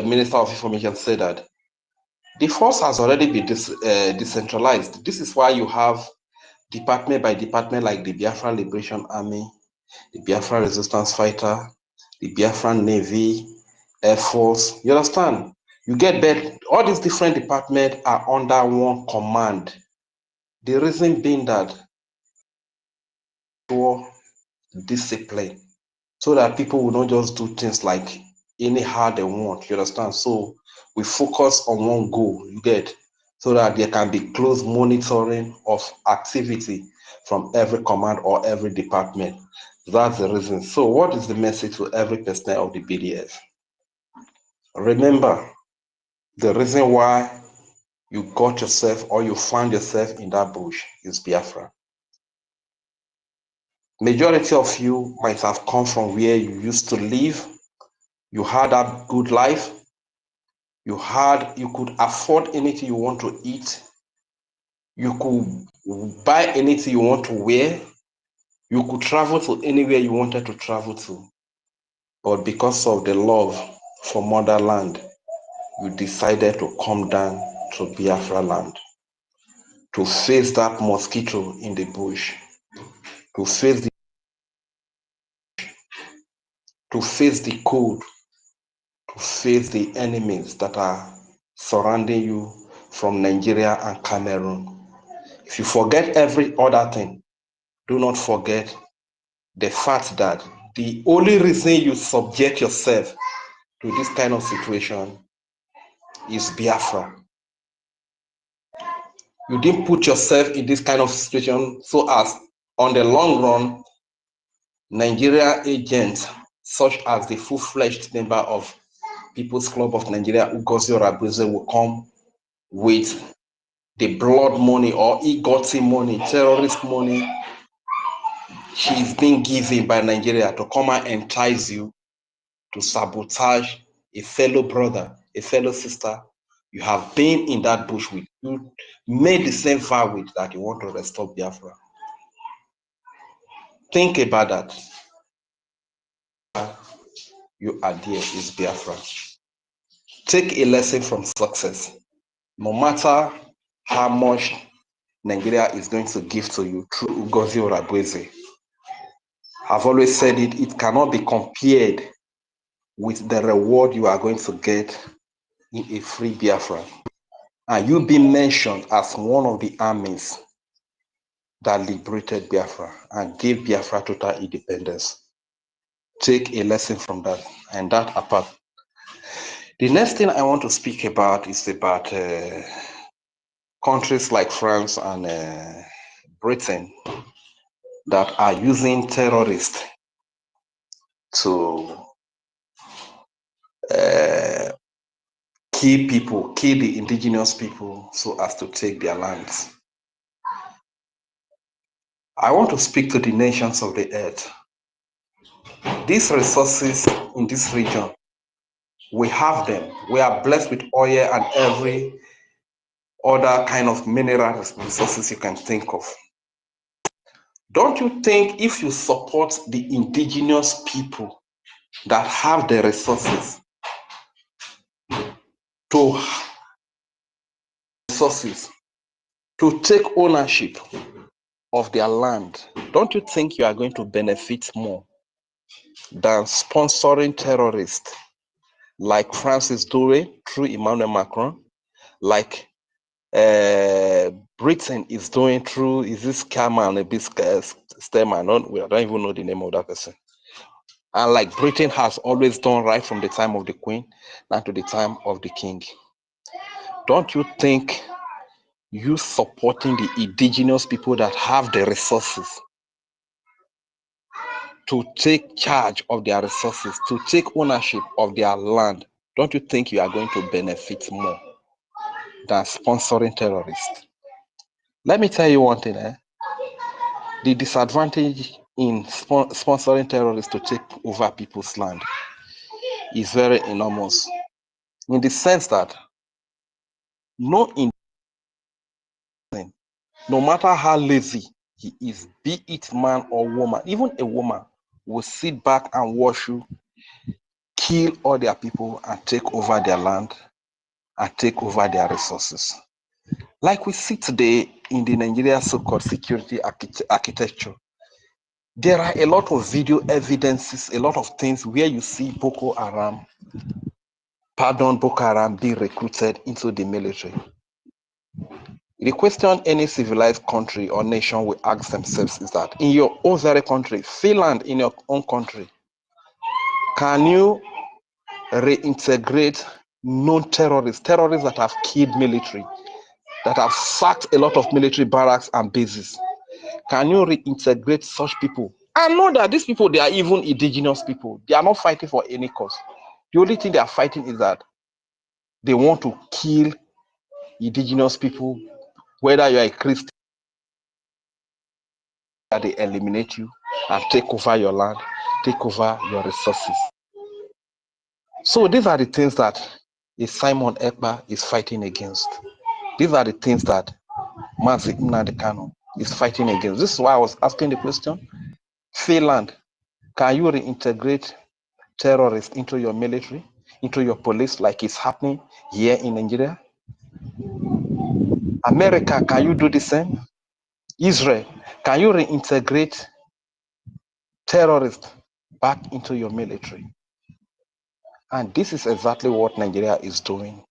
Minister of Information said that the force has already been decentralized. This is why you have department by department like the Biafra Liberation Army, the Biafra Resistance Fighter, the Biafran Navy, Air Force. You understand? You get that all these different departments are under one command. The reason being that for discipline, so that people will not just do things like anyhow they want. You understand? So we focus on one goal. You get, so that there can be close monitoring of activity from every command or every department. That's the reason. So what is the message to every personnel of the BDF? Remember, the reason why you got yourself or you found yourself in that bush is Biafra. Majority of you might have come from where you used to live. You had a good life. You could afford anything you want to eat. You could buy anything you want to wear. You could travel to anywhere you wanted to travel to. But because of the love for motherland, you decided to come down to Biafra land, to face that mosquito in the bush, to face the cold, to face the enemies that are surrounding you from Nigeria and Cameroon. If you forget every other thing, do not forget the fact that the only reason you subject yourself to this kind of situation is Biafra. You didn't put yourself in this kind of situation so as on the long run, Nigeria agents, such as the full-fledged member of People's Club of Nigeria, OGOJA, will come with the blood money or EKID money, terrorist money she's being given by Nigeria to come and entice you to sabotage a fellow brother, a fellow sister you have been in that bush with. You made the same vow with that you want to restore Biafra. Think about that. You are there is Biafra. Take a lesson from success. No matter how much Nigeria is going to give to you through Ngozi Orabueze, I've always said it, it cannot be compared with the reward you are going to get in a free Biafra. And you be mentioned as one of the armies that liberated Biafra and gave Biafra total independence. Take a lesson from that, and that apart. The next thing I want to speak about is about countries like France and Britain that are using terrorists to kill people, kill the indigenous people so as to take their lands. I want to speak to the nations of the earth. These resources in this region, we have them. We are blessed with oil and every other kind of mineral resources you can think of. Don't you think if you support the indigenous people that have the resources to take ownership of their land, don't you think you are going to benefit more than sponsoring terrorists like France is doing through Emmanuel Macron, like Britain is doing through, is this Cameron, Stemmer? I don't even know the name of that person. And like Britain has always done right from the time of the Queen now to the time of the King. Don't you think you supporting the indigenous people that have the resources to take charge of their resources, to take ownership of their land, don't you think you are going to benefit more than sponsoring terrorists? Let me tell you one thing, the disadvantage in sponsoring terrorists to take over people's land is very enormous, in the sense that no matter how lazy he is, be it man or woman, even a woman will sit back and watch you kill all their people and take over their land and take over their resources. Like we see today in the Nigeria so-called security architecture, there are a lot of video evidences, a lot of things where you see Boko Haram being recruited into the military. The question any civilized country or nation will ask themselves is that in your own very country, Finland, in your own country, can you reintegrate known terrorists that have killed military, that have sacked a lot of military barracks and bases? Can you reintegrate such people? I know that these people, they are even indigenous people. They are not fighting for any cause. The only thing they are fighting is that they want to kill indigenous people, whether you are a Christian, that they eliminate you and take over your land, take over your resources. So these are the things that Simon Ekpa is fighting against. These are the things that Mazi Nnamdi Kanu is fighting against. This is why I was asking the question. Finland, can you reintegrate terrorists into your military, into your police, like it's happening here in Nigeria? America, can you do the same? Israel, can you reintegrate terrorists back into your military? And this is exactly what Nigeria is doing.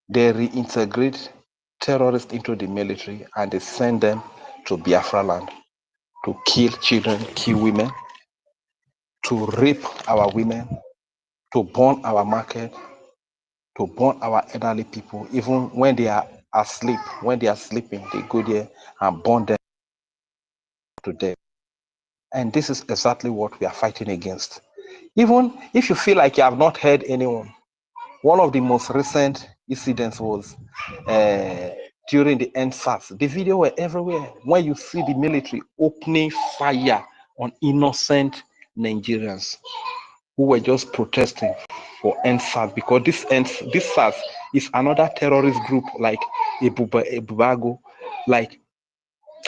They reintegrate terrorists into the military and they send them to Biafra land to kill children, kill women, to rape our women, to burn our market, to burn our elderly people. Even when they are asleep, when they are sleeping, they go there and burn them to death. And this is exactly what we are fighting against. Even if you feel like you have not heard anyone, one of the most recent incidents was during the NSAS. The video were everywhere when you see the military opening fire on innocent Nigerians who were just protesting for NSAS, because this SARS is another terrorist group like Ebubago, like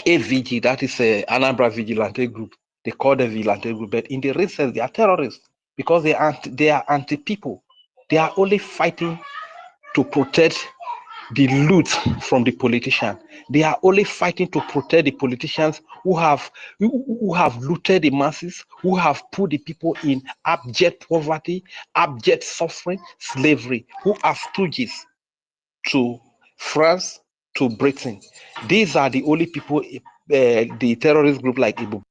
AVG, that is a Anambra Vigilante group. They call them Vigilante group, but in the real sense, they are terrorists because they are anti-people. They are only fighting to protect the loot from the politician. They are only fighting to protect the politicians who have looted the masses, who have put the people in abject poverty, abject suffering, slavery, who are stooges to France, to Britain. These are the only people, the terrorist group like Igbo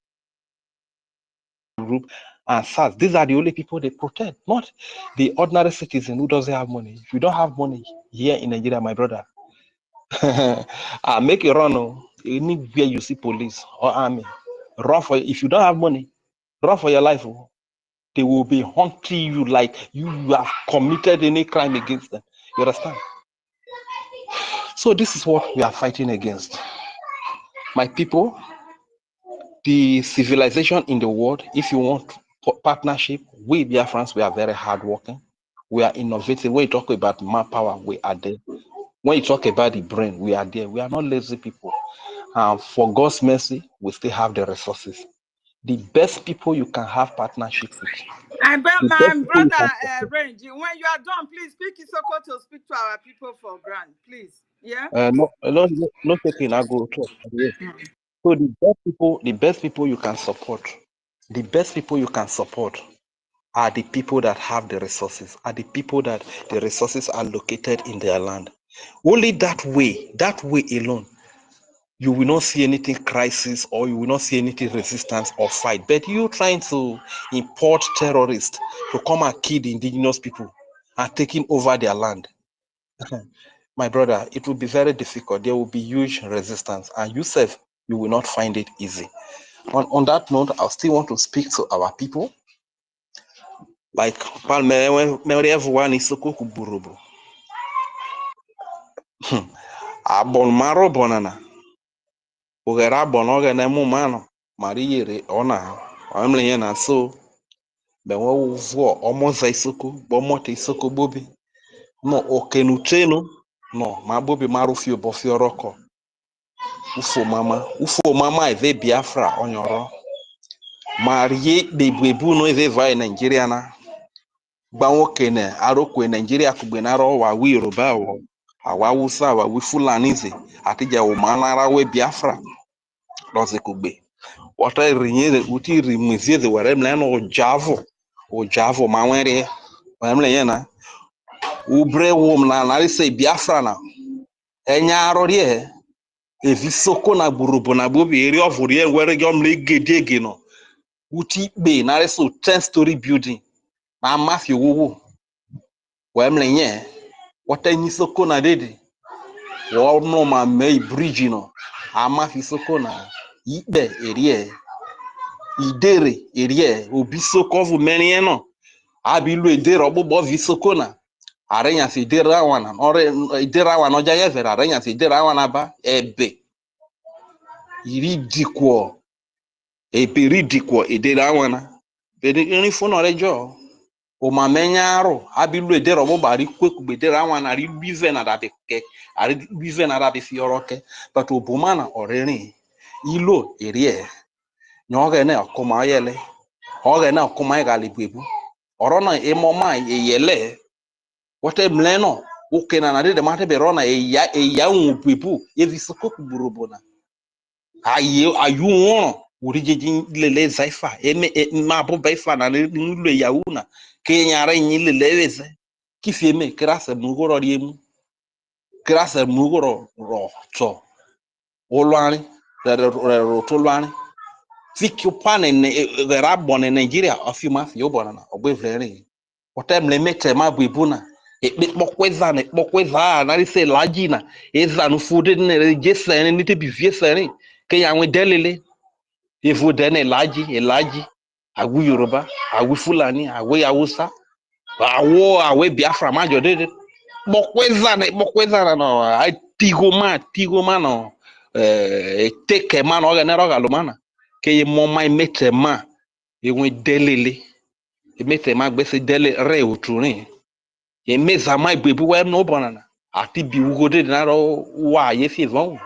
group and SARS. These are the only people they protect, not the ordinary citizen who doesn't have money. If you don't have money here in Nigeria, my brother, make a run. Anywhere you see police or army, run for. If you don't have money, run for your life. They will be hunting you like you have committed any crime against them. You understand? So this is what we are fighting against. My people, the civilization in the world, if you want partnership, we BIAFRANS, we are very hardworking. We are innovative. When you talk about manpower, we are there. When you talk about the brain, we are there. We are not lazy people. For God's mercy, we still have the resources. The best people you can have partnership with. My brother, Range, when you are done, please speak Isoko to speak to our people for grant, please. Yeah. No taking. I go talk. So the best people you can support, are the people that have the resources, are the people that the resources are located in their land. Only that way alone, you will not see anything crisis, or you will not see anything resistance or fight. But you trying to import terrorists to come and kill the indigenous people and taking over their land, my brother, it will be very difficult. There will be huge resistance, and you will not find it easy. On that note, I still want to speak to our people. Like everyone is so kuburubu. Abon maro bonana. Ogera bonoga na mumano. Mariyere ona. Amle na so. Be wo vo omoza isoko, bomote isoko bobi. No okenuteno. No, ma bobi marufio bofio roko. Ufo mama eve Biafra onyoro. Marie de bebu no eve vai Nigeria na. Gbanwoke ne arokwe Nigeria kugbe na ro wa wi Yoruba wo awa Hausa wa wi Fulani ze atije wo manara we Biafra loze kugbe wata rinye uti rimzie ze were mle no ojavo ma nwere were mle yana ubre wom na say Biafra na enya arorie evisoko na gburubu na bobi eri ovurie were gomle gedege no uti be na so 10-story building na mafia wowo wemle nye wata nyisoko na dede wo no ma me bridge no amafi soko na ibe erie idere erie obisoko vu menye no abilu edere ogbogbo visoko na arenya si idere awana ore idere awana oja yevera arenya si idere awana ba ebe iridikwo ebe ridikwo idere awana bede nri fun orejo o ma menya aro abilu edere ogbogbo ari kwekugbe edere awana ari bive na dabe ke ari bive na dabe fi oroke but obumana orerin ilo erie nyoge ne akoma yele oge na akoma galibebu orona emoma eyele wote mleno ukena na de mate berona eya unpepu evisoko kuburubona ayu won urije lele zaifa ma bo baifa na nulo yauna kenya re nyi leleze kifieme grâce mugoro riemu grâce mugoro ro to olwani ro to lwani fiki pane ne rabone Nigeria afima fi obona na ogbevere wotem le mete ma bibuna ekpe kpokweza na rise laji na eza no fude ne jesen ni te bivie sere ke ya nwe delele evo de ne laji awu Yoruba awu Fulani awu Hausa awe Biafra majo de kpokweza na no tigoma no teke ma no ga ne ro ga lumana ke ye moma emete ma enwe delele emete ma gbese dele re oturin emeza ma igbebu we no bonana ati bi ugode na ro wa ye fi von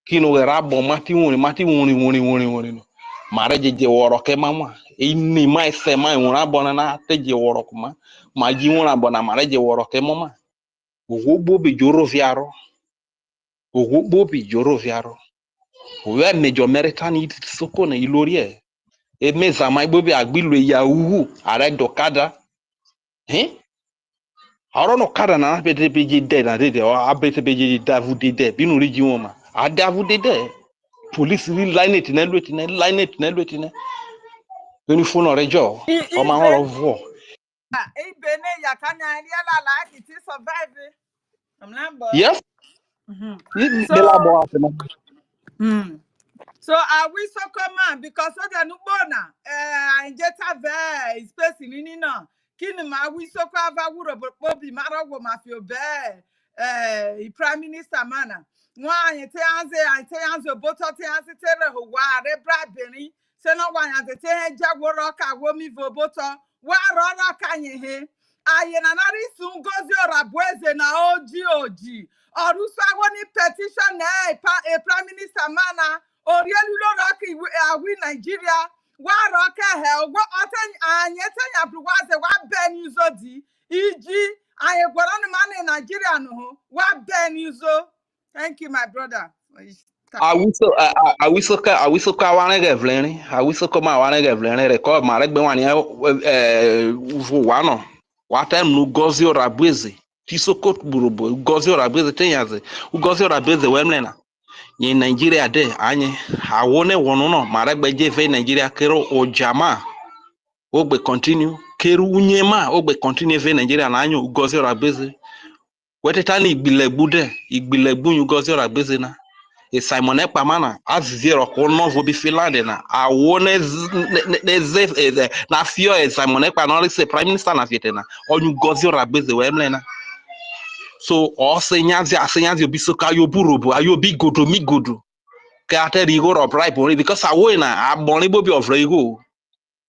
kino era bo mati woni no mare jeje woro ke mama inni ma ese ma wona bonana teje woro kuma ma ji wona bona mare je woro ke mama ogbo be joro viaro we mejo American it soko na ilorie emeza ma igbo be agbilu ya uhu are dokada aro no kada na bete beji de na de o abete beji davude de binu riji won ma adavude de police ri line it na benu phone orejo o ma won ro vo ibene yakanya yala like it survive yes so are we so common because of the nubona injecta ve space ni na kini ma we so kwa va wuro bobi mara wo ma fi obe prime minister mana nwa anye te anze boto te anze tere ho wa re bra beni se no wa anye te ja woro ka wo mi vo boto wa ro ro ka nye he aye na nari sun gozi orabweze na oji oruso agoni petition prime minister mana orielu rock we Nigeria wa rock he wo oten anye tenya bruwaze wa ben uzo di iji anye gwara no man in Nigeria no wa ben uzo. Thank you my brother. awiso ka wane ge vleni awiso ko ma wane ge vleni record ma regbe wani wano wata nu gozi orabweze tisoko gburubu gozi orabweze tenyaze gozi orabweze wemlena ni Nigeria de anye awone wono ma regbe je ve Nigeria kero ojama ogbe continue keru unyema ogbe continue ve Nigeria na anyo gozi orabweze weteta ni igbilegbu yu gozi orabweze na Simon Ekpamana aziro ko novo bi Finland na awone na fio Simon Ekpamana se prime minister na fietena onyu gozi orabweze wemlena so o asenyazi obisoka yoburobo ayobi godo mi godo ke ateri go ro bribe because awo na aboni bobi ofrego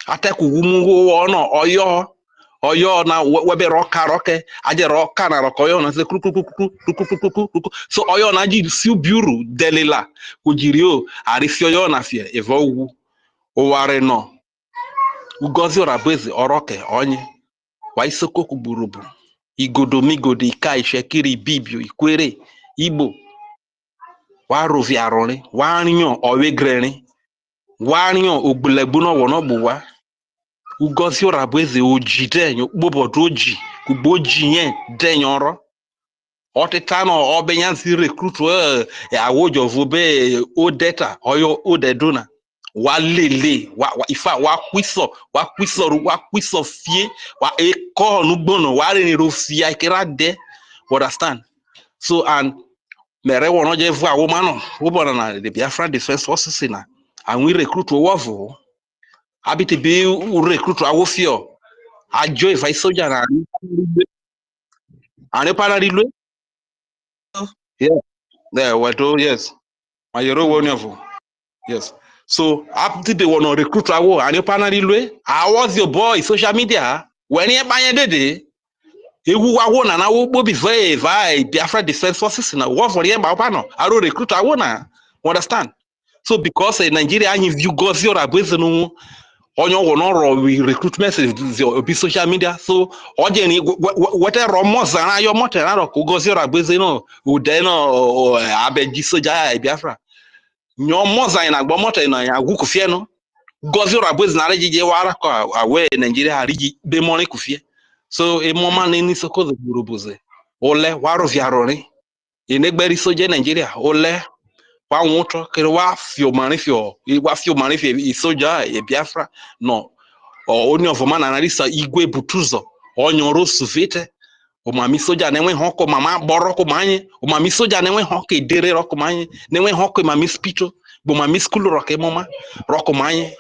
ateku wumu ono oyo na webe roke aje roka na rokoyo na se kukukukuku so oyo na ji si biuru delela kujirio arifioyo na fie evo wu oware no ugozi orabweze oroke onye Waisoko Kuburubu, Igodo Migodo, Ikai, Shekiri, Ibibio, Ikwere, Igbo, Waroviarone, Wanyo, Owegrene, Wanyo, Ugbelebuno, Wonobuwa, Ugosio Rabweze, Oji, Denyo, Bobo Doji, Kuboji, Yen, Denyoro, Otetano, Obenyansi recruit, Awojo Vobe, Odeta, Oyo Odeduna. Walele ifa wa kwiso fie wa eko nugbono wa re ro fia ikera de understand so and mere wono je vu awo mano wo bona na the Biafran Defense Forces na and we recruit wo vo abiti be recruit awo fio ajo if I soldier na and para rilwe yeah there what yes mayoro woni vo yes. So after they want to recruit our and you panel I was your boy social media when you buy a you won and I will be very Biafra Defense Forces in a war for the panel. I will recruit our owner. Understand? So because in Nigeria if you go your abuse on your honor we recruitment be social media so audience whatever more than your motor who goes your abuse who then or abeji soja Biafra. Nyo moza ina gbo moto ina ya gu kufie no gozi ora boys na reji wara ko awe Nigeria riji be money kufie so e mo man ni soko zo burubuze ole waro viarore inegberi soje Nigeria ole wa wonto kere wa fio mani fio i soja e Biafra no o oni of man analisa igwe butuzo onyoro suvite o mami soja na enwe hoko mama boro ko manye o mami soja na enwe hoko edere ro ko manye na enwe hoko mami spito bo mami school ro ke mama ro ko manye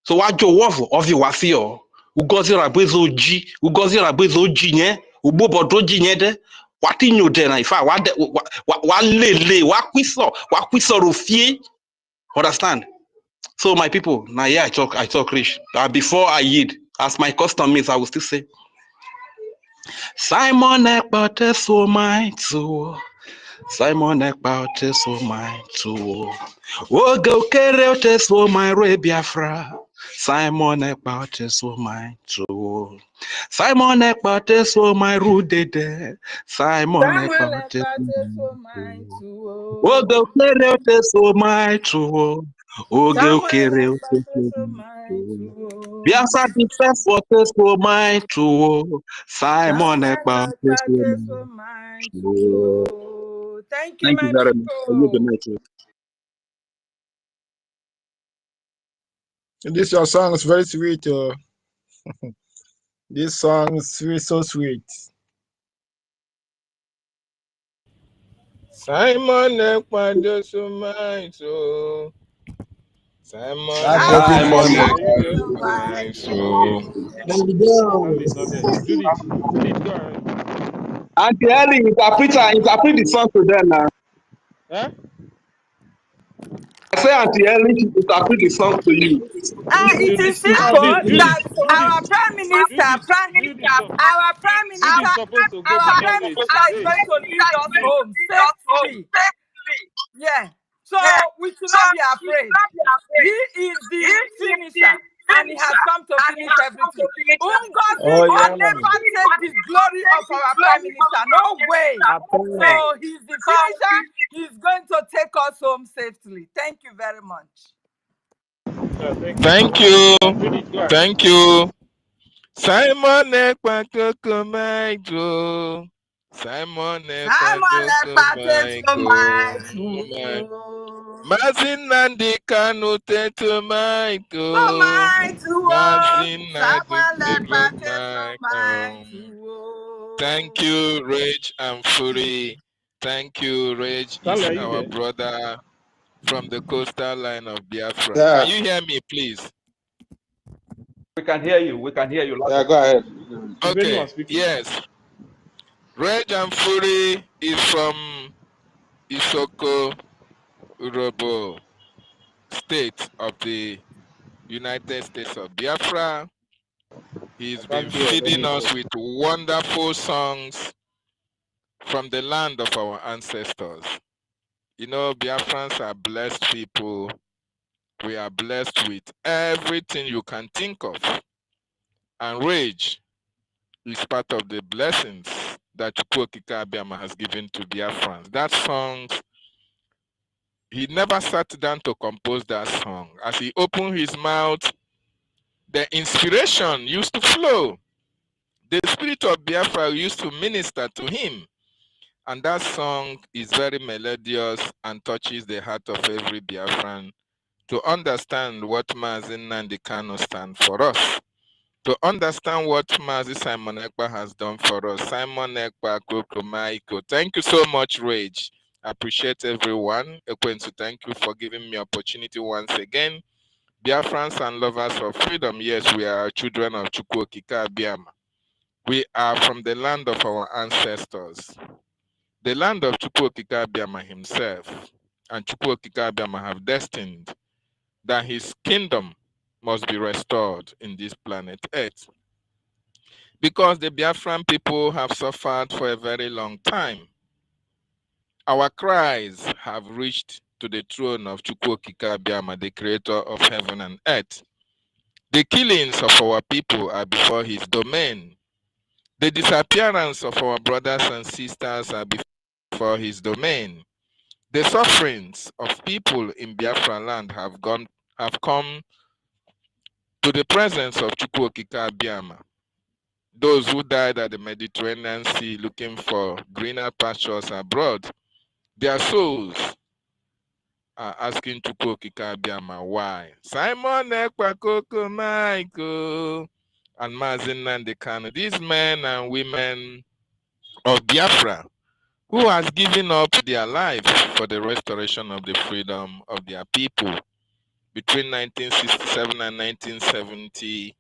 so wajo wovo ovi wafio ugozi rabezo ji nye ugbobo doji nye de wati nyode na ifa wa lele wa kwiso rofie understand so my people now yeah I talk rich before I yield as my custom is I will still say Simon Ekpa so my too. Simon Ekpa so my too. Ogo kere so my re Biafra. Simon Ekpa so my too. Simon Ekpa so my rudede. Simon Ekpa so my too. Ogo kere so my too. Ogo kere so my too. Biafra Defense Forces for my too. Simon Ekpa so my too. Thank you, my very people. much. This your song is very sweet. This song is so sweet. Simon Ekpa so my too. Simon Ekpa so my too. Judith, go ahead. Auntie Ellie, interpret the song to them now. Huh? I say Auntie Ellie, interpret the song to you. It is simple that our Prime Minister is going to lead us home safely. Yeah. So we should not be afraid. He is the finisher, and he has come to finish everything. Ngozi can never take the glory of our Prime Minister. No way. So he's the finisher. He's going to take us home safely. Thank you very much. Thank you. Thank you. Simon Ekpa Tomato. Simon Ekpa Tomato. Mazin Nandi Kanu Tomato. Mazin Nandi Tomato. Thank you, Rage and Fury. Thank you, Rage. Is our brother from the coastal line of Biafra. Yeah. Can you hear me, please? We can hear you. We can hear you. Yeah, go ahead. Okay. Yes. Rage and Fury is from Isoko Urobo state of the United States of Biafra. He's been feeding us with wonderful songs from the land of our ancestors. You know, Biafrans are blessed people. We are blessed with everything you can think of. And Rage is part of the blessings that Chukwuokike-Abbiama has given to Biafrans. That song, he never sat down to compose that song. As he opened his mouth, the inspiration used to flow. The spirit of Biafra used to minister to him. And that song is very melodious and touches the heart of every Biafran to understand what Mazi Nnamdi Kanu stands for us. To understand what Mazi Simon Ekpa has done for us. Simon Ekpa, Koko Maiko. Thank you so much, Rage. I appreciate everyone. Ekwensu, thank you for giving me opportunity once again. Biafrans and lovers of freedom, yes, we are children of Chukwuokike-Abbiama. We are from the land of our ancestors. The land of Chukwuokike-Abbiama himself. And Chukwuokike-Abbiama have destined that his kingdom must be restored in this planet Earth. Because the Biafran people have suffered for a very long time. Our cries have reached to the throne of Chukwuokike-Abbiama, the creator of heaven and earth. The killings of our people are before his domain. The disappearance of our brothers and sisters are before his domain. The sufferings of people in Biafra land have come to the presence of Chukwuokike-Abbiama. Those who died at the Mediterranean Sea looking for greener pastures abroad, their souls are asking Chukwuokike-Abbiama why. Simon Ekpa, Koko Maiko, and Mazi Nnamdi Kanu, these men and women of Biafra, who has given up their life for the restoration of the freedom of their people. Between 1967 and 1970,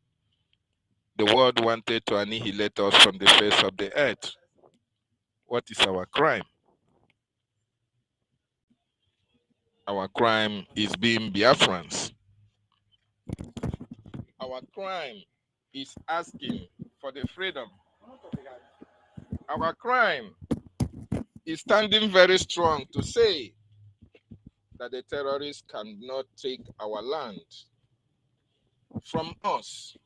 the world wanted to annihilate us from the face of the earth. What is our crime? Our crime is being Biafrans. Our crime is asking for the freedom. Our crime is standing very strong to say that the terrorists cannot take our land from us.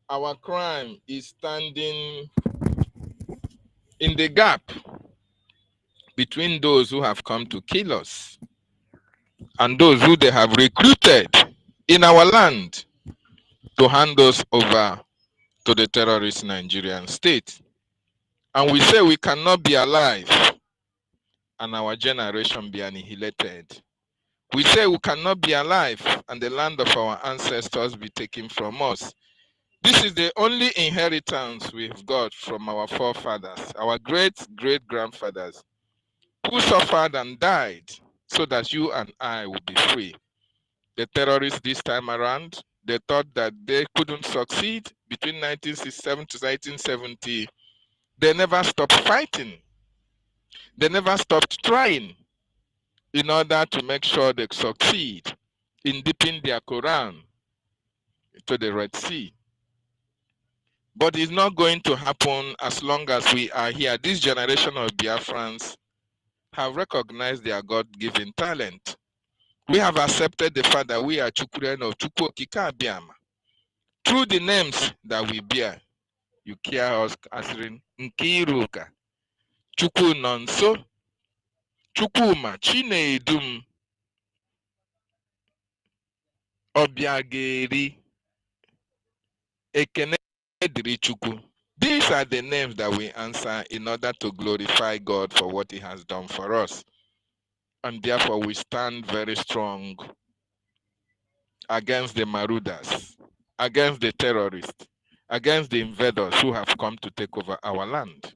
Our crime is standing in the gap between those who have come to kill us and those who they have recruited in our land to hand us over to the terrorist Nigerian state. And we say we cannot be alive and our generation be annihilated. We say we cannot be alive and the land of our ancestors be taken from us. This is the only inheritance we've got from our forefathers, our great-great-grandfathers, who suffered and died so that you and I would be free. The terrorists this time around, they thought that they couldn't succeed between 1967 to 1970. They never stopped fighting. They never stopped trying in order to make sure they succeed in dipping their Quran into the Red Sea. But it's not going to happen as long as we are here. This generation of Biafrans have recognized their God-given talent. We have accepted the fact that we are children of Chukwuokike-Abbiama. Through the names that we bear, you hear us answering Nkiruka, Chukwu Nonso, Chukwuma, Chinedum, Obiageri, Ekene Diri Chukwu. These are the names that we answer in order to glorify God for what he has done for us. And therefore we stand very strong against the marauders, against the terrorists, against the invaders who have come to take over our land.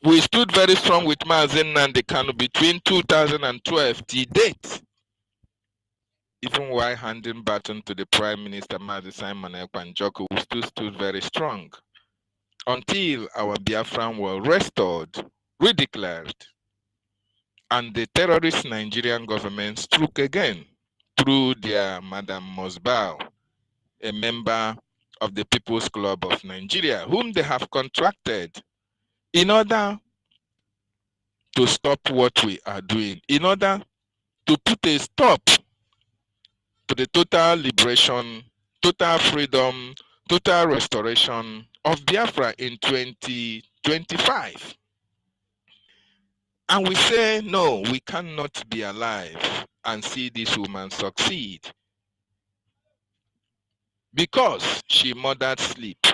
We stood very strong with Mazi Nnamdi Kanu between 2012 to date, even while handing baton to the Prime Minister Mazi Simon Ekpa Njoku. We still stood very strong until our Biafran were restored, redeclared, and the terrorist Nigerian government struck again through their Madam Mosbao, a member of the People's Club of Nigeria, whom they have contracted in order to stop what we are doing, in order to put a stop to the total liberation, total freedom, total restoration of Biafra in 2025. And we say, no, we cannot be alive and see this woman succeed because she murdered sleep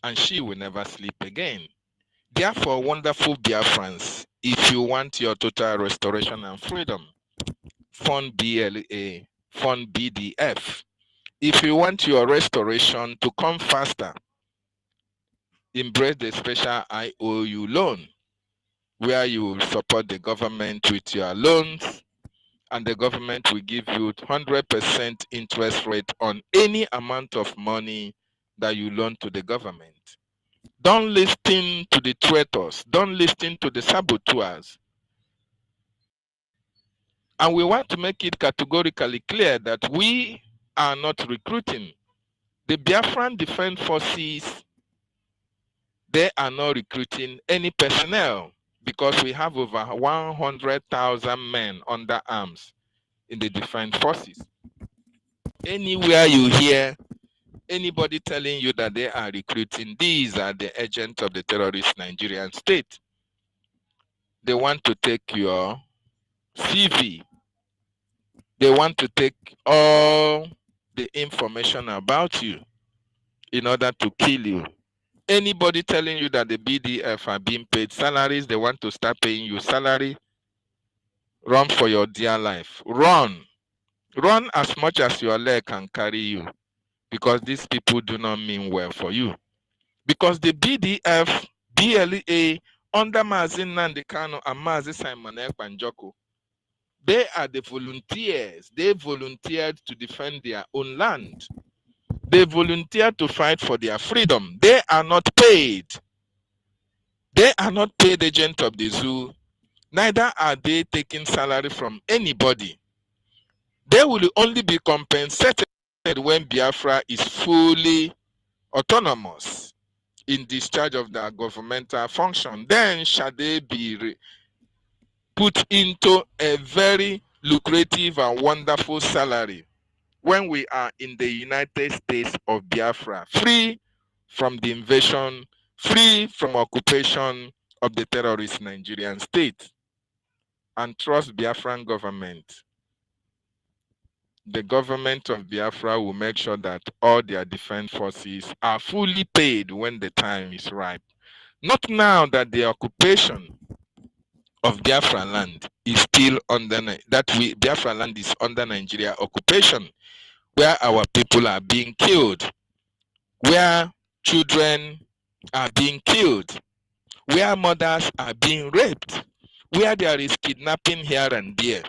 and she will never sleep again. Therefore, wonderful Biafrans, if you want your total restoration and freedom, fund BLA, fund BDF. If you want your restoration to come faster, embrace the special IOU loan, where you will support the government with your loans, and the government will give you 100% interest rate on any amount of money that you loan to the government. Don't listen to the traitors. Don't listen to the saboteurs. And we want to make it categorically clear that we are not recruiting. The Biafran Defense Forces, they are not recruiting any personnel because we have over 100,000 men under arms in the defense forces. Anywhere you hear anybody telling you that they are recruiting, these are the agents of the terrorist Nigerian state. They want to take your CV. They want to take all the information about you in order to kill you. Anybody telling you that the BDF are being paid salaries, they want to start paying you salary, run for your dear life. Run. Run as much as your leg can carry you, because these people do not mean well for you. Because the BDF, BLA, under Mazin Nandekano and Mazi Simon Ekpanjoko, they are the volunteers. They volunteered to defend their own land. They volunteered to fight for their freedom. They are not paid. They are not paid agents of the zoo. Neither are they taking salary from anybody. They will only be compensated when Biafra is fully autonomous in discharge of their governmental function. Then shall they be put into a very lucrative and wonderful salary when we are in the United States of Biafra, free from the invasion, free from occupation of the terrorist Nigerian state. And trust Biafran government. The government of Biafra will make sure that all their defense forces are fully paid when the time is ripe. Not now that the occupation of Biafra land is still under, Biafra land is under Nigeria occupation, where our people are being killed, where children are being killed, where mothers are being raped, where there is kidnapping here and there,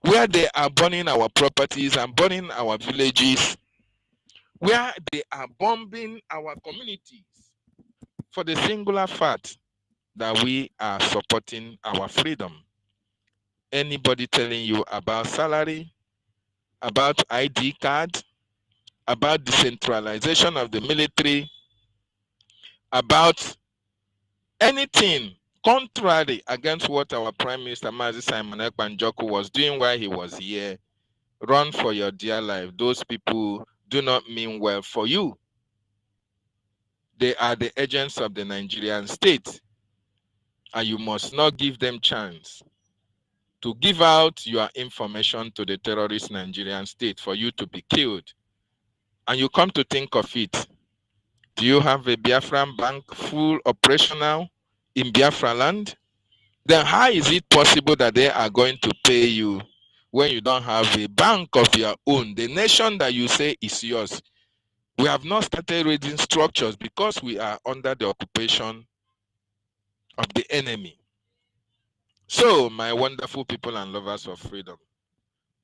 where they are burning our properties and burning our villages, where they are bombing our communities for the singular fact that we are supporting our freedom. Anybody telling you about salary, about ID card, about decentralization of the military, about anything contrary against what our Prime Minister Mazi Simon Ekpanjoko was doing while he was here, run for your dear life. Those people do not mean well for you. They are the agents of the Nigerian state, and you must not give them chance to give out your information to the terrorist Nigerian state for you to be killed. And you come to think of it, do you have a Biafran bank full operational in Biafra land? Then how is it possible that they are going to pay you when you don't have a bank of your own, the nation that you say is yours? We have not started raising structures because we are under the occupation of the enemy. So, my wonderful people and lovers of freedom,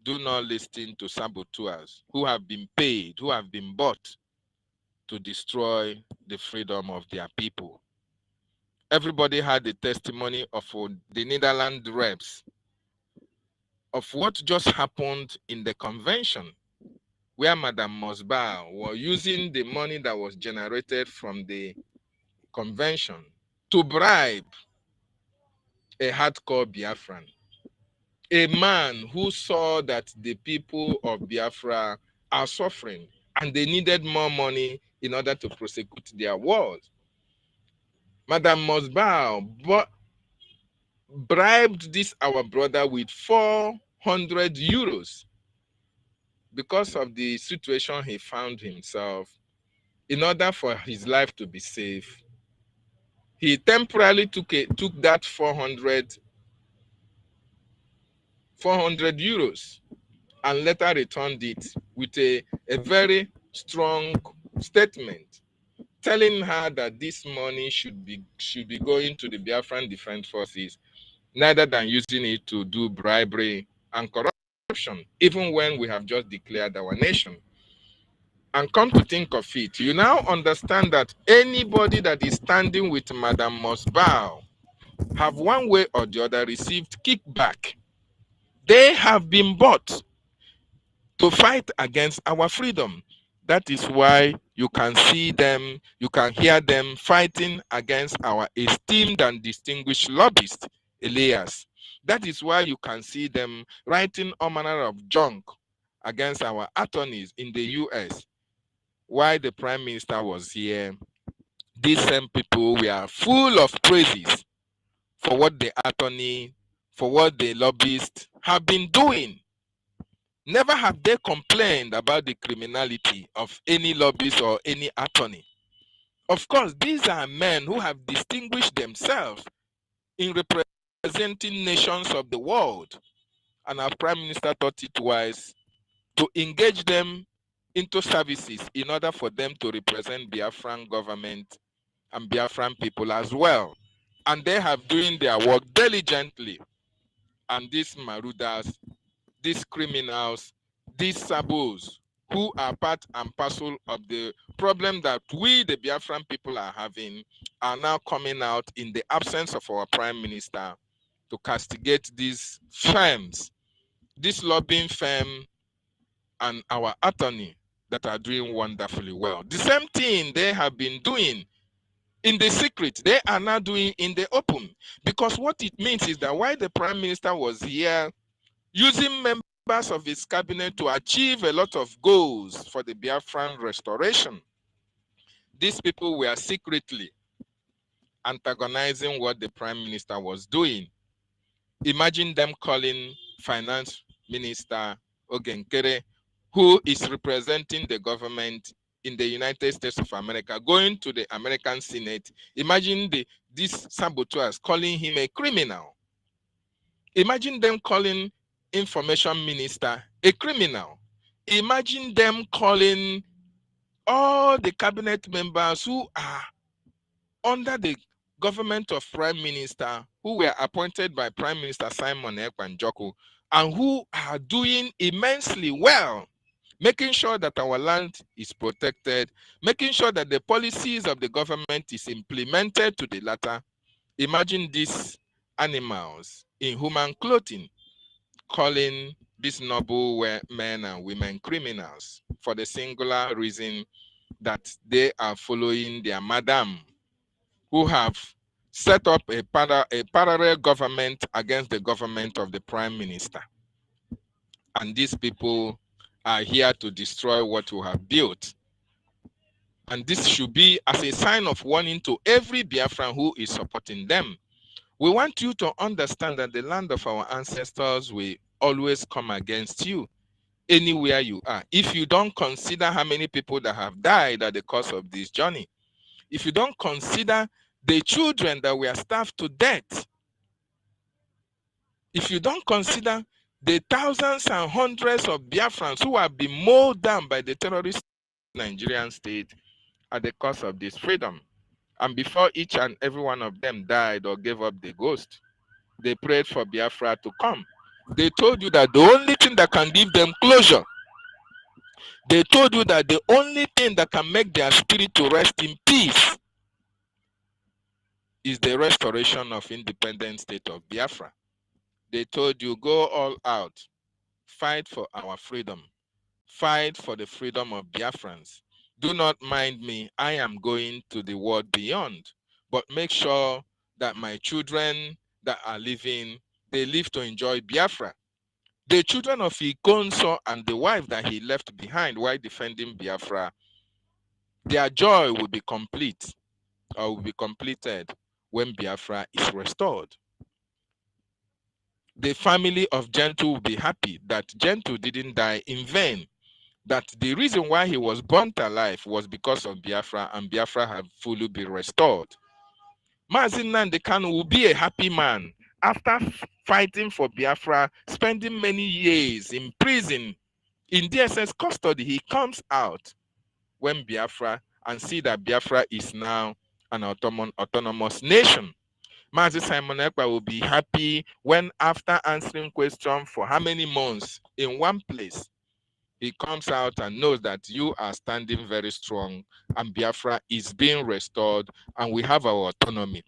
do not listen to saboteurs who have been paid, who have been bought to destroy the freedom of their people. Everybody had the testimony of the Netherlands reps of what just happened in the convention, where Madame Mosba was using the money that was generated from the convention to bribe a hardcore Biafran, a man who saw that the people of Biafra are suffering, and they needed more money in order to prosecute their wars. Madam Mosbow bribed this our brother with 400 euros because of the situation he found himself. In order for his life to be safe, he temporarily took that 400 euros and later returned it with a very strong statement telling her that this money should be going to the Biafran Defense Forces, rather than using it to do bribery and corruption, even when we have just declared our nation. And come to think of it, you now understand that anybody that is standing with Madam Mosbow have one way or the other received kickback. They have been bought to fight against our freedom. That is why you can see them, you can hear them fighting against our esteemed and distinguished lobbyist, Elias. That is why you can see them writing all manner of junk against our attorneys in the US. While the Prime Minister was here, these same people were full of praises for what the attorney, for what the lobbyists have been doing. Never have they complained about the criminality of any lobbyist or any attorney. Of course, these are men who have distinguished themselves in representing nations of the world. And our Prime Minister thought it wise to engage them into services in order for them to represent Biafran government and Biafran people as well. And they have doing their work diligently. And these marauders, these criminals, these sabos, who are part and parcel of the problem that we, the Biafran people, are having, are now coming out in the absence of our Prime Minister to castigate these firms, this lobbying firm and our attorney that are doing wonderfully well. The same thing they have been doing in the secret, they are now doing in the open. Because what it means is that while the Prime Minister was here using members of his cabinet to achieve a lot of goals for the Biafran restoration, these people were secretly antagonizing what the Prime Minister was doing. Imagine them calling Finance Minister Ogenkere, who is representing the government in the United States of America, going to the American Senate. Imagine these saboteurs calling him a criminal. Imagine them calling Information Minister a criminal. Imagine them calling all the cabinet members who are under the government of Prime Minister, who were appointed by Prime Minister Simon Ekpanjoku, and who are doing immensely well, making sure that our land is protected, making sure that the policies of the government is implemented to the latter. Imagine these animals in human clothing calling these noble men and women criminals for the singular reason that they are following their madam, who have set up a parallel government against the government of the Prime Minister. And these people are here to destroy what we have built. And this should be as a sign of warning to every Biafran who is supporting them. We want you to understand that the land of our ancestors will always come against you anywhere you are. If you don't consider how many people that have died at the course of this journey, if you don't consider the children that were starved to death, if you don't consider the thousands and hundreds of Biafrans who have been mowed down by the terrorist Nigerian state at the cost of this freedom, and before each and every one of them died or gave up the ghost, they prayed for Biafra to come. They told you that the only thing that can give them closure, they told you that the only thing that can make their spirit to rest in peace is the restoration of independent state of Biafra. They told you, go all out, fight for our freedom, fight for the freedom of Biafrans. Do not mind me, I am going to the world beyond, but make sure that my children that are living, they live to enjoy Biafra. The children of Ikonso and the wife that he left behind while defending Biafra, their joy will be complete or will be completed when Biafra is restored. The family of Gentle will be happy that Gentle didn't die in vain, that the reason why he was burnt alive was because of Biafra, and Biafra had fully been restored. Mazi Nnamdi Kanu will be a happy man after fighting for Biafra, spending many years in prison, in DSS custody. He comes out when Biafra and see that Biafra is now an autonomous nation. Mazi Simon Ekpa will be happy when, after answering questions for how many months in one place, he comes out and knows that you are standing very strong and Biafra is being restored and we have our autonomy.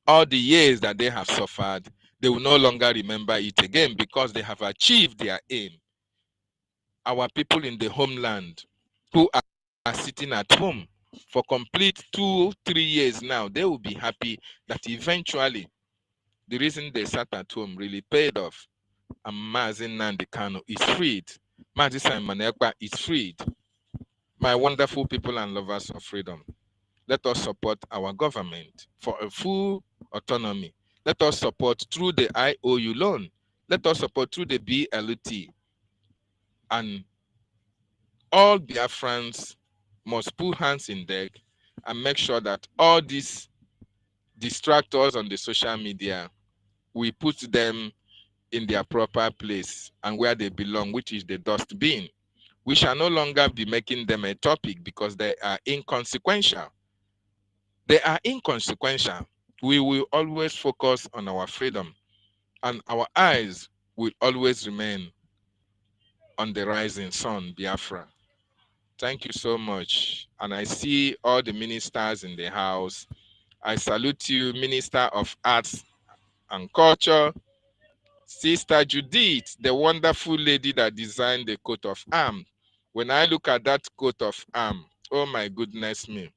All the years that they have suffered, they will no longer remember it again because they have achieved their aim. Our people in the homeland who are sitting at home for complete 2-3 years now, they will be happy that eventually the reason they sat at home really paid off, and Mazi Nnamdi Kanu is freed. Mazi Simon Ekpa is freed. My wonderful people and lovers of freedom, let us support our government for a full autonomy. Let us support through the IOU loan. Let us support through the BLT. And all Biafrans must put hands in deck and make sure that all these distractors on the social media, we put them in their proper place and where they belong, which is the dustbin. We shall no longer be making them a topic because they are inconsequential. They are inconsequential. We will always focus on our freedom, and our eyes will always remain on the rising sun, Biafra. Thank you so much. And I see all the ministers in the house. I salute you, Minister of Arts and Culture, Sister Judith, the wonderful lady that designed the coat of arms. When I look at that coat of arms, oh my goodness me,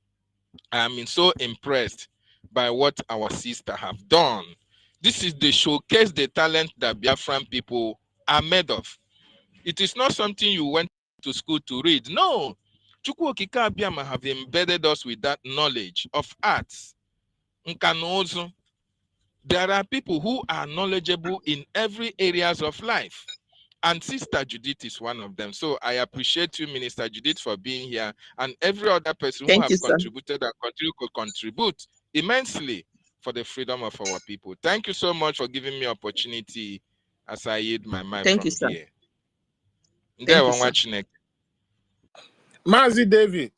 I am so impressed by what our sister have done. This is the showcase the talent that Biafran people are made of. It is not something you went to school to read. No. Chukwu Okike Abịama have embedded us with that knowledge of arts. Nkanozu. There are people who are knowledgeable in every areas of life. And Sister Judith is one of them. So I appreciate you, Minister Judith, for being here, and every other person who have contributed and continue to contribute immensely for the freedom of our people. Thank you so much for giving me opportunity as I yield my mind from here. Mazi David.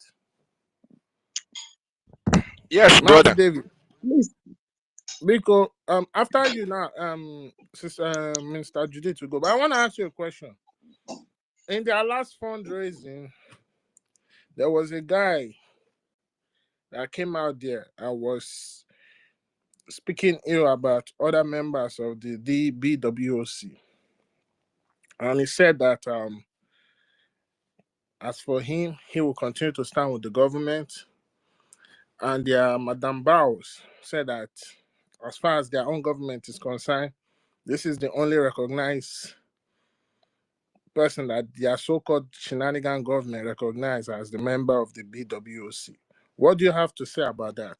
Yes, brother. David. Please. Because after you now, Sister Minister Judith will go. But I want to ask you a question. In their last fundraising, there was a guy that came out there and was speaking ill about other members of the BWOC. And he said that as for him, he will continue to stand with the government. And Madame Bowles said that as far as their own government is concerned, this is the only recognized person that their so-called shenanigan government recognized as the member of the BWOC. What do you have to say about that?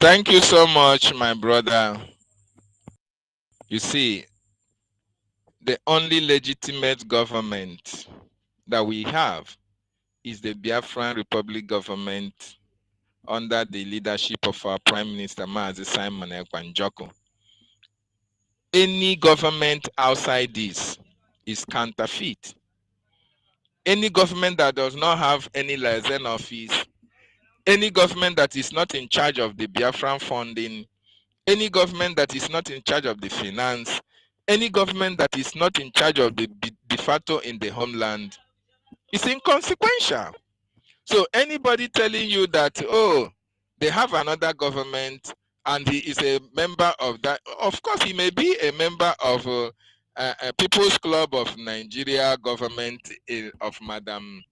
Thank you so much, my brother. You see, the only legitimate government that we have is the Biafran Republic government under the leadership of our Prime Minister Mazi Simon Ekpa Njoko. Any government outside this is counterfeit. Any government that does not have any liaison office, any government that is not in charge of the Biafran funding, any government that is not in charge of the finance, any government that is not in charge of the de facto in the homeland is inconsequential. So anybody telling you that, oh, they have another government and he is a member of that, of course he may be a member of People's Club of Nigeria government of Madam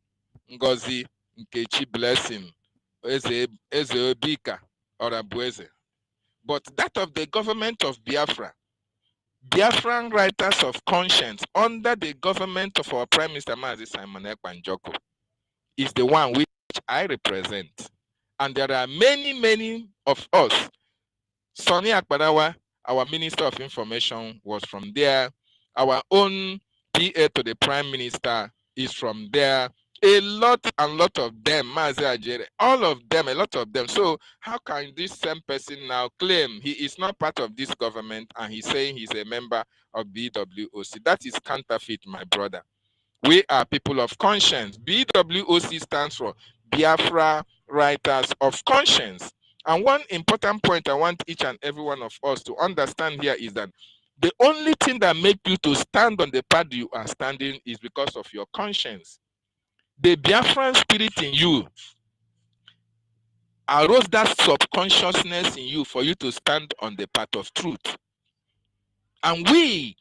NGOZI Nkechi Blessing, Eze Obika or Abueze. But that of the government of Biafra Biafran writers of conscience under the government of our Prime Minister Mazi Simon Ekpa Njoku is the one which I represent. And there are many of us. Sonny Akpadawa, our Minister of Information, was from there. Our own PA to the Prime Minister is from there. A lot of them, Mazi Ajere, all of them, a lot of them. So how can this same person now claim he is not part of this government and he's saying he's a member of BWOC? That is counterfeit, my brother. We are people of conscience. BWOC stands for Biafra Writers of Conscience. And one important point I want each and every one of us to understand here is that the only thing that makes you to stand on the path you are standing is because of your conscience. The Biafran spirit in you arose that subconsciousness in you for you to stand on the path of truth. And we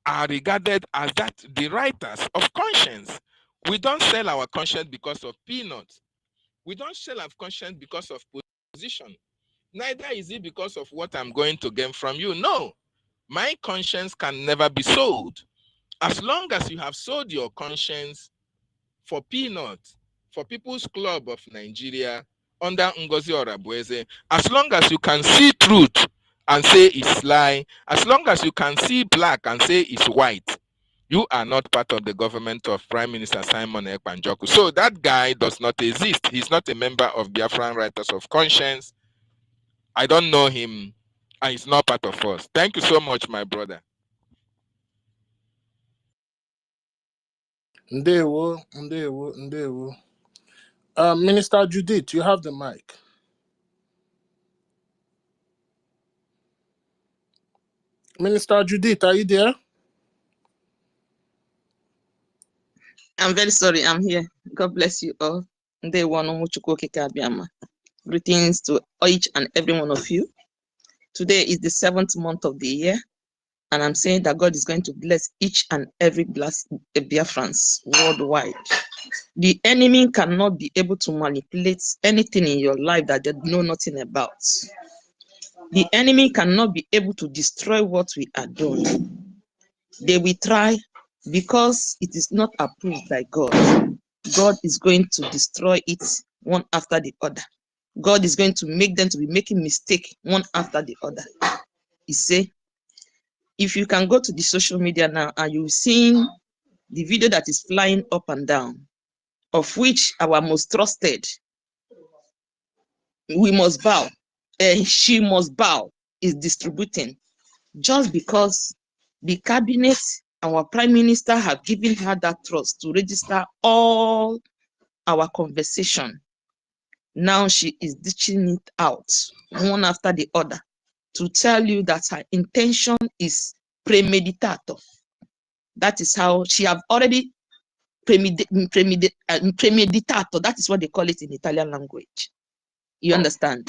are regarded as that the writers of conscience. We don't sell our conscience because of peanuts. We don't sell our conscience because of position. Neither is it because of what I'm going to gain from you. No, my conscience can never be sold. As long as you have sold your conscience for peanuts, for People's Club of Nigeria, under NGOZI or Abueze, as long as you can see truth and say it's lie, as long as you can see black and say it's white, you are not part of the government of Prime Minister Simon Ekpa Njoku. So that guy does not exist. He's not a member of Biafran Writers of Conscience. I don't know him, and he's not part of us. Thank you so much, my brother. Ndewo. Minister Judith, you have the mic. Minister Judith, are you there? I'm very sorry, I'm here. God bless you all. Greetings to each and every one of you. Today is the 7th month of the year, and I'm saying that God is going to bless each and every Biafrans worldwide. The enemy cannot be able to manipulate anything in your life that they know nothing about. The enemy cannot be able to destroy what we are doing. They will try, because it is not approved by God. God is going to destroy it one after the other. God is going to make them to be making mistake one after the other. He say, if you can go to the social media now and you've seen the video that is flying up and down, of which our most trusted, we must bow, she must bow, is distributing, just because the cabinet, our prime minister, have given her that trust to register all our conversation. Now she is ditching it out one after the other to tell you that her intention is premeditated. That is how she have already premeditated. That is what they call it in Italian language. You understand?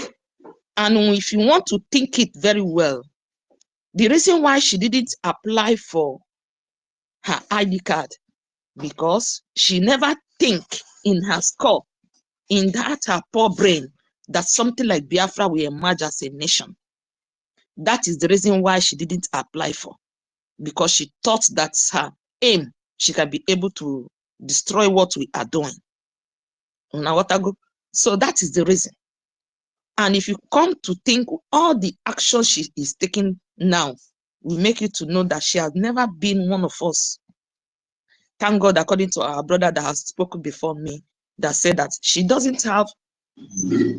And if you want to think it very well, the reason why she didn't apply for her ID card, because she never think in her skull, in that her poor brain, that something like Biafra will emerge as a nation. That is the reason why she didn't apply for, because she thought that's her aim. She can be able to destroy what we are doing. So that is the reason. And if you come to think, all the action she is taking now will make you to know that she has never been one of us. Thank God, according to our brother that has spoken before me, that said that she doesn't have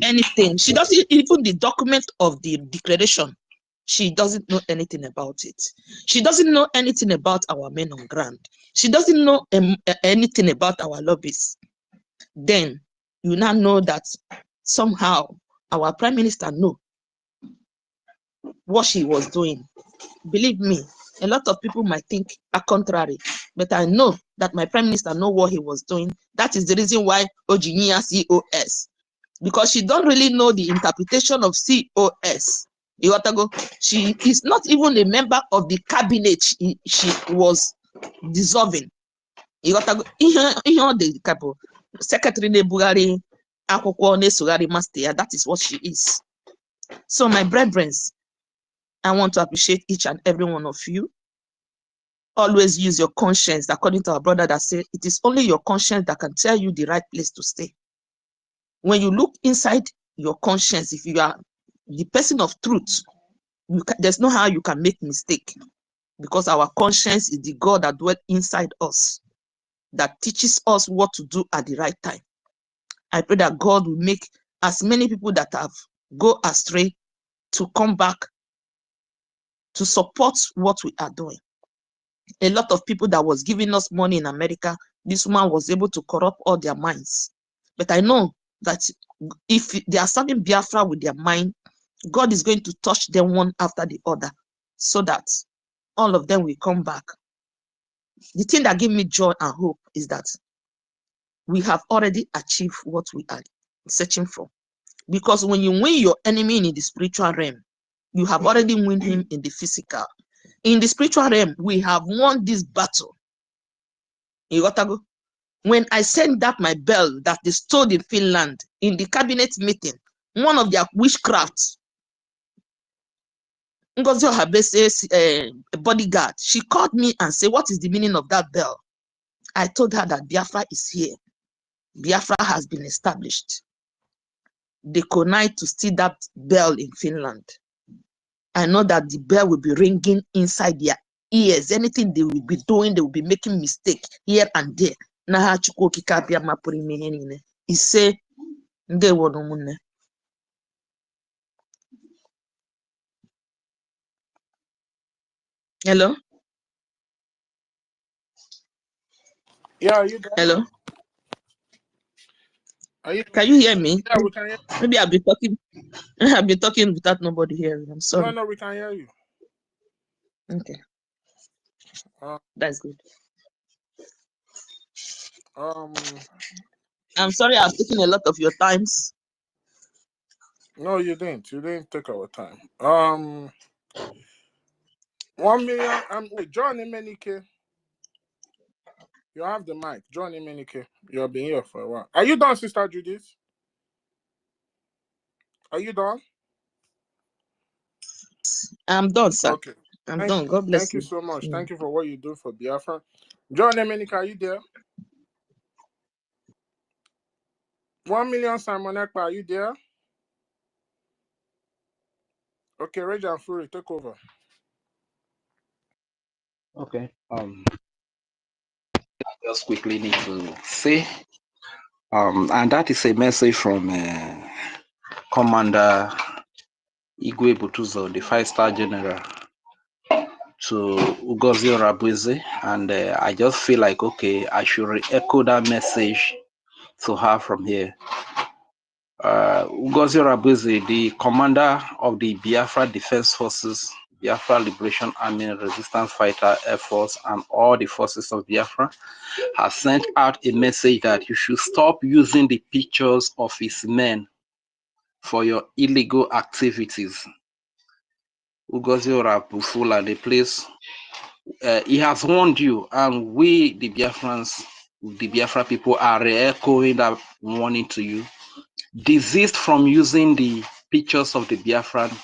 anything. She doesn't even the document of the declaration. She doesn't know anything about it. She doesn't know anything about our men on ground. She doesn't know anything about our lobbies. Then you now know that somehow our prime minister know what she was doing. Believe me, a lot of people might think a contrary, but I know that my prime minister know what he was doing. That is the reason why OGOJA COS, because she don't really know the interpretation of COS. She is not even a member of the cabinet she was dissolving. Secretary Nebugari Akwokwo Nesugari Master, that is what she is. So my brethren, I want to appreciate each and every one of you. Always use your conscience, according to our brother that said, it is only your conscience that can tell you the right place to stay. When you look inside your conscience, if you are the person of truth, there's no how you can make mistake, because our conscience is the God that dwells inside us, that teaches us what to do at the right time. I pray that God will make as many people that have go astray to come back to support what we are doing. A lot of people that was giving us money in America, this woman was able to corrupt all their minds. But I know that if they are serving Biafra with their mind, God is going to touch them one after the other, so that all of them will come back. The thing that gives me joy and hope is that we have already achieved what we are searching for. Because when you win your enemy in the spiritual realm, you have already won him in the physical. In the spiritual realm, we have won this battle. You got to go. When I sent that my bell that they stole in Finland in the cabinet meeting, one of their witchcrafts, NGOZI Habese's bodyguard, she called me and said, what is the meaning of that bell? I told her that Biafra is here. Biafra has been established. They connived to steal that bell in Finland. I know that the bell will be ringing inside their ears. Anything they will be doing, they will be making mistake here and there. He say, hello? Yeah, are you there? Hello? Are you? Can you hear me? Yeah, we can hear. Maybe I've been talking without nobody hearing. I'm sorry. No, we can hear you. Okay. That's good. I'm sorry I've taken a lot of your times. No, you didn't. You didn't take our time. 1 million. Wait, John Imenike. You have the mic. John Imenike. You have been here for a while. Are you done, Sister Judith? Are you done? I'm done, sir. Okay. I'm done. God bless Thank you so much. Yeah. Thank you for what you do for Biafra. John Emenika, are you there? 1 million Simon Ekpa, are you there? Okay, Rage and Fury, take over. Okay. Just quickly need to say, and that is a message from Commander Igwe Butuzo, the 5-star general, to Ugozi Orabueze, and I just feel like, okay, I should re-echo that message to her from here. Ugozi Orabueze, the commander of the Biafra Defense Forces, Biafra Liberation Army, Resistance Fighter, Air Force, and all the forces of Biafra, has sent out a message that you should stop using the pictures of his men for your illegal activities. Ugozi Orabufula, the place, he has warned you, and we, the Biafrans, the Biafra people, are re-echoing that warning to you. Desist from using the pictures of the Biafran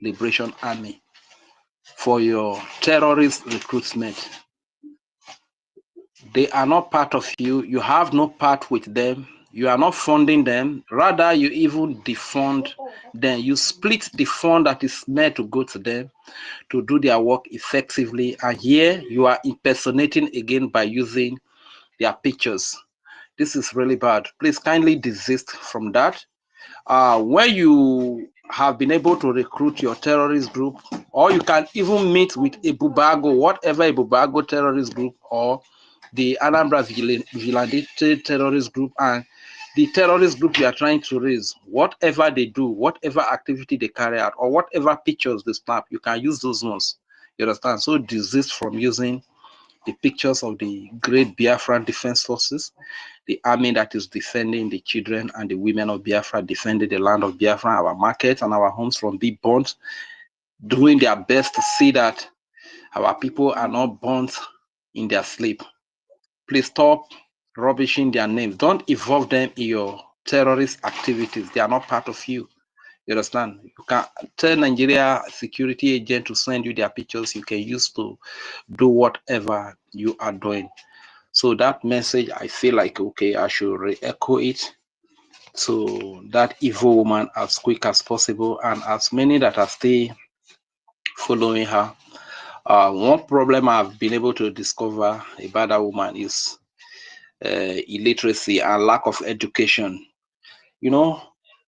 Liberation Army for your terrorist recruitment. They are not part of you. You have no part with them. You are not funding them. Rather, you even defund them. You split the fund that is meant to go to them to do their work effectively. And here you are impersonating again by using their pictures. This is really bad. Please kindly desist from that. Where you have been able to recruit your terrorist group, or you can even meet with a Bubago, whatever a Bubago terrorist group, or the Anambra Vigilante terrorist group, and the terrorist group you are trying to raise, whatever they do, whatever activity they carry out, or whatever pictures they snap, you can use those ones. You understand? So desist from using the pictures of the great Biafran Defense Forces, the army that is defending the children and the women of Biafra, defending the land of Biafra, our markets and our homes from being burnt, doing their best to see that our people are not burnt in their sleep. Please stop rubbishing their names. Don't involve them in your terrorist activities. They are not part of you. You understand? You can tell Nigeria security agent to send you their pictures. You can use to do whatever you are doing. So that message, I feel like, okay, I should re-echo it to that evil woman as quick as possible, and as many that are still following her. One problem I've been able to discover about that woman is illiteracy and lack of education. You know,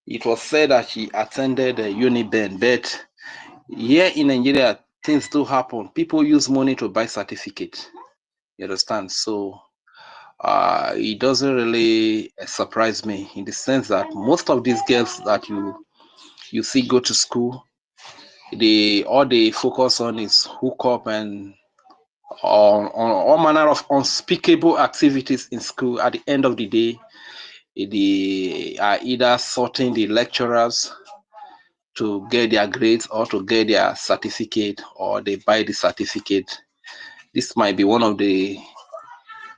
it was said that she attended Uniben, but here in Nigeria, things do happen. People use money to buy certificate. You understand? So it doesn't really surprise me in the sense that most of these girls that you see go to school, all they focus on is hook up and on all manner of unspeakable activities in school. At the end of the day, they are either sorting the lecturers to get their grades or to get their certificate, or they buy the certificate. This might be one of the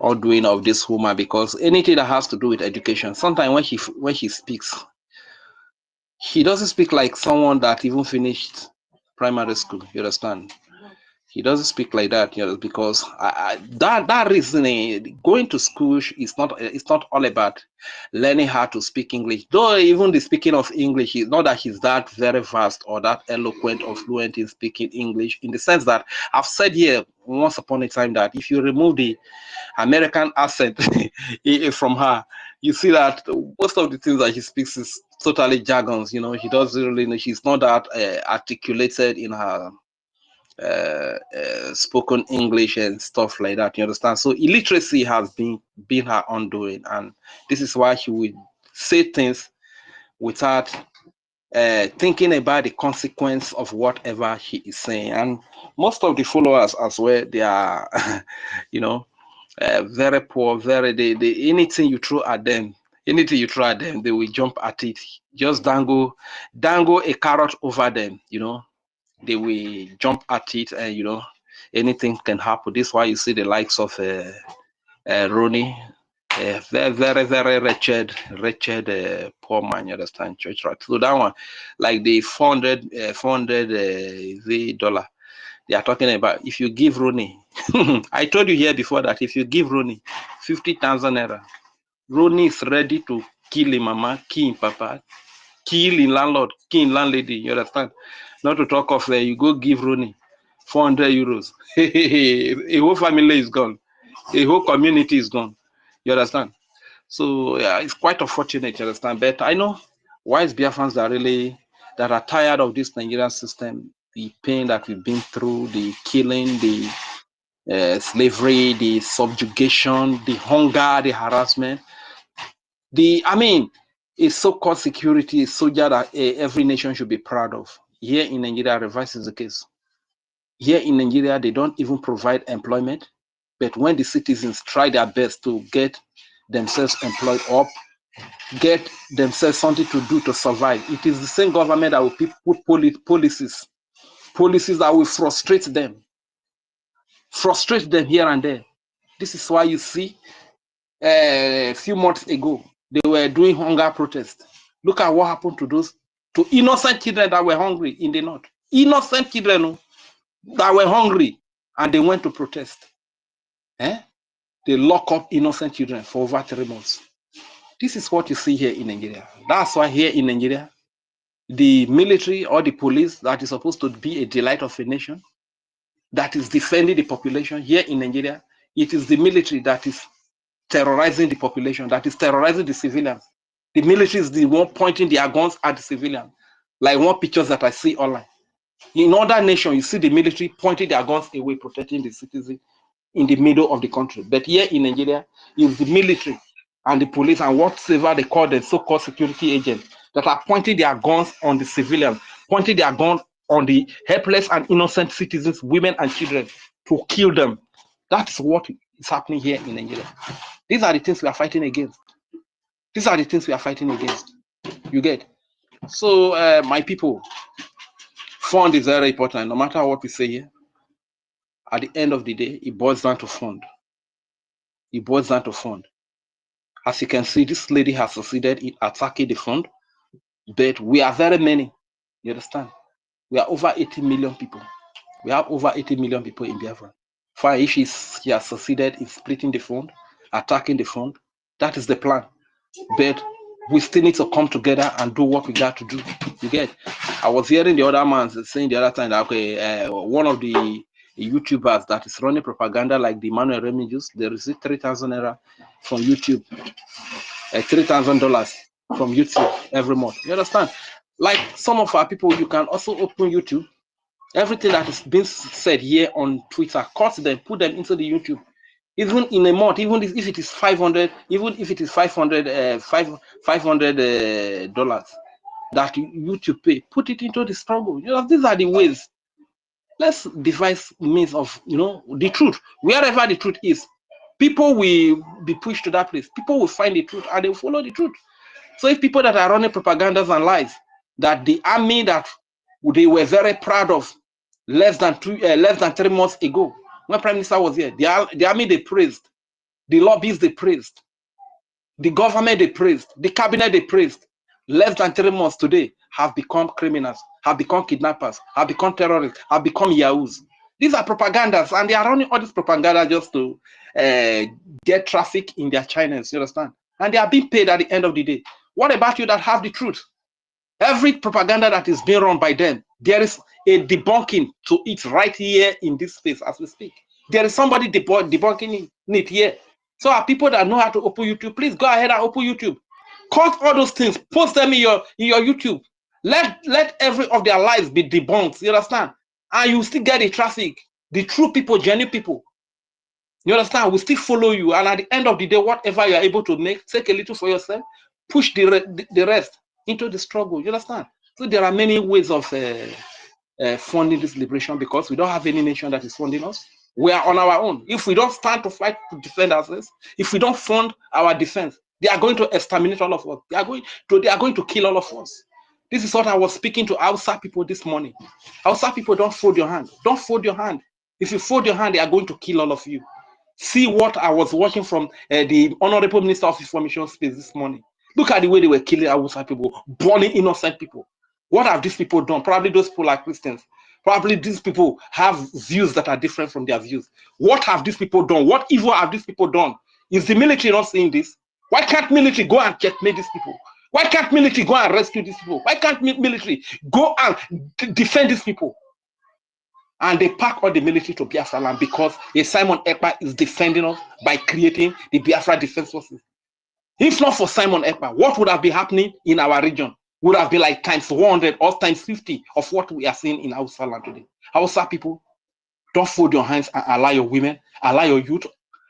undoing of this woman, because anything that has to do with education, sometimes when she speaks, she doesn't speak like someone that even finished primary school. You understand? He doesn't speak like that, you know, because that reasoning, going to school is not, it's not all about learning how to speak English. Though even the speaking of English is not that he's that very vast or that eloquent or fluent in speaking English, in the sense that I've said here once upon a time that if you remove the American accent from her, you see that most of the things that she speaks is totally jargons. You know, she doesn't really know, she's not that articulated in her spoken English and stuff like that. You understand? So illiteracy has been her undoing, and this is why she would say things without thinking about the consequence of whatever she is saying. And most of the followers as well, they are, you know, very poor. They anything you throw at them, they will jump at it. Just dangle a carrot over them, you know. They will jump at it, and you know, anything can happen. This is why you see the likes of Rooney, very wretched poor man. You understand? Church right. So that one, like the 400 $400 they are talking about. If you give Rooney, I told you here before that if you give Rooney 50,000 naira, Rooney is ready to kill him mama, kill him papa, kill in landlord, kill in landlady. You understand? Not to talk of you go give Rooney 400 euros. A whole family is gone. A whole community is gone. You understand? So yeah, it's quite unfortunate. You understand? But I know wise Biafrans that are tired of this Nigerian system, the pain that we've been through, the killing, the slavery, the subjugation, the hunger, the harassment. A so-called security soldier that every nation should be proud of. Here in Nigeria, reverse is the case. Here in Nigeria, they don't even provide employment, but when the citizens try their best to get themselves employed or get themselves something to do to survive, it is the same government that will put policies that will frustrate them here and there. This is why you see a few months ago, they were doing hunger protests. Look at what happened to innocent children that were hungry in the north. Innocent children that were hungry, and they went to protest. They lock up innocent children for over 3 months. This is what you see here in Nigeria. That's why here in Nigeria, the military or the police that is supposed to be a delight of a nation, that is defending the population, here in Nigeria, it is the military that is terrorizing the population, that is terrorizing the civilians. The military is the one pointing their guns at the civilians, like one pictures that I see online. In other nations, you see the military pointing their guns away, protecting the citizens in the middle of the country. But here in Nigeria, it's the military and the police and whatever they call the so-called security agents that are pointing their guns on the civilians, pointing their guns on the helpless and innocent citizens, women and children, to kill them. That's what is happening here in Nigeria. These are the things we are fighting against. These are the things we are fighting against. You get? So, my people, fund is very important. No matter what we say here, at the end of the day, it boils down to fund. It boils down to fund. As you can see, this lady has succeeded in attacking the fund. but we are very many. You understand? We are over 80 million people. We have over 80 million people in Biafra. Fine, if she has succeeded in splitting the fund, attacking the fund, that is the plan. But we still need to come together and do what we got to do. You get? I was hearing the other man saying the other time that one of the YouTubers that is running propaganda like the Manuel Remedios, they receive 3,000 naira from YouTube, $3,000 from YouTube every month. You understand? Like some of our people, you can also open YouTube. Everything that is being said here on Twitter, cut them, put them into the YouTube. Even in a month, even if it is 500, even if it is 500, $500 that YouTube pay, put it into the struggle. You know, these are the ways. Let's devise means of, you know, the truth. Wherever the truth is, people will be pushed to that place. People will find the truth and they will follow the truth. So if people that are running propagandas and lies, that the army that they were very proud of less than 3 months ago, when Prime Minister was here, the army they praised, the lobbyists they praised, the government they praised, the cabinet they praised, less than 3 months today have become criminals, have become kidnappers, have become terrorists, have become yahoos. These are propagandas, and they are running all this propaganda just to get traffic in their channels, you understand? And they are being paid at the end of the day. What about you that have the truth? Every propaganda that is being run by them, there is a debunking to it right here in this space as we speak. There is somebody debunking it here. So our people that know how to open YouTube, please go ahead and open YouTube. Cut all those things, post them in your YouTube. Let every of their lies be debunked. You understand? And you still get the traffic. The true people, genuine people. You understand? We still follow you. And at the end of the day, whatever you are able to make, take a little for yourself, push the rest into the struggle. You understand? So there are many ways of funding this liberation, because we don't have any nation that is funding us. We are on our own. If we don't stand to fight to defend ourselves, if we don't fund our defense, they are going to exterminate all of us. They are going to kill all of us. This is what I was speaking to Hausa people this morning. Hausa people, don't fold your hand. Don't fold your hand. If you fold your hand, they are going to kill all of you. See what I was watching from the Honorable Minister of Information Space this morning. Look at the way they were killing Hausa people, burning innocent people. What have these people done? Probably those people are Christians. Probably these people have views that are different from their views. What have these people done? What evil have these people done? Is the military not seeing this? Why can't military go and checkmate these people? Why can't military go and rescue these people? Why can't military go and defend these people? And they pack all the military to Biafra land because Simon Ekpa is defending us by creating the Biafra Defense Forces. If not for Simon Ekpa, what would have been happening in our region? Would have been like times 100 or times 50 of what we are seeing in Hausa land today. Hausa people, don't fold your hands and allow your women, allow your youth,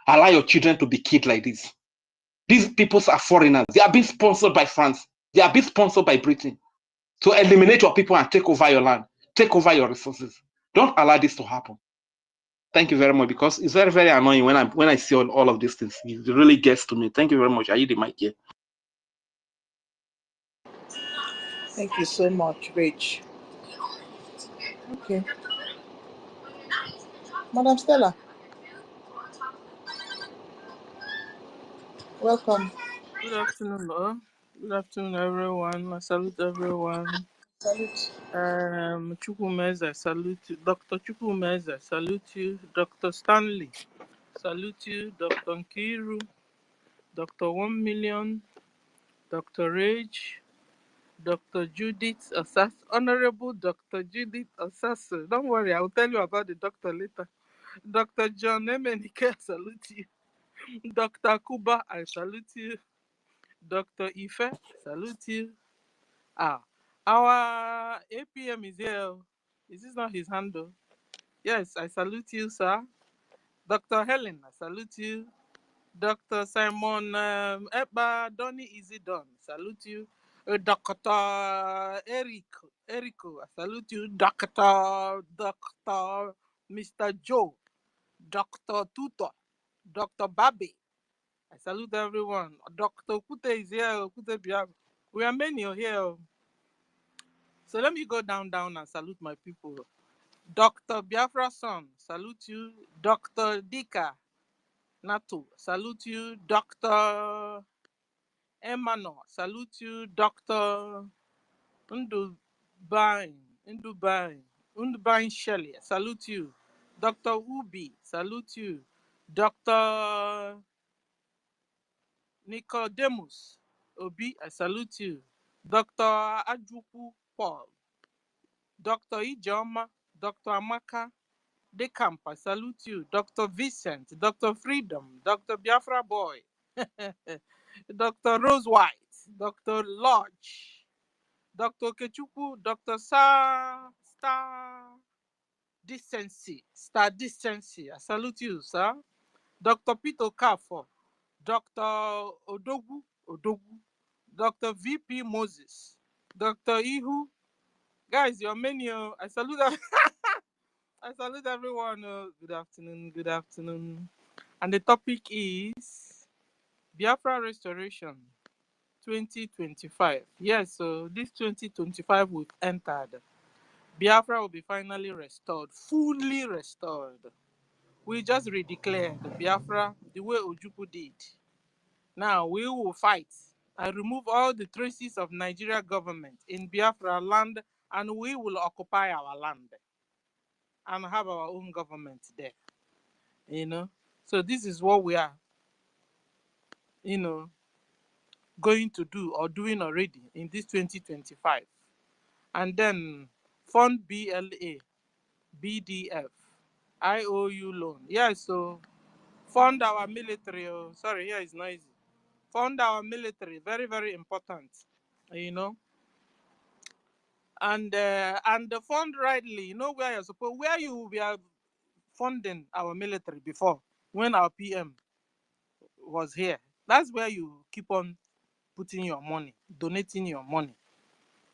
allow your children to be killed like this. These people are foreigners. They are being sponsored by France. They are being sponsored by Britain to eliminate your people and take over your land, take over your resources. Don't allow this to happen. Thank you very much, because it's very, very annoying when I see all of these things. It really gets to me. Thank you very much. I yield the mic here. Thank you so much, Rich. Okay. Madam Stella, welcome. Good afternoon, all. Good afternoon, everyone. I salute everyone. Salute. Chukwumez, I salute you. Dr. Chukwumez, I salute you. Dr. Stanley, salute you. Dr. Nkiru, Dr. 1 Million, Dr. Rage, Dr. Judith Assas, Honorable Dr. Judith Assas. Don't worry, I'll tell you about the doctor later. Dr. John Emenike, I salute you. Dr. Kuba, I salute you. Dr. Ife, I salute you. Our APM is here. Is this not his handle? Yes, I salute you, sir. Dr. Helen, I salute you. Dr. Simon Eba Donny Easy Don, salute you. Dr. Erico, I salute you. Dr. Mr. Joe, Dr. Tutor, Dr. Babi, I salute everyone. Dr. Kute is here. Kute Biafra. We are many here. So let me go down and salute my people. Dr. Biafra son, salute you. Dr. Dika Nato, salute you. Dr. Emmanuel, salute you. Dr. Undubain Shelley, I salute you. Dr. Ubi, salute you. Dr. Nicodemus Obi, I salute you. Dr. Ajuku Paul, Dr. Ijoma, Dr. Amaka Dekamp, I salute you. Dr. Vincent, Dr. Freedom, Dr. Biafra Boy, Dr. Rose White, Dr. Lodge, Dr. Kechuku, Dr. Star Decency, I salute you, sir. Dr. Peter Kafo, Dr. Odogu, Dr. VP Moses, Dr. Ihu. Guys, your menu, I salute I salute everyone. Good afternoon, good afternoon. And the topic is Biafra Restoration 2025. Yes, so this 2025 we've entered. Biafra will be finally restored, fully restored. We just redeclared Biafra the way Ojukwu did. Now we will fight and remove all the traces of Nigeria government in Biafra land, and we will occupy our land and have our own government there. So this is what we are, going to do or doing already in this 2025. And then fund BLA, BDF, IOU loan. Yeah, so fund our military. Oh, sorry, here is noisy. Fund our military, very, very important, And the fund rightly, where you're supposed, where you were funding our military before, when our PM was here. That's where you keep on putting your money, donating your money.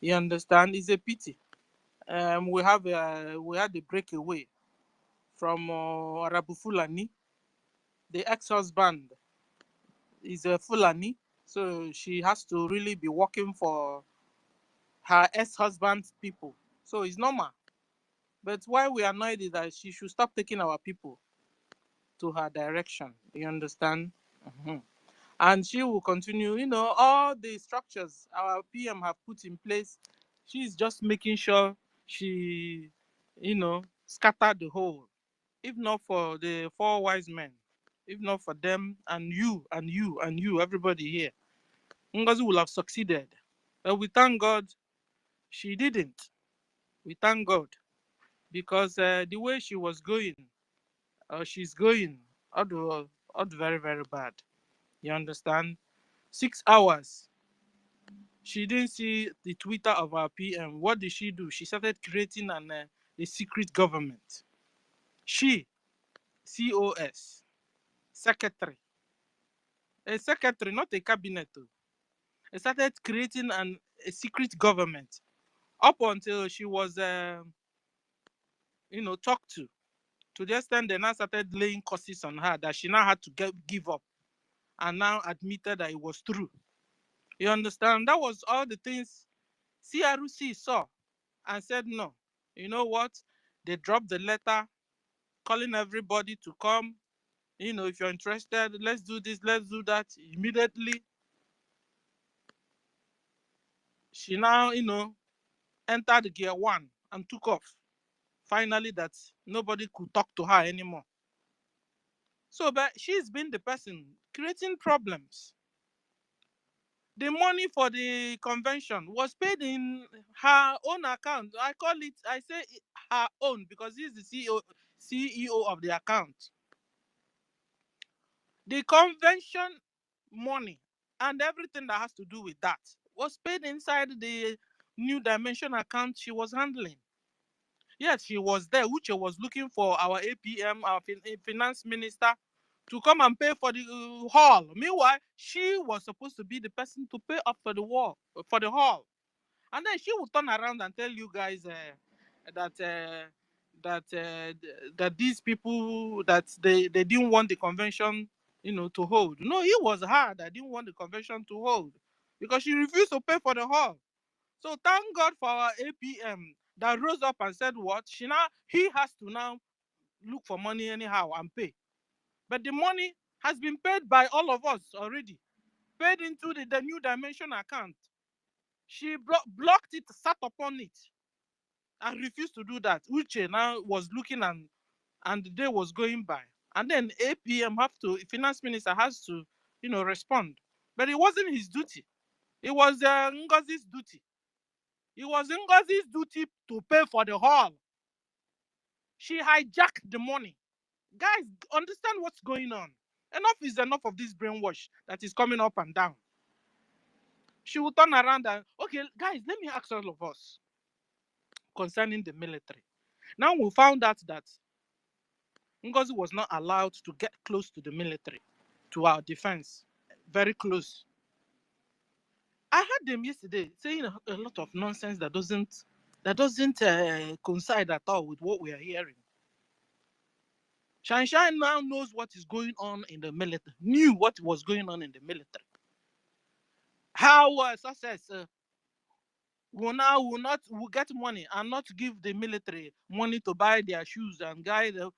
You understand? It's a pity. We had a breakaway from Arabu Fulani. The ex-husband is a Fulani, so she has to really be working for her ex-husband's people. So it's normal. But why we annoyed is that she should stop taking our people to her direction. You understand? Mhm. And she will continue, all the structures our PM have put in place. She's just making sure she, scatter the whole. If not for the four wise men, if not for them and you and you and you, everybody here, Ngozi will have succeeded. But we thank God she didn't. We thank God because the way she was going, she's going, all very, very bad. You understand? 6 hours. She didn't see the Twitter of our PM. What did she do? She started creating a secret government. She, COS, secretary, a secretary, not a cabinet. Started creating a secret government up until she was, talked to the extent they now started laying curses on her that she now had to give up and now admitted that it was true. You understand? That was all the things CRC saw and said no. You know what? They dropped the letter calling everybody to come. If you're interested, let's do this, let's do that. Immediately, she now, entered gear 1 and took off. Finally, that nobody could talk to her anymore. So, but she's been the person creating problems. The money for the convention was paid in her own account. I say her own because he's the CEO of the account. The convention money and everything that has to do with that was paid inside the New Dimension account she was handling. Yes, she was there. Uche was looking for our APM, our finance minister, to come and pay for the hall. Meanwhile, she was supposed to be the person to pay up for the hall. And then she would turn around and tell you guys that these people that they didn't want the convention, to hold. No, it was her that didn't want the convention to hold because she refused to pay for the hall. So thank God for our APM that rose up and said what? He has to now look for money anyhow and pay. But the money has been paid by all of us already, paid into the New Dimension account. She blocked it, sat upon it, and refused to do that. Uche now was looking, and the day was going by. And then APM finance minister has to, respond. But it wasn't his duty. It was Ngozi's duty. It was Ngozi's duty to pay for the hall. She hijacked the money. Guys, understand what's going on. Enough is enough of this brainwash that is coming up and down. She will turn around and, okay, guys, let me ask all of us concerning the military. Now we found out that Ngozi was not allowed to get close to the military, to our defense, very close. I heard them yesterday saying a lot of nonsense that doesn't coincide at all with what we are hearing. Shine now knows what is going on in the military, knew what was going on in the military. How success will get money and not give the military money to buy their shoes and guide them.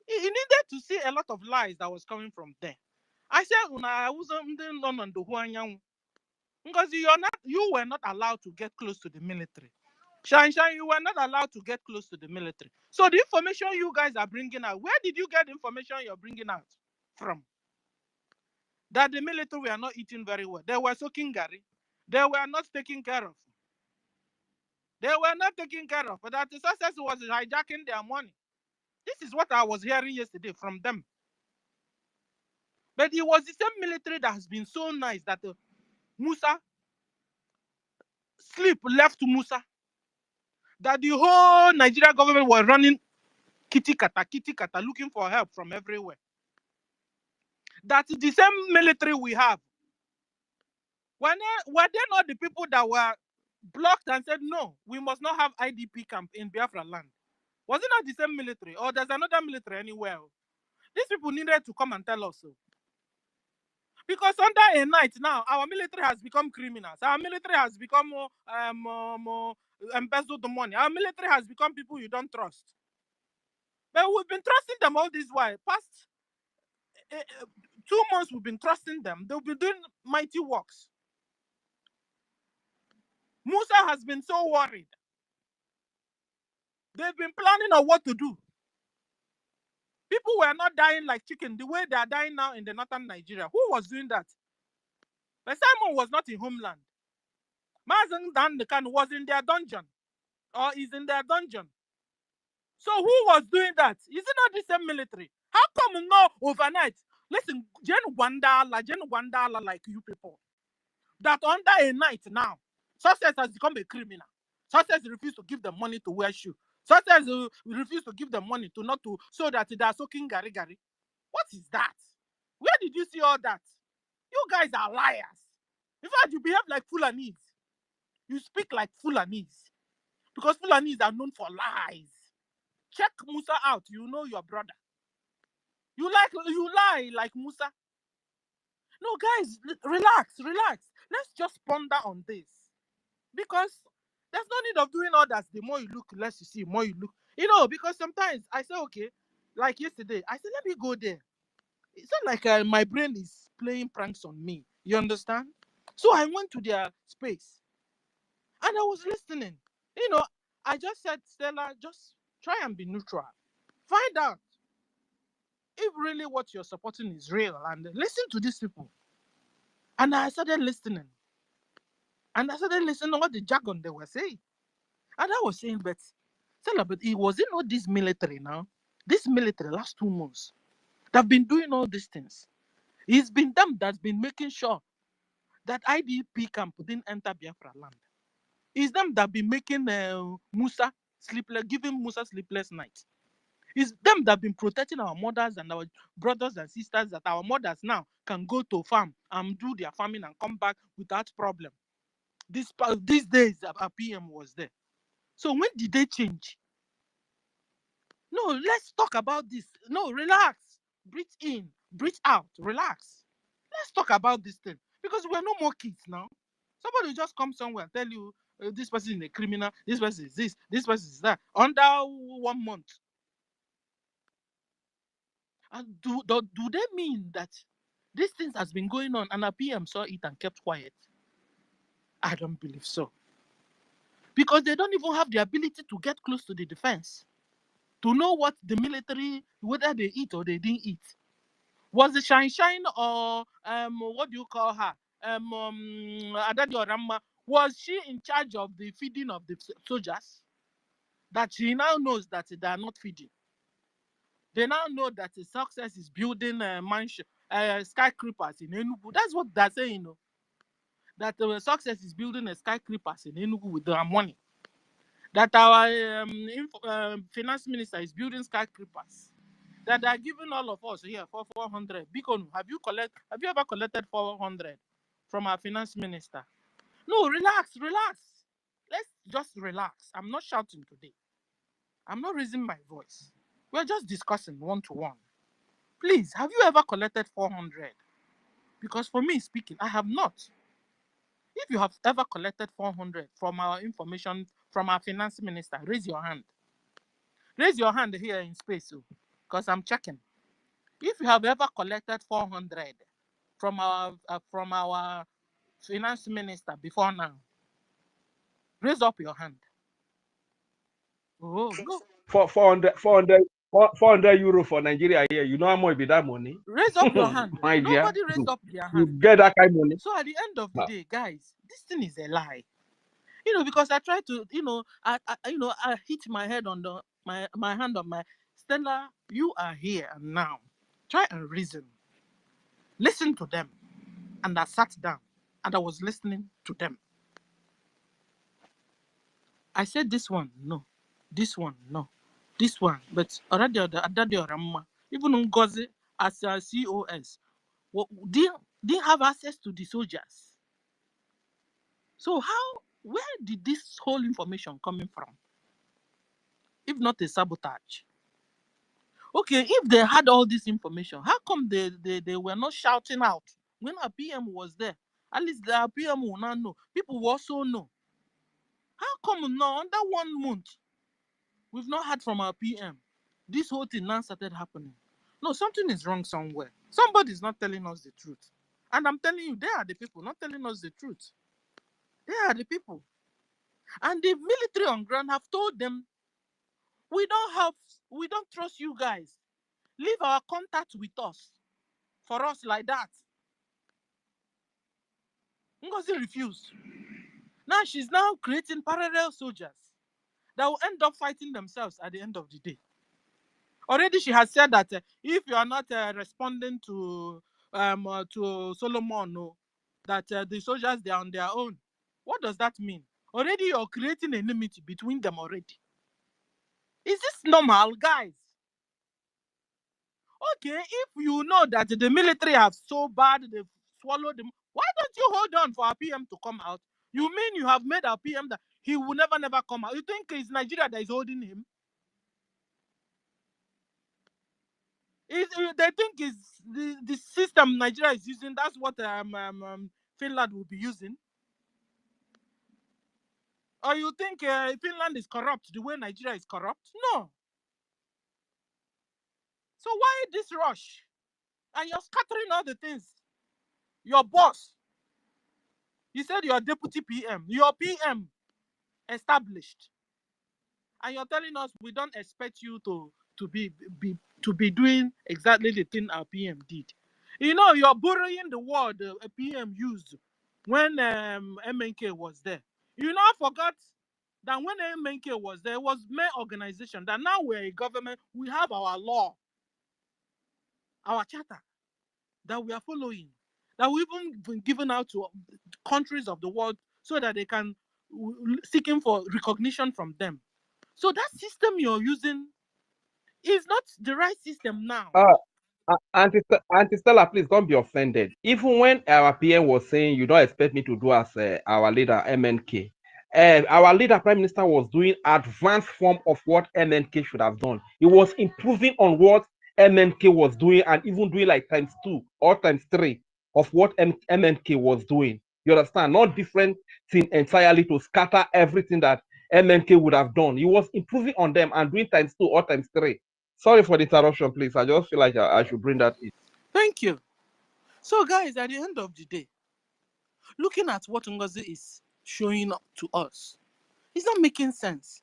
He needed to see a lot of lies that was coming from there. I said, I wasn't on the Huanyang because you were not allowed to get close to the military. Shine, you were not allowed to get close to the military. So the information you guys are bringing out, where did you get the information you're bringing out from? That the military were not eating very well. They were soaking gari. They were not taken care of. They were not taken care of. But that the success was hijacking their money. This is what I was hearing yesterday from them. But it was the same military that has been so nice that Musa, sleep left Musa. That the whole Nigeria government was running kitty kata, looking for help from everywhere. That's the same military we have. Were they not the people that were blocked and said, no, we must not have IDP camp in Biafra land? Was it not the same military? Or there's another military anywhere? These people needed to come and tell us so. Because under a night now, our military has become criminals. Our military has become embezzled the money. Our military has become people you don't trust. But we've been trusting them all this while. Past 2 months, we've been trusting them. They'll be doing mighty works. Musa has been so worried. They've been planning on what to do. People were not dying like chicken the way they are dying now in the northern Nigeria. Who was doing that? But Simon was not in homeland. Mazen Dandekan was in their dungeon. Or is in their dungeon. So who was doing that? Is it not the same military? How come no overnight? Listen, Jen Wandala like you people. That under a night now, success has become a criminal. Success refused to give them money to wear shoes. Success refused to give them money so that they are soaking gari. What is that? Where did you see all that? You guys are liars. In fact, you behave like Fulanese. You speak like Fulanese. Because Fulanese are known for lies. Check Musa out. You know your brother. You lie like Musa. No, guys, relax. Let's just ponder on this. Because there's no need of doing all that. The more you look, less you see. More you look. Because sometimes I say, okay, like yesterday, I said, let me go there. It's not like my brain is playing pranks on me. You understand? So I went to their space. And I was listening. I just said, Stella, just try and be neutral. Find out if really what you're supporting is real. And listen to these people. And I started listening. And I started listening to what the jargon they were saying. And I was saying, but Stella, but it wasn't not this military now. This military last 2 months. They've been doing all these things. It's been them that's been making sure that IDP camp didn't enter Biafra land. It's them that been making Musa sleepless, giving Musa sleepless nights. It's them that been protecting our mothers and our brothers and sisters, that our mothers now can go to farm and do their farming and come back without problem. These days, our PM was there. So when did they change? No, let's talk about this. No, relax. Breathe in, breathe out, relax. Let's talk about this thing. Because we're no more kids now. Somebody will just come somewhere and tell you, this person is a criminal, this person is this person is that, under 1 month. And do they mean that these things has been going on and our PM saw it and kept quiet? I don't believe so. Because they don't even have the ability to get close to the defense, to know what the military, whether they eat or they didn't eat. Was it Shine or what do you call her? Adadi Oramma, was she in charge of the feeding of the soldiers? That she now knows that they are not feeding. They now know that the success is building mansion, skyscrapers in Enugu. That's what they're saying, you know. That the success is building a skyscrapers in Enugu with their money. That our finance minister is building skyscrapers. That they are giving all of us here for 400. Bikonu, have you ever collected 400 from our finance minister? No, relax. Let's just relax. I'm not shouting today. I'm not raising my voice. We're just discussing one-to-one. Please, have you ever collected 400? Because for me speaking, I have not. If you have ever collected 400 from our information, from our finance minister, raise your hand. Raise your hand here in space, because I'm checking. If you have ever collected 400 from our finance minister before now, raise up your hand. Oh, no. 400 euro for Nigeria here. You know how much be that money? Raise up your hand. My dear. Nobody raised up their You hand. get that kind of money? So at the end of the day, guys, this thing is a lie. You know, because I try to, I hit my head on my hand on my Stella. You are here and now. Try and reason. Listen to them. And I sat down and I was listening to them. I said this one, no. This one, no. This one, but already even NGOZI as a COS, didn't have access to the soldiers. So where did this whole information coming from? If not a sabotage. Okay, if they had all this information, how come they were not shouting out when a PM was there? At least the PM will not know. People will also know. How come now, under 1 month, we've not heard from our PM? This whole thing now started happening. No, something is wrong somewhere. Somebody's not telling us the truth. And I'm telling you, they are the people not telling us the truth. They are the people. And the military on ground have told them, we don't trust you guys. Leave our contact with us. For us like that. NGOZI refused. Now she's now creating parallel soldiers that will end up fighting themselves at the end of the day. Already she has said that if you are not responding to Solomon, no, that the soldiers, they are on their own. What does that mean? Already you're creating enmity between them already. Is this normal, guys? Okay, if you know that the military have so bad, they've swallowed them, why don't you hold on for our PM to come out? You mean you have made our PM that he will never come out? You think it's Nigeria that is holding him? They think it's the system Nigeria is using, that's what Finland will be using? Or you think Finland is corrupt the way Nigeria is corrupt? No. So why this rush? And you're scattering all the things. Your boss, you said you're deputy PM, your PM established, and you're telling us we don't expect you to be doing exactly the thing our PM did. You know, you're borrowing the word a PM used when MNK was there. You know, I forgot that when MNK was there, it was main organization. That now we're a government, we have our law, our charter that we are following, that we've even been given out to countries of the world so that they can seeking for recognition from them. So that system you're using is not the right system now. Auntie Stella, please don't be offended. Even when our PM was saying you don't expect me to do as our leader MNK, our leader Prime Minister was doing advanced form of what MNK should have done. He was improving on what MNK was doing and even doing like ×2 or ×3 of what MNK was doing. You understand? Not different thing entirely to scatter everything that MNK would have done. He was improving on them and doing ×2 or ×3. Sorry for the interruption, please. I just feel like I should bring that in. Thank you. So, guys, at the end of the day, looking at what NGOZI is showing up to us. It's not making sense.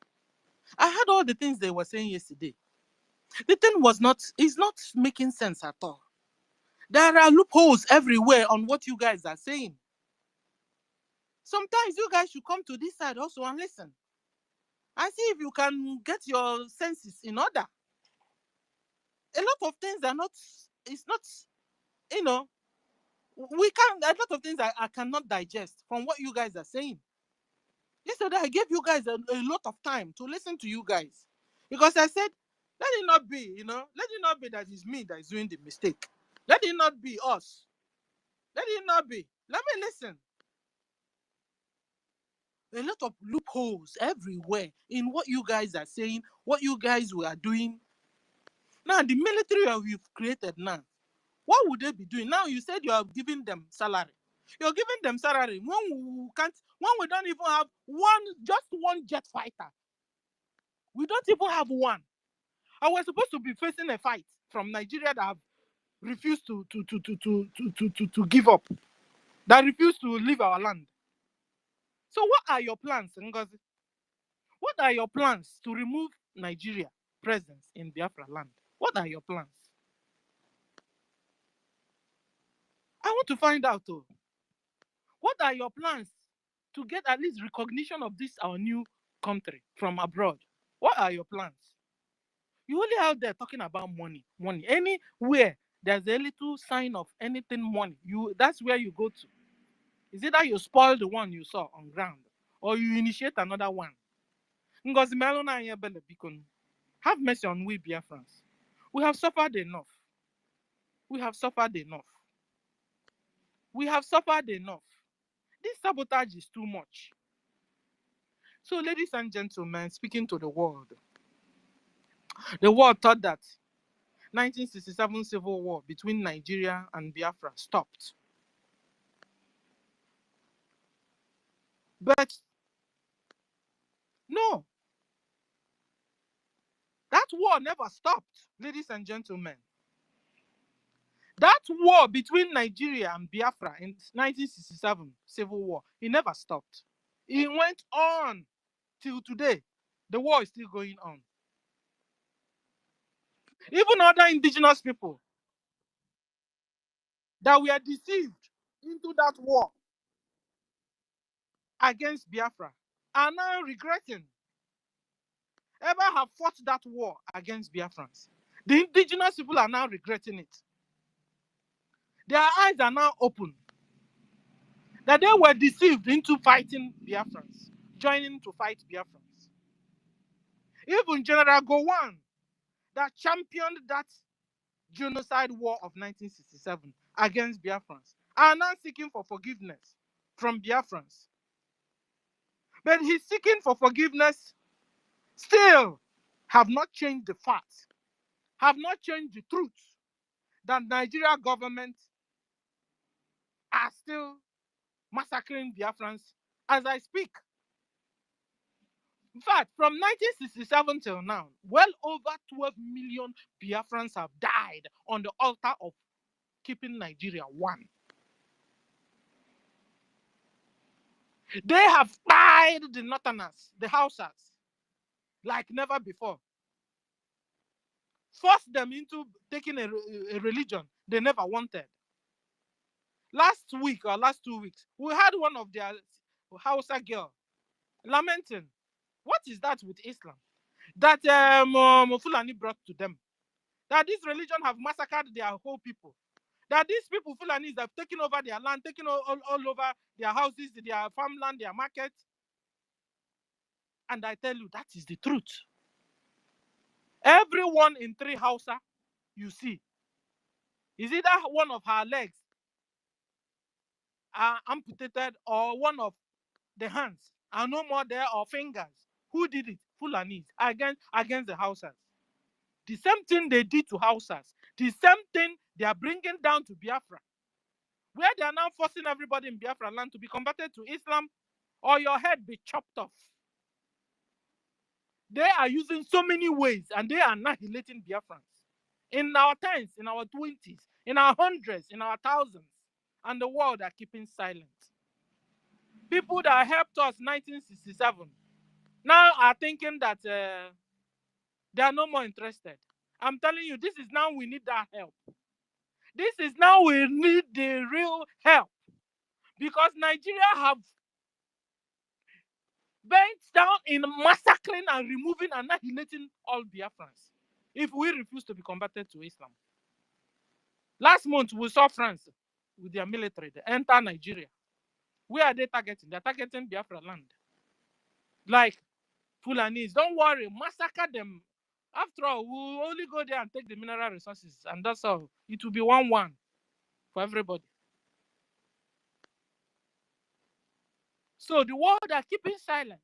I heard all the things they were saying yesterday. The thing it's not making sense at all. There are loopholes everywhere on what you guys are saying. Sometimes you guys should come to this side also and listen. And see if you can get your senses in order. A lot of things are not, it's not, you know, a lot of things I cannot digest from what you guys are saying. Yesterday, I gave you guys a lot of time to listen to you guys. Because I said, let it not be, let it not be that it's me that is doing the mistake. Let it not be us. Let it not be. Let me listen. A lot of loopholes everywhere in what you guys are saying, what you guys were doing. Now, the military you've created now, what would they be doing? Now, you said you are giving them salary. You're giving them salary when we don't even have just one jet fighter. We don't even have one. And we're supposed to be facing a fight from Nigeria that have refused to give up, that refused to leave our land. So what are your plans, NGOZI? What are your plans to remove Nigeria presence in Biafra land? What are your plans? I want to find out though. What are your plans to get at least recognition of this our new country from abroad? What are your plans? You only out there talking about money. Anywhere there's a little sign of anything money, that's where you go to. Is it that you spoil the one you saw on ground, or you initiate another one? Ngozi Melona and Yebele Bikon, have mercy on we Biafrans. We have suffered enough. We have suffered enough. We have suffered enough. This sabotage is too much. So, ladies and gentlemen, speaking to the world thought that 1967 civil war between Nigeria and Biafra stopped. But no, that war never stopped, ladies and gentlemen. That war between Nigeria and Biafra in 1967 civil war, it never stopped. It went on till today. The war is still going on. Even other indigenous people that were deceived into that war against Biafra are now regretting ever have fought that war against Biafrans. The indigenous people are now regretting it. Their eyes are now open that they were deceived into fighting Biafrans, joining to fight Biafrans. Even General Gowon, that championed that genocide war of 1967 against Biafrans, are now seeking for forgiveness from Biafrans. But his seeking for forgiveness still have not changed the facts, have not changed the truth that Nigeria government are still massacring Biafrans as I speak. In fact, from 1967 till now, well over 12 million Biafrans have died on the altar of keeping Nigeria one. They have tied the Northerners, the Hausas, like never before. Forced them into taking a religion they never wanted. Last week or last 2 weeks, we had one of their Hausa girl lamenting. What is that with Islam? That Fulani brought to them. That this religion have massacred their whole people. That these people, Fulanis, have taken over their land, taken all over their houses, their farmland, their market. And I tell you, that is the truth. Everyone in 3 Hausa, you see, is either one of her legs are amputated or one of the hands are no more there or fingers. Who did it? Fulanis against the Hausas. The same thing they did to Hausas. The same thing they are bringing down to Biafra, where they are now forcing everybody in Biafra land to be converted to Islam or your head be chopped off. They are using so many ways and they are annihilating Biafrans. In our 10s, in our 20s, in our hundreds, in our thousands. And the world are keeping silent. People that helped us 1967 now are thinking that they are no more interested. I'm telling you, this is now we need that help. This is now we need the real help. Because Nigeria have bent down in massacring and removing and annihilating all Biafrans if we refuse to be converted to Islam. Last month, we saw France with their military. They enter Nigeria. Where are they targeting? They're targeting Biafra land. Like Fulanis, don't worry, massacre them. After all, we'll only go there and take the mineral resources, and that's all. It will be 1-1 for everybody. So the world are keeping silent,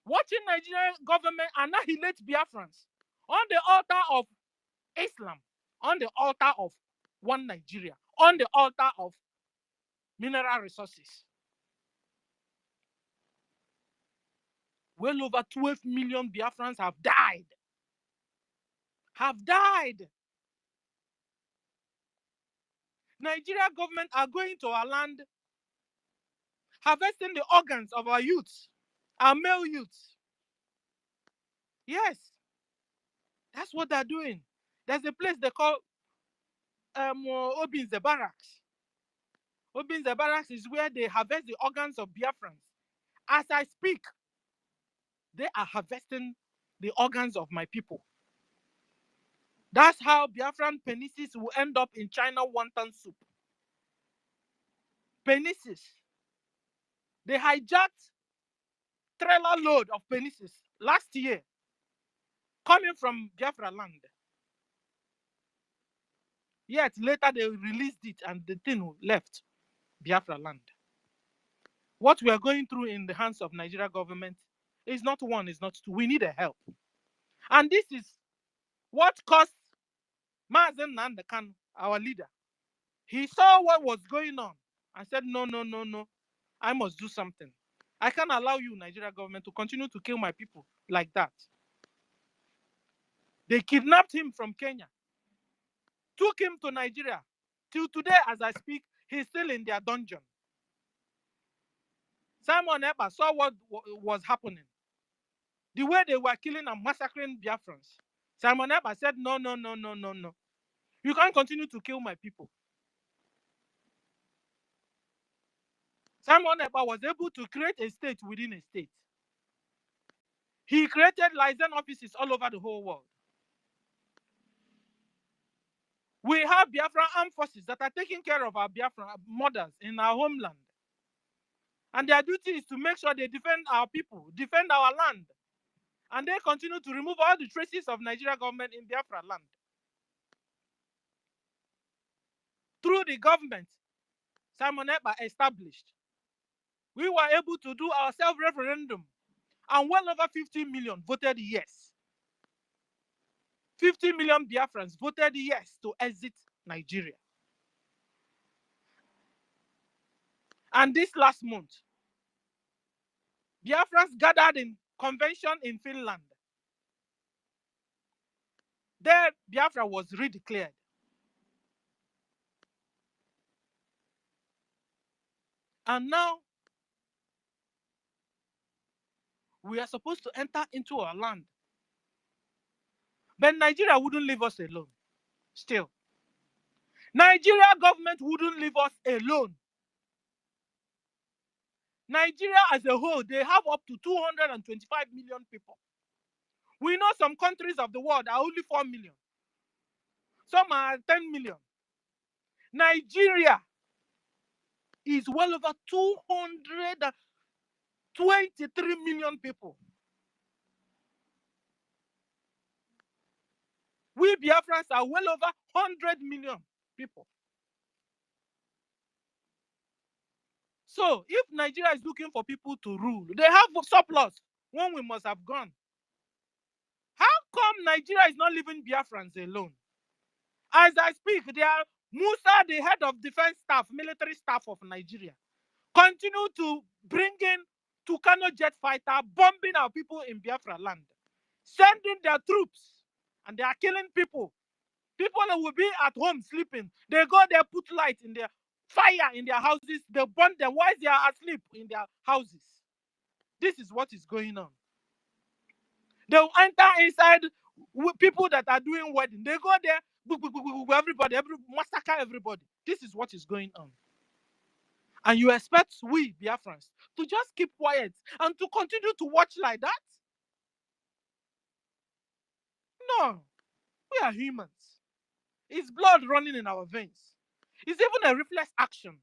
watching Nigerian government annihilate Biafrans on the altar of Islam, on the altar of one Nigeria, on the altar of mineral resources. Well over 12 million Biafrans have died. Nigeria government are going to our land, harvesting the organs of our youths, our male youths. Yes, that's what they're doing. There's a place they call Obinze Barracks. Obinze Barracks is where they harvest the organs of Biafrans. As I speak, they are harvesting the organs of my people. That's how Biafran penises will end up in China wonton soup. Penises. They hijacked trailer load of penises last year coming from Biafra land. Yet later they released it and the thing left Biafra land. What we are going through in the hands of Nigeria government is not one, is not two. We need a help. And this is what caused Mazen Nandekan, our leader. He saw what was going on and said, no, I must do something. I can't allow you, Nigeria government, to continue to kill my people like that. They kidnapped him from Kenya, took him to Nigeria. Till today, as I speak, he's still in their dungeon. Simon Ekpa saw what was happening. The way they were killing and massacring Biafrans. Simon Ekpa said, no. You can't continue to kill my people. Simon Ekpa was able to create a state within a state. He created liaison offices all over the whole world. We have Biafran armed forces that are taking care of our Biafran mothers in our homeland. And their duty is to make sure they defend our people, defend our land. And they continue to remove all the traces of Nigeria government in Biafra land. Through the government Simon Ekpa established, we were able to do our self-referendum, and well over 50 million voted yes. 50 million Biafrans voted yes to exit Nigeria. And this last month, Biafrans gathered in convention in Finland. There, Biafra was redeclared. And now, we are supposed to enter into our land. But Nigeria wouldn't leave us alone. Still. Nigeria government wouldn't leave us alone. Nigeria as a whole, they have up to 225 million people. We know some countries of the world are only 4 million. Some are 10 million. Nigeria is well over 223 million people. We Biafrans are well over 100 million people. So if Nigeria is looking for people to rule, they have surplus when we must have gone. How come Nigeria is not leaving Biafrans alone? As I speak, they are Musa, the head of defense staff, military staff of Nigeria, continue to bring in Tucano jet fighter, bombing our people in Biafra land, sending their troops, and they are killing people. People that will be at home sleeping. They go there, put light in their fire in their houses. They burn them while they are asleep in their houses. This is what is going on. They will enter inside with people that are doing wedding. They go there, everybody, massacre everybody. This is what is going on. And you expect we, Biafrans, to just keep quiet and to continue to watch like that? No, we are humans. It's blood running in our veins. It's even a reflex action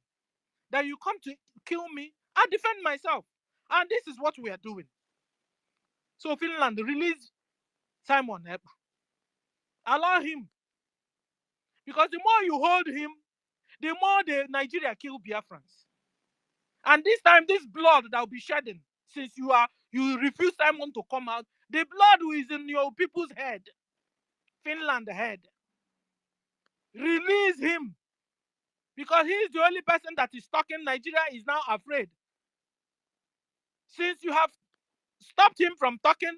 that you come to kill me, I defend myself. And this is what we are doing. So Finland, release Simon Epa. Allow him. Because the more you hold him, the more the Nigeria kill Biafrans. And this time, this blood that will be shedding, since you refuse Simon to come out, the blood is in your people's head. Finland head. Release him. Because he is the only person that is talking. Nigeria is now afraid. Since you have stopped him from talking,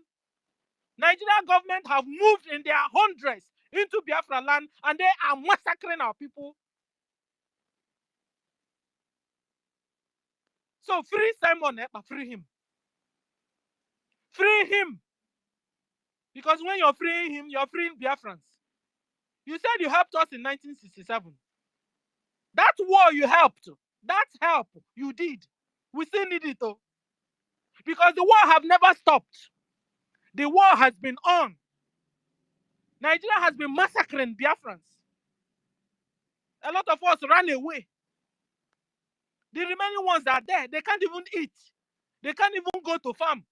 Nigerian government have moved in their hundreds into Biafra land and they are massacring our people. So free Simon Epa, free him. Free him. Because when you're freeing him, you're freeing Biafrans. You said you helped us in 1967. That war you helped, that help you did, we still need it though. Because the war have never stopped. The war has been on. Nigeria has been massacring Biafrans. A lot of us ran away. The remaining ones are there. They can't even eat. They can't even go to farm.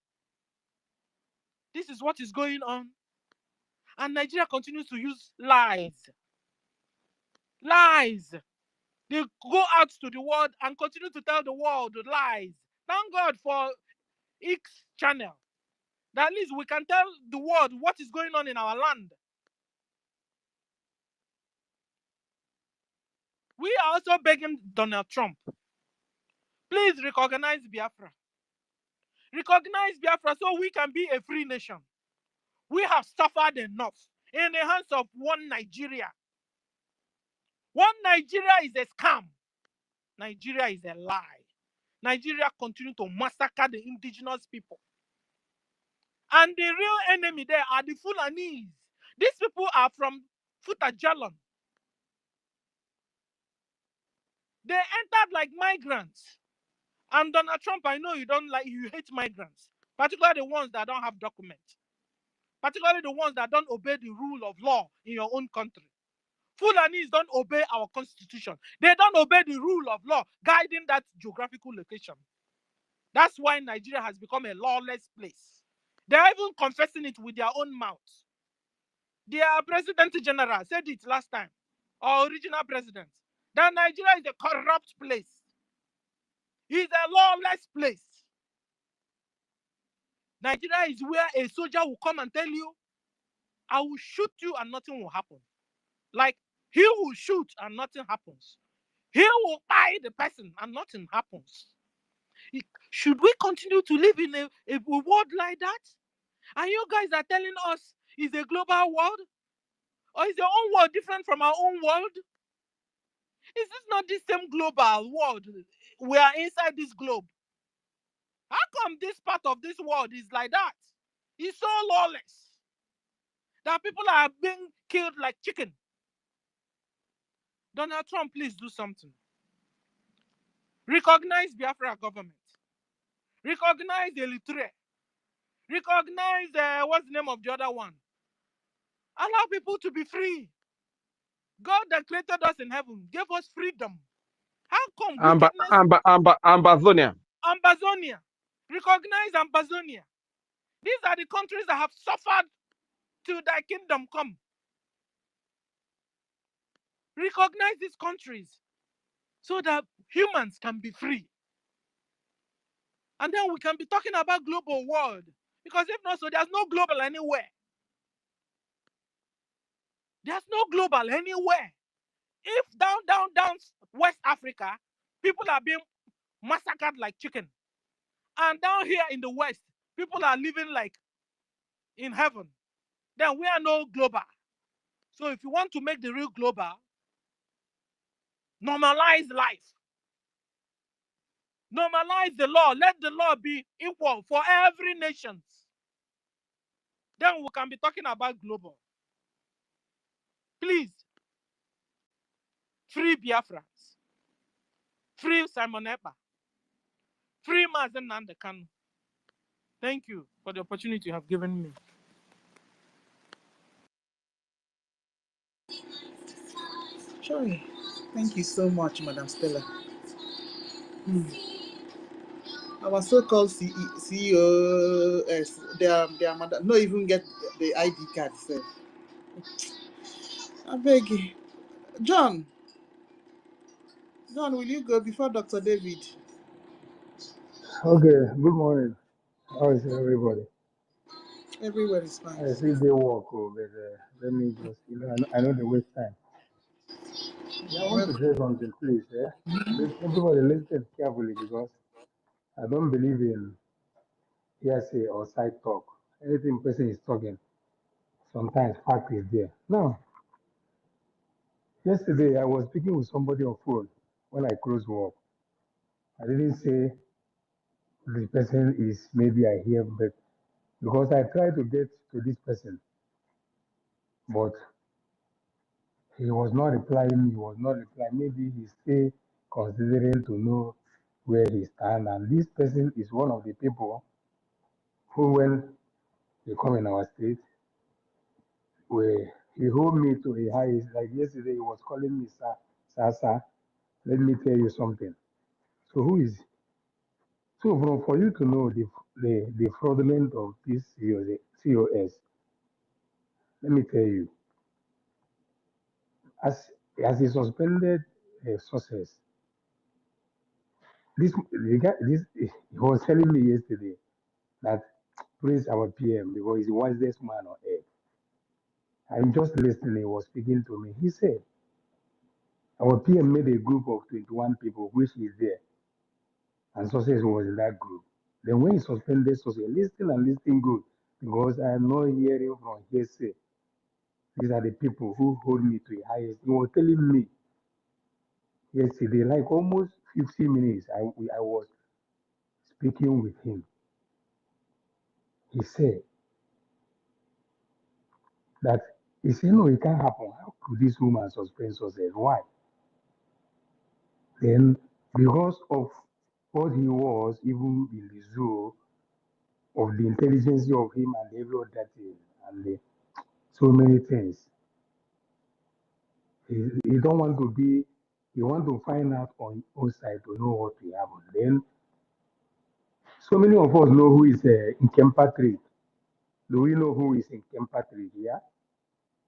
This is what is going on. And Nigeria continues to use lies. Lies. They go out to the world and continue to tell the world lies. Thank God for X channel. That at least we can tell the world what is going on in our land. We are also begging Donald Trump, please recognize Biafra. Recognize Biafra so we can be a free nation. We have suffered enough in the hands of one Nigeria. One Nigeria is a scam. Nigeria is a lie. Nigeria continues to massacre the indigenous people. And the real enemy there are the Fulanese. These people are from Futajalon. They entered like migrants. And Donald Trump, I know you hate migrants, particularly the ones that don't have documents, particularly the ones that don't obey the rule of law in your own country. Fulanis don't obey our constitution. They don't obey the rule of law guiding that geographical location. That's why Nigeria has become a lawless place. They're even confessing it with their own mouths. Their President General said it last time, our original president, that Nigeria is a corrupt place. It's a lawless place. Nigeria is where a soldier will come and tell you, I will shoot you and nothing will happen. Like, he will shoot and nothing happens. He will buy the person and nothing happens. Should we continue to live in a world like that? And you guys are telling us it's a global world? Or is your own world different from our own world? Is this not the same global world? We are inside this globe. How come this part of this world is like that? It's so lawless that people are being killed like chicken. Donald Trump, please do something. Recognize Biafra government. Recognize Eritrea. Recognize, what's the name of the other one? Allow people to be free. God that created us in heaven gave us freedom. How come wickedness? Ambazonia. Ambazonia. Recognize Ambazonia. These are the countries that have suffered till thy kingdom come. Recognize these countries so that humans can be free. And then we can be talking about global world. Because if not so, there's no global anywhere. There's no global anywhere. If down West Africa, people are being massacred like chicken. And down here in the West, people are living like in heaven. Then we are no global. So if you want to make the real global, Normalize life. Normalize the law. Let the law be equal for every nation. Then we can be talking about global. Please, free Biafrans. Free Simon Ekpa. Free Mazen Nandekanu. Thank you for the opportunity you have given me. Sure. Thank you so much, Madam Stella. Our so-called CEOs, they are not even get the ID card. So. I beg you. John, will you go before Dr. David? Okay, good morning. How is everybody? Everywhere is fine. I see they walk, but let me just, I know they waste time. Yeah, I want to say something, please. Everybody listen carefully because I don't believe in hearsay or side talk. Anything person is talking, sometimes fact is there. Now, yesterday I was speaking with somebody on phone when I closed work. I didn't say the person is maybe I hear, but because I tried to get to this person, but he was not replying. Maybe he's still considering to know where he stands. And this person is one of the people who, when they come in our state, where he hold me to a high. Like yesterday, he was calling me, sir. Let me tell you something. So who is? So for you to know the fraudulent of this COS, let me tell you, as he suspended sources, he was telling me yesterday that praise our PM because he's the wisest man on earth. I'm just listening. He was speaking to me. He said our PM made a group of 21 people, which is there, and Success was in that group. Then when he suspended Success, listen good because I am not hearing from hearsay. These are the people who hold me to the highest. He was telling me yesterday, like almost 50 minutes, I was speaking with him. He said that no, it can't happen. How could this woman suspend Success? Why? Then, because of what he was, even in the zoo, of the intelligence of him and every other thing, and so many things, he don't want to be, he want to find out on his own side to know what will happen. Then, so many of us know who is Nkem Patrick. Do we know who is Nkem Patrick? Yeah?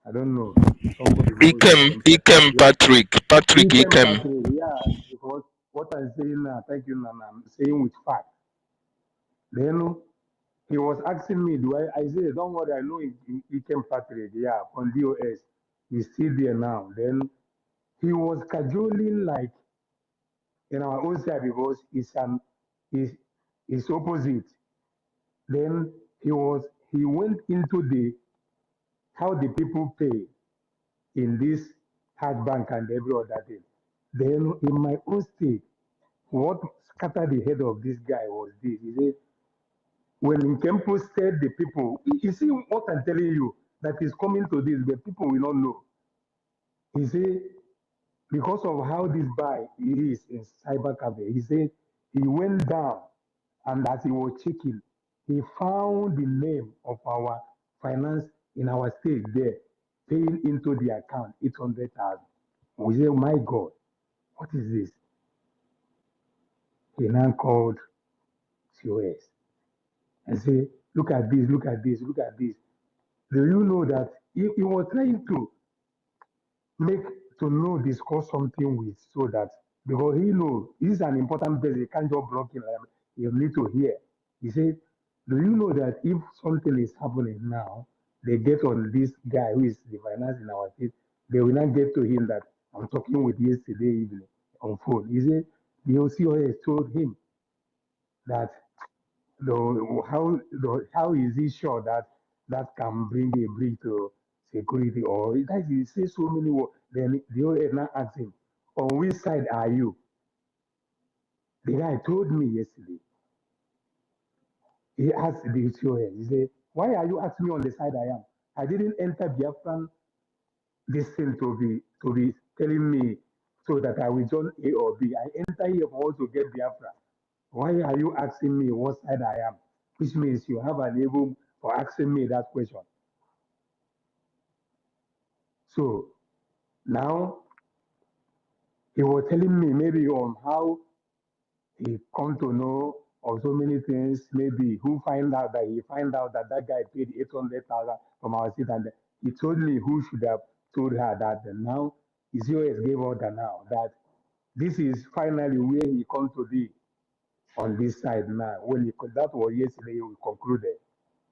I don't know. Somebody knows Nkem Ikem Patrick. Patrick Nkem Ikem. Patrick, yeah. Because what I'm saying now, thank you, Nana, I'm saying with fact. Then he was asking me, I said, don't worry, I know Ikem Patrick, yeah, from DOS. He's still there now. Then he was cajoling like in our own side because he's opposite. Then he went into how the people pay in this hard bank and every other thing. Then in my own state, what scattered the head of this guy was this. He said, when Nkempo said the people, you see what I'm telling you, that is coming to this, but people will not know. He said, because of how this guy is in cyber cafe, he said he went down and as he was checking, he found the name of our finance in our state there, paying into the account 800,000. We say, my God, what is this? He now called COS and say, look at this, look at this, look at this. Do you know that he was trying to discuss something with so that because he knows this is an important place, he can't just block him. You need to hear. He said, do you know that if something is happening now, they get on this guy who is the finance in our state, they will not get to him that I'm talking with yesterday evening on phone. He said the OCOS told him that how is he sure that that can bring a breach to security or that he says so many words. Then the OS now asked him, on which side are you? The guy told me yesterday. He asked the COS, he said, why are you asking me on the side I am? I didn't enter Biafran this thing to be telling me so that I will join A or B. I enter here for to get Biafra. Why are you asking me what side I am? Which means you have an able for asking me that question. So now he was telling me maybe on how he come to know of so many things, maybe who find out that he find out that that guy paid 800,000 from our seat, and he told me who should have told her that. And now his COS gave order now that this is finally where he come to be on this side now. When he that was yesterday, we concluded,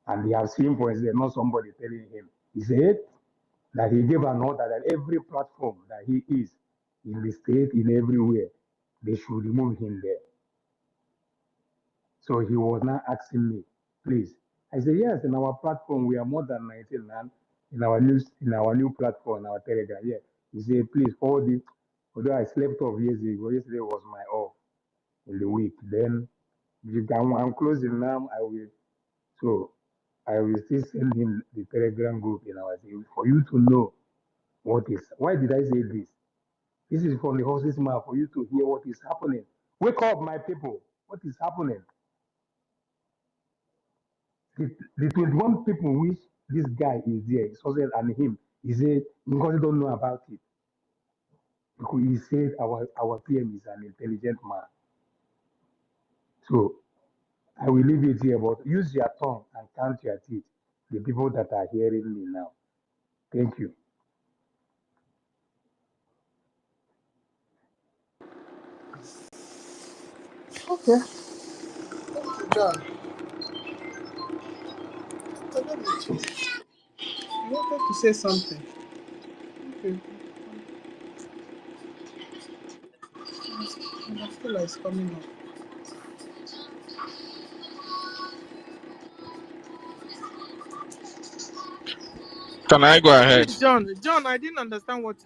and he have seen for instance, not somebody telling him. He said that he gave an order that every platform that he is in the state, in everywhere, they should remove him there. So he was now asking me, please. I said, yes, in our platform, we are more than 19 now. In our new platform, our Telegram, yeah. He said, please forward it. Although I slept off yesterday, but yesterday was my off in the week. Then I'm closing now. So I will still send him the Telegram group in our team for you to know what is. Why did I say this? This is from the horse's mouth for you to hear what is happening. Wake up, my people. What is happening? The 21 people which this guy is there, Sozel and him, he said, because don't know about it. Because he said our PM is an intelligent man. So I will leave it here, but use your tongue and count your teeth. The people that are hearing me now. Thank you. Okay. John, you wanted to say something. Okay. I feel like it's coming up. Can I go ahead? John, I didn't understand what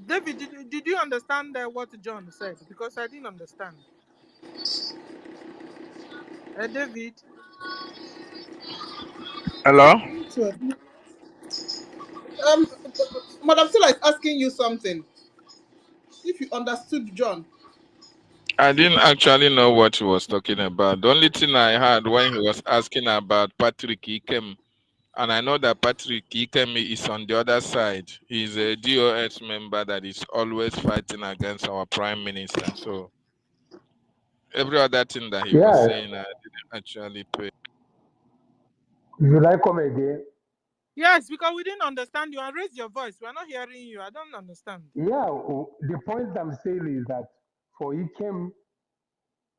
David. Did you understand what John said? Because I didn't understand. David. Hello? Madam Stella is asking you something. If you understood John. I didn't actually know what he was talking about. The only thing I heard when he was asking about Patrick Ikem, and I know that Patrick Ikem is on the other side. He's a DOS member that is always fighting against our prime minister. So every other thing that he was saying, I didn't actually pay. Should I come again? Yes, because we didn't understand you. And raise your voice. We're not hearing you. I don't understand. Yeah, the point I'm saying is that for Ikem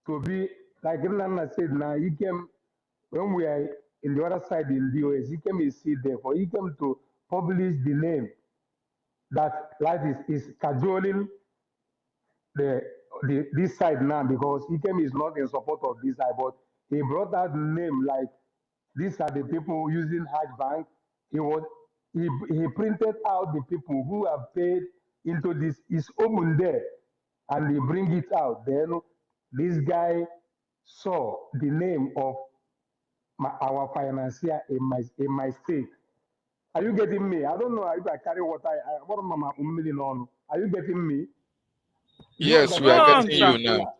to be, like Nana said now, Ikem, when we are in the other side in the US, Ikem is still there. For Ikem to publish the name that life is cajoling this side now, because Ikem is not in support of this side, but he brought out name like these are the people using Hajj Bank. He printed out the people who have paid into this his own there, and he bring it out. Then this guy saw the name of our financier in my state. Are you getting me? I don't know if I carry what what am I million on. Are you getting me? Yes, we are getting you now.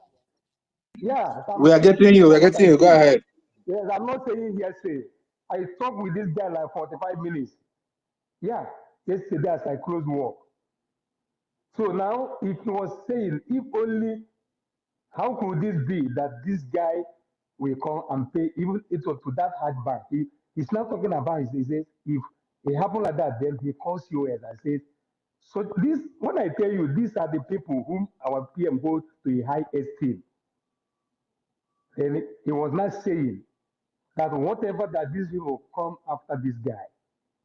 Yeah, so We are getting you. We are getting you. Go ahead. Yes, I'm not saying hearsay. I talked with this guy like 45 minutes. Yeah, yesterday as I closed work. So now it was saying, if only, how could this be that this guy will come and pay even it was to that hard bank? He's not talking about it. He says, if it happened like that, then he calls you and says, so this, when I tell you, these are the people whom our PM holds to a high esteem. Then he was not saying that whatever that these people come after this guy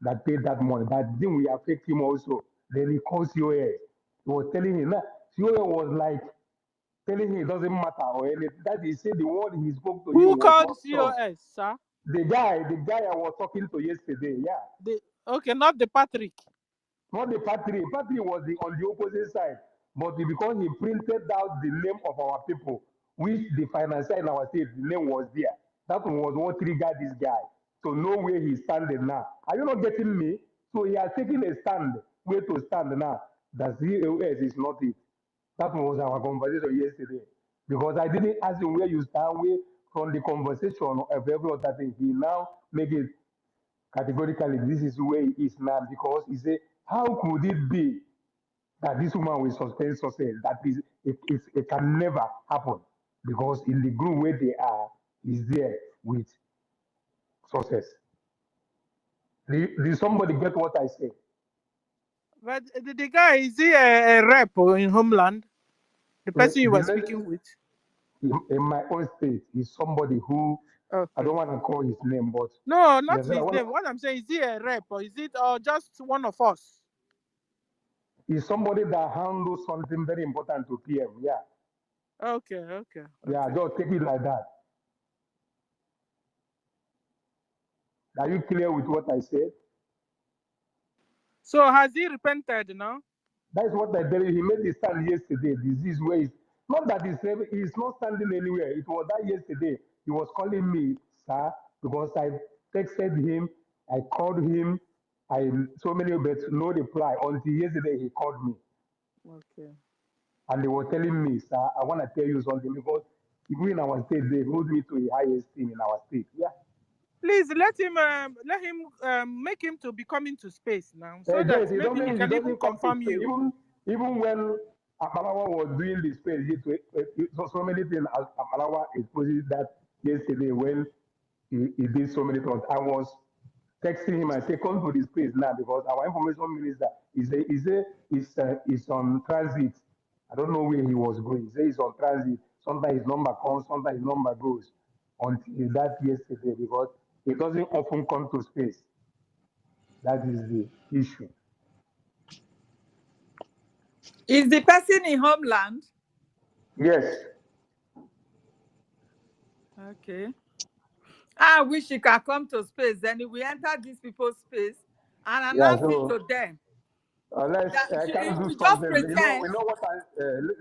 that paid that money, that thing will affect him also. Then he calls COS. He was telling him that COS was like telling him it doesn't matter or anything. That he said the word he spoke to you Who was called not strong. COS, sir? The guy I was talking to yesterday, yeah. Okay, not the Patrick. Not the Patrick. Patrick was on the opposite side. But because he printed out the name of our people, which the financier in our state, the name was there. That was what triggered this guy to know where he's standing now. Are you not getting me? So he has taken a stand, where to stand now. That COS is not it. That was our conversation yesterday. Because I didn't ask him where you stand, where from the conversation of every other thing. He now make it categorically, this is where he is now. Because he said, how could it be that this woman will suspend success? That is, it can never happen. Because in the group where they are, is there with success. Did somebody get what I said? But the guy, is he a rep in Homeland? The person you The were speaking with? in my own state is somebody who, I Okay. don't want to call his name, but No, not yes, his name. What I'm saying, is he a rep or is it just one of us? is somebody that handles something very important to PM. Yeah. Okay, okay. Yeah, Okay. just take it like that. Are you clear with what I said? So has he repented now? That is what I tell you. He made the stand yesterday. This is where he's not that he's not standing anywhere. It was that yesterday. He was calling me, sir, because I texted him, I called him, I so many, but no reply. Until yesterday, he called me. Okay. And they were telling me, sir, I want to tell you something because even in our state, they hold me to a high esteem in our state. Yeah. Please let him make him to be coming to space now, so that Yes, he maybe he doesn't. He can even doesn't come to confirm stay. you. Even when Apalawa was doing the space, so many things. Apalawa exposed that yesterday when he did so many things. I was texting him. I say, come to the space now because our information minister is on transit. I don't know where he was going. He says he's on transit. Sometimes his number comes, sometimes his number goes. Until that yesterday, because he doesn't often come to space. That is the issue. Is the person in Homeland? Yes. Okay. I wish he can come to space. Then we enter these people's space and Yeah. announce it to them. I can do We just something. pretend. We know what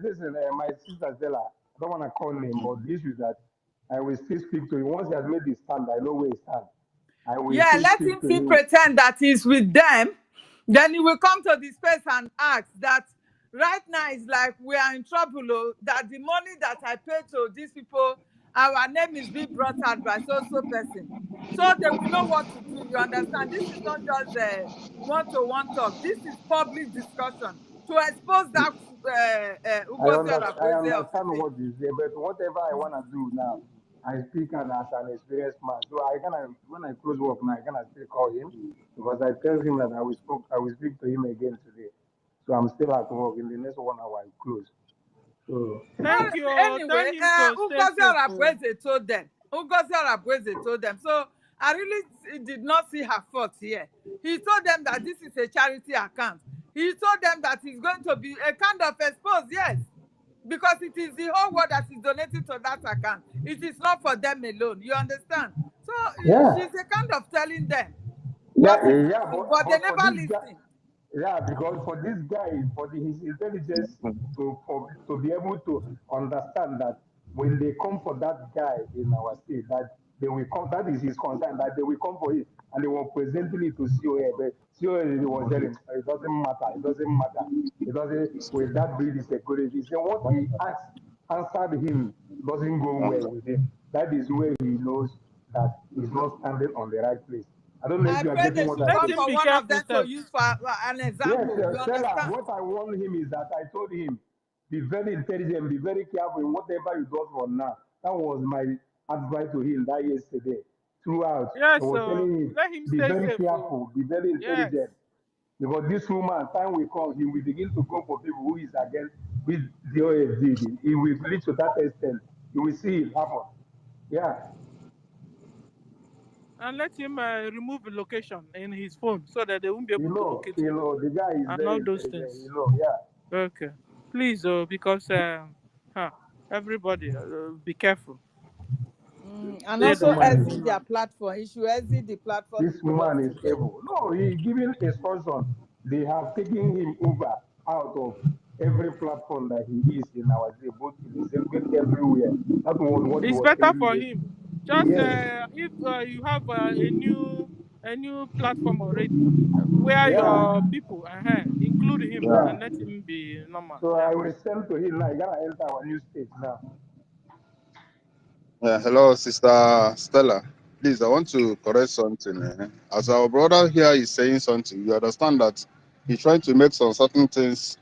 listen. My sister Stella, I don't want to call name, but the issue is that I will still speak to him. Once he has made the stand, I know where he stands. I will Yeah, still let speak him to still him. pretend that he's with them. Then he will come to the space and ask that right now it's like we are in trouble, that the money that I pay to these people, our name is being brought out by so person. So they will know what to do. You understand? This is not just a one-to-one talk. This is public discussion to expose that Ugozi I Arabweze of a understand thing. what you say, but whatever I want to do now, I speak as an experienced man. So when I close work now, I can still call him because I tell him that I will speak to him again today. So I'm still at work. In the next 1 hour, I close. So Thank you. Anyway, Tell him to stay Ugozi safe. Arabweze told them. Ugozi Arabweze told them. So I really did not see her fault here. He told them that this is a charity account. He told them that it's going to be a kind of expose, yes, because it is the whole world that is donating to that account. It is not for them alone. You understand? So yeah. she's a kind of telling them Yeah, what is yeah, happening, but they but for never this guy, listen. yeah, because for this guy, his intelligence to be able to understand that when they come for that guy in our state, that they will come. That is his concern, that they will come for it, and they were presenting it to COA. But COA was telling him, it doesn't matter. It doesn't matter. It doesn't. With that breed is security. He said what he answered him doesn't go well with him. That is where he knows that he's not standing on the right place. I don't know if I you are pray getting they what should I Let come say. him for be one of careful, them to sir. use for an Yes, example. You Stella, understand? what I warned him is that I told him, be very intelligent, be very careful in whatever you do from now. That was my advice to him that yesterday. Throughout, I Yes, was so telling him, let him be stay very safe. careful, be very Yes. intelligent. Because this woman, time will come, he will begin to go for people who is against with the OSD. He will reach to that extent. You will see it happen. Yeah. And let him remove the location in his phone so that they won't be able to locate him. The guy is And very all those intelligent, things. yeah. Okay. Please, because everybody, be careful. And Stay This the also woman line. is exit their platform. He should exit the platform This he belongs woman is to. able. No, he giving instruction. They have taken him over out of every platform that he is in our day, both in the circuit everywhere. That was what he It's was better telling for me. him. Just Yes, if you have a new platform already, where yeah, your people include him yeah. and let him be normal. So Yeah. I will send to him now. I gotta enter our new stage now. Yeah, hello, Sister Stella. Please, I want to correct something. As our brother here is saying something, you understand that he's trying to make some certain things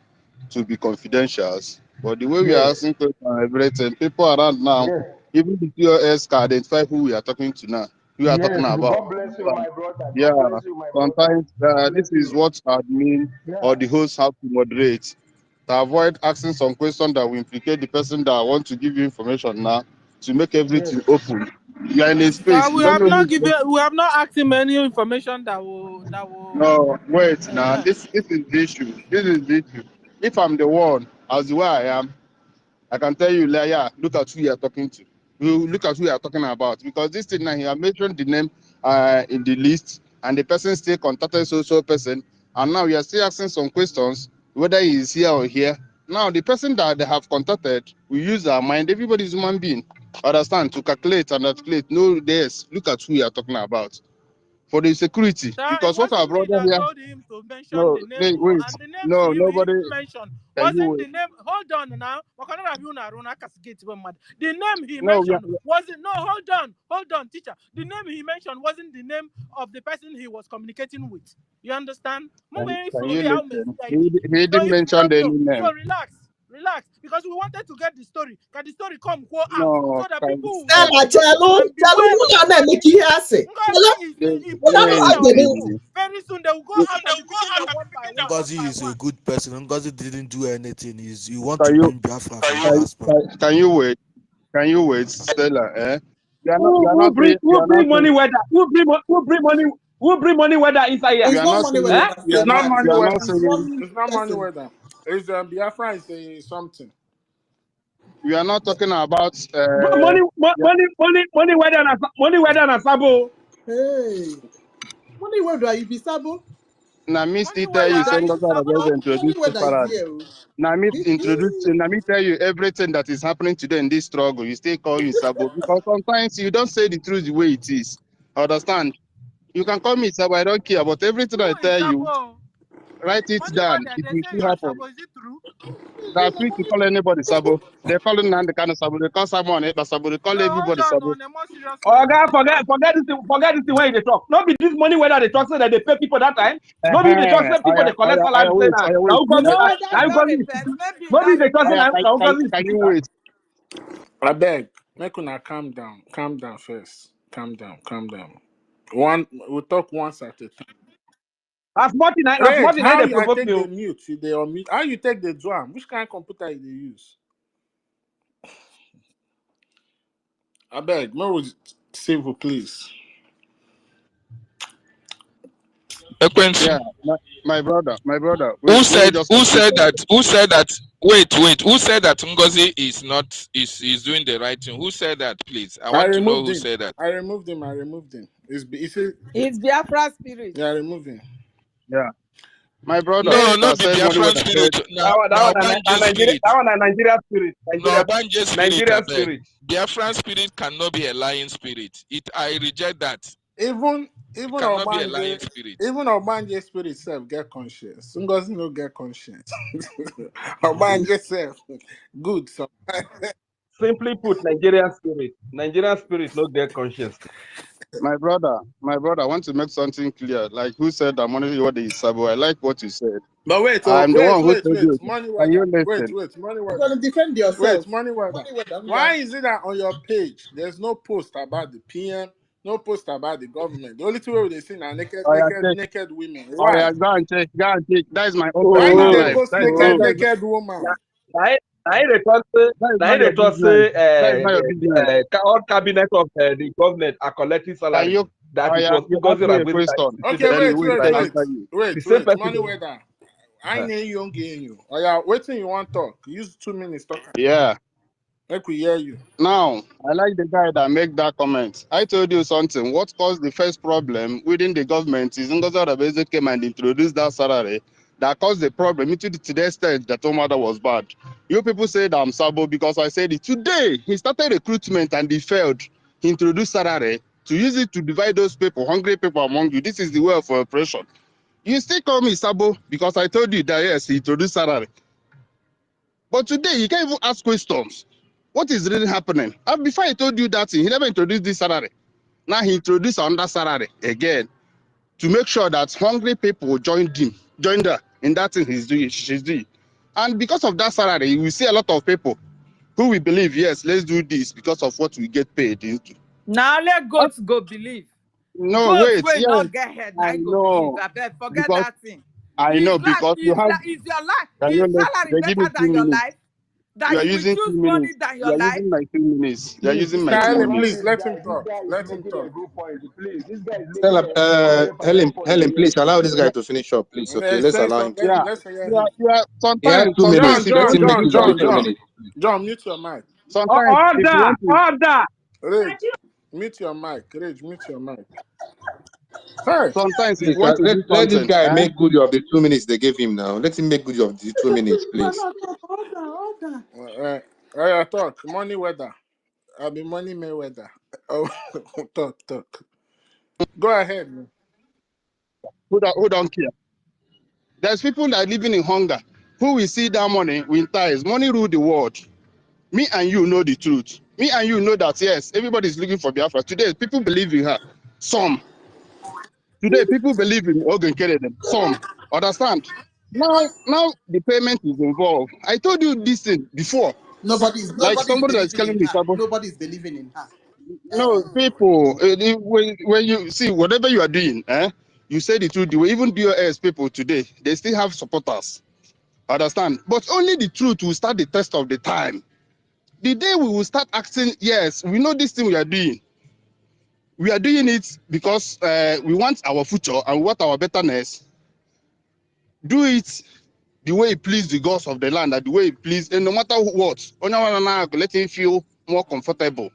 to be confidential. But the way we are Yes, asking questions and everything, people around now, yes, even the POS can identify who we are talking to now, who we are talking yes. about. God bless you, my brother. Yeah, God bless you, my brother. sometimes God bless this is you. what admin or Yeah, the host have to moderate to avoid asking some questions that will implicate the person that want to give you information now to make yes, everything open. You are in a So space, you don't know who is going. we have not asked him any information No, wait now. uh This is the issue. This is the issue. If I'm the one, as the way I am, I can tell you, like, yeah, look at who you are talking to. You look at who you are talking about. Because this thing now, he have mentioned the name in the list, and the person still contacted so person. And now we are still asking some questions, whether he is here or here. Now, the person that they have contacted, we use our mind. Everybody is human being. Understand? To calculate and articulate. No, yes, look at who you are talking about. For the security. so it Because what our wasn't me brother that here, told him to mention no, the name, wait, wait. and the names No, he nobody, even mentioned can you wasn't wait? the name. Hold on now. The name he No, mentioned wasn't. No, hold on, teacher. The name he mentioned wasn't the name of the person he was communicating with. You understand? can you listen? He So didn't if mention so, any no, name. so relax, because we wanted to get the story. Can the story come go out No, so that can, people will can, know Stella, Chelu, and Chelu, beware of who na make Ngozi. you answer? Chelu, Ngozi is Chelu, imprisoning how our they do? people. easy. Very soon they will go out and be picking them one by one. Ngozi is a good person. Ngozi didn't do anything. You want to Can you bring Biafra for the last part. can you wait? Can you wait, Stella? You are not Who you are who not bring saying you who are not bring money saying weather? Who bring money weather inside here? you It's are not not money saying whether Eh? that's It's your not man. money you are weather. not It's saying one It's not money person. weather. It's Biafra is something. we are not talking about Bro, yeah, money weather na sabo. Hey, money whether you be sabo. now me Money still tell whether you are saying you that I sabo? was Money introduced to whether is Farad. here. Oh. Now me introduce now me tell you everything that is happening today in this struggle. You still call you Sabo because sometimes you don't say the truth the way it is. Understand? You can call me Sabo, I don't care, but everything Who I is tell you, sabo? write it Money down. whether It they will say you still are happen. sabo. Is it true? They are free to call anybody Sabo. They call Nandi kind of Sabo. They call someone Sabo. They call No, hold everybody on. Sabo. On a more serious note, Oga, forget this thing when they talk. No be this money weather they talk say that they pay people that time. No be they talk say people they collect salary say Wait, I wait. now You know now whether you go that refers, maybe no be that they talk say refers. now Can you wait? I beg. Make una calm down. Calm down first. Calm down. Calm down. We'll talk once at a time. as Martin Wait, how they I provoke take the you. mute? They unmute. How you take the drum? Which kind of computer you dey use? I beg. No civil, please. Yeah, my brother. Who Wait, let me said just complete something. who said that wait who said that Ngozi is not is doing the right thing? Who said that, please? I I want to know removed who him. said that. I removed him. It's It's Biafra spirit. yeah, I removed him. Yeah, my brother. No, Yes, not the Said money with Biafran the head. spirit. Now that Banje Nigeria spirit. that one a Nigeria spirit. No Banje spirit, I Nigeria beg. spirit. Biafran spirit cannot be a lying spirit. I reject that. Even It cannot be a lying Obanje, spirit. even Obanje spirit self get conscience. Ngozi no get conscience. Obanje self good. So Simply put, Nigerian spirit. Nigerian spirit no get conscience. My brother, I want to make something clear. Like who said that money what is Sabo? I like what you said. but wait, I'm the one who told you. money Can you weather. listen? Money You're weather. gonna defend Wait, yourself. money weather. Money whether who Why that? is it that on your page there's no post about the PM, no post about the government? The only two way they see are Oh yeah, check. naked women. Oh Why? yeah, go and check. That is my own Why did personal they Oh, life. post oh. naked woman? Now they talk That is not your business. say That is not your business. all cabinet of the government are collecting Can salary. you? That Oh it yeah, was you ask Ngozi me a Ragwezi that question. instituted Okay, them. Then wait, you wait. I answer you. The same person. money weather. I need you gain you. Oh yeah, waiting you want talk. Use 2 minutes talk. Yeah. Make we hear you. Now, I like the guy that make that comment. I told you something. What caused the first problem within the government is Ngozi Rabeze came and introduced that salary that caused the problem to the extent that Omada was bad. You people said I'm Sabo because I said it. Today, he started recruitment and he failed. He introduced salary to use it to divide those people, hungry people among you. This is the way of operation. You still call me Sabo because I told you that yes, he introduced salary. But today, you can't even ask questions. What is really happening? And before I told you that, he never introduced this salary. Now he introduced another salary again to make sure that hungry people joined her in that thing she's doing. And because of that salary, we see a lot of people who will believe, yes, let's do this because of what we get paid into. Now let goats go believe. No, Goats wait, will yes, not get head. Now I go believe. know. I bet forget Because that thing. I know, because you have, Is your life can you is let, salary they give me better 2 than your minutes. life? That You are you will using 2 choose money minutes. than You your are life? using my 2 minutes. You are Please, using this my is 2 Helen, one minutes. please minute, let him guys. This talk. guy is Let not him making a talk. good point. Please, this guy is making Stella, a Helen, pertinent point Helen, here. please allow this guy to finish up, please. Okay, let's Say allow him some, to. Yeah, let's hear him. He has sometimes, 2 minutes. John, Let John, him make John, use of the John, 2 John. minutes. John, mute your mic. sometimes, if you want to, Order. Rage, mute your mic. Rage, mute your mic. Hey. sometimes if Please, you want to let, do let this something, guy make good of the 2 minutes they gave him now. Let him make good of the 2 minutes, please. Order. I talk. Money weather. I'll be money may weather. Oh, talk. Go ahead. Man. who don't care? There's people that are living in hunger who will see that money with ties. Money rule the world. Me and you know the truth. Me and you know that, yes, everybody is looking for Biafra. Today, people believe in her. Some. Today, people believe in Ogun Kereden. Some. Understand? Now the payment is involved. I told you this thing before. Nobody's Like nobody's somebody that's believing telling in me, her. Sabo, Nobody's believing in her. no, people, when you see whatever you are doing, you say the truth. The way even BOS people today, they still have supporters. Understand? But only the truth will start the test of the time. The day we will start asking, yes, we know this thing we are doing. We are doing it because we want our future and we want our betterness. Do it the way it pleases the gods of the land, and the way it pleases, and no matter what, let him feel more comfortable.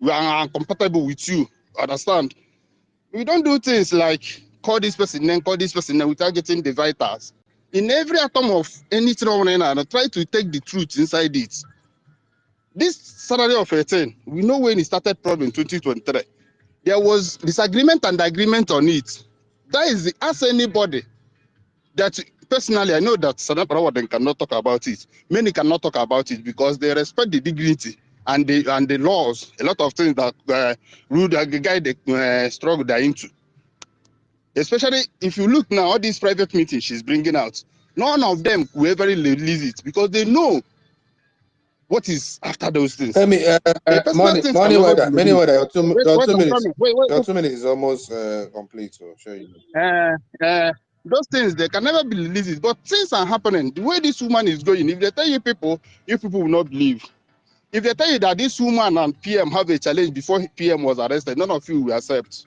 We are comfortable with you. Understand? We don't do things like call this person, then call this person, then without getting the vitals. In every atom of anything, try to take the truth inside it. This salary of 18, we know when it started problem in 2023. There was disagreement and agreement on it. That is the, ask anybody that personally, I know that Sadam Parawaden cannot talk about it. Many cannot talk about it because they respect the dignity and the laws, a lot of things that rule the guide the struggle they're into. Especially if you look now, all these private meetings she's bringing out, none of them will ever release it because they know what is after those things. Let me, Personal things can money never be weather, money released. weather, Wait, your wait, 2 I'm minutes. coming. Wait. Your 2 minutes is almost complete, so sure you. Those things, they can never be released. But things are happening. The way this woman is going, if they tell you people will not believe. If they tell you that this woman and PM have a challenge before PM was arrested, none of you will accept.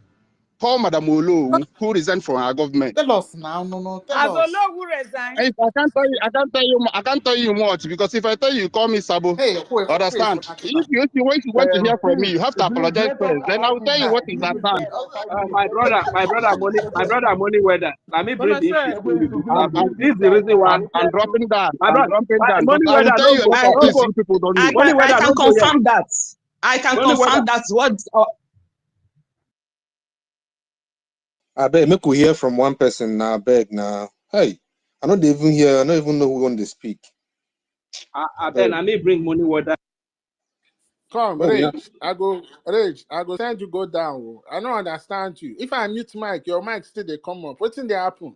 Call Madam Olo, who resigned from our government. Tell us now, no, tell As us. Ologu resign. I can't tell you much because if I tell you, call me Sabo. Hey, wait for Understand? Nakita. If you want to hear from me, you have to Please apologize let us first. Then I allow will this tell you guy. what is Give at this hand. guy all 5 My minutes. brother, money weather. Let me Let bring us the issue let for you us this afternoon. give This this is the guy reason why time. I'm I'm here. dropping down. My I'm brother, dropping down. But money I will weather tell no you a go, lot of I, no things go. you people don't know. Money I weather can no go yet. confirm that. I can Money weather. confirm that what I beg, make we hear from one person now, beg now. Hey, I don't even hear, I don't even know who want to speak. I Beg. then I may bring money weather. Come, Oh, yeah. Rage. I go send you go down. Oh. I don't understand you. If I mute mic, your mic still they come up. What's in the happen?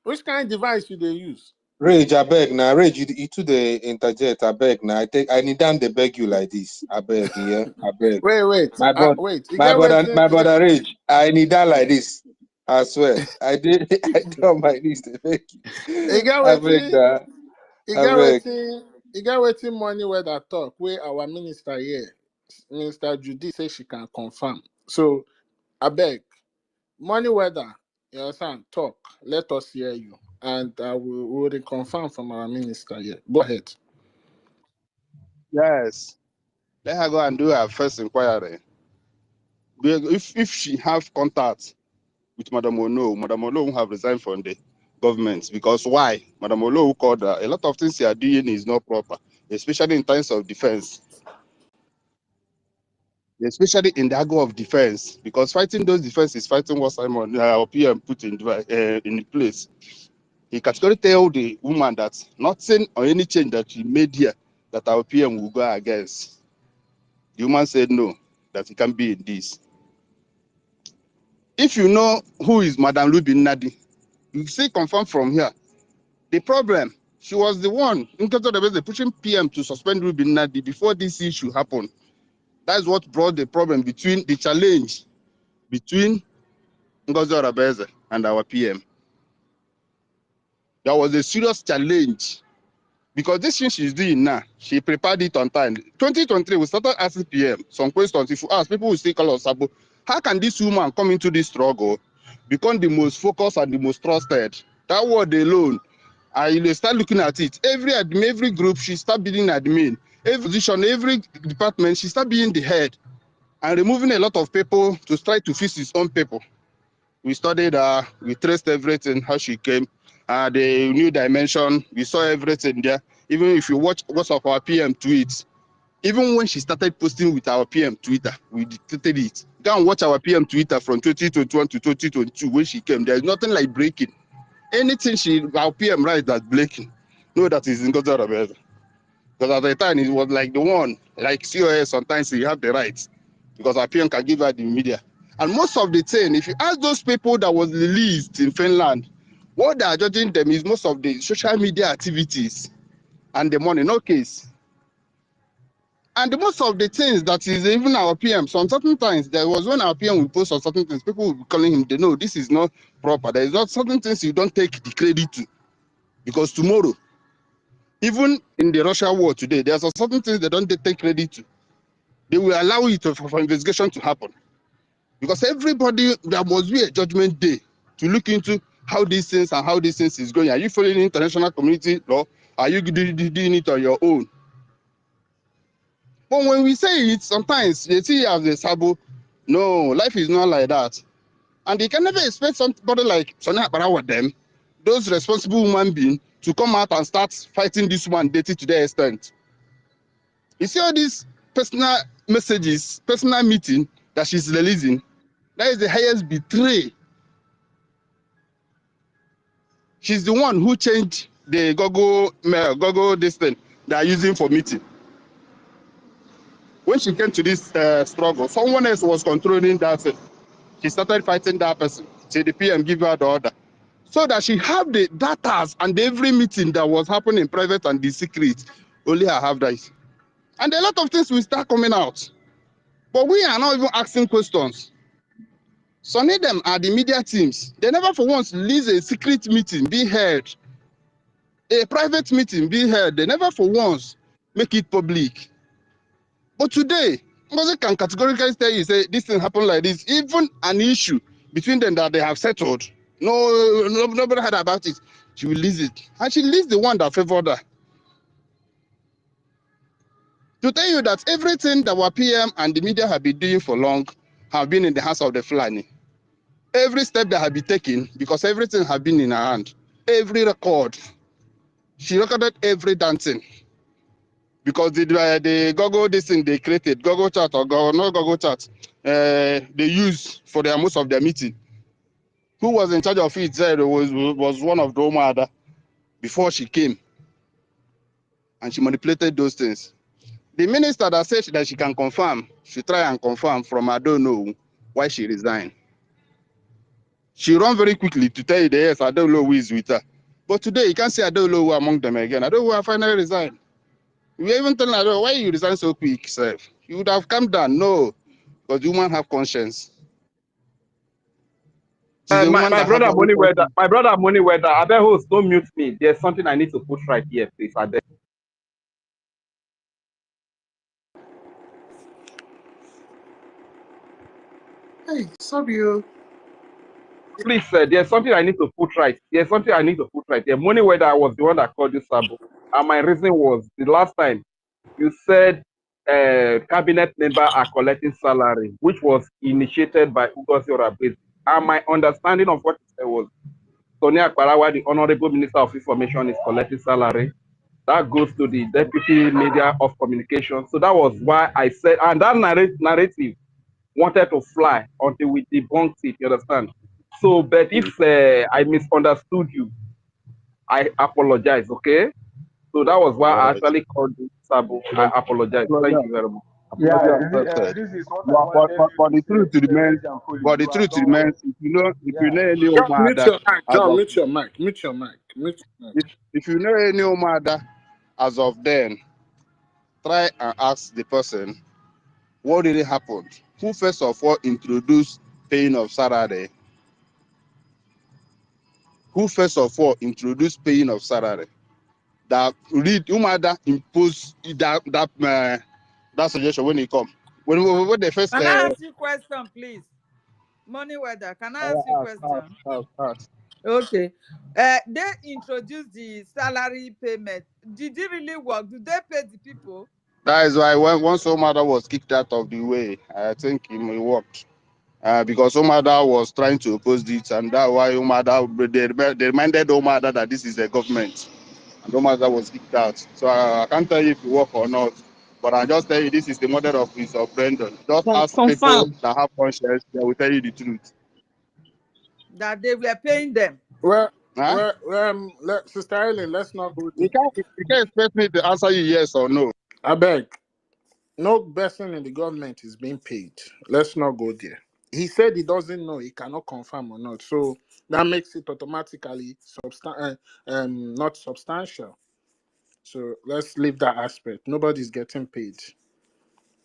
Which kind of device do they use? Rage, I beg now. Rage, you to the interjet, I beg now. I need them to beg you like this. I beg, yeah. I beg. Wait. My brother, Wait. You get waiting. my brother Rage, I need that like this. I swear. I did I did on my knees to beg You you. get I beg waiting. that. I beg. You get waiting money where that talk where our minister here, Minister Judy say she can confirm. So I beg, money weather, you understand? Talk. Let us hear you. And we will confirm from our minister here. Go ahead. Yes. Let her go and do her first inquiry. If she have contact with Madam Ono won't have resigned from the government. Because why? Madam Olo called a lot of things you are doing is not proper, especially in terms of defense. Especially in the angle of defense, because fighting those defense is fighting what Simon our PM put in place. He categorically tell the woman that nothing or any change that she made here that our PM will go against. The woman said no, that he can be in this. If you know who is Madam Lubin Nadi, you see confirm from here. The problem, she was the one in terms of the pushing PM to suspend Lubin Nadi before this issue happened. That's what brought the problem between the challenge between NGOZI Arabeze and our PM. There was a serious challenge because this thing she's doing now, she prepared it on time. 2023, we started asking PM some questions. If you ask, people will still call us Sabo. How can this woman come into this struggle, become the most focused and the most trusted? That word alone, I start looking at it. Every admin, every group, she start being admin. Every position, every department, she start being the head and removing a lot of people to try to fix his own people. We studied her, we traced everything, how she came, the new dimension, we saw everything there. Even if you watch what's of our PM tweets, even when she started posting with our PM Twitter, we dictated it. Go and watch our PM Twitter from 2021 to 2022 when she came. There's nothing like breaking. Anything our PM writes that's breaking, no, that is in God's Arabeza. Because at the time, it was like the one, like COS, sometimes you have the rights, because our PM can give her the media. And most of the thing, if you ask those people that was released in Finland, what they are judging them is most of the social media activities and the money, no case. And most of the things that is even our PM, some certain times, there was when our PM will post on certain things, people will be calling him, they know this is not proper. There is not certain things you don't take the credit to. Because tomorrow, even in the Russia war today, there are certain things they don't take credit to. They will allow it for investigation to happen. Because everybody, there must be a judgment day to look into how these things and how these things is going. Are you following international community law? Are you doing it on your own? But when we say it, sometimes they see it as a sabo. No, life is not like that. And they can never expect somebody like Sonia Akbara with them, those responsible human beings, to come out and start fighting this one dating to their extent. You see all these personal messages, personal meeting that she's releasing, that is the highest betray. She's the one who changed the Google this thing they are using for meeting. When she came to this struggle, someone else was controlling that thing. She started fighting that person. So the PM give her the order. So that she have the data and every meeting that was happening in private and the secret, only I have that. And a lot of things will start coming out. But we are not even asking questions. Some of them are the media teams. They never for once release a secret meeting, be held. A private meeting, be held. They never for once make it public. But today, NGOZI can categorically tell you, say, this thing happened like this. Even an issue between them that they have settled, nobody heard about it. She will release it. And she released the one that favored her. To tell you that everything that our PM and the media have been doing for long have been in the hands of the Fulani. Every step that have been taken, because everything have been in her hand. Every record. She recorded every dancing. Because the Google this thing they created, Google chat or not Google chat, they use for their most of their meeting. Who was in charge of it there was one of the Omada before she came. And she manipulated those things. The minister that said that she can confirm, she try and confirm from I don't know why she resigned. She ran very quickly to tell you that yes, I don't know who is with her. But today you can't say I don't know who among them again. I don't know who I finally resigned. We even telling her, why you resign so quick, sir? You would have come down. No, because women have conscience. She's a woman My that have brother her own Money Weather, conscience. my brother Money Weather, I beg host, don't mute me. There's something I need to put right here, please. I beg. Hey, sorry. Please, there's something I need to put right. There's something I need to put right. The Money Weather, I was the one that called you Sabo. And my reason was the last time you said cabinet members are collecting salary, which was initiated by NGOZI Arabeze. And my understanding of what you said was Sonia Akparawa, the Honorable Minister of Information, is collecting salary. That goes to the Deputy Media of Communication. So that was why I said, and that narrative wanted to fly until we debunked it, you understand? So, but if I misunderstood you, I apologize, okay? So that was why All I right. actually called you Sabo. I apologize. Thank you very much. Apology Yeah, accepted. this is what I wanted you But to the say, truth remains. Reg and Foley. But the You have truth done well. remains. If you Yeah. know any John, mute Omada your mic. as John, of mute your mic. Mute your mic. Mute your mic. if you know any Omada as of then, try and ask the person what really happened. Who first of all introduced paying of salary? Who first of all introduced paying of salary? That read Umada imposed that suggestion when he come. When they first Can I ask you a question, please? Money weather. Can I ask you a question? asked. Okay. They introduced the salary payment. Did it really work? Do they pay the people? That is why once Omada was kicked out of the way, I think it worked. Because Omada was trying to oppose it, and that's why they reminded Omada that this is a government, and Omada was kicked out. So I can't tell you if it worked or not, but I just tell you this is the model of his Brendan. Just ask people Confirm. that have conscience; they will tell you the truth. That they were paying them? Well, Huh? Sister Eileen, let's not go You there. can't expect me to answer you yes or no. I beg. No person in the government is being paid. Let's not go there. He said he doesn't know. He cannot confirm or not. So that makes it automatically not substantial. So let's leave that aspect. Nobody's getting paid.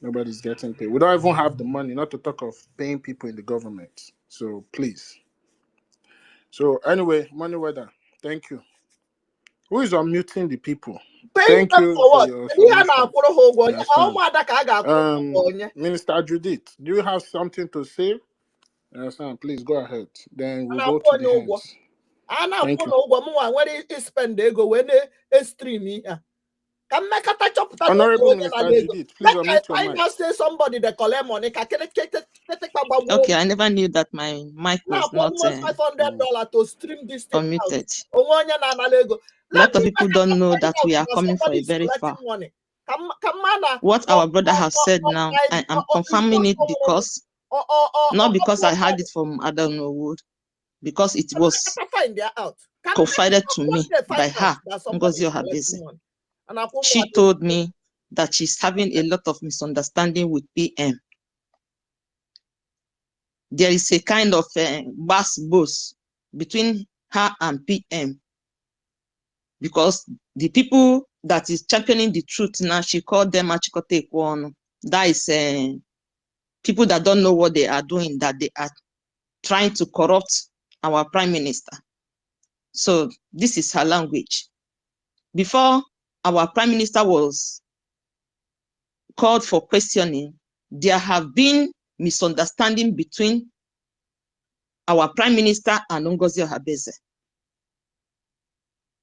Nobody's getting paid. We don't even have the money, not to talk of paying people in the government. So please. So anyway, money weather. Thank you. Who is unmuting the people? Paying Thank them you for for what? your Ihe a submission. na-akwụrụ ha ụgwọ, You onye ha understand? ụmụada ka a ga-akwụrụ ha ụgwọ onye. Minister Judith, do you have something to say? You understand? Please go ahead. Then A we'll go na-akwụ to onye the ụgwọ. hands. A Thank na-akwụ you. na ụgwọ m nwa nwere ispend ego wee na-estrim ihe a. Ka mmekọta chọpụta na o nwere Honorable onye Minister na-ala ego. Judith, please Make unmute your I mic. now say somebody that collect money ka ketekpa gbagbuo. Okay, I never knew that my mic was Na-akwụ not almost $500 to stream this thing out. unmuted. Onwe onye na-anala ego. A Let lot of me people make a don't know find that out we are that coming for somebody a is very collecting far. money. Kamana What our brother has said now, I am confirming it because, not because I heard it from Adam Wood, because it was find out. confided to me Find by out her, that somebody Ngozi is collecting Ohabeze. money. And I She told me that she's having a lot of misunderstanding with PM. There is a kind of bus between her and PM, because the people that is championing the truth now, she called them Achikote Ekwono. That is people that don't know what they are doing, that they are trying to corrupt our prime minister. So this is her language. Before our prime minister was called for questioning, there have been misunderstanding between our prime minister and Ngozi Ohabeze.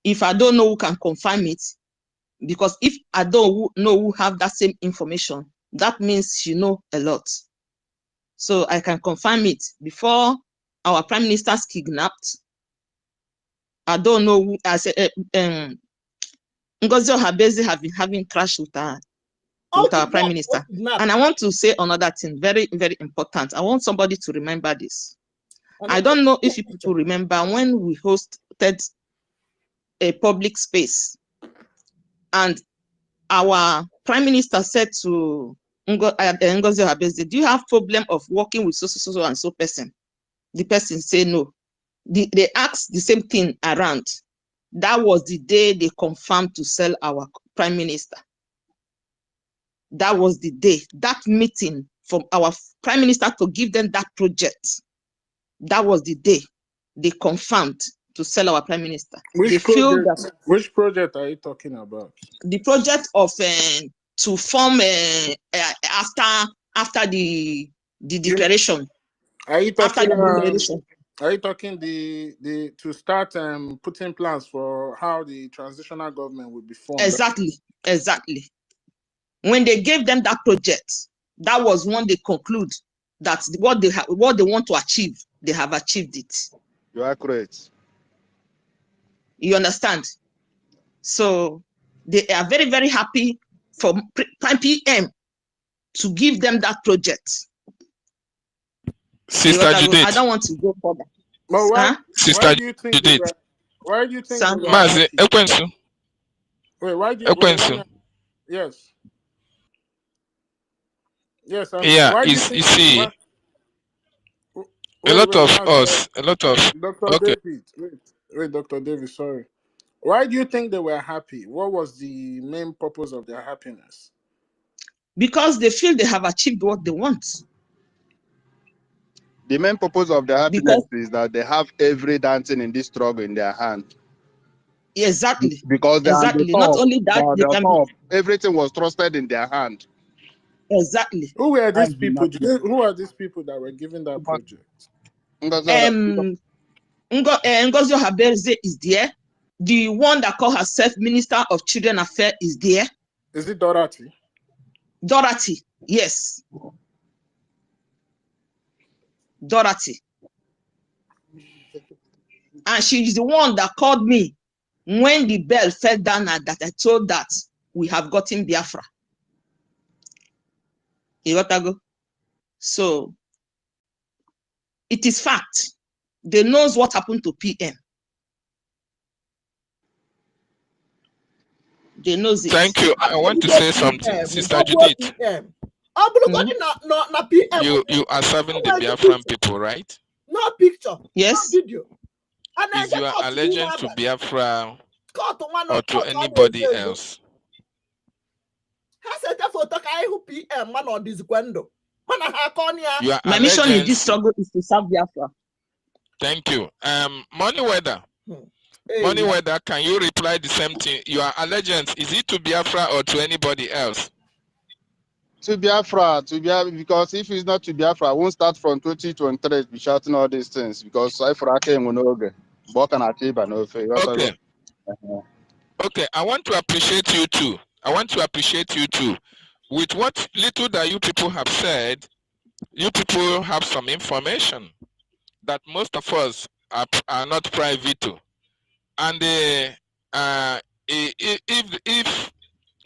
If I don't know who can confirm it, because if I don't know who have that same information, that means she know a lot. So I can confirm it. Before our prime minister's kidnapped, I don't know who, I said, Ngozi Ohabeze have been having crash with our prime minister. And I want to say another thing, very, very important. I want somebody to remember this. I don't know if people remember when we hosted a public space and our prime minister said to Ngozi Ohabeze, do you have problem of working with so and so person? The person say no. They asked the same thing around. That was the day they confirmed to sell our prime minister. That was the day, that meeting from our prime minister to give them that project. That was the day they confirmed to sell our prime minister. Which project are you talking about? The project of to form after the declaration. Are you talking? After the declaration. Are you talking the to start putting plans for how the transitional government will be formed? Exactly. When they gave them that project, that was when they conclude that what they want to achieve, they have achieved it. You're accurate. You understand? So they are very, very happy for Prime PM to give them that project. Sister I Judith. don't want to go further. But why Sister do you think they Judith. were why do you think Sir? they were Mazi, happy? Ekwensu. Wait, why do you Ekwensu. yes. Yes, Yeah, why do you you think see, why, a lot of Mazi, us, Dr. okay. David, wait, Dr. David, sorry. Why do you think they were happy? What was the main purpose of their happiness? Because they feel they have achieved what they want. The main purpose of the happiness Because is that they have every dancing in this struggle in their hand. exactly. Because they're on the Not top. only that, they can be Everything was trusted in their hand. exactly. Who were these That's the people? happiness. Who are these people that were given that project? Ngozi Ohabeze is there. The one that called herself Minister of Children Affairs is there. Is it Dorothy? Dorothy, yes. Dorothy. And she is the one that called me when the bell fell down and that I told that we have gotten Biafra. You got to go. So it is fact. They knows what happened to PM. They knows it. Thank you. I want to say something. Sister Judith, you are serving the Biafran people, right? No picture. Yes. No video. Is your allegiance to Biafra or to anybody else? My mission in this struggle is to serve Biafra. Thank you. Money Weather. Money Weather, can you reply the same thing? Your allegiance, is it to Biafra or to anybody else? To Biafra, because if it's not to Biafra, I won't start from 2023 be shouting all these things because I came on Oge. Okay. Okay, I want to appreciate you too. With what little that you people have said, you people have some information that most of us are not privy to. And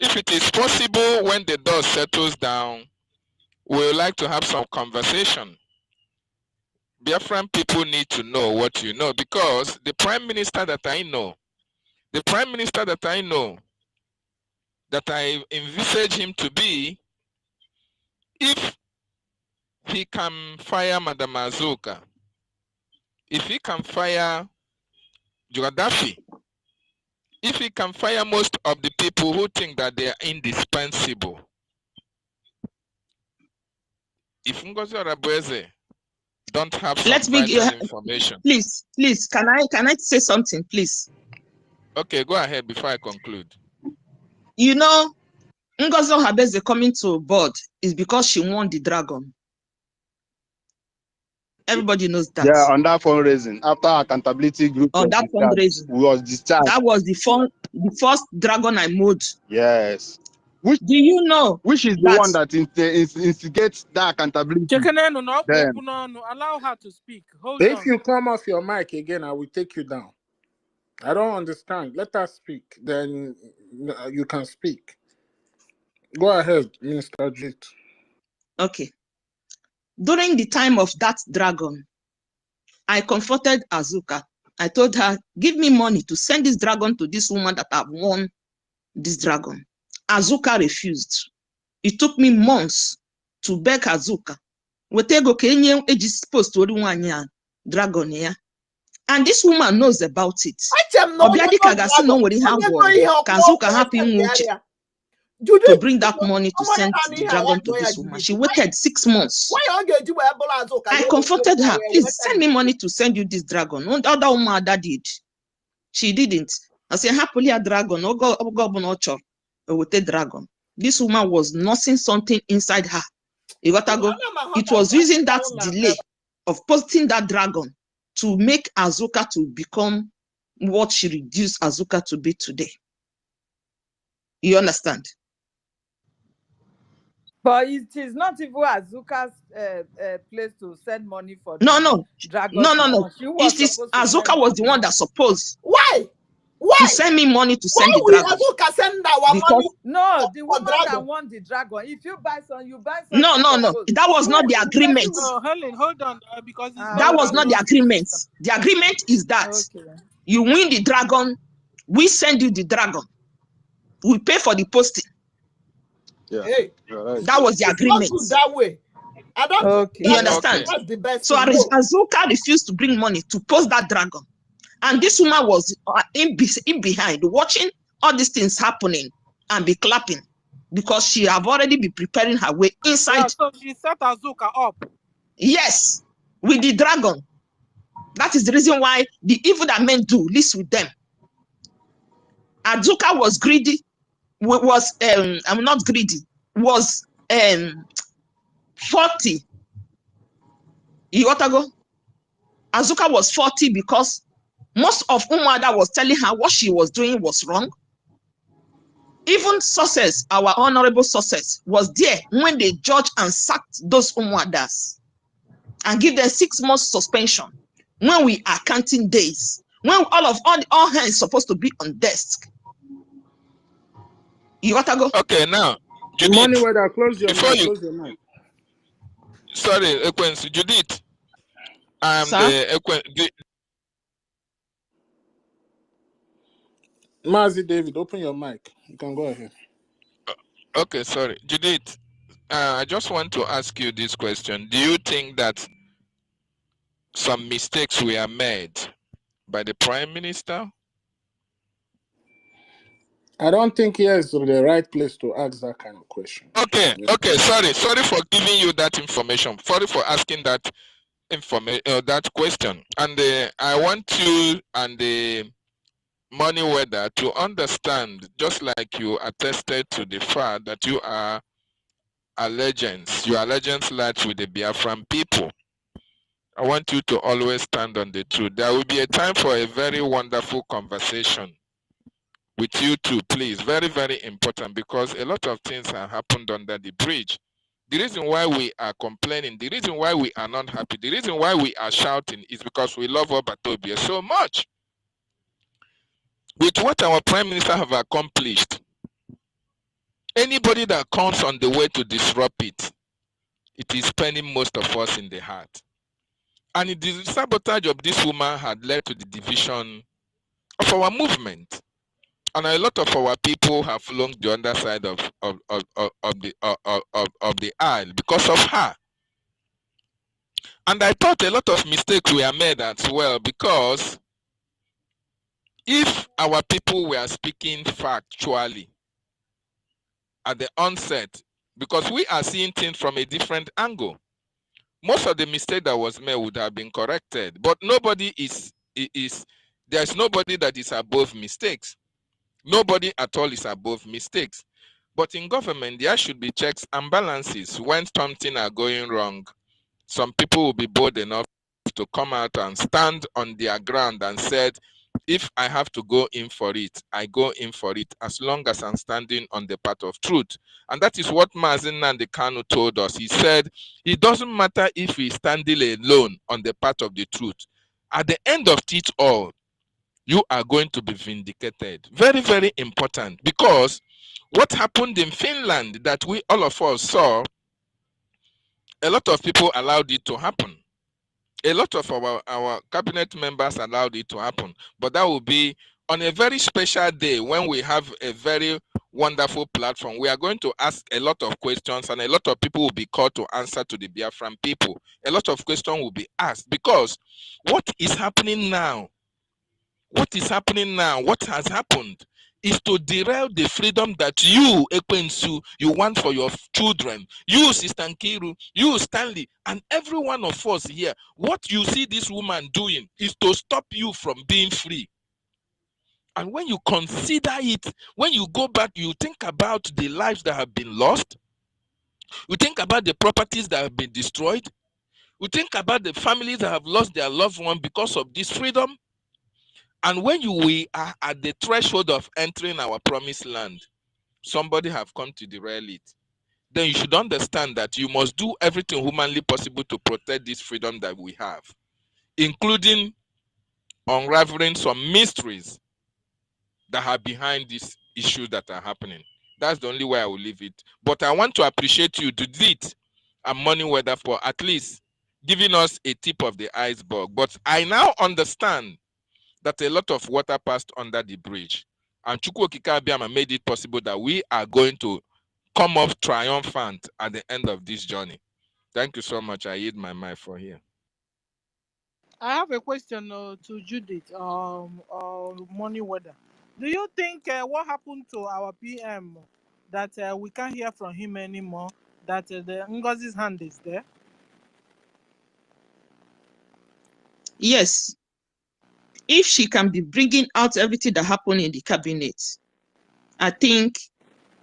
if it is possible, when the dust settles down, we would like to have some conversation. Biafran people need to know what you know, because the prime minister that I know, that I envisage him to be, if he can fire Madam Azuka, if he can fire Gaddafi, if he can fire most of the people who think that they are indispensable, if Ngozi Ohabeze don't have some vital information. Please, can I say something, please? Okay, go ahead before I conclude. You know, Ngozi Ohabeze coming to board is because she won the dragon. Everybody knows that. Yeah, on that fundraising, after accountability group on that fundraising, was discharged. That was the first dragon I mowed. Yes. Do you know? Which is the one that instigates that accountability? Allow her to speak. Hold if on. you come off your mic again, I will take you down. I don't understand. Let her speak. Then you can speak. Go ahead, Minister Jit. Okay. During the time of that dragon, I confronted Azuka. I told her, give me money to send this dragon to this woman that have won this dragon. Azuka refused. It took me months to beg Azuka. Dragon. And this woman knows about it. To bring that money to send the dragon to this woman. She waited 6 months. I confronted her. Please send me money to send you this dragon. No other woman that did. She didn't. I said, happily a dragon. With a dragon. This woman was nursing something inside her. It was using that delay of posting that dragon to make Azuka to become what she reduced Azuka to be today. You understand? But it is not even Azuka's place to send money for No. dragon. No. It is Azuka was the one that supposed. Why? Why? to send me money to Why send the we dragon. Azuka send our money Because No, the for woman that dragon? won the dragon. If you buy some, you buy some. no, She no, no. suppose. That was not Who the the person agreement. with? No, Helen, hold on, because it's Ah, That not was okay, not the allowed. agreement. The agreement is that okay. you win the dragon, we send you the dragon. We pay for the posting. Yeah, Hey, you're right. That was the it's not agreement. good that way. I don't Okay. think You that understand? Okay. that's the best So thing. No. Azuka refused to bring money to post that dragon. And this woman was in behind, watching all these things happening and be clapping because she have already been preparing her way inside. Yeah, so she set Azuka up. Yes, with the dragon. That is the reason why the evil that men do lives with them. Azuka was greedy. I'm not greedy. Was 40. You got to go. Azuka was 40 because most of Umada was telling her what she was doing was wrong. Even Success, our honorable Success, was there when they judged and sacked those Umwadas and give them 6 months suspension when we are counting days, when all hands supposed to be on desk. You got to go. Okay, now, Money Judith, where that close your before mic, you, close your mic. sorry, Ekwensu, Judith, Sir? Mazi David, open your mic. You can go ahead. Okay, sorry. Judith, I just want to ask you this question. Do you think that some mistakes were made by the Prime Minister? I don't think here is the right place to ask that kind of question. Okay, sorry for giving you that information. Sorry for asking that that question. And I want you and the money weather to understand, just like you attested to the fact that you are allegiance, your allegiance lies with the Biafran people. I want you to always stand on the truth. There will be a time for a very wonderful conversation with you too, please. Very, very important, because a lot of things have happened under the bridge. The reason why we are complaining, the reason why we are not happy, the reason why we are shouting is because we love Obatobia so much. With what our Prime Minister have accomplished, anybody that comes on the way to disrupt it, it is paining most of us in the heart. And the sabotage of this woman had led to the division of our movement. And a lot of our people have flown the underside of the aisle because of her. And I thought a lot of mistakes were made as well, because if our people were speaking factually at the onset, because we are seeing things from a different angle, most of the mistake that was made would have been corrected. But nobody there's nobody that is above mistakes. Nobody at all is above mistakes. But in government, there should be checks and balances. When something are going wrong, some people will be bold enough to come out and stand on their ground and said, if I have to go in for it, I go in for it, as long as I'm standing on the path of truth. And that is what Mazi Nnamdi Kanu told us. He said, it doesn't matter if we standing alone on the path of the truth. At the end of it all, you are going to be vindicated. Very, very important, because what happened in Finland that we all of us saw, a lot of people allowed it to happen. A lot of our cabinet members allowed it to happen. But that will be on a very special day when we have a very wonderful platform. We are going to ask a lot of questions, and a lot of people will be called to answer to the Biafran people. A lot of questions will be asked, because what is happening now? What is happening now? What has happened is to derail the freedom that you, Ekwensu, you want for your children. You, Sister Nkiru, you, Stanley, and every one of us here. What you see this woman doing is to stop you from being free. And when you consider it, when you go back, you think about the lives that have been lost. You think about the properties that have been destroyed. You think about the families that have lost their loved one because of this freedom. And when we are at the threshold of entering our promised land, somebody have come to derail it. Then you should understand that you must do everything humanly possible to protect this freedom that we have, including unraveling some mysteries that are behind these issues that are happening. That's the only way I will leave it. But I want to appreciate you, Judith and Money Weather, for at least giving us a tip of the iceberg. But I now understand that a lot of water passed under the bridge. And Chukwu Okike Abiama made it possible that we are going to come up triumphant at the end of this journey. Thank you so much. I yield my mic for here. I have a question to Judith Money Weather. Do you think what happened to our PM that we can't hear from him anymore, that the NGOZI's hand is there? Yes. If she can be bringing out everything that happened in the cabinet, I think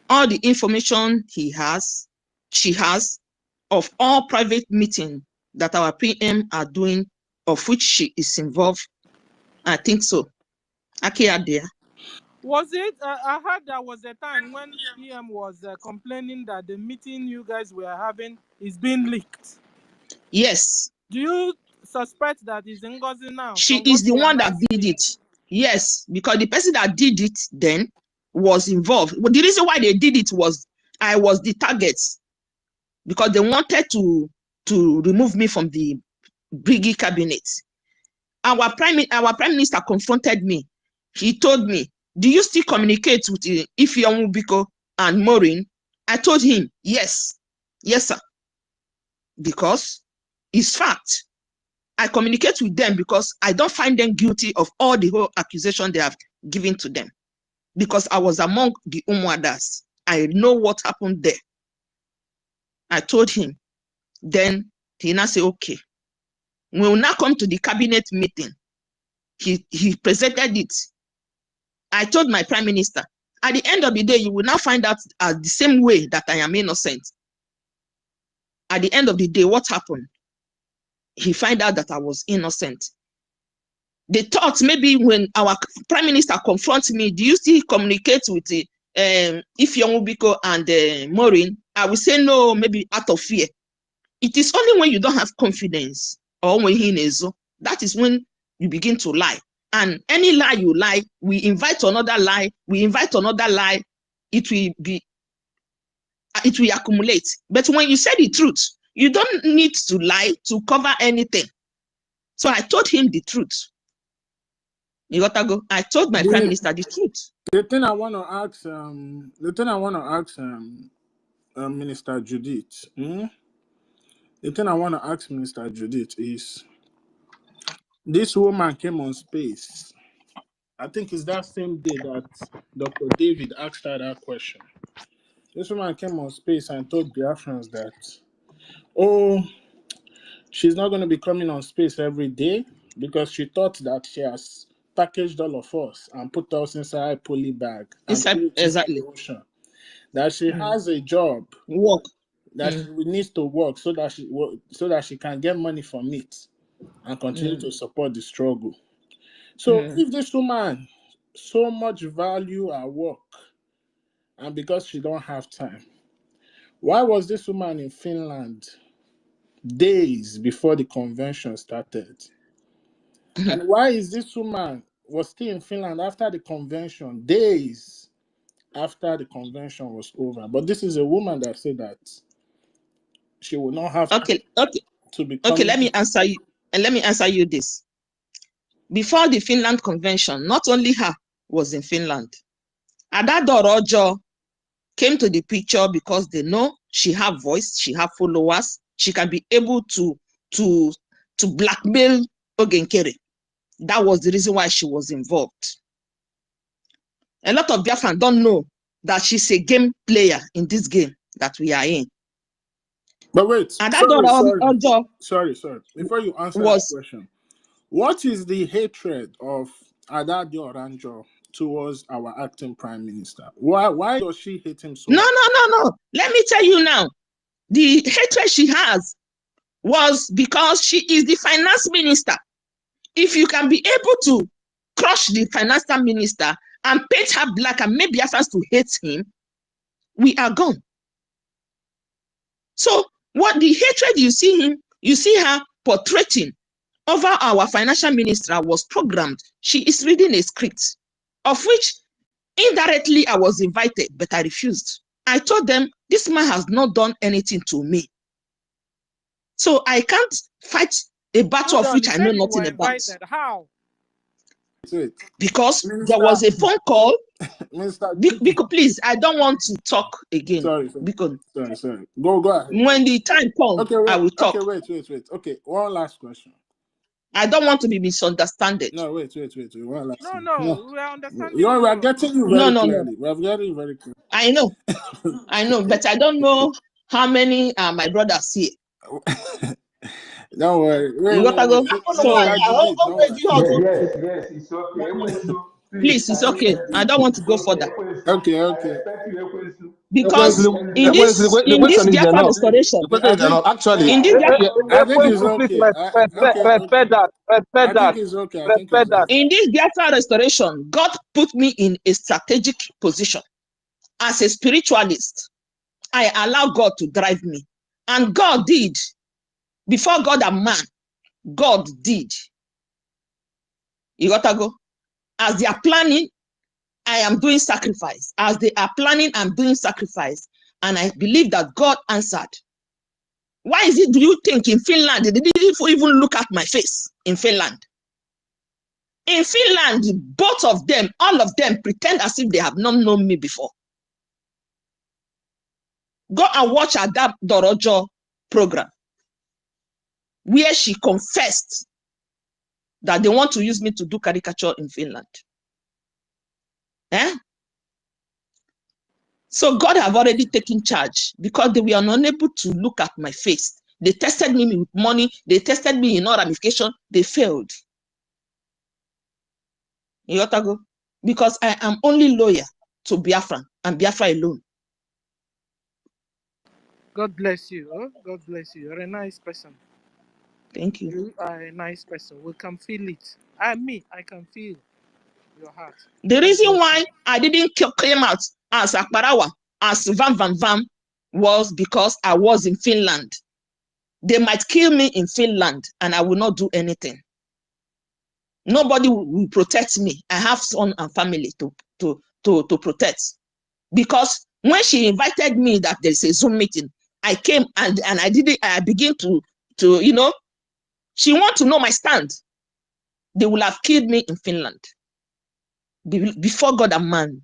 all the information she has, of all private meetings that our PM are doing, of which she is involved, I think so. there. Was it? I heard there was a time when PM was complaining that the meeting you guys were having is being leaked. Yes. Do you suspect that it's NGOZI now? She is the one that did it. Yes, because the person that did it then was involved. Well, the reason why they did it was I was the target, because they wanted to remove me from the BRGIE cabinet. Our prime minister confronted me. He told me, "Do you still communicate with EFIK-IBIBIO and Maureen?" I told him, yes, sir, because it's fact. I communicate with them because I don't find them guilty of all the whole accusation they have given to them. Because I was among the Umuadas. I know what happened there. I told him. Then he now said, okay. We will now come to the cabinet meeting. He presented it. I told my prime minister, at the end of the day, you will now find out the same way that I am innocent. At the end of the day, what happened? He found out that I was innocent. They thought maybe when our prime minister confronts me, do you still communicate with EFIK-IBIBIO and Maureen? I will say no, maybe out of fear. It is only when you don't have confidence or when he is, that is when you begin to lie. And any lie you lie, we invite another lie, it will accumulate. But when you say the truth, you don't need to lie to cover anything. So I told him the truth. You gotta go. I told my prime minister the truth. The thing I want to ask, Minister Judith. The thing I want to ask Minister Judith is, this woman came on Space. I think it's that same day that Dr. David asked her that question. This woman came on Space and told BIAFRANS that, oh, she's not going to be coming on Space every day because she thought that she has packaged all of us and put us inside a poly bag and threw it into the ocean. That she has a job, that she needs to work so that she can get money from it and continue to support the struggle. So if this woman so much value her work, and because she don't have time, why was this woman in Finland days before the convention started? And why is this woman was still in Finland after the convention, days after the convention was over? But this is a woman that said that she will not have to become. Okay, let me answer you. And let me answer you this. Before the Finland convention, not only her was in Finland. OGOJA came to the picture because they know she have voice, she have followers, she can be able to blackmail Ogenkere. That was the reason why she was involved. A lot of Biafrans don't know that she's a game player in this game that we are in. But wait, and sorry. Before you answer that question, what is the hatred of Adadio Oranjo towards our acting prime minister? Why does she hate him so much? No. Let me tell you now. The hatred she has was because she is the finance minister. If you can be able to crush the finance minister and paint her black and make Biafrans to hate him, we are gone. So what the hatred you see her portraying over our financial minister was programmed. She is reading a script of which Indirectly, I was invited, but I refused. I told them, this man has not done anything to me. So I can't fight a battle Hold of on, which you I know said you were nothing about. invited. How? Wait, Because there Minister, was a phone call. Minister. Because, please, I don't want to talk again. Sorry. Because Go ahead. when the time comes, Okay, I will talk. wait. Okay, one last question. I don't want to be misunderstood. No, wait. One last thing. No, we are understanding We you. are getting you very clearly. We are getting you very clearly. I know, but I don't know how many are my brothers here. Don't worry. You got to go. So, Yes, it's okay. please, it's okay. I don't want to go further. Okay. I respect you, Ekwensu. Because in the this question is Biafra enough. restoration, The question is enough. Actually, in this I think it's Please okay. respect that. I think it's okay. in this Biafra restoration, God put me in a strategic position. As a spiritualist, I allow God to drive me. And God did. Before God and man, God did. You got to go. As they are planning, I am doing sacrifice. As they are planning, I'm doing sacrifice. And I believe that God answered. Why is it, do you think in Finland, they didn't even look at my face in Finland? In Finland, both of them, all of them pretend as if they have not known me before. Go and watch Ada Dorojo program, where she confessed that they want to use me to do caricature in Finland. So God have already taken charge because they were unable to look at my face. They tested me with money. They tested me in all ramification. They failed. You got to go. Because I am only loyal to Biafra and Biafra alone. God bless you. Oh, God bless you. You're a nice person. Thank you. You are a nice person. We can feel it. I can feel your heart. The reason why I didn't came out as Akbarawa, as Vam, was because I was in Finland. They might kill me in Finland and I will not do anything. Nobody will protect me. I have son and family to protect. Because when she invited me that there's a Zoom meeting, I came and I did it. I began to she want to know my stand. They will have killed me in Finland before God and man.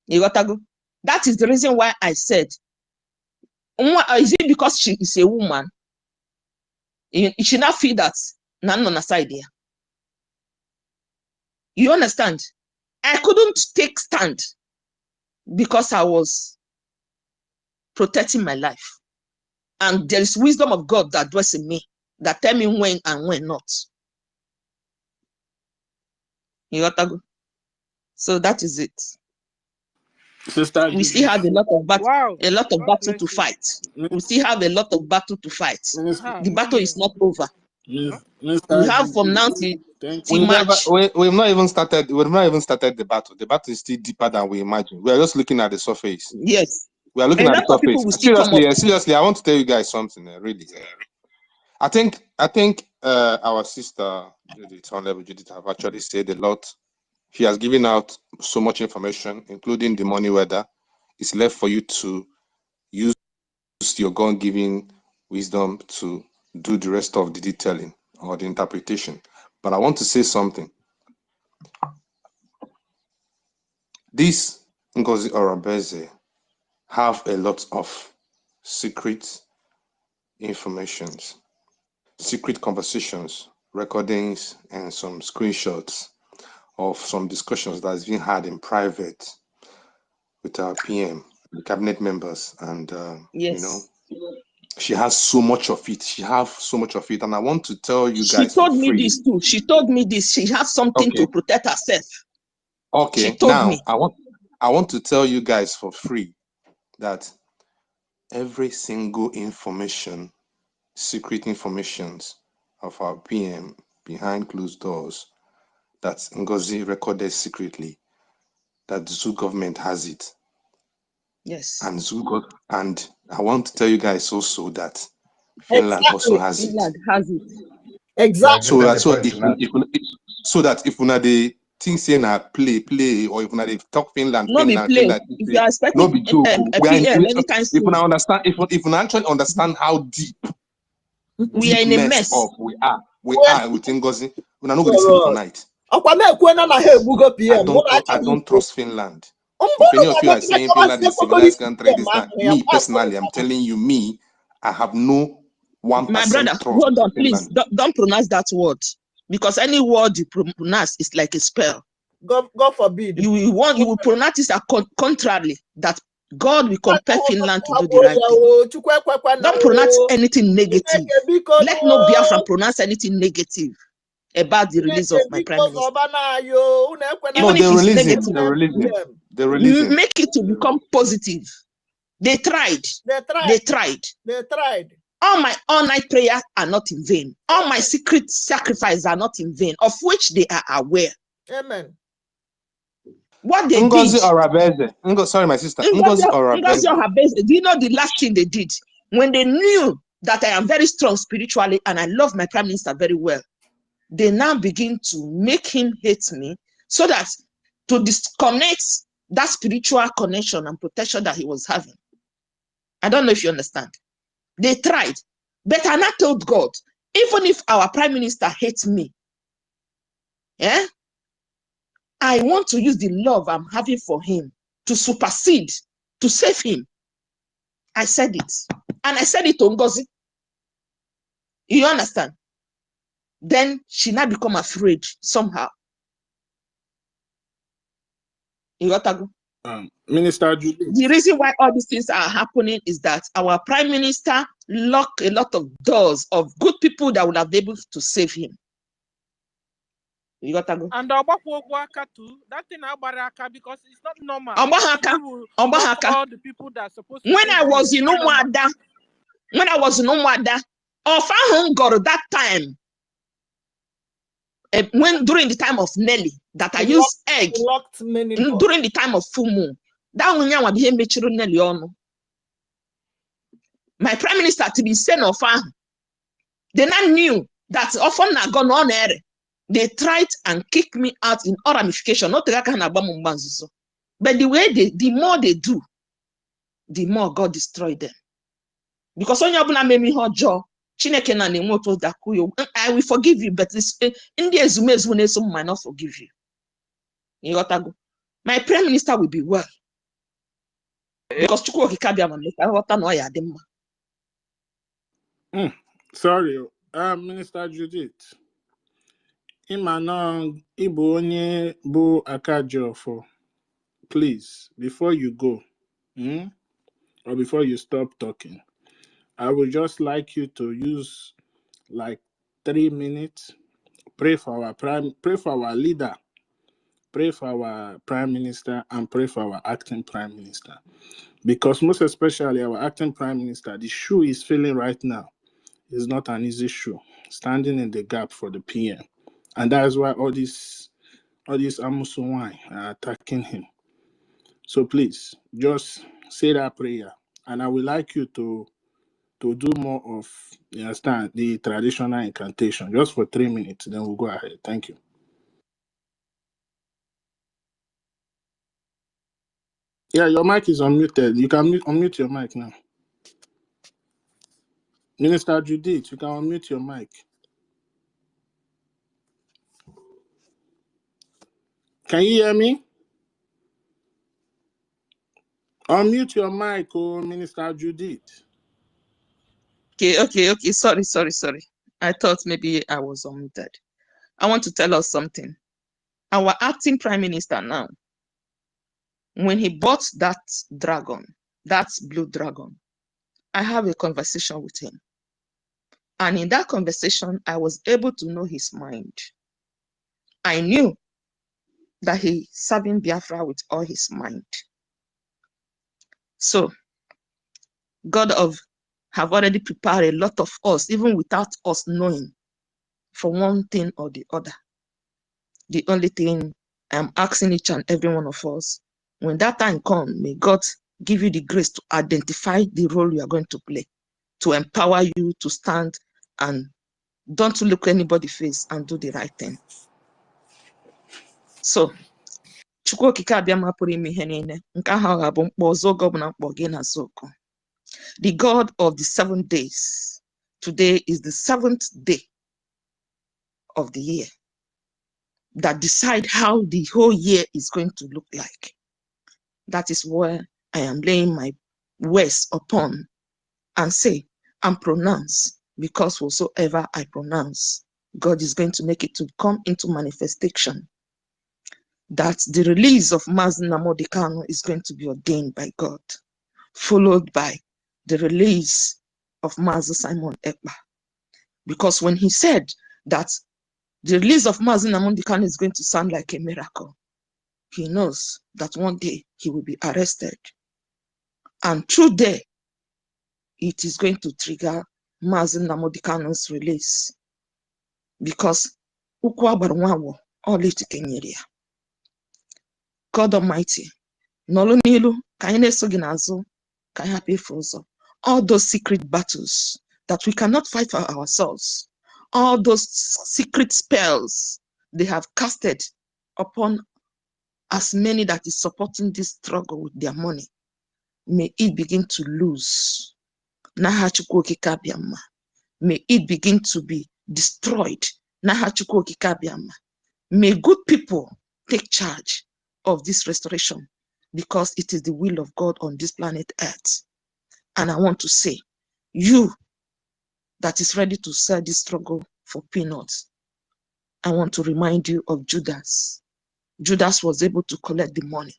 You got to go. That is the reason why I said, is it because she is a woman? You should not feel that none on the side here. You understand? I couldn't take stand because I was protecting my life. And there is wisdom of God that dwells in me that tell me when and when not. You got to go. So that is it. Sister, we still have a lot of battle, wow. battle to fight. We still have a lot of battle to fight. The battle is not over. We have from now till March. We've not even started. We've not even started the battle. The battle is still deeper than we imagine. We are just looking at the surface. Yes. We are looking A at lot the of people will surface. still come up. Seriously, I want to tell you guys something. Really, I think our sister Judith, Honorable Judith, have actually said a lot. She has given out so much information, including the money weather. It's left for you to use your God-given wisdom to do the rest of the detailing or the interpretation. But I want to say something. These NGOZI or Beze have a lot of secret informations, secret conversations, recordings, and some screenshots of some discussions that has been had in private with our PM, the cabinet members, and Yes. she has so much of it. She has so much of it, and I want to tell you She guys for told me free. this too. She told me this. She has something to protect herself. Okay. She told Now me. I want to tell you guys for free that every single information, secret informations of our PM behind closed doors that NGOZI recorded secretly, that the Zoo government has it. Yes. And I want to tell you guys also that Finland also has Finland has it. Exactly. So that if una things say na play, or if na they talk Finland, No be play. Finland, If you are no expecting be joke. a We are in, PM anytime if you soon, understand, if you actually understand how deep we are in a messed mess. up we are with NGOZI, we are not going to So, sleep for night. PM. I don't trust Finland. Mbona If any of you are unataka saying kama Finland sio is police civilized country, PM this time, ya me passport. personally, I'm telling you, I have no My 1% brother, trust hold in on, please. Finland. Don't pronounce that word. Because any word you pronounce is like a spell. God forbid. You will pronounce it contrarily, that God will compel Finland to do the right thing. Don't pronounce anything negative. Let no Biafran pronounce anything negative about the release of my prime minister. No, Even if it's negative, they're releasing. make it to become positive. They tried. All my all-night prayers are not in vain. All my secret sacrifices are not in vain, of which they are aware. Amen. What they NGOZI did. or Rabeze. Sorry, my sister. NGOZI or Rabeze. Do you know the last thing they did? When they knew that I am very strong spiritually and I love my prime minister very well, they now begin to make him hate me so that to disconnect that spiritual connection and protection that he was having. I don't know if you understand. They tried. But I now told God, even if our prime minister hates me, I want to use the love I'm having for him to supersede, to save him. I said it. And I said it to NGOZI. You understand? Then she now become afraid somehow. You got to go. Minister Judy. The reason why all these things are happening is that our prime minister locked a lot of doors of good people that would have been able to save him. You got to go. And that thing because it's not normal. All the people that are supposed to when I was in Umuada, of got that time, when during the time of Nelly, that I used egg during the time of full moon. That when you became Nelly on my prime minister to be sent of then I knew that often I gone on air. They tried and kicked me out in all ramification. Not but the way the more they do, the more God destroyed them. Because when you made me hot jaw, I will forgive you, but this in the Ezume some might not forgive you. You got to go. My prime minister will be well. Because sorry, Minister Judith. Imanong Ibonye Bo Akajo, please, before you go, or before you stop talking, I would just like you to use like 3 minutes. Pray for our leader, pray for our prime minister, and pray for our acting prime minister. Because most especially our acting prime minister, the shoe is feeling right now is not an easy shoe, standing in the gap for the PM. And that is why all these Amusuwai are attacking him. So please, just say that prayer. And I would like you to do more of, you understand, the traditional incantation, just for 3 minutes, then we'll go ahead. Thank you. Yeah, your mic is unmuted. You can unmute your mic now. Minister Judith, you can unmute your mic. Can you hear me? Unmute your mic, Minister Judith. Okay. Sorry. I thought maybe I was unmuted. I want to tell us something. Our acting prime minister now, when he bought that dragon, that blue dragon, I have a conversation with him. And in that conversation, I was able to know his mind. I knew that he's serving Biafra with all his mind. So, God have already prepared a lot of us, even without us knowing, for one thing or the other. The only thing I'm asking each and every one of us, when that time comes, may God give you the grace to identify the role you are going to play, to empower you to stand and don't look anybody face and do the right thing. So Chukwu okike abịama pụrụ ime ihe niile nke ahụ ga-abụ mkpọ ọzọ oge ọbụla mkpọ gị na Zoko. The God of the 7 days. Today is the 7th day of the year that decide how the whole year is going to look like. That is where I am laying my words upon and say and pronounce, because whatsoever I pronounce, God is going to make it to come into manifestation. That the release of Mazi Nnamdi Kanu is going to be ordained by God, followed by the release of Mazi Simon Ekpa. Because when he said that the release of Mazi Nnamdi Kanu is going to sound like a miracle, he knows that one day he will be arrested. And through there, it is going to trigger Mazi Nnamdi Kanu's release. Because God Almighty, all those secret battles that we cannot fight for ourselves, all those secret spells they have casted upon as many that is supporting this struggle with their money, may it begin to lose. May it begin to be destroyed. May good people take charge of this restoration, because it is the will of God on this planet Earth. And I want to say, you that is ready to sell this struggle for peanuts, I want to remind you of Judas. Judas was able to collect the money,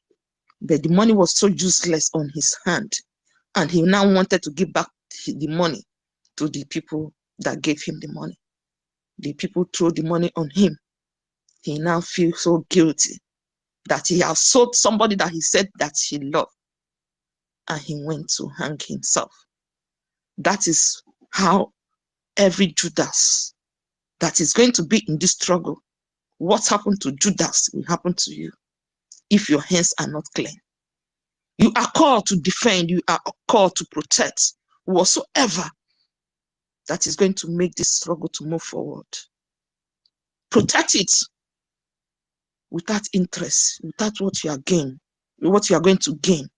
but the money was so useless on his hand, and he now wanted to give back the money to the people that gave him the money. The people threw the money on him. He now feels so guilty that he has sold somebody that he said that he loved, and he went to hang himself. That is how every Judas that is going to be in this struggle, what happened to Judas will happen to you if your hands are not clean. You are called to defend, you are called to protect whatsoever that is going to make this struggle to move forward. Protect it without interest, without what you are going to gain.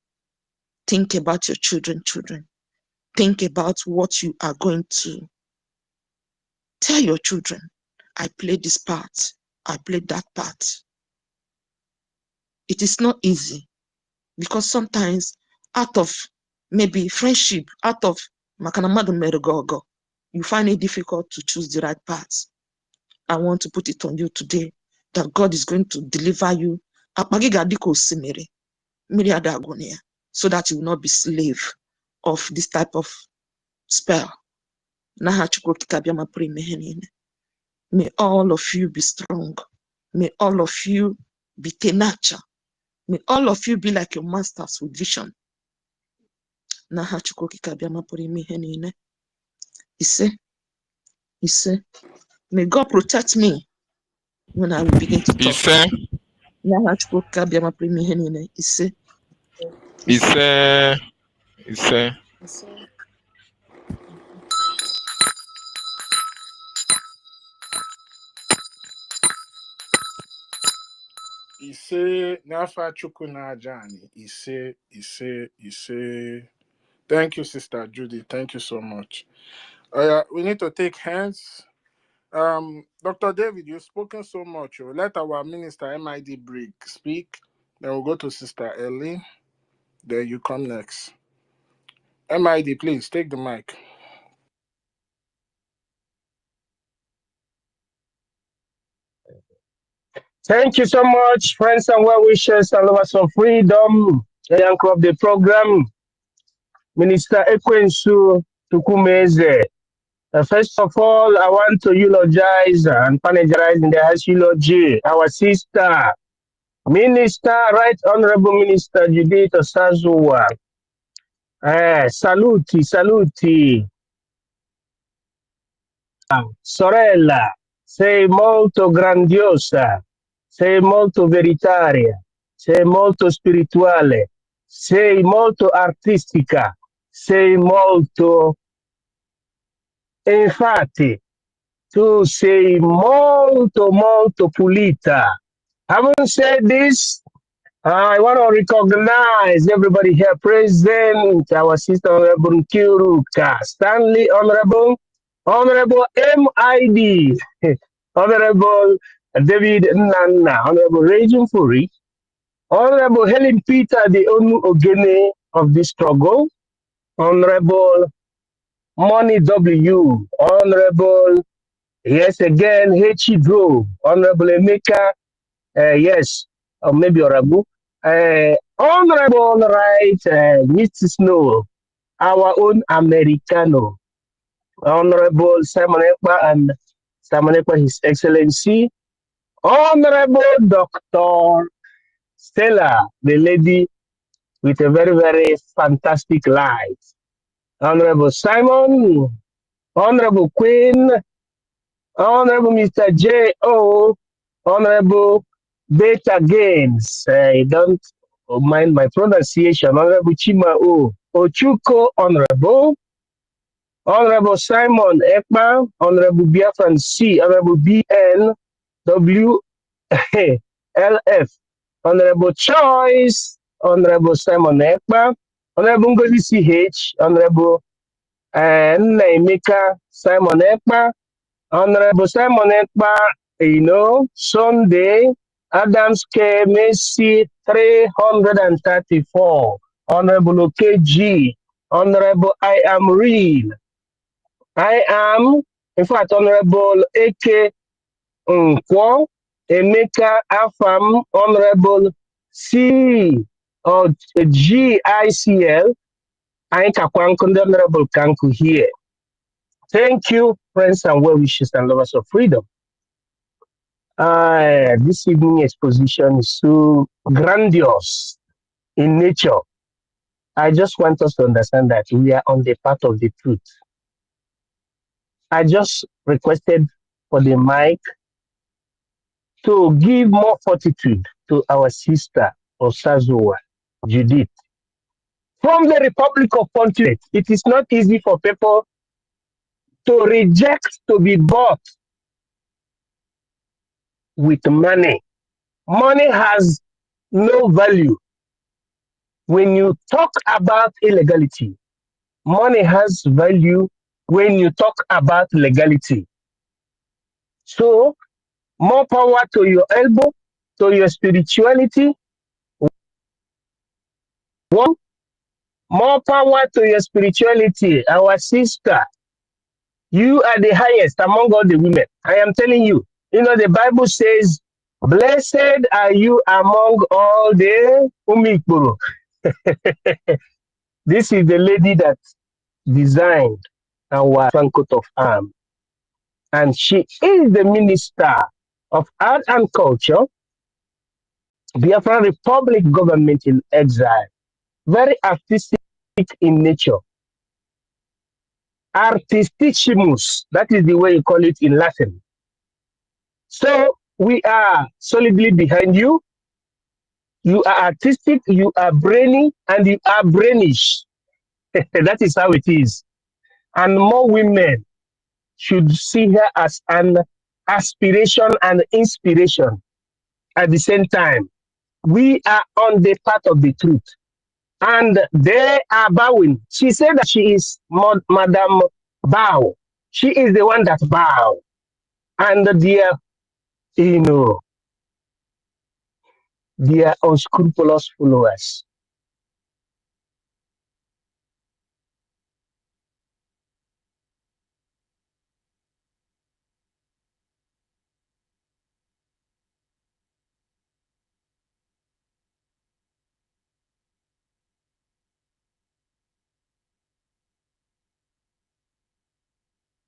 Think about your children. Think about what you are going to tell your children. I played this part, I played that part. It is not easy, because sometimes out of maybe friendship, out of makanamadu merugogo, you find it difficult to choose the right path. I want to put it on you today that God is going to deliver you so that you will not be slave of this type of spell. May all of you be strong. May all of you be tenacious. May all of you be like your masters with vision. May God protect me when I will begin to talk. Nafa Chukunajani. Thank you, Sister Judy. Thank you so much. We need to take hands. Dr. David, you've spoken so much. Let our minister MID Brig speak. Then we'll go to Sister Ellie. Then you come next. MID, please take the mic. Thank you so much, friends and well wishers and lovers of freedom. The anchor of the program, Minister Ekwensu Tukumeze. First of all, I want to eulogize and panegyrize in the highest eulogy our sister, Minister, Right Honorable Minister Judith Osazuwa. Saluti. Sorella, sei molto grandiosa, sei molto veritaria, sei molto spirituale, sei molto artistica, sei molto... E infatti, tu sei molto pulita, Having said this, I want to recognize everybody here present. Our sister Honorable Kiruka Stanley, Honorable MID, Honorable David Nana, Honorable Raging Fury, Honorable Helen Peter, the Onu Ogene of this struggle, Honorable Money W, Honorable, yes again, Hechi Grove, Honorable Emeka, yes, or maybe Orabu, Honorable, right, Mr. Snow, our own Americano, Honorable Simon Ekpa and Simon Ekpa, His Excellency, Honorable Dr. Stella, the lady with a very, very fantastic life. Honorable Simon, Honorable Queen, Honorable Mr. J.O., Honorable Beta Gaines, I don't mind my pronunciation, Honorable Chima O. Ochuko, Honorable Simon Ekman, Honorable BIAFRANS C, Honorable BN, WLF, Honorable Choice, Honorable Simon Ekman, Honorable NGOZI CH, Honorable Naimika Simon Ekman, Honorable Simon Ekpa, Sunday, Adams K. Messi 334, Honorable OKG, Honorable I Am Real, I Am, in fact, Honorable AK Nkwo, Emeka Afam, Honorable C or GICL, Aika Kwankund, Honorable Kanku here. Thank you, friends and well wishers and lovers of freedom. This evening exposition is so grandiose in nature. I just want us to understand that we are on the path of the truth. I just requested for the mic to give more fortitude to our sister Osazuwa, Judith. From the Republic of Pontiac, it is not easy for people to reject to be bought with money. Money has no value. When you talk about illegality, money has value when you talk about legality. So, more power to your elbow, to your spirituality. One, more power to your spirituality. Our sister, you are the highest among all the women. I am telling you. You know, the Bible says, blessed are you among all the umikburu. This is the lady that designed our coat of arms. And she is the Minister of Art and Culture, Biafra Republic government in exile. Very artistic in nature. Artistissimus, that is the way you call it in Latin. So we are solidly behind you. You are artistic, you are brainy, and you are brainish. That is how it is. And more women should see her as an aspiration and inspiration at the same time. We are on the path of the truth. And they are bowing. She said that she is Madame Bow. She is the one that bow. And their, their unscrupulous followers.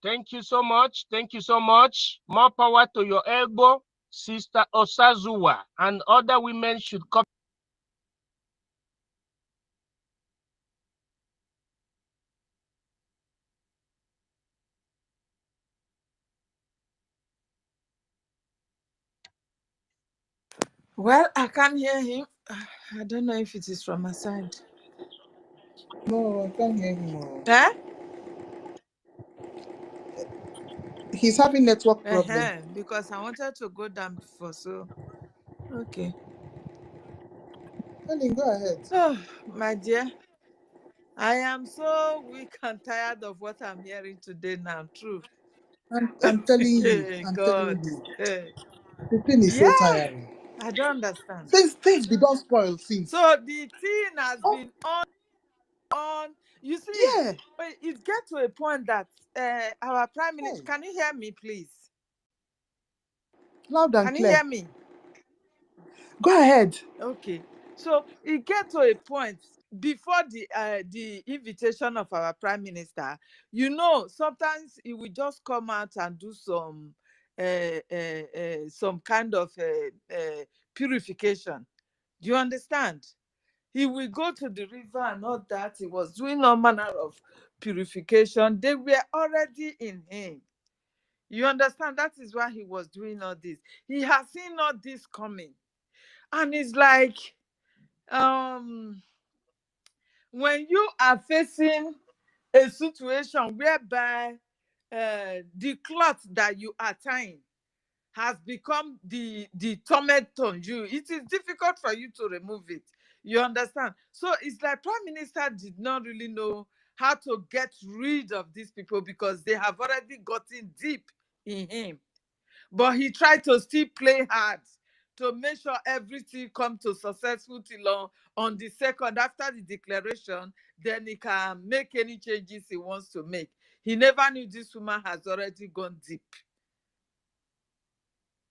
Thank you so much. Thank you so much. More power to your elbow, Sister Osazuwa, and other women should come. Well, I can't hear him. I don't know if it is from my side. No, I can't hear him. Eh? He's having network problem. Because I wanted to go down before, so Okay. Helen, go ahead. Oh, my dear, I am so weak and tired of what I'm hearing today now. True. I'm telling you, I'm telling God. you. Eh. The thing is Yeah, so tiring. I don't understand. Things be don't spoil since. So the thing has Oh, been on. You see, yeah. it gets to a point that our prime minister. Hey, Can you hear me, please? loud and Can you clear. hear me? Go ahead. Okay. So it gets to a point before the invitation of our prime minister. You know, sometimes he will just come out and do some kind of purification. Do you understand? He will go to the river and all that. He was doing all manner of purification. They were already in him. You understand? That is why he was doing all this. He has seen all this coming. And it's like, when you are facing a situation whereby the cloth that you are tying has become the torment on you, it is difficult for you to remove it. You understand? So it's like prime minister did not really know how to get rid of these people because they have already gotten deep in him. But he tried to still play hard to make sure everything come to successful till on the second after the declaration, then he can make any changes he wants to make. He never knew this woman has already gone deep.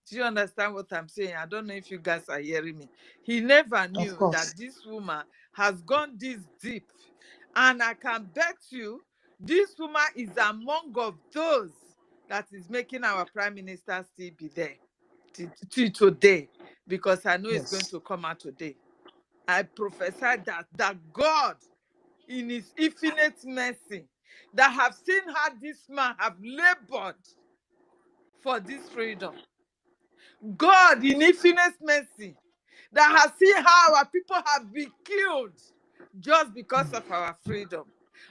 Do you understand what I'm saying? I don't know if you guys are hearing me. He never Of knew course. that this woman has gone this deep. And I can bet you this woman is among of those that is making our prime minister still be there till today, because I know it's going Yes. to come out today. I prophesy that God, in his infinite mercy, that have seen how this man have labored for this freedom. God, in infinite mercy, that has seen how our people have been killed just because of our freedom.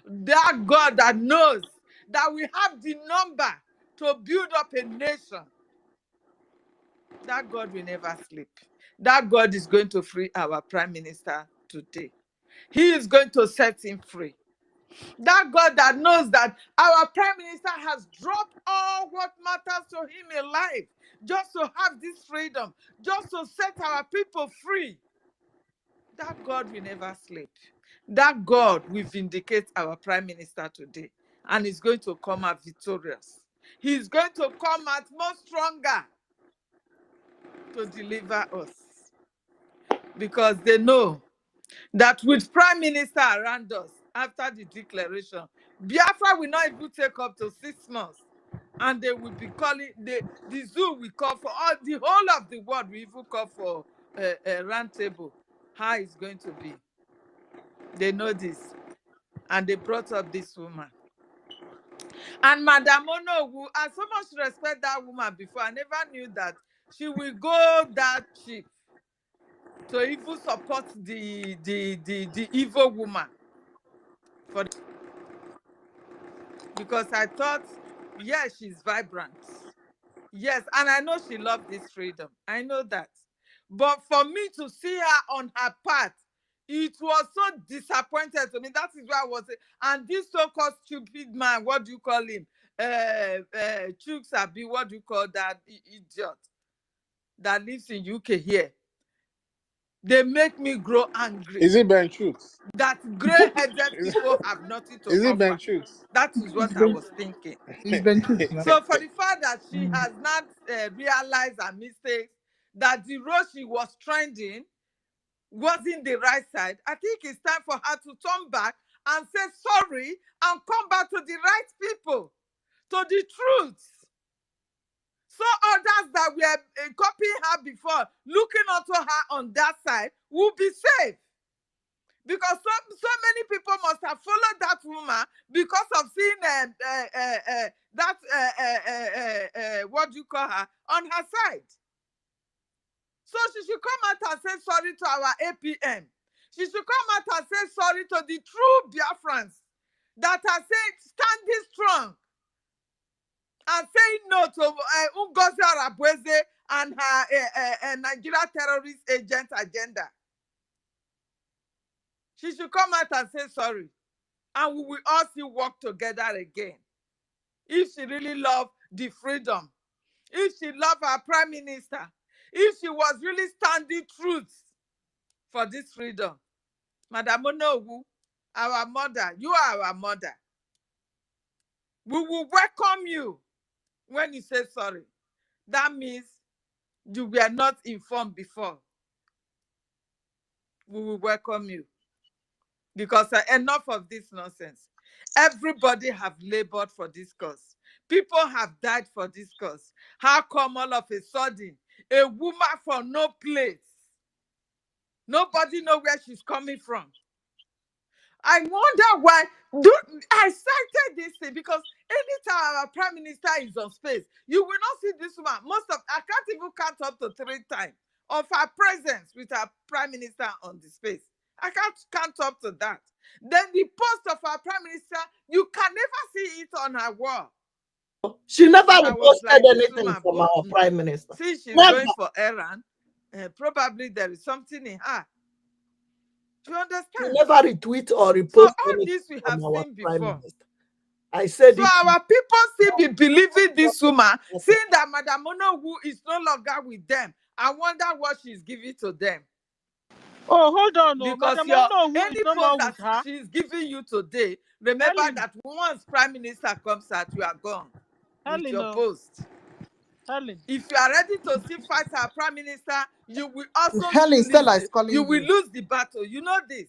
That God that knows that we have the number to build up a nation. That God will never sleep. That God is going to free our prime minister today. He is going to set him free. That God that knows that our prime minister has dropped all what matters to him in life just to have this freedom, just to set our people free. That God will never sleep. That God will vindicate our prime minister today, and is going to come out victorious. He's going to come out more stronger to deliver us, because they know that with prime minister around us after the declaration, Biafra will not even take up to 6 months, and they will be calling the zoo will call for all the whole of the world. We even call for a round table. How it's going to be? They know this, and they brought up this woman. And Madam Onowu, I so much respect that woman before. I never knew that she will go that cheap to even support the evil woman. Because I thought, yes, she's vibrant. Yes, and I know she loves this freedom. I know that. But for me to see her on her path, it was so disappointed to me. That is why I was saying, and this so-called stupid man, what do you call him? Chooks Abi, what do you call that idiot that lives in UK here? They make me grow angry. Is it Ben Chooks? That gray-headed Is people have nothing to it Ben offer. Chooks? That is what It's I been, was thinking. it's been truth now. So for the fact that she has not realized her mistakes, that the road she was trending wasn't the right side, I think it's time for her to turn back and say sorry and come back to the right people, to the truth. So others that were copying her before, looking onto her on that side, will be safe. Because so many people must have followed that woman because of seeing what do you call her, on her side. So she should come out and say sorry to our APM. She should come out and say sorry to the true Biafrans that are saying standing strong and saying no to NGOZI and her Nigeria terrorist agent agenda. She should come out and say sorry. And we will all still work together again. If she really loved the freedom, if she loved our prime minister, if she was really standing truth for this freedom. Madam Onowu, our mother, you are our mother. We will welcome you when you say sorry. That means you were not informed before. We will welcome you. Because enough of this nonsense. Everybody have labored for this cause. People have died for this cause. How come all of a sudden a woman from no place, nobody know where she's coming from? I wonder why. I cited this thing because anytime our prime minister is on space, you will not see this woman. I can't even count up to 3 times of her presence with our prime minister on the space. I can't count up to that. Then the post of our prime minister, you can never see it on her wall. She never And I was reposted like, this anything woman, from our prime minister. see, she's Never. going for errand. Probably there is something in her. Do you She understand? never retweet or repost So all anything this we have from our seen prime before. minister. I said So it. our people still be believing this woman, seeing that Madam Onowu is no longer with them. I wonder what she's giving to them. Oh, hold on, no. Because Madam your Onowu is any no post more that with her. she's giving you today, remember Helen, that once Prime Minister comes out, you are gone with Helen, your no. post. Helen. If you are ready to still fight our Prime Minister, you will also Helen Stella is calling you will lose the battle. You know this.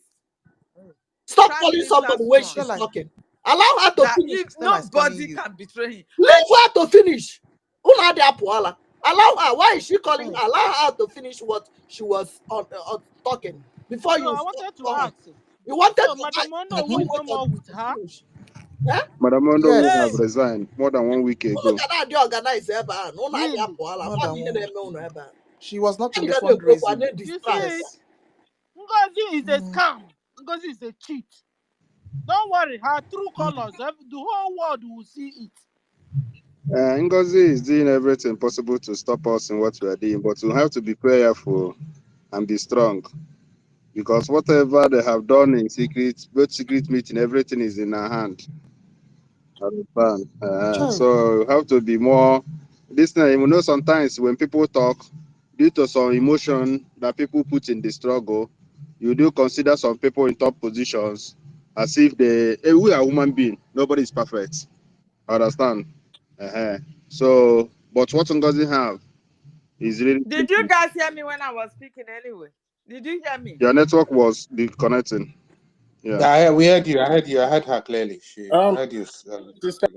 Stop Prime calling Minister somebody when small. she's Stella, talking. Allow her to That finish. if Stella is calling nobody you. can betray him. Leave her to finish. Allow her. Why is she calling her? Allow her to finish what she was talking before So you I stop wanted to her. ask. You wanted So to Madam you Onowu is no wait more until with she her. finish. Eh? Madam Mondo would Yes, have Hey, resigned more than 1 week ago. really? she was not in the You fundraising. You see, Yes. Ngozi is a scam. Ngozi is a cheat. Don't worry, her true colors, the whole world will see it. Ngozi is doing everything possible to stop us in what we are doing, but we have to be prayerful and be strong. Because whatever they have done in secret, both secret meeting, everything is in our hand. Understand? So you have to be more. This time, you know, sometimes when people talk, due to some emotion that people put in the struggle, you do consider some people in top positions as if we are human being. Nobody is perfect. Understand? So, but what Ngozi have is really. Did you guys hear me when I was speaking anyway? Did you hear me? Your network was disconnecting. Yeah. Yeah, we heard you. I heard you. I heard her clearly. I heard you. Sister,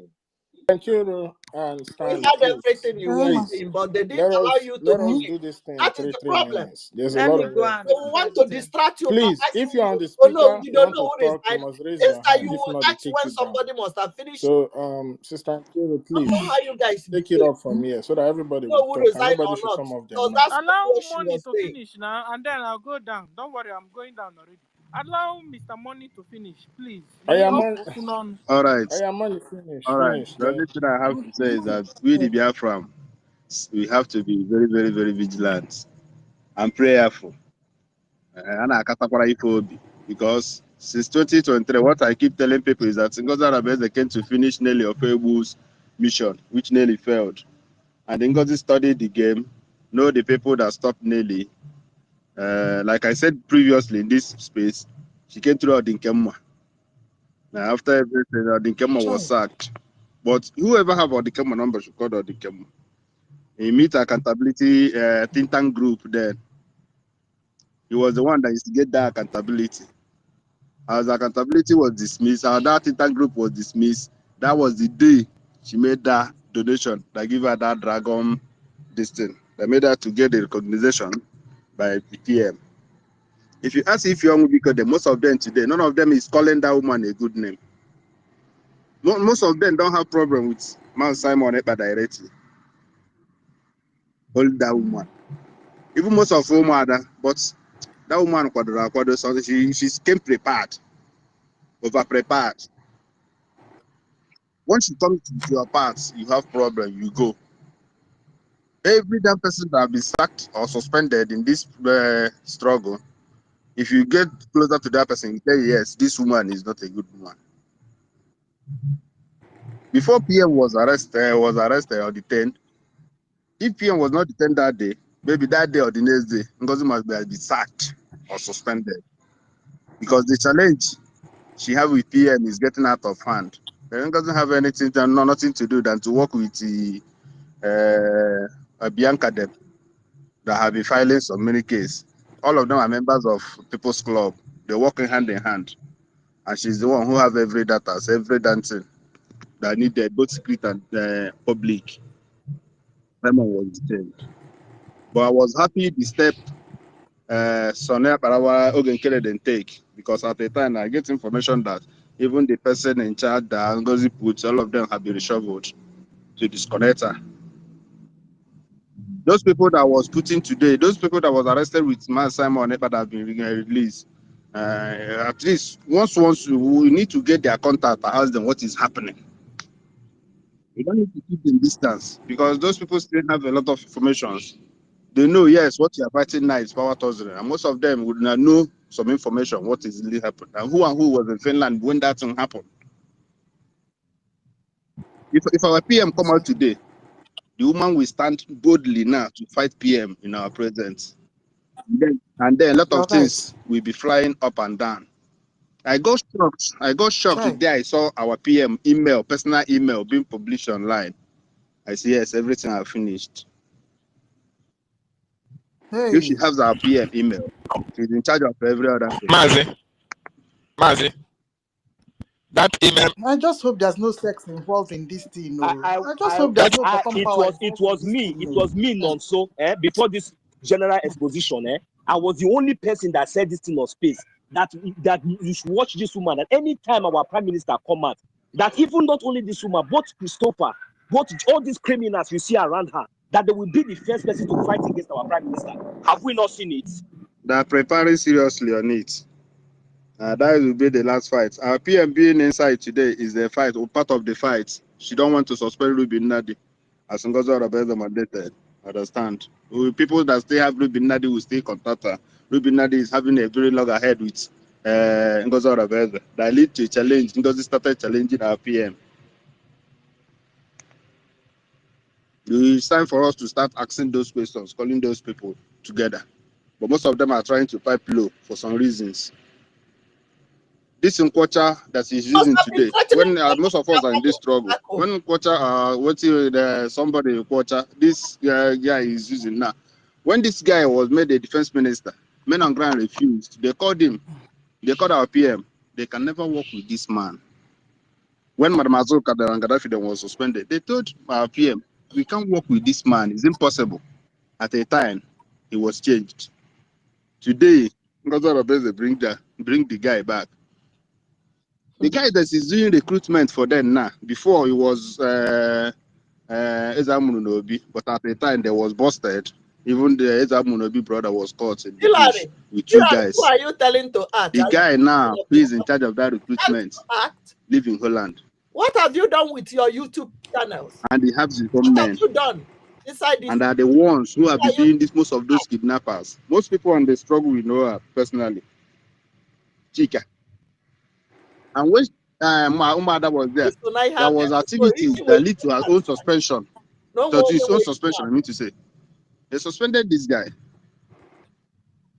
thank you and We Stan. had Please, everything you were please. saying, but they didn't allow you Let to us speak. do this thing in That is the three problem. minutes. There's a Let lot me of go work. and So we want to distract you Please, by if you're on the oh no, speaker, you you don't want know to who is talk, you behind. must raise This your time hand. you If will not, they ask take when you down. somebody must have finished. So, Sister Kiro, I don't please know how you guys take it behave. up from here so that everybody You know will who talk and resign nobody or should not. come off their Because mic. that's Allow what she Money was to saying. finish now, and then I'll go down. Don't worry, I'm going down already. Allow Mr. Money to finish, please. I am All right. finish. All right. The only thing I have to say is that we, the Biafran, we have to be very, very, very vigilant and prayerful. Because since 2023, what I keep telling people is that Ngozi Arabeze came to finish Nelly Ofebu's mission, which Nelly failed. And Ngozi studied the game, know the people that stopped Nelly. Like I said previously in this space, she came through Odinkemma. Now, after everything, Odinkemma was sacked. But whoever have Odinkemma number should call Odinkemma. He meet accountability think tank group then. He was the one that used to get that accountability. As accountability was dismissed, our that think tank group was dismissed. That was the day she made that donation that gave her that dragon this thing. They made her to get the recognition by the PM. If you ask if young because most of them today, none of them is calling that woman a good name. Most of them don't have problem with Mount Simon Ekpa directly. Hold that woman. Even most of them are, but that woman so she came prepared, over prepared. Once you come to your parts, you have problem, you go. Every damn person that be sacked or suspended in this struggle, if you get closer to that person, you say, yes, this woman is not a good woman. Before PM was arrested or detained, if PM was not detained that day, maybe that day or the next day, Ngozi must be sacked or suspended. Because the challenge she have with PM is getting out of hand. PM doesn't have anything, nothing to do than to work with the Bianca them that have been filing so many cases. All of them are members of People's Club. They're working hand in hand. And she's the one who have every data, every dancing that needed, both secret and public. Lemon was detained. But I was happy the step Sonia Parawa Ogenkele didn't take, because at the time I get information that even the person in charge that Ngozi put, all of them have been reshuffled to disconnect her. Those people that was putting today, those people that was arrested with Simon Ekpa that have been released, at least once we need to get their contact and ask them what is happening. We don't need to keep them distance, because those people still have a lot of information. They know, yes, what you are fighting now is power tussle, and most of them would not know some information, what is really happened, and who was in Finland when that thing happened. If our PM come out today, the woman will stand boldly now to fight PM in our presence. And then a lot of things will be flying up and down. I got shocked today. I saw our PM personal email being published online. I say, yes, everything I finished. Hey. If she has our PM email, she's in charge of every other thing. Mazi, that email. I just hope there's no sex involved in this thing. No. I just hope there's no bottom power. It was me, Nonso. Before this general exposition, I was the only person that said this thing on space. That you should watch this woman. At any time our prime minister come out, that even not only this woman, both Christopher, both all these criminals you see around her, that they will be the first person to fight against our prime minister. Have we not seen it? They're preparing seriously on it. That will be the last fight. Our PM being inside today is the fight, or part of the fight. She don't want to suspend Ruby Nadi, as Ngozi Orebeze mandated. Understand? People that still have Ruby Nadi will still contact her. Ruby Nadi is having a very long ahead with Ngozi Orebeze. That lead to a challenge. Ngozi started challenging our PM. It's time for us to start asking those questions, calling those people together. But most of them are trying to pipe low for some reasons. This Nkwocha that he's using today, when most of us are in this struggle, when Nkwocha, somebody Nkwocha, this guy is using now. When this guy was made a defense minister, men on ground refused. They called him, they called our PM. They can never work with this man. When Madam Azul Kader and Gaddafi was suspended, they told our PM, we can't work with this man, it's impossible. At a time, he was changed. Today, bring the guy back. The guy that is doing recruitment for them now, before he was Ezamunobi, but at the time they was busted. Even the Ezamunobi brother was caught in the bush with two guys. Who are you telling to act? The guy now, who is in charge of that recruitment, live in Holland. What have you done with your YouTube channels? And he has his own men. What have you done inside this? And are the ones who have been doing this, most of those kidnappers. Most people on the struggle we know her personally. Chika. And when Umada was there was activities that lead to her own suspension. To his own suspension, I mean to say. They suspended this guy.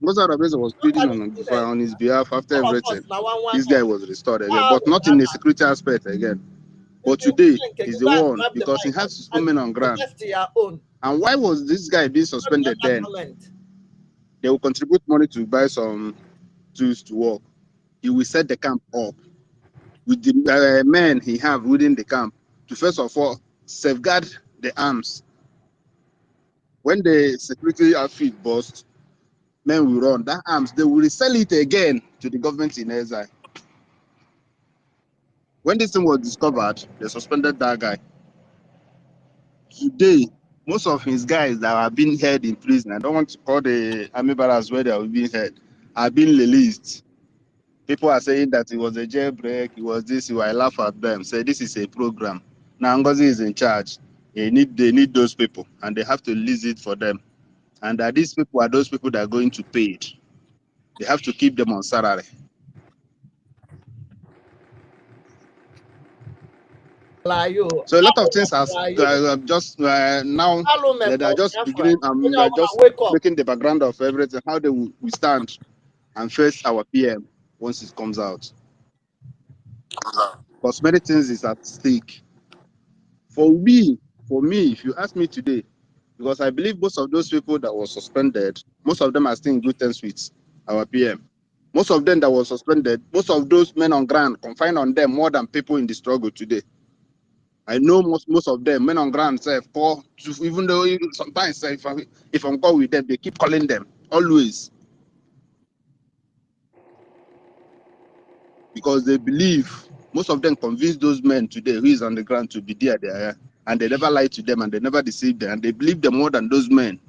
Ngozi was pleading on his behalf after everything. This guy was restored again, but not in the security aspect again. But today, he's the one, because he has his own men on ground. And why was this guy being suspended then? They will contribute money to buy some tools to work. He will set the camp up with the men he have within the camp to first of all safeguard the arms. When the security outfit bursts, men will run. That arms, they will resell it again to the government in exile. When this thing was discovered, they suspended that guy. Today, most of his guys that are being held in prison, I don't want to call the army barracks where they are being held, are being released. People are saying that it was a jailbreak, it was this, I laugh at them, say this is a program. Now Ngozi is in charge. They need those people, and they have to lease it for them. And that these people are those people that are going to pay it. They have to keep them on salary. So a lot of things are just now that are just beginning. We are just making the background of everything. How do we stand and face our PM once it comes out? Because many things is at stake. For me, if you ask me today, because I believe most of those people that were suspended, most of them are still in good terms with our PM. Most of them that were suspended, most of those men on ground confined on them more than people in the struggle today. I know most of them, men on ground say, even though sometimes if I'm called with them, they keep calling them always. Because they believe, most of them convince those men today who is on the ground to be there, and they never lie to them and they never deceive them, and they believe them more than those men.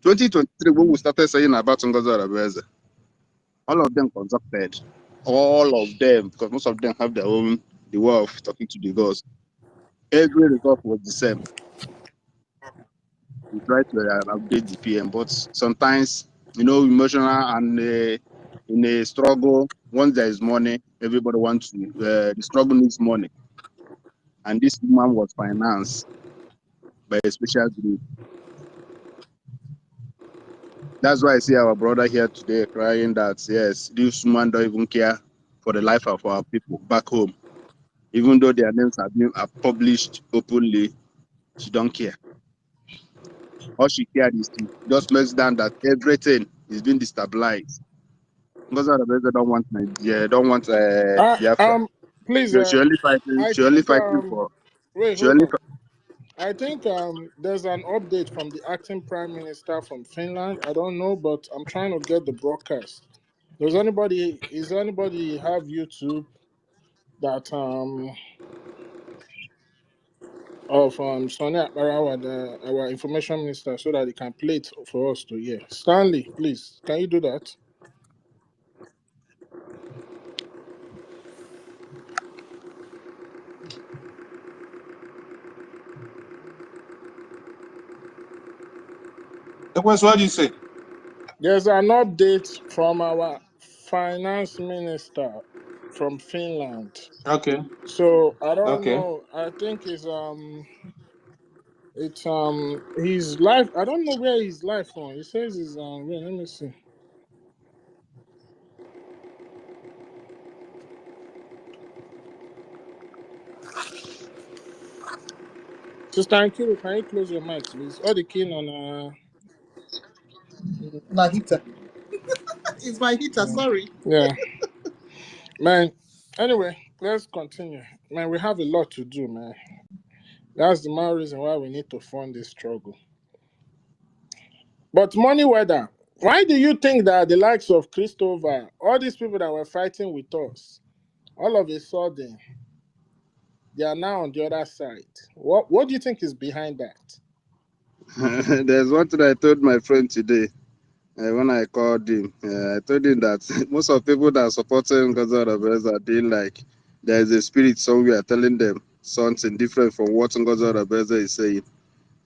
2023, when we started saying about NGOZI Arabeze, all of them conducted. All of them, because most of them have their own, the way of talking to the gods. Every result was the same. We try to update the PM, but sometimes, emotional and in a struggle, once there is money, everybody wants to, the struggle needs money. And this woman was financed by a special group. That's why I see our brother here today crying that, yes, this woman don't even care for the life of our people back home. Even though their names are published openly, she don't care. All she cared is to just make down that everything is being destabilized. Because they don't want Nigeria, don't want Biafra. Please, She only fighting. I She only think fighting for. wait, She hold only. on. I think there's an update from the acting prime minister from Finland. I don't know, but I'm trying to get the broadcast. Is anybody have YouTube that of Sonia Akbarawa, our information minister, so that he can play it for us to hear? Stanley, please, can you do that? What do you say? There's an update from our finance minister from Finland. Okay. So I don't Okay. know. I think it's his life. I don't know where his life from. He says he's wait, let me see. Sister Ankiru, can you close your mic, please? All the keen on My heater. It's my heater, sorry. yeah. Man. Anyway, let's continue. Man, we have a lot to do, man. That's the main reason why we need to fund this struggle. But money weather, why do you think that the likes of Christopher, all these people that were fighting with us, all of a sudden, they are now on the other side? What do you think is behind that? There's one thing I told my friend today when I called him. I told him that most of people that are supporting NGOZI Arabeze are doing like there is a spirit somewhere telling them something different from what NGOZI Arabeze is saying.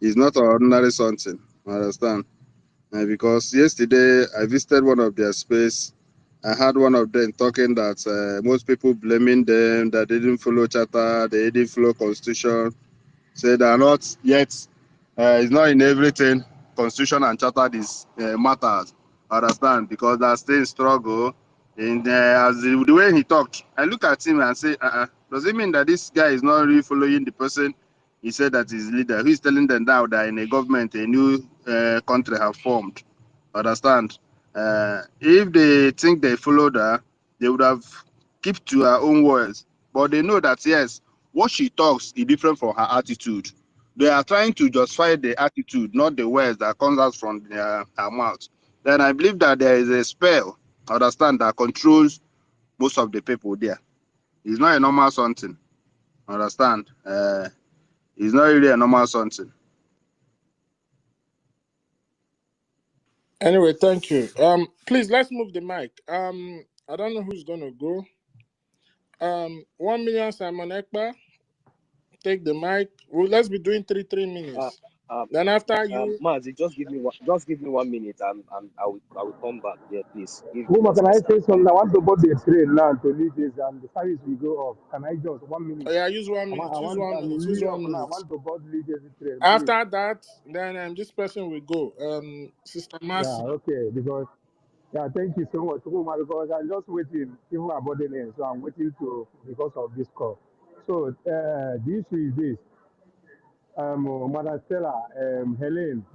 It's not an ordinary something. Understand? Because yesterday I visited one of their space. I had one of them talking that most people blaming them that they didn't follow charter, they didn't follow constitution. Say they are not yet. It's not in everything. Constitution and charter is matters. Understand? Because that's still struggle. And as the way he talked, I look at him and say, does it mean that this guy is not really following the person he said that is leader? Who is telling them now that in a government a new country have formed? Understand? If they think they followed her, they would have kept to her own words. But they know that yes, what she talks is different from her attitude. They are trying to justify the attitude, not the words that comes out from her mouth. Then I believe that there is a spell, understand, that controls most of the people there. It's not a normal something, understand? It's not really a normal something. Anyway, thank you. Please let's move the mic. I don't know who's gonna go. 1 million Simon Ekpa. take the mic. Well, let's be doing 3 minutes. Then after you, Mazi, just give me 1 minute. I will come back there, please. Uma, can I say something? I want to board the train now to leave this and the service will go off. Can I just 1 minute? Oh, yeah, use 1 minute. I Use want 1 minute. Use 1 minute. I want to board leave this train. After that, then this person will go. Sister Mercy. Yeah, okay, because thank you so much, Uma, because I'm just waiting. People are boarding in, so I'm waiting because of this call. So the issue is this. Mother Stella, Helen,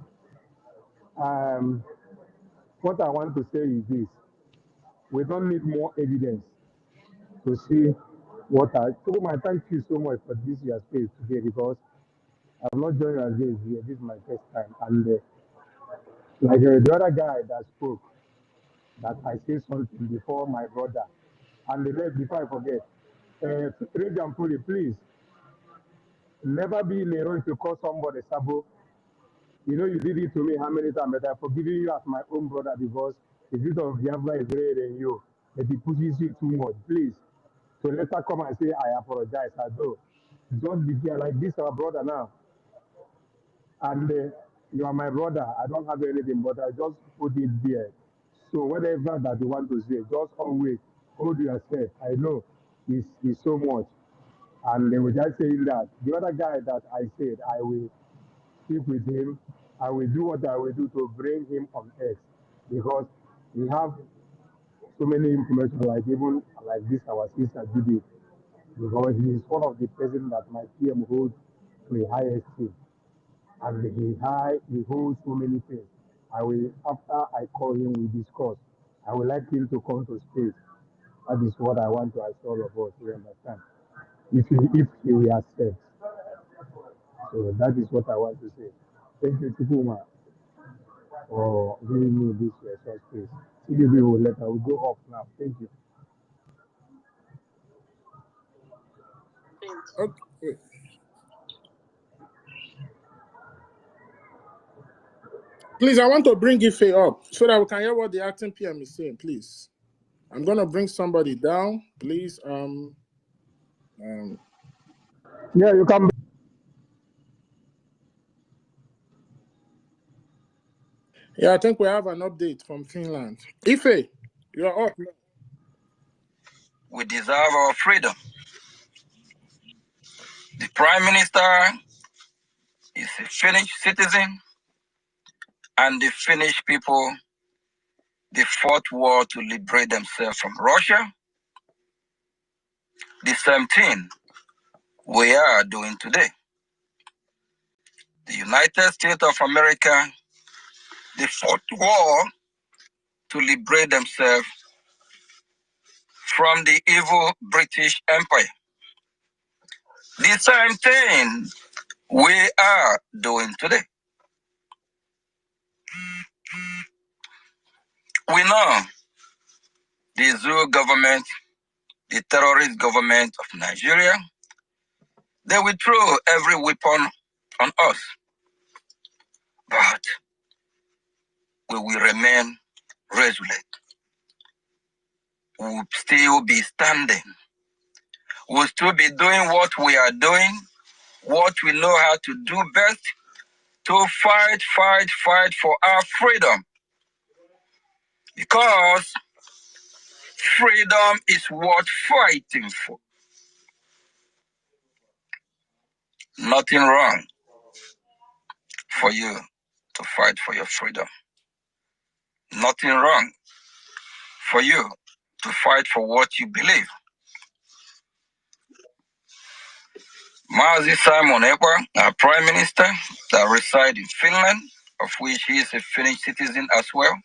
what I want to say is this. We don't need more evidence to see what Uma, thank you so much for this your space today, because I've not joined as this here. This is my first time. And the other guy that spoke, that I say something before my brother. And the rest, before I forget, Rage and Fully, please, never be in a rush to call somebody Sabo. You know, you did it to me how many times, but I've forgiven you as my own brother, because the truth of Biafra is greater than you. But he pushes you too much. Please, so let her come and say, I apologize. I do. Just be here like this, our brother now. And you are my brother. I don't have anything, but I just put it there. So whatever that you want to say, just always hold yourself. I know it's so much. And they were just saying that the other guy that I said, I will speak with him. I will do what I will do to bring him on earth, because we have so many information, like even like this, our sister Judy, because he is one of the presidents that my PM holds to a high esteem. And he holds so many things. After I call him, we discuss. I would like him to come to space. That is what I want to assure all of us. You understand? If he will accept. So that is what I want to say. Thank you, Chukuma, for giving me this short space. CDB will later. We'll go off now. Thank you. Okay. Please, I want to bring Ife up so that we can hear what the acting PM is saying, please. I'm going to bring somebody down, please. Yeah, you can. Yeah, I think we have an update from Finland. Ife, you are up. We deserve our freedom. The Prime Minister is a Finnish citizen, and the Finnish people, they fought war to liberate themselves from Russia. The same thing we are doing today. The United States of America, they fought war to liberate themselves from the evil British Empire. The same thing we are doing today. We know the Zulu government, the terrorist government of Nigeria, they will throw every weapon on us, but we will remain resolute. We will still be standing. We will still be doing what we are doing, what we know how to do best, to fight for our freedom. Because freedom is worth fighting for. Nothing wrong for you to fight for your freedom. Nothing wrong for you to fight for what you believe. Mazi Simon Ekpa, our Prime Minister, that resides in Finland, of which he is a Finnish citizen as well,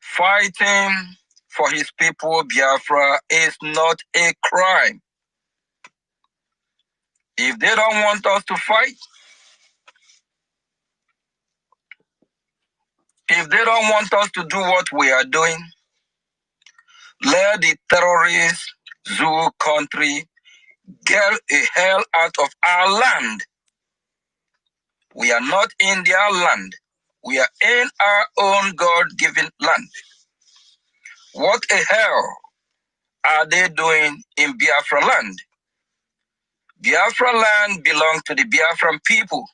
fighting for his people, Biafra, is not a crime. If they don't want us to fight, if they don't want us to do what we are doing, let the terrorist Zulu country get the hell out of our land. We are not in their land. We are in our own God-given land. What the hell are they doing in Biafra land? Biafra land belongs to the Biafran people.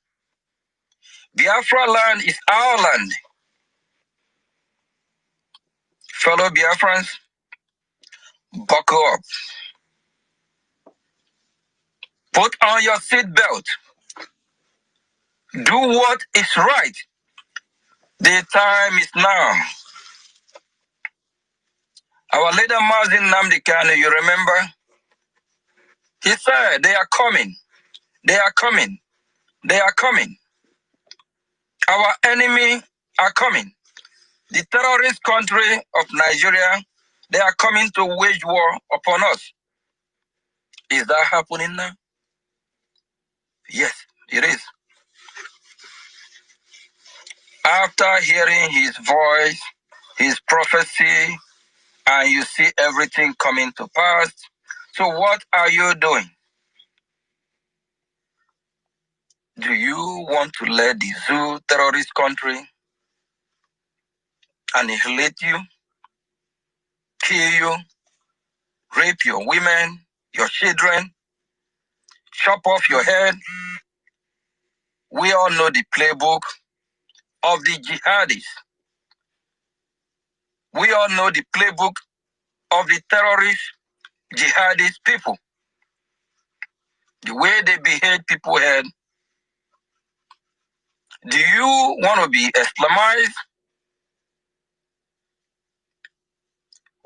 Biafra land is our land. Fellow Biafrans, buckle up. Put on your seatbelt. Do what is right. The time is now. Our leader Mazin Namdi Kanu, you remember? He said, they are coming. They are coming. They are coming. Our enemy are coming. The terrorist country of Nigeria, they are coming to wage war upon us. Is that happening now? Yes, it is. After hearing his voice, his prophecy, and you see everything coming to pass, so what are you doing? Do you want to let the zoo terrorist country annihilate you, kill you, rape your women, your children, chop off your head? We all know the playbook of the jihadis. We all know the playbook of the terrorist jihadist people. The way they behead people head. Do you want to be Islamized?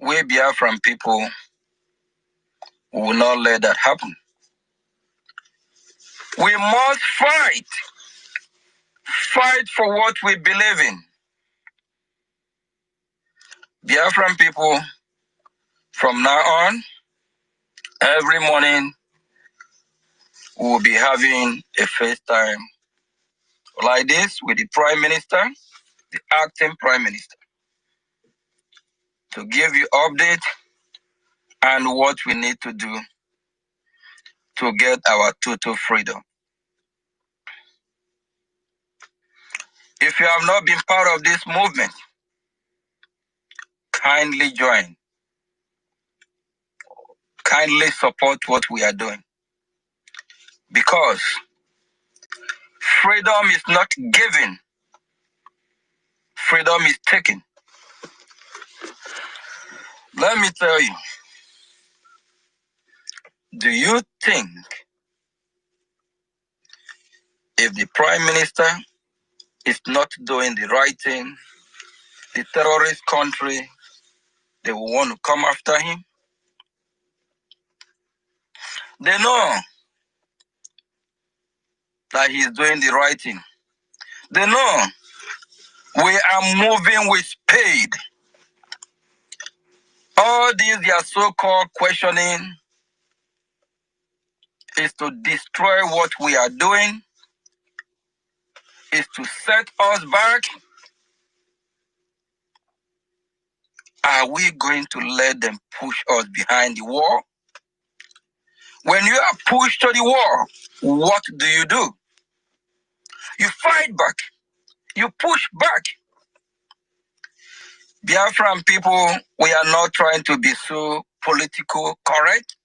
We Biafran people will not let that happen. We must fight. Fight for what we believe in. Biafran people, from now on, every morning, we will be having a FaceTime like this with the Prime Minister, the acting Prime Minister, to give you update and what we need to do to get our total freedom. If you have not been part of this movement, kindly join. Kindly support what we are doing. Because freedom is not given, freedom is taken. Let me tell you, do you think if the Prime Minister is not doing the right thing, the terrorist country, they will want to come after him? They know that he is doing the right thing. They know we are moving with speed. All these their so-called questioning is to destroy what we are doing, is to set us back. Are we going to let them push us behind the wall? When you are pushed to the wall, what do? You fight back. You push back. Biafran people, we are not trying to be so political correct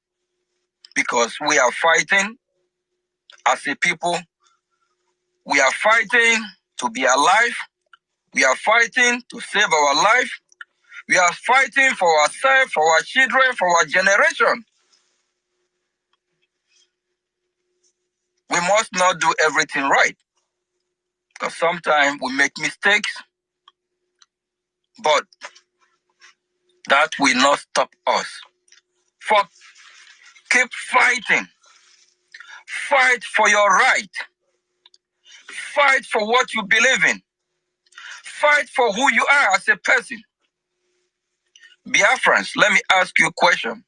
because we are fighting as a people. We are fighting to be alive. We are fighting to save our life. We are fighting for ourselves, for our children, for our generation. We must not do everything right because sometimes we make mistakes, but that will not stop us. For keep fighting. Fight for your right. Fight for what you believe in. Fight for who you are as a person. Biafrans, let me ask you a question.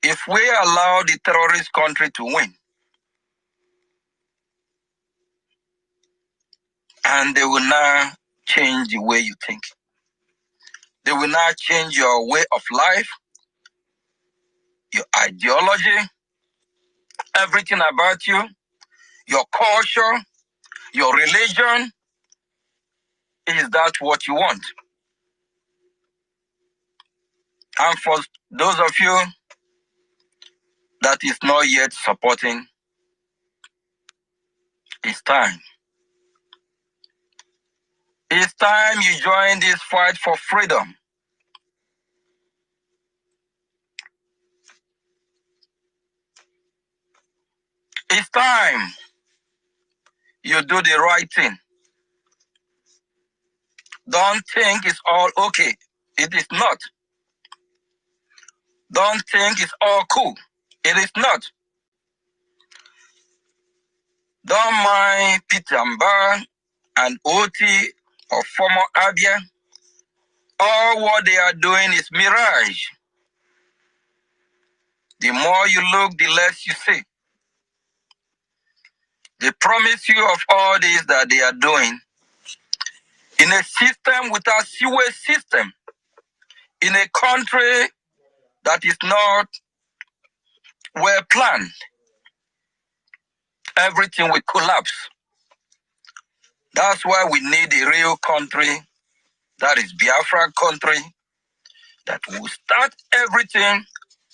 If we allow the terrorist country to win, and they will now change the way you think, they will now change your way of life, your ideology, everything about you, your culture, your religion, is that what you want? And for those of you that is not yet supporting, it's time. It's time you join this fight for freedom. It's time you do the right thing. Don't think it's all okay. It is not. Don't think it's all cool. It is not. Don't mind Peter Mbar and Oti or former Abia. All what they are doing is mirage. The more you look, the less you see. They promise you of all this that they are doing in a system without sewage system, in a country that is not well planned. Everything will collapse. That's why we need a real country, that is Biafra country, that will start everything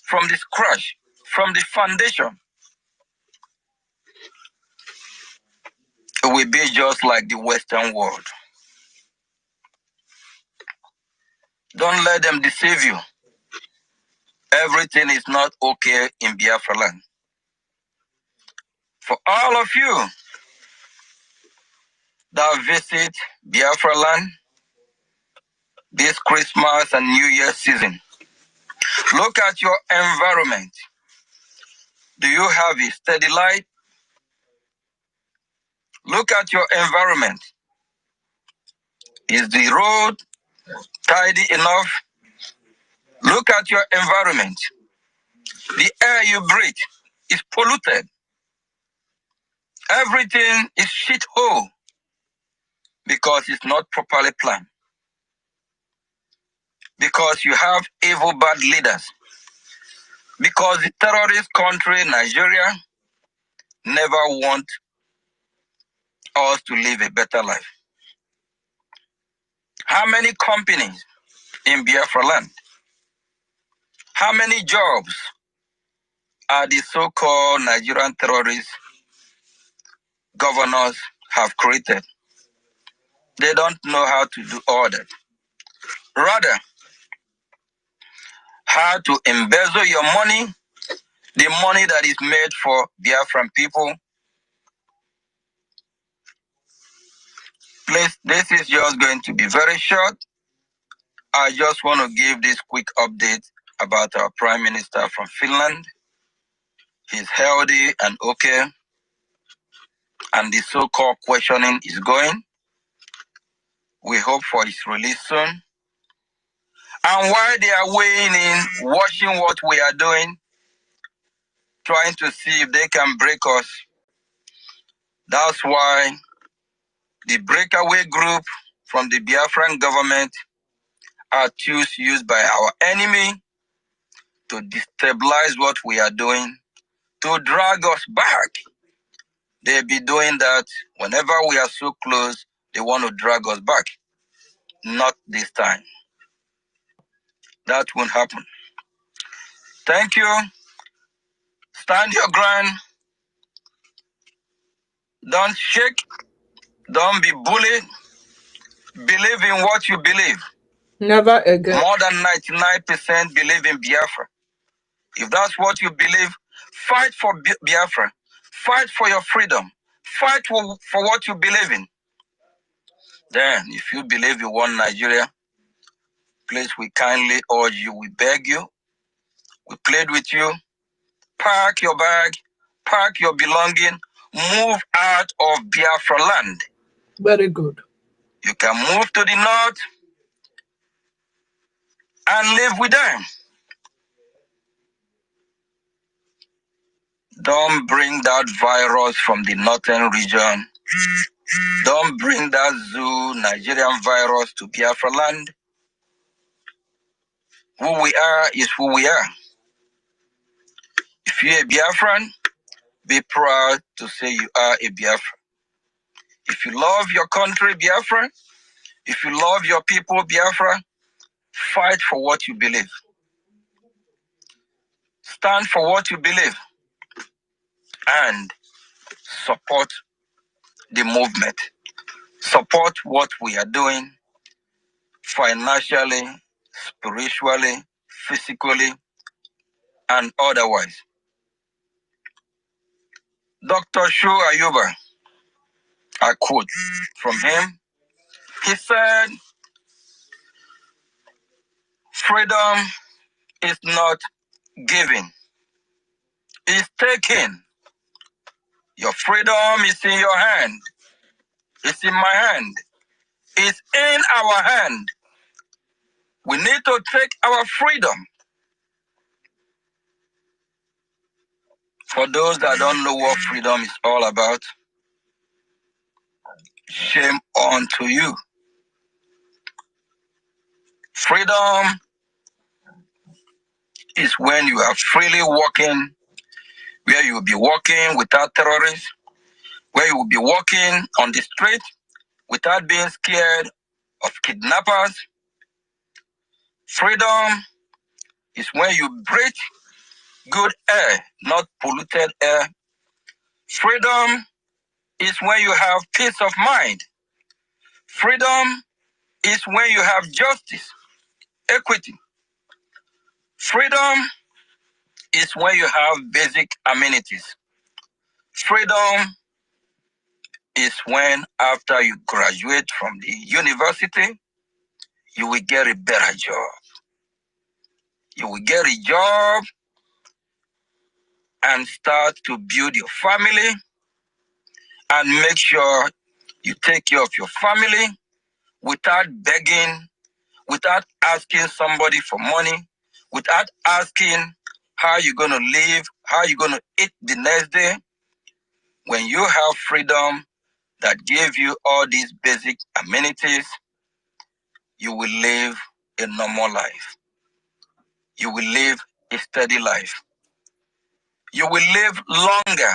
from the scratch, from the foundation. It will be just like the Western world. Don't let them deceive you. Everything is not okay in Biafra land. For all of you that visit Biafra land this Christmas and New Year season, look at your environment. Do you have a steady light? Look at your environment. Is the road tidy enough? Look at your environment. The air you breathe is polluted. Everything is shithole because it's not properly planned. Because you have evil bad leaders. Because the terrorist country, Nigeria, never want us to live a better life. How many companies in Biafra land? How many jobs are the so-called Nigerian terrorist governors have created? They don't know how to do all that. Rather, how to embezzle your money, the money that is made for Biafran people. Please, this is just going to be very short. I just want to give this quick update about our Prime Minister from Finland. He's healthy and okay, and the so-called questioning is going. We hope for his release soon. And while they are weighing in, watching what we are doing, trying to see if they can break us, that's why the breakaway group from the Biafran government are tools used by our enemy to destabilize what we are doing, to drag us back. They'll be doing that whenever we are so close, they want to drag us back. Not this time. That won't happen. Thank you. Stand your ground. Don't shake. Don't be bullied. Believe in what you believe. Never again. More than 99% believe in Biafra. If that's what you believe, fight for Biafra. Fight for your freedom. Fight for what you believe in. Then, if you believe you want Nigeria, please, we kindly urge you, we beg you, we plead with you, pack your bag, pack your belonging, move out of Biafra land. Very good. You can move to the north and live with them. Don't bring that virus from the northern region. Don't bring that zoo Nigerian virus to Biafra land. Who we are is who we are. If you're a Biafran, be proud to say you are a Biafran. If you love your country, Biafra, if you love your people, Biafra, fight for what you believe. stand for what you believe and support the movement. Support what we are doing financially, spiritually, physically, and otherwise. Dr. Shu Ayuba, I quote from him, he said, freedom is not given, it's taken. Your freedom is in your hand, it's in my hand, it's in our hand. We need to take our freedom. For those that don't know what freedom is all about, shame on to you. Freedom is when you are freely walking, where you will be walking without terrorists, where you will be walking on the street without being scared of kidnappers. Freedom is when you breathe good air, not polluted air. Freedom is when you have peace of mind. Freedom is when you have justice, equity. Freedom is when you have basic amenities. Freedom is when after you graduate from the university, you will get a better job. You will get a job and start to build your family and make sure you take care of your family without begging, without asking somebody for money, without asking how you're going to live, how you're going to eat the next day. When you have freedom that give you all these basic amenities, you will live a normal life. You will live a steady life. You will live longer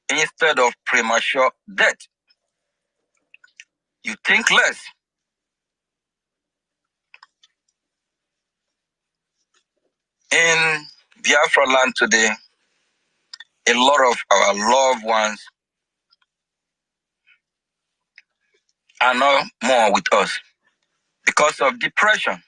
instead of premature death. You think less. In Biafra land today, a lot of our loved ones are no more with us because of depression.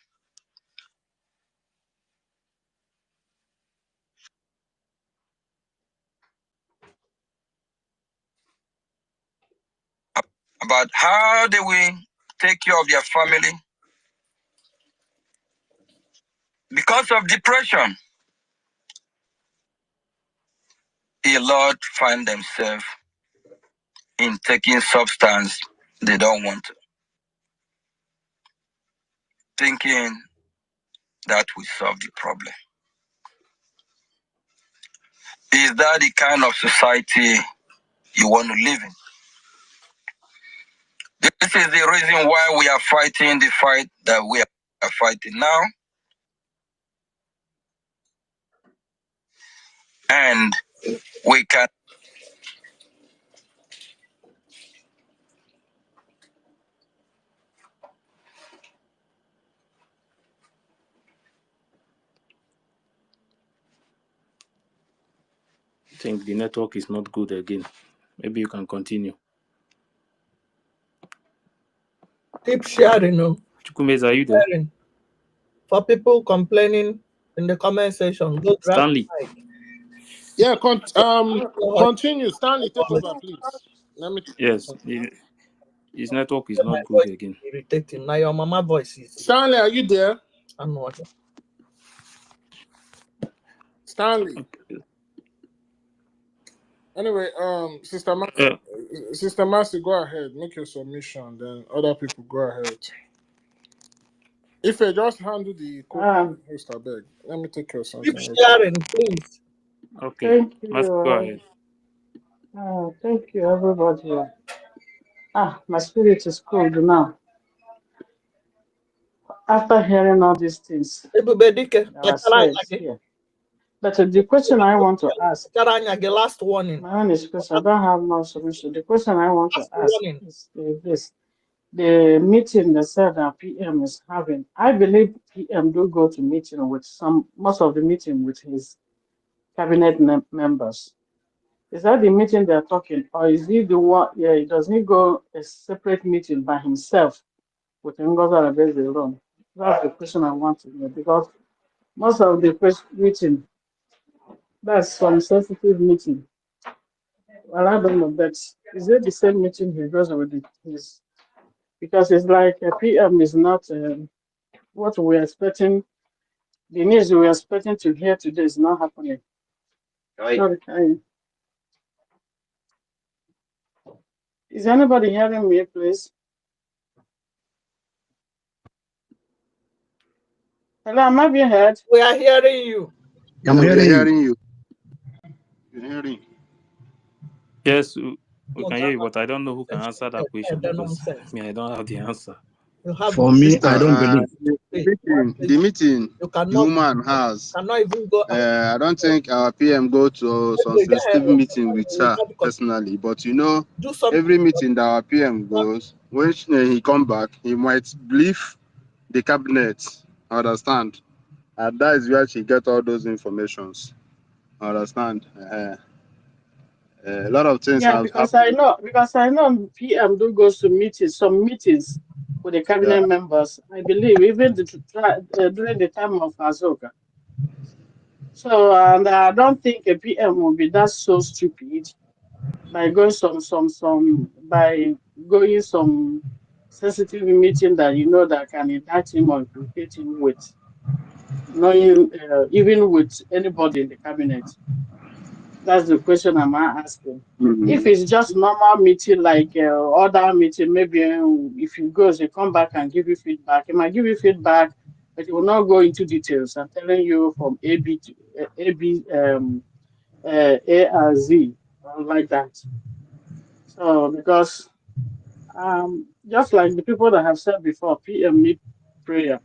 About how they will take care of their family. Because of depression, a lot find themselves in taking substance they don't want to, thinking that will solve the problem. Is that the kind of society you want to live in? This is the reason why we are fighting the fight that we are fighting now. And we can. I think the network is not good again. Maybe you can continue. Keep sharing. No? Chukwumeze, are you there? Sharing. For people complaining in the comment section, go grab Stanley. the mic. Yeah, continue. Stanley, take over, please. Let me. Yes, his network is not My good voice again. is irritating. Now your mama voice is. Stanley, are you there? I'm not. Stanley. Okay. Anyway, Sister Mercy, go ahead, make your submission. Then other people go ahead. If I just handle the host, I beg. Let me take care of something. Keep sharing, please. Okay. Thank Mercy, go ahead. you. Thank you, everybody. My spirit is cold now. After hearing all these things, I said here. But the question I want to ask, the last warning. my own is because I don't have no solution. The question I want to ask is this. the meeting they said that PM is having, I believe PM do go to meeting with most of the meeting with his cabinet members. Is that the meeting they're talking, or is he the one? Yeah, does he go a separate meeting by himself with NGOZI alone? That's the question I want to know, because most of the meeting, that's some sensitive meeting. Well, I don't know, but is it the same meeting he goes with his? Because it's like a PM is not what we're expecting. The news we're expecting to hear today is not happening. Right. Sorry, is anybody hearing me, please? Hello, am I being heard? We are hearing you. I'm hearing you. We're hearing you. Yes, we can hear you, but I don't know who can answer that question because I don't have the answer. For me, sister, I don't believe the meeting the woman has. Cannot even go. I don't think our PM go to some sensitive meeting with her personally, but you know, every meeting that our PM goes, when he come back, he might leave the cabinet. Understand? And that is where she get all those informations. Understand? A lot of things Yeah, have because happened. I know PM do goes to meetings, some meetings with the cabinet members. I believe even during the time of Azoka. So, and I don't think a PM will be that so stupid by going by going some sensitive meeting that you know that can indict him or implicate him with, knowing even with anybody in the cabinet. That's the question I'm asking. If it's just normal meeting like other meeting, maybe if he goes, he come back and give you feedback. He might give you feedback, but he will not go into details. I'm telling you from A or Z, like that. So because just like the people that have said before, PM need prayer.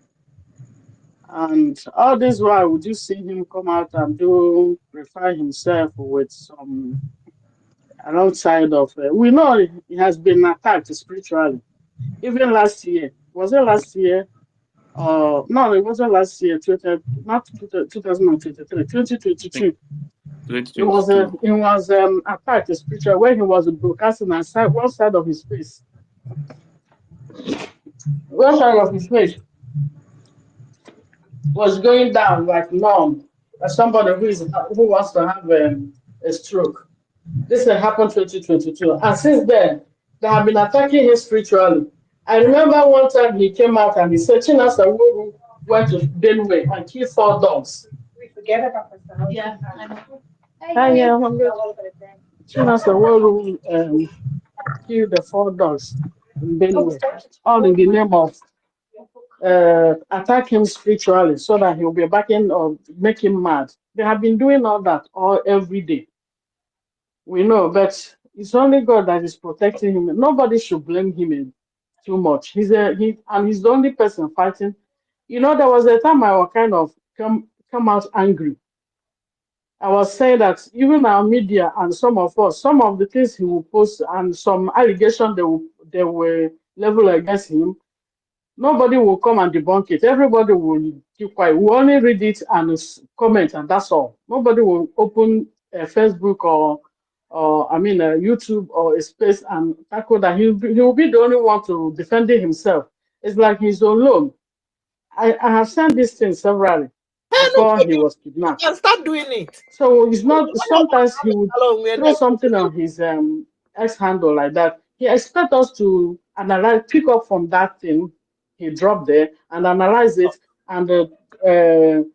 And all this while, would you see him come out and refer himself with some alongside of we know he has been attacked spiritually. Even last year, was it last year? No, it wasn't last year. 2023, 2022. It was attacked spiritually where he was broadcasting on one side of his face. One side of his face was going down like numb, as somebody who wants to have a stroke. This happened 2022. And since then, they have been attacking him spiritually. I remember one time he came out and he said, Chinasa Wuru went to Benue and killed 4 dogs. We forget about the sound. Yeah. Chinasa Wuru killed the 4 dogs in Benue, all in the name of attack him spiritually so that he'll be back in or make him mad. They have been doing all that every day. We know, but it's only God that is protecting him. Nobody should blame him too much. He's the only person fighting. You know, there was a time I was kind of come out angry. I was saying that even our media and some of us, some of the things he will post and some allegations they were leveled against him, nobody will come and debunk it. Everybody will keep quiet. We only read it and comment, and that's all. Nobody will open a Facebook or YouTube or a space and tackle that. He will be the only one to defend himself. It's like he's alone. I have sent this thing severally before he was kidnapped. And start doing it. So it's not. Sometimes he would throw something on his X handle like that. He expects us to analyze, pick up from that thing he dropped there, and analyze it and debunk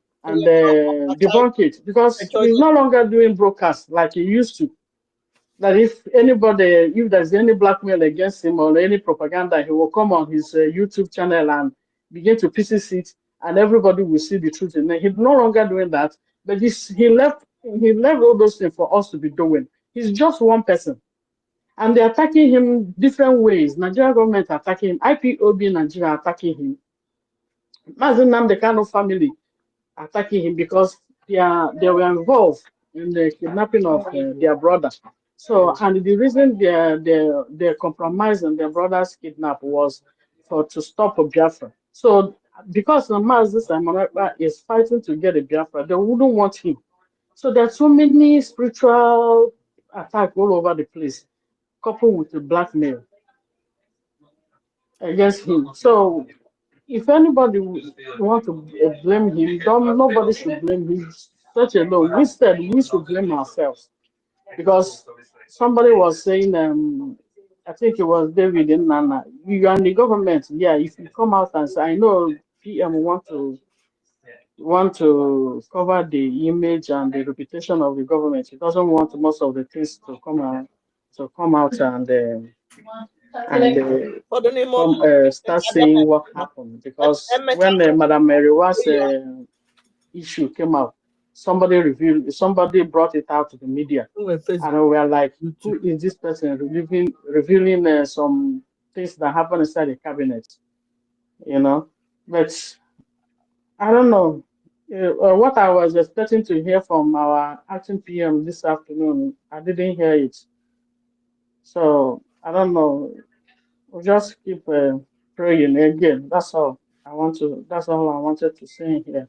it, because he's no longer doing broadcasts like he used to. That if there's any blackmail against him or any propaganda, he will come on his YouTube channel and begin to pieces it, and everybody will see the truth. And he's no longer doing that. But he left all those things for us to be doing. He's just one person, and they're attacking him different ways. Nigeria government attacking him. IPOB Nigeria attacking him. Mazen Namdekano family attacking him because they were involved in the kidnapping of their brother. So, and the reason they're compromising their brother's kidnap was to stop a Biafra. So, because the Mazi Simon is fighting to get a Biafra, they wouldn't want him. So there are so many spiritual attacks all over the place, coupled with the blackmail against him. So if anybody want to blame him, don't nobody should blame him. Such alone. Instead, we should blame ourselves because somebody was saying, I think it was David and Nana, you are in the government. Yeah, if you come out and say, I know PM want to cover the image and the reputation of the government. He doesn't want most of the things to come out and start saying what happened. Because when Madam Mary was issue came out, somebody brought it out to the media, and we were like, who is this person revealing some things that happen inside the cabinet, you know? But I don't know. What I was expecting to hear from our acting PM this afternoon, I didn't hear it. So I don't know. We'll just keep praying again. That's all I wanted to say here.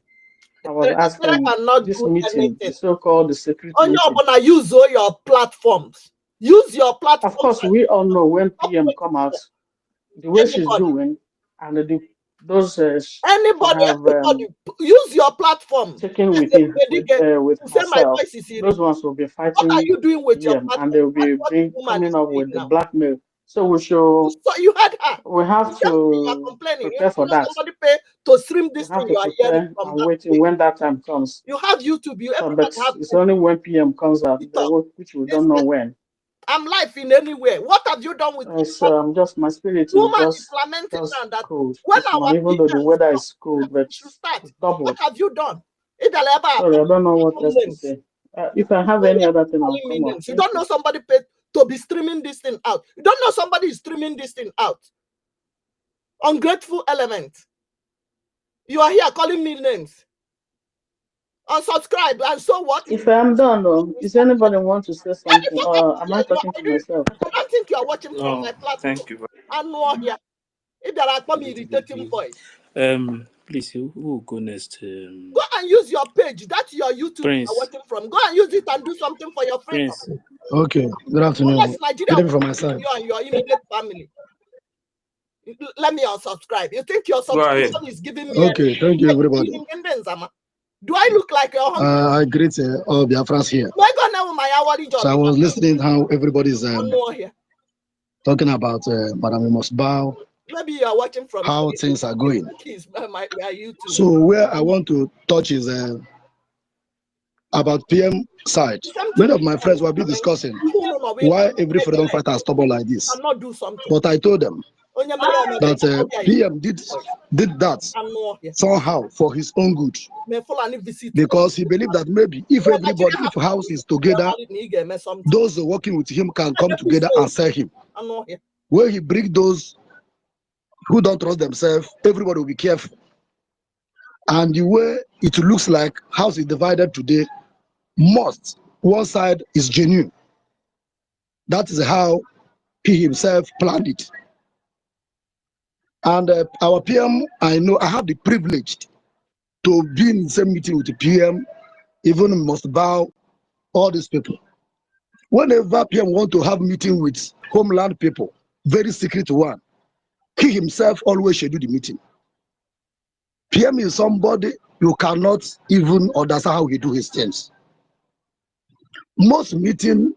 I was asking this meeting, the so-called the secret meeting. Use all your platforms. Use your platform. Of course, we all know when PM come out, the way she's doing, and those anybody use your platform. Taken with herself. Those ones will be fighting. What are you doing with your platform? And they'll be coming up with the blackmail. So we should. So you had her. We have to prepare for that. Somebody pay to stream this thing you are hearing from. I'm waiting when that time comes. You have YouTube. But it's only when PM comes out, which we don't know when. I'm live in anywhere. What have you done with me? So I'm just my spirit is just cold. Even though the weather is cold, but it's double. What have you done? Sorry, I don't know what else to say. If I have any other thing, I'll come up. You don't know somebody paid to be streaming this thing out. You don't know somebody is streaming this thing out. Ungrateful element. You are here calling me names. Unsubscribe, and so what? If I'm done, does anybody want to say something, or am I talking to myself? I don't think you are watching from my platform. Thank you. I'm not here. If there are some irritating voice. Please, who will go next? Go and use your page. That's your YouTube Prince. You're watching from. Go and use it and do something for your friends. Prince. Okay, good afternoon. Good evening from my side. You and your immediate family. Let me unsubscribe. You think your subscription is giving me? Okay, thank you, everybody. Do I look like a I greet all BIAFRANS here. So I was listening how everybody's talking about Madam Must Bow. Maybe you are watching from how things are going. So where I want to touch is about PM side. Many of my friends will be discussing why every freedom fighter is stubborn like this. But I told them that PM did that somehow for his own good, because he believed that maybe if house is together, those working with him can come together and sell him. Where he bring those who don't trust themselves, everybody will be careful. And the way it looks like house is divided today, one side is genuine. That is how he himself planned it. And our PM, I know I have the privilege to be in the same meeting with the PM, even Must Bow, all these people. Whenever PM want to have meeting with homeland people, very secret one, he himself always schedule the meeting. PM is somebody you cannot even understand how he do his things. Most meeting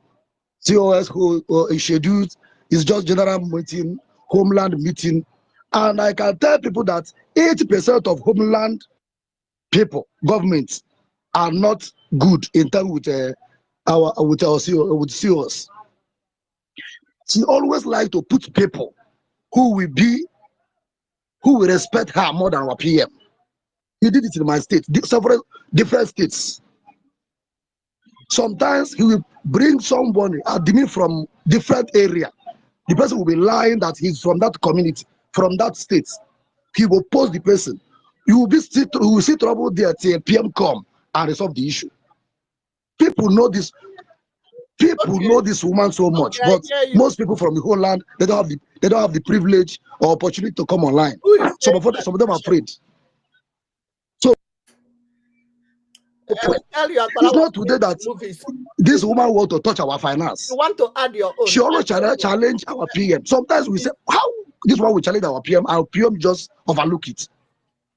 COS who is scheduled is just general meeting, homeland meeting. And I can tell people that 80% of homeland people, governments, are not good in terms with COS. She always like to put people who will respect her more than our PM. He did it in my state, several different states. Sometimes he will bring somebody admin from different area. The person will be lying that he's from that community, from that state. He will post the person. You will see trouble there till PM come and resolve the issue. People know this. People know this woman so much, but most people from the whole land, they don't have the privilege or opportunity to come online. Some of them are afraid. So it's not today that this woman wants to touch our finance. You want to add your own. She always challenge our PM. Sometimes we say, how this one will challenge our PM? Our PM just overlook it.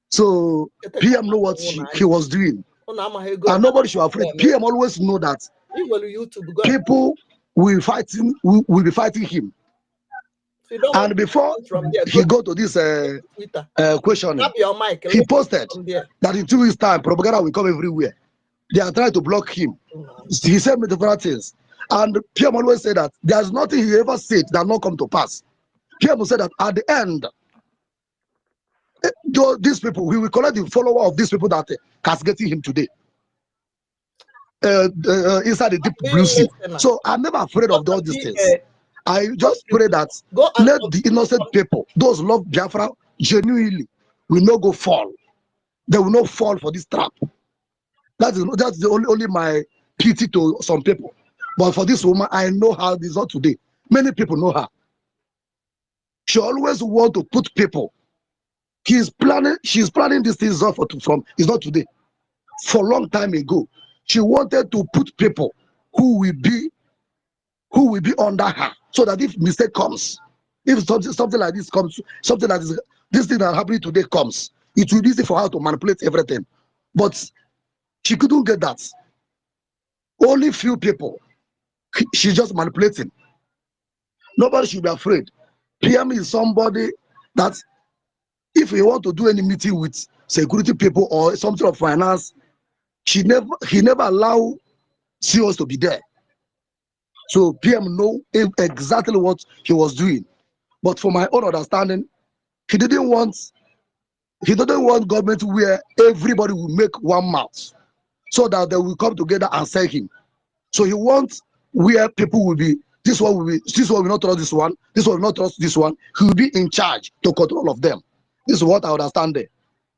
So PM know what he was doing. And nobody should be afraid. PM always know that people will be fighting him. And before he go to this question, he posted that in 2 weeks' time, propaganda will come everywhere. They are trying to block him. He said many different things. And PM always said that there's nothing he ever said that not come to pass. PM said that at the end, these people, we will collect the follower of these people that castigating him today. Inside the deep blue sea. So I'm never afraid of all these things. I just pray that let the innocent people, those who love Biafra genuinely, will not go fall. They will not fall for this trap. That's the only my pity to some people. But for this woman, I know how this is not today. Many people know her. She always want to put people. She's planning this thing it's not today. For a long time ago, she wanted to put people who will be under her, so that if mistake comes, if something like this comes, something like this thing that happening today comes, it will be easy for her to manipulate everything. But she couldn't get that. Only few people. She's just manipulating. Nobody should be afraid. PM is somebody that if he want to do any meeting with security people or something of finance, he never allow CEOs to be there. So PM know exactly what he was doing. But for my own understanding, he didn't want government where everybody will make one mouth, so that they will come together and sell him. So he wants where people will be, this one will not trust this one, this one will not trust this one. He will be in charge to control all of them. This is what I understand there.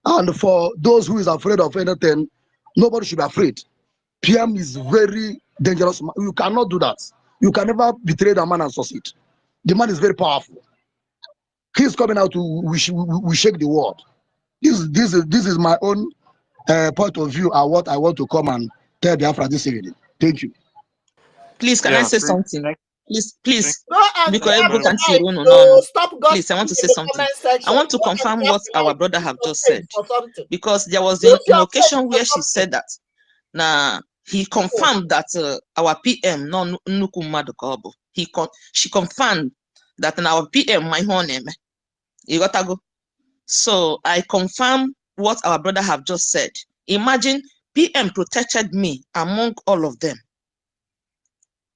And for those who is afraid of anything, nobody should be afraid. PM is very dangerous. You cannot do that. You can never betray the man and succeed. The man is very powerful. He's coming out to we shake the world. This is my own point of view and what I want to come and tell Biafra this evening. Thank you. Please, can I say something? Please, Please, please, I want to say something. I want to confirm what our brother have just said, because there was an occasion where she said that. Now he confirmed that our PM no nnukwu mmadụ ka ọ bụ. She confirmed that our PM my name. You got to go. So I confirm what our brother have just said. Imagine PM protected me among all of them.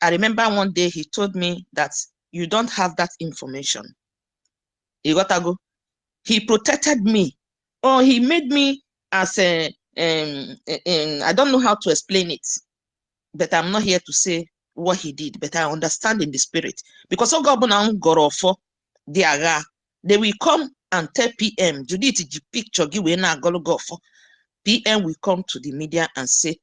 I remember one day he told me that you don't have that information. You got to go. He protected me. Or he made me as a I don't know how to explain it, but I'm not here to say what he did, but I understand in the spirit. Because they will come and tell PM, Judith, picture give na gologofo. PM will come to the media and say,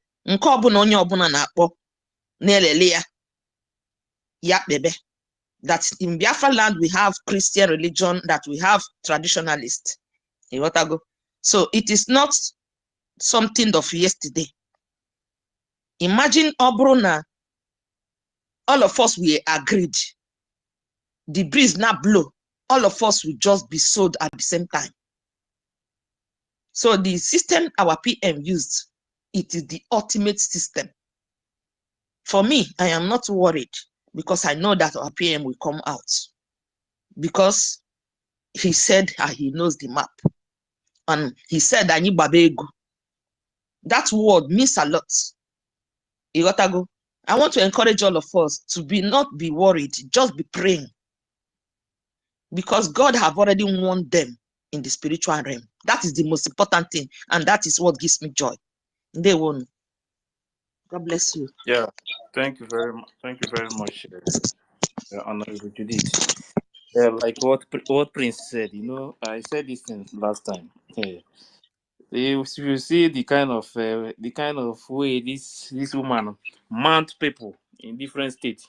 that in Biafra land we have Christian religion, that we have traditionalists. So it is not something of yesterday. Imagine Obrona, all of us we agreed. The breeze now blow. All of us will just be sold at the same time. So the system our PM used, it is the ultimate system. For me, I am not worried because I know that our PM will come out. Because he said he knows the map. And he said, I need Babego. That word means a lot. I want to encourage all of us to not be worried, just be praying. Because God have already warned them in the spiritual realm. That is the most important thing. And that is what gives me joy. They won. God bless you. Yeah, thank you very much. Thank you very much, Honorable Judith. Like what Prince said, I said this thing last time. If you see the kind of way this woman mount people in different states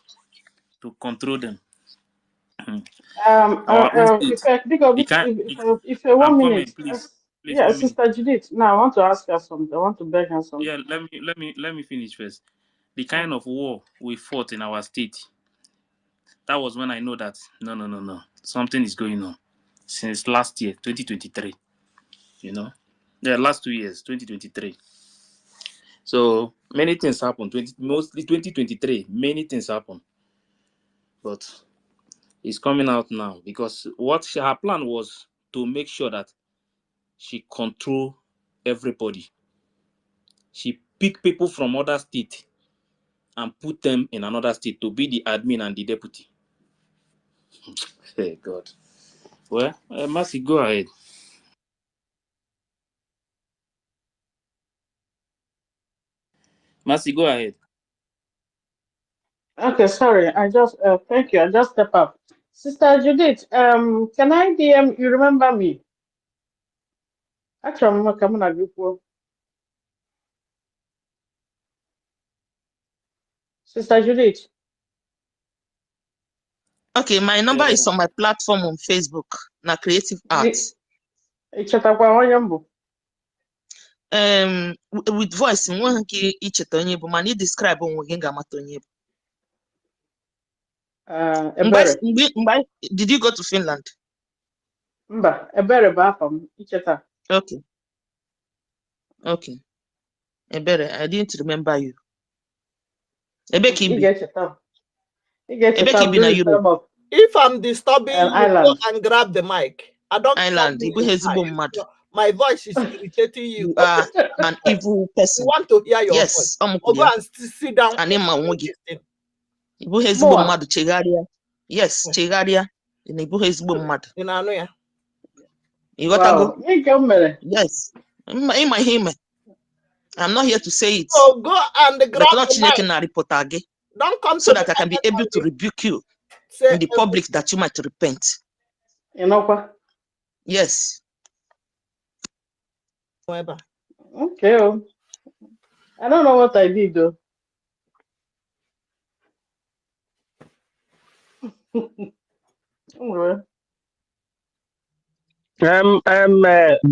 to control them. Our own state. If 1 I'm coming, minute, please. Please, yeah, 1 minute. Sister Judith. Now I want to ask her something. I want to beg her something. Yeah, let me finish first. The kind of war we fought in our state, that was when I know that no, something is going on. Since last year, 2023, last 2 years, 2023. So many things happened. Mostly 2023, many things happened, but it's coming out now because her plan was to make sure that she control everybody. She pick people from other states and put them in another state to be the admin and the deputy. Hey God. Well, Mercy, go ahead. Mercy, go ahead. Okay, sorry. I just thank you. I just step up. Sister Judith, can I DM you? Remember me? Actually, I'm not coming at you. Sister Judith. Okay, my number is on my platform on Facebook. Na Creative Arts. With voice, man, describe did you go to Finland? Okay. Okay. Ebere, I didn't remember you. If I'm disturbing you, go and grab the mic. I don't Island. My voice is irritating you. You are an evil person. You want to hear your voice. Or go and sit down. Yes, Chegaria. In Ibu Hezbo mad. Yes. I'm not here to say it. So go and grab the mic. Don't come so that I can be able to rebuke you in the public that you might repent. Yes. Okay. I don't know what I did though.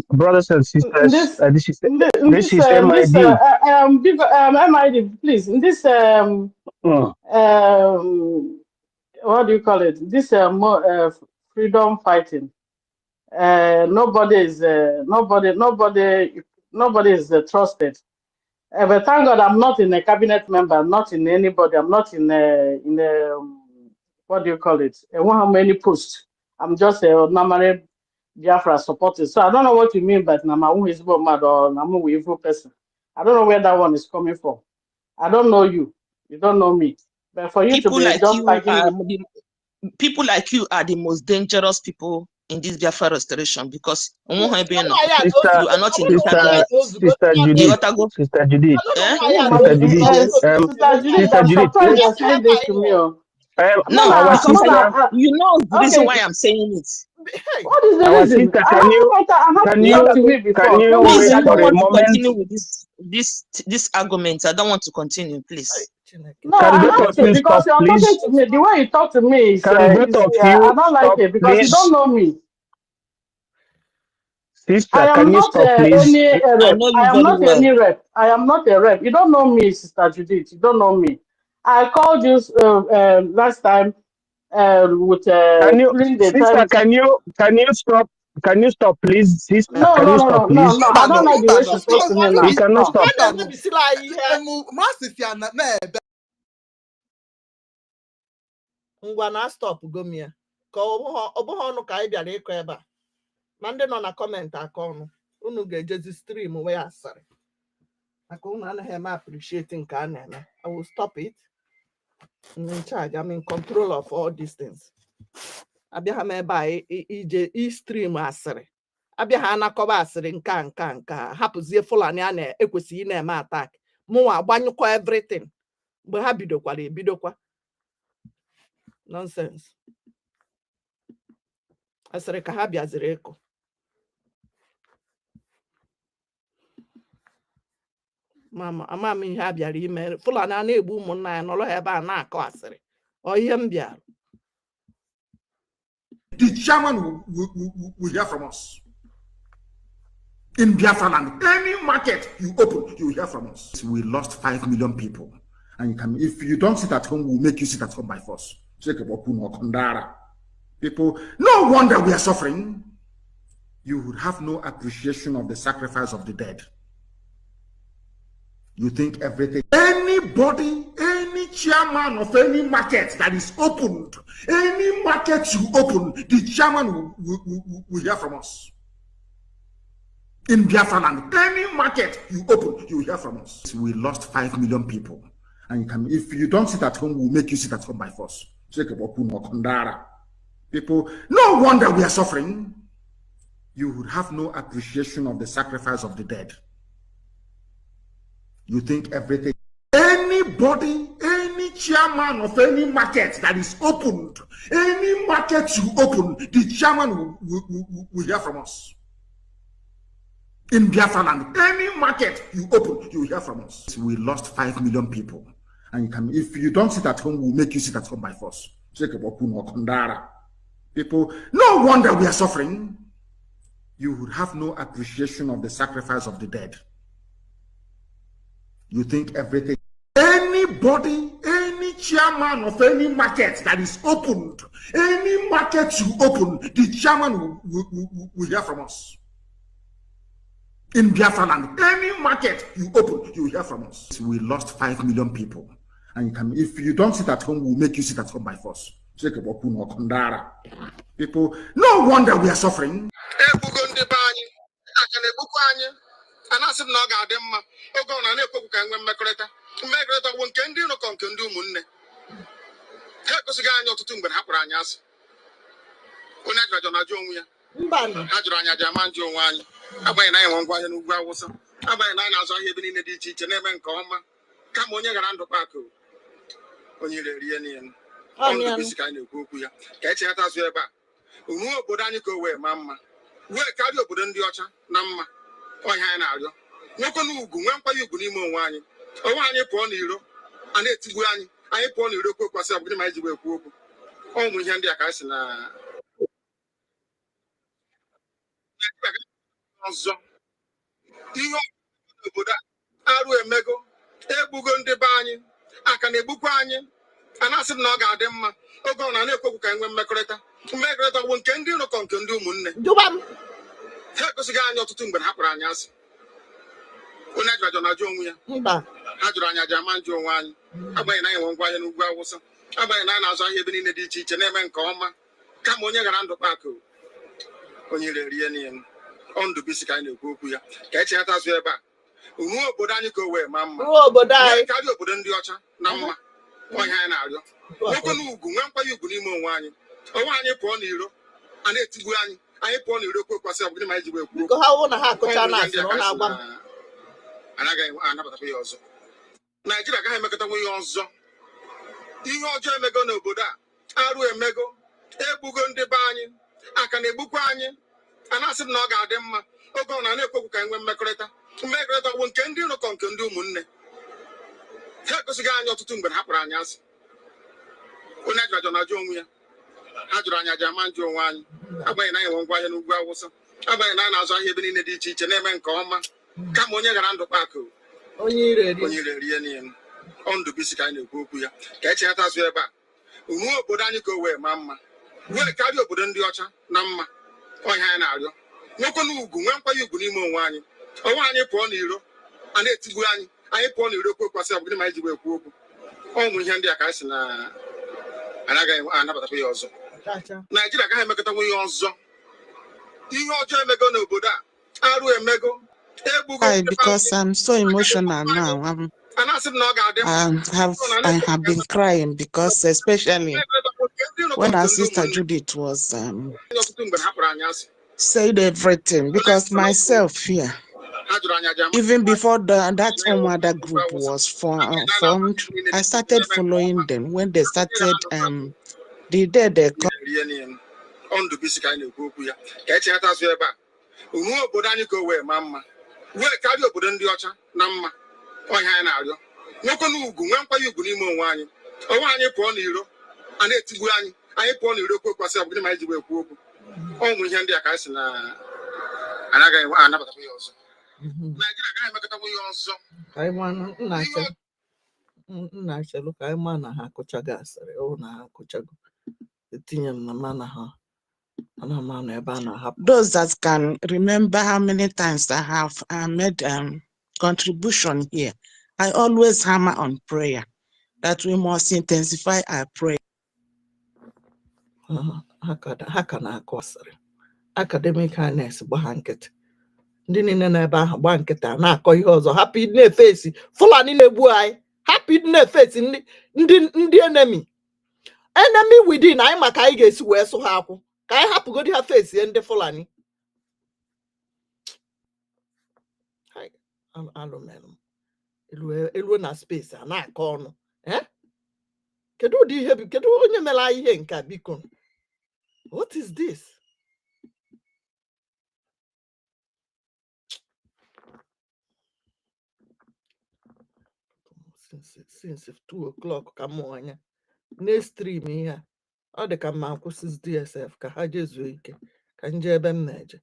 Brothers and sisters, this is MID. MID, please. In this what do you call it? This freedom fighting. Nobody is trusted. But thank God I'm not in a cabinet member. I'm not in anybody. I'm not in what do you call it? I won't have many posts. I'm just a normal Biafra supporter. So I don't know what you mean by Namamu is mad or Namu evil person. I don't know where that one is coming from. I don't know you. You don't know me. But for you people to be like just you fighting people like you are the most dangerous people in this Biafra restoration because you are not in the cabinet. Sister Judith. I'm surprised you're saying this to me. No, because you know the reason why I'm saying it. What is the reason? Can you I don't want to continue with this argument. I don't want to continue, please. No, I have to because you're talking to me. The way you talk to me is I don't like it because you don't know me. Sister, I am not any rep. I am not any rep. I am not a rep. You don't know me, Sister Judith. You don't know me. I called you last time with sister, can you stop, please? Sister, no, can you stop, please? No. I don't like the way she talks to me now. You cannot stop. Ngwa na stop gomia ka ọ bụghị ọnụ ka anyị bịara ịkọ ebe a ma ndị nọ na kọmentị aka ọnụ unu ga-ejezi stream wee asịrị maka unu anaghị eme appreciate nke a na-eme. I will stop it. I'm in charge. I'm in control of all these things. Abịaghị m ebe a ije stream asịrị abịaghị anakọba asịrị nka hapụzie Fulani a na-ekwesịghị ị na-eme attack mụnwa agbanyụkwa everything mgbe ha bidokwara ebidokwa nonsense. Asịrị ka ha bịaziri ịkụ. mama ama m ihe a bịara ime Fulani a na-egbu ụmụnna ya nọrọ ebe a na-akọ asịrị ọ ihe m bịara. The chairman will hear from us. In Biafra land, any market you open, you will hear from us. We lost 5 million people. And you can, if you don't sit at home, we'll make you sit at home by force. People, no wonder we are suffering. You would have no appreciation of the sacrifice of the dead. You think everything, anybody, any chairman of any market that is opened, any market you open, the chairman will hear from us. In Biafra land, any market you open, you will hear from us. We lost 5 million people. And you can, if you don't sit at home, we'll make you sit at home by force. People, no wonder we are suffering. You would have no appreciation of the sacrifice of the dead. You think everything, anybody, any chairman of any market that is opened, any market you open, the chairman will hear from us. In Biafra land, any market you open, you will hear from us. We lost 5 million people. And you can, if you don't sit at home, we'll make you sit at home by force. People, no wonder we are suffering. You would have no appreciation of the sacrifice of the dead. You think everything, anybody, any chairman of any market that is opened, any market you open, the chairman will hear from us. In Biafra land, any market you open, you will hear from us. We lost 5 million people. And you can, if you don't sit at home, we'll make you sit at home by force. People, no wonder we are suffering. And I said, no, God, them, oh, go on, I never can make it one can do no can do moon. Help us again, not to think, but Hapranyas. When I got on a Jomia, Hadranya Jaman Joan, I buy 9 1 and was I buy 9 hours I have been in the ditch and never come. Come on, you're around the Paco. When you're Rianian, on the basic kind of group, catch it as we're back. No, Bodanico, where mamma. Where carry your Budandiota, Namma. Oh, Hanario. No can you go when you go in one. Oh, I need one euro. And it's one. I pon you look was up with my jewel. Oh, we hand their castle. You know, I do a mego. Ebugon de Bani. I can a bookani. And I said, no, God, them. Oh, go on, I never can when Macoretta. Macoretta one can do no can do moon. Do one. Help us again, not to think, but Hapranyas. When I got on a Jomia, Hadranya Jaman Joan, I buy 9 1 and was I buy 9 hours I have been in the ditch and never come. Come on, you're around the Paco. When you're Rianian, on the basic kind of group, catch it as we're back. No, Bodanico, where mamma. Oh, but I carry your Budandiota, Namma. Oh, Hanario. No can you go when you go in one. Oh, I need one euro. And it's one. I pon you look was up with my jewel. Go how on a hack and I got another pay also. Nigeria can make it away also. You know, Jamie go no Buddha. I do a mego. Ebugon de Bani. I can a bookani. And I said, no, God, them. Oh, go on, I never can when Macoretta. Macoretta one can do no can do moon. Help us again, not to think, but Hapranyas. When I got on a Jomia. Hadranya Jaman Joan, I buy 9 1 and was I buy 9 hours I have been in the ditch and never come. Come on, you're around the Paco. Oh, you're Rianian. On the basic kind of group, catch it as we're back. No, Bodanico, where mamma. Where carry your Budandiota, Namma. Oh, Hanario. No can you go when you go in one. Oh, I need one euro. And it's one. I pon you look was up with my jewel. Oh, we hand their castle. And I got another pay also. Nigeria can make it away also. You know, Jamie go no Buddha. I do a mego. Why? Because I'm so emotional now. I have been crying because, especially when our sister Judith was said everything. Because myself here, even before that Omada group was formed, I started following them when they started. The day they come. On the basic kind of group, catch it as we're back. No, Bodanico, where mamma. Where carry your Budandiota, Namma. Oh, Hanario. No can you go when you go in one. Oh, one upon Euro, and it's one. I upon Euro cook was up with my jewel. Oh, we hand the Casina. And I got another wheels. I want na look, I mana ha kochagas, oh, na kochago. The thing na mana ha. Those that can remember how many times I have made contribution here, I always hammer on prayer, that we must intensify our prayer. Academic highness blanket. Ndị niile na-ebe ahụ gba nkịta na-akọ ihe ọzọ hapụ ịdị na-efesi Fulani na-egbu anyị hapụ ịdị na-efesi ndị enemy within anyị maka anyị ga-esi wee sụ ha akwụ ka anyị hapụgodi ha fesi ndị Fulani elu na space a na-akọ ọnụ kedu ụdị ihe kedu onye mere anyị ihe nke biko what is this? Since 2 o'clock come on, next stream here. All the come out is DSF, ka ha jezuo ike, ka nje ebe m na-eje.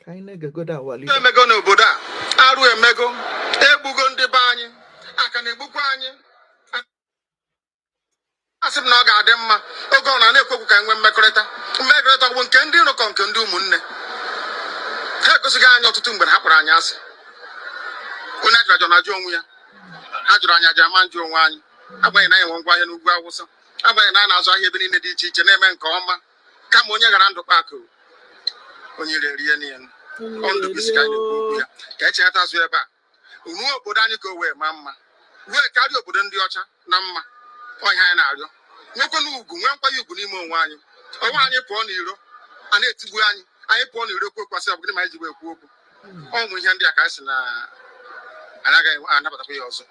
Ka anyị na-egodo awali. Emego n'obodo a, arụ emego, egbugo ndị be anyị, aka na-egbukwa anyị. Asị m na ọ ga-adị mma, oge ọ na-ekwu ka enwe mmekọrịta bụ nke ndị nọkọ nke ndị ụmụnne. Ha egosighị anyị ọtụtụ mgbe ha kpọrọ anyị asị. Onye ajụrụ na-ajụ onwe ya. Ha jụrụ anyị aja ma njụ onwe anyị. Agbanyeghị na anyị nwe ngwa ahịa n'ugwu Awụsa. Agbanyeghị na a na-azụ ahịa ebe niile dị iche iche na-eme nke ọma. Kama onye gara ndụ kpakụ. Onye rie n'ihe. Ọndụ bisi ka anyị na-ekwu ya. Ka echeta azụ ebe a. Uwe obodo anyị ka o wee maa mma. Wee karịa obodo ndị ọcha na mma. Onye anyị na-arịọ. Nwekwe n'ugwu, nwee nkwanye ugwu n'ime onwe anyị. Onwe anyị pụọ n'iro. A na-etigbu anyị. Anyị pụọ n'iro kwesị ọ bụrụ na anyị ji ekwu okwu. Ọnwụ ihe ndị a ka anyị si na anaghị anabatakwa ya ọzọ.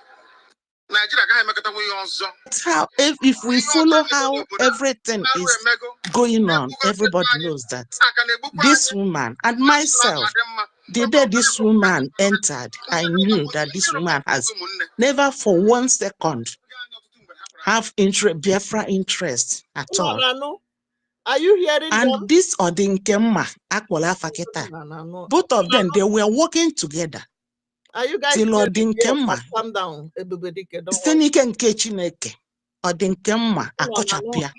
Nigeria agaghị emekọtakwa ya ọzọ. If we follow how everything is going on, everybody knows that this woman and myself, the day this woman entered, I knew that this woman has never for 1 second have Biafra interest at all. Are you hearing and them? This Odinkemma, Akwola Faketa, both of them, they were working together. Are you guys Odinkemma, calm down, everybody. Steniken Kechineke, Odinkemma, Akochapia.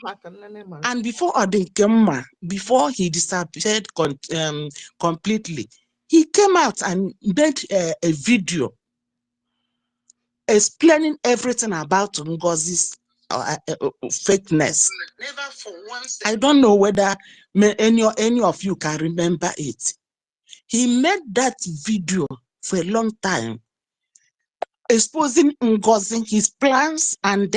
And before Odinkemma, before he disappeared completely, he came out and made a video explaining everything about NGOZI's fakeness. I don't know whether any of you can remember it. He made that video for a long time, exposing NGOZI, his plans, and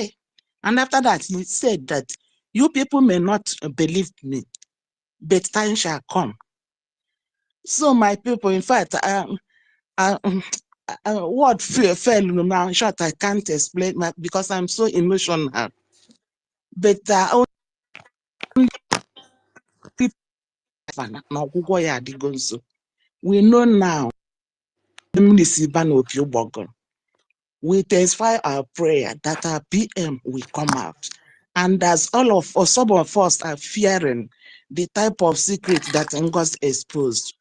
after that he said that you people may not believe me, but time shall come. So my people, in fact, what fell now, in short, I can't explain because I'm so emotional. But we know now we intensify our prayer that our PM will come out. And as some of us are fearing the type of secret that NGOZI exposed,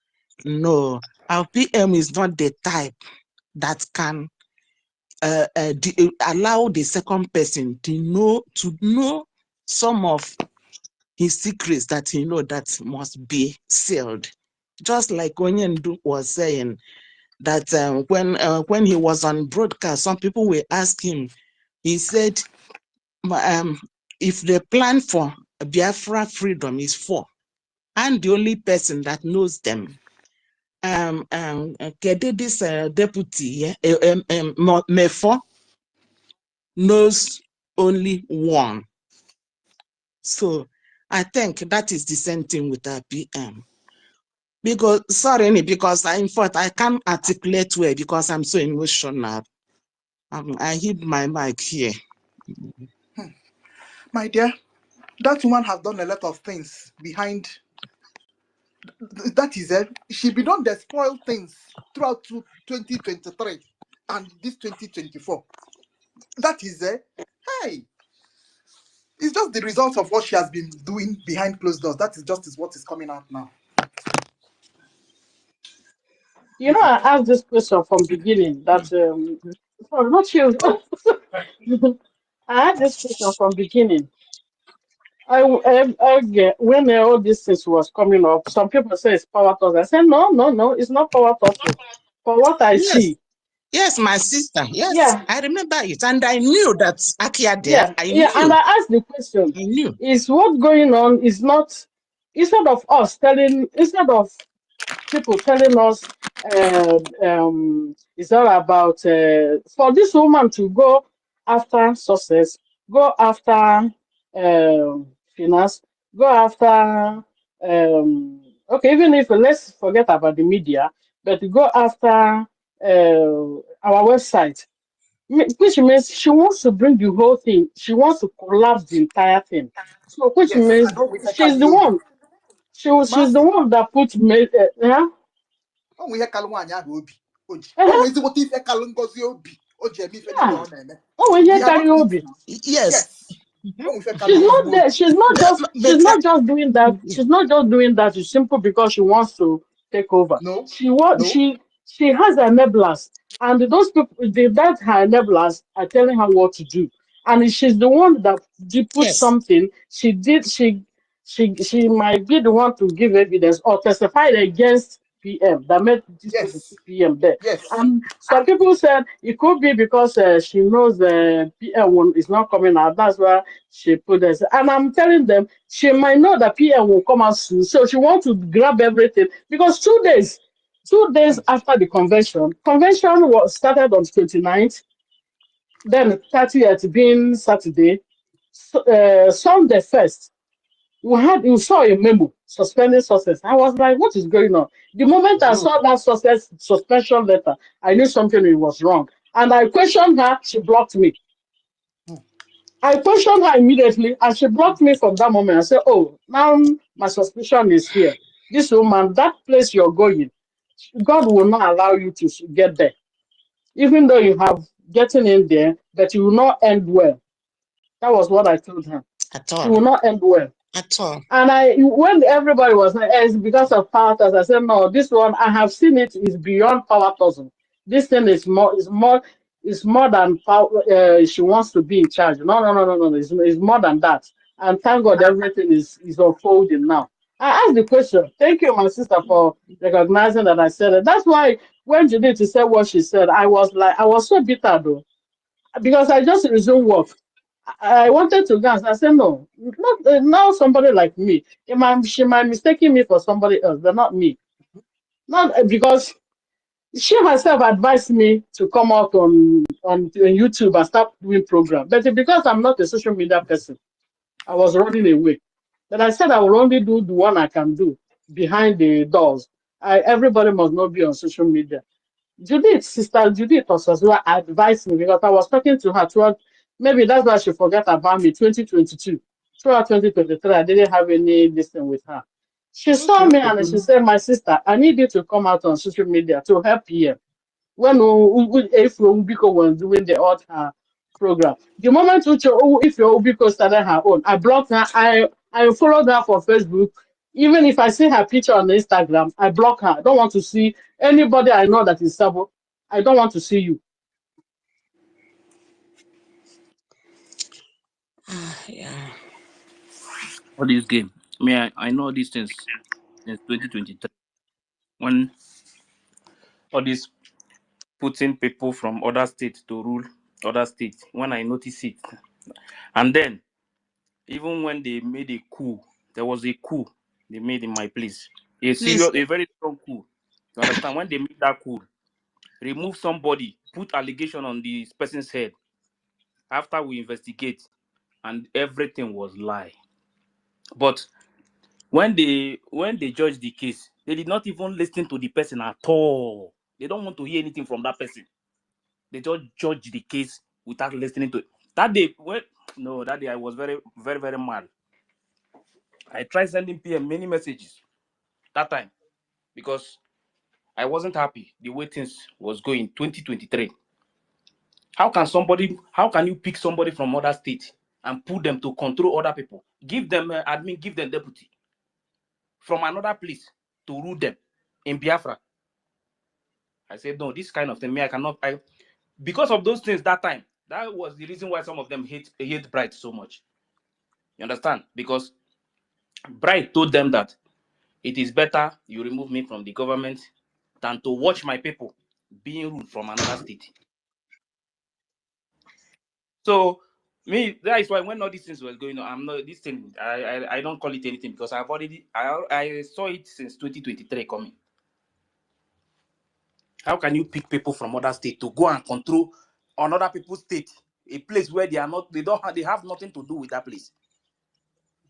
no, our PM is not the type that can allow the second person to know some of his secrets that he know that must be sealed. Just like Onyendu was saying that when he was on broadcast, some people were asking him. He said, if the plan for Biafra freedom is 4, I'm the only person that knows them. This deputy, Mefo, knows only 1. So I think that is the same thing with our PM. Because in fact I can't articulate well because I'm so emotional. I hid my mic here. My dear, that woman has done a lot of things behind That is it. She be done the spoil things throughout 2023 and this 2024. That is it. Hey, it's just the result of what she has been doing behind closed doors. That is just what is coming out now. You know, I asked this question from beginning that sorry, not you. I had this question from beginning. I get when all these things was coming up, some people say it's power tussle. I said no, it's not power tussle. For what I Yes, see, yes, my sister. Yes, yeah, I remember it, and I knew that Akia there. yeah, I yeah. And knew. I asked the question: I knew. is what's going on is not instead of people telling us it's all about for this woman to go after success, go after finance, go after okay, even if let's forget about the media, but go after our website, which means she wants to bring the whole thing. She wants to collapse the entire thing. So, which Yes, means I know we she's the one. She's the Massive. one that put yeah. Oh, we hear Kalumanya Obi. Oji. Oh, Uh-huh. is it what if Kalungozi Obi? Oji, me Yeah. Oh, we hear are not karaoke. Yes. Oh, we hear She's not Kalungozi there. Obi. She's not just doing that. She's not just doing that. It's simple because she wants to take over. No, She has enablers, and those people that her enablers are telling her what to do. And she's the one that put Yes. something. She might be the one to give evidence or testify against PM that made these people put PM there. Yes. And some people said it could be because she knows the PM one is not coming out. That's why she put this. And I'm telling them she might know that PM will come out soon. So she wants to grab everything because 2 days after the convention was started on 29th, then 30th being Saturday, Sunday first. We saw a memo suspending success. I was like, what is going on? The moment I saw that success suspension letter, I knew something was wrong. And I questioned her, she blocked me. I questioned her immediately and she blocked me from that moment. I said, oh, now my suspicion is here. This woman, that place you're going, God will not allow you to get there. Even though you have gotten in there, but you will not end well. That was what I told her. At all. It will not end well. At all. And when everybody was like, it's because of power tussle, I said, no, this one, I have seen it is beyond power tussle. This thing is more than power. She wants to be in charge. No. It's more than that. And thank God everything is unfolding now. I asked the question. Thank you, my sister, for recognizing that I said it. That's why when Judith said what she said, I was so bitter though, because I just resumed work. I wanted to dance. I said, no, not now somebody like me. She might mistaking me for somebody else, but not me. Not because she herself advised me to come out on YouTube and start doing program. But because I'm not a social media person, I was running away. But I said I will only do the one I can do behind the doors. Everybody must not be on social media. Sister Judith also advised me because I was talking to her throughout. Maybe that's why she forgot about me. 2022, throughout 2023, I didn't have any listening with her. She saw me and she said, "My sister, I need you to come out on social media to help here." When if Ubiko was doing the odd program, the moment if Ubiko started her own, I blocked her. I followed her for Facebook. Even if I see her picture on Instagram, I block her. I don't want to see anybody I know that is Sabo. I don't want to see you. Yeah. All this game. I know these things since 2023. When all this putting people from other states to rule other states, when I noticed it. And then, even when they made a coup, there was a coup they made in my place. A very strong coup. You understand? When they made that coup, remove somebody, put allegation on this person's head. After we investigate, and everything was lie. But when they judged the case, they did not even listen to the person at all. They don't want to hear anything from that person. They just judge the case without listening to it. That day, I was very, very, very mad. I tried sending PM many messages. that time because I wasn't happy the way things was going 2023. How can you pick somebody from other state and put them to control other people? Give them admin, give them deputy from another place to rule them in Biafra. I said, no, this kind of thing, me, I cannot. Because of those things that time, that was the reason why some of them hate Bright so much. You understand? Because Bright told them that it is better you remove me from the government than to watch my people being ruled from another state. So me, that is why when all these things were going on, I'm not this thing. I don't call it anything because I've already I saw it since 2023 coming. How can you pick people from other states to go and control another people's state, a place where they are not, they have nothing to do with that place?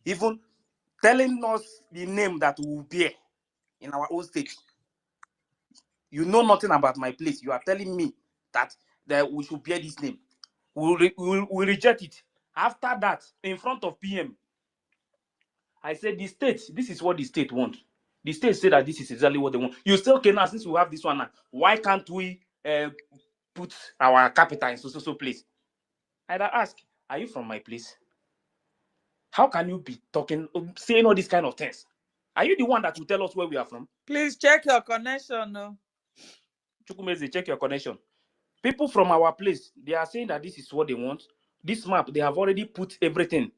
Even telling us the name that we will bear in our own state. You know nothing about my place. You are telling me that we should bear this name. We'll reject it. After that, in front of PM, I said, the state, this is what the state wants. The state said that this is exactly what they want. You say, okay, now since we have this one now, why can't we put our capital in so place? I'd ask, are you from my place? How can you be talking, saying all these kind of things? Are you the one that will tell us where we are from? Please check your connection. No. Chukwumeze, check your connection. People from our place, they are saying that this is what they want. This map, they have already put everything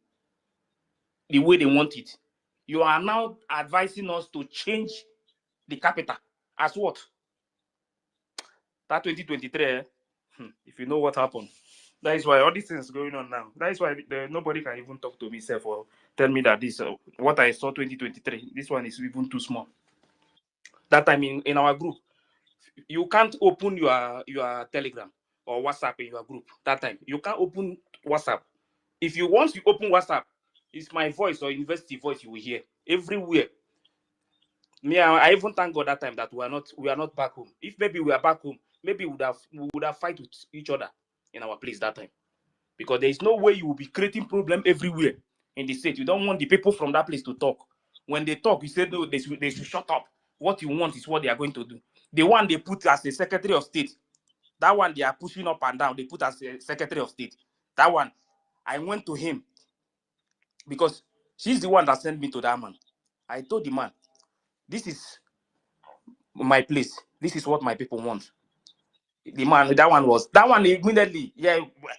the way they want it. You are now advising us to change the capital. As what? That 2023, if you know what happened. That is why all these things going on now. That is why nobody can even talk to me or tell me that this, what I saw 2023, this one is even too small. That time in our group, you can't open your Telegram or WhatsApp in your group. That time, you can't open WhatsApp. If you want to open WhatsApp, it's my voice or university voice you will hear everywhere. Me, I even thank God that time that we are not back home. If maybe we are back home, maybe we would have fight with each other in our place that time. Because there is no way you will be creating problem everywhere in the state. You don't want the people from that place to talk. When they talk, you say no, they should shut up. What you want is what they are going to do. The one they put as a Secretary of State, that one they are pushing up and down. They put as a Secretary of State. That one, I went to him because she's the one that sent me to that man. I told the man, this is my place. This is what my people want. The man, that one immediately, yeah,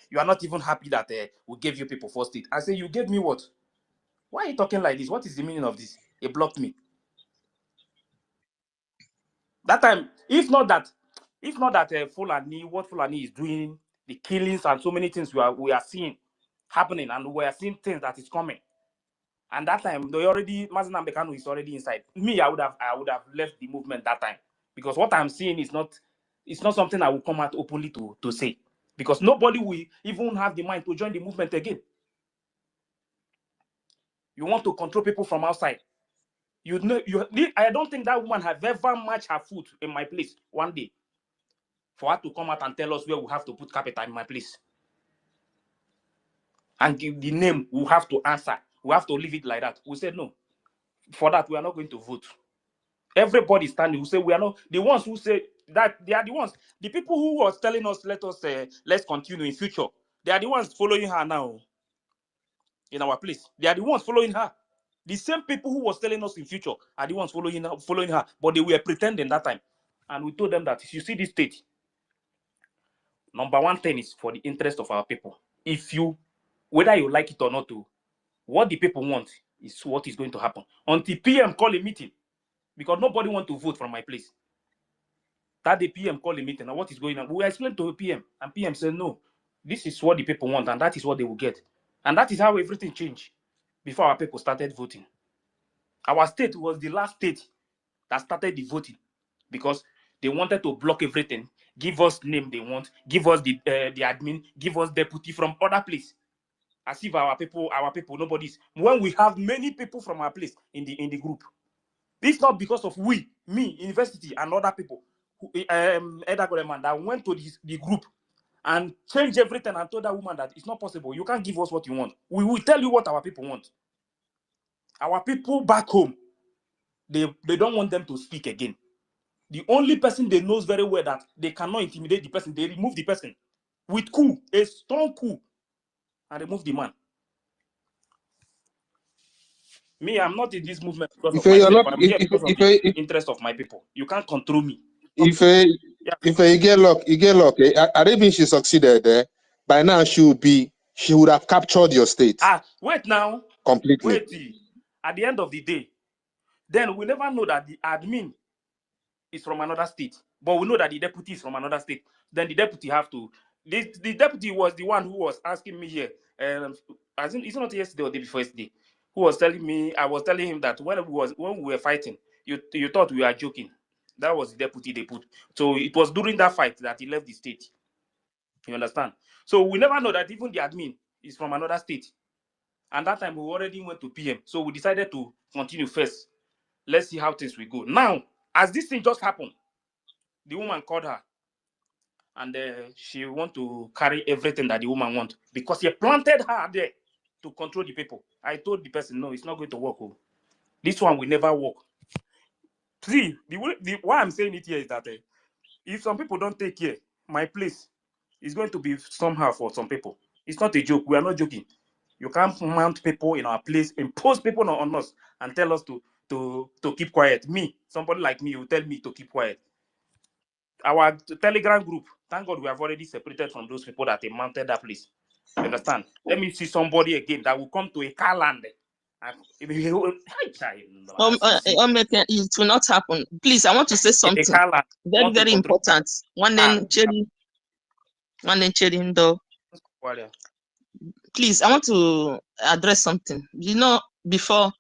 you are not even happy that we gave you people first state. I say, you gave me what? Why are you talking like this? What is the meaning of this? He blocked me. That time, if not that Fulani, what Fulani is doing, the killings and so many things we are seeing happening, and we are seeing things that is coming. And that time, Mazina Bekano is already inside. Me, I would have left the movement that time. Because what I'm seeing is not something I will come out openly to say. Because nobody will even have the mind to join the movement again. You want to control people from outside. I don't think that woman have ever matched her foot in my place one day for her to come out and tell us where we have to put capital in my place. And give the name, we have to answer. We have to leave it like that. We said no. For that, we are not going to vote. Everybody standing who say we are not the ones who say that they are the ones. The people who was telling us let's continue in future. They are the ones following her now in our place. They are the ones following her. The same people who was telling us in future are the ones following her, but they were pretending that time. And we told them that if you see this state, number one thing is for the interest of our people. If you, whether you like it or not, what the people want is what is going to happen. Until PM call a meeting, because nobody want to vote from my place. That the PM call a meeting, and what is going on? We explained to PM, and PM said, no, this is what the people want, and that is what they will get. And that is how everything changed before our people started voting. Our state was the last state that started the voting because they wanted to block everything, give us name they want, give us the admin, give us deputy from other place. As if our people, nobody's. When we have many people from our place in the group. It's not because of me, university, and other people, that went to the group and changed everything and told that woman that it's not possible. You can't give us what you want. We will tell you what our people want. Our people back home, they don't want them to speak again. The only person they knows very well that they cannot intimidate the person, they remove the person with coup, a strong coup, and remove the man. Me, I'm not in this movement because If of you're myself. not, I'm here because of the interest of my people. You can't control me. if you get luck, I don't think she succeeded there. By now, she would have captured your state Wait now. completely. Wait. At the end of the day, then we never know that the admin is from another state, but we know that the deputy is from another state. Then the deputy have to. The deputy was the one who was asking me here. As in, it's not yesterday or the day before yesterday. Who was telling me? I was telling him that when we were fighting, you thought we were joking. That was the deputy they put. So it was during that fight that he left the state. You understand? So we never know that even the admin is from another state. And that time we already went to PM. So we decided to continue first. Let's see how things will go. Now, as this thing just happened, the woman called her. And she want to carry everything that the woman want. Because he planted her there to control the people. I told the person, no, it's not going to work. Oh. This one will never work. See, why I'm saying it here is that if some people don't take care, my place is going to be somehow for some people. It's not a joke. We are not joking. You can't mount people in our place, impose people on us, and tell us to keep quiet. Me, somebody like me, you tell me to keep quiet. Our Telegram group, thank God we have already separated from those people that they mounted that place. You understand? Let me see somebody again that will come to a car land. It will not happen. Please, I want to say something very, very important. One then, though. Please, I want to address something. You know, before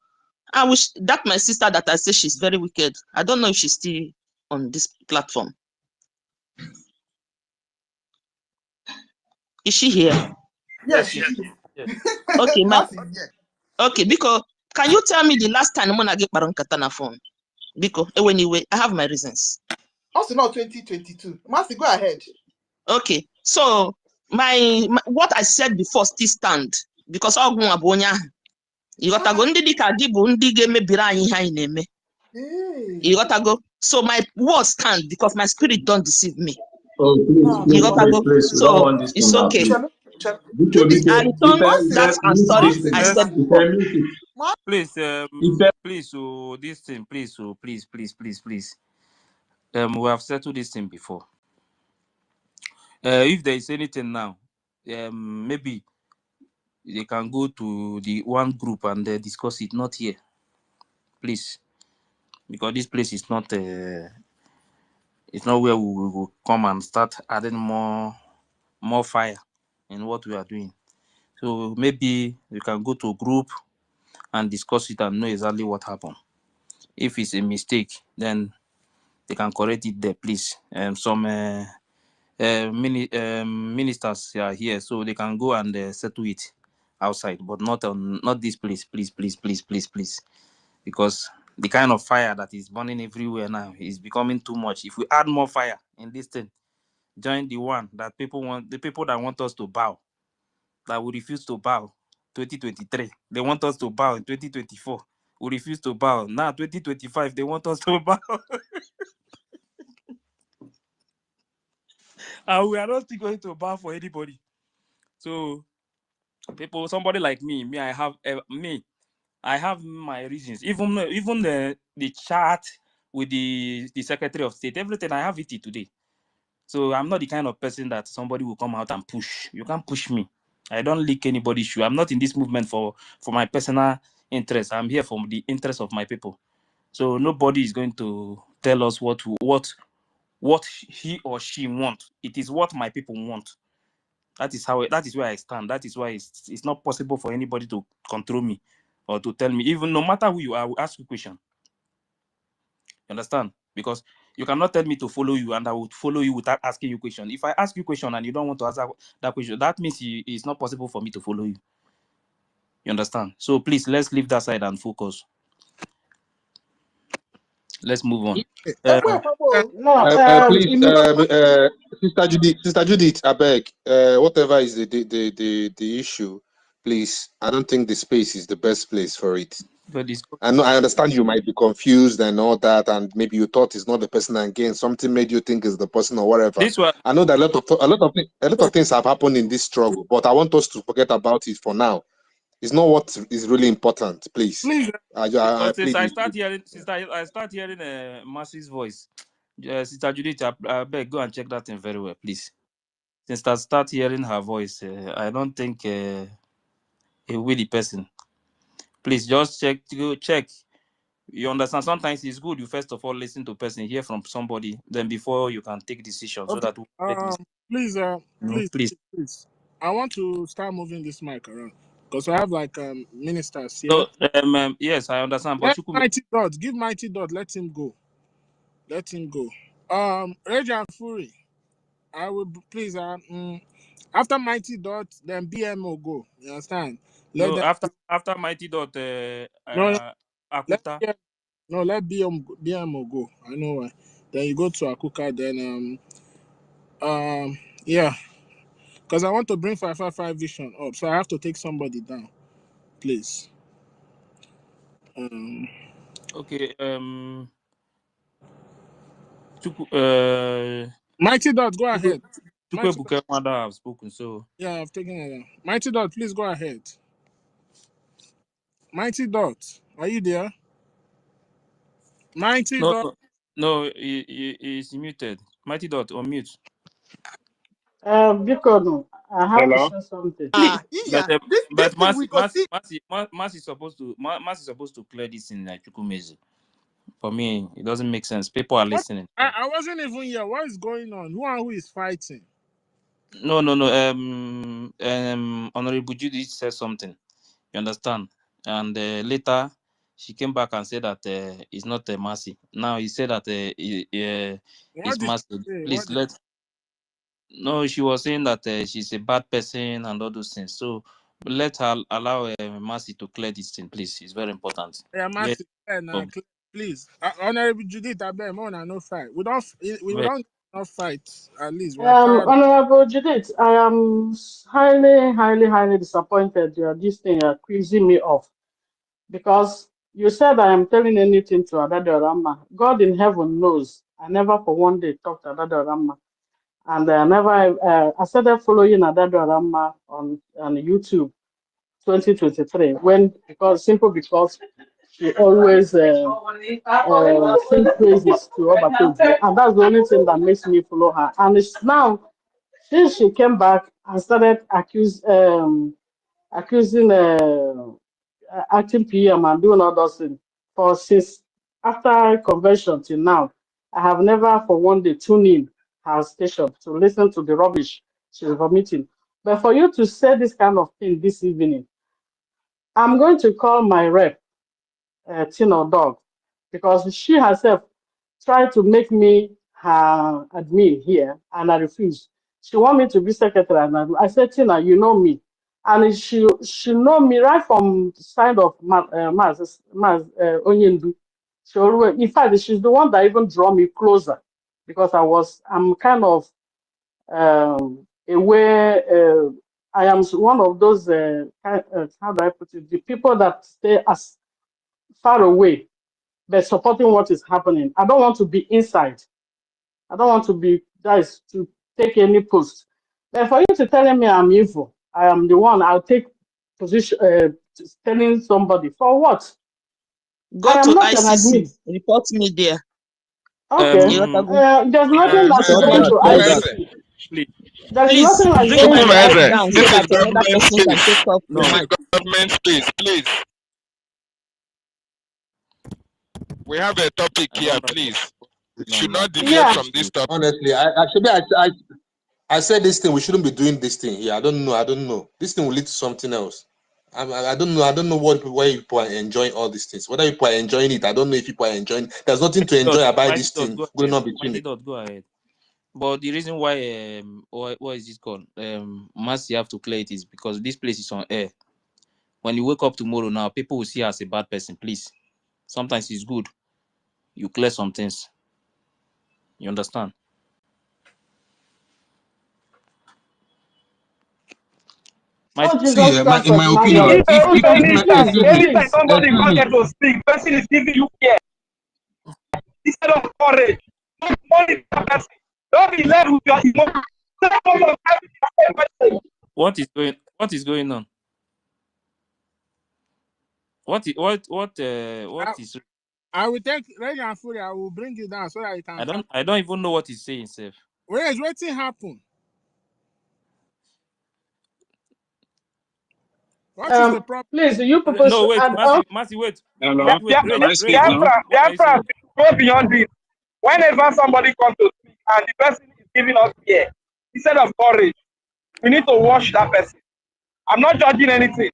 I wish that my sister that I say she's very wicked. I don't know if she's still on this platform. Is she here? Yes. Okay, okay, because can you tell me the last time I'm gonna get Baron phone? Because anyway, I have my reasons. Also not 2022. Mercy, go ahead. Okay, so my what I said before still stand because all you got to go you got to go. So my words stand because my spirit don't deceive me. Oh, You got to go. please, So it's okay. I return that I'm sorry. I said before. Please, please, so this thing, please, so please. We have settled this thing before. If there is anything now, maybe they can go to the one group and discuss it. Not here, please, because this place is not. It's not where we will come and start adding more fire in what we are doing. So maybe we can go to a group and discuss it and know exactly what happened. If it's a mistake, then they can correct it there, please. Some ministers are here, so they can go and settle it outside, but not this place, please. Because the kind of fire that is burning everywhere now is becoming too much. If we add more fire in this thing, join the one that people want, the people that want us to bow, that we refuse to bow. 2023, they want us to bow. In 2024, we refuse to bow. Now 2025, they want us to bow. And we are not still going to bow for anybody. So people, somebody like me, I have my reasons. Even the chat with the Secretary of State, everything, I have it today. So I'm not the kind of person that somebody will come out and push. You can't push me. I don't leak anybody's shoe. I'm not in this movement for my personal interest. I'm here for the interest of my people. So nobody is going to tell us what he or she want. It is what my people want. That is where I stand. That is why it's not possible for anybody to control me or to tell me. Even no matter who you are, I will ask you a question. You understand? Because you cannot tell me to follow you and I would follow you without asking you a question. If I ask you a question and you don't want to answer that question, that means it's not possible for me to follow you. You understand? So please, let's leave that side and focus. Let's move on. Please, Sister Judith, I beg, whatever is the issue, please. I don't think the space is the best place for it. But it's I know, I understand you might be confused and all that, and maybe you thought it's not the person again. Something made you think it's the person or whatever. this one. I know that a lot of things have happened in this struggle, but I want us to forget about it for now. It's not what is really important, please. Please, I Because since plead I with start you. hearing, Mercy's voice, Sister Judith, I beg go and check that thing very well, please. Since I start hearing her voice, I don't think a willy person. Please just check. You understand? Sometimes it's good you first of all listen to person, hear from somebody, then before you can take decision. So okay. that we make this. Please, No, please. please. I want to start moving this mic around because I have like ministers So here. yes, I understand. But Let you could. Mighty Dot give Mighty Dot. Let him go. Let him go. Rage and Fury. I will please. After Mighty Dot, then BMO go. You understand? Let No, them. after Mighty Dot, No, let Akuta. let BMO go. I know why. Then you go to Akuka. Then yeah, because I want to bring 555 Vision up, so I have to take somebody down, please. Okay. Mighty Dot, go ahead. Mighty Dot. Chukwebuke Mother have spoken. So Yeah, I've taken it down. Mighty Dot, please go ahead. Mighty Dot, are you there? Mighty Dot. no, he's muted. Mighty Dot unmute. Biko, I have to Hello? say something. Ah, But yeah. This thing we go see. Mercy is supposed to clear this in like Chukwumezi. For me, it doesn't make sense. People are What? listening. I wasn't even here. What is going on? Who is fighting? No. Honorable Judy said something. You understand? And later she came back and said that it's not a Mercy. Now he said that What it's did Mercy. she say? Please let. No, she was saying that she's a bad person and all those things. So let her allow Mercy to clear this thing, please. It's very important. Yeah, Clear. Mercy, please. Honorable Judith, I beg more than no fight. We don't not fight. At least we're tired. Honorable Judith, I am highly, highly, highly disappointed. This thing you're accusing me of, because you said I am telling anything to Adado Rama. God in heaven knows I never for one day talked to Adado Rama. And I started following Adado Rama on YouTube 2023 because she always sing praises to Obatoji, and that's the only thing that makes me follow her. And it's now since she came back and started accusing acting PM and doing all those things since after convention till now, I have never for one day tuned in her station to listen to the rubbish she's vomiting. But for you to say this kind of thing this evening, I'm going to call my rep, Tino Dog, because she herself tried to make me her admin here, and I refused. She want me to be secretary, and I said, Tina, you know me, and she know me right from the side of Maz Onyendu. She always, in fact, she's the one that even draw me closer, because I'm kind of aware. I am one of those, how do I put it, the people that stay as far away, but supporting what is happening. I don't want to be inside. I don't want to be, guys, to take any post. But for you to tell me I'm evil, I am the one, I'll take position, telling somebody, for what? I Go am to not an ICC, admin. report me there. Okay. You gotta go. There's nothing like Stop going that. to Stop that. ICC. Please. There is Please nothing like bring going my to voice Chukwumeze, down ICC. so this is that another government person can space. take up the No. This is mic. government space, please. We have a topic I here, don't know. please. No, Should no. not deviate Yeah. from this topic. Honestly, I said this thing. We shouldn't be doing this thing here. I don't know. This thing will lead to something else. I don't know. I don't know why people are enjoying all these things. Whether people are enjoying it, I don't know if people are enjoying it. There's nothing to enjoy about Mighty this Dot, thing go going ahead. on between Mighty it. Dot, go ahead. But the reason why what is it called? Mercy have to clear it is because this place is on air. When you wake up tomorrow now, people will see you as a bad person. Please. Sometimes it's good. You clear some things. You understand? My Oh, See, Jesus in Christ my of opinion, Nazareth. excuse me, anytime somebody excuse can't me. get to speak, person is giving you care instead of courage. Not money per person. Don't be led with your emotions. what is going on? What is I will take Reggie and Fury. I will bring you down so that you can come. I don't even know what he's saying, Seth. Wait, waiting happen. What is the problem? Please, you people No, should wait, add up. Mercy, wait. Hello, can I speak now? Biafra, go beyond this. Whenever somebody comes to speak and the person is giving us care, instead of courage, we need to wash that person. I'm not judging anything,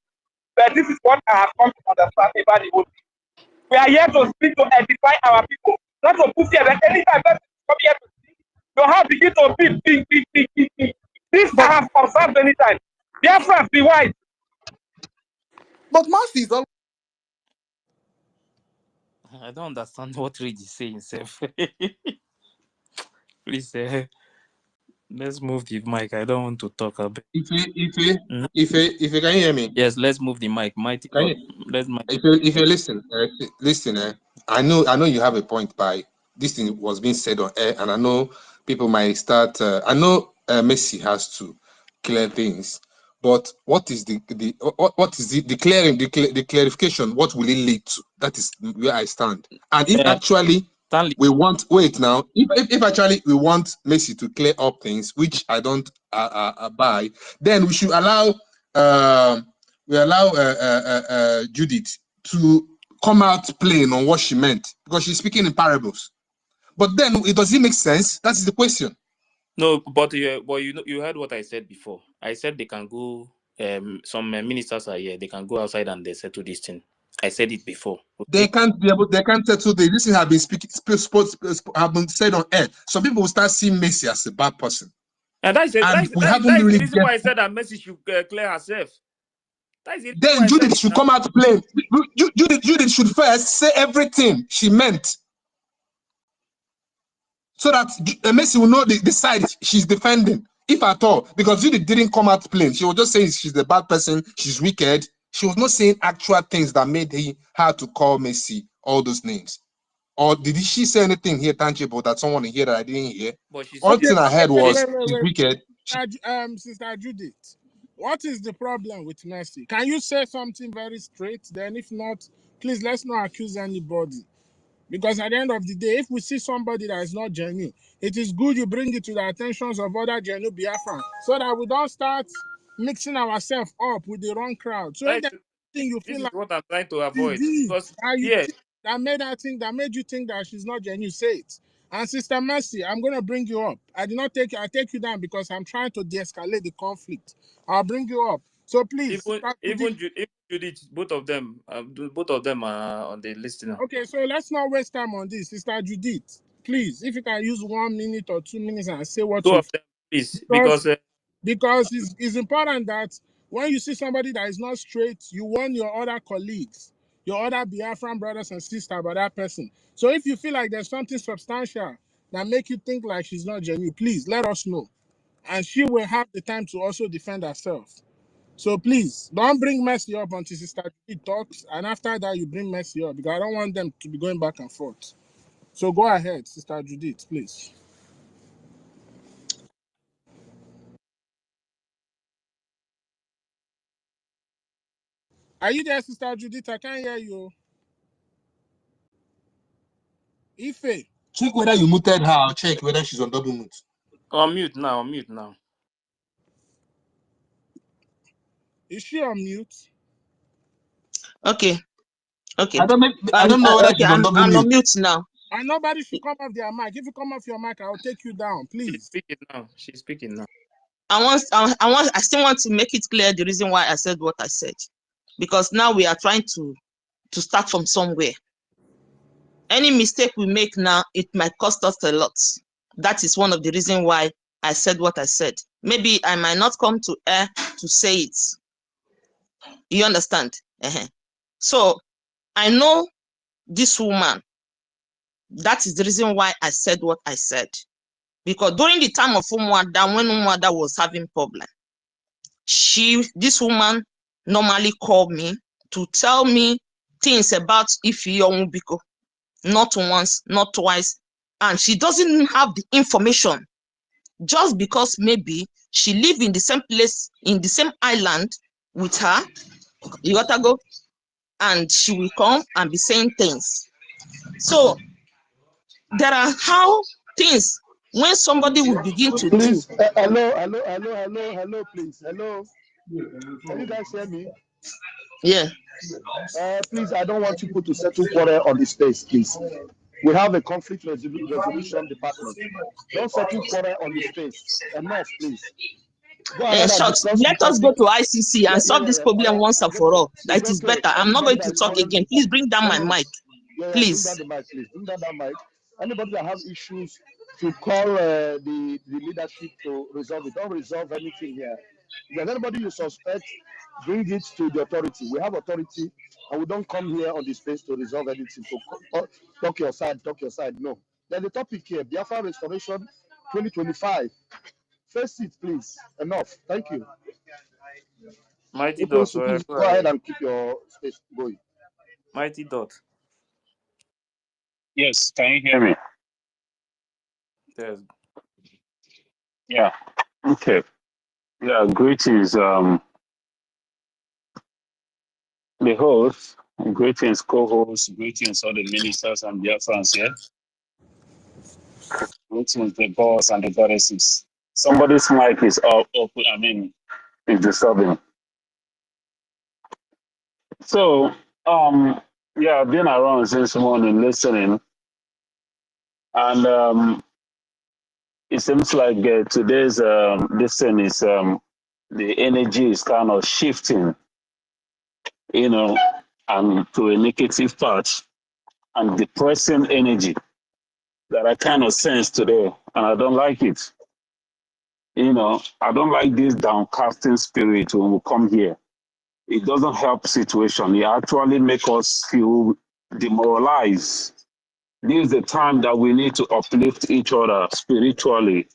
but this is what I have come to understand about the whole thing. We are here to speak to edify our people, not to put here. But anytime person come here to speak, your heart begin to beat. This I have observed many times. Biafra, be wise. But Mercy is all. I don't understand what Reggie is saying, Seth. Please, let's move the mic. I don't want to talk a bit. If you can hear me. Yes, let's move the mic. Mighty Can God. you, Let's mic. if you listen, I know you have a point by this thing was being said on air, and I know people might start. I know Messi has to clear things, but what is the clarification? What will it lead to? That is where I stand. And if actually Stanley. we want now, if actually we want Messi to clear up things, which I don't buy, then we should allow. Judith to come out plain on what she meant because she's speaking in parables. But then it doesn't make sense. That is the question. No, but you heard what I said before. I said they can go. Some ministers are here. They can go outside and they settle this thing. I said it before. Okay? They can't settle this. This have been have been said on air. Some people will start seeing Messi as a bad person. And that is the reason why I said that Messi should clear herself. Then Judith should come out to play. Judith should first say everything she meant, so that Messi will know the side she's defending, if at all. Because Judith didn't come out plain. She was just saying she's the bad person, she's wicked. She was not saying actual things that made her to call Messi all those names. Or did she say anything here tangible that someone here that I didn't hear? All thing I heard was she's wicked. Sister Judith, what is the problem with Messi? Can you say something very straight? Then if not, please let's not accuse anybody. Because at the end of the day, if we see somebody that is not genuine, it is good you bring it to the attentions of other genuine Biafran so that we don't start mixing ourselves up with the wrong crowd. So if there's something you feel like what I'm trying to avoid. Because that made you think that she's not genuine, say it. And Sister Mercy, I'm gonna bring you up. I take you down because I'm trying to de-escalate the conflict. I'll bring you up. So please, even Judith, both of them are on the list now. Okay, so let's not waste time on this. Sister Judith, please, if you can use 1 minute or 2 minutes and say what Two you of them, please, because it's important that when you see somebody that is not straight, you warn your other colleagues, your other Biafran brothers and sisters about that person. So if you feel like there's something substantial that make you think like she's not genuine, please let us know. And she will have the time to also defend herself. So please, don't bring Messi up until Sister Judith talks, and after that, you bring Messi up, because I don't want them to be going back and forth. So go ahead, Sister Judith, please. Are you there, Sister Judith? I can't hear you. Ife. Check whether you muted her or check whether she's on double mute. On mute now. Is she on mute? Okay. I don't know whether she's on double I'm mute. on mute now. And nobody should come off their mic. If you come off your mic, I'll take you down, please. She's speaking now. I still want to make it clear the reason why I said what I said. Because now we are trying to start from somewhere. Any mistake we make now, it might cost us a lot. That is one of the reasons why I said what I said. Maybe I might not come to air to say it. You understand? So I know this woman. That is the reason why I said what I said. Because during the time of Umwada, when Umwada was having problem, this woman normally call me to tell me things about EFIK-IBIBIO, not once, not twice, and she doesn't have the information just because maybe she live in the same place, in the same island with her, you gotta go, and she will come and be saying things. So there are how things when somebody will begin to do. Please, hello, please, hello. Can you guys hear me? Yeah. Please, I don't want people to settle quarrel on the space, please. We have a conflict resolution department. Don't settle quarrel on the space. Enough, please. Go ahead and Short, discuss the let us go topic. to ICC and solve this problem once and for all. That is better. I'm not going to talk again. Please bring down my mic. Please. Bring down the mic, please. Bring down that mic. Anybody that have issues to call the leadership to resolve it. Don't resolve anything here. If there's anybody you suspect, bring it to the authority. We have authority, and we don't come here on the space to resolve anything. To talk your side, No. There's a topic here, Biafra Restoration 2025. Face it, please. Enough. Thank you. Mighty Dot, Please go ahead and keep your space going. Mighty Dot. Yes, can you hear me? Yes. Yeah. Okay. Yeah, greetings, the host, greetings, co-host, greetings, all the ministers and BIAFRANS here. Greetings, the boss and the goddesses. Somebody's mic is open, is disturbing. So, yeah, I've been around since morning listening, and it seems like today's this thing is the energy is kind of shifting, and to a negative part and depressing energy that I kind of sense today, and I don't like it. I don't like this downcasting spirit when we come here. It doesn't help situation. It actually makes us feel demoralized. This is the time that we need to uplift each other spiritually,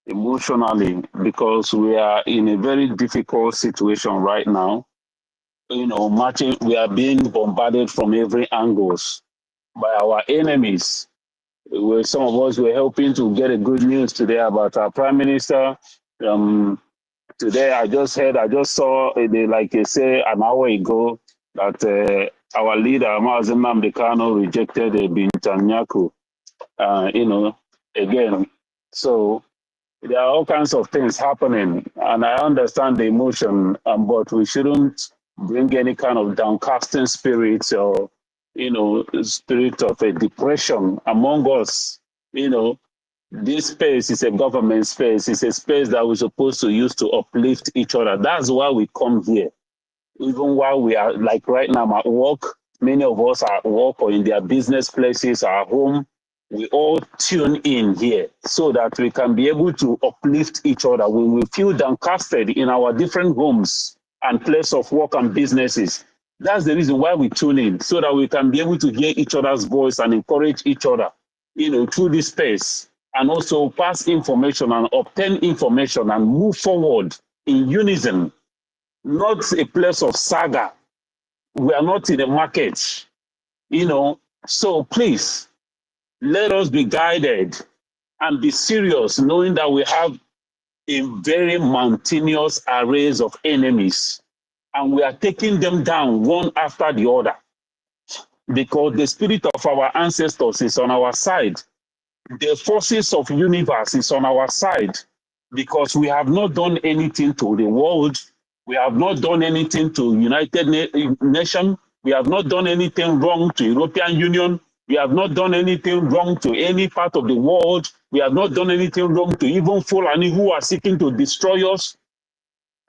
emotionally, because we are in a very difficult situation right now. We are being bombarded from every angles by our enemies. Some of us were helping to get a good news today about our prime minister. Today, I just saw, like they say an hour ago, that our leader, Mazen Namdekano, rejected Bintanyaku, again. So there are all kinds of things happening, and I understand the emotion, but we shouldn't bring any kind of downcasting spirits or, spirit of a depression among us. This space is a government space. It's a space that we're supposed to use to uplift each other. That's why we come here. Even while we are, like right now at work, many of us are at work or in their business places, at home. We all tune in here so that we can be able to uplift each other when we feel downcasted in our different homes and place of work and businesses. That's the reason why we tune in, so that we can be able to hear each other's voice and encourage each other, through this space, and also pass information and obtain information and move forward in unison, not a place of saga. We are not in the market, So please, let us be guided and be serious, knowing that we have a very mountainous arrays of enemies, and we are taking them down one after the other, because the spirit of our ancestors is on our side. The forces of universe is on our side, because we have not done anything to the world. We have not done anything to United Nations. We have not done anything wrong to European Union. We have not done anything wrong to any part of the world. We have not done anything wrong to even Fulani who are seeking to destroy us.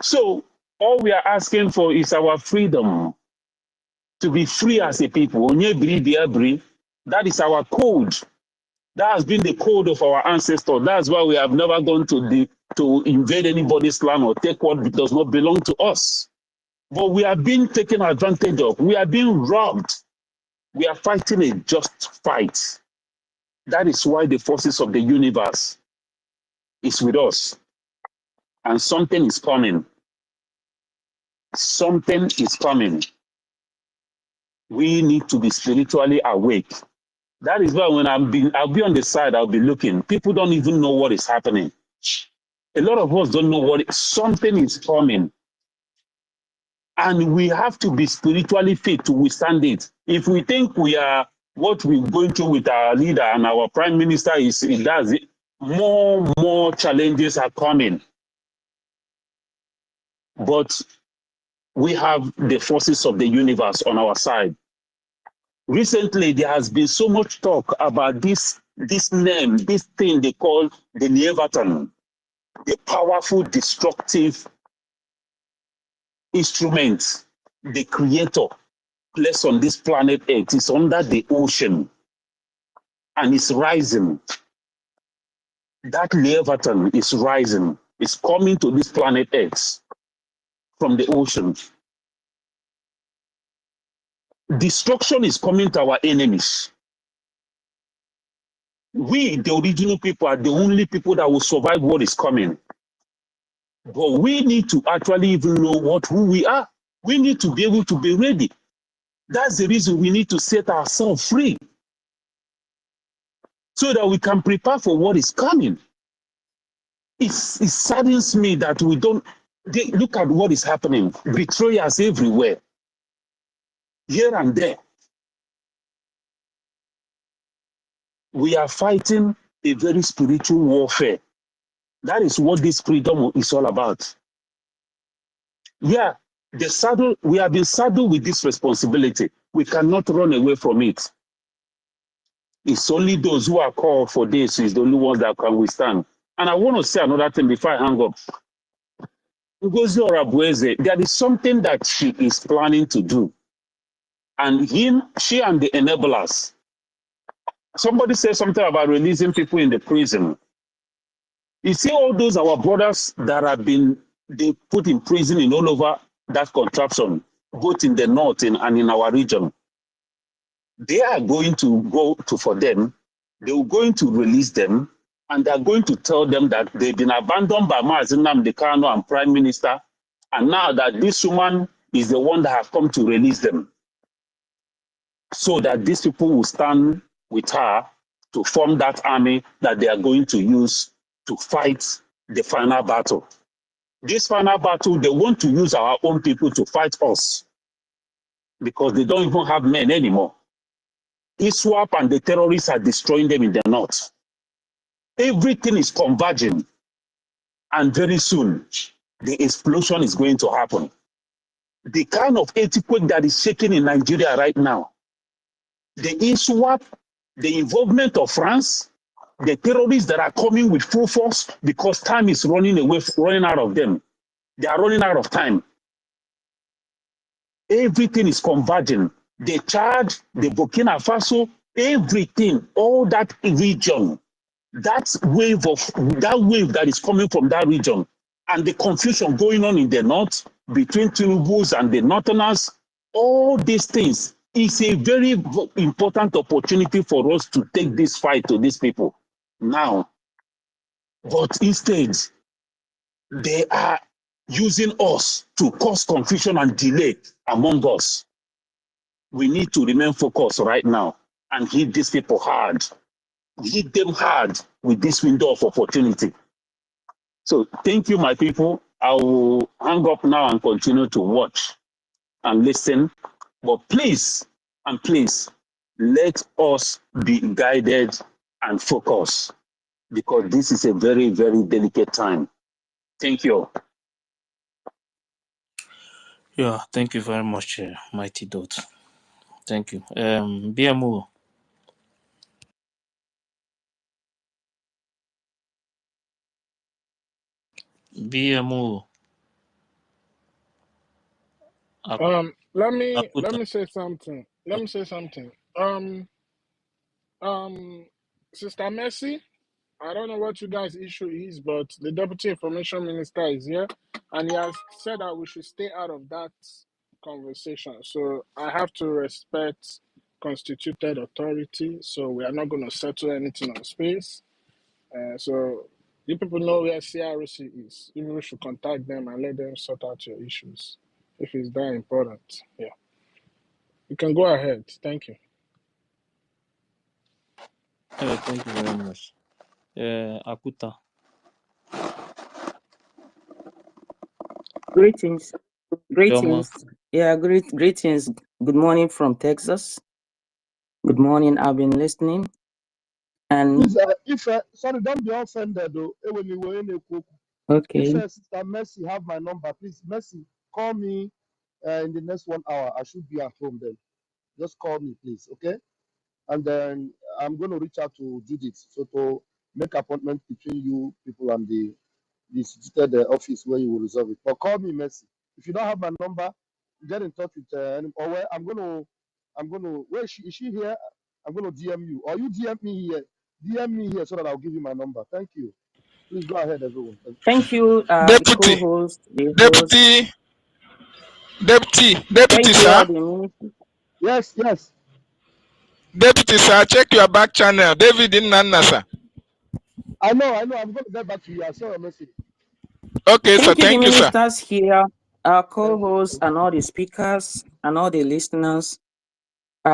So all we are asking for is our freedom, to be free as a people. That is our code. That has been the code of our ancestors. That's why we have never gone to invade anybody's land or take what does not belong to us. But we are being taken advantage of. We are being robbed. We are fighting a just fight. That is why the forces of the universe is with us. And something is coming. something is coming. We need to be spiritually awake. That is why when I'll be on the side, I'll be looking. People don't even know what is happening. A lot of us don't know something is coming. And we have to be spiritually fit to withstand it. If we think we are what we're going through with our leader and our prime minister more challenges are coming. But we have the forces of the universe on our side. Recently, there has been so much talk about this thing they call the Leviathan, the powerful destructive instrument the creator placed on this planet Earth. Is under the ocean and it's rising. That Leviathan is rising. It's coming to this planet Earth from the ocean. Destruction is coming to our enemies. We, the original people, are the only people that will survive what is coming. But we need to actually even know who we are. We need to be able to be ready. That's the reason we need to set ourselves free so that we can prepare for what is coming. It saddens me that we don't look at what is happening. Betrayers everywhere, here and there. We are fighting a very spiritual warfare. That is what this freedom is all about. Yeah, we have been saddled with this responsibility. We cannot run away from it. It's only those who are called for this is the only ones that can withstand. And I want to say another thing before I hang up. NGOZI Orabueze, there is something that she is planning to do. And she and the enablers. Somebody said something about releasing people in the prison. You see all those our brothers that have been put in prison in all over that contraption, both in the north and in our region. They are going to for them, they are going to release them, and they are going to tell them that they've been abandoned by Mazi Nnamdi Kanu and Prime Minister, and now that this woman is the one that has come to release them. So that these people will stand with her to form that army that they are going to use to fight the final battle. This final battle, they want to use our own people to fight us because they don't even have men anymore. ISWAP and the terrorists are destroying them in the north. Everything is converging, and very soon the explosion is going to happen. The kind of earthquake that is shaking in Nigeria right now, the ISWAP, the involvement of France, the terrorists that are coming with full force because time is running out of them. They are running out of time. Everything is converging. The Chad, the Burkina Faso, everything, all that region, that wave that is coming from that region, and the confusion going on in the north between Tinubus and the Northerners, all these things is a very important opportunity for us to take this fight to these people now. But instead, they are using us to cause confusion and delay among us. We need to remain focused right now and hit these people hard. Hit them hard with this window of opportunity. So thank you, my people. I will hang up now and continue to watch and listen. But please, and please, let us be guided and focused because this is a very, very delicate time. Thank you. Yeah, thank you very much, Mighty Dot. Thank you. BMO. BMO. Let me say something. Sister Mercy, I don't know what you guys' issue is, but the Deputy Information Minister is here, and he has said that we should stay out of that conversation. So I have to respect constituted authority. So we are not going to settle anything on space. So you people know where CRC is. You people should contact them and let them sort out your issues. if it's that important. Yeah, you can go ahead. Thank you. Thank you very much. Akuta. Greetings. Joma. Greetings. Yeah, greetings. Good morning from Texas. Good morning. I've been listening. And Please, if sorry, don't be offended though. When you were in a cook, okay. if Sister Mercy have my number, please, Mercy, call me in the next 1 hour. I should be at home then. Just call me, please, okay? And then I'm going to reach out to Judith so to make appointment between you people and the situated office where you will resolve it. But call me, Mercy. If you don't have my number, get in touch with or where I'm gonna where is she here? I'm gonna DM you, or you DM me here. DM me here so that I'll give you my number. Thank you. Please go ahead, everyone. Thank you, the Deputy, co-host, the host. Deputy, Thank you, sir. Yes. Deputy, sir, check your back channel. David in Nana, sir. I know. I'm going to get back to you. I saw your message. Okay, Thank you, the sir. ministers here, our co-hosts, and all the speakers, and all the listeners.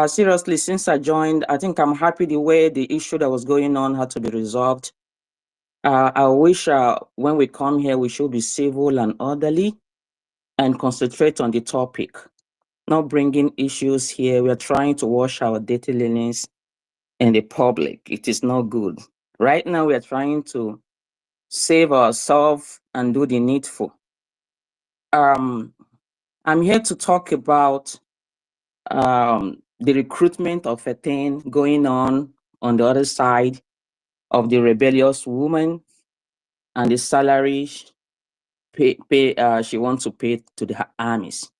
Seriously, since I joined, I think I'm happy the way the issue that was going on had to be resolved. I wish when we come here, we should be civil and orderly and concentrate on the topic, not bringing issues here. We are trying to wash our dirty linens in the public. It is not good. Right now, we are trying to save ourselves and do the needful. I'm here to talk about the recruitment of a thing going on the other side of the rebellious woman and the salary she wants to pay to the armies.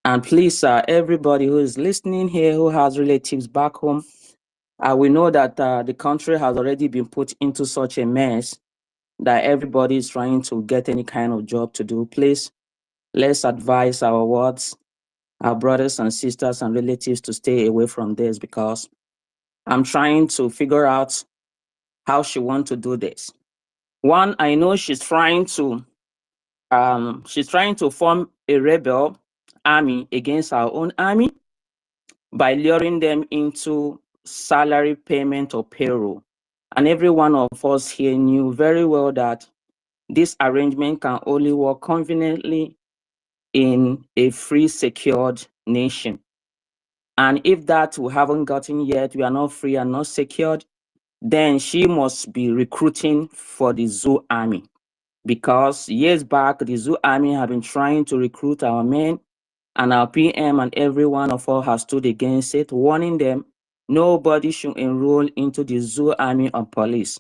And please, everybody who is listening here who has relatives back home, we know that the country has already been put into such a mess that everybody is trying to get any kind of job to do. Please, let's advise our wards, our brothers and sisters and relatives to stay away from this, because I'm trying to figure out how she wants to do this. One, I know she's trying to form a rebel army against our own army by luring them into salary payment or payroll. And every one of us here knew very well that this arrangement can only work conveniently in a free, secured nation. And if that we haven't gotten yet, we are not free and not secured, then she must be recruiting for the zoo army. Because years back, the zoo army have been trying to recruit our men, and our PM and every one of us has stood against it, warning them nobody should enroll into the zoo army or police.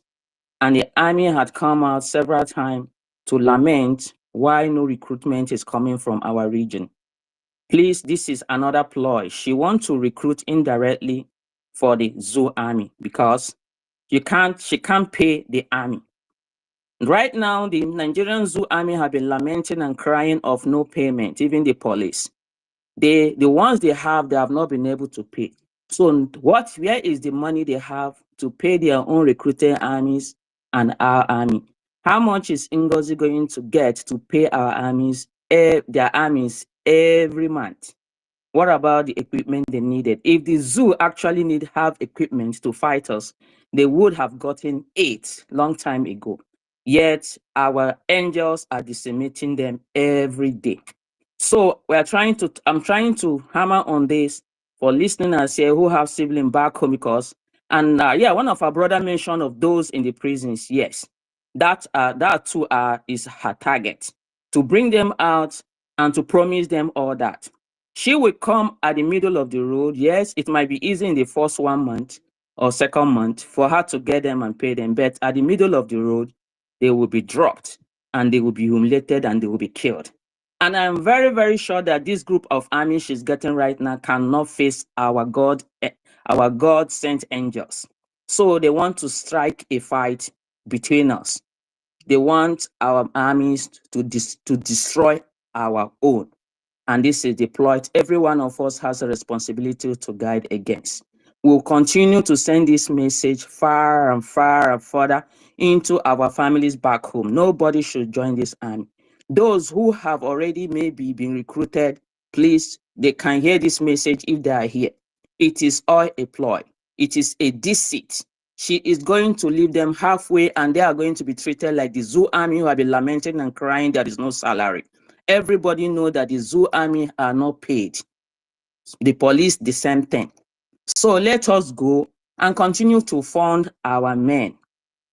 And the army had come out several times to lament why no recruitment is coming from our region. Please, this is another ploy. She wants to recruit indirectly for the zoo army because she can't pay the army. Right now, the Nigerian zoo army have been lamenting and crying of no payment, even the police. The ones they have not been able to pay. So where is the money they have to pay their own recruited armies and our army? How much is NGOZI going to get to pay our armies, their armies every month? What about the equipment they needed? If the zoo actually have equipment to fight us, they would have gotten 8 long time ago. Yet our angels are decimating them every day. So I'm trying to hammer on this for listeners here who have siblings back home, because, and one of our brother mentioned of those in the prisons. Yes, that too is her target, to bring them out and to promise them all that. She will come at the middle of the road. Yes, it might be easy in the first 1 month or second month for her to get them and pay them, but at the middle of the road, they will be dropped and they will be humiliated and they will be killed. And I'm very, very sure that this group of army she's getting right now cannot face our God-sent angels. So they want to strike a fight between us. They want our armies to destroy our own. And this is deployed. Every one of us has a responsibility to guide against. We'll continue to send this message far and far and further into our families back home. Nobody should join this army. Those who have already maybe been recruited, please, they can hear this message if they are here. It is all a ploy. It is a deceit. She is going to leave them halfway and they are going to be treated like the zoo army who have been lamenting and crying there is no salary. Everybody know that the zoo army are not paid. The police, the same thing. So let us go and continue to fund our men.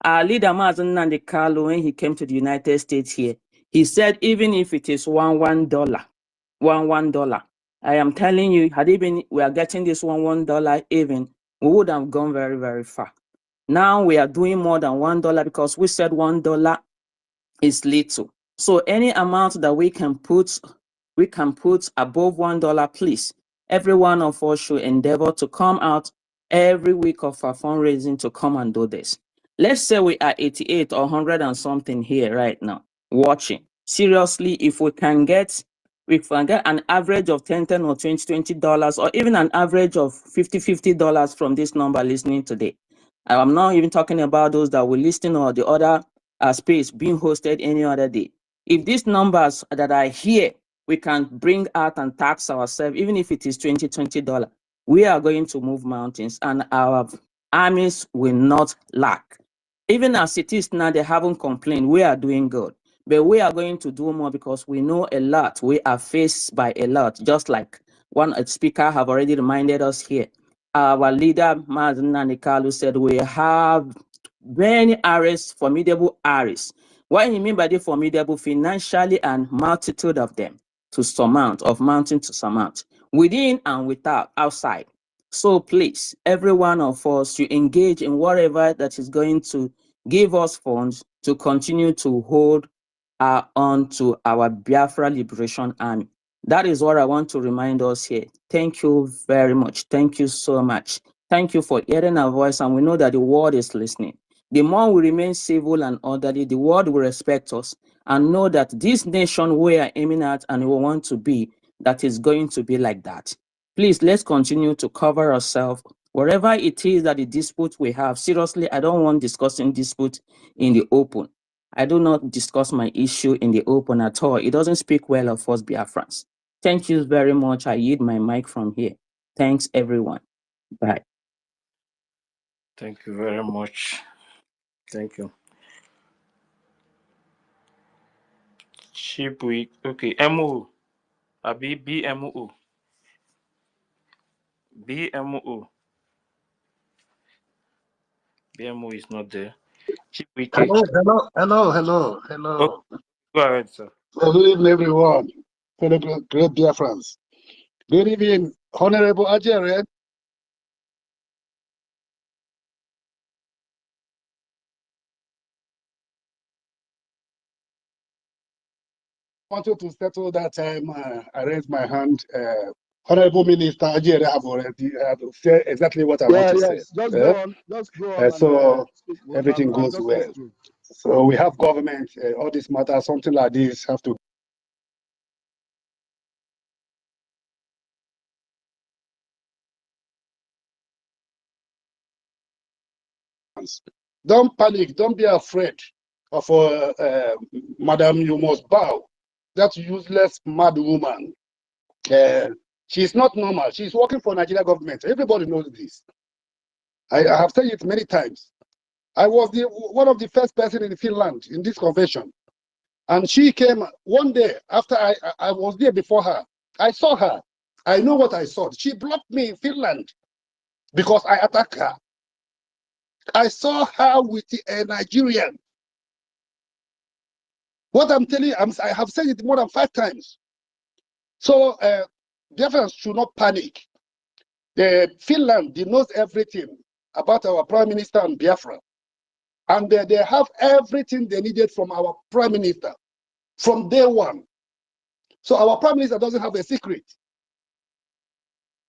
Our leader, Mazen Nnamdi Kanu, when he came to the United States here, he said, even if it is $1, I am telling you, had even we are getting this $1 even, we would have gone very, very far. Now we are doing more than $1 because we said $1 is little. So any amount that we can put above $1, please. Every one of us should endeavor to come out every week of our fundraising to come and do this. Let's say we are 88 or 100 and something here right now watching. Seriously, if we can get an average of $10 or $20 or even an average of $50 from this number listening today. I'm not even talking about those that will listen or the other space being hosted any other day. If these numbers that are here, we can bring out and tax ourselves, even if it is $20, we are going to move mountains and our armies will not lack. Even as it is now, they haven't complained. We are doing good. But we are going to do more because we know a lot. We are faced by a lot, just like one speaker have already reminded us here. Our leader, Mazen Nnamdi Kanu, said we have many areas, formidable areas. What you mean by the formidable? Financially and multitude of them to surmount, of mountain to surmount, within and without, outside. So please, every one of us should engage in whatever that is going to give us funds to continue to hold on to our Biafra Liberation Army. That is what I want to remind us here. Thank you very much. Thank you so much. Thank you for hearing our voice, and we know that the world is listening. The more we remain civil and orderly, the world will respect us and know that this nation we are aiming at and we want to be, that is going to be like that. Please, let's continue to cover ourselves. Wherever it is that the dispute we have, seriously, I don't want discussing dispute in the open. I do not discuss my issue in the open at all. It doesn't speak well of us Biafrans. Thank you very much. I yield my mic from here. Thanks, everyone. Bye. Thank you very much. Thank you. Cheap week. Okay, MO. Abi BMO. BMO. BMO is not there. Cheap week. Hello. Okay, go ahead, sir. Good evening, everyone. Fellow great dear friends. Good evening, Honorable Ajere. Wanted to settle that time. I raised my hand. Honorable Minister Ajere have already said exactly what I want to say. Just go on. Just go on. So everything goes well. So we have government. All this matter, something like this, have to. Don't panic. Don't be afraid of Madam. You must bow. That useless mad woman. She's not normal. She's working for Nigeria government. Everybody knows this. I have said it many times. I was one of the first person in Finland in this convention. And she came one day after I was there before her. I saw her. I know what I saw. She blocked me in Finland because I attacked her. I saw her with a Nigerian. What I'm telling you, I have said it more than 5 times. So Biafrans should not panic. Finland knows everything about our Prime Minister and Biafra. And they have everything they needed from our Prime Minister from day one. So our Prime Minister doesn't have a secret.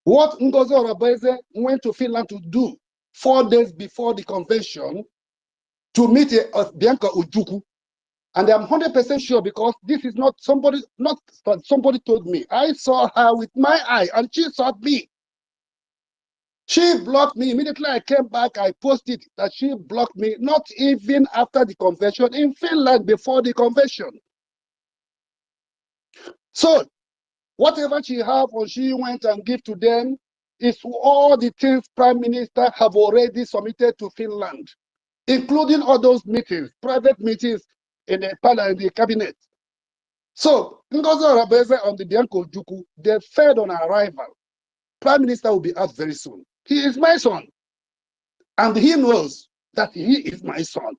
What NGOZI Orabaeze went to Finland to do 4 days before the convention to meet Bianca Ojukwu. And I'm 100% sure because this is not somebody told me. I saw her with my eye and she saw me. She blocked me. Immediately I came back, I posted that she blocked me, not even after the convention, in Finland before the convention. So whatever she have or she went and give to them is all the things Prime Minister have already submitted to Finland, including all those meetings, private meetings in the parliament, in the cabinet. So Ngozi Oronbese on the Bianco Ojukwu, they fed on arrival. Prime Minister will be out very soon. He is my son, and he knows that he is my son.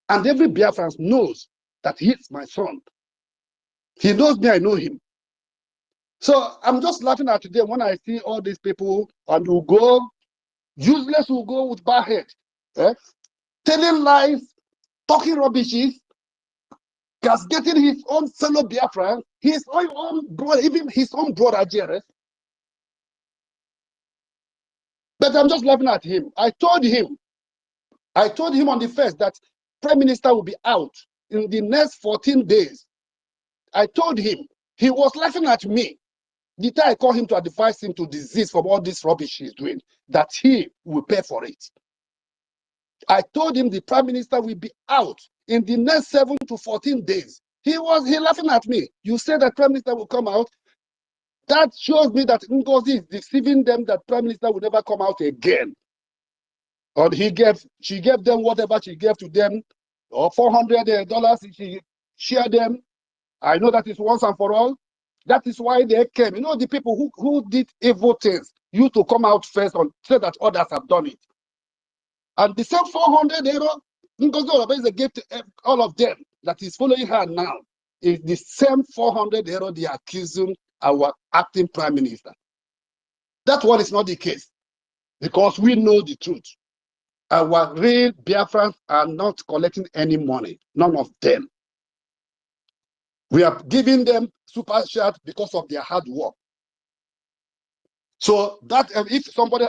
And every Biafran knows that he is my son. He knows me, I know him. So I'm just laughing at today when I see all these people and who go, useless who go with bad head, telling lies, talking rubbishes, castigating his own fellow Biafran, his own brother, even his own brother, JRS. But I'm just laughing at him. I told him on the first that Prime Minister will be out in the next 14 days. I told him. He was laughing at me. The time I called him to advise him to desist from all this rubbish he's doing, that he will pay for it. I told him the Prime Minister will be out in the next 7 to 14 days. He laughing at me. You said that Prime Minister will come out. That shows me that Ngozi is deceiving them, that Prime Minister will never come out again. Or she gave them whatever she gave to them, or $400 she shared them. I know that is once and for all. That is why they came. You know, the people who did evil things, you to come out first and say that others have done it. And the same 400 euro, Ngozi Oronbese gave to all of them that is following her now, is the same 400 euro they are accusing our acting Prime Minister. That one is not the case, because we know the truth. Our real Biafrans are not collecting any money, none of them. We are giving them super chat because of their hard work. So that if somebody,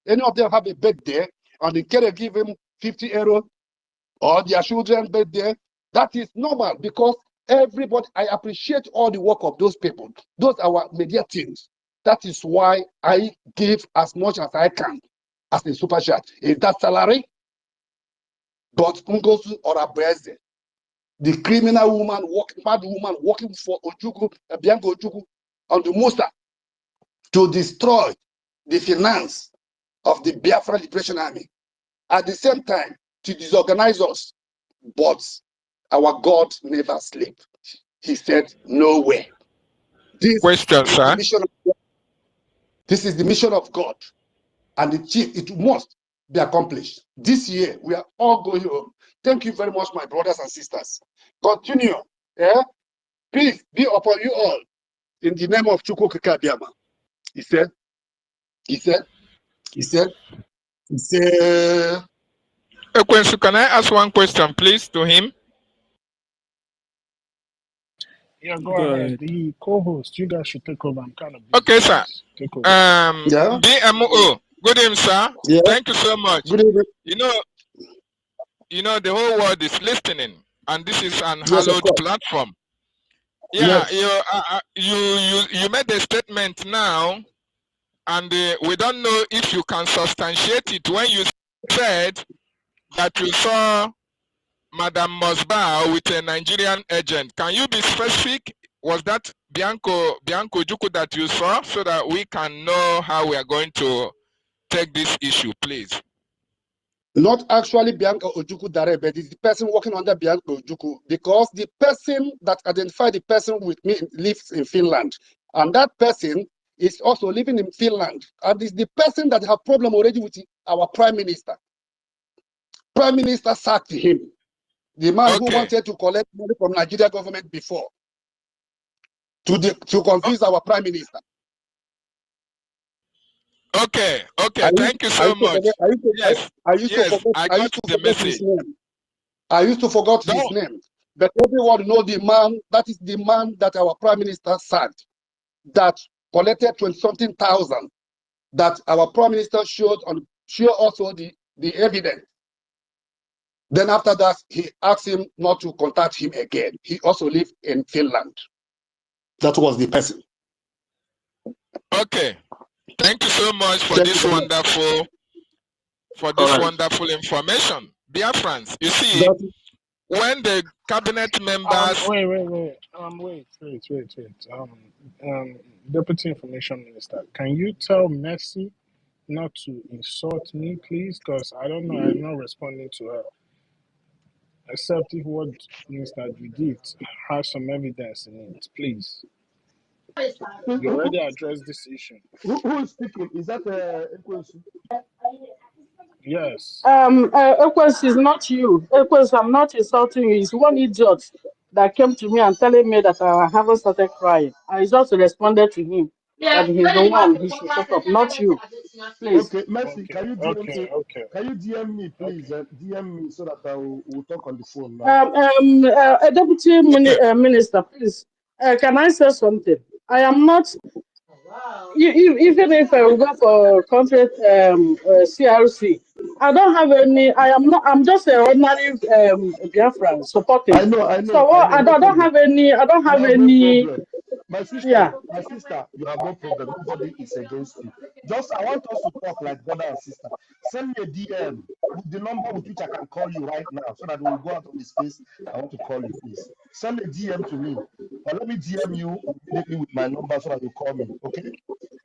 any of them have a birthday and they can give him 50 euro or their children's birthday, that is normal, because everybody, I appreciate all the work of those people. Those are our media teams. That is why I give as much as I can as a super chat. Is that salary? But Ngozi Oronbese, the criminal woman, mad woman working for Ojukwu, Bianco Ojukwu, on the Musa to destroy the finance of the Biafra Liberation Army. At the same time, to disorganize us. But our God never sleeps. He said, no way. This Question, is sir. the mission of God. This is the mission of God. And it must be accomplished. This year, we are all going home. Thank you very much, my brothers and sisters. Continue. Peace be upon you all. In the name of Chukwu Okike Abiama. He said, Ekwensu, can I ask one question, please, to him? Yeah, go ahead. The co-host, you guys should take over. I'm kind of busy. Okay, sir. Take over. DMO. Good evening, sir. Yeah. Thank you so much. Good evening. You know, the whole world is listening, and this is an Yes, hallowed platform. Yeah, you made a statement now, and we don't know if you can substantiate it when you said that you saw Madam Mosba with a Nigerian agent. Can you be specific? Was that Bianco Ojukwu that you saw, so that we can know how we are going to take this issue, please? Not actually Bianco Ojukwu direct, but it's the person working under Bianco Ojukwu, because the person that identified the person with me lives in Finland, and that person is also living in Finland, and is the person that have problem already with our Prime Minister. Prime Minister sacked him, the man who wanted to collect money from Nigeria government before, to confuse our Prime Minister. Okay, thank you so much. I used to forget his name. I used to forget his name. But everyone knows the man, that is the man that our Prime Minister sacked, that collected 20-something thousand, that our Prime Minister showed also the evidence. Then after that, he asked him not to contact him again. He also lived in Finland. That was the person. Okay. Thank you so much for this wonderful information. BIAFRANS, you see, when the cabinet members Wait. Deputy Information Minister, can you tell Mercy not to insult me, please? Because I don't know, I'm not responding to her. Except if what Minister Judith has some evidence in it, please. You already addressed this issue. Who is speaking? Is that Ekwensu? Yes. Equus is not you. Equus, I'm not insulting you. It's one idiot that came to me and telling me that I haven't started crying. I just responded to him that he's the one he should shut up, not you. Please. Okay, Mercy, can you DM me? Okay. Can you DM me, please? DM me so that we'll talk on the phone now. Deputy Minister, please. Can I say something? I am not. Even if I will go for contract CRC, I don't have any. I am not. I'm just an ordinary Biafran supporting. I know. So I don't have any. I don't have any. No my sister, Yeah. You have no problem. Nobody is against you. Just I want us to talk like brother and sister. Send me a DM with the number with which I can call you right now, so that we'll go out of the space. I want to call you, please. Send a DM to me, or let me DM you immediately with my number so that you call me. Okay?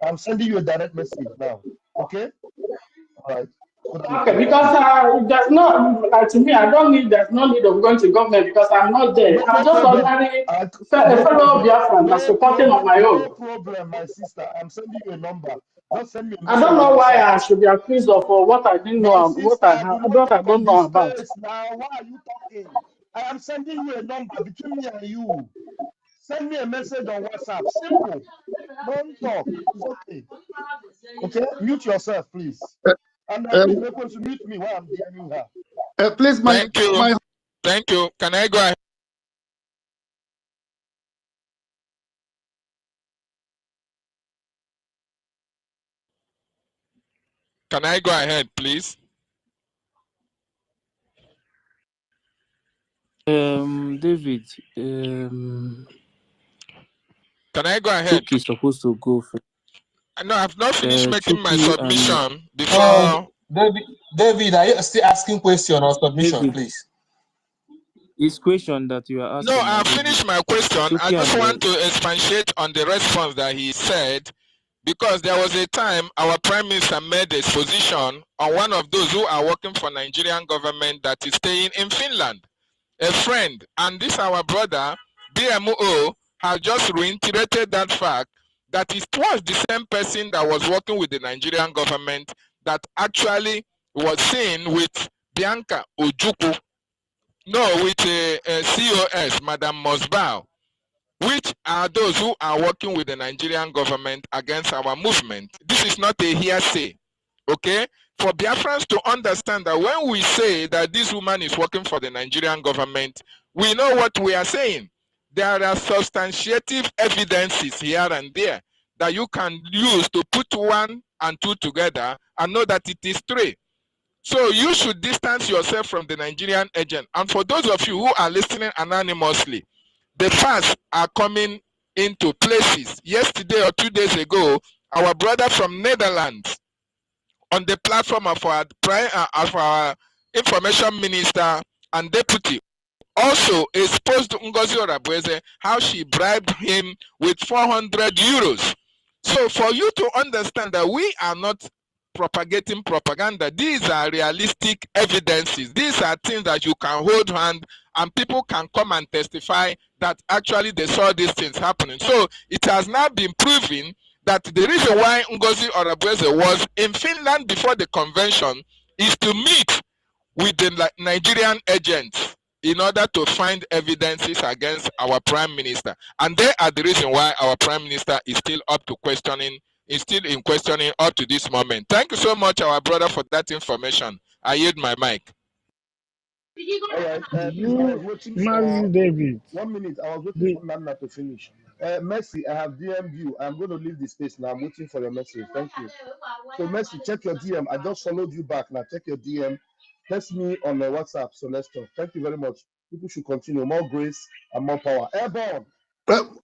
I'm sending you a direct message now. Okay? All right. Okay, because there's no to me. I don't need. There's no need of going to government because I'm not there. No I'm just problem. ordinary a fellow Biafran that's supporting on my own. No problem, my sister. I'm sending you a number. Just send me a I message. don't know why I should be accused of what I didn't know, what I don't know about. Now, why are you talking? I am sending you a number between me and you. Send me a message on WhatsApp. Simple. Don't talk. It's okay. Okay? Mute yourself, please. And please make one to mute me while I'm DMing her. Please, Thank you. Can I go ahead? Can I go ahead, please? David, can I go ahead? Chucky is supposed to go first. No, I've not finished making my Chucky submission before. David, are you still asking question or submission, David, please? it's question that you are asking. No, I've finished my question. Chucky I just want to expatiate on the response that he said, because there was a time our Prime Minister made a position on one of those who are working for Nigerian government that is staying in Finland, a friend, and this our brother, DMO, has just reiterated that fact that it was the same person that was working with the Nigerian government that actually was seen with Bianca Ojukwu, with COS, Madam Mosbao, which are those who are working with the Nigerian government against our movement. This is not a hearsay, okay? For Biafrans to understand that when we say that this woman is working for the Nigerian government, we know what we are saying. There are substantiative evidences here and there that you can use to put 1 and 2 together and know that it is 3. So you should distance yourself from the Nigerian agent. And for those of you who are listening anonymously, the facts are coming into places. Yesterday or 2 days ago, our brother from Netherlands, on the platform of our information minister and deputy, also exposed NGOZI Orabueze how she bribed him with 400 euros. So for you to understand that we are not propagating propaganda, these are realistic evidences. These are things that you can hold hand and people can come and testify that actually they saw these things happening. So it has now been proven that the reason why NGOZI Orabueze was in Finland before the convention is to meet with the Nigerian agents in order to find evidences against our prime minister. And they are the reason why our prime minister is still up to questioning, is still in questioning up to this moment. Thank you so much, our brother, for that information. I yield my mic. All right. Please, I was waiting David. 1 minute. I was waiting for Nana to finish. Mercy, I have DM'd you. I'm going to leave the space now. I'm waiting for your message. Thank you. So, Mercy, check your DM. I just followed you back. Now, check your DM. Text me on the WhatsApp. So, let's talk. Thank you very much. People should continue. More grace and more power. Airborne.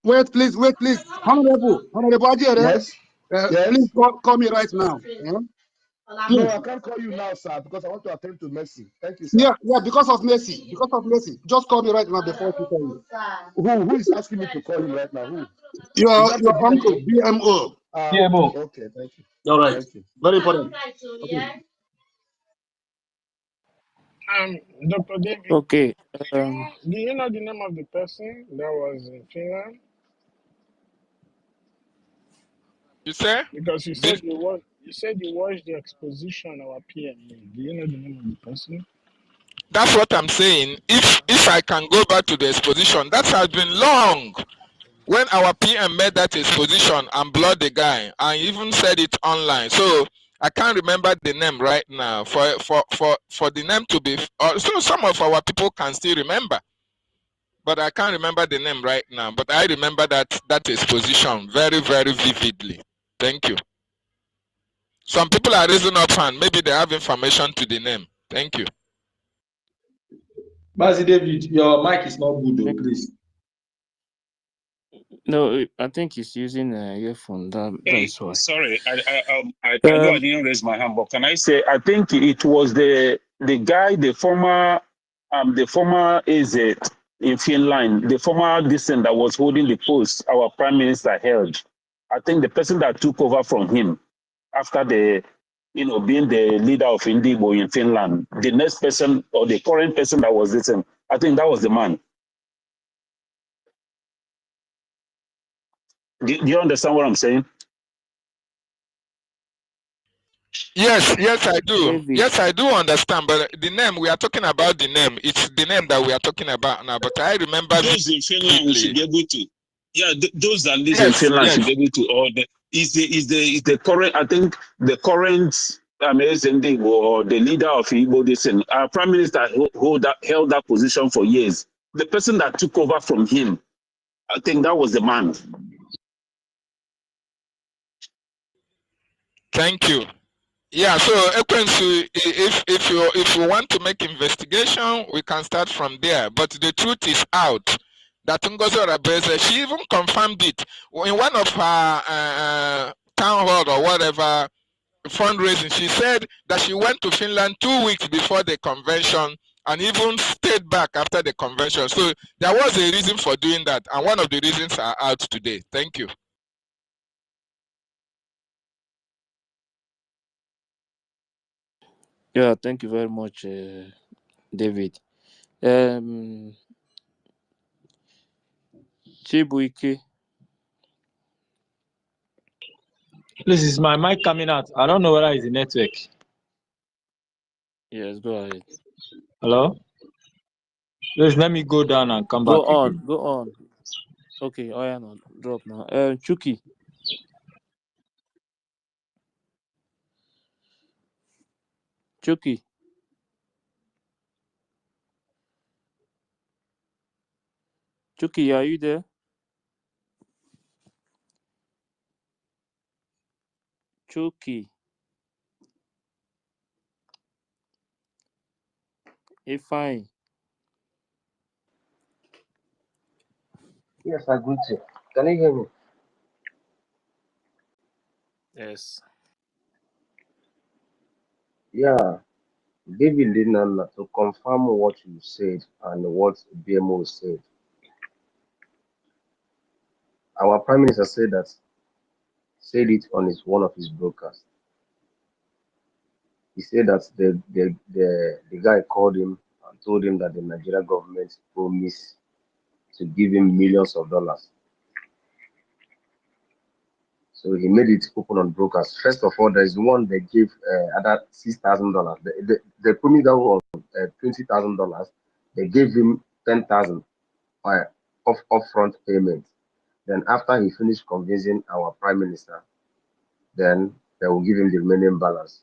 Wait, please. Honorable Ajere. Yes. Yes. Please call me right now. Yeah? No, I can't call you now, sir, because I want to attend to Mercy. Thank you, sir. Yeah, because of Mercy. Because of Mercy. Just call me right now before you call you. Who is asking me to call him right now? Who? You Is are that you the are on to BMO? BMO. BMO. Okay, thank you. All right. Thank you. Very important. Okay. Dr. David, Okay. do you know the name of the person that was in Finland? You say? Because you Did said you watched the exposition our PMA. Do you know the name of the person? that's what I'm saying. If I can go back to the exposition, that has been long. When our PM made that exposition and blocked the guy and even said it online. So I can't remember the name right now. For the name to be so some of our people can still remember. But I can't remember the name right now. But I remember that exposition very, very vividly. Thank you. Some people are raising up hand. Maybe they have information to the name. Thank you. Mazi David, your mic is not good though, please. No, I think he's using a earphone. That is why. Sorry, I know I didn't raise my hand, but can I say I think it was the guy, the former AZ in Finland, the former dissident that was holding the post our prime minister held. I think the person that took over from him after being the leader of Indigo in Finland, the next person or the current person that was dissident, I think that was the man. Do you understand what I'm saying? Yes, I do. David. Yes, I do understand. But the name we are talking about, the name, it's the name that we are talking about now. But I remember those in Finland should be able to. Yeah, those that live in yes, Finland yes. should be able to. Or is the current? I think the current amazing or the leader of Igbo. Our prime minister held that position for years. The person that took over from him, I think that was the man. Thank you. Yeah, so Ekwensu, if you want to make investigation, we can start from there. But the truth is out that Ngozi Orabeze, she even confirmed it in one of her town hall or whatever fundraising. She said that she went to Finland 2 weeks before the convention and even stayed back after the convention. So there was a reason for doing that, and one of the reasons are out today. Thank you. Yeah, thank you very much, David. Chibuike. Please, is my mic coming out? I don't know whether it's the network. Yes, go ahead. Hello? Please let me go down and come Go back on, again. go on. Okay, oh yeah, no, drop now. Chuki. Chuki. Chuki, are you there? Chuki. Fine. Yes, I good you. Can you hear me? Yes. Yeah, David Linana, to confirm what you said and what BMO said. Our Prime Minister said it on one of his broadcasts. He said that the guy called him and told him that the Nigeria government promised to give him millions of dollars. So he made it open on broadcast. First of all, there is one they gave other $6,000. They promised that one $20,000. They gave him 10,000 upfront payment. Then after he finished convincing our Prime Minister, then they will give him the remaining balance.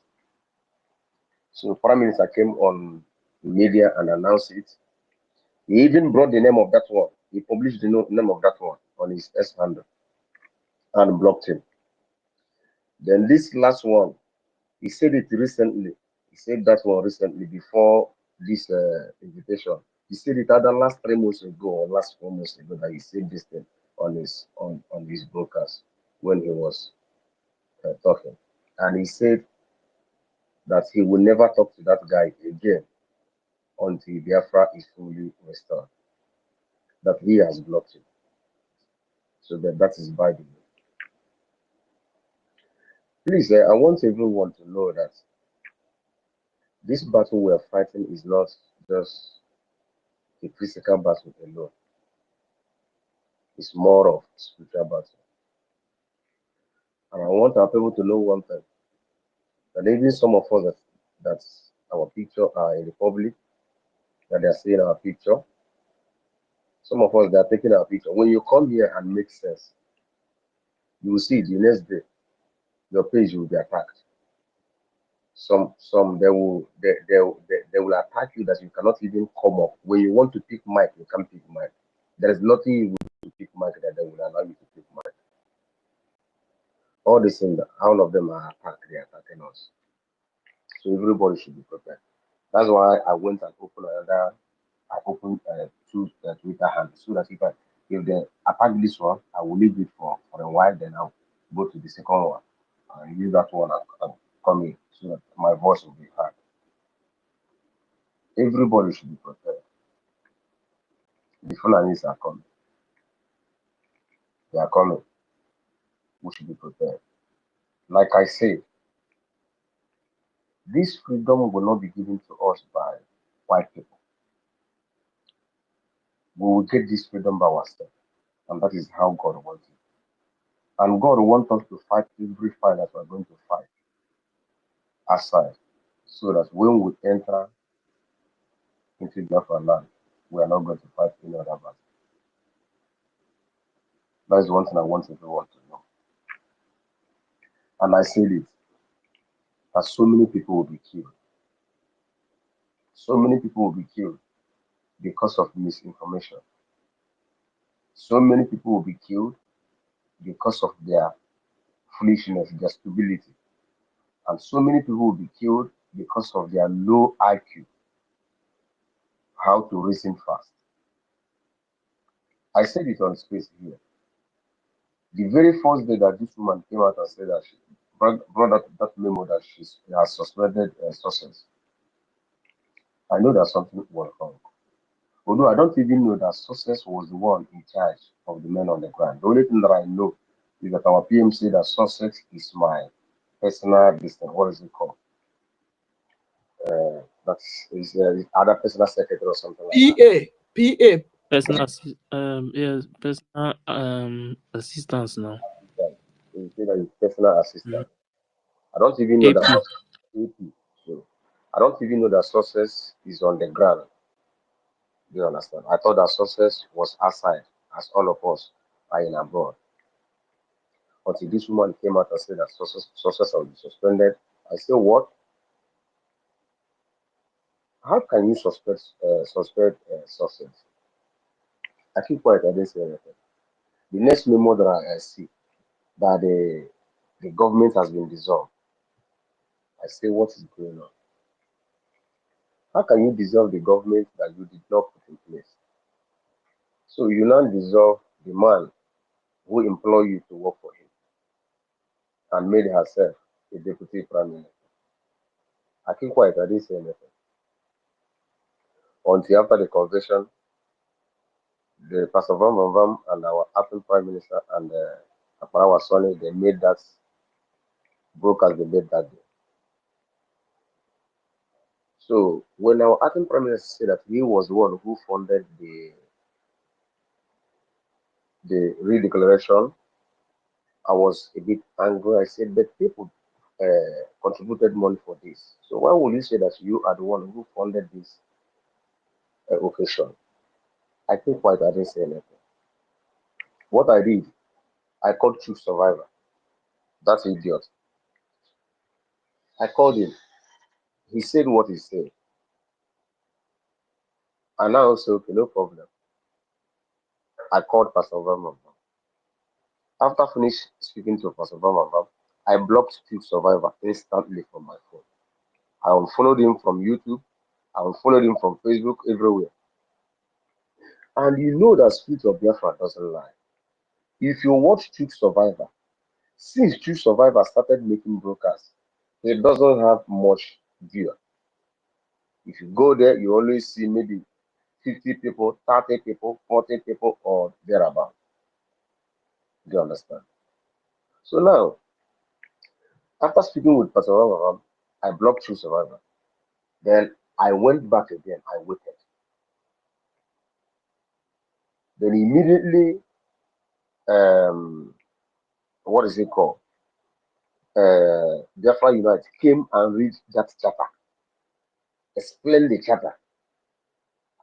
So Prime Minister came on media and announced it. He even brought the name of that one. He published the name of that one on his S handle and blocked him. Then this last one, he said it recently. He said that one recently before this invitation. He said it either last 3 months ago or last 4 months ago that he said this thing on his broadcast when he was talking. And he said that he will never talk to that guy again until Biafra is fully restored. That he has blocked him. So that is by the way. Please, I want everyone to know that this battle we are fighting is not just a physical battle alone. It's more of spiritual battle. And I want our people to know one thing, that even some of us that our picture are in the public, that they are seeing our picture, some of us that are taking our picture. When you come here and make sense, you will see the next day, your page will be attacked. Some they will attack you that you cannot even come up. When you want to pick mic, you can't pick mic. There is nothing you will do to pick mic that they will allow you to pick mic. All these things, all of them are attacked. They are attacking us. So everybody should be prepared. That's why I went and opened another. I opened two Twitter handles so that if they attack this one, I will leave it for a while. Then I'll go to the second one and use that one and come in so that my voice will be heard. Everybody should be prepared. The Fulanis are coming. They are coming. We should be prepared. Like I said, this freedom will not be given to us by white people. We will get this freedom by ourselves. And that is how God wants it. And God wants us to fight every fight that we're going to fight aside, so that when we enter into Biafra land, we are not going to fight any other battle. That is one thing I want everyone to know. And I said it, that so many people will be killed. So many people will be killed because of misinformation. So many people will be killed because of their foolishness, their stupidity. And so many people will be killed because of their low IQ, how to reason fast. I said it on space here. The very first day that this woman came out and said that she brought that memo that she has suspended success, I know that something was wrong. Although I don't even know that success was the one in charge of the men on the ground. The only thing that I know is that our PM said that success is my personal business. What is it called? That's is other personal secretary or something like that. PA. Personal, yes, personal assistance now. Yeah, you say that it's personal assistant. I don't even know that AP. So I don't even know that success is on the ground. Do you understand? I thought that success was outside, as all of us are in abroad. Until this woman came out and said that success will be suspended. I said, what? How can you suspend success? I keep quiet. I didn't say anything. The next memo that I see that the government has been dissolved. I say, what is going on? How can you dissolve the government that you did not put in place? So you now dissolve the man who employed you to work for him and made herself a deputy prime minister. I keep quiet. I didn't say anything. Until after the convention, the Pastor Vam and our acting prime minister and Aparawa Sonny, they made that broadcast they made that day. So when our acting prime minister said that he was the one who funded the redeclaration, I was a bit angry. I said, but people contributed money for this. So why would you say that you are the one who funded this occasion? I think quite I didn't say anything. What I did, I called Chief Survivor. That idiot. I called him. He said what he said. And I also, okay, no problem. I called Pastor Vam. After finished speaking to Pastor Vam, I blocked Chief Survivor instantly from my phone. I unfollowed him from YouTube. I unfollowed him from Facebook, everywhere. And you know that Spirit of Biafra doesn't lie. If you watch Chief Survivor, since Chief Survivor started making broadcasts, it doesn't have much viewer. If you go there, you always see maybe 50 people, 30 people, 40 people, or thereabout. Do you understand? So now, after speaking with Pastor Abraham, I blocked through Survivor. Then I went back again. I waited. Then immediately, what is it called? Biafra Unite came and read that chapter, explained the chapter.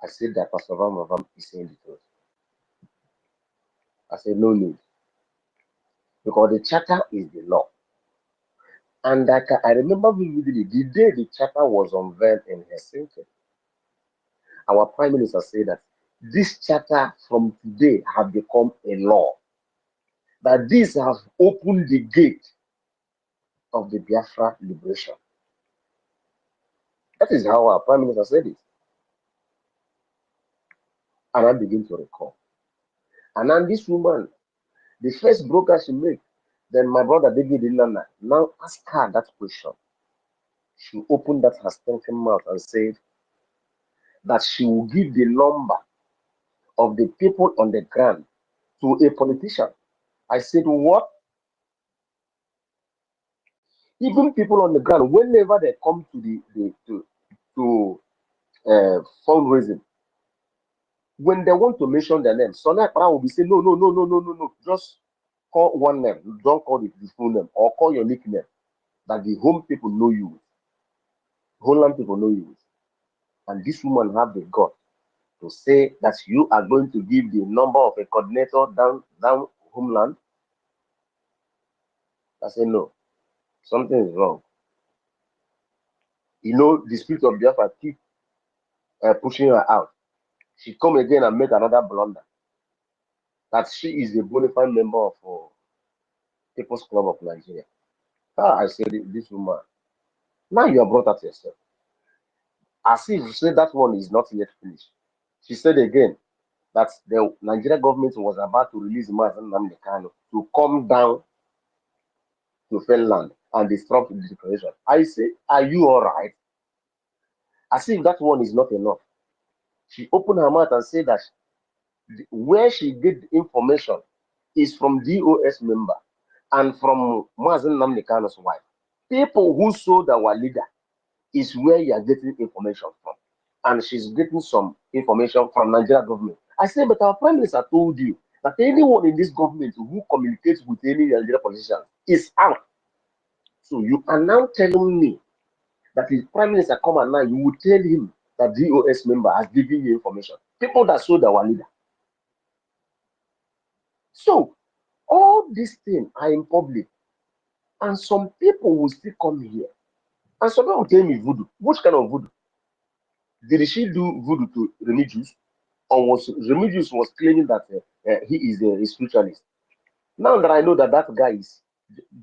I said that Pastor Abraham is saying the truth. I said, no need. Because the charter is the law. And I remember vividly the day the charter was unveiled in Helsinki. Our Prime Minister said that this charter from today have become a law. That this has opened the gate of the Biafra liberation. That is how our Prime Minister said it. And I begin to recall. And then this woman, the first broker she made, then my brother David Ilana now ask her that question. She opened that her stinking mouth and said that she will give the number of the people on the ground to a politician. I said, what? Even people on the ground, whenever they come to fundraising, when they want to mention their name, Sonia Kara will be saying, no, just call one name, don't call the full name, or call your nickname that the home people know you with, homeland people know you with. And this woman have the gut to say that you are going to give the number of a coordinator down homeland. I say no, something is wrong. You know, the spirit of Biafra keep pushing her out. She come again and make another blunder. That she is a bona fide member of People's Club of Nigeria. I said, this woman, now you have brought out yourself. As if you said that one is not yet finished. She said again that the Nigeria government was about to release Mazen Namdekano to come down to Finland and disrupt the declaration. I say, are you all right? As if that one is not enough. She opened her mouth and said that where she get the information is from DOS member and from Mazen Namdekano's wife. People who sold our leader is where you are getting information from. And she's getting some information from Nigeria government. I say, but our Prime Minister told you that anyone in this government who communicates with any Nigeria politician is out. So you are now telling me that if Prime Minister come and now, you will tell him that DOS member has given you information. People that sold our leader. So all these things are in public. And some people will still come here. And some people will tell me voodoo. Which kind of voodoo? Did she do voodoo to Remigius? Or was Remigius was claiming that he is a spiritualist? Now that I know that that guy is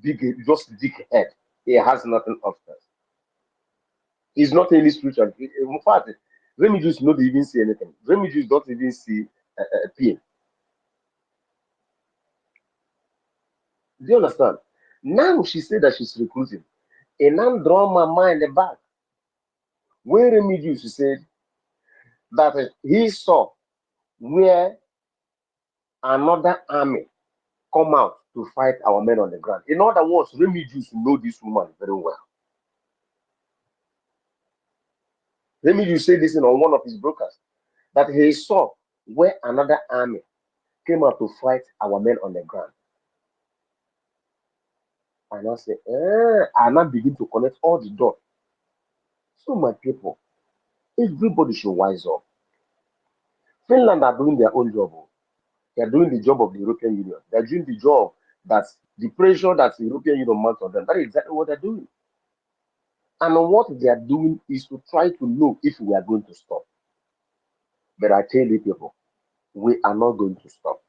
big, just big head, he has nothing of that. He's not any spiritual. In fact, Remigius not even see anything. Remigius don't even see pain. Do you understand? Now she said that she's recruiting. And now draw my mind back. Where Remigius said that he saw where another army come out to fight our men on the ground. In other words, Remigius know this woman very well. Remigius said this on one of his brokers, that he saw where another army came out to fight our men on the ground. And I say, and I begin to connect all the dots. So my people, everybody should wise up. Finland are doing their own job. They are doing the job of the European Union. They are doing the job that the pressure that the European Union mounts on them. That is exactly what they're doing. And what they are doing is to try to know if we are going to stop. But I tell you people, we are not going to stop.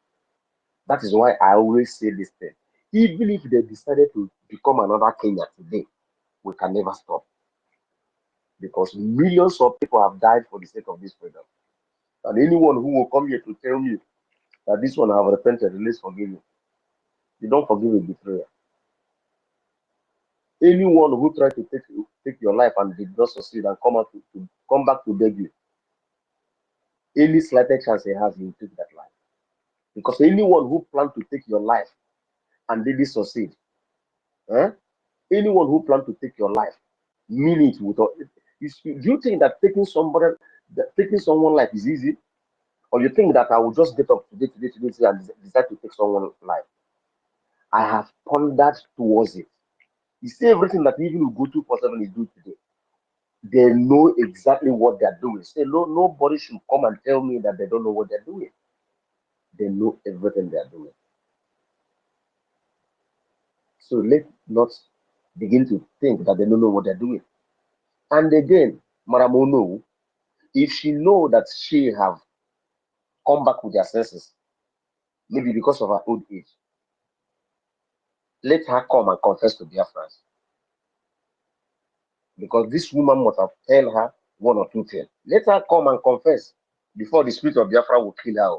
That is why I always say this thing. Even if they decided to become another Kenya today, we can never stop. Because millions of people have died for the sake of this freedom. And anyone who will come here to tell me that this one have repented, let's forgive you. You don't forgive a betrayer. Anyone who tried to take your life and did not succeed and come back to beg you, any slightest chance he has, he will take that life. Because anyone who planned to take your life and didn't succeed, anyone who planned to take your life, mean it with all. Do you think that taking someone's life is easy? Or you think that I will just get up today and decide to take someone's life? I have pondered towards it. You see, everything that even you go 247 is doing today, they know exactly what they're doing. Say, no, nobody should come and tell me that they don't know what they're doing. They know everything they're doing. So let's not begin to think that they don't know what they're doing. And again, Maramono, if she know that she have come back with her senses, maybe because of her old age, let her come and confess to BIAFRANS. Because this woman must have told her one or two things. Let her come and confess before the spirit of Biafra will kill her.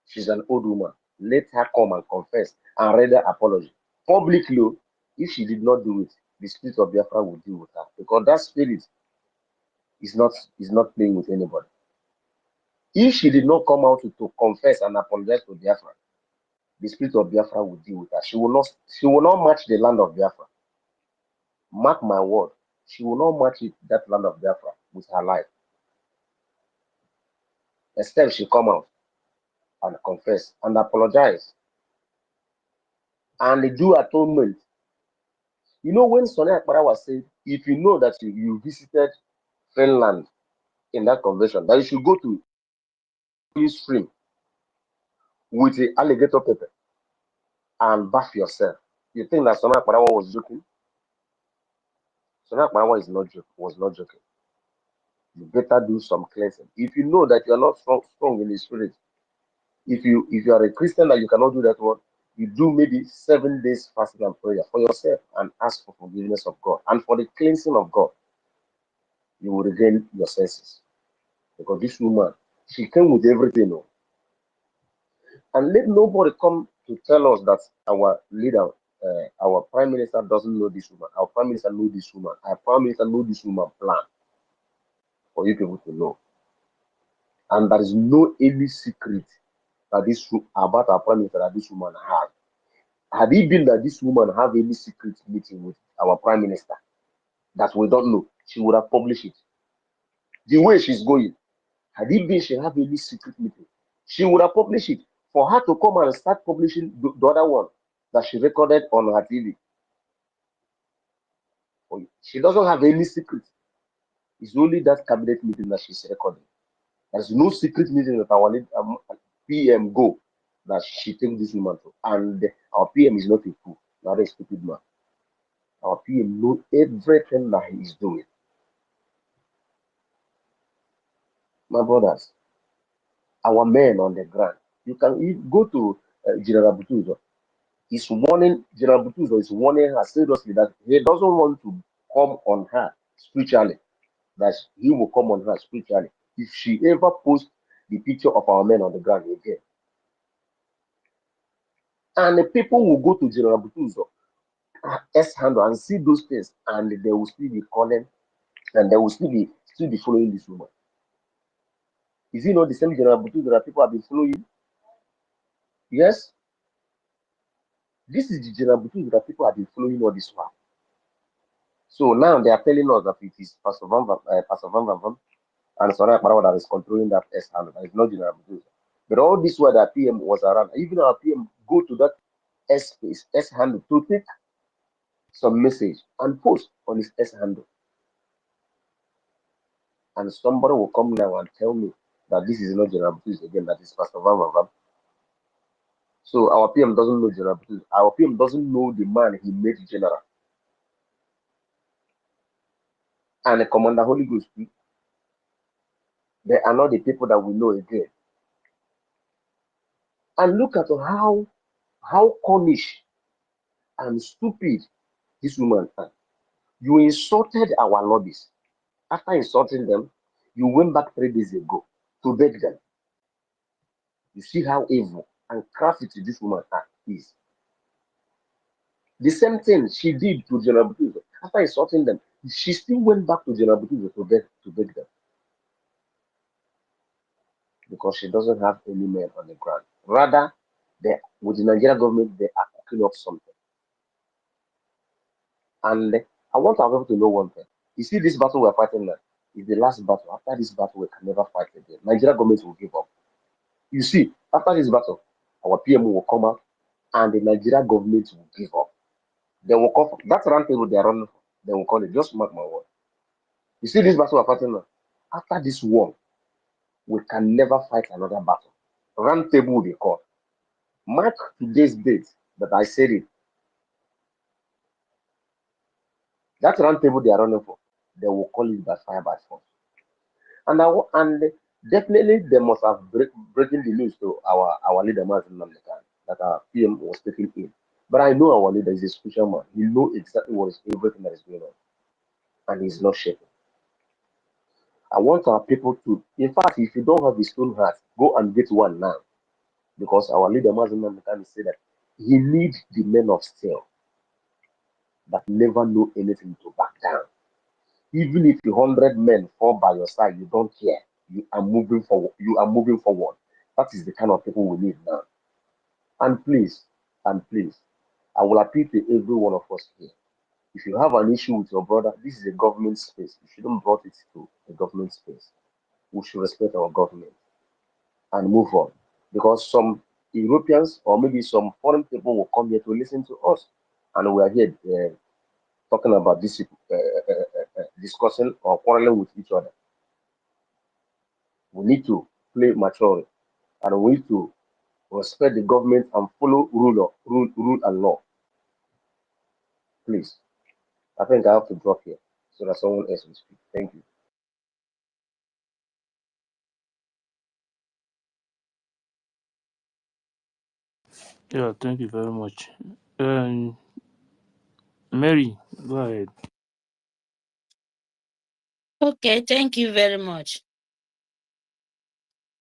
She's an old woman. Let her come and confess and render apology publicly. If she did not do it, the spirit of Biafra will deal with her, because that spirit is not playing with anybody. If she did not come out to confess and apologize to Biafra, the spirit of Biafra will deal with her. She will not match the land of Biafra. Mark my word, she will not match that land of Biafra with her life. Except she come out and confess and apologize and do atonement. You know, when Sonny Akpara was saying, if you know that you visited Finland in that convention, that you should go to stream with the alligator pepper and bath yourself. You think that Sonny Akpara was joking? Sonny Akpara was not joking. You better do some cleansing. If you know that you are not strong in the spirit, if you are a Christian that you cannot do that one, you do maybe 7 days fasting and prayer for yourself and ask for forgiveness of God and for the cleansing of God. You will regain your senses. Because this woman, she came with everything. And let nobody come to tell us that our leader, our prime minister doesn't know this woman. Our prime minister knows this woman. Our prime minister knows this woman plan for you people to know. And there is no any secret that about our prime minister that this woman had. Had it been that this woman have any secret meeting with our prime minister that we don't know, she would have published it. The way she's going, had it been she have any secret meeting, she would have published it. For her to come and start publishing the other one that she recorded on her TV, she doesn't have any secret. It's only that cabinet meeting that she's recording. There's no secret meeting that our PM go that she take this woman to. And our PM is not a fool, not a stupid man. Our PM knows everything that he is doing. My brothers, our men on the ground, you can go to General Butuzo. He's warning, General Butuzo is warning her seriously that he doesn't want to come on her spiritually, that he will come on her spiritually if she ever posts the picture of our men on the ground again. And the people will go to General Butuzo S-handle and see those things, and they will still be calling, and they will still be following this woman. Is it not the same General Butuzo that people have been following? Yes. This is the General Butuzo that people have been following all this while. So now they are telling us that it is Pastor Van Van and Sonny Akpara that is controlling that S-handle. That is not General Butuzo. But all this while that PM was around, even our PM go to that S-space, S-handle to take some message and post on his S-handle. And somebody will come now and tell me that this is not General Butuzo again, that is Pastor Van Van. So our PM doesn't know General Butuzo. Our PM doesn't know the man he made general. And the Commander Holy Ghost, they are not the people that we know again. And look at how cornish and stupid this woman is. You insulted our lobbies. After insulting them, you went back 3 days ago to beg them. You see how evil and crafty this woman is. The same thing she did to General Butuzo. After insulting them, she still went back to General Butuzo to beg them because she doesn't have any men on the ground. Rather, with the Nigerian government, they are cooking up something. And I want our people to know one thing. You see, this battle we're fighting now is the last battle. After this battle, we can never fight again. Nigerian government will give up. You see, after this battle, our PMO will come out and the Nigerian government will give up. They will call for that round table they are running for. They will call it. Just mark my word. You see, this battle we're fighting now. After this war, we can never fight another battle. Round table will be called. Mark today's date that I said it. That round table they are running for, they will call it by fire by force. And definitely they must have breaking the news to our leader Martin Namdekan that our PM was taking in. But I know our leader is a special man. He knows exactly what is everything that is going on, and he's not shaking. I want our people to, in fact, if you don't have a stone heart, go and get one now, because our leader Martin Namdekan said that he needs the men of steel that never know anything to back down. Even if 100 men fall by your side, you don't care. You are moving forward. You are moving forward. That is the kind of people we need now. And please, I will appeal to every one of us here. If you have an issue with your brother, this is a government space. You shouldn't brought it to a government space. We should respect our government and move on. Because some Europeans or maybe some foreign people will come here to listen to us. And we are here talking about this, discussing or quarreling with each other. We need to play mature, and we need to respect the government and follow rule and law. Please, I think I have to drop here so that someone else will speak. Thank you. Yeah, thank you very much. Mary, go ahead. Okay, thank you very much.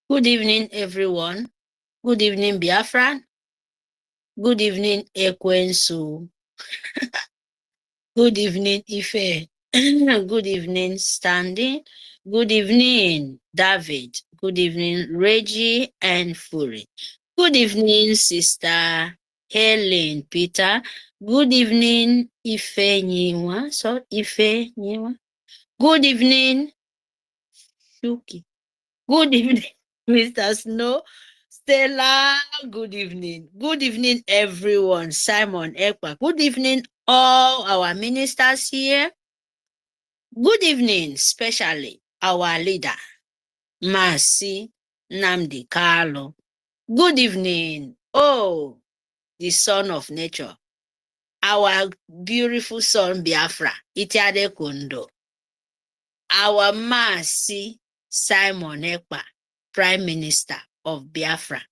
Good evening, everyone. Good evening, Biafra. Good evening, Ekwensu. Good evening, Ife. Good evening, Standing. Good evening, David. Good evening, Reggie and Fury. Good evening, Sister Helen Peter. Good evening, Ife Nyiwa. So, Ife Nyiwa. Good evening, Shuki. Good evening, Mr. Snow. Stella, good evening. Good evening, everyone. Simon Ekpa. Good evening, all our ministers here. Good evening, especially our leader, Mercy Nnamdi Kanu. Good evening, oh, the son of nature, our beautiful son Biafra, Itiade Kundo. Our Mercy Simon Ekpa, Prime Minister of Biafra.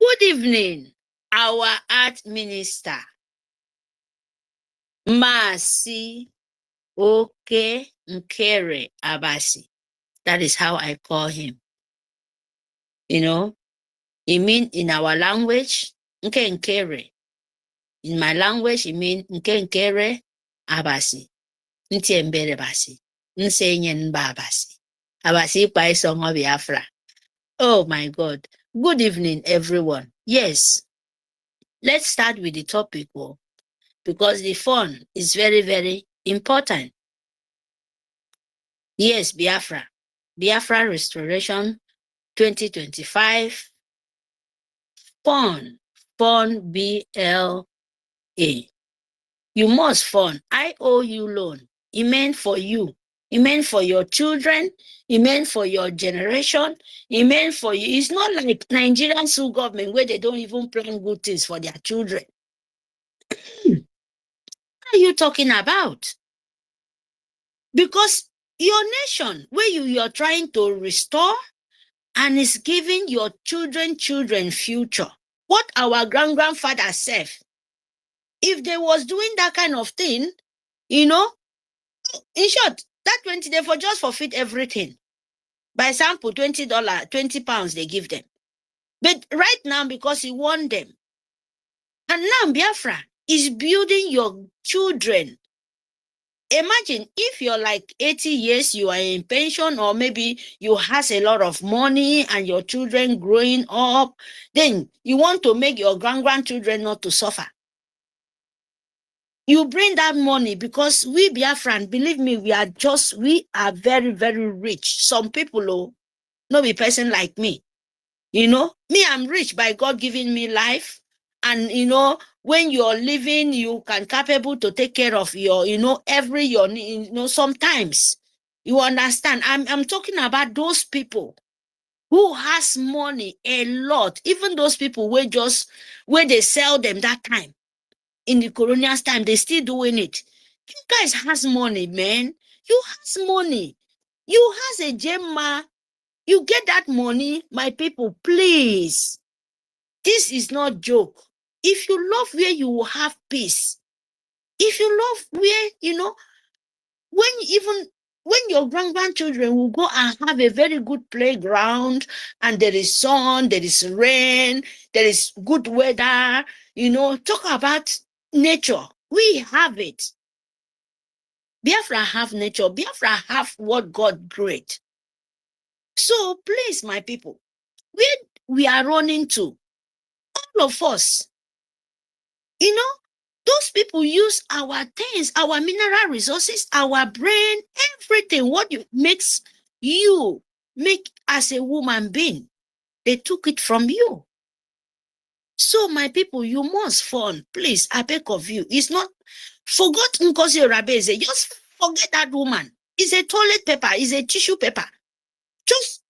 Good evening, our Art Minister, Mercy Oke Nkere Abasi. That is how I call him. You know, it means in our language, Nke Nkere. In my language, it means Nke Nkere Abasi. Ntiembere Basi. Nsenyen Babasi. Abasi Pai Song of Biafra. Oh my God. Good evening, everyone. Yes, let's start with the topic, because the fun is very, very important. Yes, Biafra. Biafra Restoration 2025. Fun. Fun, BLA. You must fund. I owe you loan. It meant for you. It meant for your children. It meant for your generation. It meant for you. It's not like Nigerian school government where they don't even plan good things for their children. What are you talking about? Because your nation, where you are trying to restore and is giving your children future. What our grandfather said, if they was doing that kind of thing, you know, in short, that 20 they for just forfeit everything. By example, $20, 20 pounds they give them. But right now, because he won them, and now Biafra is building your children. Imagine if you're like 80 years, you are in pension, or maybe you has a lot of money and your children growing up, then you want to make your grandchildren not to suffer. You bring that money because we Biafran, believe me, we are very, very rich. Some people, oh, not be person like me. You know, me, I'm rich by God giving me life. And, you know, when you're living, you can capable to take care of your, you know, sometimes you understand. I'm talking about those people who has money a lot. Even those people where they sell them that time in the colonial time, they still doing it. You guys has money, man. You has money. You has a gemma. You get that money, my people, please. This is not joke. If you love where you will have peace, if you love where, you know, when your grandchildren will go and have a very good playground and there is sun, there is rain, there is good weather, you know, talk about nature. We have it. Biafra have nature. Biafra have what God created. So please, my people, where we are running to, all of us, you know, those people use our things, our mineral resources, our brain, everything, what makes you make as a woman being. They took it from you. So my people, you must fund, please, I beg of you. It's not, forgot Ngozi Rabeze, just forget that woman. It's a toilet paper, it's a tissue paper. Just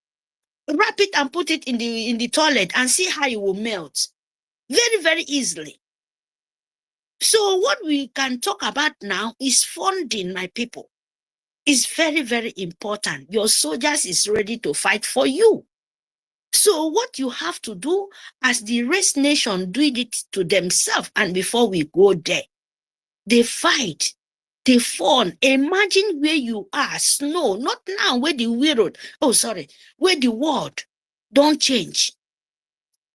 wrap it and put it in the toilet and see how it will melt. Very, very easily. So what we can talk about now is funding, my people. It's very, very important. Your soldiers is ready to fight for you. So what you have to do, as the race nation do it to themselves, and before we go there, they fight, they fund. Imagine where you are, snow, not now where the world, where the world don't change.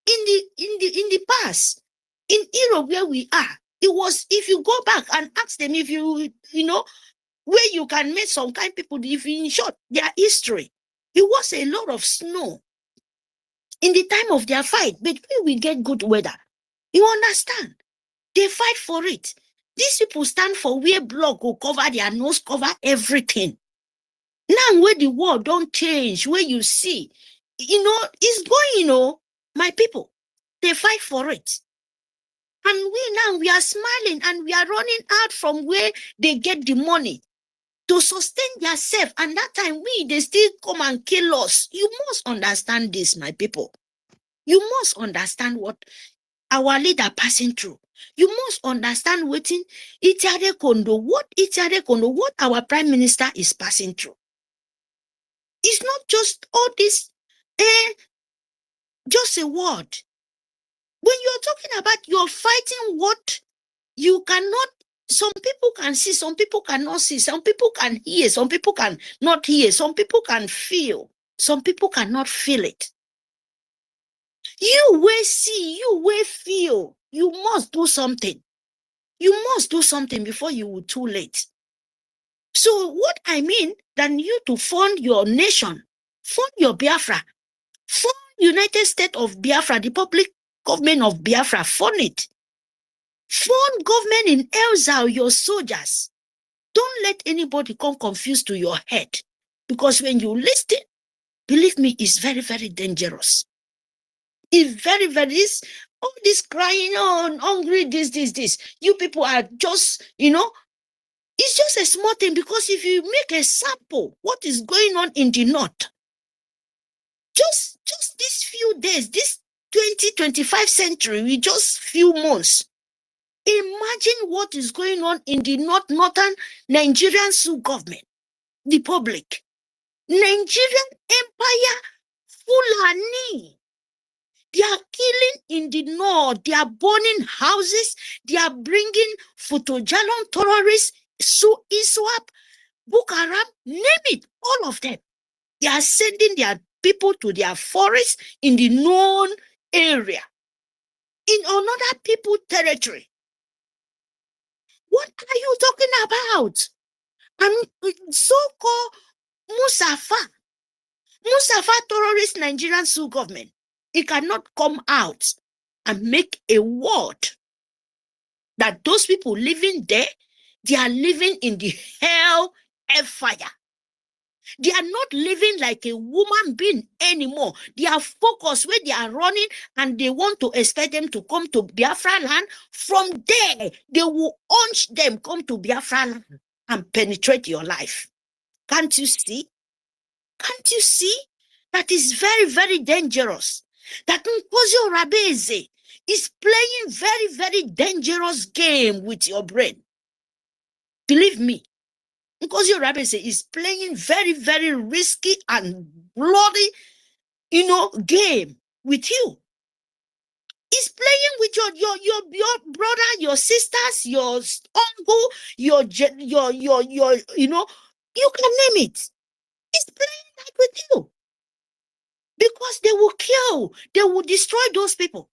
In the past, in Europe where we are, it was, if you go back and ask them, if you know, where you can meet some kind of people, if in short, their history, it was a lot of snow in the time of their fight, but we get good weather. You understand? They fight for it. These people stand for where block will cover their nose, cover everything. Now where the world don't change, where you see, you know, it's going, you know, my people, they fight for it. And we are smiling and we are running out from where they get the money to sustain themselves. And that time they still come and kill us. You must understand this, my people. You must understand what our leader passing through. You must understand what our prime minister is passing through. It's not just all this, just a word. When you're talking about you're fighting what you cannot, some people can see, some people cannot see, some people can hear, some people can not hear, some people can feel, some people cannot feel it. You will see, you will feel, you must do something. You must do something before you will too late. So what I mean, than you to fund your nation, fund your Biafra, fund United States of Biafra, the public government of Biafra, fund it. Fund government in exile, your soldiers. Don't let anybody come confused to your head. Because when you listen, believe me, it's very, very dangerous. It's very, very, all this crying on, hungry, this. You people are just, you know, it's just a small thing, because if you make a sample, what is going on in the north, just these few days, this 20-25 century, we just few months. Imagine what is going on in the northern Nigerian government, the public. Nigerian Empire, Fulani. They are killing in the north. They are burning houses. They are bringing Futojalon terrorists, ISWAP, Boko Haram, name it, all of them. They are sending their people to their forests in the known area, in another people territory. What are you talking about? And so-called Musafa terrorist Nigerian Sioux government, it cannot come out and make a word that those people living there, they are living in the hell fire. They are not living like a woman being anymore. They are focused where they are running, and they want to expect them to come to Biafra land. From there, they will urge them come to Biafra land and penetrate your life. Can't you see? Can't you see? That is very, very dangerous. That Nkosi Rabeze is playing very, very dangerous game with your brain. Believe me, Nkosi Rabeze is playing very, very risky and bloody, game with you. He's playing with your brother, your sisters, your uncle, you can name it. He's playing that with you. Because they will kill, they will destroy those people.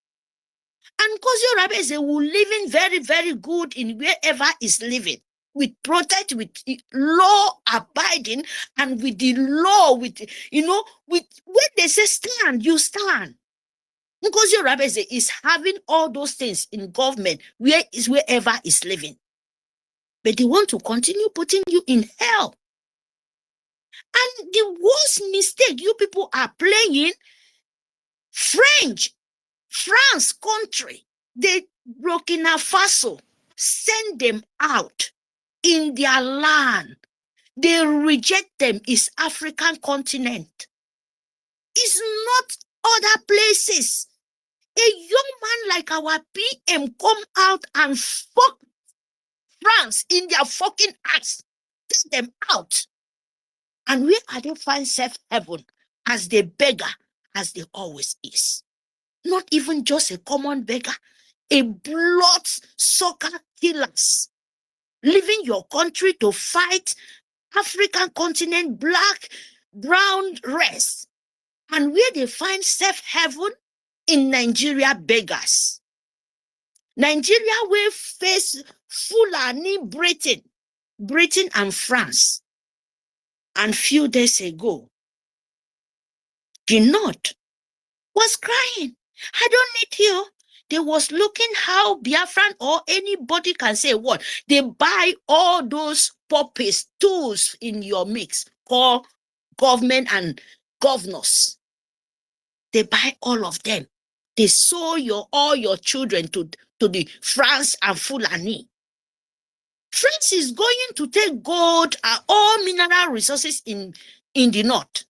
And Nkosi Rabeze will live in very, very good in wherever is living, with protect, with law abiding, and with the law, with when they say stand, you stand. Nkosi Rabeze is having all those things in government wherever is living. But they want to continue putting you in hell. And the worst mistake you people are playing, France country, they Burkina Faso send them out in their land. They reject them. It's African continent. It's not other places. A young man like our PM come out and fuck France in their fucking ass. Take them out. And where are they find safe heaven? As the beggar, as they always is. Not even just a common beggar, a blood sucker killers, leaving your country to fight African continent, black, brown race. And where they find safe heaven? In Nigeria beggars. Nigeria will face Fulani Britain and France. And few days ago, the North was crying. I don't need you. They was looking how Biafran or anybody can say what. They buy all those puppies, tools in your mix, called government and governors. They buy all of them. They sow all your children to the France and Fulani. France is going to take gold and all mineral resources in the North.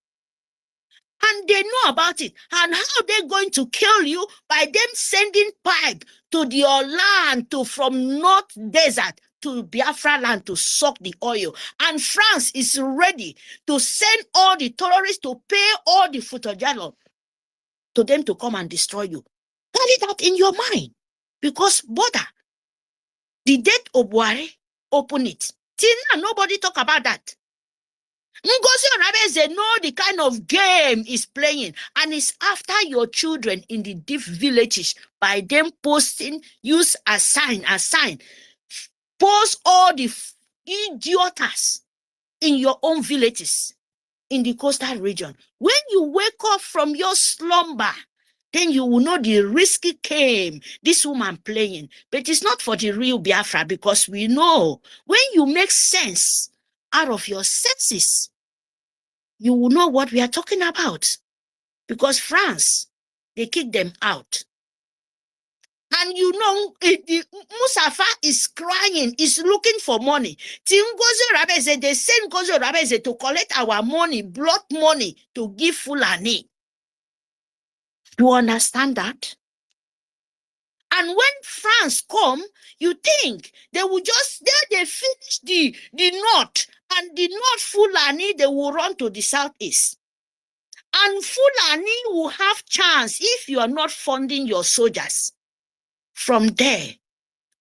And they know about it. And how they're going to kill you by them sending pipe to your land from North Desert to Biafra land to suck the oil. And France is ready to send all the terrorists to pay all the Futojalo to them to come and destroy you. Carry that in your mind. Because border, the death of Buhari, open it. Till now, nobody talk about that. Nkosi Rabeze know the kind of game is playing, and it's after your children in the deep villages by them posting, use a sign, post all the idiotas in your own villages in the coastal region. When you wake up from your slumber, then you will know the risky game this woman playing. But it's not for the real Biafra, because we know when you make sense out of your senses, you will know what we are talking about. Because France, they kick them out. And Musafa is crying, is looking for money. They send Nkosi Rabeze to collect our money, blood money, to give Fulani. Do you understand that? And when France come, you think they will just, they finish the North, and the North Fulani, they will run to the southeast. And Fulani will have chance if you are not funding your soldiers. From there,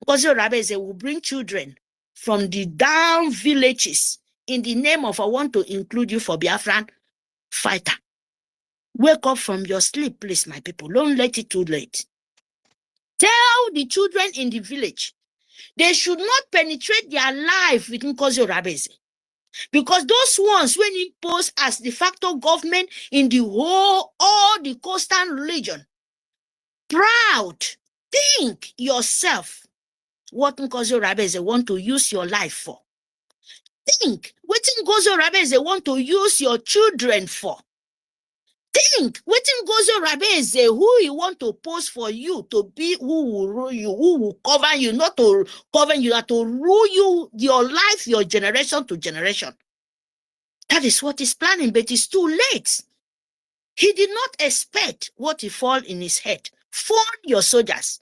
Nkosi Rabeze will bring children from the down villages in the name of I want to include you for Biafran fighter. Wake up from your sleep, please, my people. Don't let it too late. Tell the children in the village, They should not penetrate their life with Nkosi Rabeze. Because those ones, when imposed as de facto government in the whole, all the coastal region, proud, think yourself what Nkosi Rabeze want to use your life for. Think what Nkosi Rabeze want to use your children for. Think what Nkosi Rabeze who he want to post for you to be who will rule you, who will cover you, not to cover you, not to rule you, your life, your generation to generation. That is what he's planning, but it's too late. He did not expect what he fall in his head. Fund your soldiers.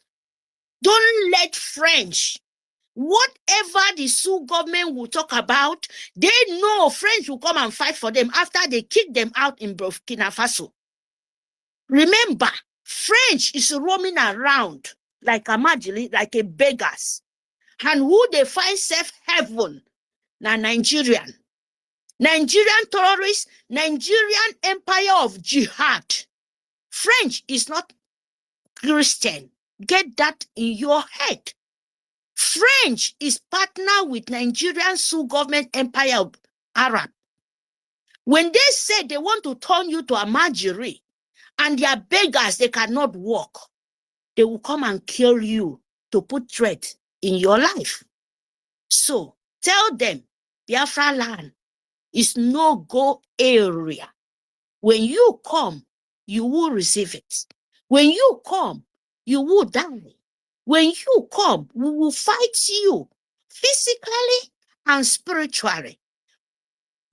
Don't let French, whatever the Sioux government will talk about, they know French will come and fight for them after they kick them out in Burkina Faso. Remember, French is roaming around like a magili, like a beggars. And who they find safe heaven? Now Nigerian. Nigerian terrorists, Nigerian empire of jihad. French is not Christian. Get that in your head. French is partner with Nigerian Sioux government empire of Arab. When they say they want to turn you to a Majiri and they are beggars, they cannot walk, they will come and kill you to put threat in your life. So tell them Biafra land is no-go area. When you come, you will receive it. When you come, you will die. When you come, we will fight you physically and spiritually.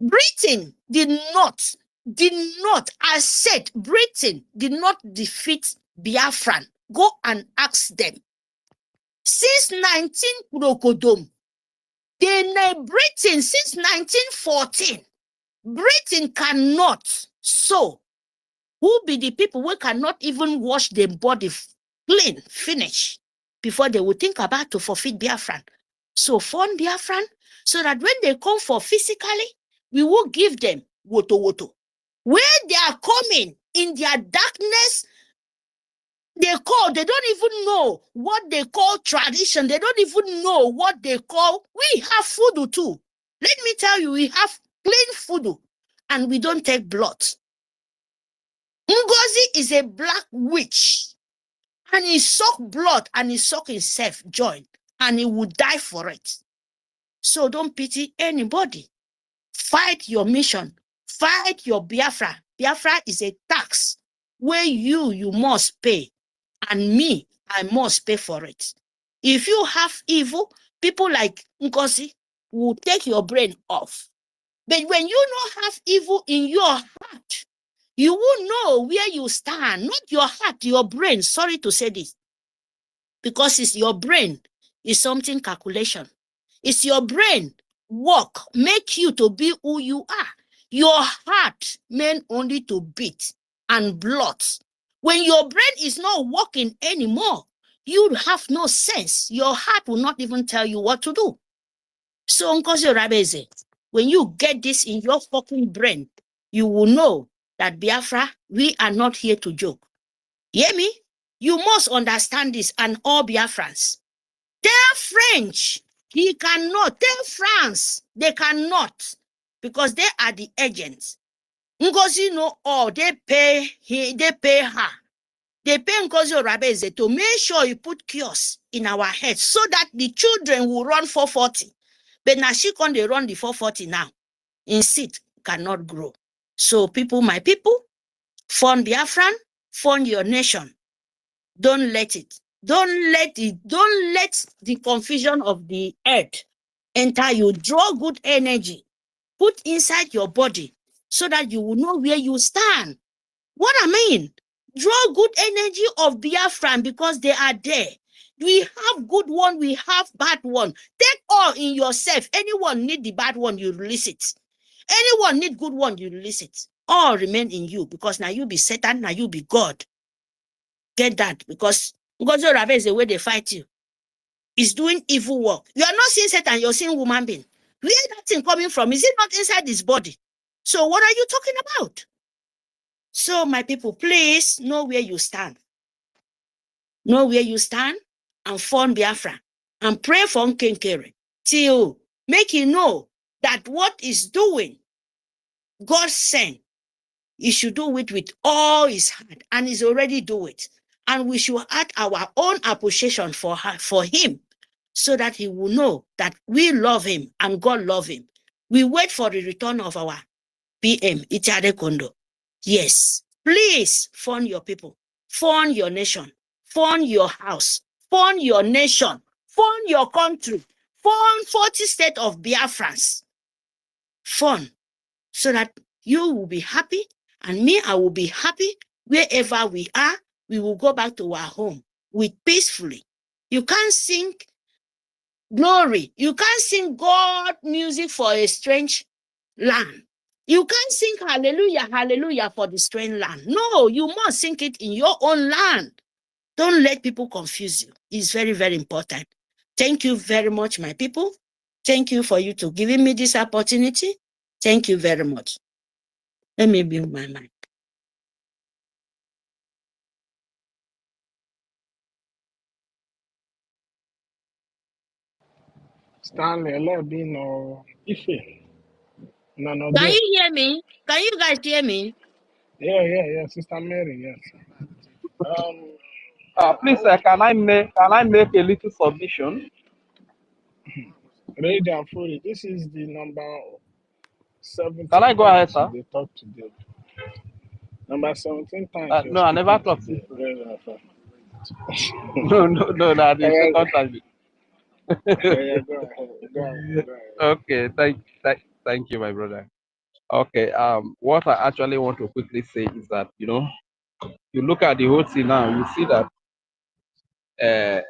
Britain did not, I said, Britain did not defeat Biafran. Go and ask them. Since 19 Krokodom, Britain, since 1914, Britain cannot. So, who be the people who cannot even wash their body clean, finish, before they will think about to forfeit Biafran? So, fund Biafran, so that when they come for physically, we will give them woto. Where they are coming in their darkness, they don't even know what they call tradition. They don't even know what they call. We have food too. Let me tell you, we have clean food and we don't take blood. Ngozi is a black witch and he suck blood and he suck himself joint and he will die for it. So don't pity anybody. Fight your mission. Fight your Biafra. Biafra is a tax where you must pay. And me, I must pay for it. If you have evil, people like Ngozi will take your brain off. But when you don't have evil in your heart, you will know where you stand, not your heart, your brain. Sorry to say this. Because it's your brain, it's something calculation. It's your brain work, make you to be who you are. Your heart meant only to beat and blood. When your brain is not working anymore, you have no sense. Your heart will not even tell you what to do. So, Nkosi Rabeze, when you get this in your fucking brain, you will know that Biafra, we are not here to joke. Hear me? You must understand this, and all Biafrans. Tell French, he cannot. Tell France, they cannot, because they are the agents. Ngozi know all. They pay her. They pay Nkosi Rabeze to make sure you put kiosks in our heads so that the children will run 440. But now she can't run the 440 now. In seat cannot grow. So people, my people, fund Biafran, fund your nation. Don't let it. Don't let the confusion of the earth enter you. Draw good energy. Put inside your body so that you will know where you stand. What I mean, draw good energy of Biafran because they are there. We have good one, we have bad one. Take all in yourself. Anyone need the bad one, you release it. Anyone need good one, you release it. All remain in you because now you be Satan, now you be God. Get that? Because Ngozi Rabeze is the way they fight you. Is doing evil work. You are not seeing Satan, you're seeing woman being. Where that thing coming from? Is it not inside his body? So what are you talking about? So my people, please know where you stand. Know where you stand and fund Biafra. and pray for Nkenkere till make him know that what he's doing, God sent. He should do it with all his heart, and he's already do it. And we should add our own appreciation for him, so that he will know that we love him and God love him. We wait for the return of our PM, Ichade Kondo. Yes, please fund your people, fund your nation, fund your house, fund your nation, fund your country, fund 40 states of Biafrans. Fund, so that you will be happy, and me, I will be happy. Wherever we are, we will go back to our home with peacefully. You can't sing glory. You can't sing God music for a strange land. You can't sing hallelujah, hallelujah for the strange land. No, you must sing it in your own land. Don't let people confuse you. It's very, very important. Thank you very much, my people. Thank you for you to giving me this opportunity. Thank you very much. Let me build my mind. Stanley, Ife. No, Can there. you hear me? Can you guys hear me? Yeah, Sister Mary, yes. Please, can I make a little submission? Read and fully. This is the number 17 Can I go ahead, sir? they talked today. Number 17 times you're No, I never speaking talked today. No, that is second time. Yeah, go ahead. Okay, thank you, my brother. Okay, what I actually want to quickly say is that, you look at the whole thing now, you see that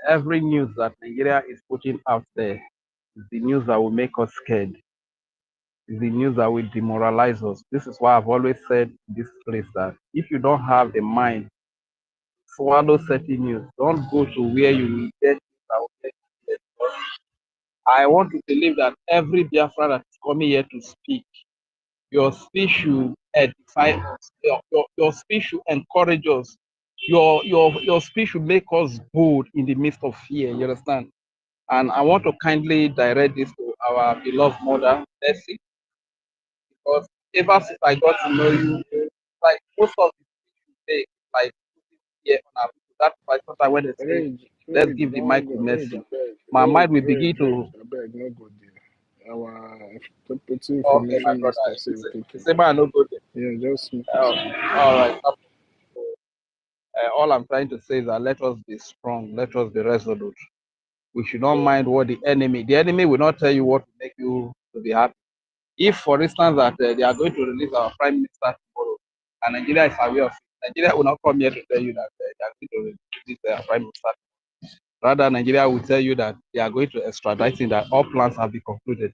every news that Nigeria is putting out there is the news that will make us scared. Is the news that will demoralize us. This is why I've always said in this place that if you don't have the mind, swallow certain news. Don't go to where you will get. I want to believe that every Biafra that is coming here to speak, your speech should edify us. Your speech should encourage us. Your speech should make us bold in the midst of fear. You understand? And I want to kindly direct this to our beloved mother, Bessie, because ever since I got to know you, like most of the things you say, like here on our that's why sometimes when they say, let's give the mic to Mercy, my mind will begin to. I beg, no go there. Our deputy Okay, my information brother, minister say we take say man no go there. Yeah, just All right. All I'm trying to say is that let us be strong, let us be resolute. We should not mind what the enemy will not tell you what to make you to be happy. If, for instance, that they are going to release our prime minister tomorrow, and Nigeria is aware of it, Nigeria will not come here to tell you that they are going to release their prime minister. Rather, Nigeria will tell you that they are going to extradite him, that all plans have been concluded.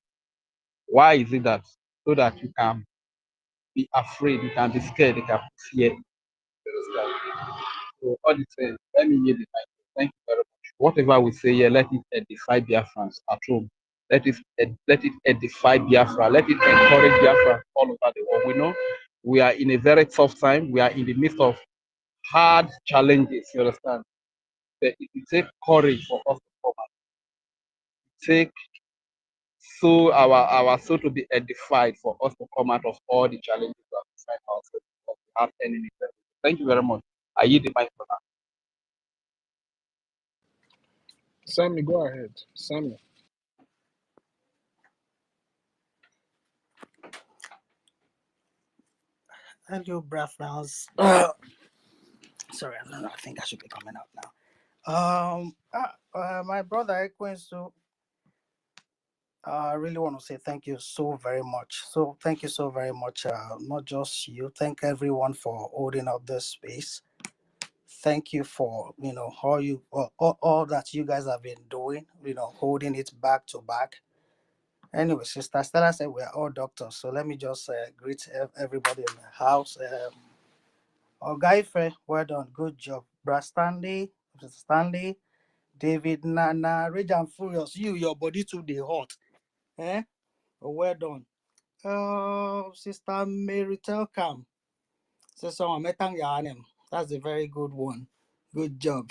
Why is it that? So that you can be afraid, you can be scared, you can fear. So all the same, let me hear the mic. Thank you very much. Whatever we say here, let it edify Biafrans at home. Let it edify Biafra. Let it encourage Biafra all over the world. We know we are in a very tough time. We are in the midst of hard challenges. You understand? But it will take courage for us to come out. Take so our soul to be edified for us to come out of all the challenges that we find ourselves because we have enemies. Thank you very much. I yield the mic for now. Sammy, go ahead. Sammy. Hello, BIAFRANS. Sorry, I don't know. I think I should be coming out now. My brother Ekwensu, I really want to say thank you so very much. So thank you so very much. Not just you. Thank everyone for holding up this space. Thank you for all that you guys have been doing. Holding it back to back. Anyway, Sister Stella said we are all doctors. So let me just greet everybody in the house. Ogaife, well done, good job. Brad Stanley, Mr. Stanley, David Nana, Rage and Furious, your body too dey hot. Well done. Sister Mary Telcam, Sister Metang Yanem, that's a very good one. Good job.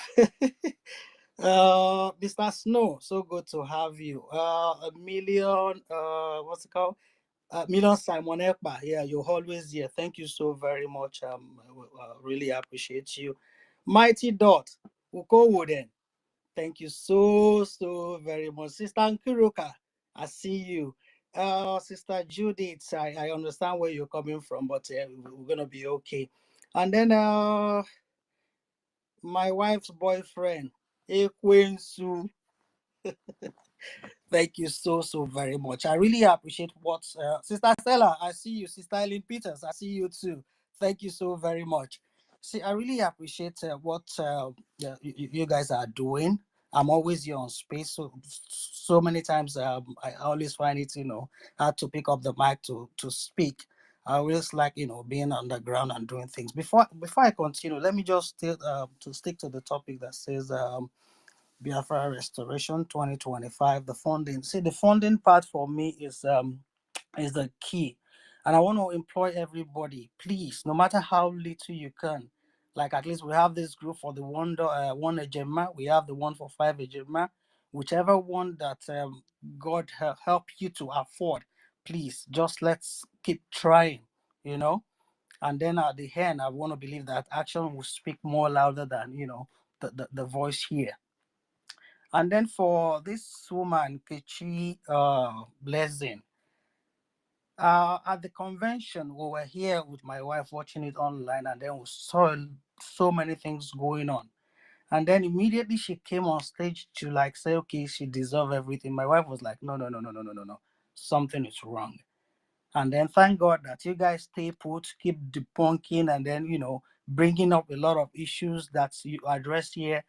Mr. Snow, so good to have you. A million, what's it called? Million Simon Ekpa. Yeah, you're always here. Thank you so very much. Really appreciate you. Mighty Dot, Uko Wooden. Thank you so very much. Sister Nkiruka, I see you. Sister Judith, I understand where you're coming from, but we're gonna be okay. And then my wife's boyfriend, Ekwensu. Thank you so very much. I really appreciate what Sister Stella, I see you. Sister Eileen Peters, I see you too. Thank you so very much. See, I really appreciate what you guys are doing. I'm always here on space, so many times I always find it, hard to pick up the mic to speak. I always like, being on the ground and doing things. Before I continue, let me just to stick to the topic that says Biafra Restoration 2025, the funding. See, the funding part for me is the key. And I want to employ everybody, please, no matter how little you can. Like at least we have this group for the one ejema, we have the one for 5 ejema, whichever one that God help you to afford, please just let's keep trying, And then at the end, I want to believe that action will speak more louder than the voice here. And then for this woman, Kechi Blessing, at the convention, we were here with my wife watching it online, and then we saw so many things going on. And then immediately she came on stage to say, okay, she deserves everything. My wife was like, no, something is wrong. And then thank God that you guys stay put, keep debunking, and then, bringing up a lot of issues that you address here.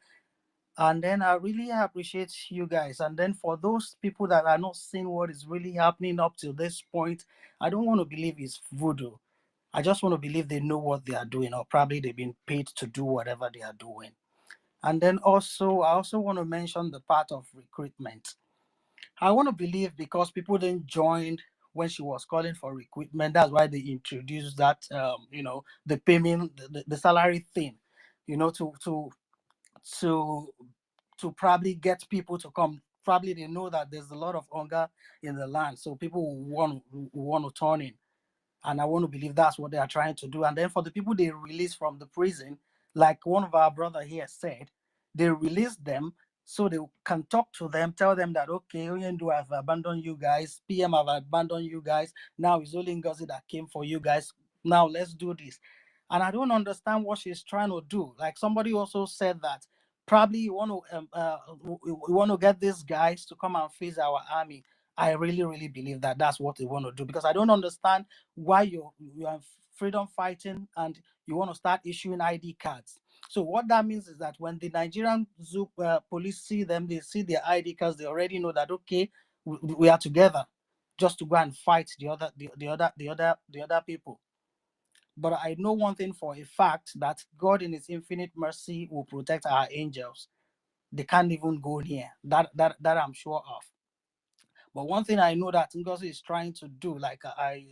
And then I really appreciate you guys. And then for those people that are not seeing what is really happening up to this point, I don't want to believe it's voodoo. I just want to believe they know what they are doing, or probably they've been paid to do whatever they are doing. And then I also want to mention the part of recruitment. I want to believe because people didn't join when she was calling for recruitment, that's why they introduced that, the payment, the salary thing, to probably get people to come. Probably they know that there's a lot of hunger in the land, so people will want to turn in. And I want to believe that's what they are trying to do. And then for the people they release from the prison, like one of our brother here said, they release them so they can talk to them, tell them that, okay, Oyendu have abandoned you guys, PM have abandoned you guys, now it's only NGOZI that came for you guys, now let's do this. And I don't understand what she's trying to do. Like somebody also said that probably you want to get these guys to come and face our army. I really believe that that's what they want to do, because I don't understand why you are freedom fighting and you want to start issuing ID cards. So what that means is that when the Nigerian zoo police see them, they see their ID cards, they already know that, okay, we are together, just to go and fight the other people. But I know one thing for a fact, that God in his infinite mercy will protect our angels. They can't even go near. That I'm sure of. But one thing I know that NGOZI is trying to do, like I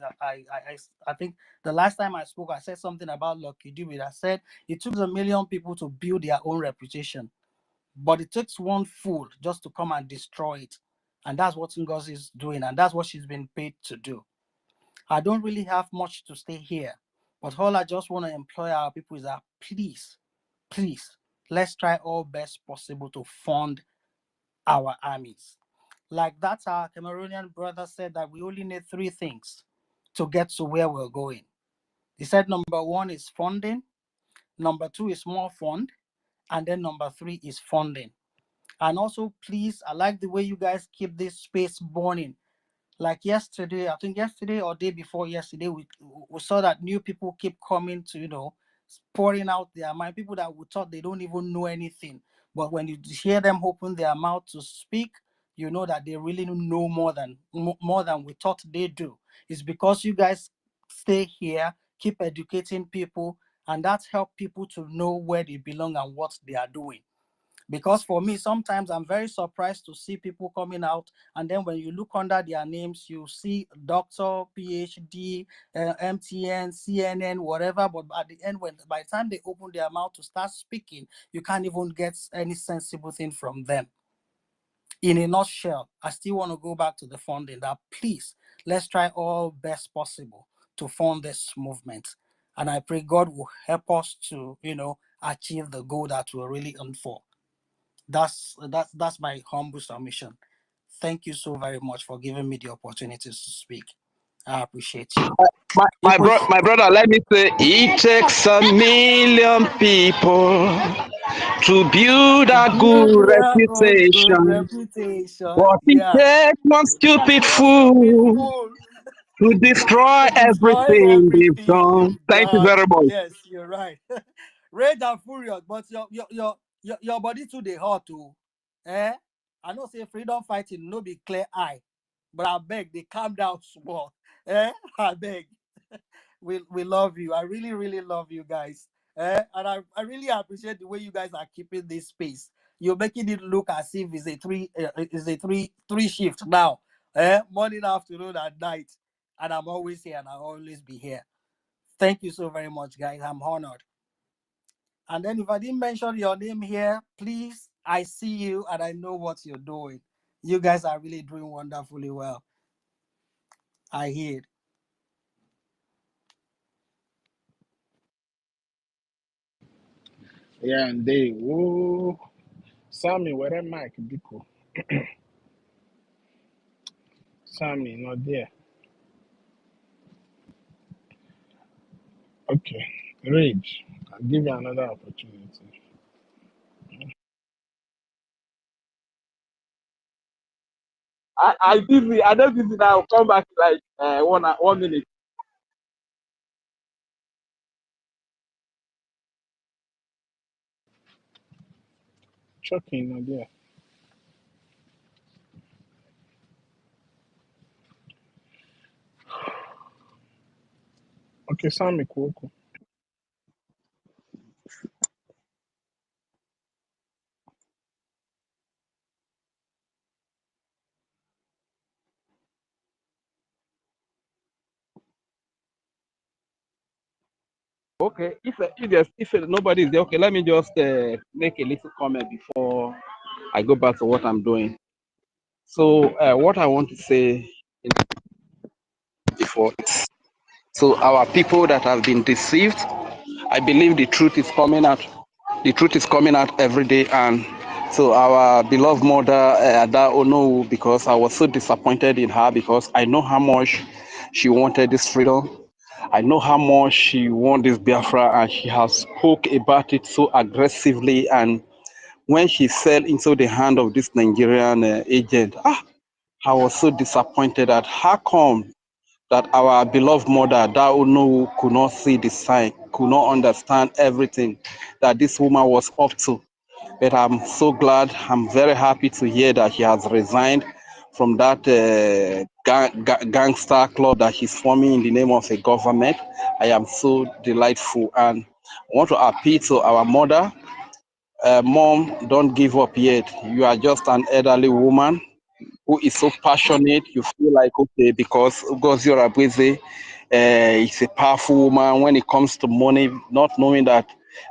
think the last time I spoke, I said something about Lucky Dube. I said it took 1 million people to build their own reputation, but it takes one fool just to come and destroy it. And that's what NGOZI is doing, and that's what she's been paid to do. I don't really have much to stay here, but all I just want to employ our people is that please, let's try all best possible to fund our armies. Like that, our Cameroonian brother said that we only need 3 things to get to where we're going. He said number 1 is funding, number 2 is more fund, and then number 3 is funding. And also, please, I like the way you guys keep this space burning. Like yesterday, I think yesterday or day before yesterday, we saw that new people keep coming to, pouring out their mind. People that we thought they don't even know anything. But when you hear them open their mouth to speak, you know that they really know more than we thought they do. It's because you guys stay here, keep educating people, and that's helped people to know where they belong and what they are doing. Because for me, sometimes I'm very surprised to see people coming out, and then when you look under their names, you see doctor, PhD, MTN, CNN, whatever. But at the end, by the time they open their mouth to start speaking, you can't even get any sensible thing from them. In a nutshell, I still want to go back to the funding, that please, let's try all best possible to fund this movement. And I pray God will help us to, achieve the goal that we're really on for. That's my humble submission. Thank you so very much for giving me the opportunity to speak. I appreciate you. My brother, let me say, it takes a million people to build a good reputation. But it takes one stupid fool to destroy everything they've done. Thank you very much. Yes, you're right. Rage and furious, but your body too they hot too. I know say freedom fighting no be clear eye, but I beg they calm down small. I beg. We love you. I really, really love you guys. And I really appreciate the way you guys are keeping this space. You're making it look as if it's a three shift now. Morning, afternoon, and night. And I'm always here and I'll always be here. Thank you so very much, guys. I'm honored. And then if I didn't mention your name here, please, I see you and I know what you're doing. You guys are really doing wonderfully well. I hear it. Yeah, and they, whoa. Sammy, where am I? Biko. Sammy, not there. Okay. Rage, I'll give you another opportunity. I busy. I don't busy now. Come back like 1 minute. Choking, not there. Okay, Sammy, cool. Okay, if nobody is there, okay, let me just make a little comment before I go back to what I'm doing. So what I want to say before, so our people that have been deceived, I believe the truth is coming out. The truth is coming out every day, and so our beloved mother, Ada Ono, because I was so disappointed in her because I know how much she wanted this freedom. I know how much she wants this Biafra, and she has spoke about it so aggressively. And when she fell into the hand of this Nigerian agent, I was so disappointed at how come that our beloved mother, Daono, could not see the sign, could not understand everything that this woman was up to. But I'm so glad, I'm very happy to hear that she has resigned from that gangster club that she's forming in the name of a government. I am so delightful, and I want to appeal to our mother. Mom, don't give up yet. You are just an elderly woman who is so passionate. You feel like, okay, because Ngozi Orabueze is a powerful woman when it comes to money, not knowing that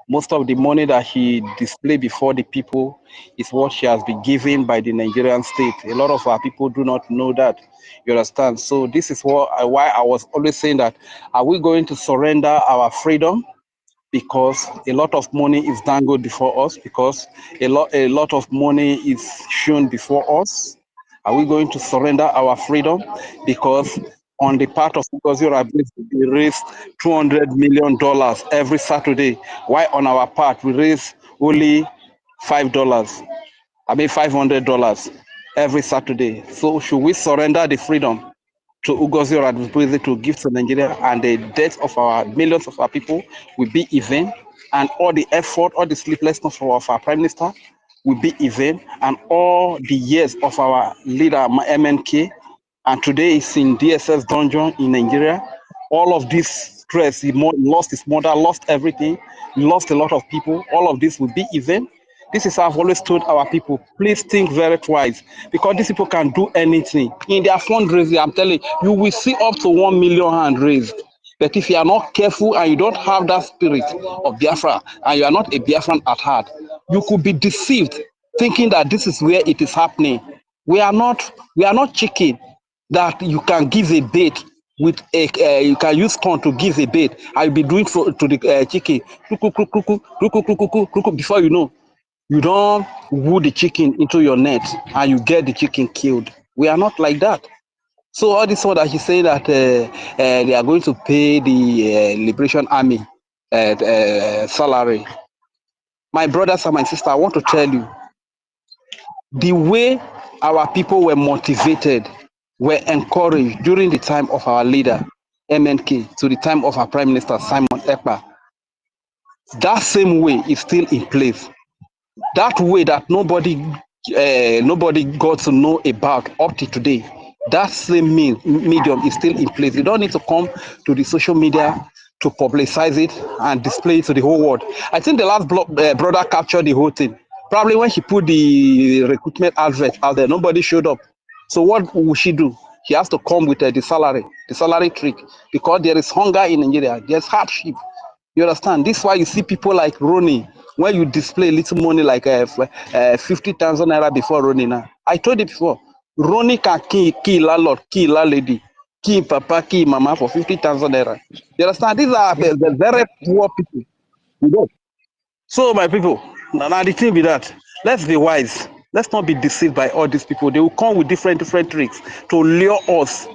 most of the money that he displayed before the people is what she has been given by the Nigerian state. A lot of our people do not know that. You understand? So this is why I was always saying that, are we going to surrender our freedom? Because a lot of money is dangled before us, because a lot of money is shown before us. Are we going to surrender our freedom? Because on the part of Ngozi Orabueze, we raise $200 million every Saturday, while on our part we raise only $500 every Saturday. So should we surrender the freedom to Ngozi Orabueze to give to Nigeria, and the death of our millions of our people will be in vain, and all the effort, all the sleeplessness of our Prime Minister will be in vain, and all the years of our leader MNK, and today is in DSS dungeon in Nigeria. All of this stress, he lost his mother, lost everything, lost a lot of people. All of this will be in vain. This is how I've always told our people, please think very twice, because these people can do anything. In their fundraising, I'm telling you, you will see up to 1 million hand raised. But if you are not careful and you don't have that spirit of Biafra, and you are not a Biafran at heart, you could be deceived, thinking that this is where it is happening. We are not chicken that you can give a bait with a you can use corn to give a bait. I'll be doing to the chicken before you know. You don't woo the chicken into your net and you get the chicken killed. We are not like that. So all this one that he's saying that they are going to pay the Liberation Army salary. My brothers and my sisters, I want to tell you, the way our people were motivated, were encouraged during the time of our leader, MNK, to the time of our Prime Minister, Simon Ekpa, that same way is still in place. That way that nobody got to know about up to today, that same medium is still in place. You don't need to come to the social media to publicize it and display it to the whole world. I think the last brother captured the whole thing. Probably when she put the recruitment advert out there, nobody showed up. So what will she do? She has to come with the salary trick, because there is hunger in Nigeria. There's hardship. You understand? This is why you see people like Ronnie, when you display little money like 50,000 naira before Ronnie now. I told you before, Ronnie can kill landlord, kill landlady, kill papa, kill mama for 50,000 naira. You understand? These are the very poor people. You know? So my people, now the thing with that, let's be wise. Let's not be deceived by all these people. They will come with different tricks to lure us.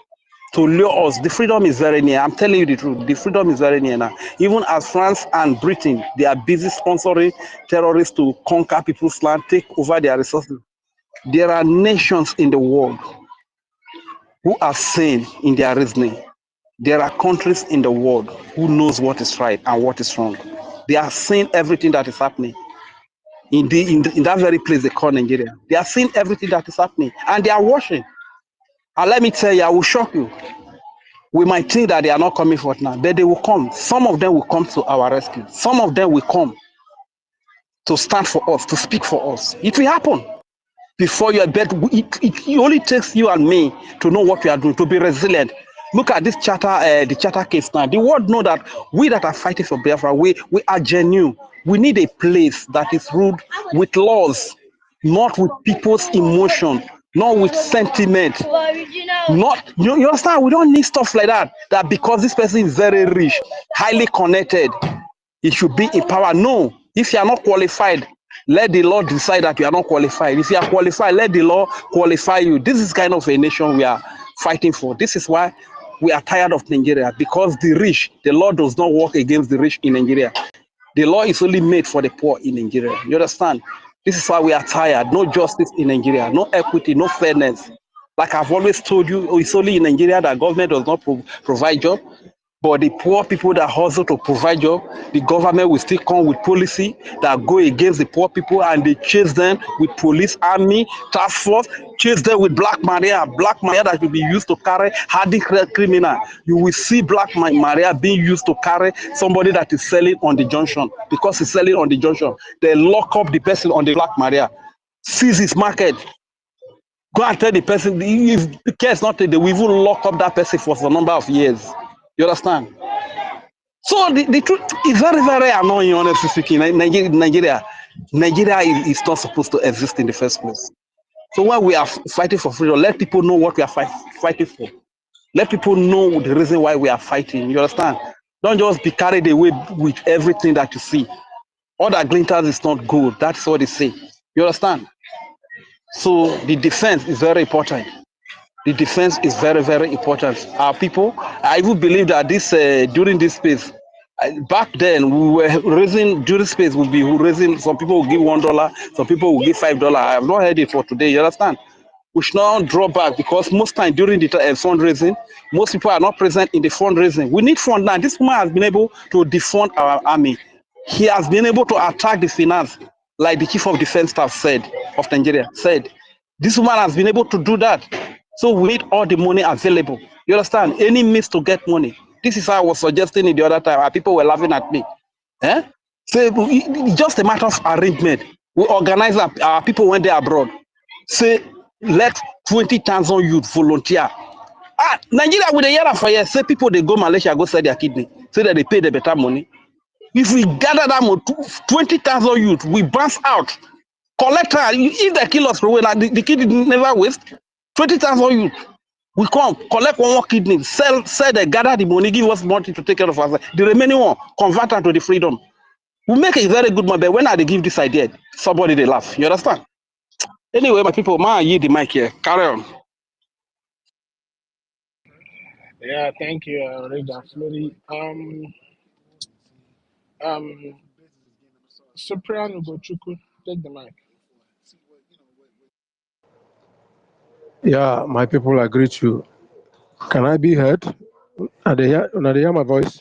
The freedom is very near. I'm telling you the truth. The freedom is very near now. Even as France and Britain, they are busy sponsoring terrorists to conquer people's land, take over their resources. There are nations in the world who are sane in their reasoning. There are countries in the world who knows what is right and what is wrong. They are seeing everything that is happening in that very place they call Nigeria. They are seeing everything that is happening and they are watching. And let me tell you, I will shock you. We might think that they are not coming forth now, but they will come. Some of them will come to our rescue. Some of them will come to stand for us, to speak for us. It will happen before you are bed. It only takes you and me to know what we are doing, to be resilient. Look at this the charter case now. The world know that we that are fighting for Biafra, we are genuine. We need a place that is ruled with laws, not with people's emotion, not with sentiment. Not you understand? We don't need stuff like that. That because this person is very rich, highly connected, he should be in power. No, if you are not qualified, let the law decide that you are not qualified. If you are qualified, let the law qualify you. This is kind of a nation we are fighting for. This is why we are tired of Nigeria, because the rich, the law does not work against the rich in Nigeria. The law is only made for the poor in Nigeria. You understand? This is why we are tired. No justice in Nigeria, no equity, no fairness. Like I've always told you, it's only in Nigeria that government does not provide job. But the poor people that hustle to provide job, the government will still come with policy that go against the poor people, and they chase them with police, army, task force, chase them with black maria that will be used to carry hardened criminal. You will see black maria being used to carry somebody that is selling on the junction. Because he's selling on the junction, they lock up the person on the black maria, seize his market. Go and tell the person, if the case not, they will even lock up that person for some number of years. You understand? So the truth is very, very annoying, honestly speaking. Nigeria is not supposed to exist in the first place. So when we are fighting for freedom, let people know what we are fighting for. Let people know the reason why we are fighting. You understand? Don't just be carried away with everything that you see. All that glitters is not gold. That's what they say. You understand? So the defense is very important. The defense is very, very important. Our people, I even believe that this during this space, back then we were raising, during space we'll be raising, some people will give $1, some people will give $5. I have not heard it for today, you understand? We should not draw back, because most time during the fundraising, most people are not present in the fundraising. We need fund now. This woman has been able to defund our army. He has been able to attack the finance, like the chief of defense staff said, of Nigeria said. This woman has been able to do that. So we need all the money available. You understand? Any means to get money. This is how I was suggesting it the other time. People were laughing at me. So it's just a matter of arrangement. We organize our people went there abroad. Say, let 20,000 youth volunteer. Nigeria with a year for years, say people they go Malaysia, go sell their kidney, so that they pay the better money. If we gather them 20,000 youth, we bounce out, collect her. If they kill us for like the kidney never waste. 20,000 youth, we come collect one more kidney, sell, they gather the money, give us money to take care of us. The remaining one, convert her to the freedom. We make a very good money, but when I they give this idea, somebody they laugh. You understand? Anyway, my people, I yield the mic here. Carry on. Yeah, thank you, Regan Flori. Soprano Gochuku, take the mic. Yeah, my people, I greet you. Can I be heard? Are they hear my voice?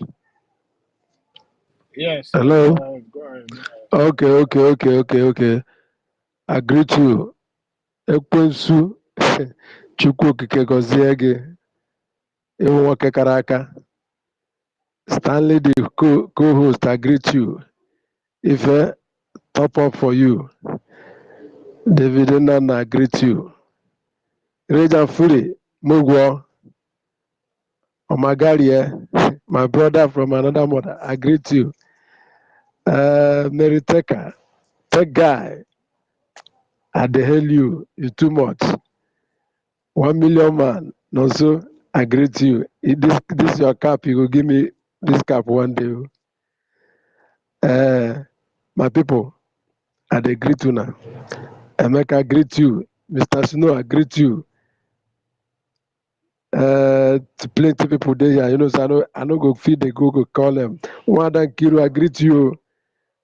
Yes, Hello? go ahead. Okay. I greet you. Ekwensu, Chukwu okike gọzie gị, ịhụ nwoke kara aka. Stanley, the co-host, I greet you. Ife, top up for you. David Nana, I greet you. Rejan Fury, Mugwo, Omagarie, my brother from another mother, I greet you. Mary Teka, tech guy, I dey hail you, you too much. 1 million man, no so, I greet you. This your cap, you go give me this cap one day. My people, I dey greet you now. Emeka, greet you. Mr. Snow, I greet you. Plenty people there here, you know, so I know go feed, they go call them. Wanda Kiru, I greet you.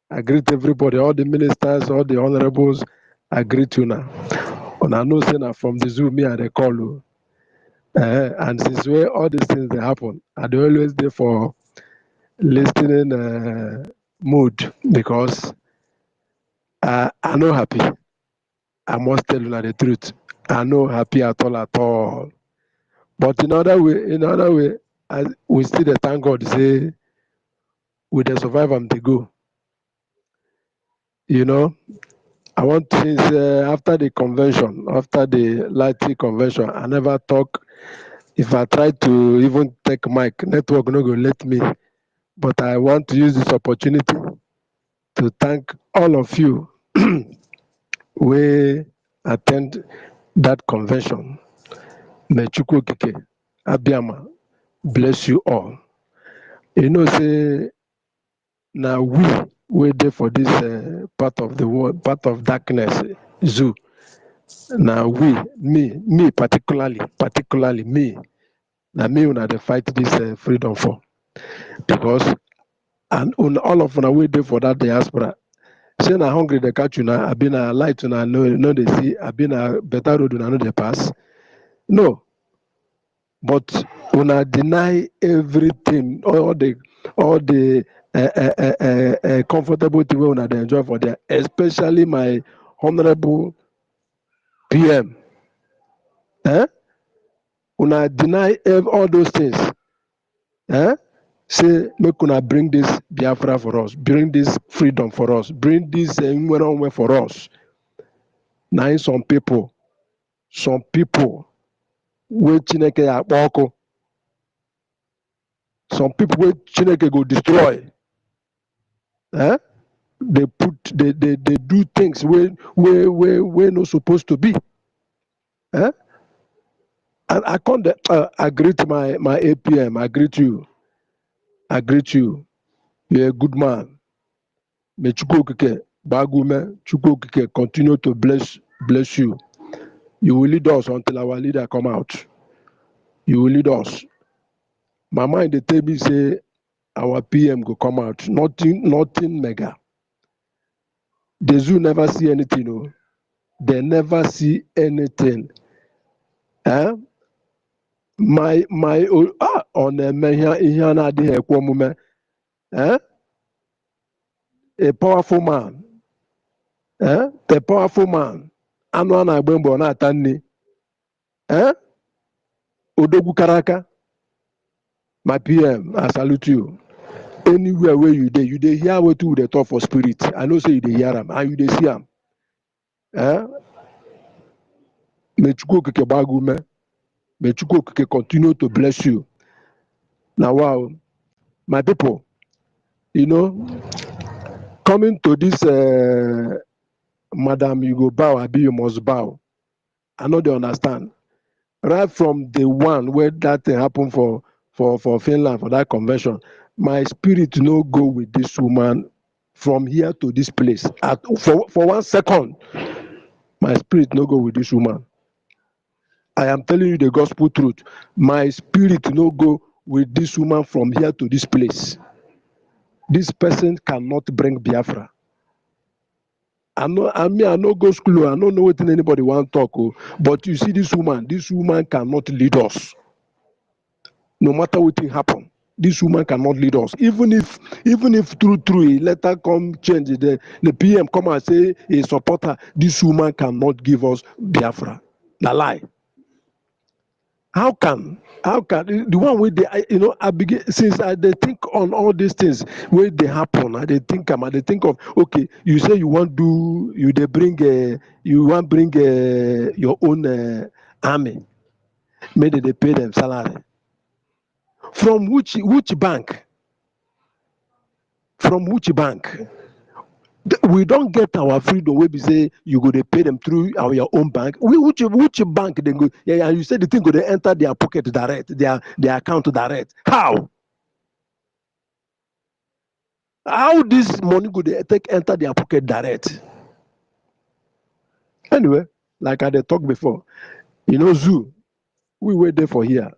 I greet everybody, all the ministers, all the honorables, I greet you now. And I know, say now from the Zoom, me, I they call you. And since where all these things they happen, I dey always there for listening mood because I know happy. I must tell you the truth. I know happy at all. But in other way, we still dey thank God say we dey survive and they go. You know, I want to say after the convention, after the Lati convention, I never talk. If I try to even take mic, network no go let me. But I want to use this opportunity to thank all of you we attend that convention. May Chukwu Okike, Abiyama, bless you all. You know, say now we there for this part of the world, part of darkness, zoo. Now me particularly me. Now me when I fight this freedom for, because and all of them we there for that diaspora. Say na hungry they catch you now. I been a light and I know they see. I been a better road and I know they pass. No, but when I deny everything, all the comfortable thing when I enjoy for them, especially my honorable PM. When I deny all those things, say make una bring this Biafra for us, bring this freedom for us, bring this way for us. Now some people wey Chineke akpọ, some people wey Chineke go destroy. They do things where not supposed to be. And I can't I greet my APM, I greet you. You're a good man. May Chukwu Okike, Bagume, Chukwu Okike continue to bless you. You will lead us until our leader come out. You will lead us. My mind they tell me say our PM go come out. Nothing mega. The zoo never see anything. No. They never see anything. On a powerful man. The powerful man. Anwana Bembo na Tani. Odogu Karaka. My PM, I salute you. Anywhere where you dey hear what you they talk for spirit. I know say you dey hear them and you dey see them. Eh? May Chukwu Okike Bagume. May Chukwu Okike continue to bless you. Now, wow, my people, you know, coming to this, Madam, you go bow, Abi, you must bow. I know they understand. Right from the one where that thing happened for Finland, for that convention, my spirit no go with this woman from here to this place. For 1 second, my spirit no go with this woman. I am telling you the gospel truth. My spirit no go with this woman from here to this place. This person cannot bring Biafra. I no go school. I don't know what anybody want to talk. But you see this woman cannot lead us. No matter what will happen, this woman cannot lead us. Even if through let her come change the PM come and say a supporter, this woman cannot give us Biafra. The lie. How can the one with the I begin since I they think on all these things where they happen, I they think of okay, you say you want do you they bring you want bring your own army, maybe they pay them salary. From which bank? From which bank? We don't get our freedom where we say you go to pay them through your own bank. Which bank they go? Yeah, you say the thing go to enter their pocket direct, their account direct. How? How this money go to enter their pocket direct? Anyway, like I talked before, zoo, we were there for here.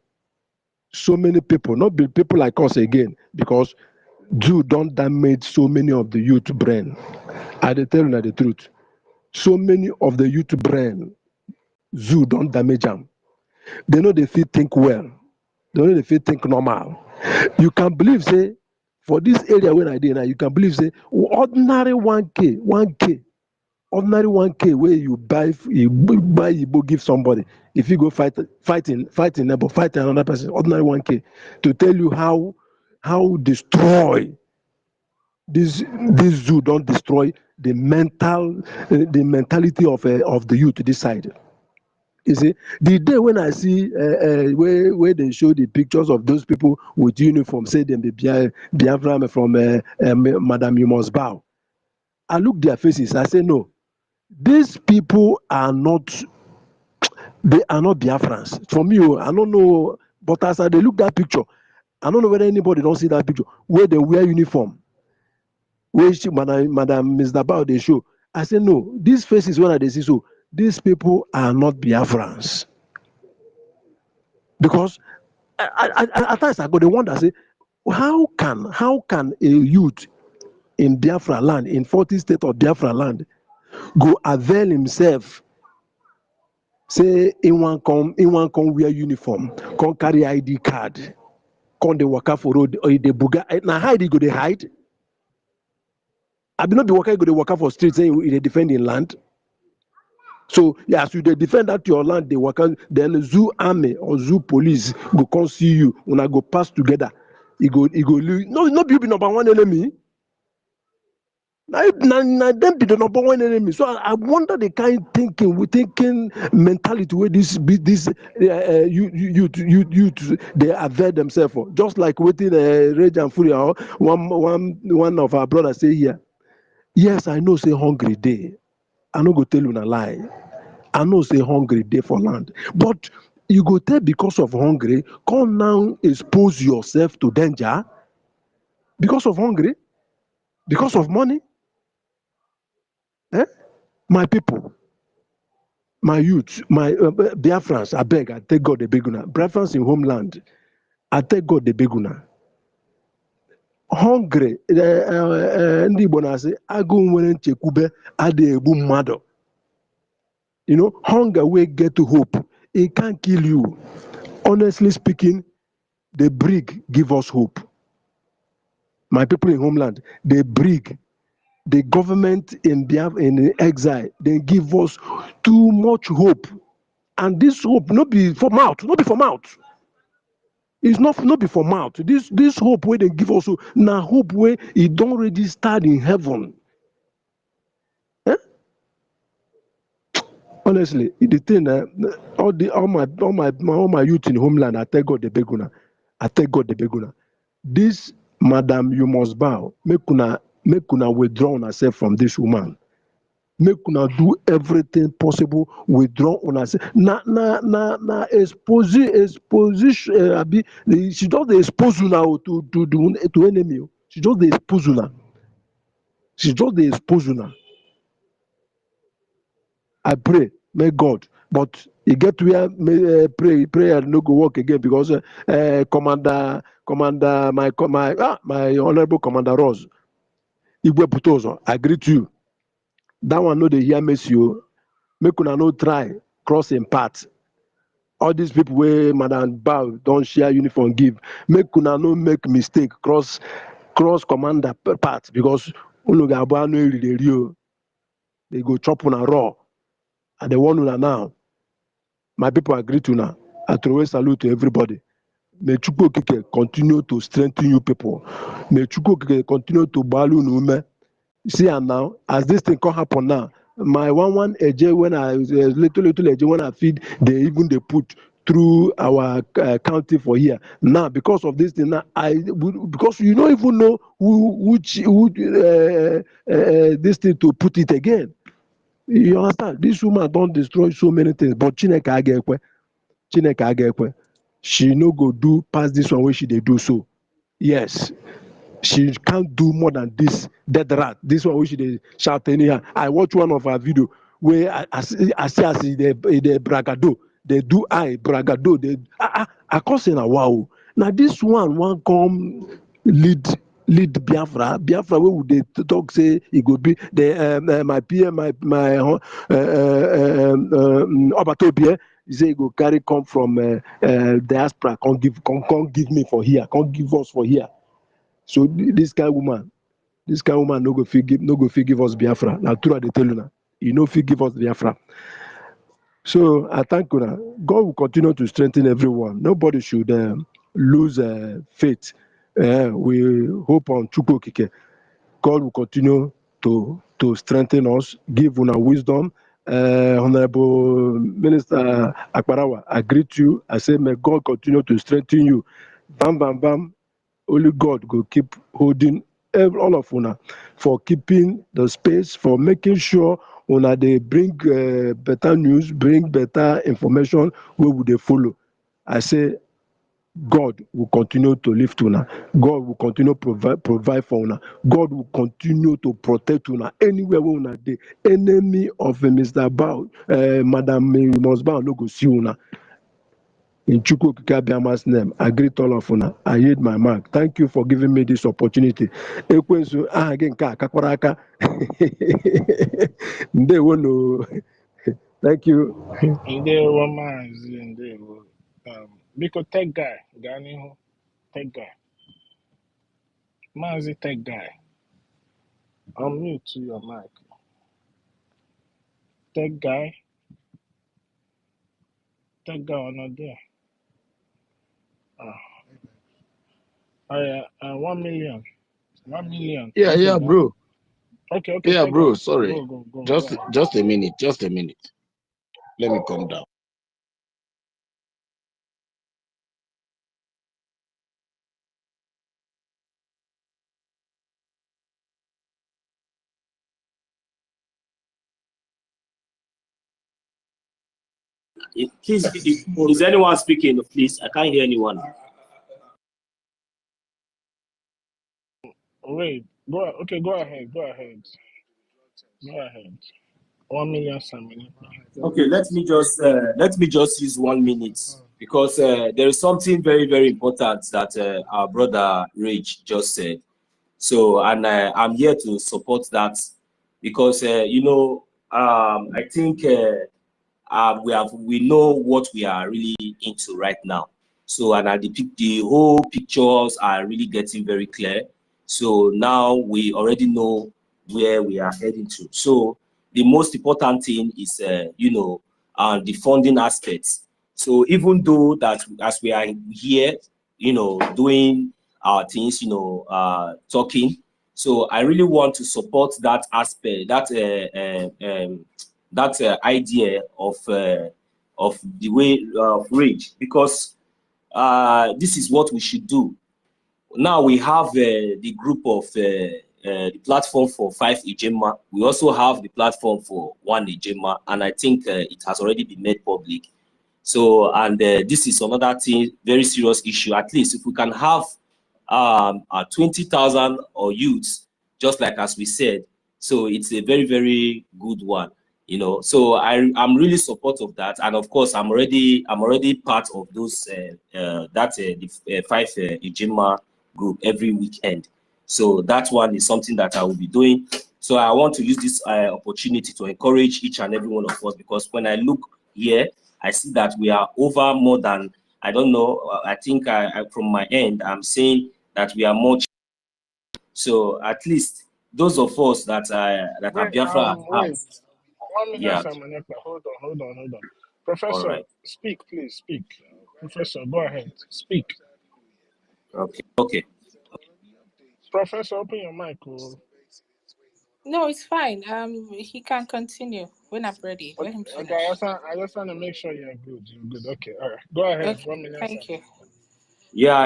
So many people, not be people like us again, because zoo don't damage so many of the youth brain. I tell you the truth. So many of the youth brain, zoo don't damage them. They know they feel think well. They know they feel think normal. You can believe, say, for this area where I did now, you can believe, say, ordinary 1K, ordinary 1K where you buy, you give somebody. If you go fighting neighbor, fight another person, ordinary 1K, to tell you how destroy this zoo don't destroy the mentality of the youth this side. You see, the day when I see where they show the pictures of those people with uniform, say them be Biafra from Madam You Must Bow. I look their faces. I say no, these people are not. They are not Biafrans. For me, I don't know. But as I look that picture, I don't know whether anybody don't see that picture where they wear uniform. Where Madam Mr. Bao they show. I say no, these faces when I see so, these people are not Biafrans. Because at times I go the wonder, say, how can a youth in Biafra land, in 40 state of Biafra land, go avail himself, say in one come wear uniform, come carry ID card, come they waka for road or they buga. Now how they go they hide? I be not be waka go they waka for street saying they defend in land. So yes, you they defend that your land, they work on, then zoo army or zoo police go come see you when I go pass together. You go no be number one enemy. Now them be the number one enemy. So I wonder the kind thinking mentality where this you they avail themselves for. Just like within Rage and Fury, one of our brothers say here. Yes, I know say hungry day. I no go tell you a lie. I know say hungry day for land, but you go tell because of hungry, come now expose yourself to danger because of hungry, because of money. Eh? My people, my youth, my Biafrans, I beg, I take God the beguna. Biafrans in homeland, I take God the beguna. Hungry, ndị Igbo na-asị agụụ nwere nchekwube adịghị egbu mmadụ. You know, hunger will get to hope. It can't kill you. Honestly speaking, the brig give us hope. My people in homeland, the brig, the government in exile, they give us too much hope. And this hope not be for mouth, not be for mouth. It's not be for mouth. This hope where they give us now hope where it don't already start in heaven. Eh? honestly, the thing, all my youth in homeland, I tell God the beguna. I tell God the beguna. This madam, you must bow. Make una withdraw yourself from this woman. Make una do everything possible. Withdraw yourself. Na exposition. She just expose una to enemy. She just expose una. She just expose una. I pray, may God, but you get where prayer no go work again because my honorable Commander Ross, Igwe Putozo, I greet you. That one no dey hear mercy o. Make una no try cross in path. All these people where Madam Bow don't share uniform give. Make una no make mistake cross commander path because they go chop una raw. And they want una now. My people agree to now. I throw a salute to everybody. May Chukwu Okike continue to strengthen you people. May Chukwu Okike continue to balloon women. See, and now, as this thing can happen now, my one AJ when I little AJ when I feed, they put through our county for here. Now, because of this thing, now because you don't even know who this thing to put it again. You understand? This woman don't destroy so many things, but Chineke Agekwe, she no go do past this one where she they do so. Yes, she can't do more than this dead rat. This one where she they shout anyhow. I watch one of her video where I see they bragado. They do bragado. They I can't say now wow. Now this one come lead Biafra where would they talk say it could be the my PM my Obatobie say he go carry come from diaspora can't give me for here, can't give us for here. So this kind of woman no go give us Biafra. Now true they tell you now, you know fit give us Biafra. So I thank you. God will continue to strengthen everyone. Nobody should lose faith. We hope on Chukwu Okike. God will continue to strengthen us, give una wisdom. Honorable Minister Akbarawa, I greet you. I say, may God continue to strengthen you. Bam, bam, bam. Only God will keep holding all of una for keeping the space, for making sure una they bring better news, bring better information, where would they follow. I say, God will continue to lift una. God will continue to provide for una. God will continue to protect una anywhere where una the enemy of Mr. Bao, Madam Must Bow no go see una. In Chukwu Okike Abiama's name, I greet all of una. I yield my mark. Thank you for giving me this opportunity. Ekwensu again kakwaraka. Thank you. Ndewo Mazi, ndewo. Biko tech guy, Ganiho, tech guy. Mazi tech guy. Unmute to your mic. Tech guy are not there. Oh yeah, 1 million. 1 million. Yeah, Okay, yeah, bro. Okay, Yeah, tech bro. guy. Sorry. Go Just ahead. just a minute. Just a minute. Let me come down. Please, is anyone speaking? Please, I can't hear anyone. Wait, go ahead. Go ahead. 1 million Samini. Okay, let me just use 1 minute because there is something very, very important that our brother Rich just said. So, and I'm here to support that because I think we know what we are really into right now. So, and the whole pictures are really getting very clear. So now we already know where we are heading to. So the most important thing is, the funding aspects. So even though that as we are here, doing our things, talking. So I really want to support that aspect, that that idea of the way of rage, because this is what we should do. Now we have the group of the platform for 5 Ejema. We also have the platform for 1 Ejema, and I think it has already been made public. So, and this is another thing, very serious issue. At least if we can have 20,000 or youths, just like as we said, so it's a very, very good one. You know, so I'm really supportive of that, and of course I'm already part of those the 5 Ejema group every weekend. So that one is something that I will be doing. So I want to use this opportunity to encourage each and every one of us, because when I look here, I see that we are over more than, I don't know, I think from my end, I'm saying that we are more. So at least those of us that are Biafra Wait. 1 minute, yeah. Hold on. Professor, Right. speak, please, speak. Professor, go ahead, speak. Okay. Professor, open your mic. No, it's fine. He can continue when I'm ready. Let him finish. Okay, I just want to make sure you're good. You're good. Okay, all right. Go ahead. Okay, 1 minute. thank you. Yeah.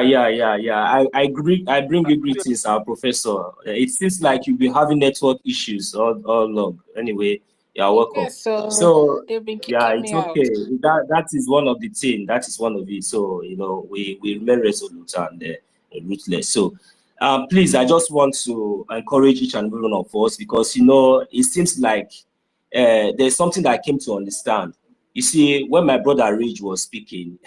I agree. I bring you greetings, our professor. It seems like you'll be having network issues all along. Anyway, you're welcome. Yes, So they've been yeah, kicking it's me out. okay. That is one of the things. That is one of it. So you know, we remain resolute and ruthless. So please, I just want to encourage each and every one of us, because you know, it seems like there's something that I came to understand. You see, when my brother Rage was speaking,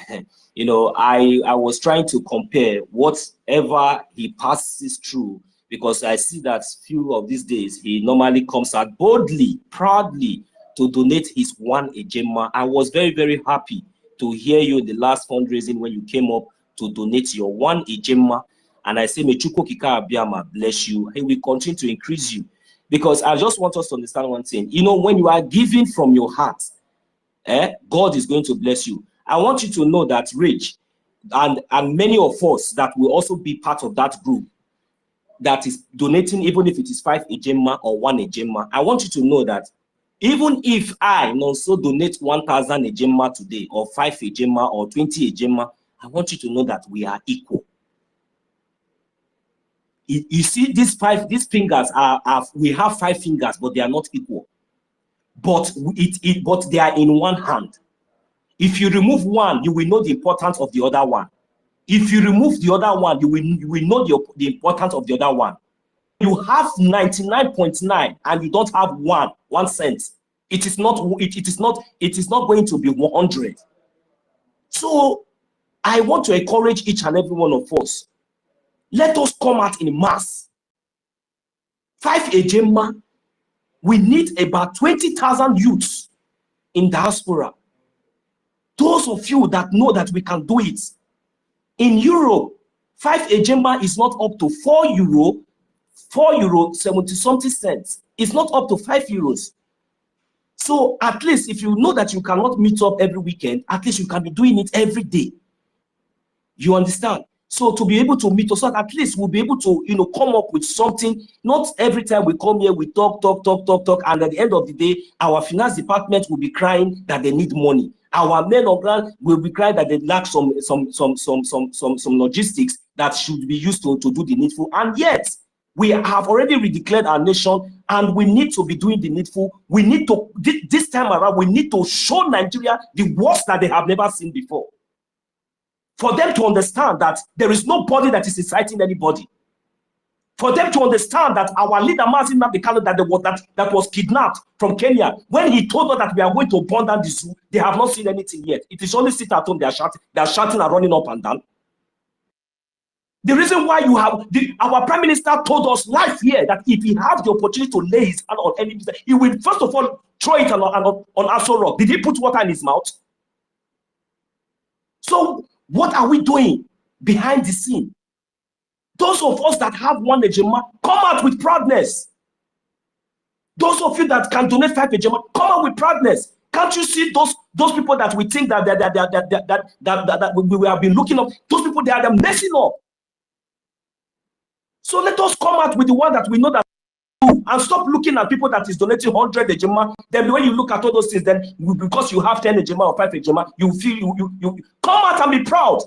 you know, I was trying to compare whatever he passes through, because I see that few of these days he normally comes out boldly, proudly to donate his 1 Ejema. I was very, very happy to hear you in the last fundraising when you came up to donate your 1 Ejema. And I say, may Chukwu Okike Abiama bless you. He will continue to increase you. Because I just want us to understand one thing. You know, when you are giving from your heart, God is going to bless you. I want you to know that Rich and many of us that will also be part of that group that is donating, even if it is 5 Ejema or 1 Ejema. I want you to know that even if I also donate 1,000 Ejema today, or 5 Ejema or 20 Ejema, I want you to know that we are equal. You see, these fingers we have 5 fingers, but they are not equal. But but they are in one hand. If you remove one, you will know the importance of the other one. If you remove the other one, you will know the importance of the other one. You have 99.9 and you don't have 1 cent. It is not going to be 100. So I want to encourage each and every one of us. Let us come out in mass. 5 Ejema. We need about 20,000 youths in diaspora. Those of you that know that we can do it. In Europe, 5 Ejema is not up to 4 euro, 70 something cents. It's not up to 5 euros. So at least if you know that you cannot meet up every weekend, at least you can be doing it every day. You understand? So to be able to meet us, at least we'll be able to, you know, come up with something. Not every time we come here, we talk, and at the end of the day, our finance department will be crying that they need money. Our men on ground will be crying that they lack some logistics that should be used to do the needful. And yet, we have already redeclared our nation, and we need to be doing the needful. We need to, this time around, we need to show Nigeria the worst that they have never seen before. For them to understand that there is nobody that is inciting anybody. For them to understand that our leader, Mazin Nabikano, that was kidnapped from Kenya, when he told us that we are going to burn down the zoo, they have not seen anything yet. It is only sit at home, they are shouting and running up and down. The reason why you have, our Prime Minister told us live here that if he has the opportunity to lay his hand on any, he will first of all throw it on Aso Rock. Did he put water in his mouth? So what are we doing behind the scene? Those of us that have 1 Ejema, come out with proudness. Those of you that can donate 5 Ejema, come out with proudness. Can't you see those people that we think that we have been looking up? Those people, they are messing up. So let us come out with the one that we know that and stop looking at people that is donating 100 ejima. Then when you look at all those things, then because you have 10 ejima or 5 ejima, you feel you come out and be proud.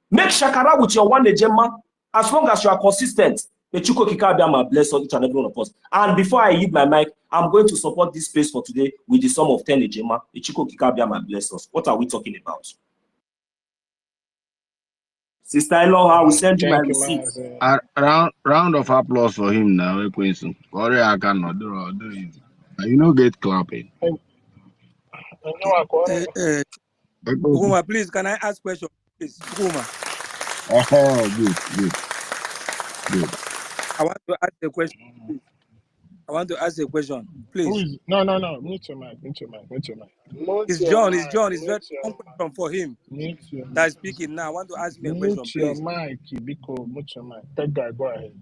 Make shakara with your 1 ejima as long as you are consistent. May Chukwu Okike Abiama bless each and every one of us. And before I yield my mic, I'm going to support this space for today with the sum of 10 ejima. May Chukwu Okike Abiama bless us. What are we talking about? Sister Elo, I will send you my receipt. Round of applause for him now. You know, get clapping. Ukuma, please, can I ask question? Please, Ukuma. Oh, good. I want to ask a question, please. I want to ask a question, please. No. Mute your mic. It's John. It's very one question for him. That's speaking now. I want to ask me a question, please. Mute your mic. That guy, go ahead.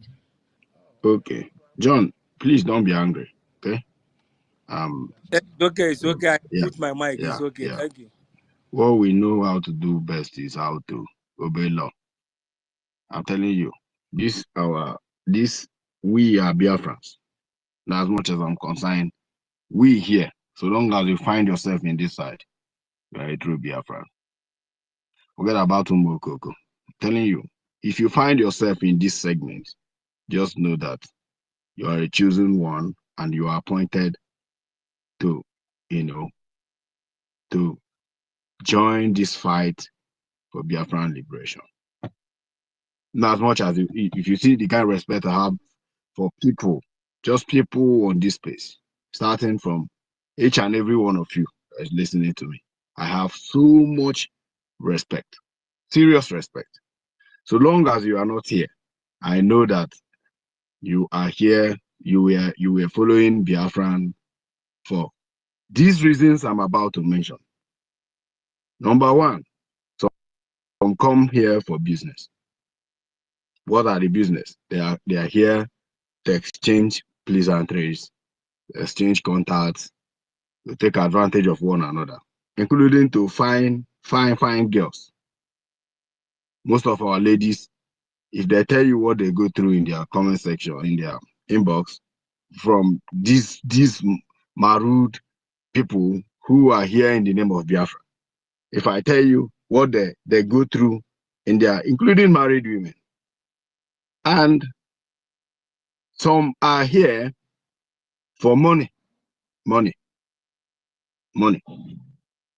Okay. John, please don't be angry. Okay? It's okay. I mute my mic. It's okay. Yeah. Thank you. What we know how to do best is how to obey law. I'm telling you, we are Biafrans. Now, as much as I'm concerned, we here, so long as you find yourself in this side, you are a true Biafran. Forget about Umokoko. I'm telling you, if you find yourself in this segment, just know that you are a chosen one and you are appointed to, to join this fight for Biafran liberation. Now, as much as if you see the kind of respect I have for people, just people on this space, starting from each and every one of you that is listening to me, I have so much respect, serious respect. So long as you are not here, I know that you are here, you were following Biafran for these reasons I'm about to mention. Number one, some come here for business. What are the business? They are here to exchange pleasantries, exchange contacts, to take advantage of one another, including to find fine girls. Most of our ladies, if they tell you what they go through in their comment section, in their inbox, from these marooned people who are here in the name of Biafra, if I tell you what they go through in their, including married women, and some are here for money.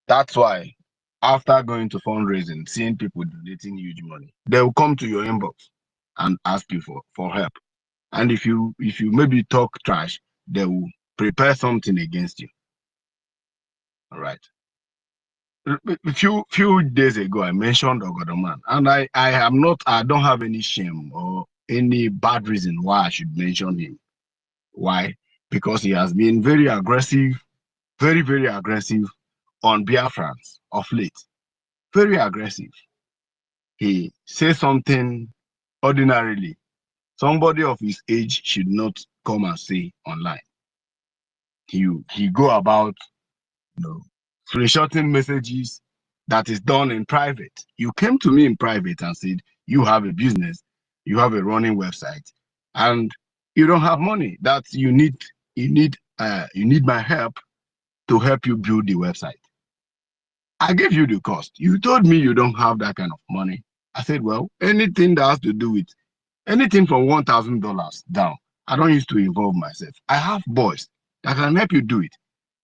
That's why after going to fundraising, seeing people donating huge money, they will come to your inbox and ask you for help. And if you maybe talk trash, they will prepare something against you. All right. A few days ago, I mentioned Ogodoman, and I don't have any shame or any bad reason why I should mention him. Why? Because he has been very aggressive, very, very aggressive on Biafrans of late. Very aggressive. He says something ordinarily somebody of his age should not come and say online. He go about, screenshotting messages that is done in private. You came to me in private and said you have a business, you have a running website, and you don't have money. That you need my help to help you build the website. I gave you the cost. You told me you don't have that kind of money. I said, well, anything that has to do with anything from $1,000 down, I don't used to involve myself. I have boys that can help you do it.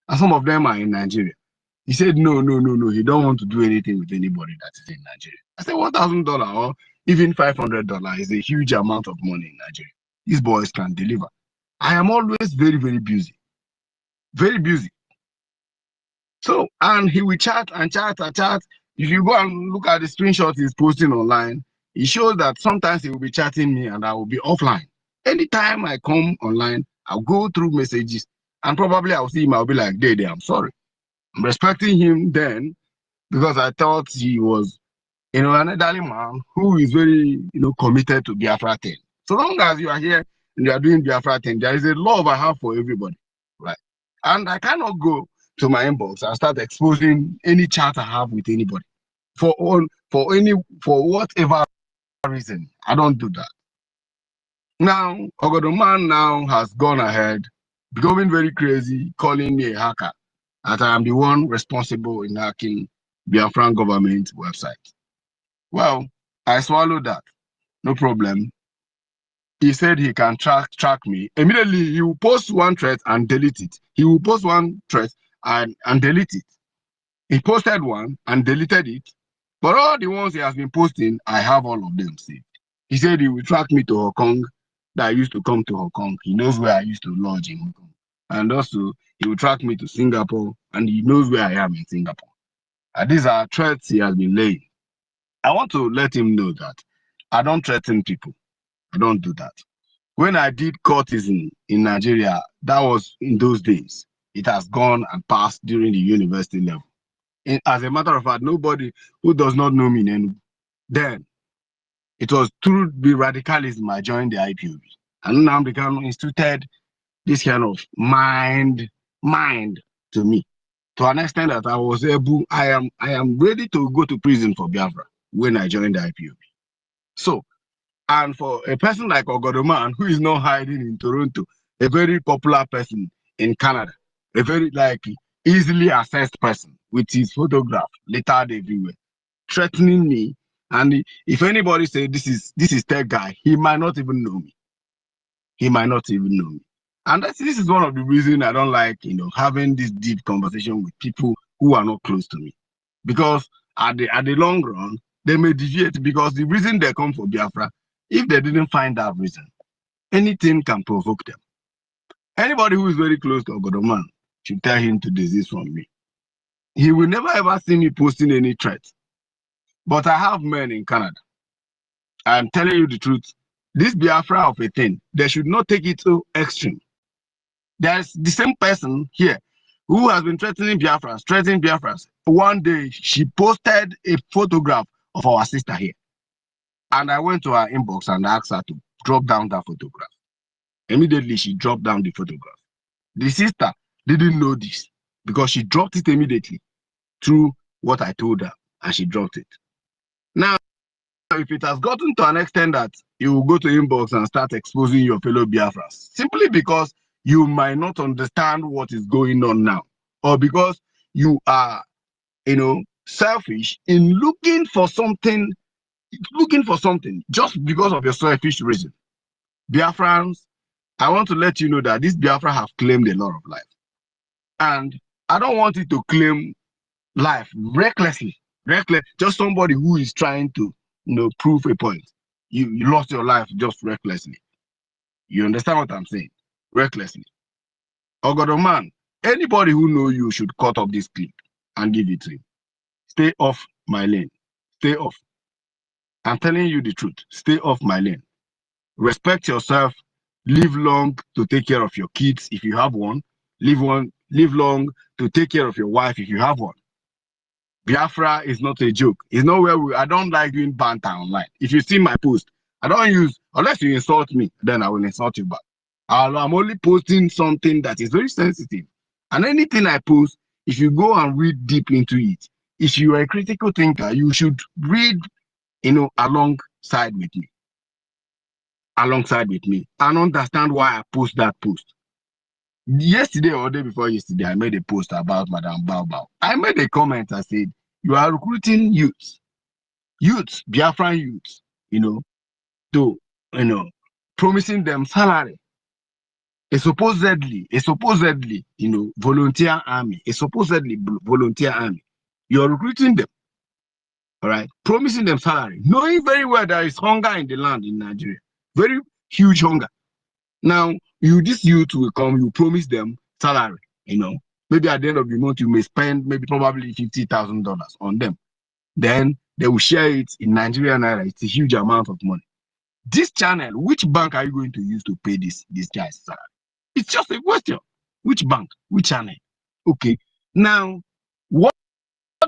And some of them are in Nigeria. He said, no. He don't want to do anything with anybody that is in Nigeria. I said, $1,000 or even $500 is a huge amount of money in Nigeria. These boys can deliver. I am always very, very busy. Very busy. So, and he will chat. If you go and look at the screenshots he's posting online, it shows that sometimes he will be chatting me and I will be offline. Anytime I come online, I'll go through messages and probably I'll see him. I'll be like, Dede, I'm sorry. I'm respecting him then because I thought he was, an elderly man who is very, committed to Biafra 10. So long as you are here and you are doing Biafra 10, there is a love I have for everybody, right? And I cannot go to my inbox and start exposing any chat I have with anybody for whatever reason. I don't do that. Now, Ogodoman now has gone ahead, becoming very crazy, calling me a hacker, that I am the one responsible in hacking Biafran government website. Well, I swallowed that. No problem. He said he can track me. Immediately, he will post one thread and delete it. He will post one thread and delete it. He posted one and deleted it. But all the ones he has been posting, I have all of them saved. He said he will track me to Hong Kong, that I used to come to Hong Kong. He knows where I used to lodge in Hong Kong. And also, he will track me to Singapore, and he knows where I am in Singapore. And these are threats he has been laying. I want to let him know that I don't threaten people. I don't do that. When I did courtesan in Nigeria, that was in those days. It has gone and passed during the university level. As a matter of fact, nobody who does not know me then, it was through the radicalism I joined the IPOB. And now become instituted this kind of mind to me, to an extent that I was able, I am ready to go to prison for Biafra when I joined the IPOB. So, and for a person like Ogodoman, who is not hiding in Toronto, a very popular person in Canada, a very easily accessed person with his photograph littered everywhere, threatening me. And if anybody say this is that guy, he might not even know me. He might not even know me. And this is one of the reasons I don't like, having this deep conversation with people who are not close to me, because at the long run they may deviate. Because the reason they come for Biafra, if they didn't find that reason, anything can provoke them. Anybody who is very close to Ogodoman should tell him to desist from me. He will never ever see me posting any threat. But I have men in Canada. I'm telling you the truth. This Biafra of a thing, they should not take it to extreme. There's the same person here who has been threatening Biafrans. One day, she posted a photograph of our sister here. And I went to her inbox and asked her to drop down that photograph. Immediately, she dropped down the photograph. The sister didn't know this because she dropped it immediately through what I told her, and she dropped it. Now, if it has gotten to an extent that you will go to inbox and start exposing your fellow Biafrans, simply because you might not understand what is going on now, or because you are, selfish in looking for something just because of your selfish reason. Biafrans, I want to let you know that this Biafra have claimed a lot of life. And I don't want it to claim life recklessly. Just somebody who is trying to, prove a point. You lost your life just recklessly. You understand what I'm saying? Recklessly. Ogodoman, anybody who knows you should cut off this clip and give it to him. Stay off my lane. Stay off. I'm telling you the truth. Stay off my lane. Respect yourself. Live long to take care of your kids if you have one. Live long to take care of your wife if you have one. Biafra is not a joke. It's not where I don't like doing banter online. If you see my post, I don't use, unless you insult me, then I will insult you back. I'm only posting something that is very sensitive. And anything I post, if you go and read deep into it, if you are a critical thinker, you should read, alongside with me, and understand why I post that post. Yesterday or day before yesterday, I made a post about Madame Bao. I made a comment. I said, you are recruiting youths, Biafran youths, to, promising them salary. A supposedly, volunteer army, You're recruiting them, all right, promising them salary, knowing very well there is hunger in the land in Nigeria, very huge hunger. Now, this youth will come, you promise them salary, maybe at the end of the month, you may spend probably $50,000 on them. Then they will share it in Nigerian naira. It's a huge amount of money. This channel, which bank are you going to use to pay this guy's salary? It's just a question. Which bank? Which channel? Okay. Now, what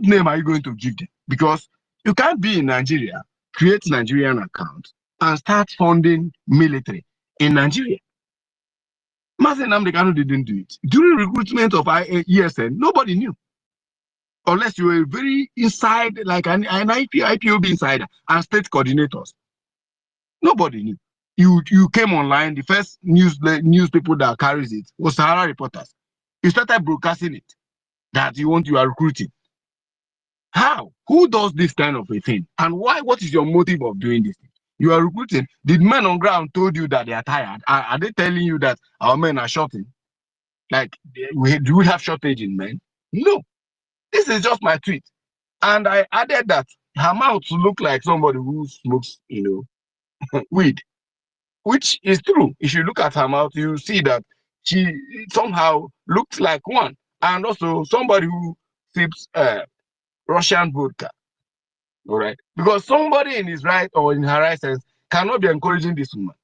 name are you going to give them? Because you can't be in Nigeria, create Nigerian account, and start funding military in Nigeria. Mazen Namdekano didn't do it. During recruitment of ESN, nobody knew. Unless you were very inside, like an IPOB insider and state coordinators. Nobody knew. you came online. The first news people that carries it was Sahara Reporters. You started broadcasting it that you are recruiting. How? Who does this kind of a thing? And why? What is your motive of doing this thing? You are recruiting. Did men on ground told you that they are tired? Are they telling you that our men are shorting? Like, do we have shortage in men? No. This is just my tweet. And I added that her mouth look like somebody who smokes, weed, which is true. If you look at her mouth, you see that she somehow looks like one. And also somebody who sips Russian vodka. All right. Because somebody in his right or in her right sense cannot be encouraging this woman.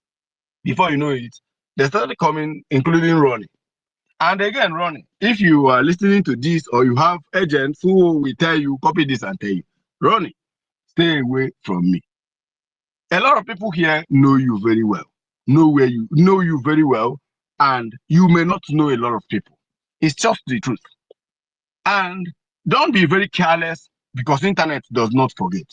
Before you know it, they started coming, including Ronnie. And again, Ronnie, if you are listening to this or you have agents who will tell you, copy this and tell you, Ronnie, stay away from me. A lot of people here know you very well, know you very well, and you may not know a lot of people. It's just the truth. And don't be very careless because internet does not forget.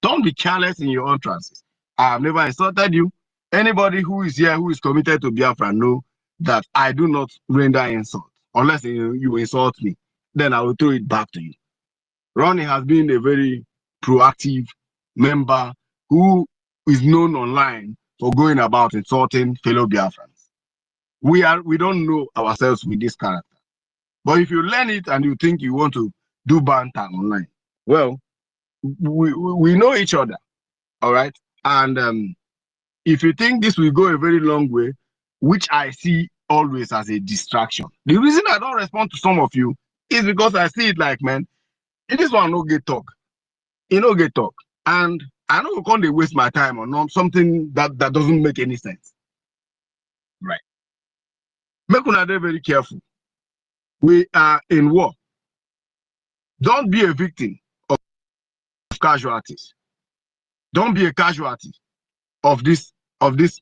Don't be careless in your utterances. I have never insulted you. Anybody who is here who is committed to Biafra know that I do not render insult. Unless you insult me, then I will throw it back to you. Ronnie has been a very proactive member who is known online for going about insulting fellow Biafrans. We don't know ourselves with this character. But if you learn it and you think you want to do banter online, well, we know each other, all right? And if you think this will go a very long way, which I see always as a distraction. The reason I don't respond to some of you is because I see it like, man, this one no get talk. You no get talk. And I don't want to waste my time on something that doesn't make any sense. Right. Make una dey very careful. We are in war. Don't be a victim of casualties. Don't be a casualty of this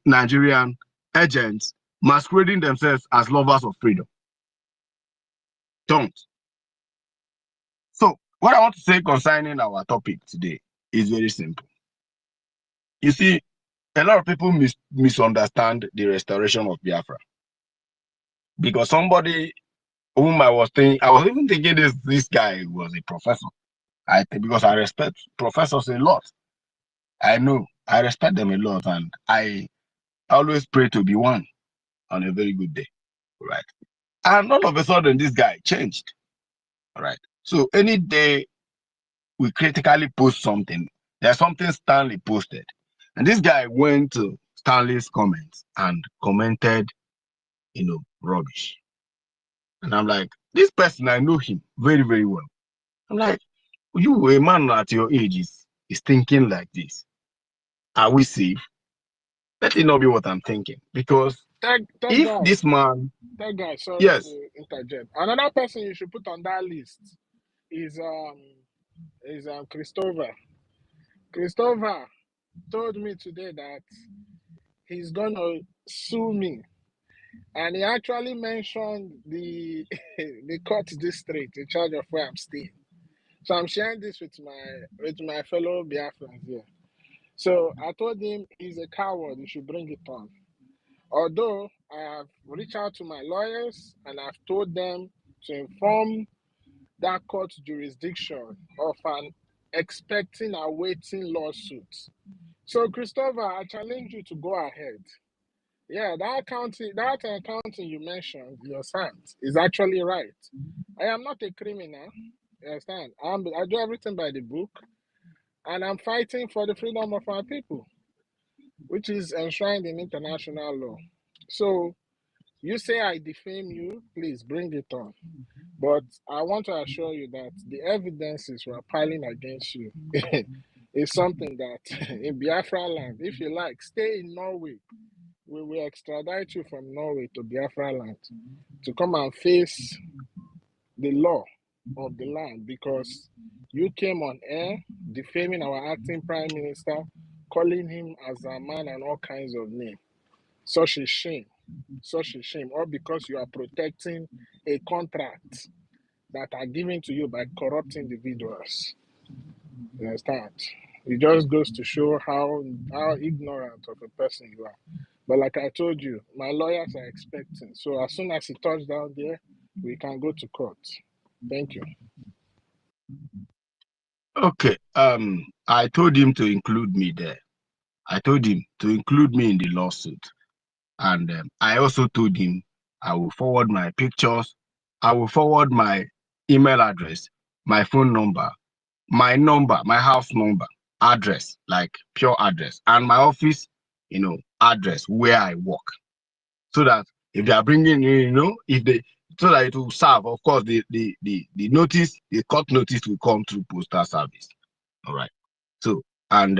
Nigerian agents masquerading themselves as lovers of freedom. Don't. So what I want to say concerning our topic today is very simple. You see, a lot of people misunderstand the restoration of Biafra. Because somebody whom I was even thinking this guy was a professor. Because I respect professors a lot. I respect them a lot, and I always pray to be one on a very good day. Right. And all of a sudden this guy changed. Right. So any day we critically post something, there's something Stanley posted. And this guy went to Stanley's comments and commented, rubbish. And I'm like, this person, I know him very, very well. I'm like, you, a man at your age, is thinking like this. Are we safe? Let it not be what I'm thinking. Because this man... That guy, sorry yes. to interject. Another person you should put on that list is Christopher. Christopher told me today that he's gonna sue me, and he actually mentioned the the court district in charge of where I'm staying. So I'm sharing this with my fellow Biafrans here. So I told him he's a coward. He should bring it on. Although I have reached out to my lawyers and I've told them to inform that court jurisdiction of an awaiting lawsuit. So Christopher, I challenge you to go ahead. Yeah, that accounting you mentioned, your son, is actually right. I am not a criminal. You understand? I do everything by the book, and I'm fighting for the freedom of our people, which is enshrined in international law. So you say I defame you, please bring it on. But I want to assure you that the evidences we're piling against you is something that in Biafra land, if you like, stay in Norway. We will extradite you from Norway to Biafra land to come and face the law of the land, because you came on air defaming our acting prime minister, calling him as a man and all kinds of names. Such a shame. Such a shame. All because you are protecting a contract that are given to you by corrupt individuals. You understand? It just goes to show how ignorant of a person you are. But like I told you, my lawyers are expecting. So as soon as he touches down there, we can go to court. Thank you. Okay. I told him to include me there. I told him to include me in the lawsuit. And I also told him I will forward my pictures. I will forward my email address, my phone number, my house number, address, like pure address, and my office, address where I work. So that if they are bringing in, so that it will serve. Of course, the notice, the court notice will come through postal service. All right. So, and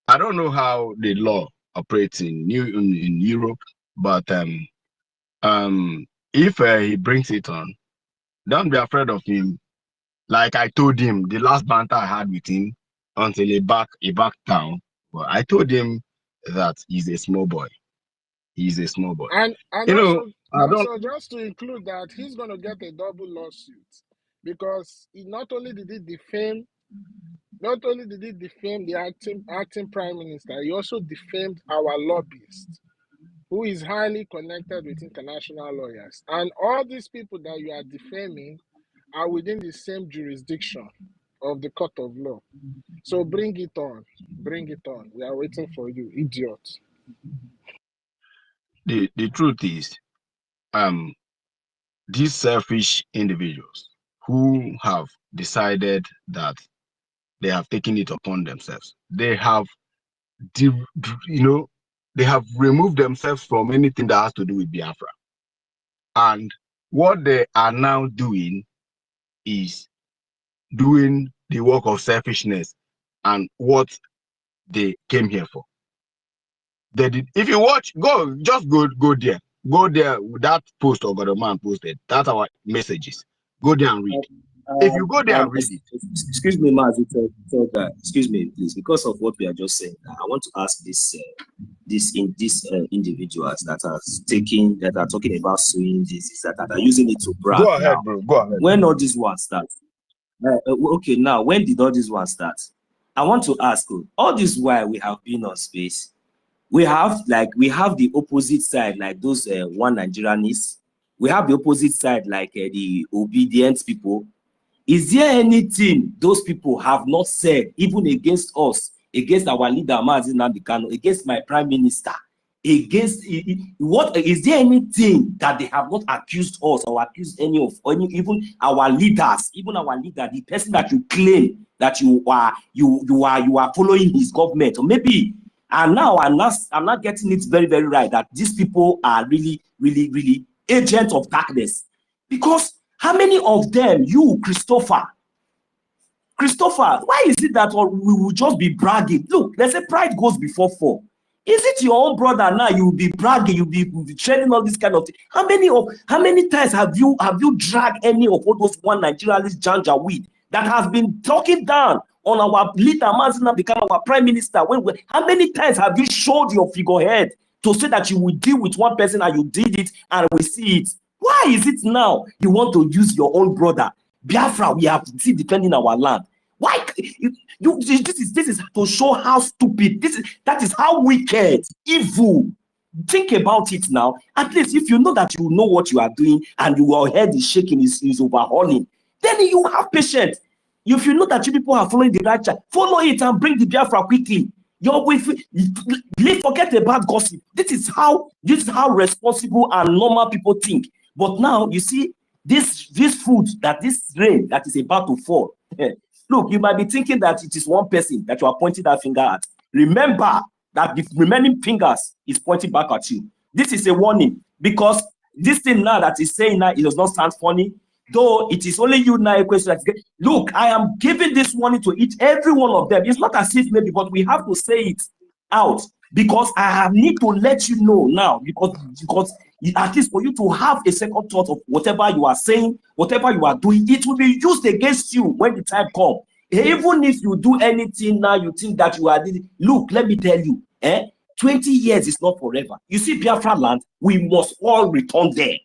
I don't know how the law operates in Europe, but if he brings it on, don't be afraid of him. Like I told him, the last banter I had with him until he backed down. But I told him that he's a small boy. He's a small boy. And also just to include that, he's going to get a double lawsuit because not only did he defame the acting prime minister, he also defamed our lobbyist, who is highly connected with international lawyers. And all these people that you are defaming are within the same jurisdiction of the court of law. So bring it on. Bring it on. We are waiting for you, idiot. The truth is, these selfish individuals who have decided that they have taken it upon themselves, they have removed themselves from anything that has to do with Biafra. And what they are now doing is doing the work of selfishness and what they came here for. They did. If you watch, go there. Go there with that post or the man posted. That's our messages. Go there and read. If you go there and read it. Excuse me, Maz, excuse me, please. Because of what we are just saying, I want to ask these individuals that are talking about suing this, that are using it to brag. Go ahead, bro. Go ahead. When all these ones start? Okay, now when did all these ones start? I want to ask you, all this while we have been on space, we have the opposite side, like those one Nigerianists. We have the opposite side, like the obedient people. Is there anything those people have not said, even against us, against our leader, Mazi Nnamdi Kanu, against my prime minister, against what? Is there anything that they have not accused us or accused even our leaders, even our leader, the person that you claim that you are following his government, or maybe? And now I'm not getting it very, very right that these people are really, really, really agents of darkness. Because how many of them, you, Christopher, why is it that we will just be bragging? Look, they say pride goes before fall. Is it your own brother now? You will be bragging, you'll be sharing all this kind of thing. How many times have you dragged any of all those one Nigerianist janjaweed that has been talking down on our leader, Mazi Nnamdi Kanu, our prime minister? How many times have you showed your figurehead to say that you will deal with one person and you did it and we see it? Why is it now you want to use your own brother? Biafra, we have to see defending our land. Why? This is to show how stupid, that is how wicked, evil. Think about it now. At least if you know that you know what you are doing and your head is shaking, is overhauling, then you have patience. If you know that you people are following the right track, follow it and bring the Biafra quickly. Forget about gossip. This is how responsible and normal people think. But now you see this food, this rain that is about to fall. Look, you might be thinking that it is one person that you are pointing that finger at. Remember that the remaining fingers is pointing back at you. This is a warning, because this thing now that is saying now, it does not sound funny. Though it is only you now a question. Look, I am giving this warning to every one of them. It's not as if maybe, but we have to say it out, because I need to let you know now, because at least for you to have a second thought of whatever you are saying, whatever you are doing, it will be used against you when the time comes. Even if you do anything now, you think that you are. Look, let me tell you, 20 years is not forever. You see, Biafra land, we must all return there.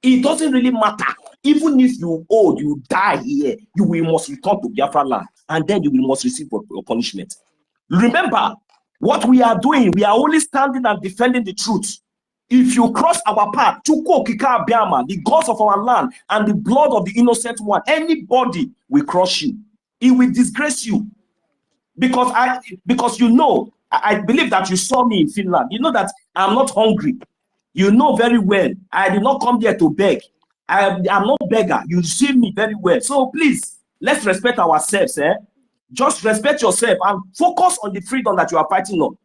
It doesn't really matter. Even if you old, you die here, you will must return to Biafra land, and then you will must receive your punishment. Remember, what we are doing, we are only standing and defending the truth. If you cross our path, the gods of our land and the blood of the innocent one, anybody will cross you. It will disgrace you. Because you know, I believe that you saw me in Finland. You know that I'm not hungry. You know very well. I did not come there to beg. I'm not beggar. You see me very well. So please, let's respect ourselves. Just respect yourself and focus on the freedom that you are fighting on.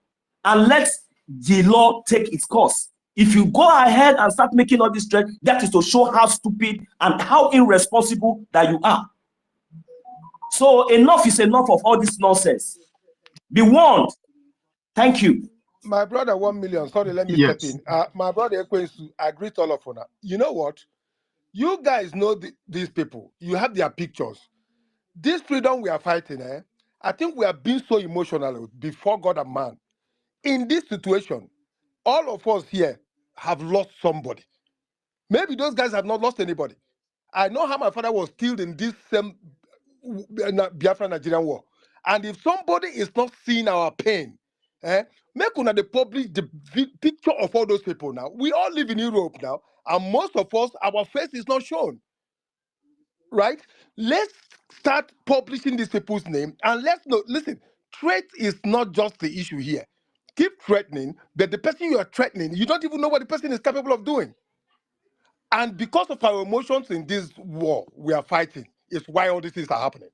And let the law take its course. If you go ahead and start making all this threat, that is to show how stupid and how irresponsible that you are. So enough is enough of all this nonsense. Be warned. Thank you. My brother, 1 million. Sorry, let me step in. My brother, I greet all of you now. You know what? You guys know these people. You have their pictures. This freedom we are fighting, I think we are being so emotional before God and man. In this situation, all of us here have lost somebody. Maybe those guys have not lost anybody. I know how my father was killed in this same Biafra Nigerian war. And if somebody is not seeing our pain, make una the public the picture of all those people now. We all live in Europe now, and most of us, our face is not shown. Right? Let's start publishing these people's name, and let's know. Listen, threat is not just the issue here. Keep threatening, but the person you are threatening, you don't even know what the person is capable of doing. And because of our emotions in this war we are fighting, is why all these things are happening.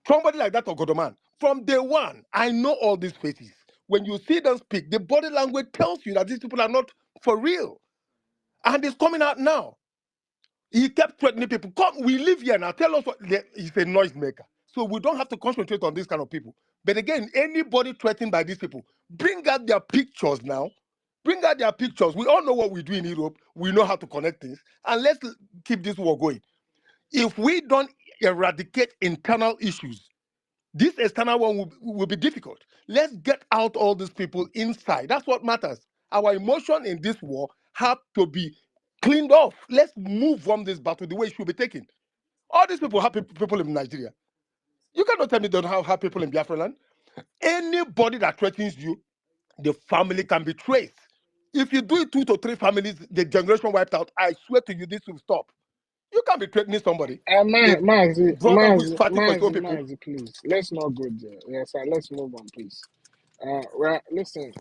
Somebody like that, Ogodoman, from day one, I know all these faces. When you see them speak, the body language tells you that these people are not for real. And it's coming out now. He kept threatening people. Come, we live here now. Tell us what. He's a noisemaker. So we don't have to concentrate on this kind of people. But again, anybody threatened by these people, bring out their pictures now. Bring out their pictures. We all know what we do in Europe. We know how to connect things. And let's keep this war going. If we don't eradicate internal issues, this external one will be difficult. Let's get out all these people inside. That's what matters. Our emotion in this war have to be cleaned off. Let's move from this battle the way it should be taken. All these people have people in Nigeria. You cannot tell me they don't have people in Biafra land. Anybody that threatens you, the family can be traced. If you do it 2 to 3 families, the generation wiped out, I swear to you, this will stop. You can't be threatening somebody. Brother who's fighting for his own people. Mazi, please. Let's not go there. Yes, sir. Let's move on, please. Well, listen,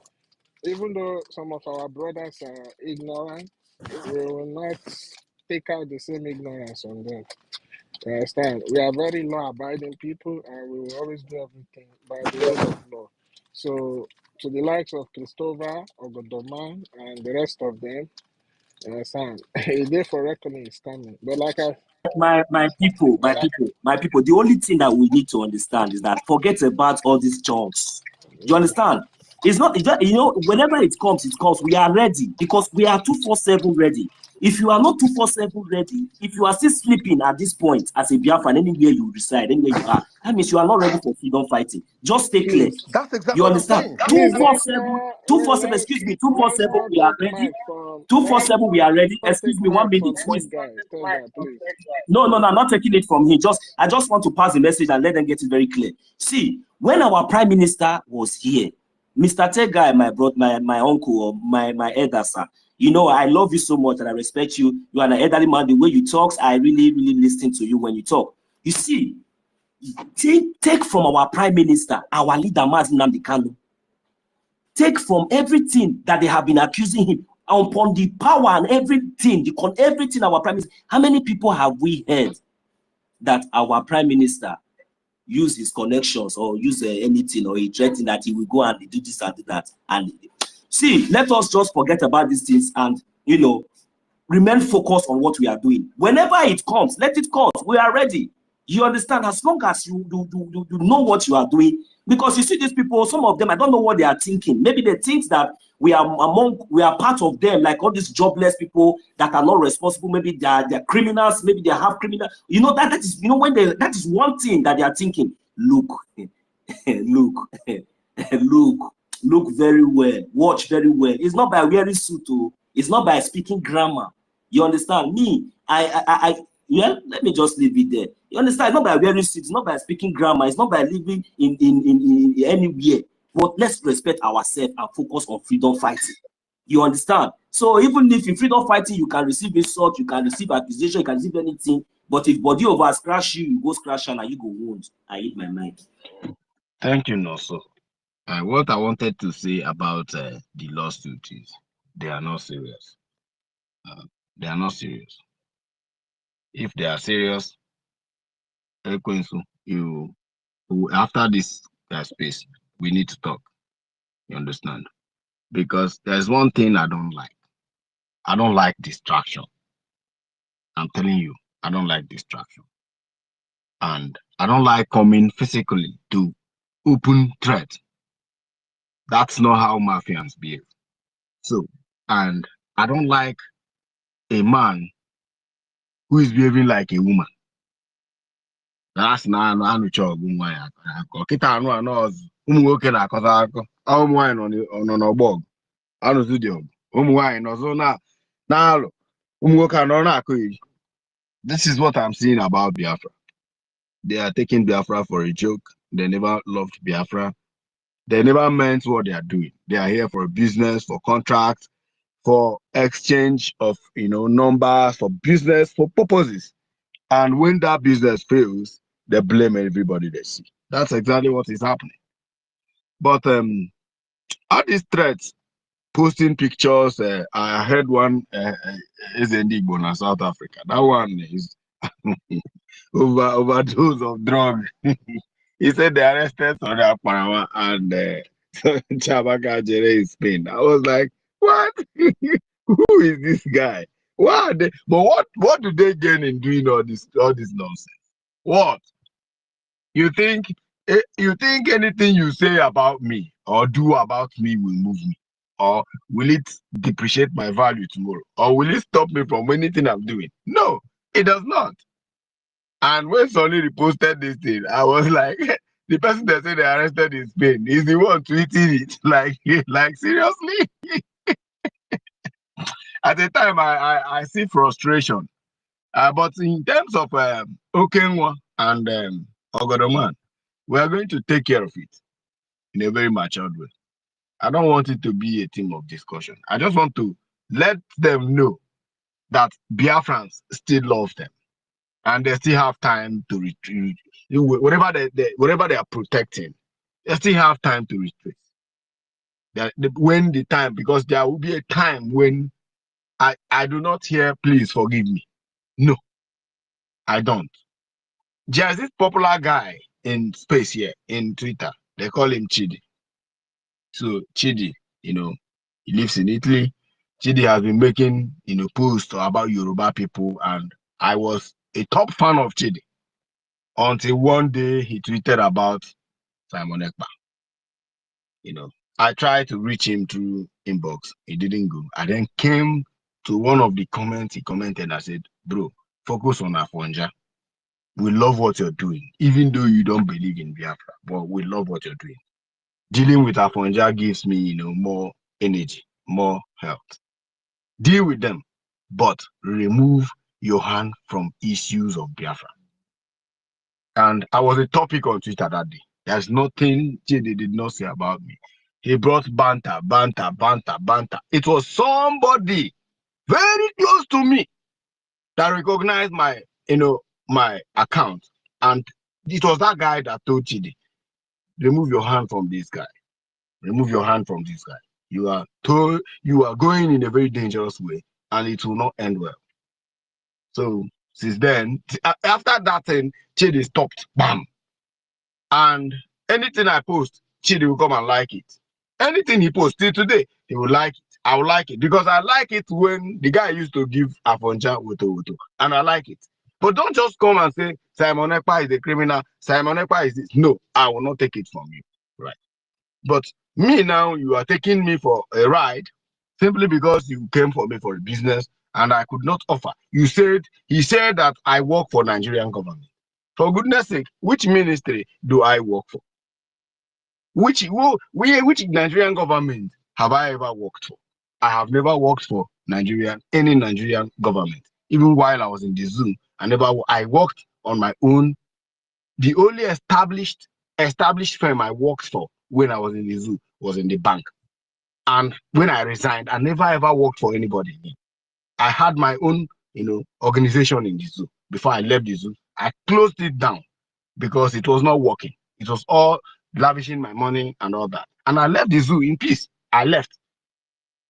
even though some of our brothers are ignorant, we will not take out the same ignorance on them. You understand? We are very law-abiding people, and we will always do everything by the rule of law. So, to the likes of Christopher, Ogodoman, and the rest of them, you understand? A day for reckoning is coming. But like my people, the only thing that we need to understand is that forget about all these jobs. You understand? It's not, you know, whenever it comes, we are ready because we are 24/7 ready. If you are not 24/7 ready, if you are still sleeping at this point as a Biafran, anywhere you reside, anywhere you are, that means you are not ready for freedom fighting. Just stay clear. That's exactly you understand. 247, excuse me, 247, we are ready. 247, we are ready. Excuse me, 1 minute. No, I'm not taking it from him. I just want to pass the message and let them get it very clear. See, when our prime minister was here, Mr. Tegai, my uncle or my elder sir, you know, I love you so much and I respect you. You are an elderly man. The way you talk, I really listen to you when you talk. You see, take from our prime minister, our leader, Mazi Nnamdi Kanu. Take from everything that they have been accusing him upon the power and everything, everything our prime minister. How many people have we heard that our prime minister use his connections or use anything or he threatened that he will go and do this and do that? And see, let us just forget about these things and, you know, remain focused on what we are doing. Whenever it comes, let it come. We are ready. You understand? As long as you know what you are doing, because you see these people, some of them, I don't know what they are thinking. Maybe they think that we are part of them, like all these jobless people that are not responsible. Maybe they are criminals. Maybe they have criminals. You know that is, you know, when that is one thing that they are thinking. Look, look very well, watch very well. It's not by wearing suit, it's not by speaking grammar. You understand me? Yeah, let me just leave it there. You understand? It's not by wearing suits, it's not by speaking grammar, it's not by living in anywhere. But let's respect ourselves and focus on freedom fighting. You understand? So even if in freedom fighting you can receive insult, you can receive accusation, you can receive anything, but if body over scratch you, you go scratch and you go wound. I hit my mind. Thank you, Noso. What I wanted to say about the lawsuit is they are not serious. They are not serious. If they are serious, after this space, we need to talk. You understand? Because there's one thing I don't like. I don't like distraction. I'm telling you, I don't like distraction. And I don't like coming physically to open threat. That's not how mafians behave. So, and I don't like a man who is behaving like a woman. That's not no job. Kita anu anoz. Nwoke na-akọta akọ. Ụmụ nwanyị nọ n'ọgbọ. Anụzi dị ọgụ. Ụmụ nwanyị nọzọ na-alụ. Ụmụ nwoke anọ na-akọ iri. This is what I'm saying about Biafra. They are taking Biafra for a joke. They never loved Biafra. They never meant what they are doing. They are here for business, for contracts, for exchange of numbers, for business, for purposes. And when that business fails, they blame everybody they see. That's exactly what is happening. But all these threats, posting pictures, I heard one is in Igbo, South Africa. That one is overdose of drugs. He said they arrested Sonia Panama and Chabaka Jere in Spain. I was like, what? Who is this guy? What? But what do they gain in doing all this nonsense? What? You think anything you say about me or do about me will move me? Or will it depreciate my value tomorrow? Or will it stop me from anything I'm doing? No, it does not. And when Sonny reposted this thing, I was like, the person that said they arrested in Spain is the one tweeting it. Like seriously? At the time, I see frustration. But in terms of Okenwa and Ogodoman, we are going to take care of it in a very matured way. I don't want it to be a theme of discussion. I just want to let them know that Biafrans still love them. And they still have time to retreat. Whatever they are protecting, they still have time to retreat. When the time, because there will be a time when I do not hear, please forgive me. No, I don't. There's this popular guy in space here, in Twitter. They call him Chidi. So Chidi, he lives in Italy. Chidi has been making, posts about Yoruba people, and I was a top fan of Chidi until one day he tweeted about Simon Ekpa. I tried to reach him through inbox. It didn't go. I then came to one of the comments he commented. I said, bro, focus on Afonja. We love what you're doing, even though you don't believe in Biafra, but we love what you're doing. Dealing with Afonja gives me, more energy, more health. Deal with them, but remove your hand from issues of Biafra. And I was a topic on Twitter that day. There's nothing Chidi did not say about me. He brought banter. It was somebody very close to me that recognized my, my account. And it was that guy that told Chidi, remove your hand from this guy. Remove your hand from this guy. You are going in a very dangerous way, and it will not end well. So since then, after that thing, Chidi stopped. Bam. And anything I post, Chidi will come and like it. Anything he posts till today, he will like it. I will like it because I like it when the guy used to give Afonja Woto, and I like it. But don't just come and say Simon Ekpa is a criminal. Simon Ekpa is this. No, I will not take it from you, right? But me now, you are taking me for a ride simply because you came for me for a business and I could not offer. He said that I work for Nigerian government. For goodness sake, which ministry do I work for? Which Nigerian government have I ever worked for? I have never worked for any Nigerian government. Even while I was in the Zoom, I worked on my own. The only established firm I worked for when I was in the zoo was in the bank. And when I resigned, I never ever worked for anybody again. I had my own, organization in the zoo. Before I left the zoo, I closed it down because it was not working. It was all lavishing my money and all that. And I left the zoo in peace. I left.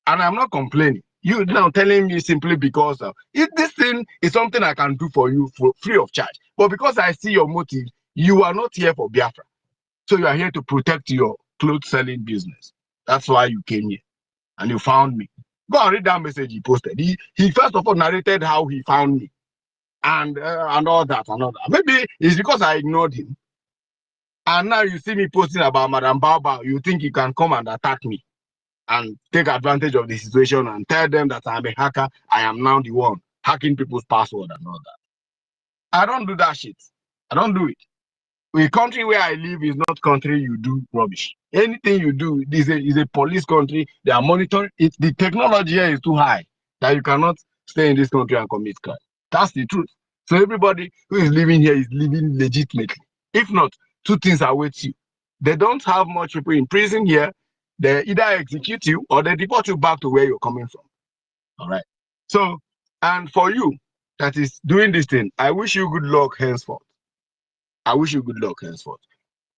And I'm not complaining. You now telling me simply because if this thing is something I can do for you for free of charge. But because I see your motive, you are not here for Biafra. So you are here to protect your clothes selling business. That's why you came here. And you found me. Go and read that message he posted. He first of all narrated how he found me. And all that and all that. Maybe it's because I ignored him. And now you see me posting about Madam Baobao. You think you can come and attack me and take advantage of the situation and tell them that I'm a hacker. I am now the one hacking people's password and all that. I don't do that shit. I don't do it. The country where I live is not country you do rubbish. Anything you do is a police country. They are monitoring it. The technology here is too high that you cannot stay in this country and commit crime. That's the truth. So everybody who is living here is living legitimately. If not, two things await you. They don't have much people in prison here. They either execute you or they deport you back to where you're coming from. All right. So, and for you that is doing this thing, I wish you good luck henceforth. I wish you good luck henceforth.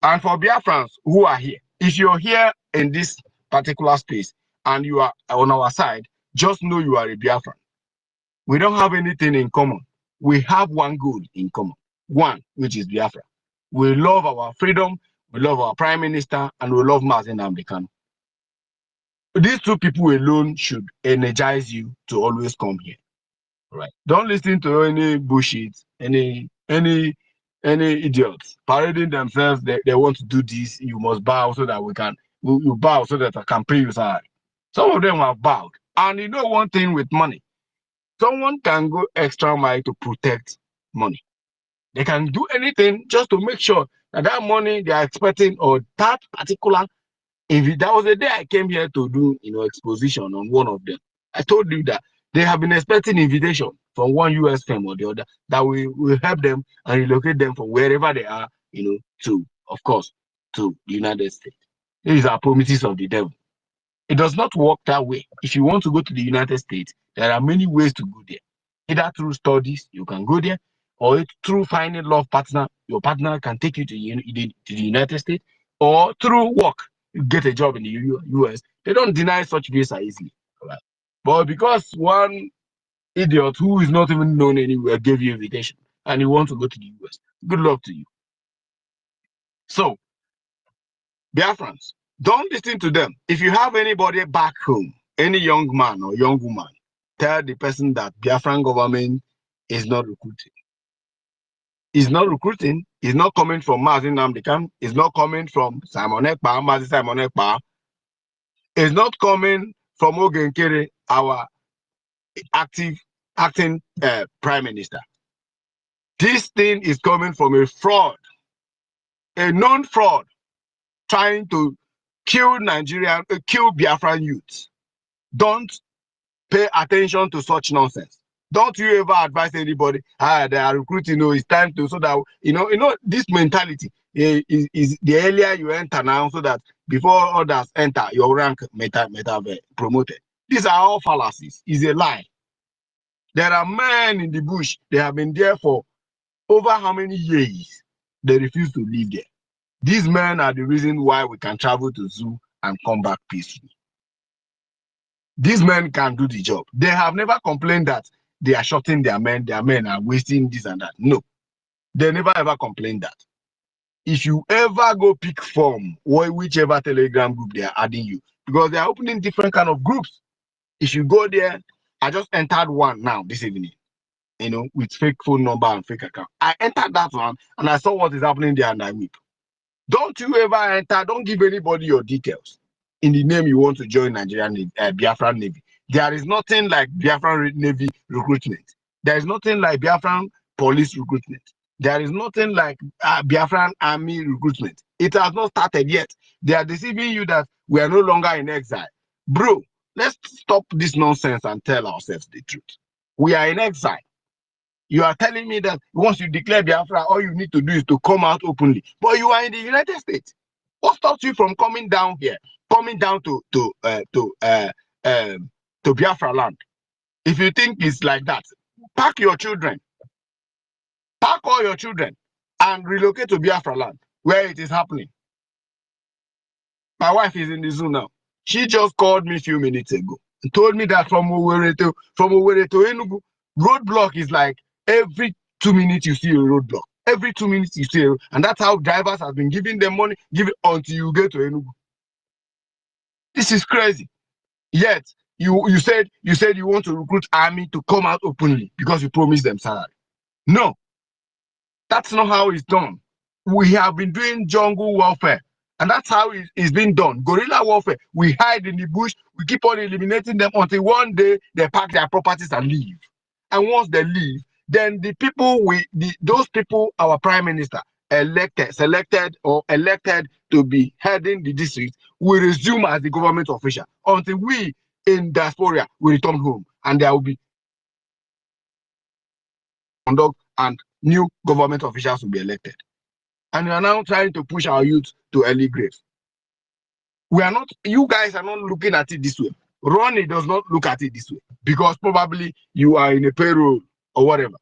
And for Biafrans who are here, if you're here in this particular space and you are on our side, just know you are a Biafran. We don't have anything in common. We have one goal in common. One, which is Biafra. We love our freedom, we love our Prime Minister, and we love Mazen Amdekan. These two people alone should energize you to always come here. Right? Don't listen to any bullshit, any idiots parading themselves. They want to do this. You must bow so that you bow so that I can pay you salary. Some of them have bowed. And you know one thing with money, someone can go extra mile to protect money. They can do anything just to make sure that that money they are expecting or that particular. If that was the day I came here to do exposition on one of them, I told you that they have been expecting invitation from one US firm or the other that we will help them and relocate them from wherever they are, to, of course, to the United States. These are promises of the devil. It does not work that way. If you want to go to the United States, there are many ways to go there. Either through studies, you can go there, or through finding love partner. Your partner can take you to the United States, or through work. You get a job in the US. They don't deny such visa easily. Right? But because one idiot who is not even known anywhere gave you invitation and you want to go to the US, good luck to you. So, Biafrans, don't listen to them. If you have anybody back home, any young man or young woman, tell the person that Biafran government is not recruiting. It's not recruiting. It's not coming from Mazen Amdekan. It's not coming from Simon Ekpa, Mazi Simon Ekpa. It's not coming from Ogenkere, our acting Prime Minister. This thing is coming from a fraud, a known fraud, trying to kill kill Biafran youth. Don't pay attention to such nonsense. Don't you ever advise anybody, they are recruiting, it's time to, so that, this mentality is the earlier you enter now, so that before others enter, your rank may be promoted. These are all fallacies. It's a lie. There are men in the bush, they have been there for over how many years? They refuse to live there. These men are the reason why we can travel to zoo and come back peacefully. These men can do the job. They have never complained that they are shorting their men are wasting this and that. No, they never ever complained that. If you ever go pick form, or whichever Telegram group they are adding you, because they are opening different kind of groups. If you go there, I just entered one now this evening, with fake phone number and fake account. I entered that one and I saw what is happening there and I weep. Don't you ever enter, don't give anybody your details in the name you want to join Nigerian Navy, Biafran Navy. There is nothing like Biafran Navy recruitment. There is nothing like Biafran police recruitment. There is nothing like Biafran army recruitment. It has not started yet. They are deceiving you that we are no longer in exile. Bro, let's stop this nonsense and tell ourselves the truth. We are in exile. You are telling me that once you declare Biafra, all you need to do is to come out openly. But you are in the United States. What stops you from coming down here, coming down to Biafra land? If you think it's like that, pack your children, pack all your children, and relocate to Biafra land where it is happening. My wife is in the Zoom now. She just called me a few minutes ago and told me that from Owerri to Enugu, roadblock is like every 2 minutes you see a roadblock. Every 2 minutes you see a, and that's how drivers have been giving them money, give it until you get to Enugu. This is crazy. Yet you said you want to recruit army to come out openly because you promised them salary. No, that's not how it's done. We have been doing jungle warfare. And that's how it's been done. Guerrilla warfare. We hide in the bush. We keep on eliminating them until one day they pack their properties and leave. And once they leave, then the people, those people, our prime minister, selected to be heading the district, will resume as the government official until we in diaspora will return home. And there will be conduct and new government officials will be elected. And we are now trying to push our youth to early graves. We are not, you guys are not looking at it this way. Ronnie does not look at it this way because probably you are in a payroll or whatever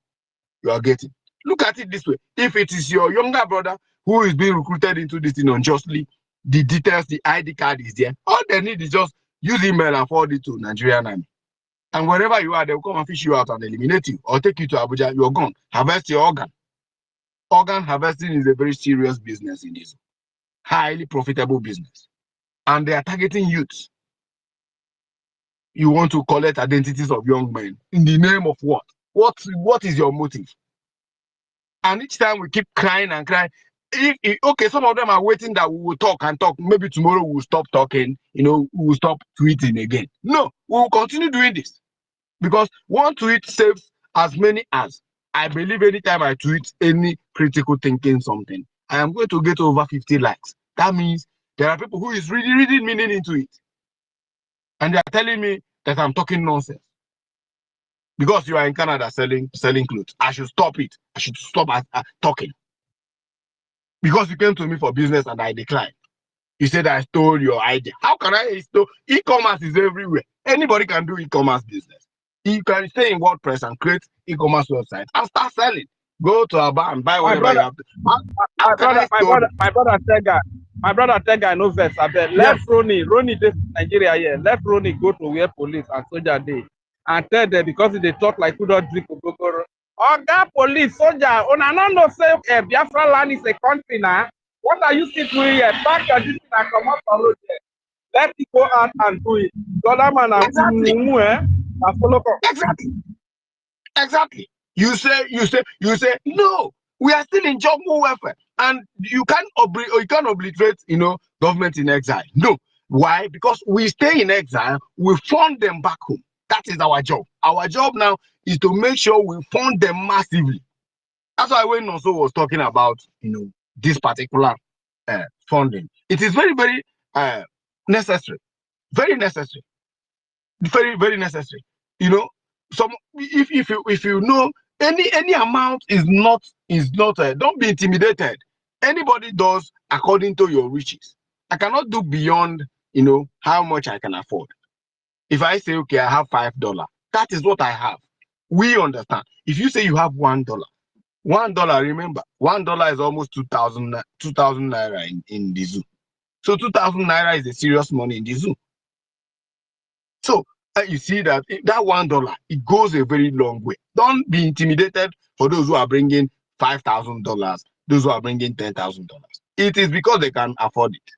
you are getting. Look at it this way. If it is your younger brother who is being recruited into this thing unjustly, the details, the ID card is there. All they need is just use email and forward it to Nigerian Army. And wherever you are, they will come and fish you out and eliminate you or take you to Abuja. You're gone. Harvest your organ. Organ harvesting is a very serious business in this. Highly profitable business. And they are targeting youths. You want to collect identities of young men. In the name of what? What is your motive? And each time we keep crying and crying. Okay, some of them are waiting that we will talk and talk. Maybe tomorrow we will stop talking. We will stop tweeting again. No, we will continue doing this. Because one tweet saves as many as. I believe anytime I tweet any critical thinking something, I am going to get over 50 likes. That means there are people who is really reading meaning into it. And they are telling me that I'm talking nonsense. Because you are in Canada selling clothes. I should stop it. I should stop talking. Because you came to me for business and I declined. You said I stole your idea. How can I steal? E-commerce is everywhere. Anybody can do e-commerce business. You can stay in WordPress and create e-commerce website and start selling. Go to a bar and buy whatever you have to. My brother Tega no vex. I bet let Ronnie this Nigeria here. Let Ronnie go to where police and soldier day and tell them because they talk like who don't drink Ogogoro. Oga police soldier, una no say Biafra land is a country now. What are you still doing here? Back your this and come up from road here. Let me go out and do it. The other man Exactly. You say no. We are still in jungle welfare, and you can't obliterate, government in exile. No. Why? Because we stay in exile. We fund them back home. That is our job. Our job now is to make sure we fund them massively. That's why when Nonso was talking about, this particular funding, it is very, very necessary. Very necessary. Very, very necessary. If you know any amount is not don't be intimidated. Anybody does according to your riches. I cannot do beyond how much I can afford. If I say okay, I have $5, that is what I have. We understand. If you say you have $1, remember, $1 is almost 2,000 naira in the zoo. So 2,000 naira is a serious money in the zoo. So you see that $1, it goes a very long way. Don't be intimidated for those who are bringing $5,000, those who are bringing $10,000. It is because they can afford it.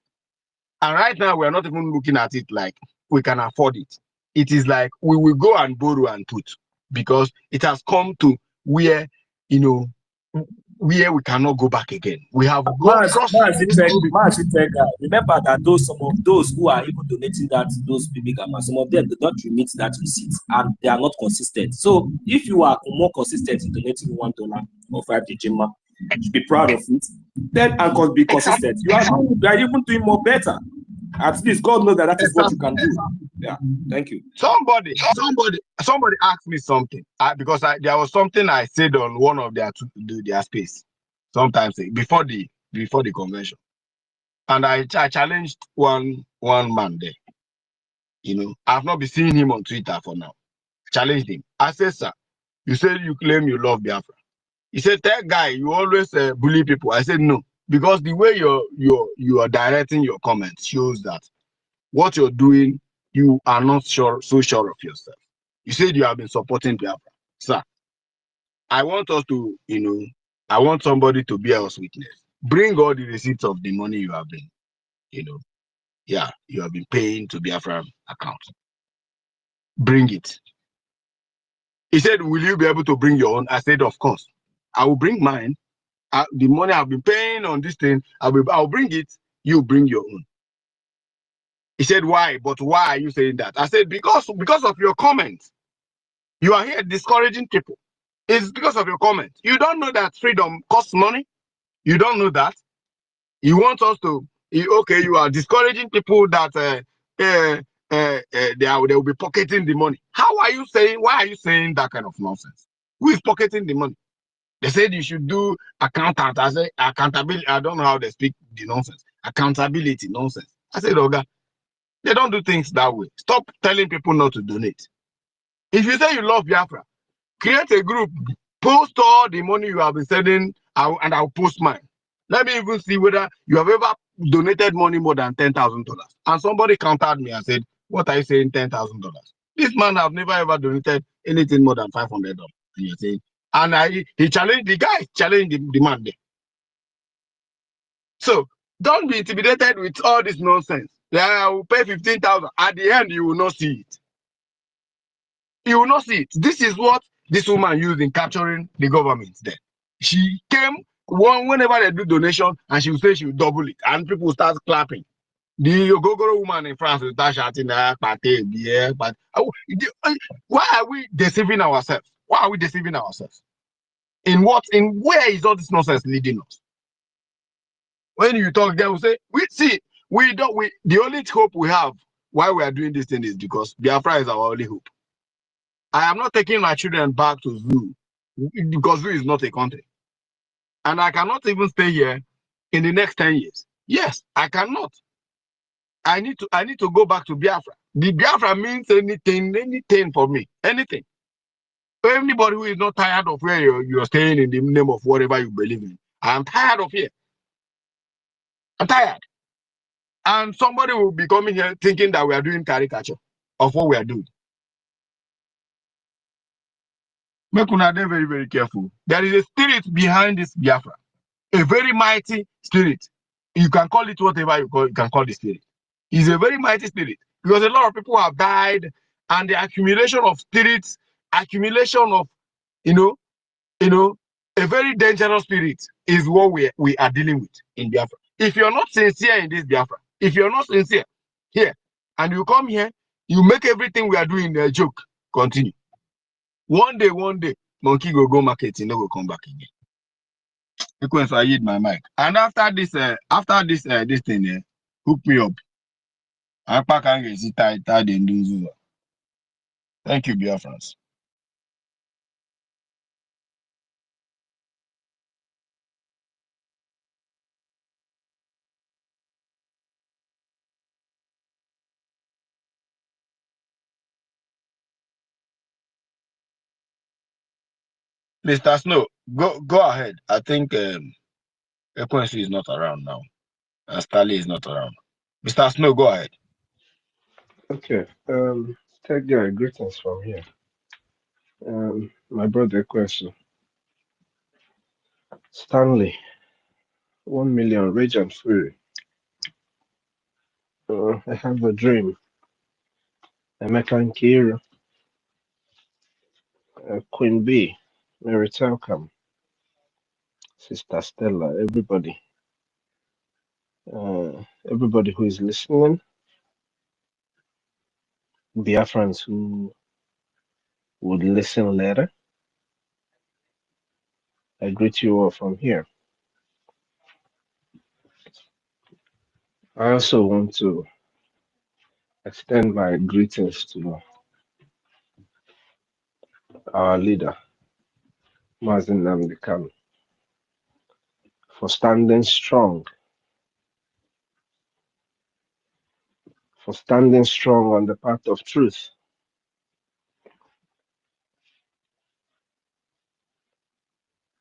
And right now, we are not even looking at it like we can afford it. It is like we will go and borrow and put, because it has come to where, where we cannot go back again. We have gone across. Remember that some of those who are even donating those big amounts, some of them do not remit that receipt and they are not consistent. So if you are more consistent in donating $1 or $5, you should be proud of it. Then and be consistent. You are even doing more better. At least God knows that is what you can do. Yeah, thank you. Somebody asked me something because there was something I said on one of their space sometimes before the convention, and I challenged one man there. You know, I've not been seeing him on Twitter for now. Challenged him. I said, sir, you said you claim you love Biafra. He said, that guy, you always bully people. I said, no, because the way you are directing your comments shows that what you're doing, you are not so sure of yourself. You said you have been supporting Biafra. Sir, I want us to, I want somebody to bear us witness. Bring all the receipts of the money you have been, you have been paying to Biafra account. Bring it. He said, will you be able to bring your own? I said, of course. I will bring mine. The money I've been paying on this thing, I'll bring it. You bring your own. He said, why? But why are you saying that? I said, because of your comments. You are here discouraging people. It's because of your comments. You don't know that freedom costs money. You don't know that. You want us to, okay, you are discouraging people that they will be pocketing the money. Why are you saying that kind of nonsense? Who is pocketing the money? They said you should do accountant. I say accountability. I don't know how they speak the nonsense. Accountability nonsense. I said, Oga, they don't do things that way. Stop telling people not to donate. If you say you love Biafra, create a group, post all the money you have been sending, and I'll post mine. Let me even see whether you have ever donated money more than $10,000. And somebody countered me and said, what are you saying, $10,000? This man have never ever donated anything more than $500. And you're saying, and he challenged, the guy challenged the man there. So don't be intimidated with all this nonsense. Yeah, I will pay 15,000. At the end, you will not see it. You will not see it. This is what this woman used in capturing the government there. She came whenever they do donation, and she will say she will double it, and people start clapping. The Ogogoro woman in France will start shouting, but why are we deceiving ourselves? Why are we deceiving ourselves? Where is all this nonsense leading us? When you talk, they will say, the only hope we have why we are doing this thing is because Biafra is our only hope. I am not taking my children back to zoo because zoo is not a country. And I cannot even stay here in the next 10 years. Yes, I cannot. I need to go back to Biafra. The Biafra means anything for me. Anything. Anybody who is not tired of where you're staying in the name of whatever you believe in. I'm tired of here. I'm tired. And somebody will be coming here thinking that we are doing caricature of what we are doing. Make una dey very, very careful. There is a spirit behind this Biafra. A very mighty spirit. You can call it whatever you can call the spirit. It's a very mighty spirit. Because a lot of people have died, and the accumulation of spirits, accumulation of, a very dangerous spirit is what we are dealing with in Biafra. If you're not sincere in this Biafra, if you're not sincere here, and you come here, you make everything we are doing a joke. Continue. One day, monkey go market, you know, go come back again. Because I hit my mic. And after this thing, hook me up. Thank you, Biafrans. Mr. Snow, go ahead. I think Equency is not around now. Stanley is not around. Mr. Snow, go ahead. Okay. Tech guy, greetings from here. My brother question. Stanley, 1 million rage and fury. I have a dream. Emeka Nkira, Queen B, Mary Telcom, Sister Stella, everybody who is listening, Biafrans who would listen later. I greet you all from here. I also want to extend my greetings to our leader, Mazin Namdekan, for standing strong, on the path of truth,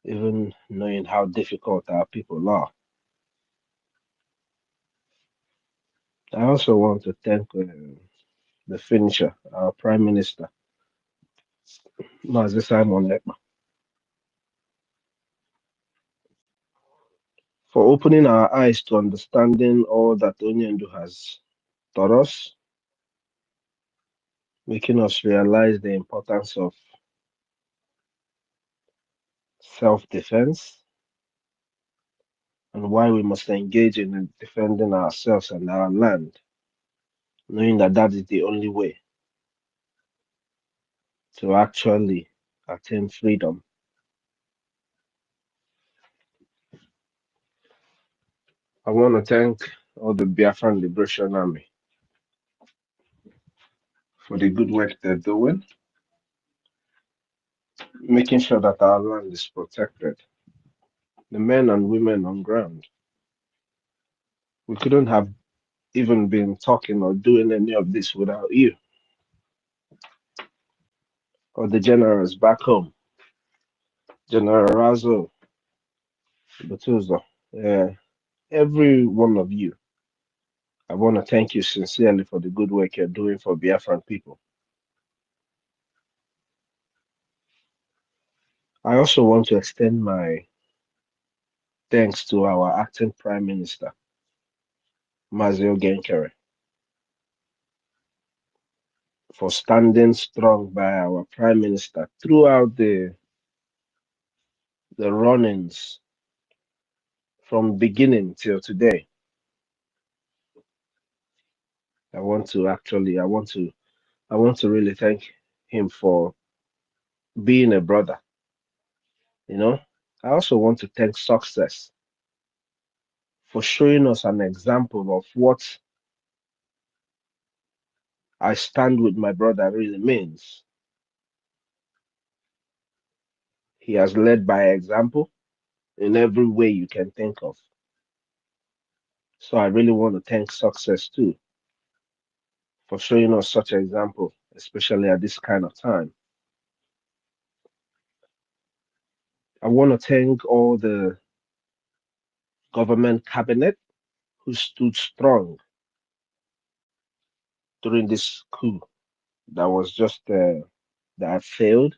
even knowing how difficult our people are. I also want to thank the finisher, our Prime Minister, Mazi Simon Ekpa, for opening our eyes to understanding all that Onyendu has taught us, making us realize the importance of self-defense and why we must engage in defending ourselves and our land, knowing that that is the only way to actually attain freedom. I want to thank all the Biafran Liberation Army for the good work they're doing, making sure that our land is protected. The men and women on ground. We couldn't have even been talking or doing any of this without you, or the generals back home, General Razo, Batuzo, every one of you. I want to thank you sincerely for the good work you're doing for Biafran people. I also want to extend my thanks to our acting Prime Minister, Mazio Genkere, for standing strong by our Prime Minister throughout the run-ins from beginning till today. I want to really thank him for being a brother. You know, I also want to thank Success for showing us an example of what I stand with my brother really means. He has led by example in every way you can think of. So I really want to thank Success too for showing us such an example, especially at this kind of time. I want to thank all the government cabinet who stood strong during this coup that was just that failed.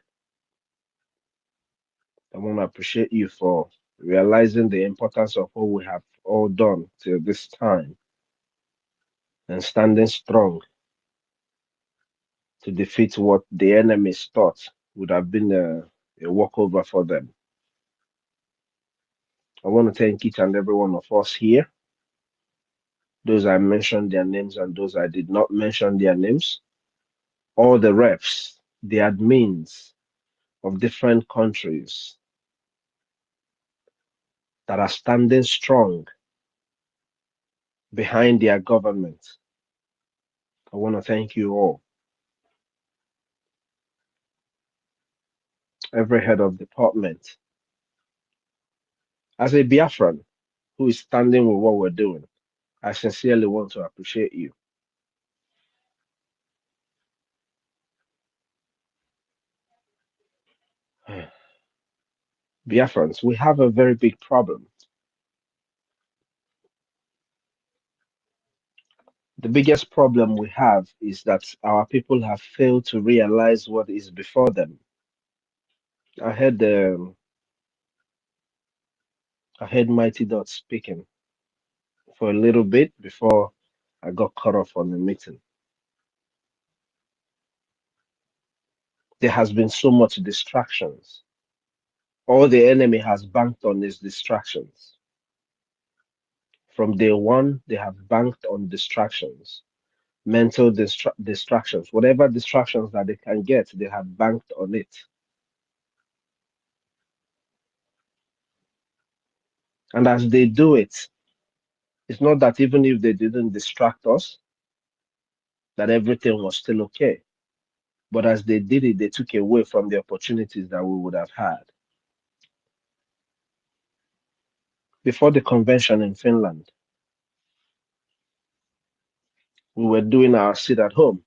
I want to appreciate you for realizing the importance of what we have all done till this time and standing strong to defeat what the enemies thought would have been a walkover for them. I want to thank each and every one of us here, those I mentioned their names and those I did not mention their names, all the reps, the admins of different countries that are standing strong behind their government. I want to thank you all. Every head of department. As a Biafran who is standing with what we're doing, I sincerely want to appreciate you. Biafrans, we have a very big problem. The biggest problem we have is that our people have failed to realize what is before them. I heard Mighty Dot speaking for a little bit before I got cut off on the meeting. There has been so much distractions. All the enemy has banked on is distractions. From day one, they have banked on distractions, mental distractions, whatever distractions that they can get, they have banked on it. And as they do it, it's not that even if they didn't distract us, that everything was still okay. But as they did it, they took away from the opportunities that we would have had. Before the convention in Finland, we were doing our sit at home.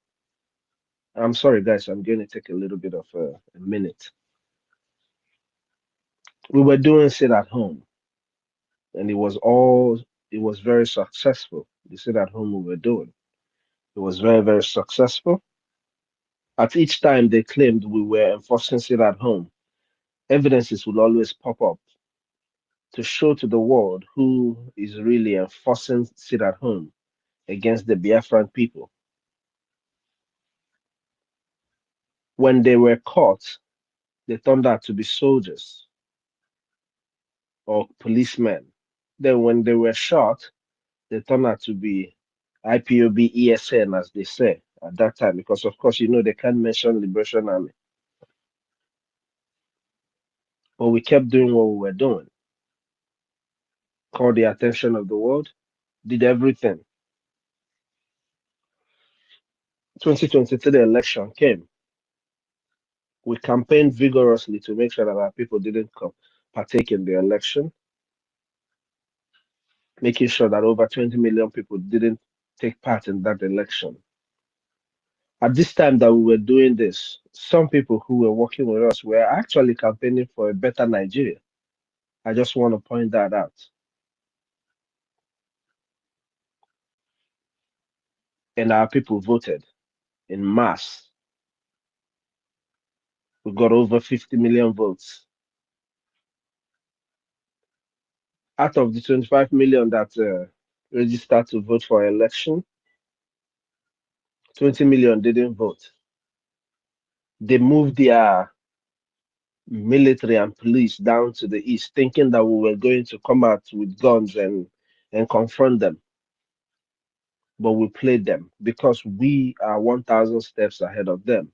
I'm sorry, guys, I'm going to take a little bit of a minute. We were doing sit at home, and it was very successful. The sit at home we were doing, it was very, very successful. At each time they claimed we were enforcing sit at home, evidences would always pop up to show to the world who is really enforcing sit at home against the Biafran people. When they were caught, they turned out to be soldiers or policemen. Then when they were shot, they turned out to be IPOB ESN, as they say at that time, because of course, they can't mention Liberation Army. But we kept doing what we were doing, called the attention of the world, did everything. 2023 election came. We campaigned vigorously to make sure that our people didn't partake in the election, making sure that over 20 million people didn't take part in that election. At this time that we were doing this, some people who were working with us were actually campaigning for a better Nigeria. I just want to point that out. And our people voted in mass. We got over 50 million votes. Out of the 25 million that registered to vote for election, 20 million didn't vote. They moved their military and police down to the east, thinking that we were going to come out with guns and confront them. But we played them because we are 1,000 steps ahead of them.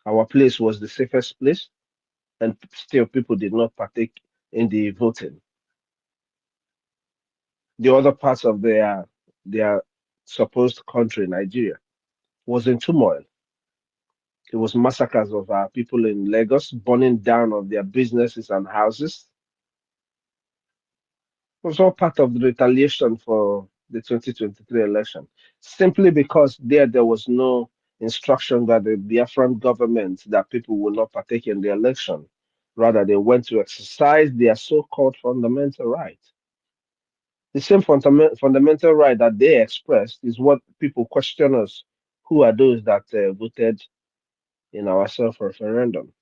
Our place was the safest place, and still people did not partake in the voting. The other parts of their supposed country, Nigeria, was in turmoil. It was massacres of our people in Lagos, burning down of their businesses and houses. It was all part of the retaliation for the 2023 election, simply because there was no instruction by the Biafran government that people will not partake in the election. Rather, they went to exercise their so-called fundamental right. The same fundamental right that they expressed is what people question us. Who are those that voted in our self-referendum?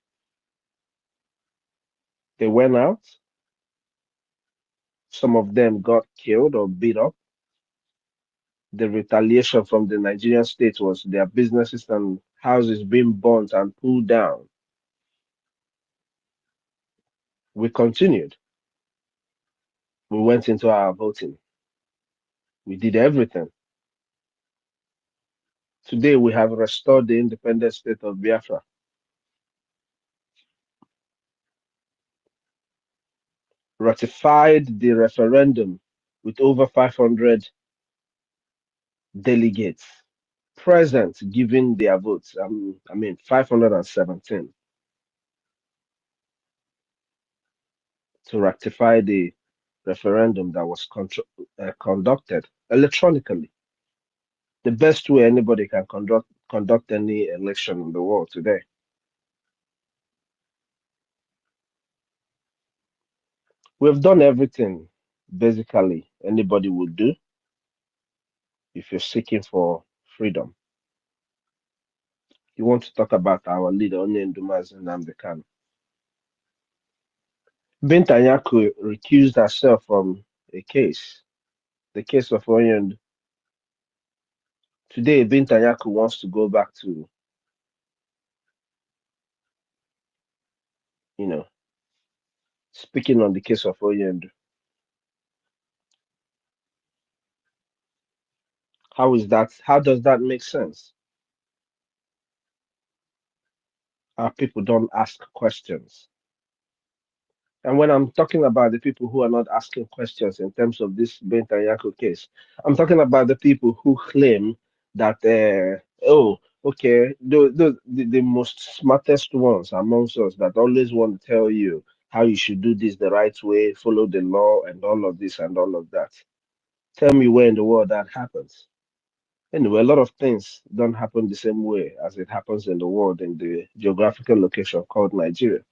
They went out. Some of them got killed or beat up. The retaliation from the Nigerian state was their businesses and houses being burnt and pulled down. We continued. We went into our voting. We did everything. Today, we have restored the independent state of Biafra. Ratified the referendum with over 500 delegates present giving their votes. 517 to ratify the referendum that was conducted electronically. The best way anybody can conduct any election in the world today. We've done everything basically anybody would do if you're seeking for freedom. You want to talk about our leader, Onyendumazi Nnamdi Kanu. Binta Nyako recused herself from a case, the case of Onyendu. Today, Binta Nyako wants to go back to, speaking on the case of Onyendu. How does that make sense? Our people don't ask questions. And when I'm talking about the people who are not asking questions in terms of this Binta Nyako case, I'm talking about the people who claim that okay, the most smartest ones amongst us that always want to tell you how you should do this the right way, follow the law, and all of this and all of that. Tell me where in the world that happens. Anyway, a lot of things don't happen the same way as it happens in the world in the geographical location called Nigeria.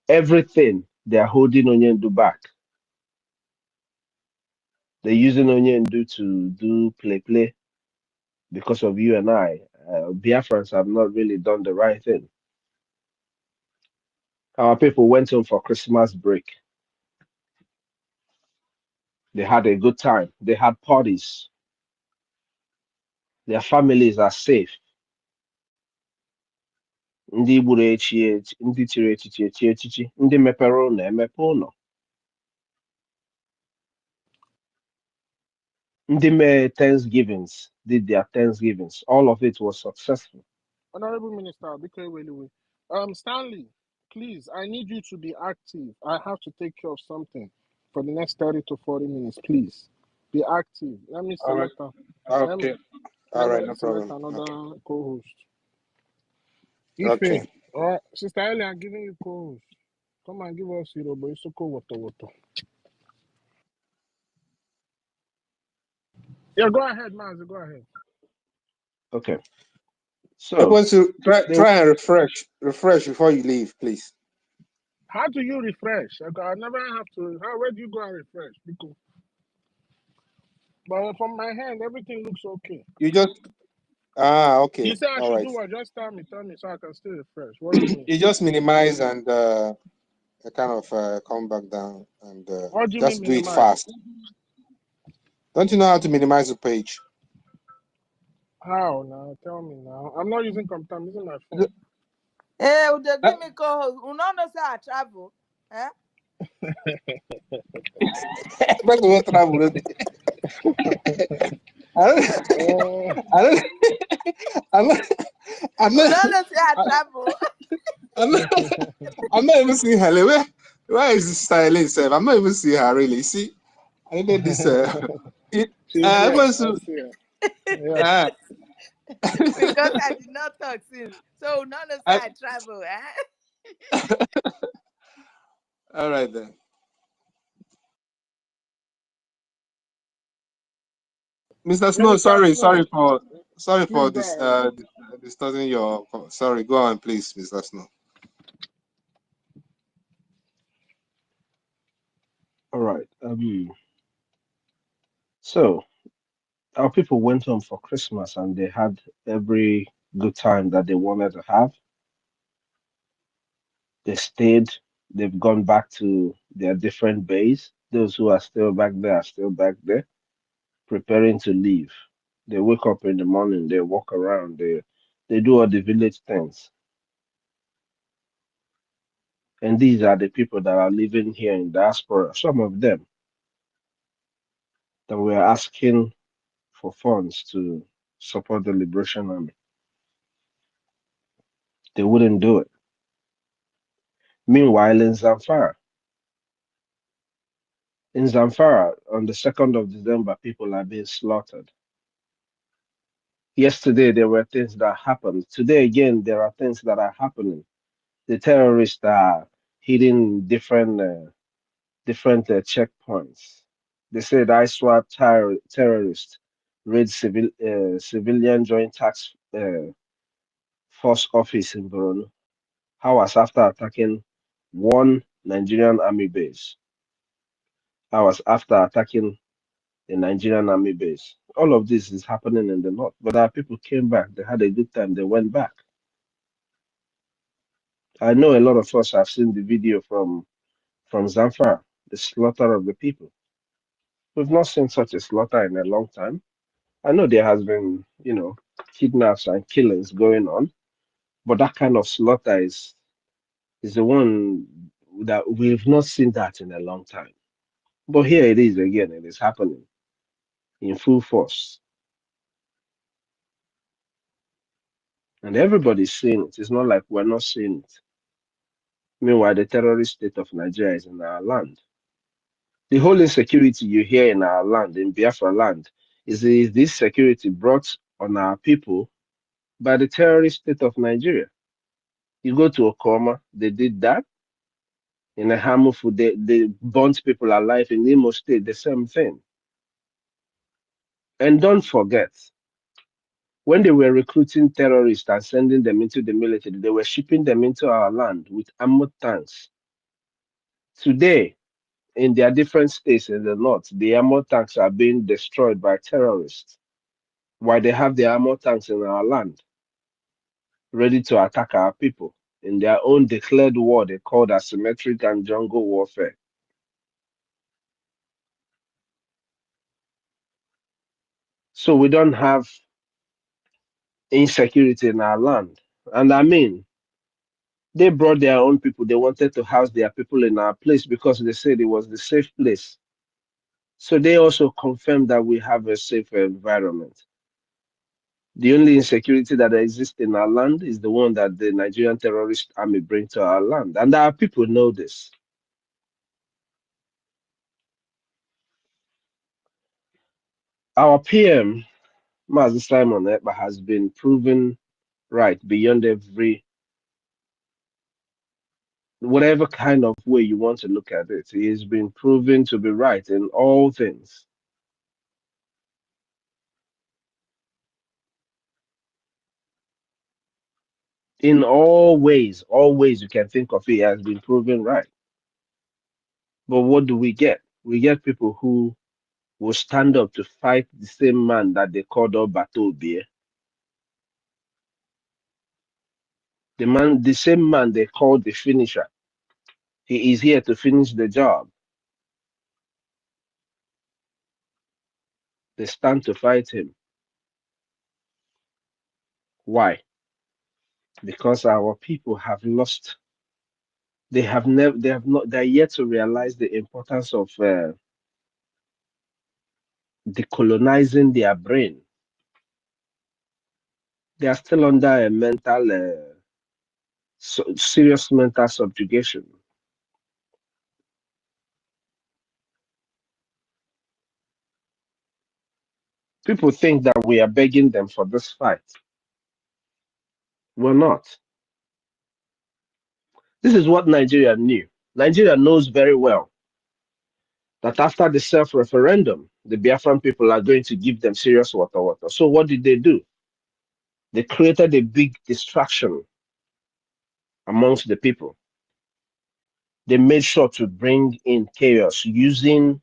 Everything they are holding Onyendu back. They're using Onyendu to do play because of you and I. Biafrans have not really done the right thing. Our people went home for Christmas break. They had a good time. They had parties. Their families are safe. Ndị gburu ndị chiri echichi, ndị mepere ụlọ emepe ụlọ. Ndị mere Thanksgivings did their Thanksgivings. All of it was successful. Honorable Minister, Stanley, please, I need you to be active. I have to take care of something for the next 30 to 40 minutes. Please, be active. Let me select. Okay. All right, no problem. Another co-host. Okay. All right, Sister Ellie, I'm giving you co-host. Come and give us your water. Yeah, go ahead, Mazi. Go ahead. Okay. So I want to try and refresh before you leave, please. How do you refresh? I never have to. Where do you go and refresh? Because, but from my hand, everything looks okay. You just okay. You say I should do what? Just tell me, so I can still refresh. What do you mean? You just minimize and kind of come back down and what do you just mean do it fast. Don't you know how to minimize the page? How now? Tell me now. I'm not using computer. I'm using my phone. Hey, would you give me co-host? You know say I travel. Eh? But what travel? I'm not even seeing her. Where is this styling self? I'm not even seeing her really. See, I need this. I because I did not talk since. So none of I travel. Eh? All right then. Mr. Snow, sorry for this distorting your. Sorry, go on, please, Mr. Snow. All right. So our people went home for Christmas and they had every good time that they wanted to have. They stayed. They've gone back to their different bays. Those who are still back there are still back there, preparing to leave. They wake up in the morning. They walk around. They do all the village things. And these are the people that are living here in diaspora. Some of them that were asking for funds to support the Liberation Army. They wouldn't do it. Meanwhile, in Zamfara, on the 2nd of December, people are being slaughtered. Yesterday, there were things that happened. Today, again, there are things that are happening. The terrorists are hitting different checkpoints. They said ISWAP terrorists raid civilian joint tax force office in Borno. Hours after attacking one Nigerian army base. Hours after attacking the Nigerian army base. All of this is happening in the north. But our people came back. They had a good time. They went back. I know a lot of us have seen the video from Zamfara, the slaughter of the people. We've not seen such a slaughter in a long time. I know there has been, kidnaps and killings going on, but that kind of slaughter is the one that we've not seen that in a long time. But here it is again. It is happening in full force. And everybody's seeing it. It's not like we're not seeing it. Meanwhile, the terrorist state of Nigeria is in our land. The whole insecurity you hear in our land, in Biafra land, is this security brought on our people by the terrorist state of Nigeria. You go to Okoma, they did that. In a harmful, they burnt people alive in Imo State, the same thing. And don't forget, when they were recruiting terrorists and sending them into the military, they were shipping them into our land with armored tanks. Today, in their different states in the north, the armored tanks are being destroyed by terrorists, while they have the armored tanks in our land, ready to attack our people in their own declared war they called asymmetric and jungle warfare. So we don't have insecurity in our land. And I mean, they brought their own people. They wanted to house their people in our place because they said it was the safe place. So they also confirmed that we have a safer environment. The only insecurity that exists in our land is the one that the Nigerian terrorist army bring to our land. And our people know this. Our PM, Mazi Simon Ekpa, has been proven right beyond whatever kind of way you want to look at it. He has been proven to be right in all things. In all ways you can think of, he has been proven right. But what do we get? We get people who will stand up to fight the same man that they called Obatobie. The same man they called the finisher. He is here to finish the job. They stand to fight him. Why? Because our people have lost. They're yet to realize the importance of decolonizing their brain. They are still under a serious mental subjugation. People think that we are begging them for this fight. We're not. This is what Nigeria knew. Nigeria knows very well that after the self-referendum, the Biafran people are going to give them serious water. So what did they do? They created a big distraction amongst the people. They made sure to bring in chaos using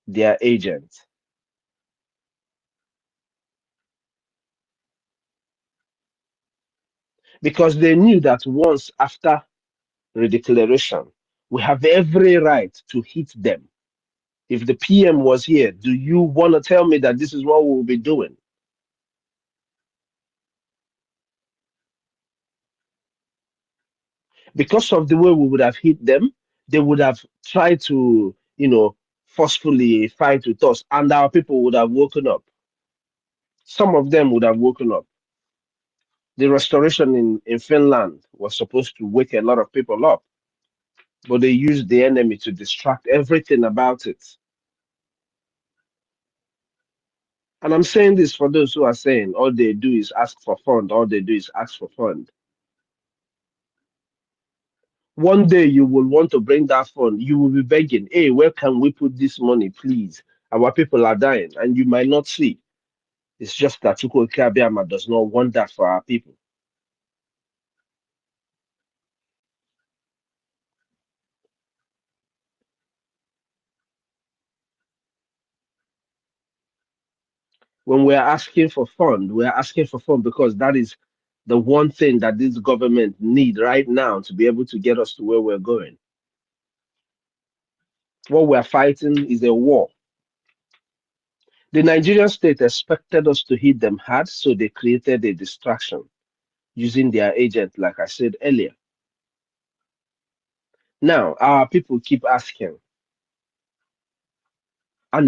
their agents. Because they knew that once after redeclaration, we have every right to hit them. If the PM was here, do you want to tell me that this is what we'll be doing? Because of the way we would have hit them, they would have tried to, forcefully fight with us, and our people would have woken up. Some of them would have woken up. The restoration in Finland was supposed to wake a lot of people up, but they used the enemy to distract everything about it. And I'm saying this for those who are saying all they do is ask for fund, all they do is ask for fund. One day you will want to bring that fund, you will be begging, hey, where can we put this money, please? Our people are dying, and you might not see. It's just that EFIK-IBIBIO does not want that for our people. When we're asking for fund, we're asking for fund because that is the one thing that this government need right now to be able to get us to where we're going. What we're fighting is a war. The Nigerian state expected us to hit them hard, so they created a distraction using their agent, like I said earlier. Now, our people keep asking, what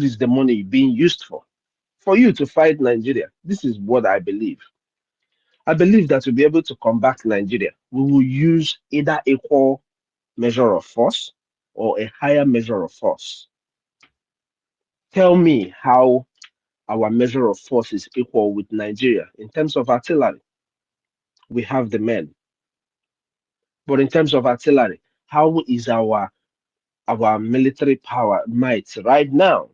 is the money being used for? For you to fight Nigeria. This is what I believe. I believe that to be able to combat Nigeria, we will use either equal measure of force or a higher measure of force. Tell me how our measure of force is equal with Nigeria. In terms of artillery, we have the men. But in terms of artillery, how is our military power might right now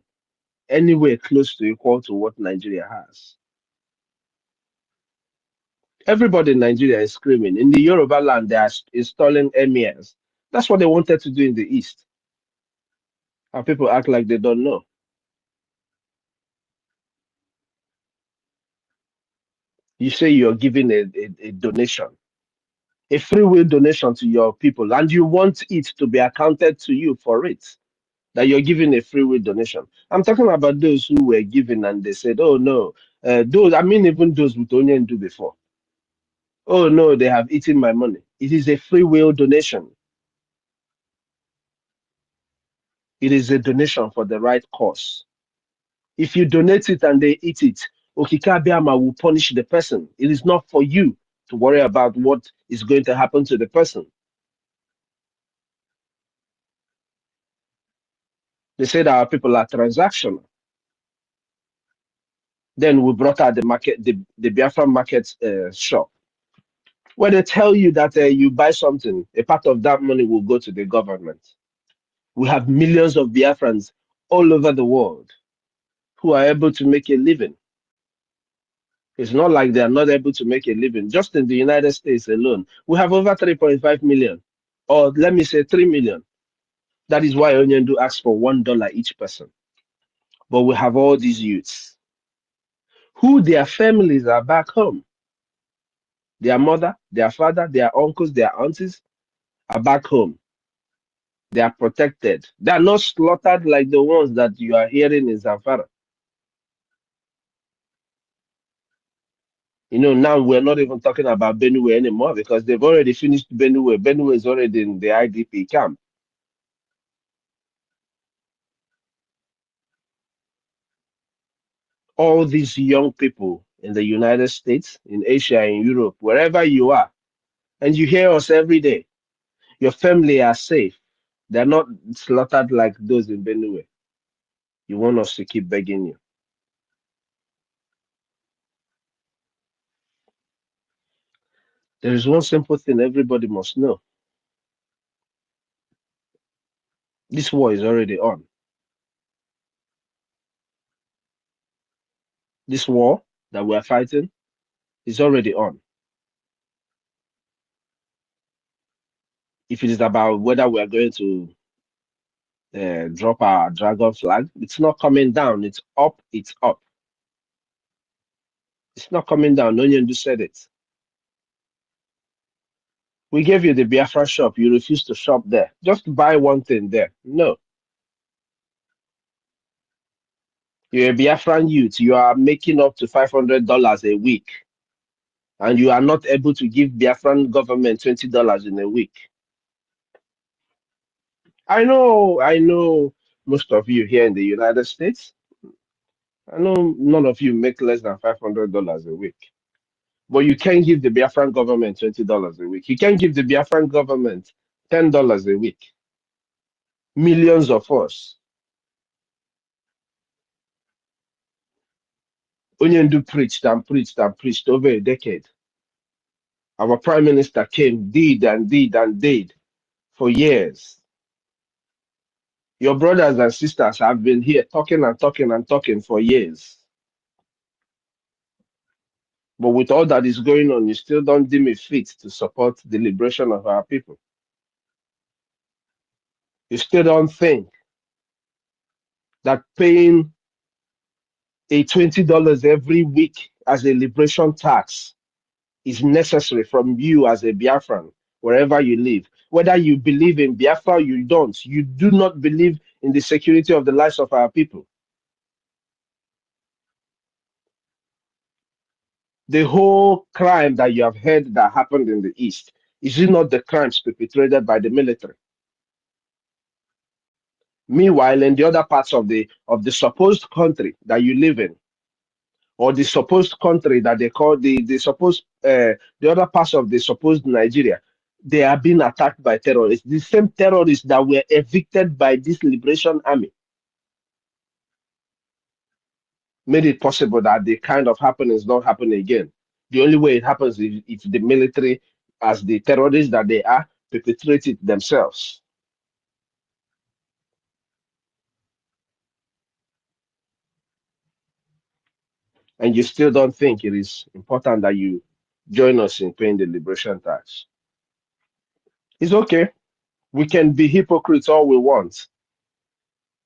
anywhere close to equal to what Nigeria has? Everybody in Nigeria is screaming. In the Yoruba land, they are installing emirs. That's what they wanted to do in the East. And people act like they don't know. You say you're giving a donation, a free will donation to your people, and you want it to be accounted to you for it, that you're giving a free will donation. I'm talking about those who were giving and they said, oh no, those, I mean, even those with Onyen do before. Oh no, they have eaten my money. It is a free will donation. It is a donation for the right cause. If you donate it and they eat it, Okikabiama will punish the person. It is not for you to worry about what is going to happen to the person. They said our people are transactional. Then we brought out the market, the Biafra market shop, where they tell you that you buy something, a part of that money will go to the government. We have millions of Biafrans all over the world who are able to make a living. It's not like they are not able to make a living. Just in the United States alone, we have over 3.5 million, or let me say 3 million. That is why Onyendu asks for $1 each person. But we have all these youths who their families are back home. Their mother, their father, their uncles, their aunties are back home. They are protected. They are not slaughtered like the ones that you are hearing in Zamfara. You know, now we're not even talking about Benue anymore because they've already finished Benue. Benue is already in the IDP camp. All these young people in the United States, in Asia, in Europe, wherever you are, and you hear us every day, your family are safe. They're not slaughtered like those in Benue. You want us to keep begging you. There is one simple thing everybody must know. This war is already on. This war that we are fighting is already on. If it is about whether we are going to drop our dragon flag, it's not coming down. It's up. It's up. It's not coming down. Onyendu said it. We gave you the Biafra shop. You refuse to shop there. Just buy one thing there. No. You're a Biafran youth. You are making up to $500 a week. And you are not able to give Biafran government $20 in a week. I know most of you here in the United States. I know none of you make less than $500 a week. But you can't give the Biafran government $20 a week. You can't give the Biafran government $10 a week. Millions of us. Onyendu preached and preached and preached over a decade. Our prime minister came, did and did and did for years. Your brothers and sisters have been here talking and talking and talking for years. But with all that is going on, you still don't deem it fit to support the liberation of our people. You still don't think that paying a $20 every week as a liberation tax is necessary from you as a Biafran, wherever you live. Whether you believe in Biafra or you don't, you do not believe in the security of the lives of our people. The whole crime that you have heard that happened in the East, is it not the crimes perpetrated by the military? Meanwhile, in the other parts of the supposed country that you live in, or the supposed country that they call the other parts of the supposed Nigeria, they are being attacked by terrorists. The same terrorists that were evicted by this liberation army. made it possible that the kind of happenings don't happen again. The only way it happens is if the military, as the terrorists that they are, perpetrate it themselves. And you still don't think it is important that you join us in paying the liberation tax. It's okay. We can be hypocrites all we want.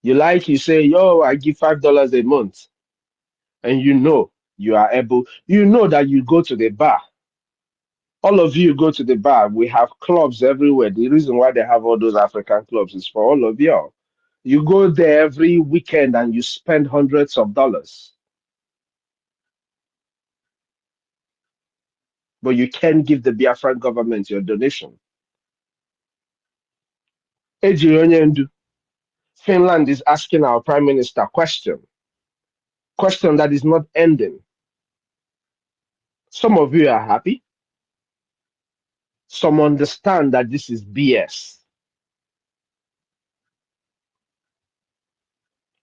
You say, yo, I give $5 a month. And you are able, that you go to the bar. All of you go to the bar. We have clubs everywhere. The reason why they have all those African clubs is for all of y'all. You go there every weekend and you spend hundreds of dollars. But you can't give the Biafran government your donation. Finland is asking our prime minister question that is not ending. Some of you are happy. Some understand that this is BS.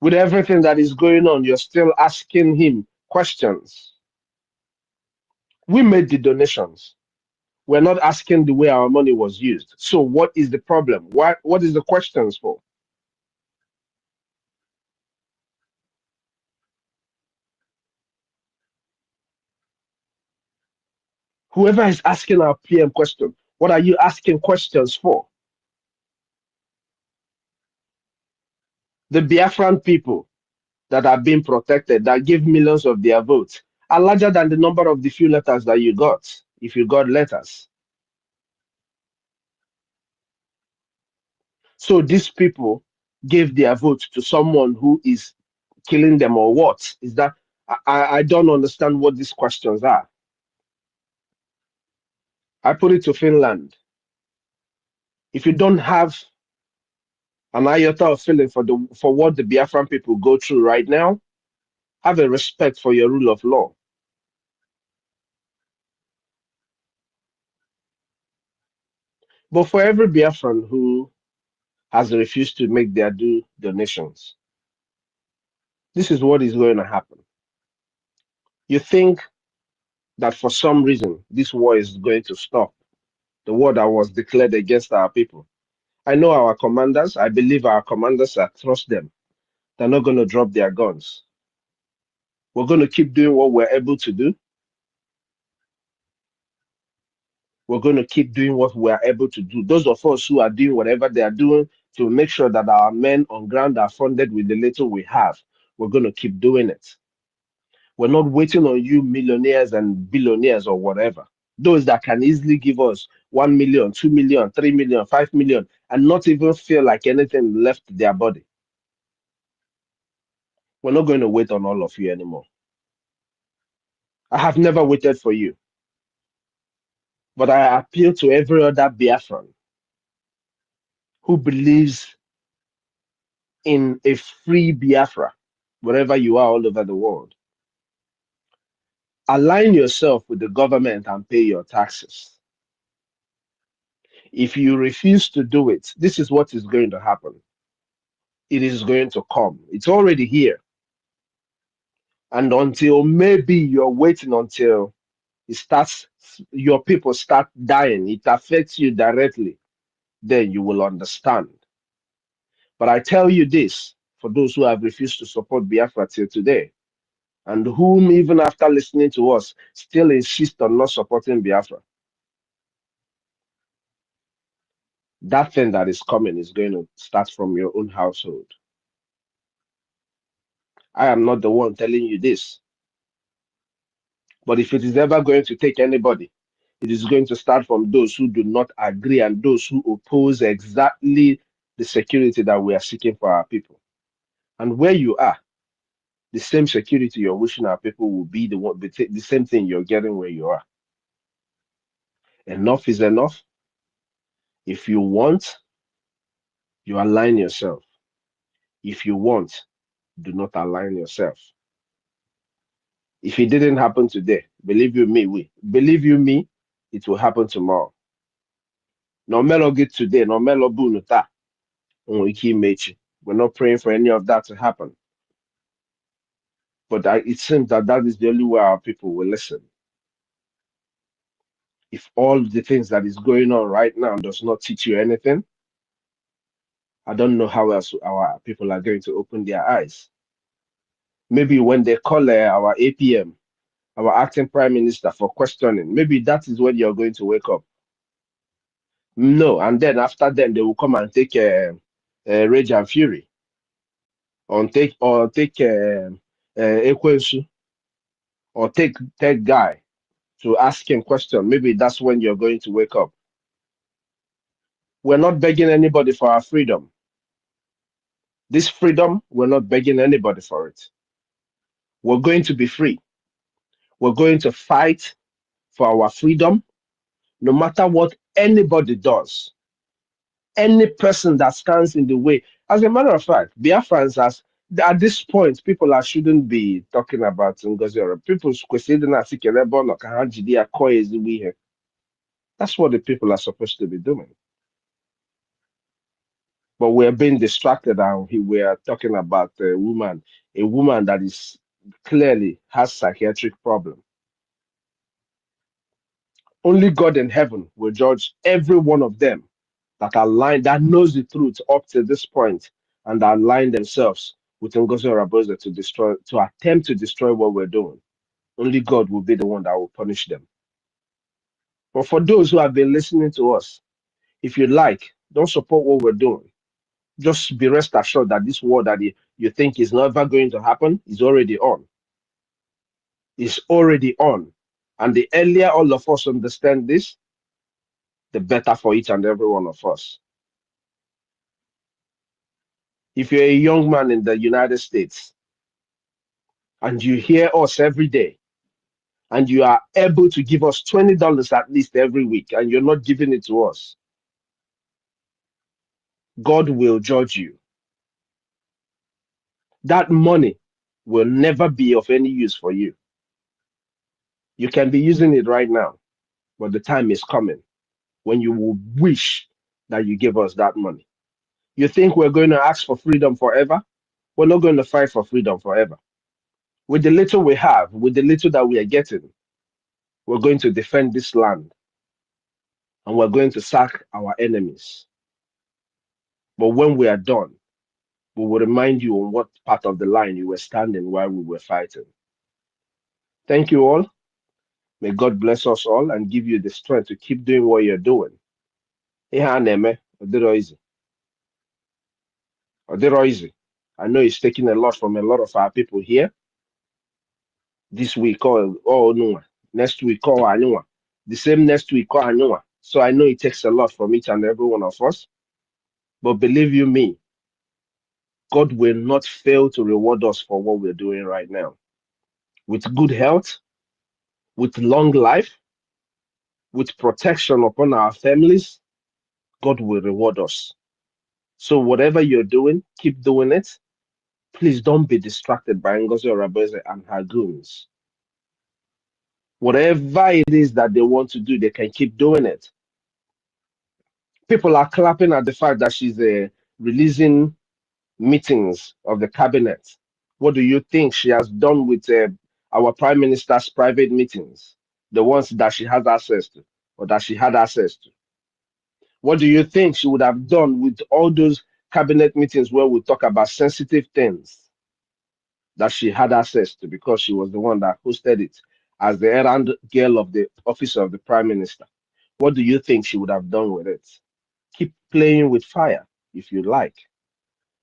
With everything that is going on, you're still asking him questions. We made the donations. We're not asking the way our money was used. So what is the problem? What is the questions for? Whoever is asking our PM question, what are you asking questions for? The Biafran people that are being protected, that give millions of their votes, are larger than the number of the few letters that you got, if you got letters. So these people gave their vote to someone who is killing them, or what? Is that I don't understand what these questions are. I put it to Finland. If you don't have an iota of feeling for what the Biafran people go through right now, have a respect for your rule of law. But for every Biafran who has refused to make their due donations, this is what is going to happen. You think that for some reason this war is going to stop, the war that was declared against our people. I know our commanders. I believe our commanders, I trust them. They're not going to drop their guns. We're going to keep doing what we're able to do. We're going to keep doing what we're able to do. Those of us who are doing whatever they are doing to make sure that our men on ground are funded with the little we have, we're going to keep doing it. We're not waiting on you millionaires and billionaires or whatever. Those that can easily give us 1 million, 2 million, 3 million, 5 million, and not even feel like anything left their body. We're not going to wait on all of you anymore. I have never waited for you. But I appeal to every other Biafran who believes in a free Biafra, wherever you are all over the world. Align yourself with the government and pay your taxes. If you refuse to do it, this is what is going to happen. It is going to come. It's already here. And until maybe you're waiting until it starts, your people start dying, it affects you directly, then you will understand. But I tell you this, for those who have refused to support Biafra till today, and whom even after listening to us still insist on not supporting Biafra, that thing that is coming is going to start from your own household. I am not the one telling you this. But if it is ever going to take anybody, it is going to start from those who do not agree and those who oppose exactly the security that we are seeking for our people. And where you are, the same security you're wishing our people will be the same thing you're getting where you are. Enough is enough. If you want, you align yourself. If you want, do not align yourself. If it didn't happen today, believe you me, it will happen tomorrow. No melo get today, no melo bunuta. We're not praying for any of that to happen. But it seems that that is the only way our people will listen. If all the things that is going on right now does not teach you anything, I don't know how else our people are going to open their eyes. Maybe when they call our APM, our acting prime minister, for questioning, maybe that is when you're going to wake up. No, and then after them, they will come and take Rage and Fury, or take Ekwensu, or take Tech Guy to ask him question. Maybe that's when you're going to wake up. We're not begging anybody for our freedom. This freedom, we're not begging anybody for it. We're going to be free. We're going to fight for our freedom, no matter what anybody does. Any person that stands in the way. As a matter of fact, BIAFRANS, at this point, people shouldn't be talking about NGOZI or people's question. That's what the people are supposed to be doing. But we're being distracted, and we are talking about a woman that is clearly has psychiatric problem. Only God in heaven will judge every one of them that knows the truth up to this point and align themselves with NGOZI or Aboza to attempt to destroy what we're doing. Only God will be the one that will punish them. But for those who have been listening to us, if you like, don't support what we're doing. Just be rest assured that this war that you think is never going to happen is already on. It's already on. And the earlier all of us understand this, the better for each and every one of us. If you're a young man in the United States and you hear us every day and you are able to give us $20 at least every week and you're not giving it to us, God will judge you. That money will never be of any use for you. You can be using it right now, but the time is coming when you will wish that you give us that money. You think we're going to ask for freedom forever? We're not going to fight for freedom forever. With the little we have, with the little that we are getting, we're going to defend this land and we're going to sack our enemies. But when we are done, we will remind you on what part of the line you were standing while we were fighting. Thank you all. May God bless us all and give you the strength to keep doing what you're doing. Easy. I know it's taking a lot from a lot of our people here. This week or no, next week or anua. The same next week or anua. So I know it takes a lot from each and every one of us. But believe you me, God will not fail to reward us for what we're doing right now. With good health, with long life, with protection upon our families, God will reward us. So whatever you're doing, keep doing it. Please don't be distracted by NGOZI Oraboze and her goons. Whatever it is that they want to do, they can keep doing it. People are clapping at the fact that she's releasing meetings of the cabinet. What do you think she has done with our prime minister's private meetings? The ones that she has access to, or that she had access to? What do you think she would have done with all those cabinet meetings where we talk about sensitive things that she had access to because she was the one that hosted it as the errand girl of the office of the prime minister? What do you think she would have done with it? Keep playing with fire if you like.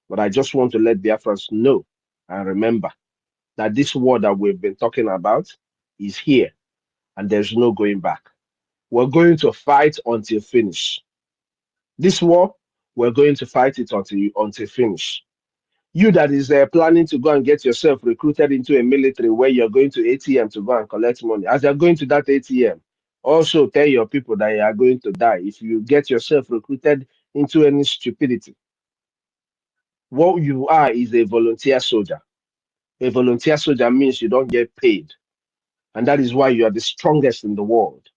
But I just want to let Biafrans know and remember that this war that we've been talking about is here and there's no going back. We're going to fight until finish. This war, we're going to fight it until finish. You that is planning to go and get yourself recruited into a military where you're going to ATM to go and collect money, as you're going to that ATM, also tell your people that you are going to die if you get yourself recruited into any stupidity. What you are is a volunteer soldier. A volunteer soldier means you don't get paid. And that is why you are the strongest in the world.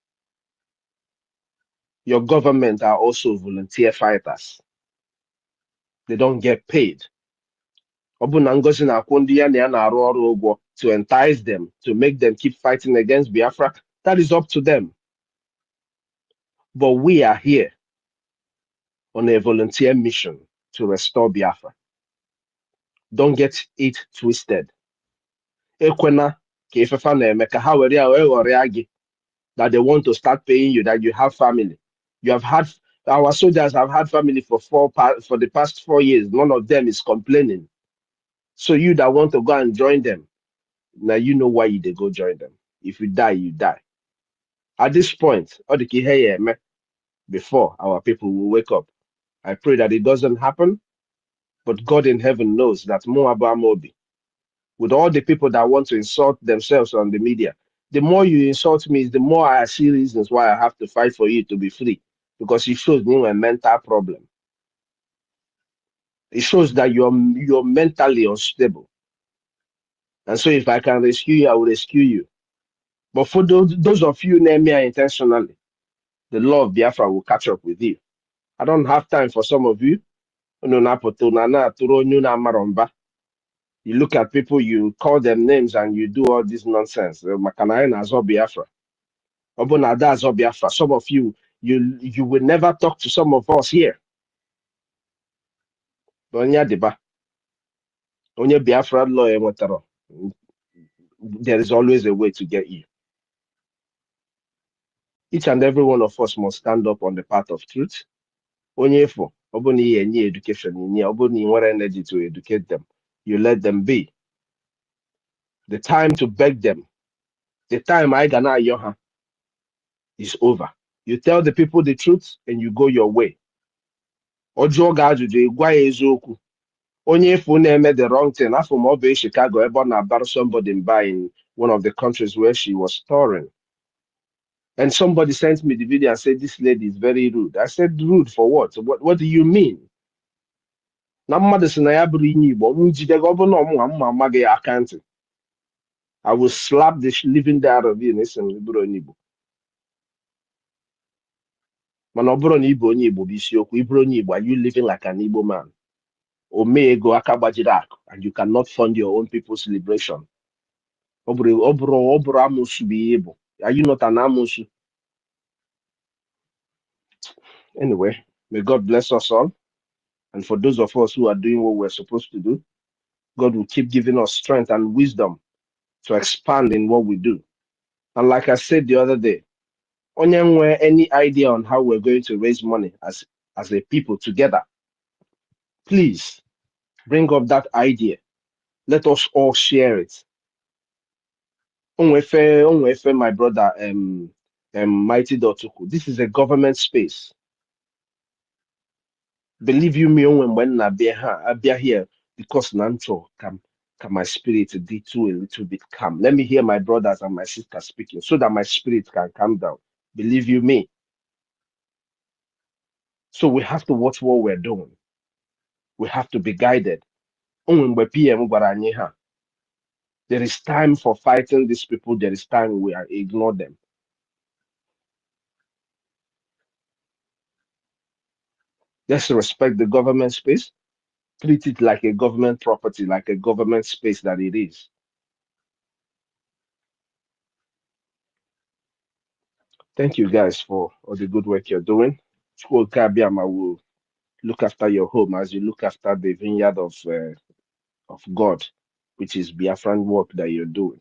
Your government are also volunteer fighters. They don't get paid. Obu na NGOZI na-akwụ ndị ya na ya na-arụ ọrụ ụgwọ to entice them, to make them keep fighting against Biafra. That is up to them. But we are here on a volunteer mission to restore Biafra. Don't get it twisted. Ekwena ka ifefa na-eme ka ha were ya wee ghọrịa gị that they want to start paying you, that you have family. You have had, our soldiers have had family for the past 4 years. None of them is complaining. So you that want to go and join them, now you know why you they go join them. If you die, you die. At this point, before our people will wake up. I pray that it doesn't happen, but God in heaven knows that Moaba Mobi, with all the people that want to insult themselves on the media, the more you insult me, the more I see reasons why I have to fight for you to be free, because it shows me a mental problem. It shows that you're mentally unstable. And so if I can rescue you, I will rescue you. But for those of you near me intentionally, the law of Biafra will catch up with you. I don't have time for some of you. You look at people, you call them names, and you do all this nonsense. Biafra. Some of you, you will never talk to some of us here. Biafra law, there is always a way to get you. Each and every one of us must stand up on the path of truth. Education, energy to educate them. You let them be. The time to beg them, the time I gana yoha is over. You tell the people the truth and you go your way. Ojo gajuju gwa ezoku. Onye fu na-eme the wrong thing. After Mobe Chicago, everyone about somebody in one of the countries where she was touring. And somebody sent me the video and said, this lady is very rude. I said, rude for what? What do you mean? I will slap the living out of you. Are you living like an Igbo man? And you cannot fund your own people's liberation. Are you not an amusu? Anyway, may God bless us all. And for those of us who are doing what we're supposed to do, God will keep giving us strength and wisdom to expand in what we do. And like I said the other day, any idea on how we're going to raise money as a people together, please bring up that idea. Let us all share it. My brother, Mighty Dotuku, this is a government space. Believe you me, when I be here, because Nancho can my spirit be too a little bit calm. Let me hear my brothers and my sisters speaking so that my spirit can calm down. Believe you me. So we have to watch what we're doing. We have to be guided. There is time for fighting these people. There is time we ignore them. Let's respect the government space. Treat it like a government property, like a government space that it is. Thank you guys for all the good work you're doing. School Kabiama will look after your home as you look after the vineyard of God, which is Biafran work that you're doing.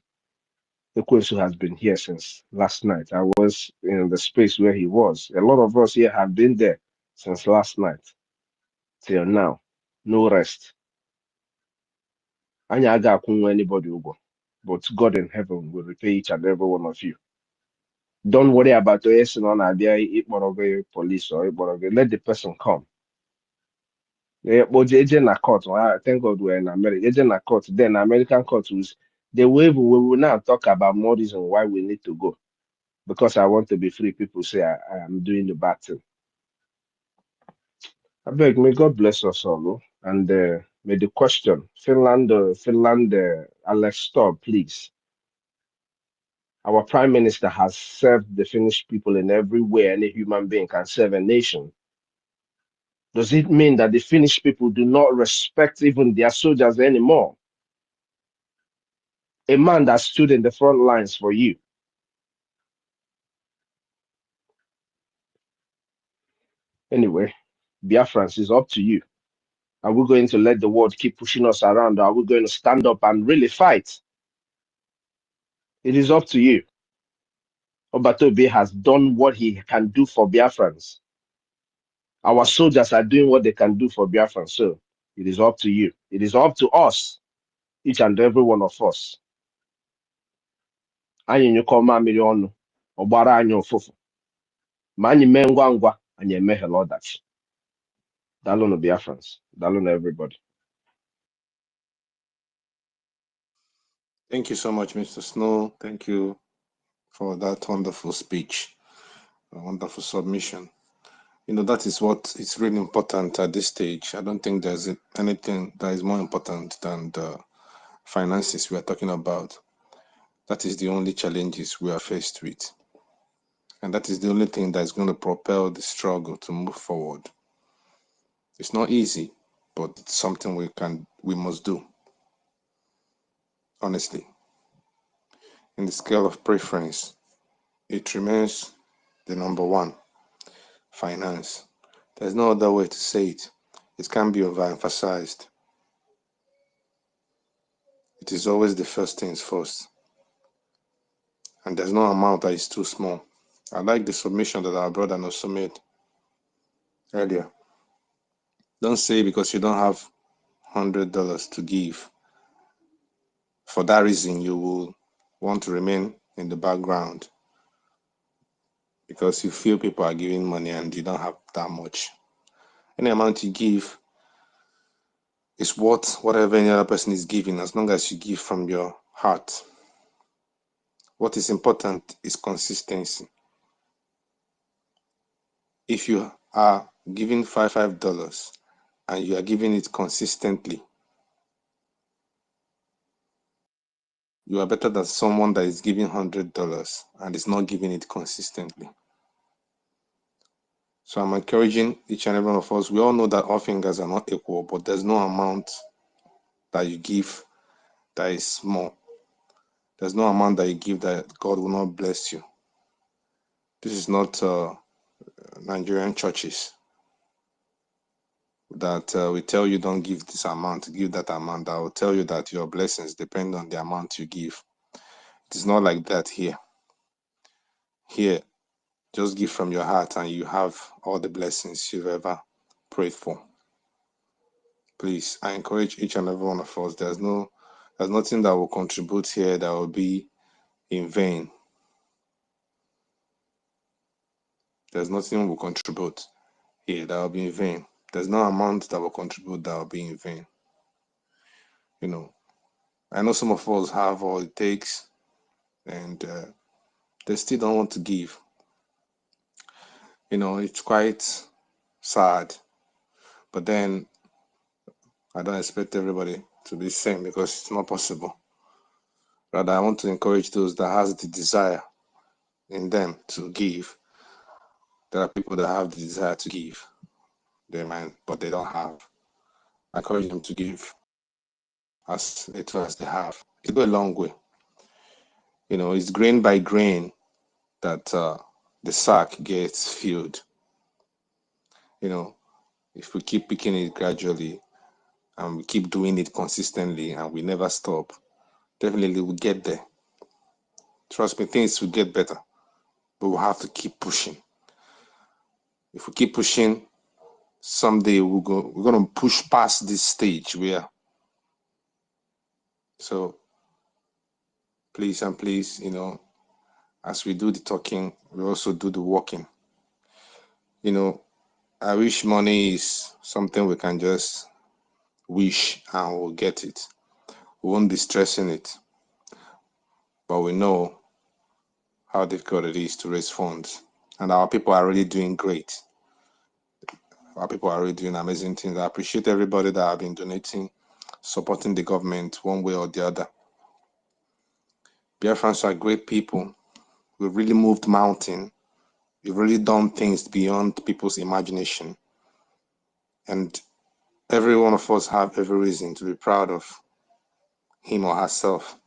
The Kwesu has been here since last night. I was in the space where he was. A lot of us here have been there since last night till now. No rest. Anyaga anybody ugo, but God in heaven will repay each and every one of you. Don't worry about the police or let the person come. But court, thank God we're in America. Court, then American court we will now talk about more reason why we need to go. Because I want to be free, people say I am doing the bad thing. I beg, may God bless us all. And may the question, Finland, Alex, stop, please. Our prime minister has served the Finnish people in every way any human being can serve a nation. Does it mean that the Finnish people do not respect even their soldiers anymore? A man that stood in the front lines for you. Anyway, Biafrans, is up to you. Are we going to let the world keep pushing us around? Or are we going to stand up and really fight? It is up to you. Obatobe has done what he can do for Biafrans. Our soldiers are doing what they can do for Biafrans. So it is up to you. It is up to us, each and every one of us. Anyị nyụkọ mamịrị ọnụ, ọ gbara anyị ụfụfụ. Ma anyị mee ngwa ngwa, anyị emeghela ọdachi. Daalụnụ Biafrans. Daalụnụ everybody. Thank you so much, Mr. Snow. Thank you for that wonderful speech, a wonderful submission. You know, that is what is really important at this stage. I don't think there's anything that is more important than the finances we are talking about. That is the only challenges we are faced with. And that is the only thing that is going to propel the struggle to move forward. It's not easy, but it's something we must do. Honestly. In the scale of preference, it remains the number one. Finance. There's no other way to say it. It can't be overemphasized. It is always the first things first. And there's no amount that is too small. I like the submission that our brother also made earlier. Don't say because you don't have $100 to give. For that reason, you will want to remain in the background because you feel people are giving money and you don't have that much. Any amount you give is worth whatever any other person is giving, as long as you give from your heart. What is important is consistency. If you are giving $5 and you are giving it consistently, you are better than someone that is giving $100 and is not giving it consistently. So I'm encouraging each and every one of us. We all know that all fingers are not equal, but there's no amount that you give that is small. There's no amount that you give that God will not bless you. This is not Nigerian churches that we tell you don't give this amount, give that amount. I will tell you that your blessings depend on the amount you give. It is not like that here. Here, just give from your heart and you have all the blessings you've ever prayed for. Please, I encourage each and every one of us. There's nothing that will contribute here that will be in vain. There's nothing will contribute here that will be in vain. There's no amount that will contribute that will be in vain. You know, I know some of us have all it takes and they still don't want to give. You know, it's quite sad. But then I don't expect everybody to be the same because it's not possible. Rather, I want to encourage those that has the desire in them to give. There are people that have the desire to give, but they don't have. I encourage them to give as little as they have. It goes a long way. You know, it's grain by grain that the sack gets filled. You know, if we keep picking it gradually and we keep doing it consistently and we never stop, definitely we'll get there. Trust me, things will get better, but we'll have to keep pushing. If we keep pushing, someday we're going to push past this stage where. So please and please, you know, as we do the talking, we also do the walking. You know, I wish money is something we can just wish and we'll get it. We won't be stressing it, but we know how difficult it is to raise funds. And our people are really doing great. Our people are really doing amazing things. I appreciate everybody that have been donating, supporting the government one way or the other. Biafrans are great people. We've really moved mountain. We've really done things beyond people's imagination. And every one of us have every reason to be proud of him or herself,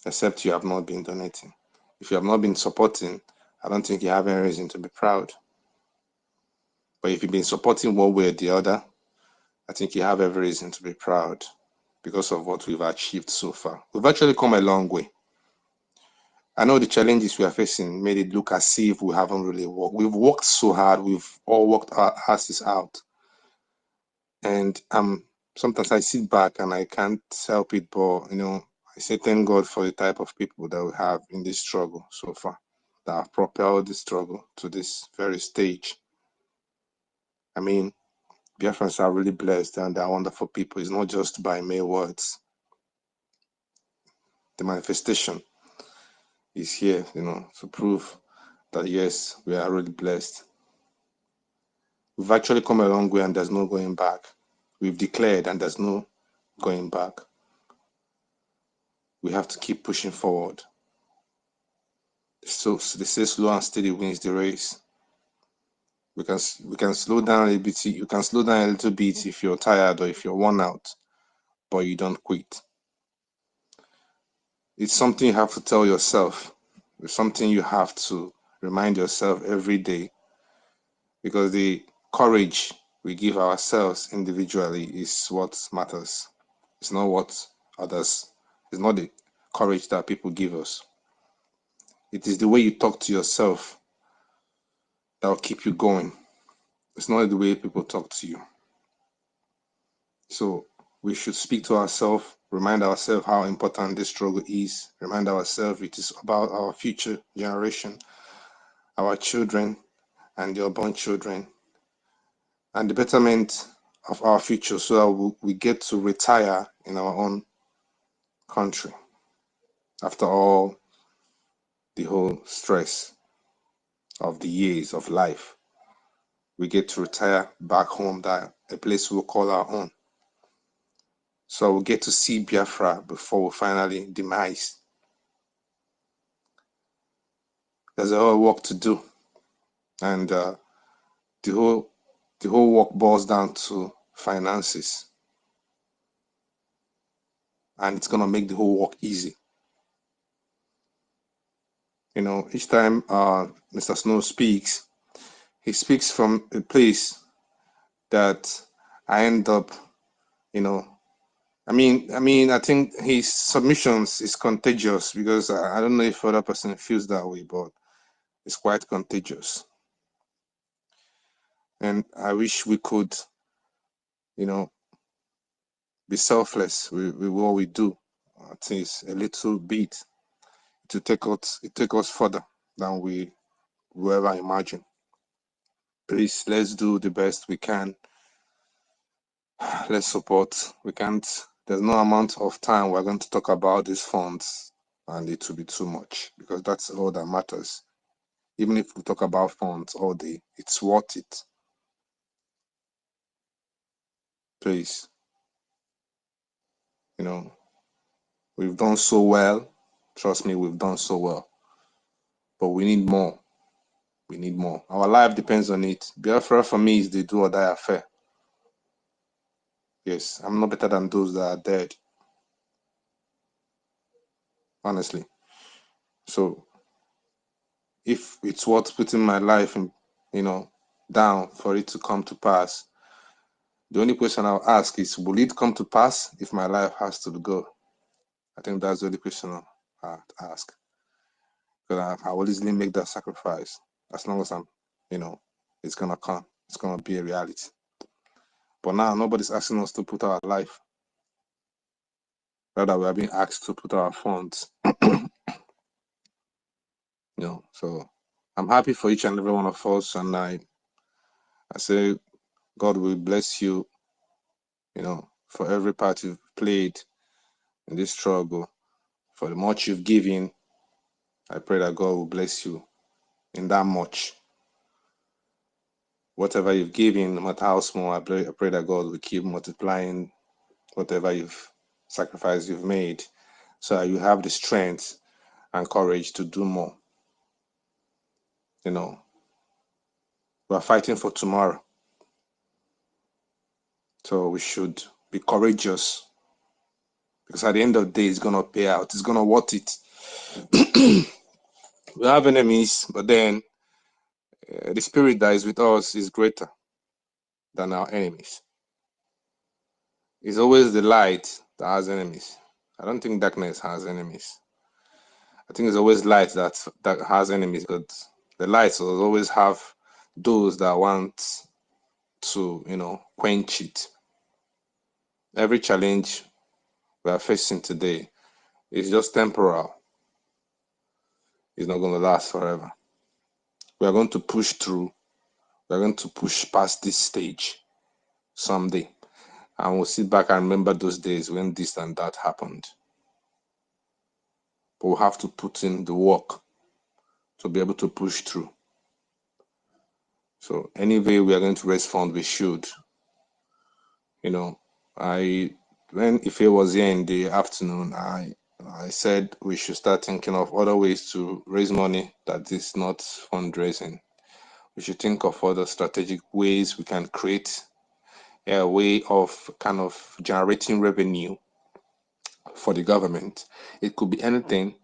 except you have not been donating. If you have not been supporting, I don't think you have any reason to be proud. But if you've been supporting one way or the other, I think you have every reason to be proud because of what we've achieved so far. We've actually come a long way. I know the challenges we are facing made it look as if we haven't really worked. We've worked so hard. We've all worked our asses out. And sometimes I sit back and I can't help it, but I say thank God for the type of people that we have in this struggle so far, that have propelled the struggle to this very stage. I mean, Biafrans are really blessed and they're wonderful people. It's not just by mere words. The manifestation is here, to prove that yes, we are really blessed. We've actually come a long way and there's no going back. We've declared and there's no going back. We have to keep pushing forward. So they say slow and steady wins the race. We can slow down a little bit. You can slow down a little bit if you're tired or if you're worn out, but you don't quit. It's something you have to tell yourself. It's something you have to remind yourself every day, because the courage we give ourselves individually is what matters. It's not what others. It's not the courage that people give us. It is the way you talk to yourself that will keep you going. It's not the way people talk to you. So we should speak to ourselves, remind ourselves how important this struggle is, remind ourselves it is about our future generation, our children and the unborn children, and the betterment of our future so that we get to retire in our own country. After all the whole stress of the years of life, we get to retire back home, that a place we'll call our own. So we'll get to see Biafra before we finally demise. There's a lot of work to do, and the whole work boils down to finances, and it's gonna make the whole work easy. Each time Mr. Snow speaks, he speaks from a place that I end up, I think his submissions is contagious, because I don't know if other person feels that way, but it's quite contagious. And I wish we could, be selfless with what we do, at least a little bit, to take us further than we will ever imagine. Please, let's do the best we can. Let's support. There's no amount of time we're going to talk about these funds and it will be too much, because that's all that matters. Even if we talk about funds all day, it's worth it. Please, we've done so well. Trust me, we've done so well. But we need more. We need more. Our life depends on it. Biafra for me is the do or die affair. Yes, I'm not better than those that are dead. Honestly. So if it's worth putting my life in, down for it to come to pass, the only question I'll ask is, will it come to pass if my life has to go? I think that's the only question I'll ask. Because I will easily make that sacrifice as long as I'm, it's gonna come. It's gonna be a reality. But now nobody's asking us to put our life. Rather, we are being asked to put our funds. So I'm happy for each and every one of us, and I say God will bless you, for every part you've played in this struggle, for the much you've given. I pray that God will bless you in that much. Whatever you've given, no matter how small, I pray that God will keep multiplying whatever you've sacrificed you've made, so that you have the strength and courage to do more. We are fighting for tomorrow. So we should be courageous, because at the end of the day, it's going to pay out. It's going to worth it. We have enemies, but then the spirit that is with us is greater than our enemies. It's always the light that has enemies. I don't think darkness has enemies. I think it's always light that has enemies, but the light will always have those that want to, quench it. Every challenge we are facing today is just temporal. It's not going to last forever. We are going to push through. We are going to push past this stage someday. And we'll sit back and remember those days when this and that happened. But we'll have to put in the work to be able to push through. So anyway, we are going to raise funds, we should. When Ife was here in the afternoon, I said we should start thinking of other ways to raise money that is not fundraising. We should think of other strategic ways we can create a way of kind of generating revenue for the government. It could be anything,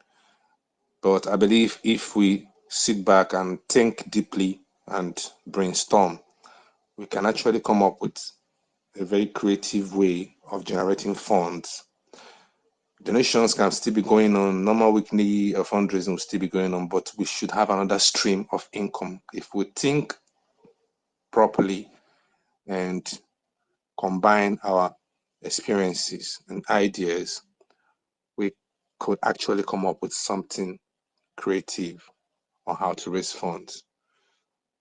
but I believe if we sit back and think deeply and brainstorm, we can actually come up with a very creative way of generating funds. Donations can still be going on, normal weekly fundraising will still be going on, but we should have another stream of income. If we think properly and combine our experiences and ideas, we could actually come up with something creative on how to raise funds.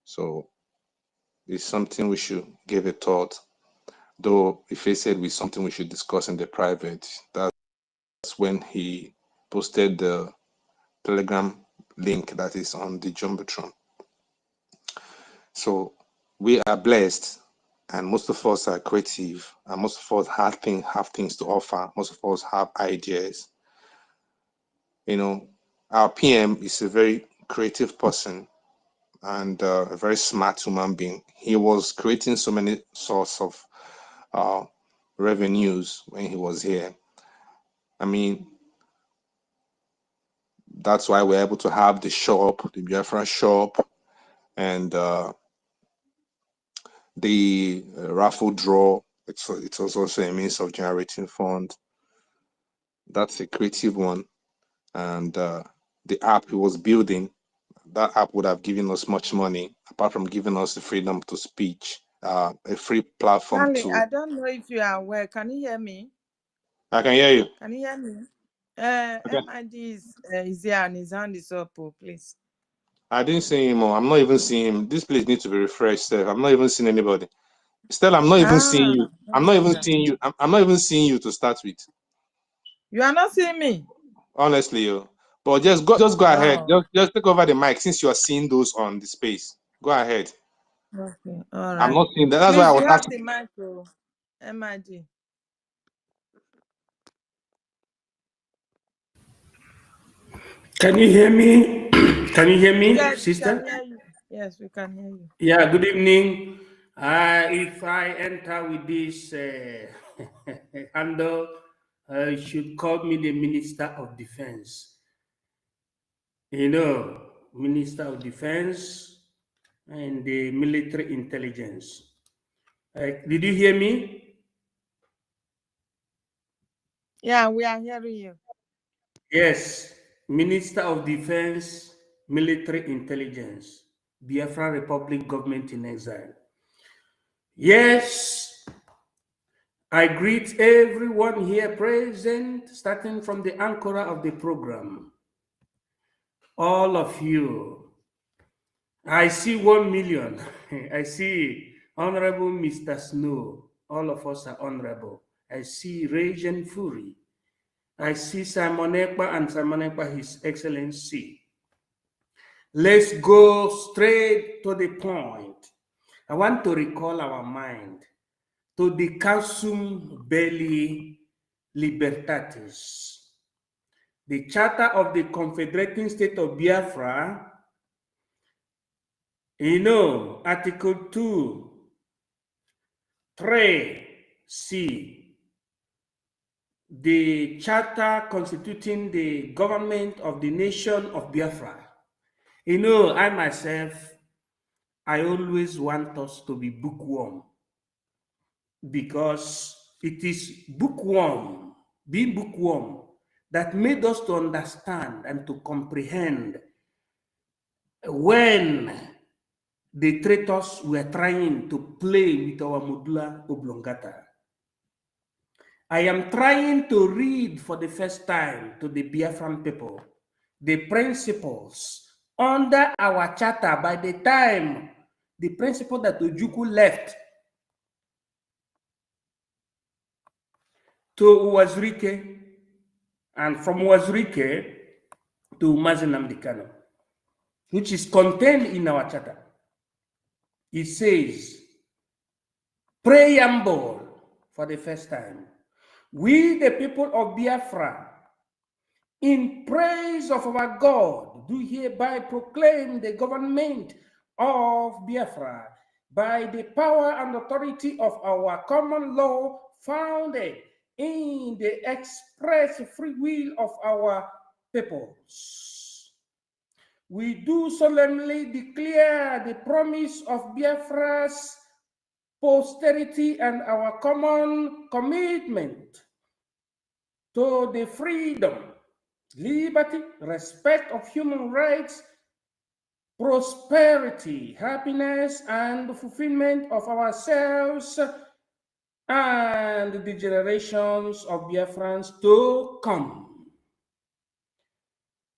So it's something we should give a thought. Though if he said it's something we should discuss in the private, that's when he posted the Telegram link that is on the Jumbotron. So we are blessed, and most of us are creative, and most of us have things to offer. Most of us have ideas. Our PM is a very creative person and a very smart human being. He was creating so many sorts of revenues when he was here. I mean, that's why we're able to have the shop, the Biafra shop, and the raffle draw. It was also a means of generating funds. That's a creative one. And the app he was building, that app would have given us much money, apart from giving us the freedom to speech, a free platform Stanley, to. I don't know if you are aware. Can you hear me? I can hear you. Can you hear me? Okay. MID is here and his hand is up, please. I didn't see him. I'm not even seeing him. This place needs to be refreshed, Steph. I'm not even seeing anybody. Stella, I'm not even seeing you. I'm not even seeing you. I'm not even seeing you to start with. You are not seeing me? Honestly, yo. But just go ahead. Just take over the mic since you are seeing those on the space. Go ahead. Okay, all right. I'm not seeing that. That's please, why I was you have asking. the micro, MID. Can you hear me? Can you hear me, Yes, sister? we can hear you. Yes, we can hear you. Yeah, good evening. If I enter with this handle, you should call me the Minister of Defense. Minister of Defense and the military intelligence. Did you hear me? Yeah, we are hearing you. Yes, Minister of Defense, military intelligence, Biafra Republic government in exile. Yes, I greet everyone here present, starting from the anchor of the program. All of you. I see 1 million. I see Honorable Mr. Snow. All of us are honorable. I see Rage and Fury. I see Simon Ekpa and Simon Ekpa, His Excellency. Let's go straight to the point. I want to recall our mind to the Causum Belli Libertatis, the Charter of the Confederating State of Biafra. Article 2, 3, see the charter constituting the government of the nation of Biafra. You know, I myself, I always want us to be bookworm, because it is bookworm, being bookworm, that made us to understand and to comprehend when the traitors were trying to play with our medulla oblongata. I am trying to read for the first time to the Biafran people the principles under our charter by the time the principle that Ojukwu left to Uwazurike, and from Uwazurike to Mazenam Dikano, which is contained in our charter. It says, preamble, for the first time, we the people of Biafra, in praise of our God, do hereby proclaim the government of Biafra by the power and authority of our common law founded in the express free will of our peoples. We do solemnly declare the promise of Biafra's posterity and our common commitment to the freedom, liberty, respect of human rights, prosperity, happiness, and fulfillment of ourselves and the generations of Biafrans to come.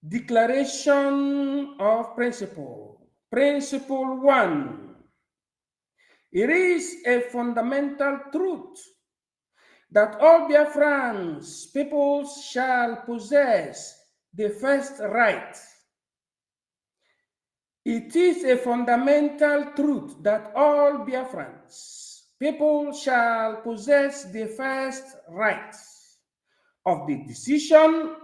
Declaration of principle. Principle 1. It is a fundamental truth that all Biafrans peoples shall possess the first right. It is a fundamental truth that all Biafrans people shall possess the first right of the decision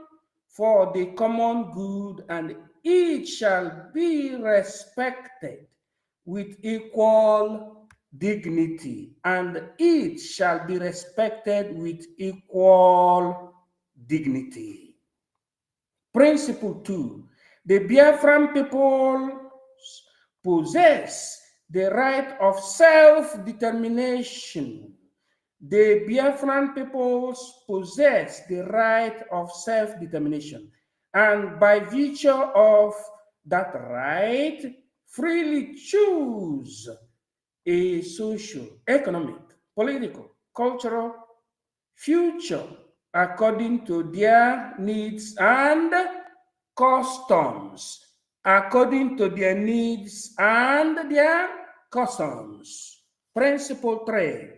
for the common good, and each shall be respected with equal dignity, and each shall be respected with equal dignity. Principle 2. The Biafran people possess the right of self-determination. The Biafran peoples possess the right of self-determination, and by virtue of that right, freely choose a social, economic, political, cultural future according to their needs and customs, according to their needs and their customs. Principle 3.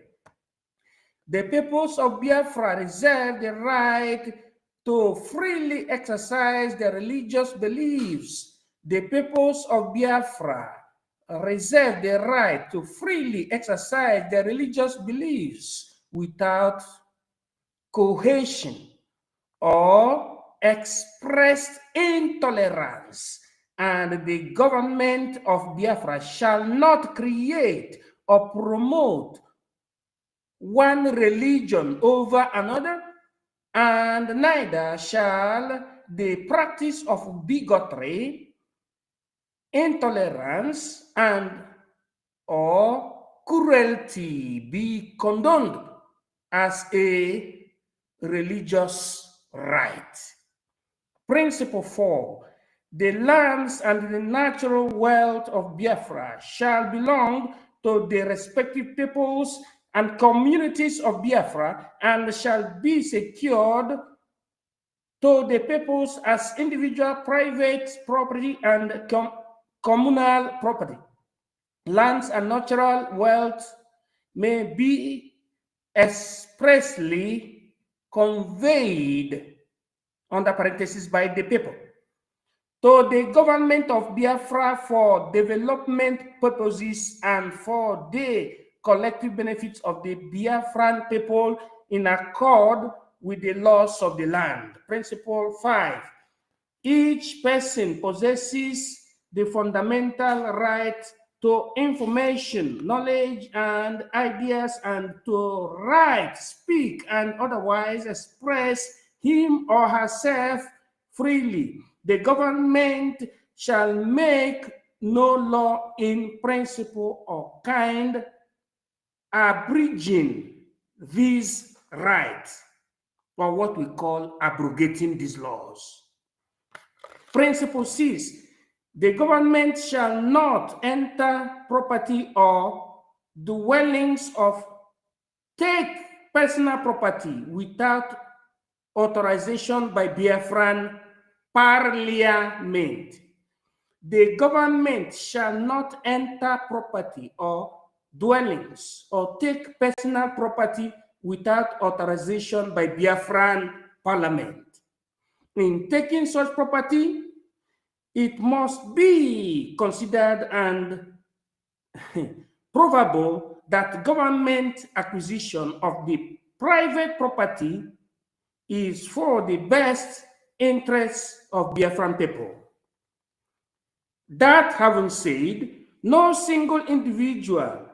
The peoples of Biafra reserve the right to freely exercise their religious beliefs. The peoples of Biafra reserve the right to freely exercise their religious beliefs without coercion or expressed intolerance, and the government of Biafra shall not create or promote one religion over another, and neither shall the practice of bigotry, intolerance, and or cruelty be condoned as a religious right. Principle 4. The lands and the natural wealth of Biafra shall belong to the respective peoples and communities of Biafra, and shall be secured to the peoples as individual private property and communal property. Lands and natural wealth may be expressly conveyed, under parentheses, by the people to the government of Biafra for development purposes and for the collective benefits of the Biafran people in accord with the laws of the land. Principle 5. Each person possesses the fundamental right to information, knowledge, and ideas, and to write, speak, and otherwise express him or herself freely. The government shall make no law in principle or kind abridging these rights, or what we call abrogating these laws. Principle 6, the government shall not enter property or dwellings of take personal property without authorization by Biafran Parliament. The government shall not enter property or dwellings or take personal property without authorization by Biafran Parliament. In taking such property, it must be considered and probable that government acquisition of the private property is for the best interests of Biafran people. That having said, no single individual,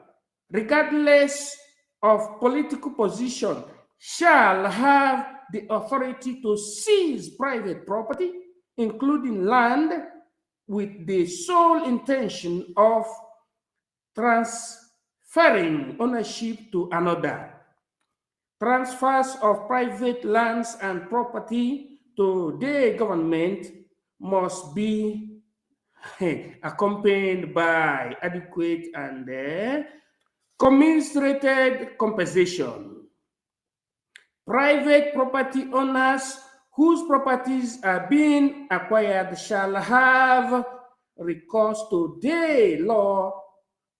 regardless of political position, shall have the authority to seize private property, including land, with the sole intention of transferring ownership to another. Transfers of private lands and property to the government must be accompanied by adequate and commensurated compensation. Private property owners whose properties are being acquired shall have recourse to the law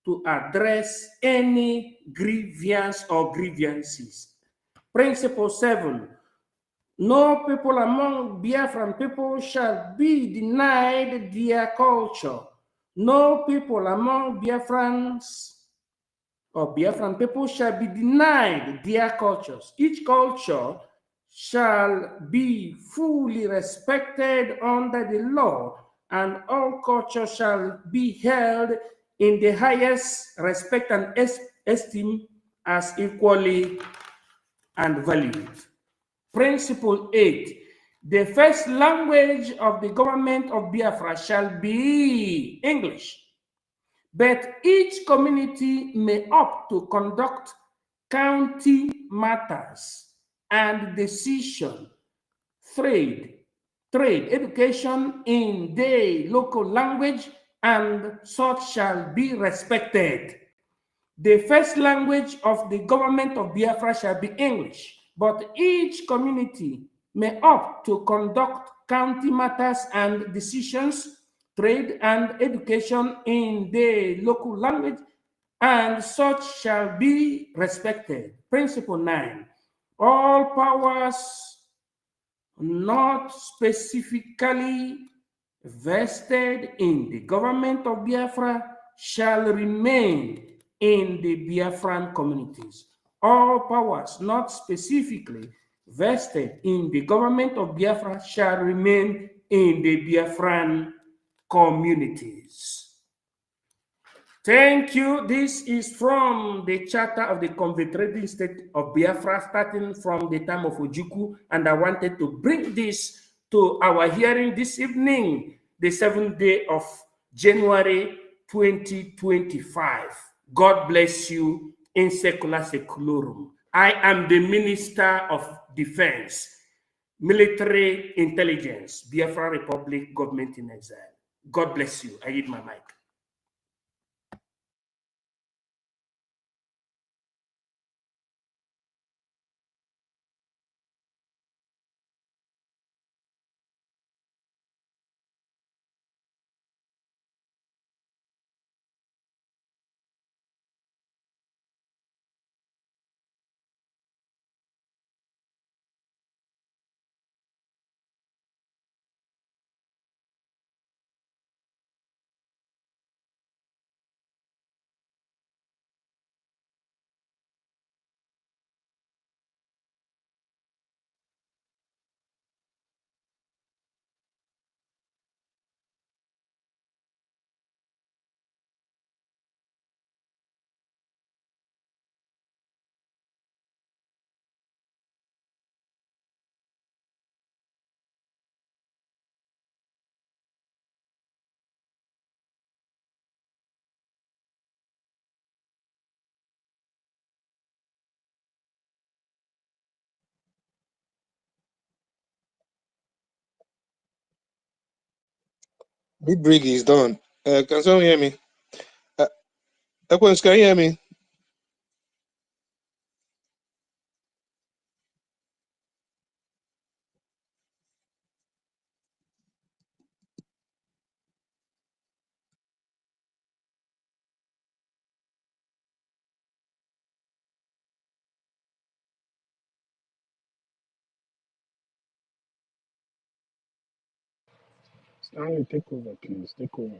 to address any grievance or grievances. Principle 7, no people among Biafran people shall be denied their culture. No people among Biafrans or Biafran people shall be denied their cultures. Each culture shall be fully respected under the law, and all culture shall be held in the highest respect and esteem as equally and valued. Principle 8, the first language of the government of Biafra shall be English, but each community may opt to conduct county matters and decision, trade, education in the local language, and such shall be respected. The first language of the government of Biafra shall be English, but each community may opt to conduct county matters and decisions, trade and education in the local language, and such shall be respected. Principle 9, all powers not specifically vested in the government of Biafra shall remain in the Biafran communities. All powers not specifically vested in the government of Biafra shall remain in the Biafran communities. Thank you. This is from the Charter of the Confederated State of Biafra, starting from the time of Ojukwu, and I wanted to bring this to our hearing this evening, the 7th day of January 2025. God bless you in secula seculorum. I am the Minister of Defense, Military Intelligence, Biafra Republic, Government in Exile. God bless you. I yield my mic. BRGIE is done. Can someone hear me? Equins, can you hear me? Stanley, take over, please. Take over.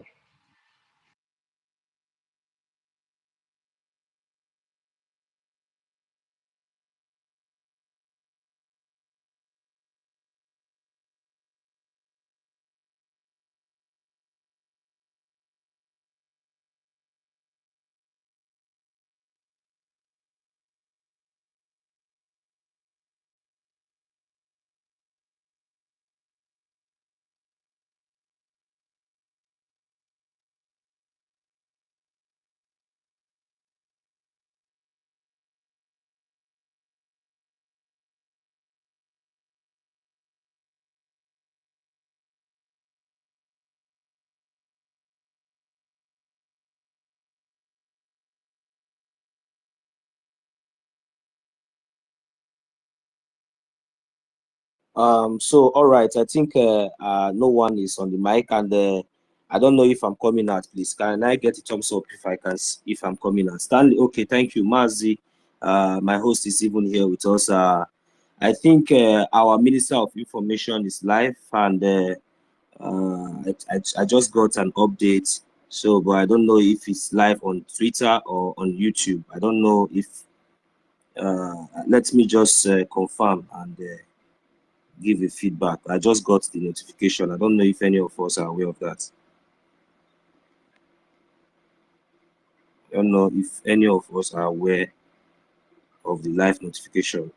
So all right, I think no one is on the mic, and I don't know if I'm coming out. Please, can I get a thumbs up if I can, if I'm coming out? Stanley, okay, thank you. Mazi, my host is even here with us. I think our Minister of Information is live, and I just got an update. So, but I don't know if it's live on Twitter or on YouTube. I don't know if. Let me just confirm and give a feedback. I just got the notification. I don't know if any of us are aware of that. I don't know if any of us are aware of the live notification.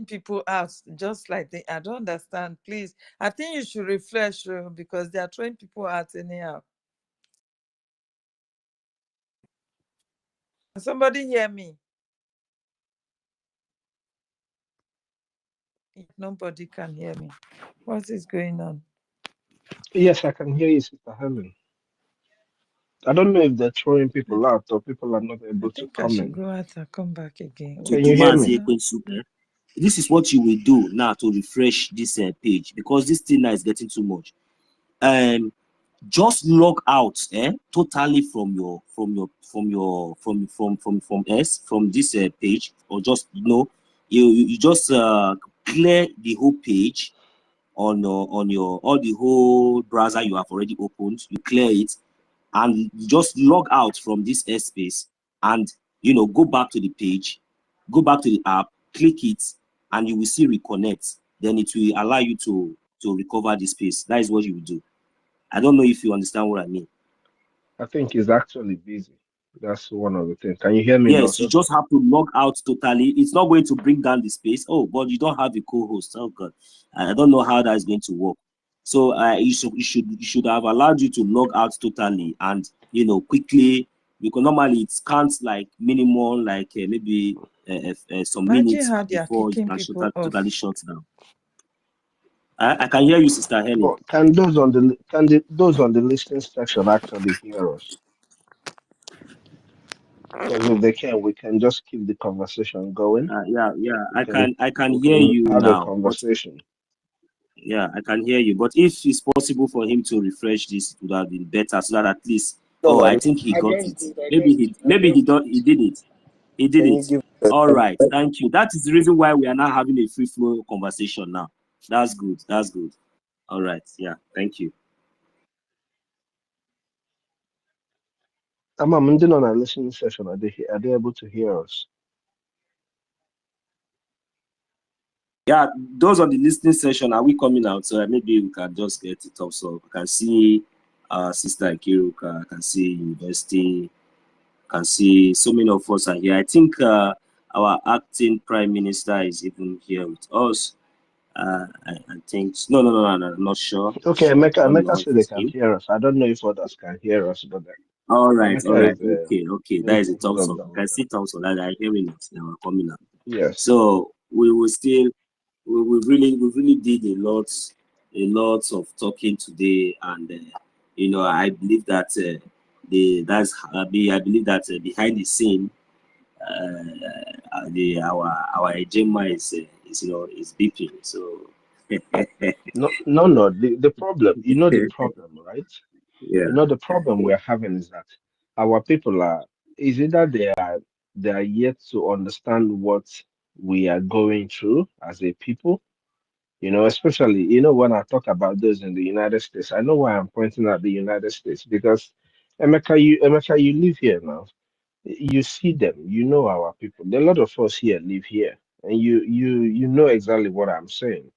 People out just like I don't understand. Please, I think you should refresh because they are throwing people out anyhow. Somebody hear me? Nobody can hear me. What is going on? Yes, I can hear you, Sister Helen. I don't know if they're throwing people out or people are not able to I should comment. go out and come back again. Can you hear me? This is what you will do now to refresh this page, because this thing now is getting too much. Just log out totally from this page, or just you just clear the whole page on your all the whole browser you have already opened. You clear it and you just log out from this airspace, and go back to the page, go back to the app, click it, and you will see reconnect. Then it will allow you to recover the space. That is what you will do. I don't know if you understand what I mean. I think he's actually busy. That's one of the things. Can you hear me now? Yes, you just have to log out totally. It's not going to bring down the space. Oh, but you don't have a co-host. Oh God, I don't know how that is going to work. So you should have allowed you to log out totally and quickly, because normally it counts like minimum like maybe some minutes before you can totally shut down. I can hear you, Sister Helen. But can those on the listening section actually hear us? Because if they can, we can just keep the conversation going. Yeah, I can We hear can you have a now, but conversation. yeah, I can hear you. But if it's possible for him to refresh this, it would have been better, so that at least. No, Oh, I man. think he I got just it. did. I Maybe just he did. maybe he did it. He did Can you it. give All right, thank you. That is the reason why we are now having a free flow conversation now. That's good. That's good. All right. Yeah. Thank you. I'm on a listening session. Are they able to hear us? Yeah, those on the listening session, are we coming out? So maybe we can just get it up. So I can see Sister Akiruka, I can see University, I can see so many of us are here. I think our acting Prime Minister is even here with us. I think no, I'm not sure. Okay, I don't Emeka know if said they it's can him. hear us. I don't know if others can hear us, but All right, Emeka is okay. That is a thumbs up. I can see thumbs up. That I hearing it now coming up. Yes. So we will still we really did a lot of talking today, and I believe that I believe that behind the scene our agenda is is beeping. So No. The problem, the problem, right? yeah. The problem we're having is that our people is either they are yet to understand what we are going through as a people. Especially, when I talk about those in the United States, I know why I'm pointing at the United States because Emeka, you live here now. You see them, our people. A lot of us here live here, and you know exactly what I'm saying.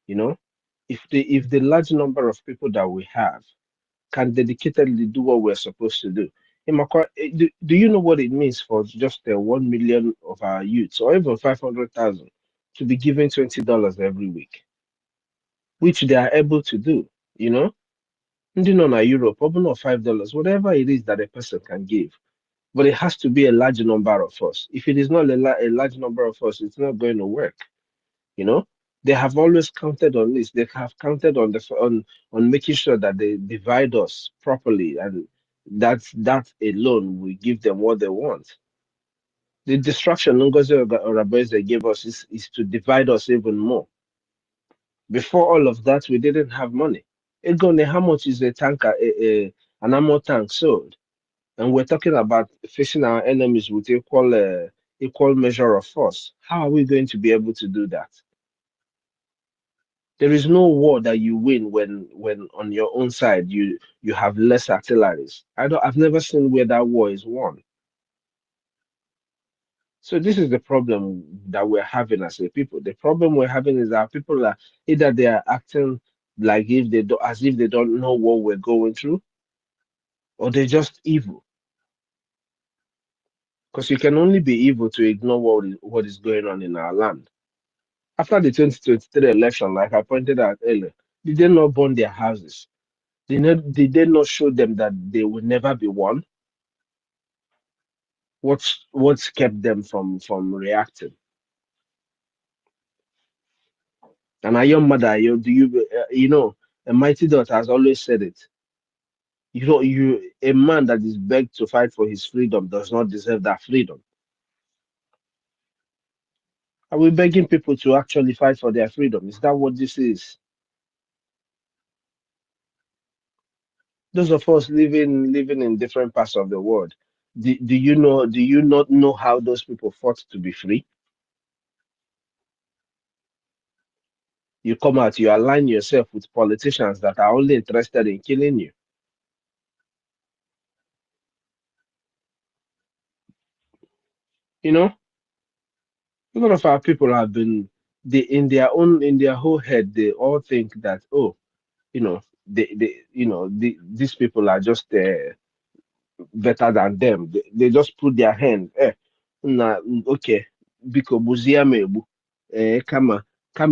You know, if the large number of people that we have can dedicatedly do what we're supposed to do. Do you know what it means for just 1 million of our youths, or even 500,000, to be given $20 every week, which they are able to do? You know, Ndị nọ na Europe, open up $5, whatever it is that a person can give. But it has to be a large number of us. If it is not a large number of us, it's not going to work. They have always counted on this. They have counted on making sure that they divide us properly, and that alone will give them what they want. The distraction Ngozi Oraboeze gave us is to divide us even more. Before all of that, we didn't have money. Egone, how much is a tanker, an ammo tank sold? And we're talking about facing our enemies with equal measure of force. How are we going to be able to do that? There is no war that you win when on your own side you have less artilleries. I've never seen where that war is won. So this is the problem that we're having as a people. The problem we're having is that people are either they are acting like as if they don't know what we're going through, or they're just evil. Because you can only be evil to ignore what is going on in our land. After the 2023 election, like I pointed out earlier, did they not burn their houses? Did they not show them that they will never be won? What's kept them from reacting? And a young mother, a mighty daughter has always said it. A man that is begged to fight for his freedom does not deserve that freedom. Are we begging people to actually fight for their freedom? Is that what this is? Those of us living in different parts of the world, do you not know how those people fought to be free? You come out, you align yourself with politicians that are only interested in killing you. A lot of our people have been in their whole head, they all think that, these people are just better than them. They just put their hand, okay, biko gbuzie m egbu, kama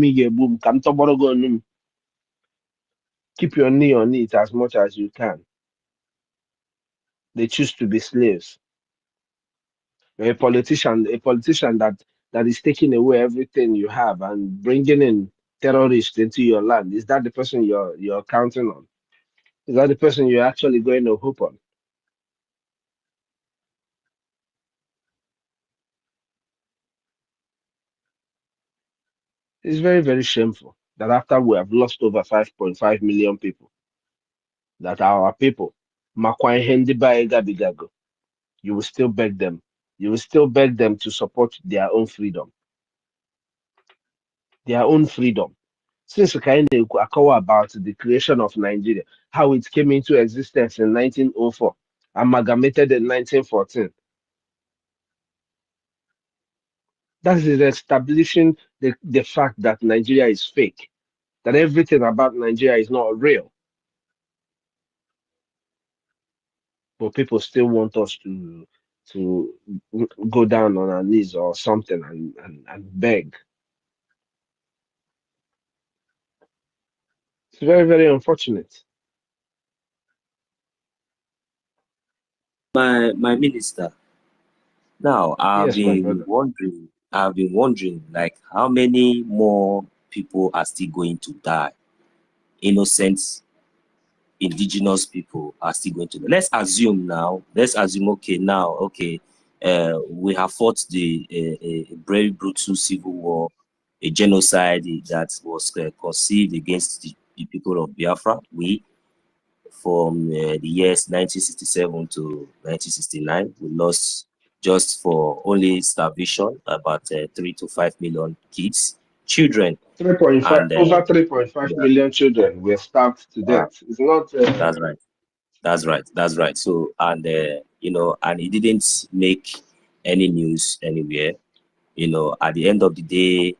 ị ga-egbu m ka m tọgbọrọ gị ọnụ m. Keep your knee on it as much as you can. They choose to be slaves. A politician that is taking away everything you have and bringing in terrorists into your land. Is that the person you're counting on? Is that the person you're actually going to hope on? It's very, very shameful that after we have lost over 5.5 million people, that are our people, Makwa Hendi Baega Bigago, you will still beg them. You will still beg them to support their own freedom. Their own freedom. Since we kind of about the creation of Nigeria, how it came into existence in 1904, amalgamated in 1914. That is establishing the fact that Nigeria is fake, that everything about Nigeria is not real. But people still want us to go down on our knees or something and beg. It's very, very unfortunate. My minister. Now Yes, my brother. I've been wondering like how many more people are still going to die. Innocent indigenous people are still going to die. Let's assume okay now, we have fought a very brutal civil war, a genocide that was conceived against the people of Biafra. From the years 1967 to 1969, we lost just for only starvation about 3 to 5 million kids, children. 3.5 over 3.5 million children were starved to death. It's not. That's right. So and and it didn't make any news anywhere. At the end of the day,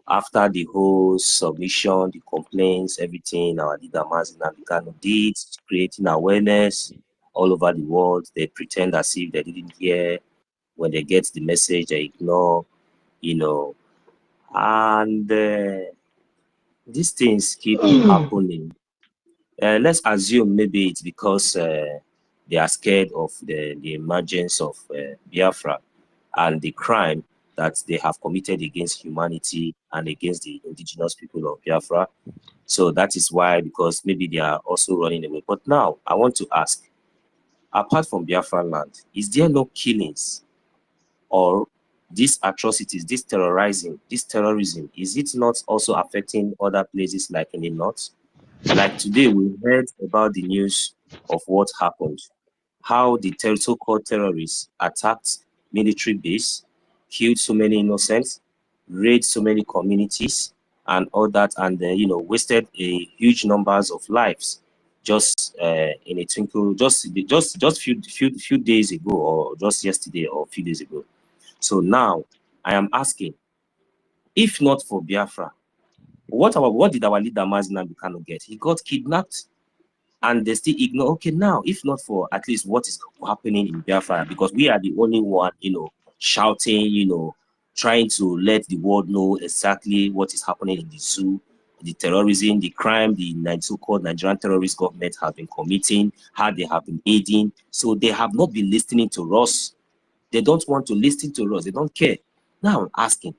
after the whole submission, the complaints, everything, our leader Mazin did, creating awareness all over the world. They pretend as if they didn't hear. When they get the message, they ignore, and these things keep happening. Let's assume maybe it's because they are scared of the emergence of Biafra and the crime that they have committed against humanity and against the indigenous people of Biafra. So that is why, because maybe they are also running away. But now I want to ask, apart from Biafra land, is there no killings or these atrocities, this terrorism, is it not also affecting other places like in the north? Like today, we heard about the news of what happened, how the so-called terrorists attacked military base, killed so many innocents, raided so many communities, and all that, and wasted a huge numbers of lives just in a twinkle, just few days ago, or just yesterday, or a few days ago. So now I am asking, if not for Biafra, what did our leader Mazi Kanu get? He got kidnapped, and they still ignore. Okay, now if not for at least what is happening in Biafra, because we are the only one, shouting, trying to let the world know exactly what is happening in the zoo, the terrorism, the crime, the so-called Nigerian terrorist government have been committing, how they have been aiding. So they have not been listening to us. They don't want to listen to us. They don't care. Now I'm asking,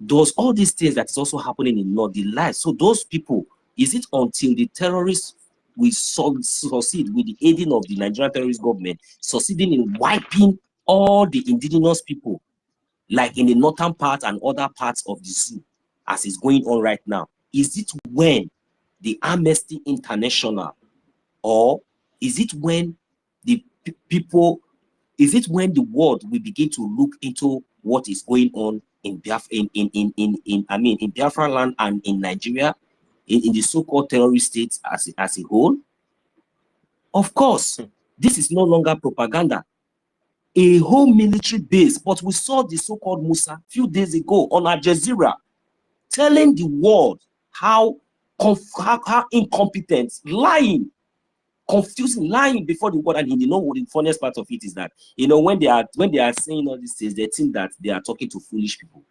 does all these things that is also happening in North, the lives, so those people, is it until the terrorists will succeed with the aiding of the Nigerian terrorist government, succeeding in wiping all the indigenous people, like in the northern part and other parts of the zoo, as is going on right now? Is it when the Amnesty International, or is it when the people, is it when the world will begin to look into what is going on in Biafra, in Biafra land and in Nigeria, in the so-called terrorist states as a whole? Of course, this is no longer propaganda. A whole military base, but we saw the so-called Musa a few days ago on Al Jazeera telling the world how incompetent, lying, confusing, lying before the world. And the funniest part of it is that when they are saying all these things, they think that they are talking to foolish people.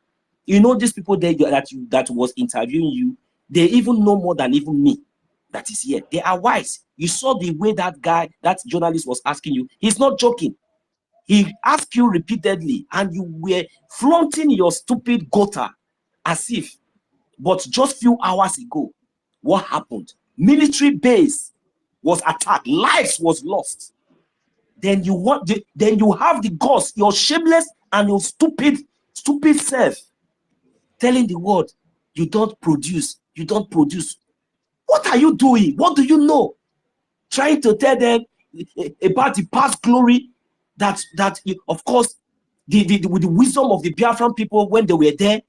These people there that was interviewing you, they even know more than even me that is here. They are wise. You saw the way that journalist was asking you. He's not joking. He asked you repeatedly, and you were flaunting your stupid gutter as if. But just few hours ago, what happened? Military base was attacked. Lives was lost. Then you have the guts, your shameless and your stupid self, telling the world You don't produce. You don't produce. What are you doing? What do you know? Trying to tell them about the past glory that of course, with the wisdom of the Biafran people when they were there.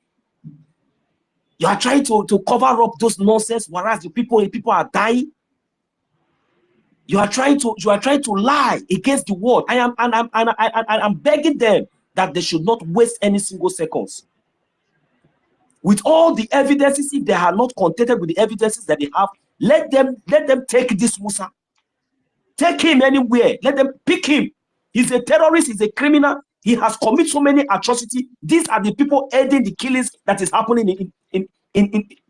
You are trying to cover up those nonsense, whereas the people are dying. You are trying to lie against the world. I'm begging them that they should not waste any single seconds. With all the evidences, if they are not contented with the evidences that they have, let them take this Musa. Take him anywhere. Let them pick him. He's a terrorist. He's a criminal. He has committed so many atrocities. These are the people aiding the killings that is happening in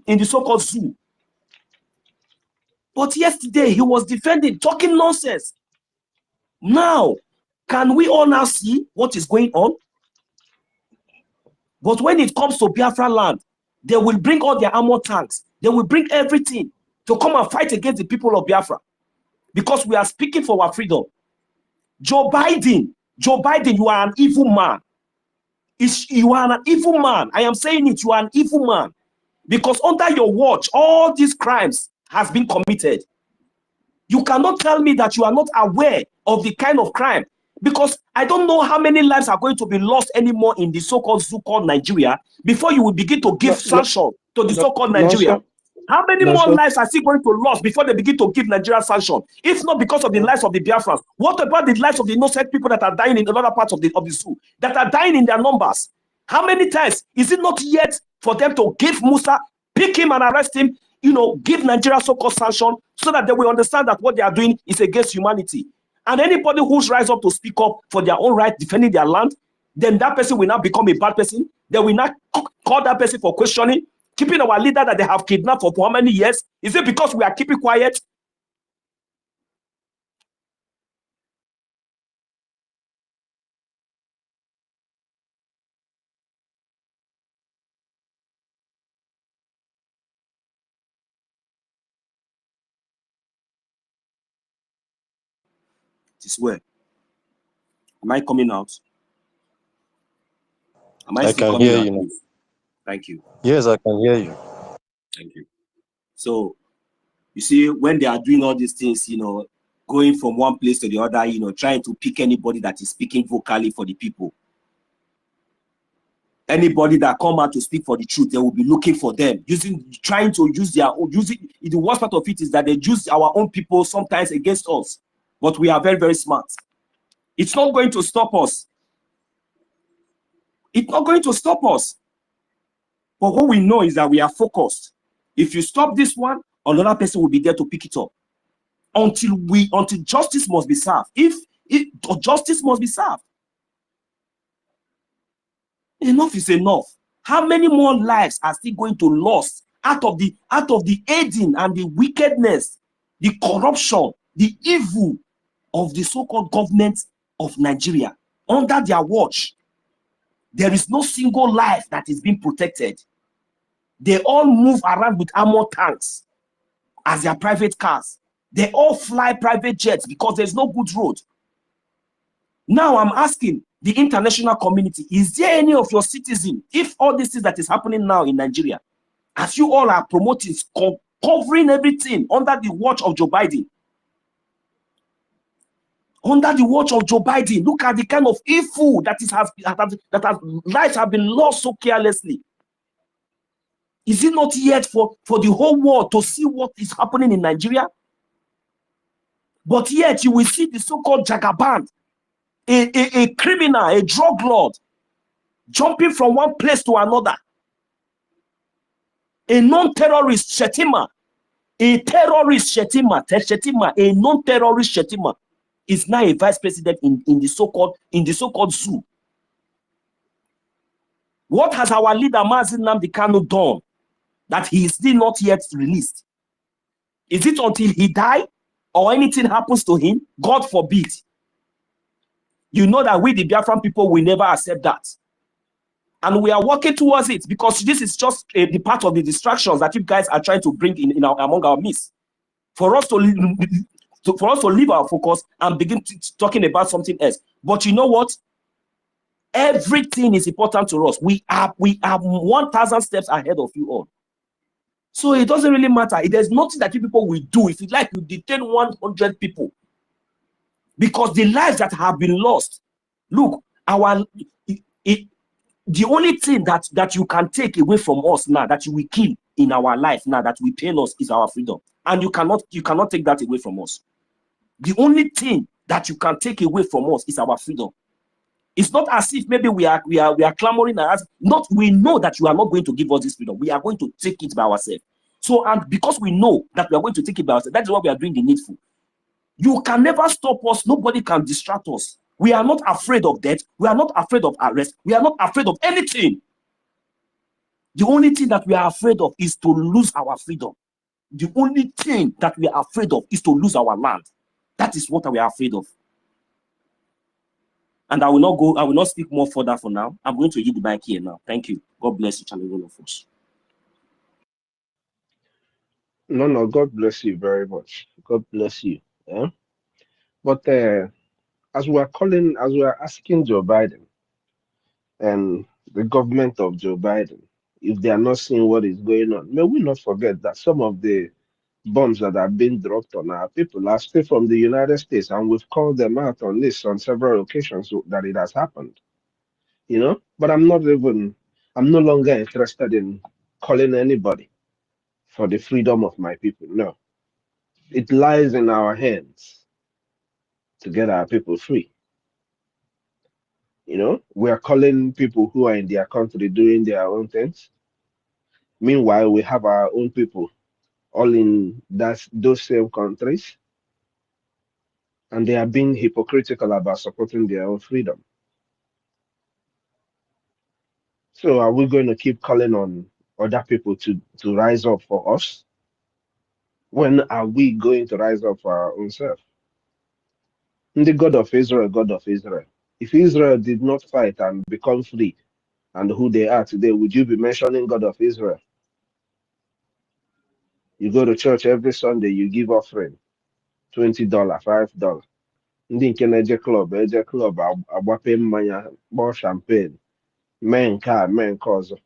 the so-called zoo. But yesterday he was defending, talking nonsense. Now, can we all now see what is going on? But when it comes to Biafra land, they will bring all their armor tanks. They will bring everything to come and fight against the people of Biafra. Because we are speaking for our freedom. Joe Biden, you are an evil man. You are an evil man. I am saying it, you are an evil man. Because under your watch, all these crimes has been committed. You cannot tell me that you are not aware of the kind of crime, because I don't know how many lives are going to be lost anymore in the so-called zoo called Nigeria before you will begin to give sanction to the so-called Nigeria. How many more lives are still going to lose before they begin to give Nigeria sanction? If not because of the lives of the Biafrans, what about the lives of the innocent people that are dying in other parts of the zoo, that are dying in their numbers? How many times is it not yet for them to give Musa, pick him and arrest him, give Nigeria so-called sanction, so that they will understand that what they are doing is against humanity? And anybody who's rise up to speak up for their own right, defending their land, then that person will now become a bad person. They will not call that person for questioning, keeping our leader that they have kidnapped for how many years. Is it because we are keeping quiet? This way. Am I coming out? Am I still coming out? You now. Thank you. Yes, I can hear you. Thank you. So, you see, when they are doing all these things, going from one place to the other, trying to pick anybody that is speaking vocally for the people. Anybody that come out to speak for the truth, they will be looking for them, trying to use their own. The worst part of it is that they use our own people sometimes against us. But we are very, very smart. It's not going to stop us. It's not going to stop us. But what we know is that we are focused. If you stop this one, another person will be there to pick it up. Until justice must be served. If justice must be served. Enough is enough. How many more lives are still going to lose out of the aiding and the wickedness, the corruption, the evil of the so-called government of Nigeria under their watch? There is no single life that is being protected. They all move around with armor tanks as their private cars. They all fly private jets because there's no good road. Now I'm asking the international community, is there any of your citizens, if all this things that is happening now in Nigeria, as you all are promoting, covering everything under the watch of Joe Biden, under the watch of Joe Biden, look at the kind of evil that lives have been lost so carelessly. Is it not yet for the whole world to see what is happening in Nigeria? But yet you will see the so-called Jagaban, a criminal, a drug lord, jumping from one place to another. A non-terrorist Shetima, a terrorist Shetima, a non-terrorist Shetima is now a vice president in the so-called zoo. What has our leader Mazi Nnamdi Kanu done that he is still not yet released? Is it until he dies or anything happens to him? God forbid. You know that we, the Biafran people, will never accept that. And we are working towards it because this is just the part of the distractions that you guys are trying to bring among our midst. For us to leave our focus and begin talking about something else. But you know what? Everything is important to us. We are 1,000 steps ahead of you all. So it doesn't really matter. There's nothing that you people will do. If you like, you detain 100 people. Because the lives that have been lost, look, the only thing that you can take away from us now, that you will kill in our life now, that will pain us, is our freedom. And you cannot take that away from us. The only thing that you can take away from us is our freedom. It's not as if maybe we are clamoring and asking. Not, we know that you are not going to give us this freedom. We are going to take it by ourselves. So, and because we know that we are going to take it by ourselves, that is why we are doing the needful. You can never stop us. Nobody can distract us. We are not afraid of death. We are not afraid of arrest. We are not afraid of anything. The only thing that we are afraid of is to lose our freedom. The only thing that we are afraid of is to lose our land. That is what we are afraid of. And I will not speak more further for now. I'm going to yield the mic here now. Thank you. God bless each and every one of us. No, God bless you very much. God bless you. Yeah? But as we are asking Joe Biden and the government of Joe Biden, if they are not seeing what is going on, may we not forget that some of the bombs that are being dropped on our people are still from the United States, and we've called them out on this on several occasions that it has happened. You know, but I'm no longer interested in calling anybody for the freedom of my people. No, it lies in our hands to get our people free. You know, we are calling people who are in their country doing their own things. Meanwhile, we have our own people all in those same countries, and they are being hypocritical about supporting their own freedom. So are we going to keep calling on other people to rise up for us? When are we going to rise up for our own self? The God of Israel, God of Israel. If Israel did not fight and become free and who they are today, would you be mentioning God of Israel? You go to church every Sunday, you give offering, $20, $5. Ndị nke na-eje club agbape mmanya, gbaa champagne, mee nke a, mee nke ọzọ.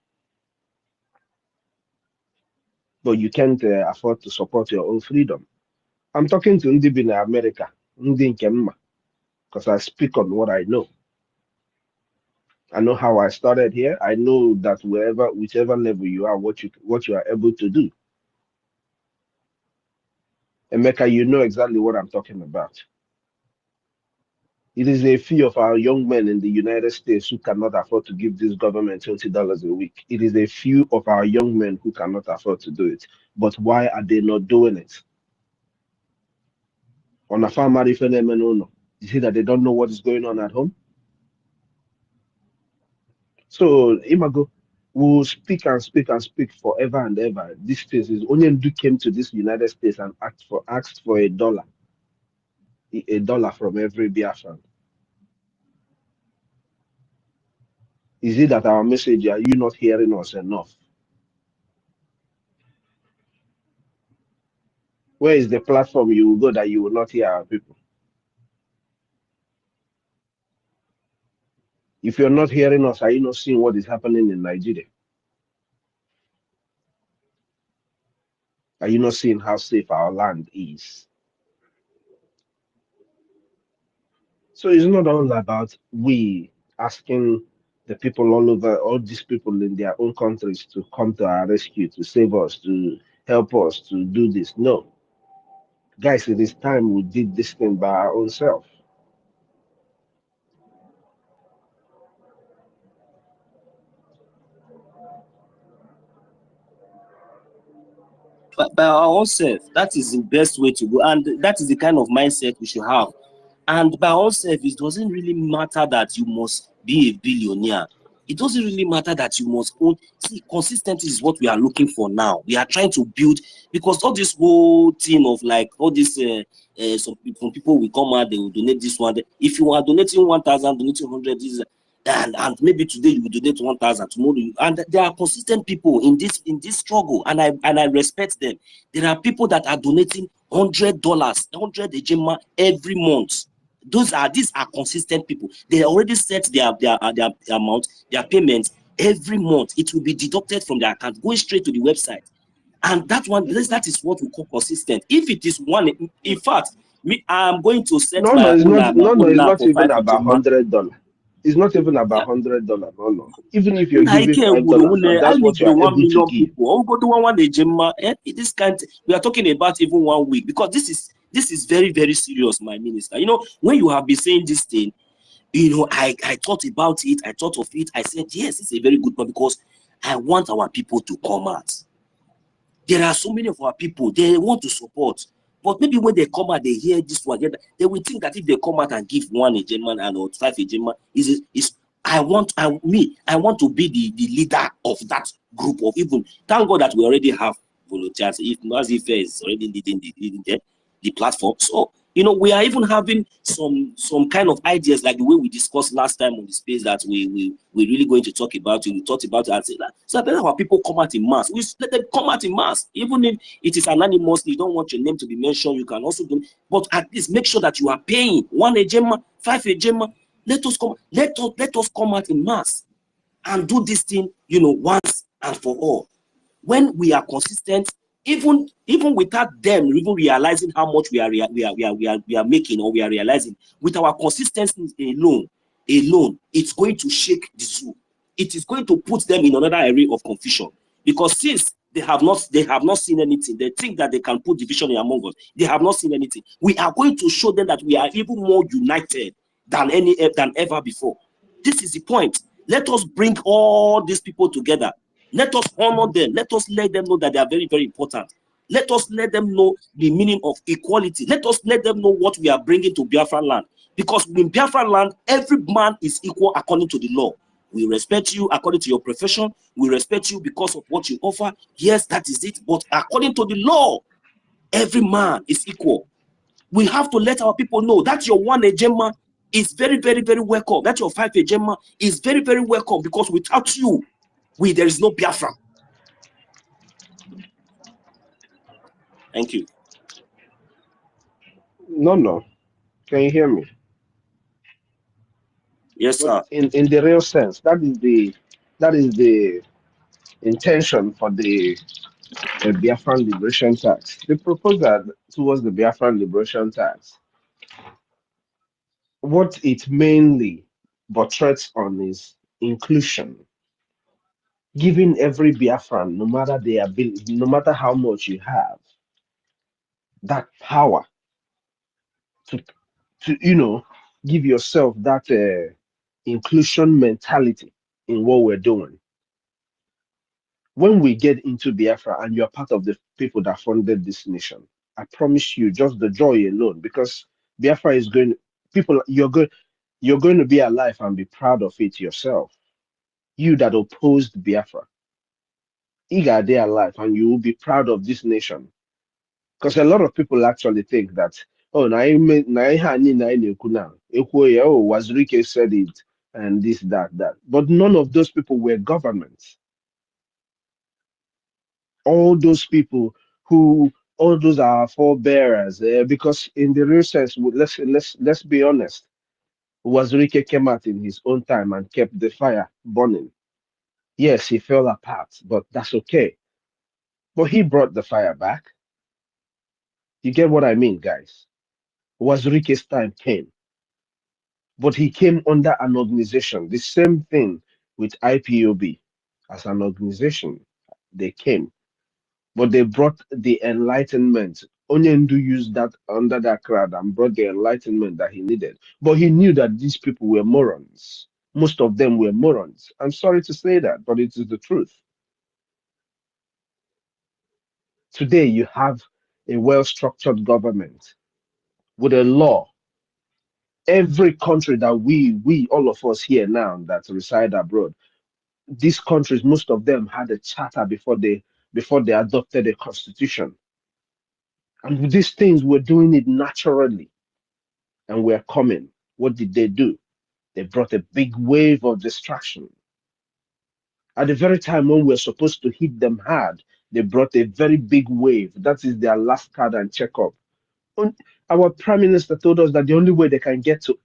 But you can't afford to support your own freedom. I'm talking to ndị bi na America, ndị nke mma, because I speak on what I know. I know how I started here. I know that whichever level you are, what you are able to do. Emeka, you know exactly what I'm talking about. It is a few of our young men in the United States who cannot afford to give this government $20 a week. It is a few of our young men who cannot afford to do it. But why are they not doing it? On a farm, you see that they don't know what is going on at home? So, Imago will speak and speak and speak forever and ever. This case is Onyendu came to this United States and asked for $1 from every Biafran. Is it that our message, are you not hearing us enough? Where is the platform you will go that you will not hear our people? If you're not hearing us, are you not seeing what is happening in Nigeria? Are you not seeing how safe our land is? So it's not all about we asking the people all over, all these people in their own countries to come to our rescue, to save us, to help us, to do this. No. Guys, it is time we did this thing by our own self. By our own self, that is the best way to go. And that is the kind of mindset we should have. And by our own self, it doesn't really matter that you must be a billionaire. It doesn't really matter that you must own. See, consistency is what we are looking for now. We are trying to build, because all this whole thing of like all this, some people will come out, they will donate this one. If you are donating 1,000, donating 100, and maybe today you will donate 1,000, tomorrow and there are consistent people in this struggle, and I respect them. There are people that are donating $100, 100 ejema every month. These are consistent people. They already set their amount, their payment every month. It will be deducted from their account, going straight to the website. And that is what we call consistent. If it is one, in fact, I'm going to set No, my it's own not. No, own it's now not for even 5 about Ejima. $100. It's not even about $100. No. Even if you're I giving $5, and I that's live what you with are 1 able to million give. people. Go to one Ejima. This kind. We are talking about even 1 week, because this is very, very serious, my minister. You know, when you have been saying this thing, you know, I thought about it. I thought of it. I said, yes, it's a very good point, because I want our people to come out. There are so many of our people, they want to support, but maybe when they come out, they hear this one, they will think that if they come out and give 1 Ejima and or 5 Ejima, I want to be the leader of that group of even. Thank God that we already have volunteers. If Nazi Fair is already leading the platform, so you know, we are even having some kind of ideas, like the way we discussed last time on the space, that we're really going to talk about it. We talked about it and say that. So I better our people come out in mass. We let them come out in mass, even if it is anonymous. You don't want your name to be mentioned. You can also do, but at least make sure that you are paying 1 Ejima, 5 Ejima. Let us come out in mass and do this thing, you know, once and for all. When we are consistent, even without them even realizing how much we are making, or we are realizing, with our consistency alone, it's going to shake the zoo. It is going to put them in another area of confusion, because since they have not seen anything, they think that they can put division among us. They have not seen anything. We are going to show them that we are even more united than ever before. This is the point. Let us bring all these people together. Let us honor them. Let us let them know that they are very, very important. Let us let them know the meaning of equality. Let us let them know what we are bringing to Biafra land. Because in Biafra land, every man is equal according to the law. We respect you according to your profession. We respect you because of what you offer. Yes, that is it. But according to the law, every man is equal. We have to let our people know that your 1 Ejima is very, very, very welcome. That your 5 Ejima is very, very welcome, because without you, there is no Biafra. Thank you. No. Can you hear me? Yes, sir. But in the real sense, that is the intention for the Biafran Liberation Tax. The proposal towards the Biafran Liberation Tax, what it mainly buttress on is inclusion, giving every Biafran, no matter their ability, no matter how much you have, that power to give yourself that inclusion mentality in what we're doing. When we get into Biafra and you're part of the people that funded this nation, I promise you, just the joy alone, because Biafra is going, you're going to be alive and be proud of it yourself. You that opposed Biafra, you got there alive and you will be proud of this nation. Because a lot of people actually think that, oh, Wazirike said it, and this, that. But none of those people were governments. All those people all those are forebearers. Because in the real sense, let's be honest, Wazirike came out in his own time and kept the fire burning. Yes, he fell apart, but that's okay. But he brought the fire back. You get what I mean, guys? Wazirike's time came, but he came under an organization. The same thing with IPOB as an organization. They came, but they brought the enlightenment. Onyendu used that under that crowd and brought the enlightenment that he needed. But he knew that these people were morons. Most of them were morons. I'm sorry to say that, but it is the truth. Today, you have a well-structured government with a law. Every country that we all of us here now that reside abroad, these countries, most of them had a charter before they adopted a constitution. And with these things, we're doing it naturally, and we're coming. What did they do? They brought a big wave of distraction. At the very time when we're supposed to hit them hard, they brought a very big wave. That is their last card and checkup. Our prime minister told us that the only way they can get to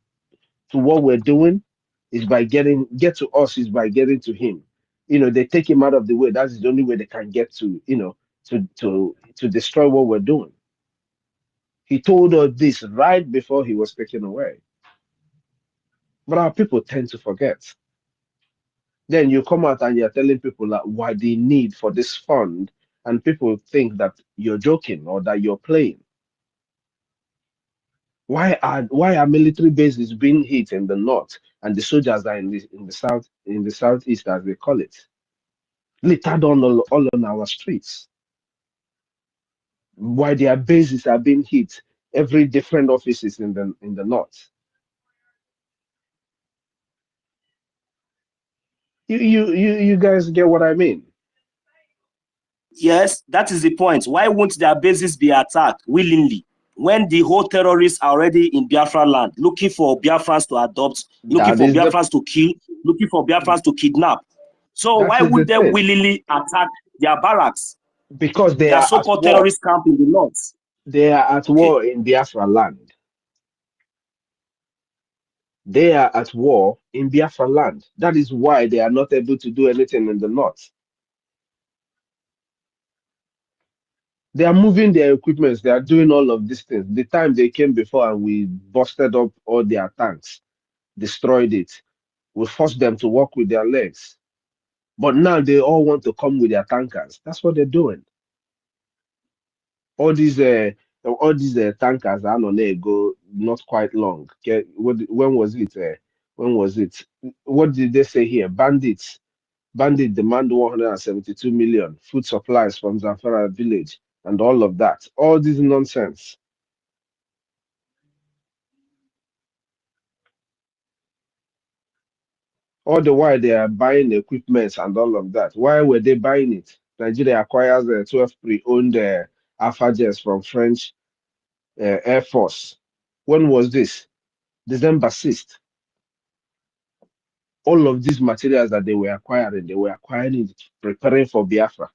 what we're doing is by get to us is by getting to him. They take him out of the way. That's the only way they can get to to destroy what we're doing. He told us this right before he was taken away. But our people tend to forget. Then you come out and you're telling people that why they need for this fund, and people think that you're joking or that you're playing. Why are military bases being hit in the north and the soldiers are in the southeast, as they call it, littered on all on our streets? Why their bases are being hit, every different offices in the north? You guys get what I mean? Yes, that is the point. Why won't their bases be attacked willingly when the whole terrorists are already in Biafra land, looking for Biafrans to adopt, looking for Biafrans to kill, looking for Biafrans to kidnap? So why would they willingly attack their barracks? Because they are are so-called terrorist camp in the north. They are at war in Biafra land. They are at war in Biafra land. That is why they are not able to do anything in the north. They are moving their equipment. They are doing all of these things. The time they came before and we busted up all their tanks, destroyed it. We forced them to walk with their legs. But now they all want to come with their tankers. That's what they're doing. All these tankers are on there go not quite long. Okay, when was it? When was it? What did they say here? Bandit demand 172 million food supplies from Zamfara village and all of that. All this nonsense. All the while they are buying equipment and all of that. Why were they buying it? Nigeria acquires 12 pre-owned Alpha jets from French Air Force. When was this? December 6th. All of these materials that they were acquiring it preparing for Biafra.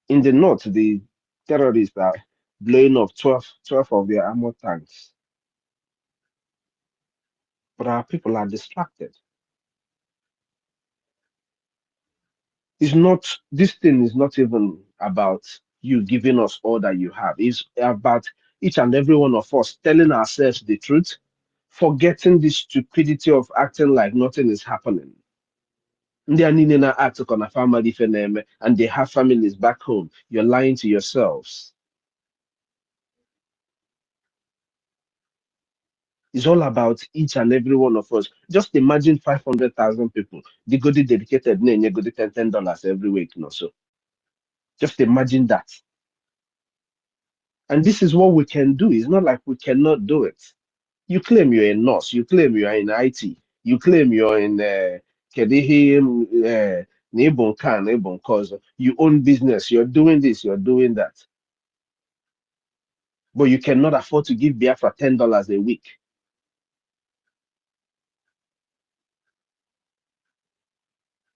In the north, the terrorists are blowing up 12 of their armor tanks. But our people are distracted. This thing is not even about you giving us all that you have. It's about each and every one of us telling ourselves the truth, forgetting the stupidity of acting like nothing is happening. And they have families back home. You're lying to yourselves. It's all about each and every one of us. Just imagine 500,000 people. The good dedicated name, you go to $10 every week, so. Just imagine that. And this is what we can do. It's not like we cannot do it. You claim you're a nurse. You claim you are in IT. You claim you're in you own business. You're doing this. You're doing that. But you cannot afford to give Biafra $10 a week.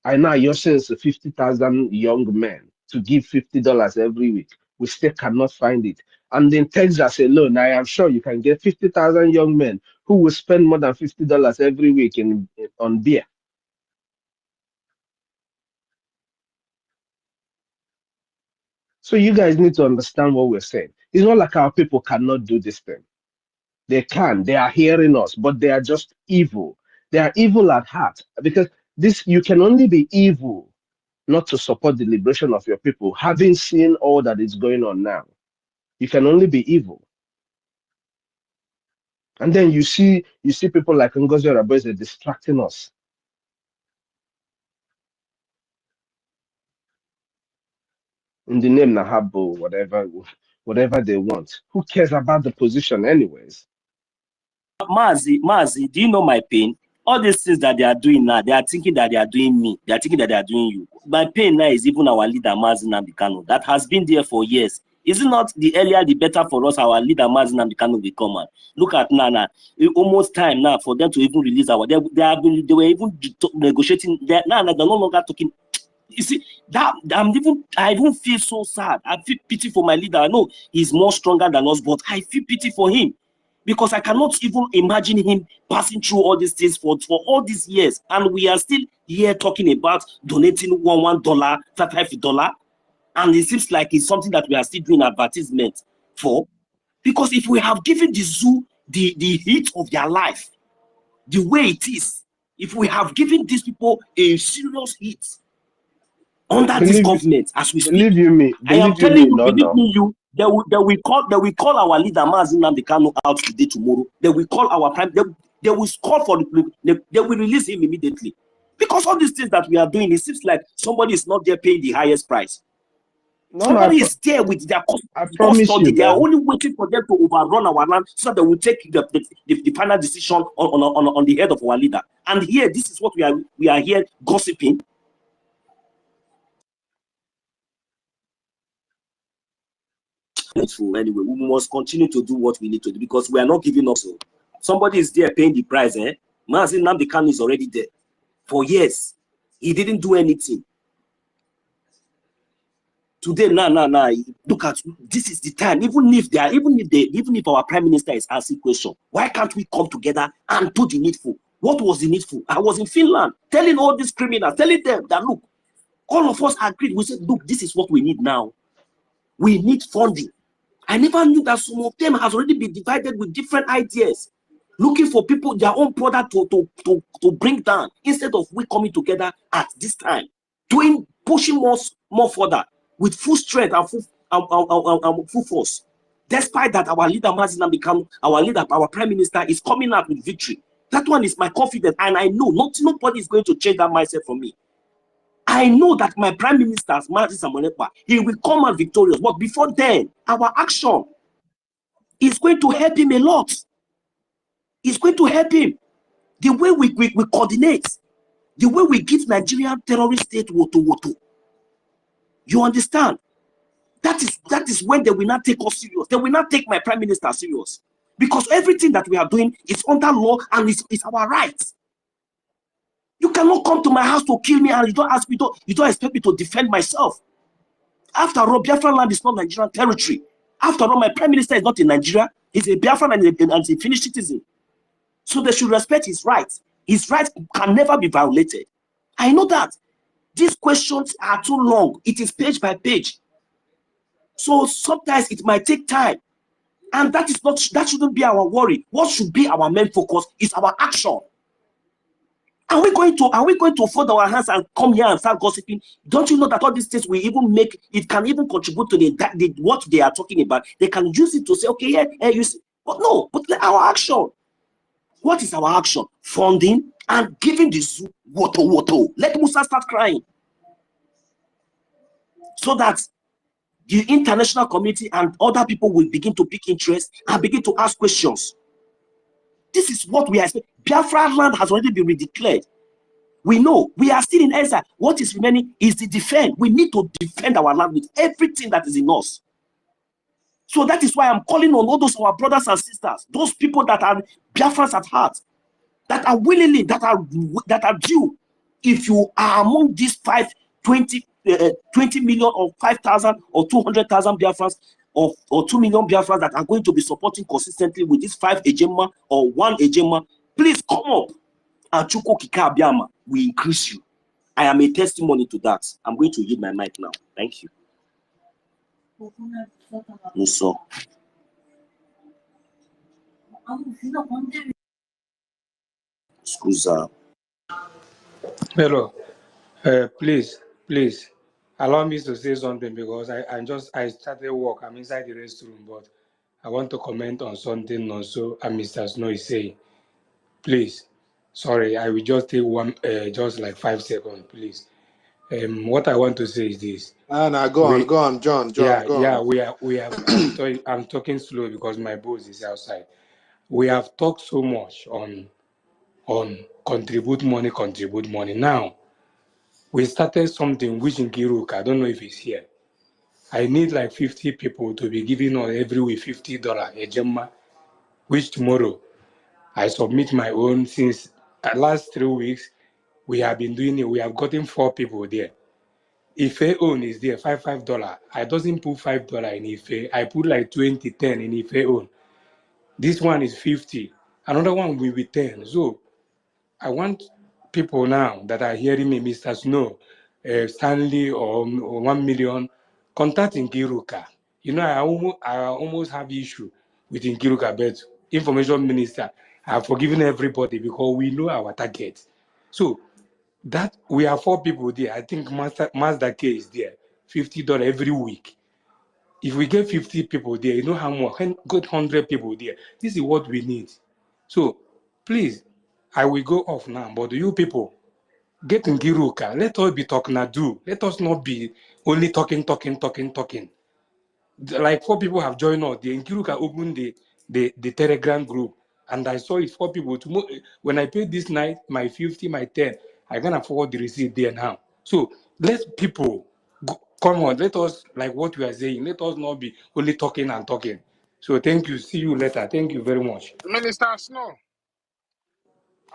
I know you're saying 50,000 young men to give $50 every week. We still cannot find it. And in Texas alone, I am sure you can get 50,000 young men who will spend more than $50 every week on beer. So you guys need to understand what we're saying. It's not like our people cannot do this thing. They can. They are hearing us, but they are just evil. They are evil at heart, because you can only be evil not to support the liberation of your people, having seen all that is going on now. You can only be evil. And then you see people like NGOZI Raboise distracting us. In the name Nahabo, whatever they want. Who cares about the position anyways? Mazi, do you know my pain? All these things that they are doing now, they are thinking that they are doing me. They are thinking that they are doing you. My pain now is even our leader, Mazi Nnamdi Kanu, that has been there for years. Is it not the earlier, the better for us, our leader, Mazi Nnamdi Kanu, will come out? Look at now. Almost time now for them to even release they were even negotiating. Now they're no longer talking. You see, I even feel so sad. I feel pity for my leader. I know he's more stronger than us, but I feel pity for him. Because I cannot even imagine him passing through all these things for all these years. And we are still here talking about donating $1, $5. and it seems like it's something that we are still doing advertisement for. Because if we have given the zoo the heat of their life, the way it is, if we have given these people a serious heat under this government as we speak, I am telling you, believe me, they will call our leader Mazi Nnamdi Kanu out today, tomorrow. They will call our prime. They will call for they will release him immediately. Because all these things that we are doing, it seems like somebody is not there paying the highest price. Somebody is there with their custody. They are only waiting for them to overrun our land so that they will take the final decision on the head of our leader. And here, this is what we are here gossiping. Anyway, we must continue to do what we need to do because we are not giving up. So somebody is there paying the price. Mazi Nnamdi Kanu is already there for years. He didn't do anything. Today, look at this is the time. Even if our prime minister is asking question, why can't we come together and do the needful? What was the needful? I was in Finland telling all these criminals, telling them that look, all of us agreed. We said, look, this is what we need now. We need funding. I never knew that some of them has already been divided with different ideas, looking for people, their own product to bring down, instead of we coming together at this time, pushing more further with full strength and full force. Despite that, our leader Mazi Nnamdi Kanu, our leader, our prime minister is coming out with victory. That one is my confidence, and I know nobody is going to change that mindset for me. I know that my prime minister, Mazi Samonekwa, he will come out victorious. But before then, our action is going to help him a lot. It's going to help him. The way we coordinate, the way we give Nigerian terrorist state woto. You understand? That is when they will not take us serious. They will not take my prime minister serious. Because everything that we are doing is under law and it's our rights. You cannot come to my house to kill me and you don't expect me to defend myself. After all, Biafran land is not Nigerian territory. After all, my prime minister is not in Nigeria. He's a Biafran and a Finnish citizen. So they should respect his rights. His rights can never be violated. I know that. These questions are too long. It is page by page. So sometimes it might take time. And that shouldn't be our worry. What should be our main focus is our action. Are we going to fold our hands and come here and start gossiping? Don't you know that all these things will even can even contribute to what they are talking about? They can use it to say, okay, yeah, you see. But no, but our action. What is our action? Funding and giving the zoo woto. Let Musa start crying. So that the international community and other people will begin to pick interest and begin to ask questions. This is what we are expecting. Biafra land has already been redeclared. We know we are still in exile. What is remaining is the defend. We need to defend our land with everything that is in us. So that is why I'm calling on all those our brothers and sisters, those people that are Biafrans at heart, that are willingly, that are due. If you are among these 20 million or 5,000 or 200,000 Biafrans or 2 million Biafrans that are going to be supporting consistently with this 5 Ejema or 1 Ejema, please come up and Chuko Kika Abiyama will increase you. I am a testimony to that. I'm going to yield my mic now. Thank you. So. Scusa. Hello. Please, allow me to say something because I started work. I'm inside the restroom, but I want to comment on something also Mr. Snow is saying. Please, sorry, I will just take just like 5 seconds, please. What I want to say is this. Go on, John. I'm talking slow because my boss is outside. We have talked so much on contribute money. Now, we started something which in Kiruk, I don't know if it's here. I need like 50 people to be giving on every week $50 a gemma, which tomorrow I submit my own. Since last 3 weeks, we have been doing it. We have gotten 4 people there. Ife own is there, $5. I doesn't put $5 in Ife. I put like 20, 10 in Ife own. This one is 50. Another one will be 10. So I want people now that are hearing me, Mr. Snow, Stanley or 1 million, contact Nkiruka. You know, I almost have issue with Nkiruka, but information minister, I've forgiven everybody because we know our target. So that we have 4 people there. I think Mazda K is there, $50 every week. If we get 50 people there, you know how much? Got 100 people there. This is what we need. So please, I will go off now. But you people, get Nkiruka. Let us be talking and do. Let us not be only talking. Like 4 people have joined us. The Nkiruka opened the Telegram group, and I saw it 4 people. Tomorrow, when I paid this night, my 50, my 10, I'm gonna forward the receipt there now. So let people come on. Let us, like what we are saying. Let us not be only talking and talking. So thank you. See you later. Thank you very much. Minister Snow,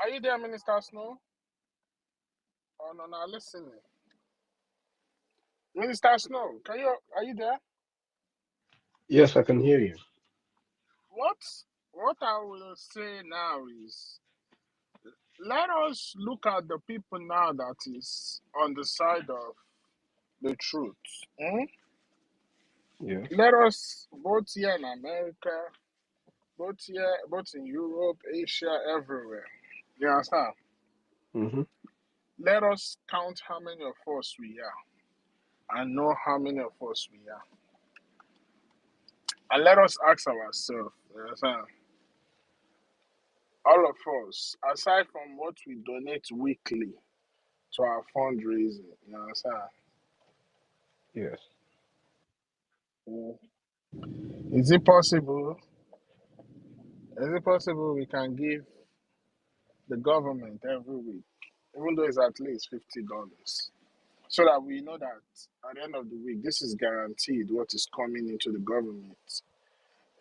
are you there, Minister Snow? Oh no, no, listen. Minister Snow, are you there? Yes, I can hear you. What I will say now is, let us look at the people now that is on the side of the truth. Yes. Let us, both here in America, both in Europe, Asia, everywhere. You understand? Mm-hmm. Let us count how many of us we are and know how many of us we are. And let us ask ourselves, you understand? All of us, aside from what we donate weekly to our fundraising, you understand? Yes. Mm. Is it possible? Is it possible we can give the government every week, even though it's at least $50, so that we know that at the end of the week, this is guaranteed what is coming into the government?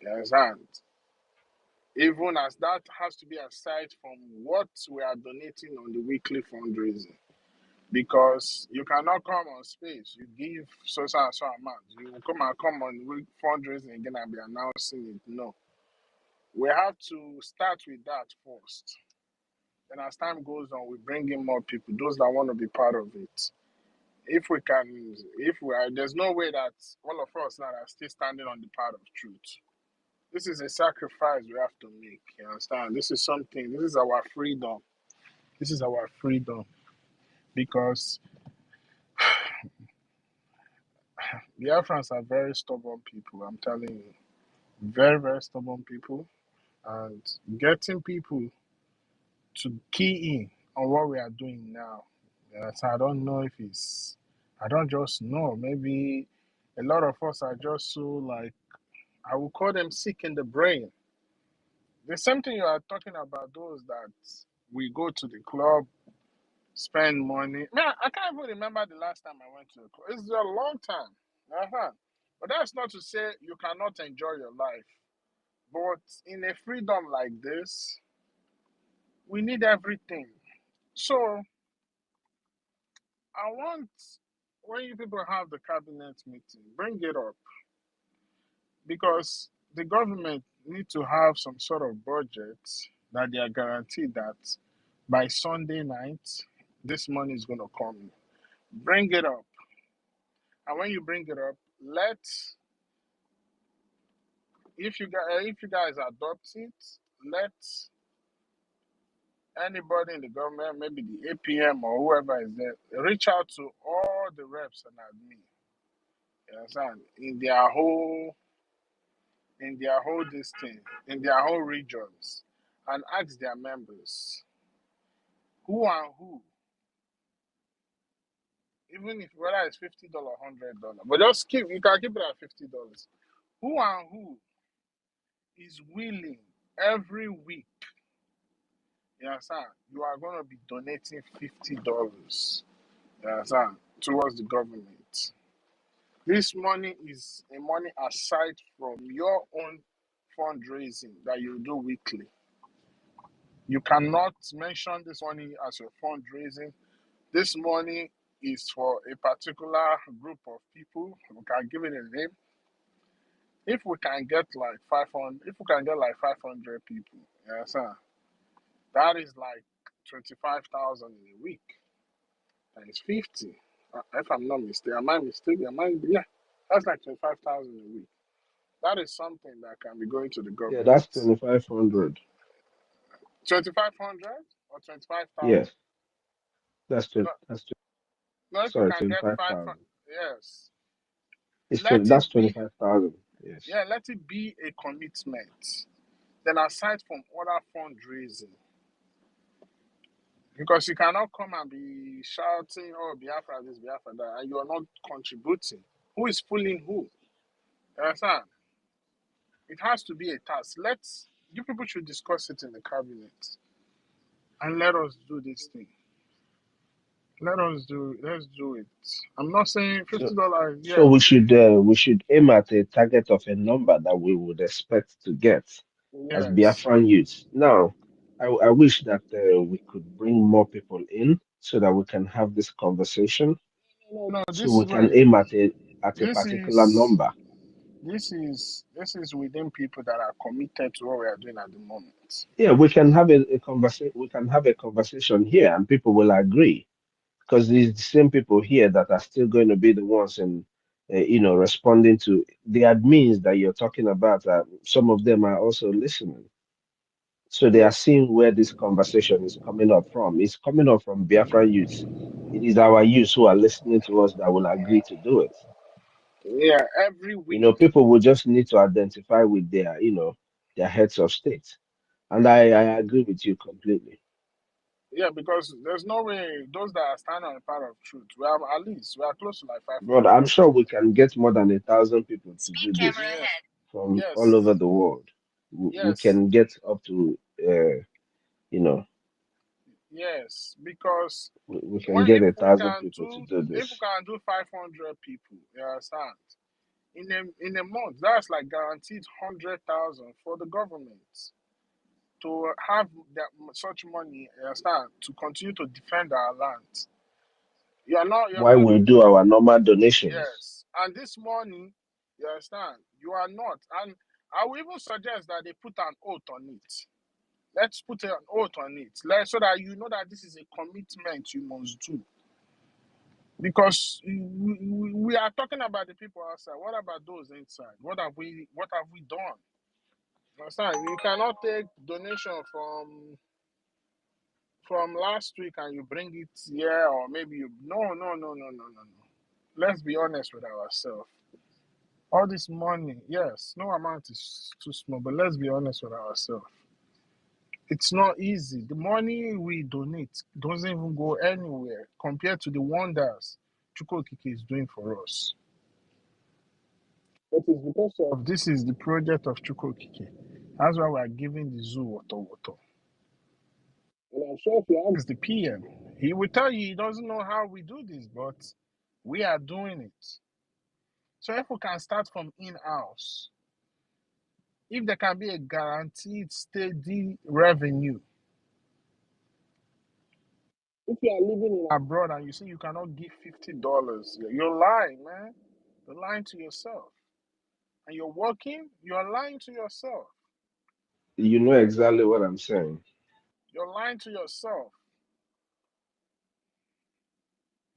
You understand? Even as that has to be aside from what we are donating on the weekly fundraising. Because you cannot come on space, you give so and so amount. You will come on week fundraising again and be announcing it. No. We have to start with that first. And as time goes on, we bring in more people, those that want to be part of it. There's no way that all of us now are still standing on the path of truth. This is a sacrifice we have to make. You understand? This is our freedom. This is our freedom. Because Biafrans are very stubborn people, I'm telling you. Very, very stubborn people. And getting people to key in on what we are doing now. So I don't know if I don't just know. Maybe a lot of us are just so, like, I would call them sick in the brain. The same thing you are talking about, those that we go to the club, spend money. Man, I can't even remember the last time I went to a club. It's a long time. But that's not to say you cannot enjoy your life. But in a freedom like this, we need everything. So I want, when you people have the cabinet meeting, bring it up, because the government need to have some sort of budget that they are guaranteed that by Sunday night, this money is going to come in. Bring it up. And when you bring it up, if you guys adopt it, let anybody in the government, maybe the APM or whoever is there, reach out to all the reps and admin. You understand? In their whole this thing, in their whole regions, and ask their members who and who, even if whether it's $50 or $100, but you can keep it at $50. Who and who is willing every week? You understand? You are going to be donating $50. You understand? Towards the government. This money is a money aside from your own fundraising that you do weekly. You cannot mention this money as your fundraising. This money is for a particular group of people. We can give it a name. If we can get like 500 people, you understand? That is like 25,000 in a week. That is 50. If I'm not mistaken, am I mistaken? Yeah. That's like 25,000 a week. That is something that can be going to the Yeah, that's government. 2,500. 2,500 or 25,000? Yes, that's No, no, if you sorry, can get 500, 25,000. yes. It's Let 20, it that's be, 25,000. Yes. yeah, let it be a commitment. Then aside from other fundraising, because you cannot come and be shouting, oh, Biafra this, Biafra that, and you are not contributing. Who is fooling who? You understand? It has to be a task. You people should discuss it in the cabinet and let us do this thing. Let's do it. I'm not saying So, $50, so yeah. we should aim at a target of a number that we would expect to get as Yes. Biafran youths. Now, I wish that we could bring more people in so that we can have this conversation. No, So this we is can where aim at a this particular is number. this is within people that are committed to what we are doing at the moment. Yeah, we can have a conversation. We can have a conversation here, and people will agree because it's the same people here that are still going to be the ones in, responding to the admins that you're talking about. Some of them are also listening, so they Yeah, are seeing where this conversation is coming up from. It's coming up from Biafran youths. It is our youths who are listening to us that will agree to do it. yeah, every week. People will just need to identify with their heads of state. And I agree with you completely. Yeah, because there's no way those that are standing on the path of truth, we are close to like But 500. I'm sure we can get more than 1,000 people to do this Yeah. from all Yes, over the world. We yes, can get up to, you know, yes. Because we can when get 1,000 people to do if we this. can do 500 people, you understand? In a month, that's like guaranteed 100,000 for the government to have such money, you understand, to continue to defend our land. You're Why not we do our normal donations? yes. And this money, you understand, you are not. And I will even suggest that they put an oath on it. Let's put an oath on it. So that you know that this is a commitment you must do. Because we are talking about the people outside. What about those inside? What have we done? You understand? You cannot take donation from last week and you bring it here, or maybe you no. Let's be honest with ourselves. All this money, yes, no amount is too small, but let's be honest with ourselves. It's not easy. The money we donate doesn't even go anywhere compared to the wonders Chukwokike is doing for us. But it's because of this is the project of Chukwokike. That's why we are giving the zoo water. And I'm sure if you ask the PM, he will tell you he doesn't know how we do this, but we are doing it. So if we can start from in-house, if there can be a guaranteed steady revenue, if you are living in abroad and you say you cannot give $50, you're lying, man. You're lying to yourself. And you're working, you're lying to yourself. You know exactly what I'm saying. You're lying to yourself.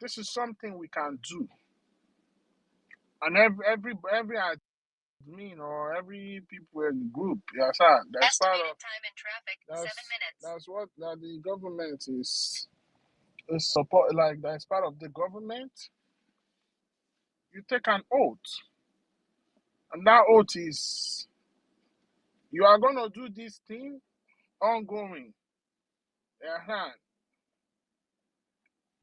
This is something we can do. And every admin or every people in the group, yes, sir, that's part of that's what that the government is support, like that's part of the government. You take an oath, and that oath is you are gonna do this thing ongoing. Uh-huh.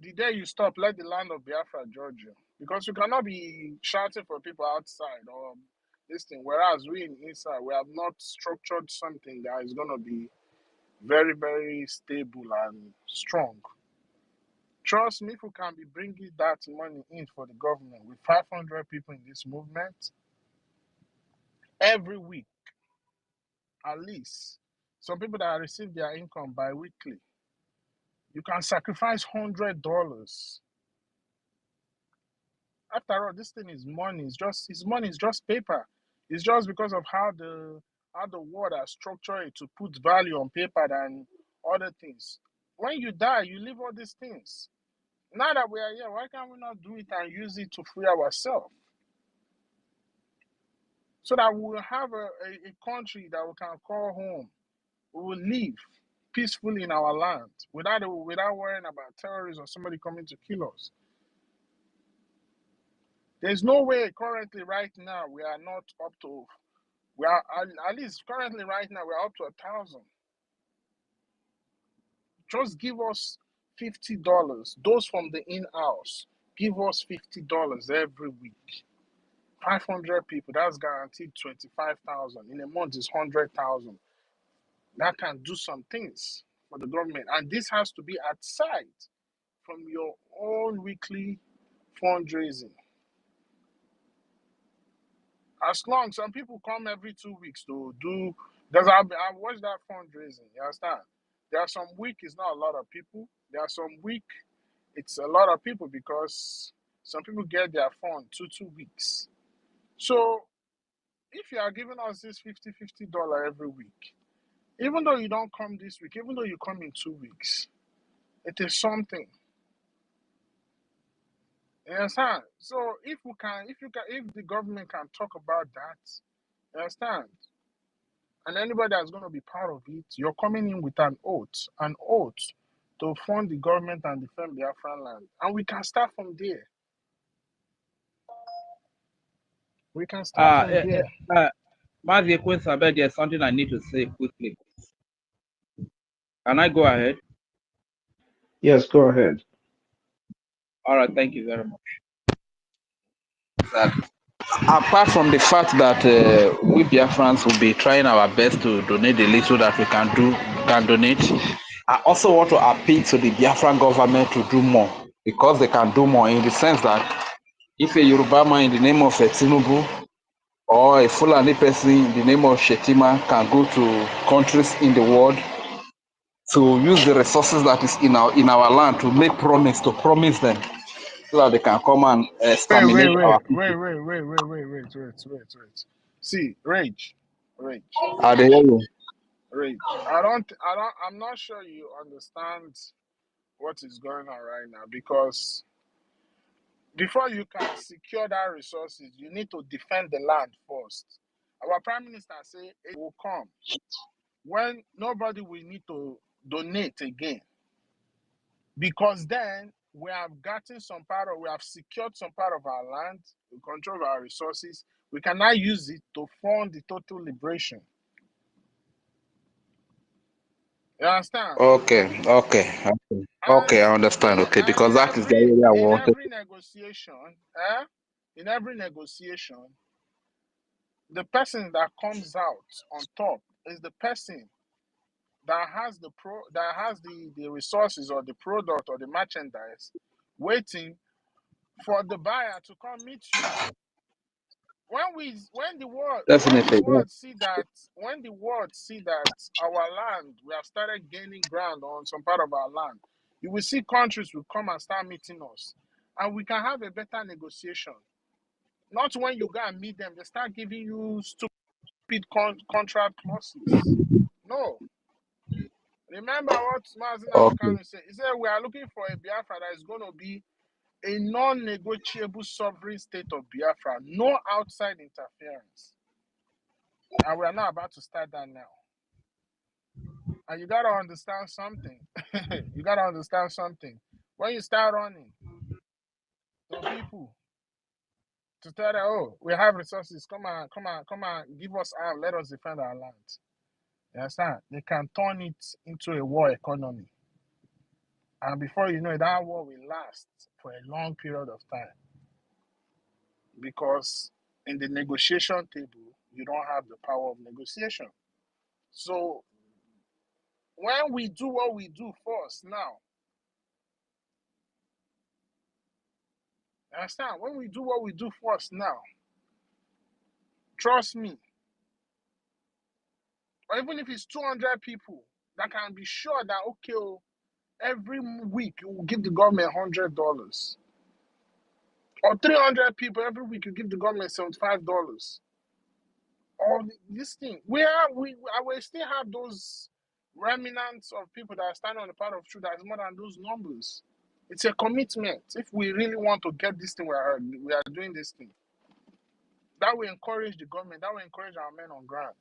The day you stop, let the land of Biafra judge you. Because you cannot be shouting for people outside or this thing. Whereas we inside, we have not structured something that is gonna be very, very stable and strong. Trust me, if we can be bringing that money in for the government with 500 people in this movement every week, at least. Some people that receive their income bi-weekly, you can sacrifice $100. After all, this thing is money. It's money. It's just paper. It's just because of how the world has structured it to put value on paper than other things. When you die, you leave all these things. Now that we are here, why can't we not do it and use it to free ourselves? so that we will have a country that we can call home. We will live peacefully in our land without worrying about terrorists or somebody coming to kill us. There's no way currently right now we are not up to, we are at least currently right now we're up to 1,000. Just give us $50. Those from the in-house, give us $50 every week. 500 people, that's guaranteed 25,000. In a month is 100,000. That can do some things for the government. And this has to be outside from your own weekly fundraising. As long some people come every 2 weeks to do, because I watch that fundraising, you understand? There are some week it's not a lot of people. There are some week it's a lot of people because some people get their fund 2 weeks. So if you are giving us this $50 every week, even though you don't come this week, even though you come in 2 weeks, it is something. You understand? So if the government can talk about that, you understand? And anybody that's going to be part of it, you're coming in with an oath to fund the government and defend Biafran land. And we can start from there. We can start from there. Mazi Ekwensabed, there's something I need to say quickly. Can I go ahead? Yes, go ahead. All right, thank you very much. Apart from the fact that we Biafrans will be trying our best to donate the little that we can donate, I also want to appeal to the Biafran government to do more, because they can do more in the sense that if a Yoruba man in the name of a Tinubu or a Fulani person in the name of Shetima can go to countries in the world to use the resources that is in our land to make promise them so that they can come and exterminate our people. Wait. See, Rage. I hear you. Rage. I'm not sure you understand what is going on right now, because before you can secure that resources, you need to defend the land first. Our Prime Minister say it will come when nobody will need to donate again, because then we have secured some part of our land, we control our resources. We can now use it to fund the total liberation. You understand? Okay, I understand. Okay, because that is the area I wanted. In every negotiation, the person that comes out on top is the person that has the resources or the product or the merchandise, waiting for the buyer to come meet you. When the world see that our land, we have started gaining ground on some part of our land, you will see countries will come and start meeting us, and we can have a better negotiation. Not when you go and meet them, they start giving you stupid contract clauses. No. Remember what Mazen Amekano said. He said we are looking for a Biafra that is going to be a non-negotiable sovereign state of Biafra, no outside interference. And we are not about to start that now. And you got to understand something. When you start running to people to tell them, oh, we have resources, come on, give us arms, let us defend our land. You understand? They can turn it into a war economy. And before you know it, that war will last for a long period of time. Because in the negotiation table, you don't have the power of negotiation. So when we do what we do first now, understand? When we do what we do first now, trust me, or even if it's 200 people, that can be sure that, okay, every week you will give the government $100. Or 300 people, every week you give the government $75. Or this thing. I will still have those remnants of people that are standing on the part of truth that is more than those numbers. It's a commitment. If we really want to get this thing, we are doing this thing. that will encourage the government, that will encourage our men on ground.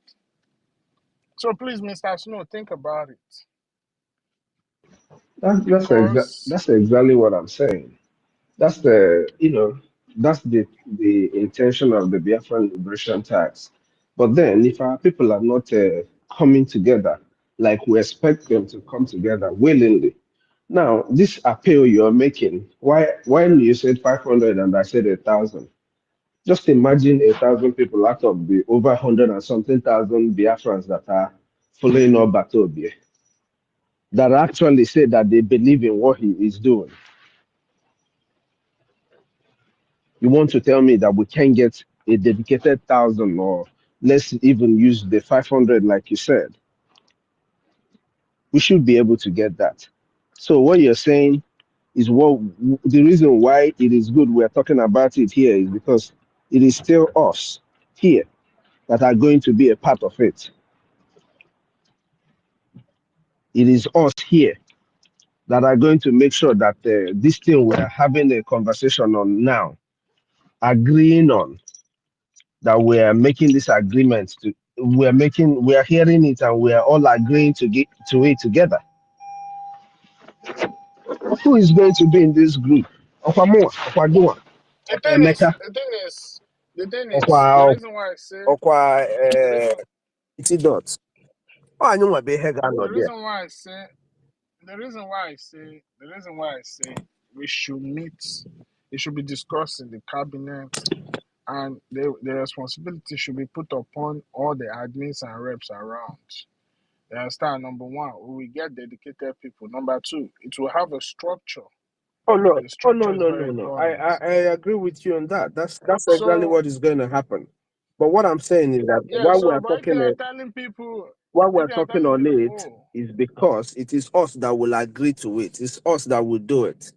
So please, Mr. Snow, think about it. That's exactly what I'm saying. That's that's the intention of the Biafran Liberation Tax. But then, if our people are not coming together like we expect them to come together willingly, now this appeal you're making, why when you said 500 and I said 1,000, just imagine 1,000 people out of the over 100 and something thousand Biafrans that are following up Batobie, that actually say that they believe in what he is doing. You want to tell me that we can't get a dedicated 1,000, or let's even use the 500 like you said? We should be able to get that. So what you're saying is what the reason why it is good we're talking about it here is because it is still us here that are going to be a part of it. It is us here that are going to make sure that this thing we're having a conversation on now, agreeing on, that we are making this agreement to, we are hearing it and we are all agreeing to get to it together. Who is going to be in this group? Okwamoa, Okwadua, The thing is, Emeka, the reason why I say, the reason, Dot. Oh, I know what they had the on there. reason why I say, the reason why I say we should meet, it should be discussed in the cabinet, and the responsibility should be put upon all the admins and reps around. You understand? Number one, we will get dedicated people. Number two, it will have a structure. Oh no! The Oh no! structure is No! very No! No! important. I agree with you on that. That's exactly So what is going to happen. But what I'm saying is that yeah, so but if you are telling people, while if we're you are talking telling on people, it oh, is because it is us that will agree to it. It's us that will do it.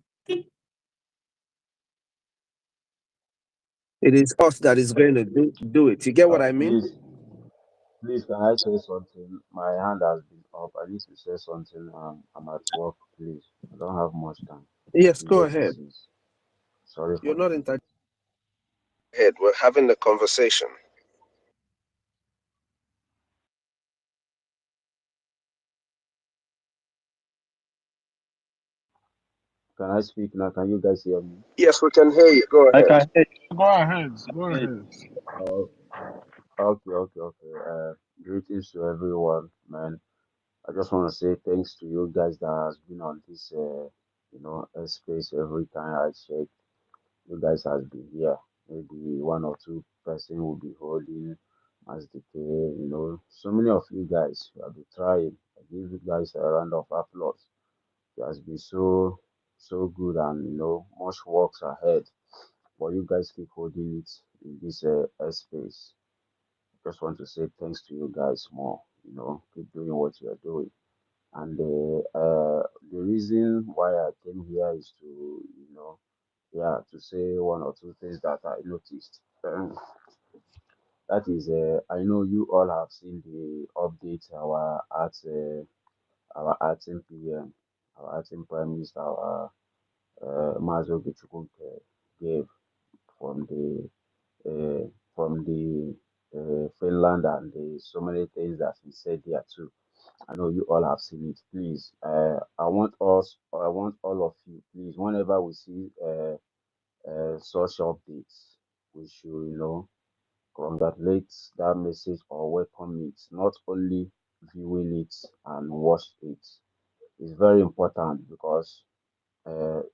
It is us that is going to do it. You get what I mean? Please, can I say something? My hand has been up. I need to say something. I'm at work, please. I don't have much time. Yes, The go gate ahead. is seized. Sorry You're for not that. entitled. Head. We're having a conversation. Can I speak now? Can you guys hear me? Yes, we can hear you. Go I ahead. can hear go ahead, go ahead. Okay. Greetings to everyone, man. I just want to say thanks to you guys that has been on this, space every time I check. You guys has been here. Maybe one or two person will be holding as the care, So many of you guys have been trying. I give you guys a round of applause. It has been so good, and much works ahead. But you guys keep holding it in this space. Just want to say thanks to you guys more. Keep doing what you are doing. And the reason why I came here is to, to say one or two things that I noticed. That is, I know you all have seen the update our acting PM, our acting Prime Minister, our Mazo Gichukunke gave from the Finland, and the so many things that he said there too. I know you all have seen it. Please, I want all of you, please, whenever we see such updates, we should, congratulate that message or welcome it, not only viewing it and watch it. It's very important because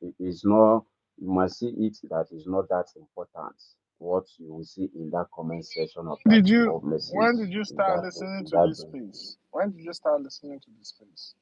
it is not, you might see it that is not that important. What you will see in that comment section of that of message When did you in start that listening in to that this space? When did you start listening to this space?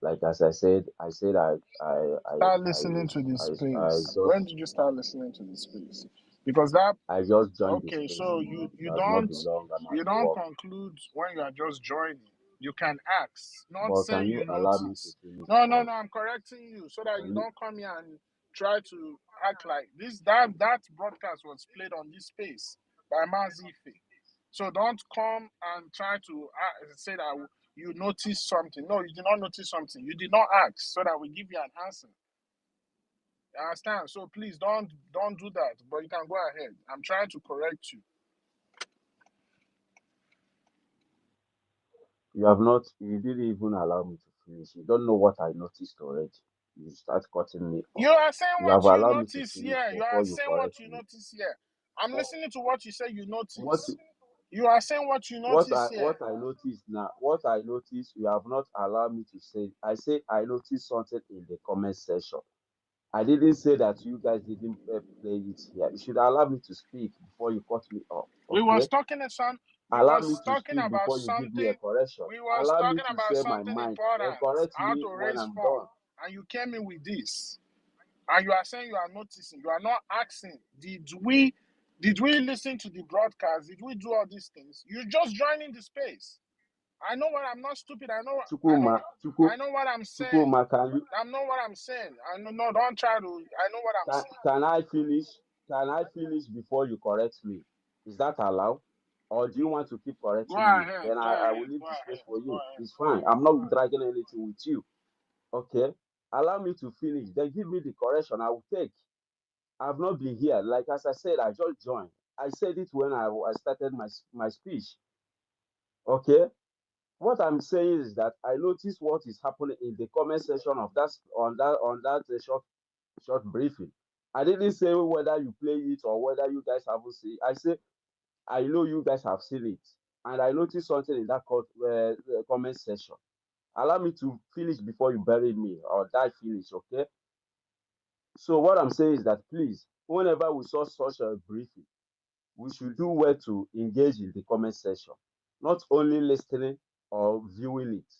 like as I said, Start listening to this I space. When just did you start listening to this space? Because that I just joined the okay, space. so you It has not been long. I'm you at don't work. conclude when you are just joining. You can ask, not But say can you you allow me to notice. finish No, first? I'm correcting you so that Can you you don't come here and try to act like this. That broadcast was played on this space by Mazife. So don't come and try to say that you noticed something. No, you did not notice something. You did not ask so that we give you an answer. You understand? So please don't do that. But you can go ahead. I'm trying to correct you. You have not, you didn't even allow me to finish. You don't know what I noticed already. You start cutting me You off. are saying You have what you allowed me to notice finish here. You are before you saying what correct you me. notice here. I'm What, listening to what you say you what, notice. You are saying what you notice here. what I noticed now, what I noticed, you have not allowed me to say. I say I noticed something in the comment section. I didn't say that you guys didn't play it here. You should allow me to speak before you cut me off. We was Okay? talking we Allow me was to talking speak about before you give me a something. correction. We was Allow me talking to about say my something mind. Then important. correct How me to when raise I'm fund. done. And you came in with this. And you are saying you are noticing. You are not asking. Did we listen to the broadcast? Did we do all these things? You just joining the space. I know what I'm not stupid. I know what I'm saying. Chukuma, I know what I'm saying. I know no, don't try to. I know what I'm saying. can I finish? Can I finish before you correct me? Is that allowed? Or do you want to keep Go correcting me? ahead. Then Go I ahead. will leave Go the space ahead. for Go you. ahead. It's Go fine. ahead. I'm not dragging anything with you. Okay? Allow me to finish. Then give me the correction I will take. I've not been here. Like as I said, I just joined. I said it when I started my speech. Okay? What I'm saying is that I noticed what is happening in the comment section of that short briefing. I didn't say whether you play it or whether you guys haven't seen it. I say I know you guys have seen it, and I noticed something in that comment section. Allow me to finish before you bury me or die finish, okay? So what I'm saying is that please, whenever we saw such a briefing, we should do well to engage in the comment section, not only listening or viewing it.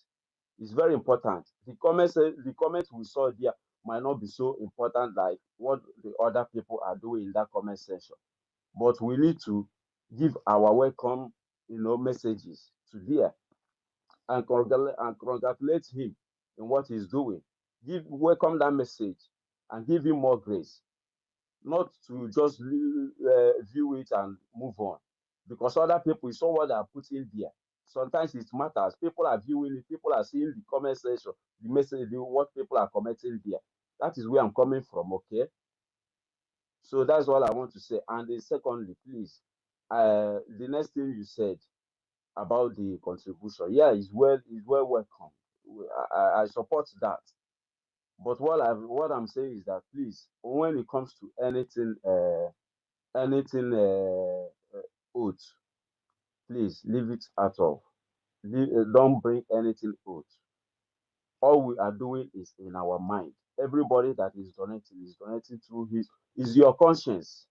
It's very important. The comments we saw there might not be so important like what the other people are doing in that comment section. But we need to give our welcome, messages to there and congratulate him in what he's doing. Welcome that message and give him more grace, not to just view it and move on. Because other people, you saw what they are putting there. Sometimes it matters. People are viewing it, people are seeing the comment section, the message, what people are commenting there. That is where I'm coming from, okay? So that's all I want to say. And then secondly, please, the next thing you said about the contribution, yeah, is well welcome. I support that. But what I'm saying is that please, when it comes to anything oath, please leave it out of. Don't bring anything oath. All we are doing is in our mind. Everybody that is donating through is your conscience.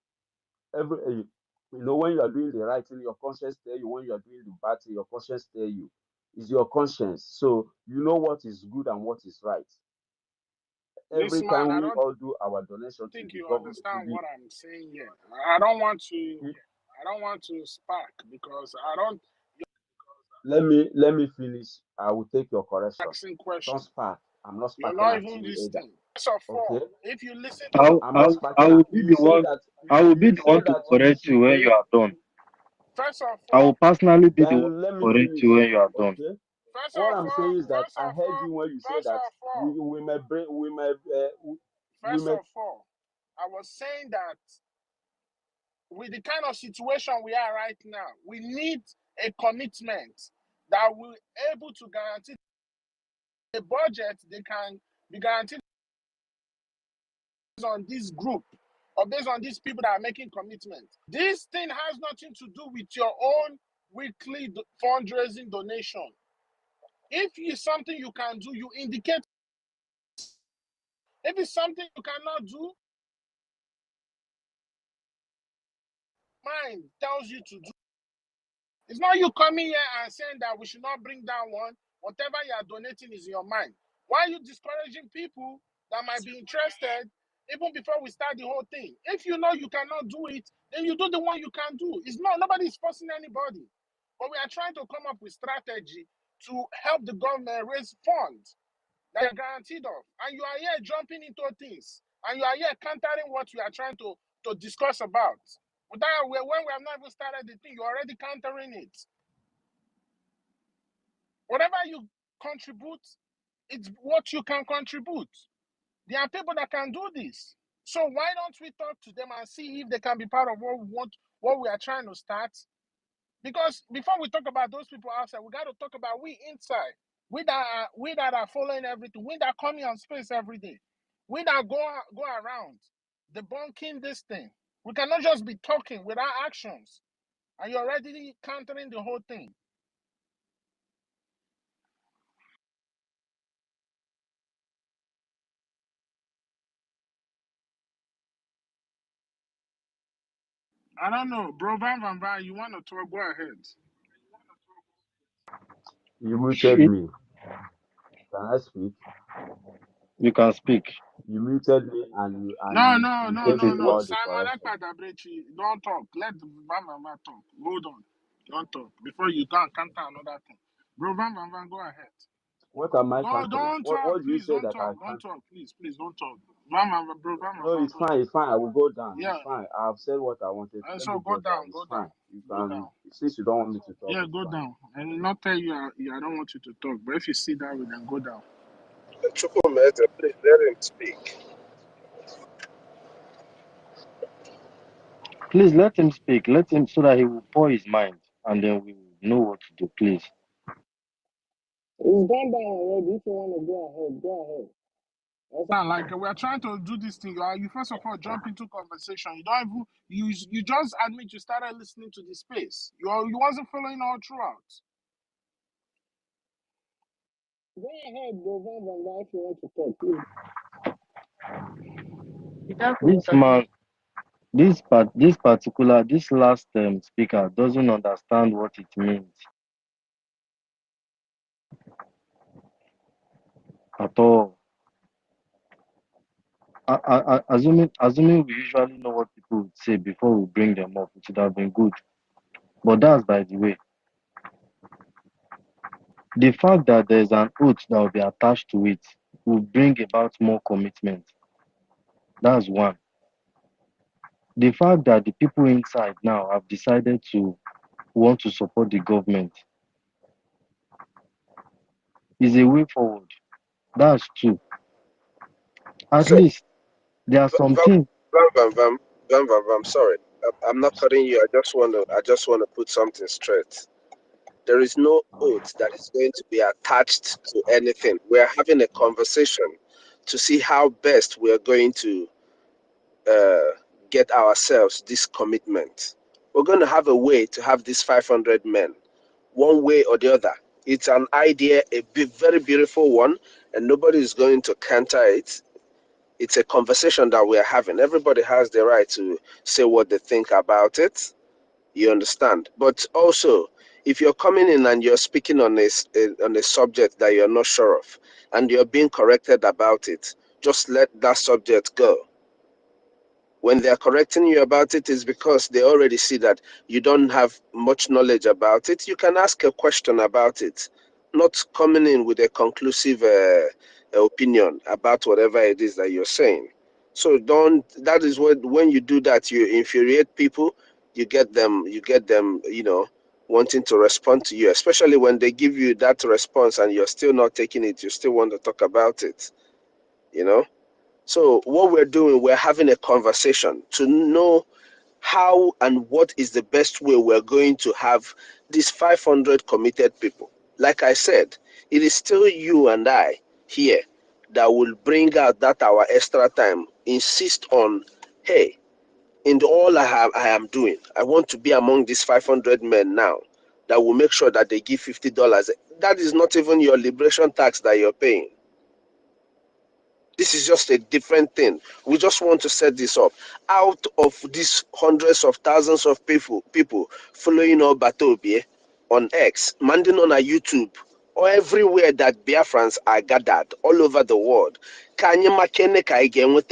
When you are doing the right thing, your conscience tell you. When you are doing the bad thing, your conscience tell you. It's your conscience. So you know what is good and what is right. This Every man, time I we don't all do our donation to think the you government, understand what I'm saying here. I don't want to spark because I don't let me finish. I will take your correction. asking Don't question. spark. I'm not You're sparking not at even you either. listening. First of Okay? all, if you listen to I'll, I'm not I'll, I sparking will at be you. the one. I will be You the one said to that you correct should you when pay. you are done. first of I will all, personally be the one Then to let me correct finish. you when you are done. Okay? What I'm saying is that I heard you when you said first that of all, we may I was saying that with the kind of situation we are right now, we need a commitment that will able to guarantee the budget they can be guaranteed based on this group or based on these people that are making commitments. This thing has nothing to do with your own weekly fundraising donation. If it's something you can do, you indicate. If it's something you cannot do, mind tells you to do. It's not you coming here and saying that we should not bring down one. Whatever you are donating is in your mind. Why are you discouraging people that might be interested even before we start the whole thing? If you know you cannot do it, then you do the one you can do. It's not, nobody is forcing anybody. But we are trying to come up with strategy to help the government raise funds that are guaranteed of. And you are here jumping into things. And you are here countering what we are trying to discuss about. When we have not even started the thing, you're already countering it. Whatever you contribute, it's what you can contribute. There are people that can do this. So why don't we talk to them and see if they can be part of what we want, what we are trying to start? Because before we talk about those people outside, we got to talk about we inside. We that are following everything. We that come here on space every day. We that go around debunking this thing. We cannot just be talking without actions. And you're already countering the whole thing. I don't know, bro. Van, you want to talk? Go ahead. You muted me. Can I speak? You can speak. You muted me and No. you gave me all the Simon correction. Ekpadabrechi, don't talk. Let Van talk. Hold on. Don't talk. Before you can counter another thing. Bro, Van, go ahead. What am I Go, countering? don't talk. What do you Please, say don't that I talk. Don't can't? talk. Please, don't talk. Bro, Van, No, it's go fine. ahead. It's fine. I will go down. Yeah. It's fine. I've said what I wanted. Let So me go go down. down. It's fine. You Go can. down. Since you don't want me to talk, Yeah, it's go fine. down. I will not tell you, I don't want you to talk. But if you sit down, then go down. Chukwumeze, please let him speak. Please let him speak. Let him so that he will pour his mind and then we will know what to do, please. It's gone down already. If you want to go ahead. Sound like we are trying to do this thing. You first of all jump into conversation. You don't even you just admit you started listening to the space. You wasn't following all throughout. Go ahead, go on, if you want to talk, please. This man, this last speaker doesn't understand what it means at all. Assuming we usually know what people would say before we bring them up, it would have been good. But that's by the way. The fact that there's an oath that will be attached to it will bring about more commitment. That's one. The fact that the people inside now have decided to want to support the government is a way forward. That's two. At So, least there are some things. Vam, sorry. I'm not cutting you. I just want to put something straight. There is no oath that is going to be attached to anything. We're having a conversation to see how best we're going to get ourselves this commitment. We're going to have a way to have these 500 men, one way or the other. It's an idea, very beautiful one, and nobody is going to counter it. It's a conversation that we're having. Everybody has the right to say what they think about it. You understand? But also, if you're coming in and you're speaking on a subject that you're not sure of, and you're being corrected about it, just let that subject go. When they're correcting you about it, is because they already see that you don't have much knowledge about it. You can ask a question about it, not coming in with a conclusive opinion about whatever it is that you're saying. So that is what, when you do that, you infuriate people. You get them, wanting to respond to you, especially when they give you that response and you're still not taking it. You still want to talk about it, you know. So what we're doing, we're having a conversation to know how and what is the best way we're going to have these 500 committed people. Like I said, it is still you and I here that will bring out that our extra time, insist on, hey, in all I am doing, I want to be among these 500 men now that will make sure that they give $50. That is not even your liberation tax that you're paying. This is just a different thing. We just want to set this up. Out of these hundreds of thousands of people following our Batobie on X, manding on our YouTube, or everywhere that Biafrans are gathered all over the world, Kanye Makene Kaige with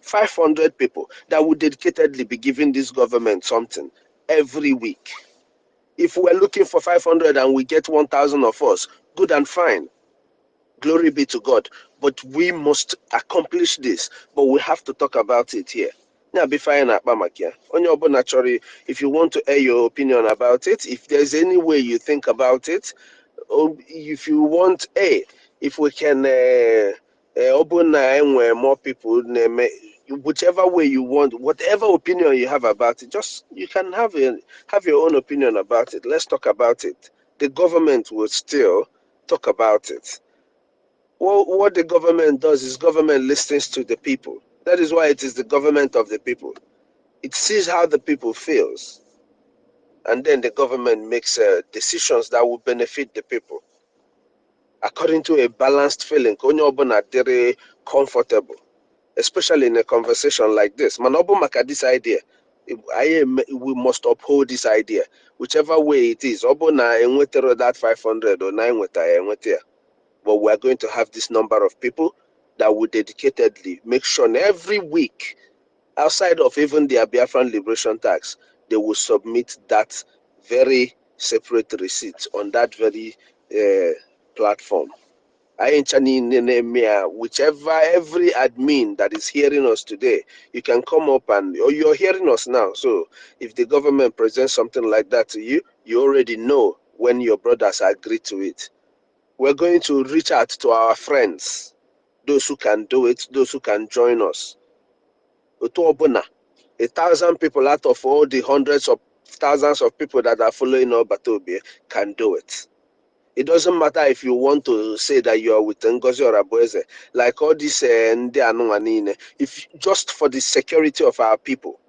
500 people that would dedicatedly be giving this government something every week. If we're looking for 500 and we get 1,000 of us, good and fine. Glory be to God. But we must accomplish this. But we have to talk about it here. Now, before I on your naturally, if you want to air your opinion about it, if there's any way you think about it, or if you want, if we can open more people, whichever way you want, whatever opinion you have about it, just you can have your own opinion about it. Let's talk about it. The government will still talk about it. What the government does is government listens to the people. That is why it is the government of the people. It sees how the people feels, and then the government makes decisions that will benefit the people according to a balanced feeling. Onye ọbụla dịrị comfortable, especially in a conversation like this. Manobu maka this idea, we must uphold this idea, whichever way it is. Obuna enwetero that 500 or 9 enweta. But we are going to have this number of people that will dedicatedly make sure every week, outside of even their Biafran liberation tax, they will submit that very separate receipt on that very platform. Whichever, every admin that is hearing us today, you can come up or you're hearing us now. So if the government presents something like that to you, you already know when your brothers agree to it. We're going to reach out to our friends, those who can do it, those who can join us. 1,000 people out of all the hundreds of thousands of people that are following Obatobi can do it. It doesn't matter if you want to say that you are with NGOZI or Abueze, like all this, if just for the security of our people,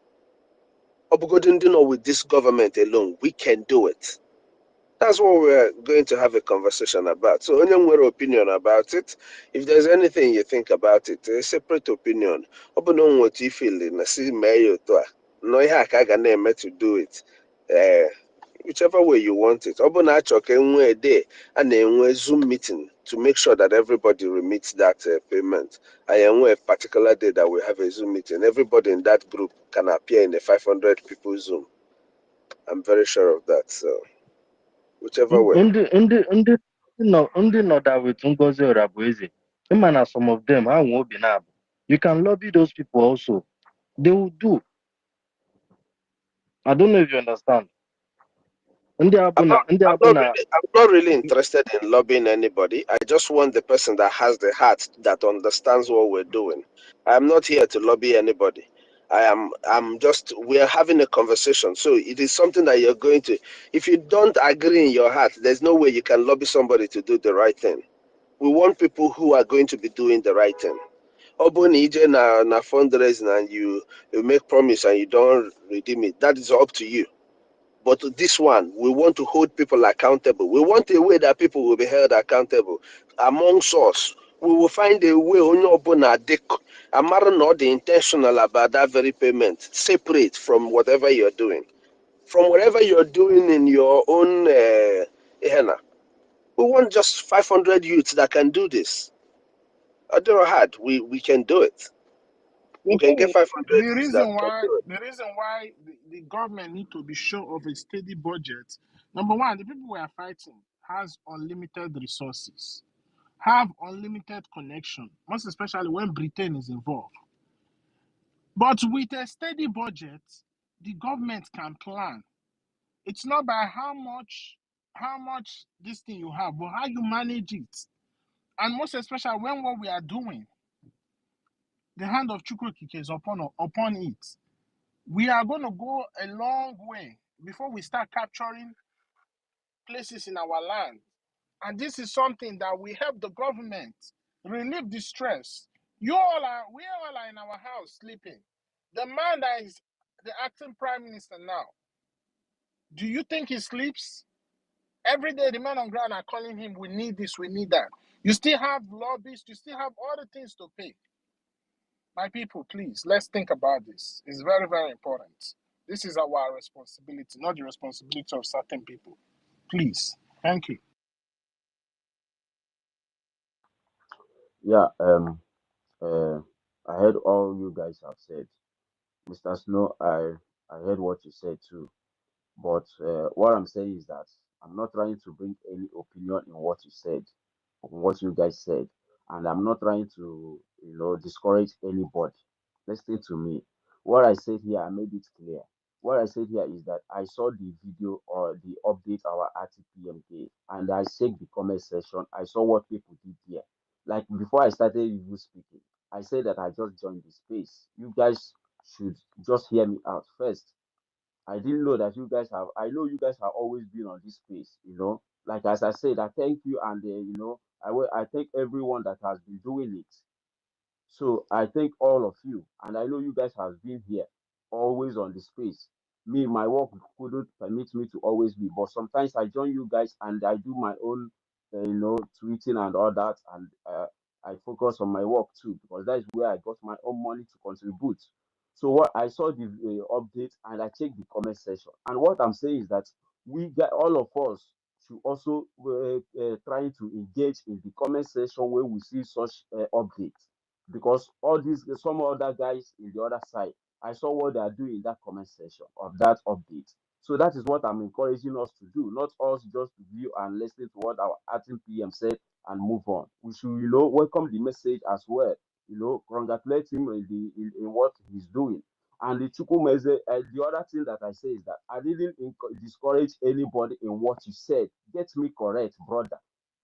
with this government alone, we can do it. That's what we're going to have a conversation about. So, only one opinion about it. If there's anything you think about it, a separate opinion. Open what you feel in a see mayo to no to do it. Whichever way you want it. Open a day and a Zoom meeting to make sure that everybody remits that payment. I am a particular day that we have a Zoom meeting. Everybody in that group can appear in a 500 people Zoom. I'm very sure of that. So. Whichever way. Ndị nọ that with Ngozi or Abueze, na some of them, you can lobby those people also. They will do. I don't know if you understand. I'm not really interested in lobbying anybody. I just want the person that has the heart that understands what we're doing. I'm not here to lobby anybody. We are having a conversation. So it is something that you're going to, if you don't agree in your heart, there's no way you can lobby somebody to do the right thing. We want people who are going to be doing the right thing. na fundraising and you make promise and you don't redeem it. That is up to you. But this one, we want to hold people accountable. We want a way that people will be held accountable. Amongst us, we will find a way. I'm not the intentional about that very payment, separate from whatever you're doing. From whatever you're doing in your own, we want just 500 youths that can do this. I don't know how we can do it. We can get 500 The youths reason that can why do it. the government need to be sure of a steady budget. Number one, the people we are fighting has unlimited resources, have unlimited connection, most especially when Britain is involved. But with a steady budget, the government can plan. It's not by how much this thing you have, but how you manage it. And most especially when what we are doing, the hand of Chukwukike is upon it. We are going to go a long way before we start capturing places in our land. And this is something that we help the government relieve the stress. We all are in our house sleeping. The man that is the acting prime minister now, do you think he sleeps? Every day the men on ground are calling him, we need this, we need that. You still have lobbies, you still have other things to pay. My people, please, let's think about this. It's very, very important. This is our responsibility, not the responsibility of certain people. Please. Thank you. Yeah, I heard all you guys have said. Mr. Snow, I heard what you said too. But what I'm saying is that I'm not trying to bring any opinion in what you said, on what you guys said, and I'm not trying to, discourage anybody. Listen to me. What I said here, I made it clear. What I said here is that I saw the video or the update our RTPM gave, and I checked the comment section. I saw what people did here. Like before I started even speaking, I said that I just joined the space. You guys should just hear me out first. I didn't know that you guys have. I know you guys have always been on this space. Like as I said, I thank you, and I thank everyone that has been doing it. So I thank all of you, and I know you guys have been here, always on the space. Me, my work couldn't permit me to always be, but sometimes I join you guys and I do my own, tweeting and all that, and I focus on my work too because that is where I got my own money to contribute. So what I saw the update and I checked the comment section, and what I'm saying is that we got all of us should also trying to engage in the comment section where we see such updates because all these some other guys in the other side, I saw what they are doing in that comment section of that update. So that is what I'm encouraging us to do, not us just to view and listen to what our acting PM said and move on. We should, welcome the message as well. Congratulate him in what he's doing. And the Chukwumeze, the other thing that I say is that I didn't discourage anybody in what you said. Get me correct, brother.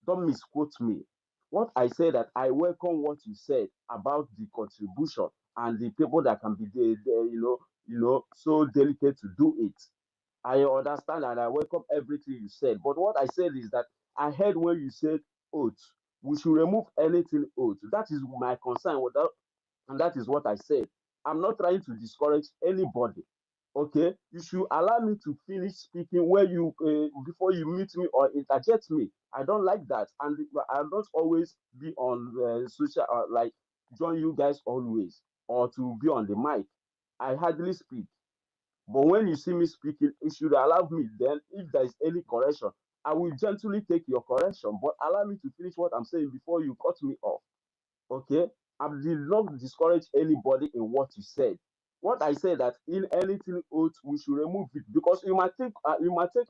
Don't misquote me. What I said that I welcome what you said about the contribution and the people that can be there, so delicate to do it. I understand and I welcome everything you said. But what I said is that I heard when you said oath. We should remove anything oath. That is my concern with that, and that is what I said. I'm not trying to discourage anybody. Okay, you should allow me to finish speaking where you before you mute me or interject me. I don't like that, and I don't always be on social like join you guys always or to be on the mic. I hardly speak, but when you see me speaking, you should allow me. Then, if there is any correction, I will gently take your correction, but allow me to finish what I'm saying before you cut me off. Okay, I did not discourage anybody in what you said. What I said that in anything oath we should remove it because you might take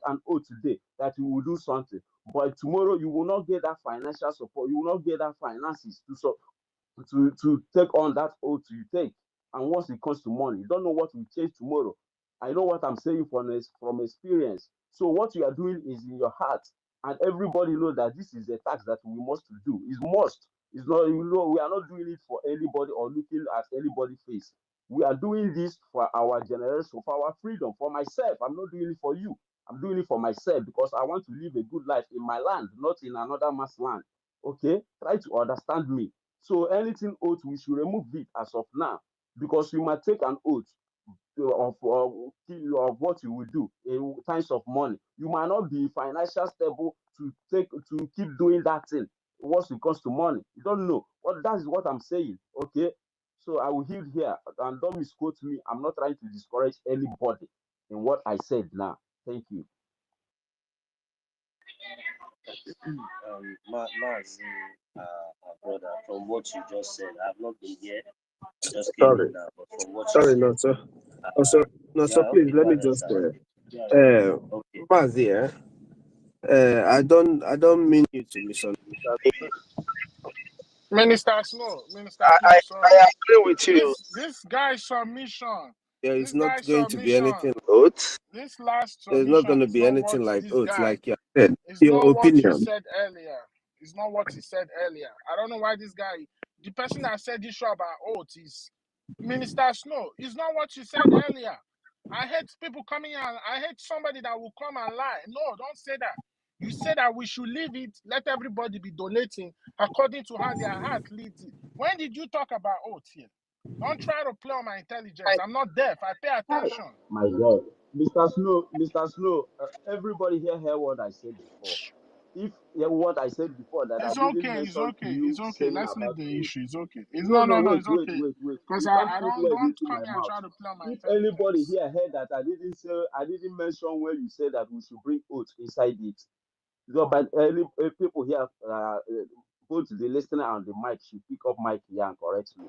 an oath today that you will do something, but tomorrow you will not get that financial support, you will not get that finances to take on that oath you take. And once it comes to money, you don't know what will change tomorrow. I know what I'm saying from experience. So what you are doing is in your heart, and everybody knows that this is a task that we must do. It's must. It's not. We are not doing it for anybody or looking at anybody's face. We are doing this for our generation, for our freedom, for myself. I'm not doing it for you. I'm doing it for myself because I want to live a good life in my land, not in another man's land. Okay, try to understand me. So anything oath, we should remove it as of now because you might take an oath of what you will do in times of money. You might not be financially stable to keep doing that thing once it comes to money. You don't know. But that is what I'm saying. Okay. So I will heal here and don't misquote me. I'm not trying to discourage anybody in what I said now. Thank you. Mazi, brother, from what you just said, I've not been here. I just came Sorry, in now, but from what you sorry, said, no, sir. Also, no, yeah, sir, please okay, let go me ahead, just sir. Okay. Mazi, I don't mean you to misunderstand. Minister Snow, I sorry. agree with you. This guy's submission, There is this not guy's going to be submission, anything oath. this last There's not going submission to is be not what anything like this oath, guy, like you said. it's Your not what he opinion. said earlier. It's not what he said earlier. I don't know why this guy, the person that said this show about oath is Minister Snow. It's not what you said earlier. I hate people coming out. I hate somebody that will come and lie. No, don't say that. You say that we should leave it, let everybody be donating according to how their heart leads it. When did you talk about oath here? Don't try to play on my intelligence. I'm not deaf. I pay attention. My God. Mr. Snow, everybody here heard what I said before. If what I said before that I It's didn't okay. It's mention okay. you It's okay. saying Let's leave about the oath. issue. It's okay. It's No, no, no. wait, It's wait, okay. wait, wait. Because You can't I put don't words into come my here and mouth. try to play on my If anybody intelligence. here heard that I didn't mention when you said that we should bring oath inside it. So, but people here, both the listener and the mic should pick up mic here and correct me.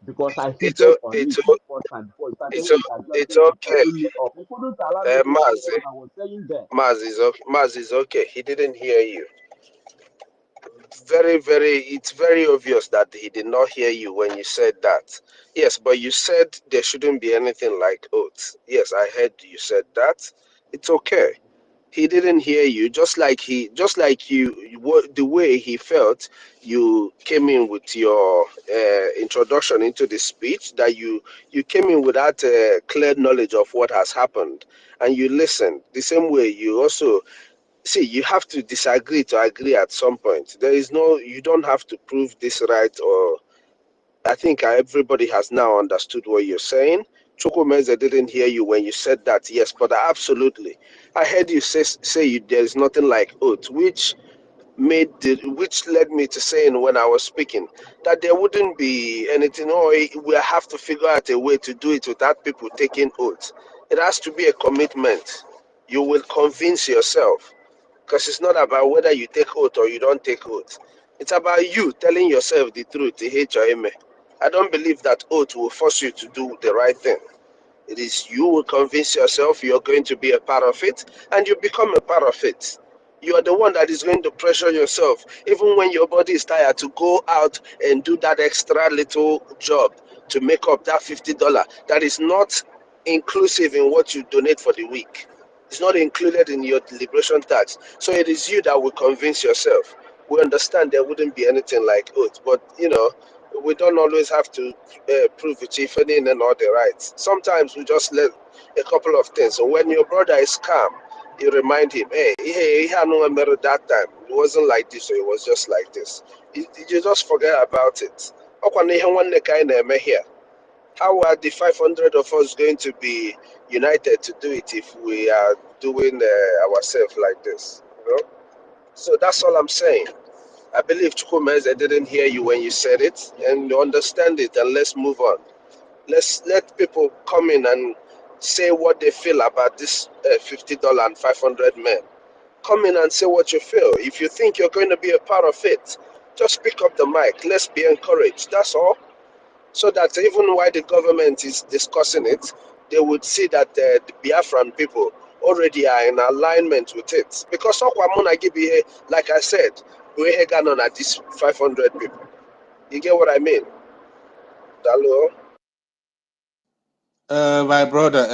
Because I heated on it the first time before you started It's interjecting and okay. cutting me off. You couldn't allow me to finish Mazi, what I was saying there. Maz is okay. He didn't hear you. It's very obvious that he did not hear you when you said that. Yes, but you said there shouldn't be anything like oaths. Yes, I heard you said that. It's okay. He didn't hear you, just like the way he felt. You came in with your introduction into the speech, that you came in without clear knowledge of what has happened, and you listened. The same way you also see, you have to disagree to agree at some point. You don't have to prove this right, or I think everybody has now understood what you're saying. Chukwumeze didn't hear you when you said that, yes, but absolutely. I heard you say there's nothing like oath, which which led me to saying when I was speaking that there wouldn't be anything, or we have to figure out a way to do it without people taking oath. It has to be a commitment. You will convince yourself, because it's not about whether you take oath or you don't take oath. It's about you telling yourself the truth. I don't believe that oath will force you to do the right thing. It is you will convince yourself you're going to be a part of it, and you become a part of it. You are the one that is going to pressure yourself, even when your body is tired, to go out and do that extra little job to make up that $50. That is not inclusive in what you donate for the week. It's not included in your liberation tax. So it is you that will convince yourself. We understand there wouldn't be anything like oath, but we don't always have to prove it if any and all the rights. Sometimes we just let a couple of things. So when your brother is calm, you remind him, hey, he had no matter that time. It wasn't like this, or it was just like this. You just forget about it. How are the 500 of us going to be united to do it if we are doing ourselves like this? So that's all I'm saying. I believe Chukwumeze didn't hear you when you said it, and you understand it, and let's move on. Let's let people come in and say what they feel about this $50 and 500 men. Come in and say what you feel. If you think you're going to be a part of it, just pick up the mic. Let's be encouraged. That's all. So that even while the government is discussing it, they would see that the Biafran people already are in alignment with it. Because like I said, we're on at these 500 people. You get what I mean? Hello? My brother,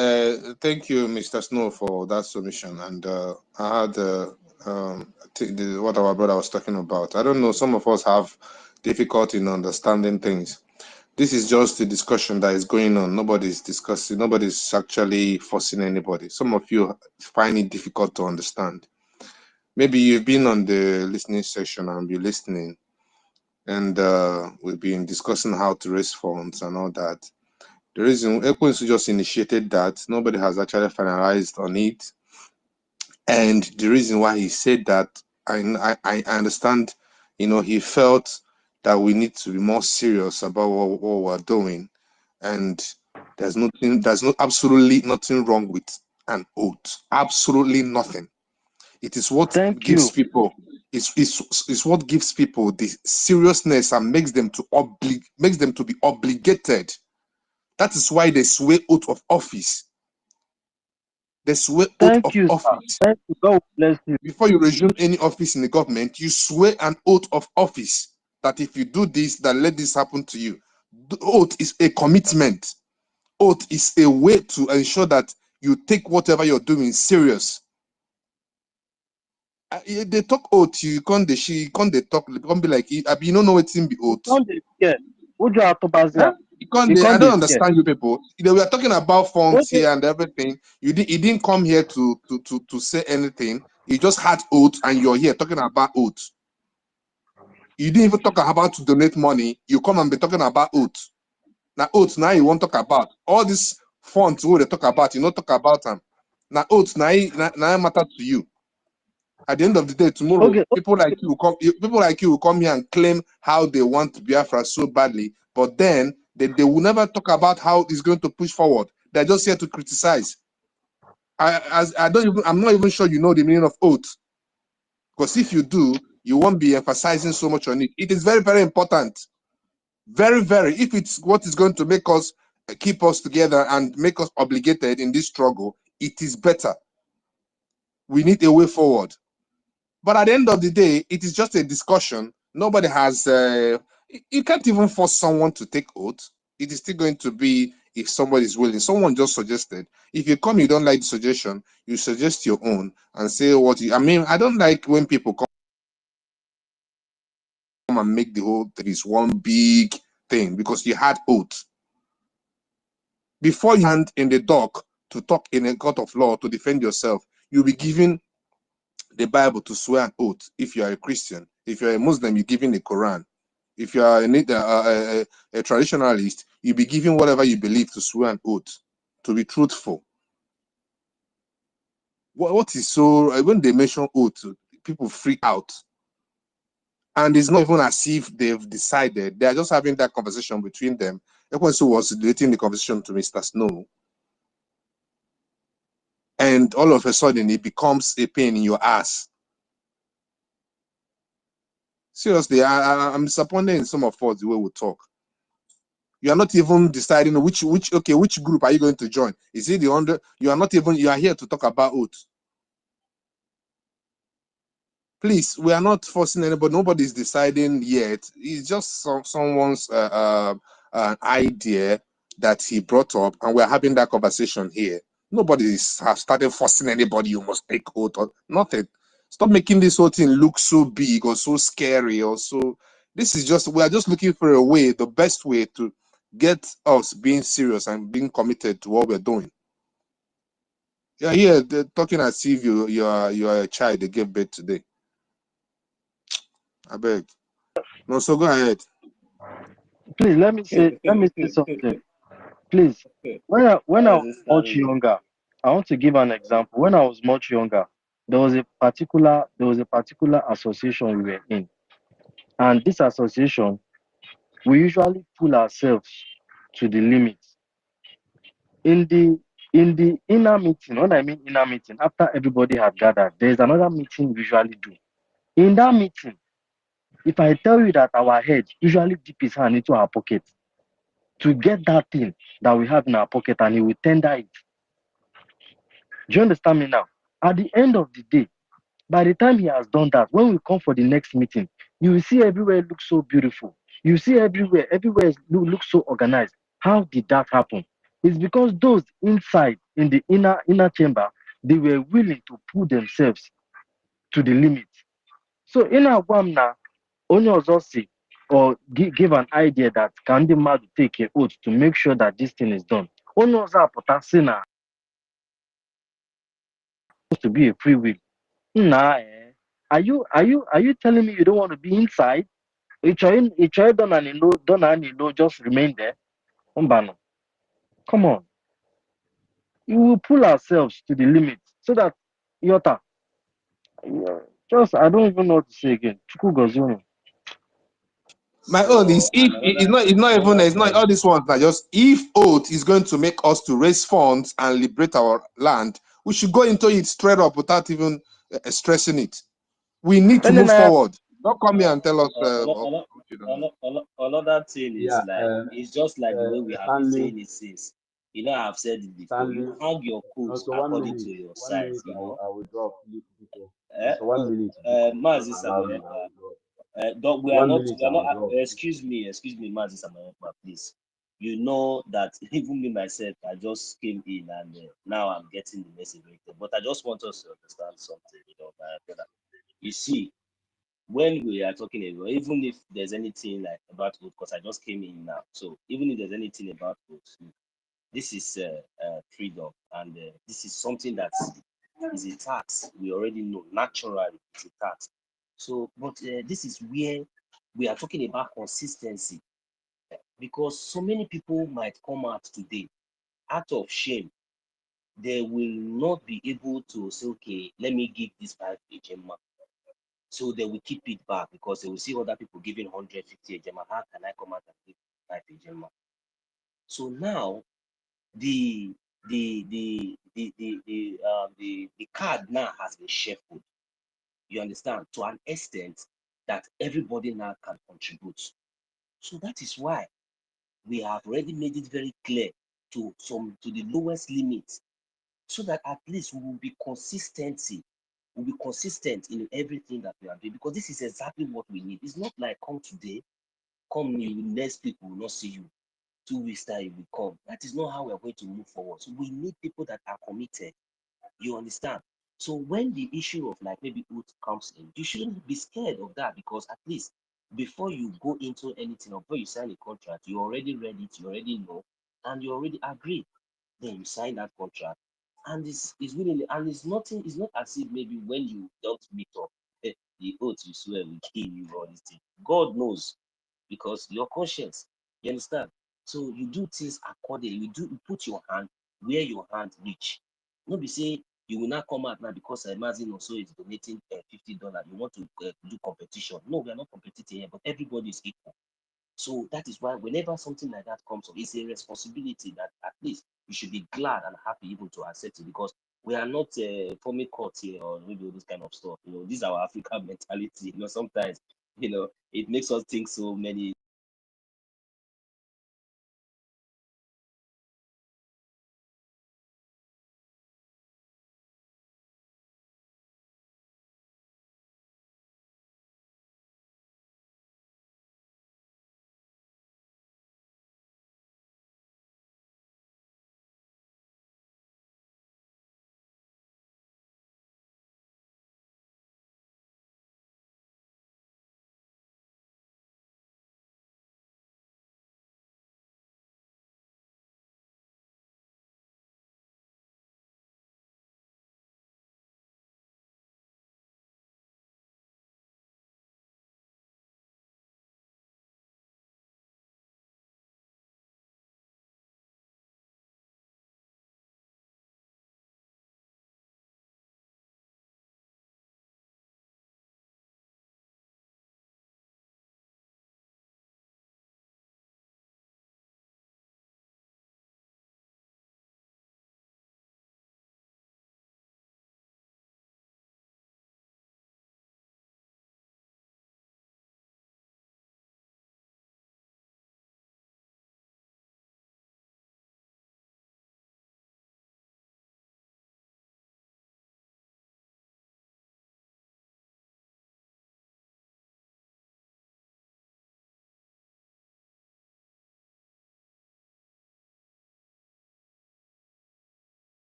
thank you, Mr. Snow, for that submission. And I had what our brother was talking about. I don't know, some of us have difficulty in understanding things. This is just a discussion that is going on. Nobody's discussing, nobody's actually forcing anybody. Some of you find it difficult to understand. Maybe you've been on the listening session and be listening, and we've been discussing how to raise funds and all that. The reason ECOWAS just initiated that, nobody has actually finalized on it. And the reason why he said that, I understand, he felt that we need to be more serious about what we're doing. And there's absolutely nothing wrong with an oath. Absolutely nothing. It is what gives people, it's what gives people the seriousness and makes them to be obligated. That is why they swear oath of office. They swear oath of office. Thank you. God bless you. Before you resume any office in the government, you swear an oath of office that if you do this, then let this happen to you. The oath is a commitment. Oath is a way to ensure that you take whatever you're doing serious. They talk oath, you can't talk, you can't be like, you don't know what's in the oath. I don't understand you people. We are talking about funds here and everything. You didn't come here to say anything. You just had oath and you're here talking about oath. You didn't even talk about to donate money. You come and be talking about oath. Now oath, now you won't talk about. All these funds who they talk about, you don't talk about them. Now oath, now matter to you. At the end of the day, tomorrow, people like you will come here and claim how they want Biafra so badly, but then they will never talk about how it's going to push forward. They're just here to criticize. I'm not even sure you know the meaning of oath. Because if you do, you won't be emphasizing so much on it. It is very, very important. Very, very. If it's what is going to make us keep us together and make us obligated in this struggle, it is better. We need a way forward. But at the end of the day, it is just a discussion. Nobody has, you can't even force someone to take oath. It is still going to be if somebody is willing. Someone just suggested. If you come, you don't like the suggestion, you suggest your own and say what you. I mean, I don't like when people come and make the whole thing is one big thing because you had oath. Before you hand in the dock to talk in a court of law to defend yourself, you'll be given the Bible to swear an oath. If you are a Christian, if you're a Muslim, you're given the Quran. If you are a traditionalist, you'll be given whatever you believe to swear an oath, to be truthful. What is so, when they mention oath, people freak out. And it's not even as if they've decided. They're just having that conversation between them. Everyone was relating the conversation to Mr. Snow. And all of a sudden, it becomes a pain in your ass. Seriously, I'm disappointed in some of us the way we talk. You are not even deciding which group are you going to join? Is it the under? You are not even. You are here to talk about oath. Please, we are not forcing anybody. Nobody is deciding yet. It's just someone's idea that he brought up, and we're having that conversation here. Nobody has started forcing anybody. You must take oath or nothing. Stop making this whole thing look so big or so scary or so. This is just, we are just looking for a way, the best way to get us being serious and being committed to what we're doing. Yeah, here they're talking as if you are a child they gave birth today. I beg. No, so go ahead. Please let me say something. Please, when I was much younger, I want to give an example. When I was much younger, there was a particular association we were in, and this association we usually pull ourselves to the limit. In the inner meeting, when I mean inner meeting, after everybody had gathered, there's another meeting we usually do. In that meeting, if I tell you that our head usually dip his hand into our pocket to get that thing that we have in our pocket and he will tender it. Do you understand me now? At the end of the day, by the time he has done that, when we come for the next meeting, you will see everywhere looks so beautiful. You see everywhere looks so organized. How did that happen? It's because those inside in the inner chamber, they were willing to pull themselves to the limit. So in our now, only us see or give an idea that can the man take an oath to make sure that this thing is done. Only us supposed to be a free will. Nah, are you telling me you don't want to be inside? Done and you know, just remain there. Come on. We will pull ourselves to the limit so that Yota. Just I don't even know what to say again. Chukwu gozie. My own is if it's not all these ones are just if oath is going to make us to raise funds and liberate our land, we should go into it straight up without even stressing it. We need to move forward. Don't come here and tell us. Another thing is Yeah, it's just like the way we have been Stanley, saying it since. You know, I've said it before. Stanley. You hang your coat Also, according to your size. You know, I will drop before. eh? Also, 1 minute before. Mazi Allow me, I Samayopa. will drop. We are 1 not. minute, We I are not. will drop. Excuse me, Mazi Samayopa, please. You know that even me myself, I just came in and now I'm getting the message. But I just want us to understand something, you know, my brother. You see, when we are talking about, even if there's anything like about food, because I just came in now, so even if there's anything about food, this is freedom, and this is something that is a tax. We already know naturally it's a tax. So, but this is where we are talking about consistency, because so many people might come out today out of shame. They will not be able to say, okay, let me give this 5 HM. So they will keep it back because they will see other people giving 150 HM. How can I come out and give 5 HM? So now the card now has been shuffled. You understand, to an extent that everybody now can contribute. So that is why we have already made it very clear to the lowest limit, so that at least we will be consistency. We'll be consistent in everything that we are doing, because this is exactly what we need. It's not like come today, come you next week we will not see you. 2 weeks time you will come. That is not how we are going to move forward. So we need people that are committed. You understand? So when the issue of like maybe oath comes in, you shouldn't be scared of that, because at least before you go into anything or before you sign a contract, you already read it, you already know, and you already agree. Then you sign that contract, and it's really, and it's nothing. It's not as if maybe when you don't meet up, the oath you swear will kill you all this thing. God knows, because your conscience. You understand? So you do things accordingly. You put your hand where your hand reach. Not be say you will not come out now because Mazin also is donating $50. You want to do competition. No, we are not competing here, but everybody is equal. So that is why whenever something like that comes up, it's a responsibility that at least you should be glad and happy even to accept it, because we are not forming court here or maybe all this kind of stuff. You know, this is our African mentality. You know, sometimes, you know, it makes us think so many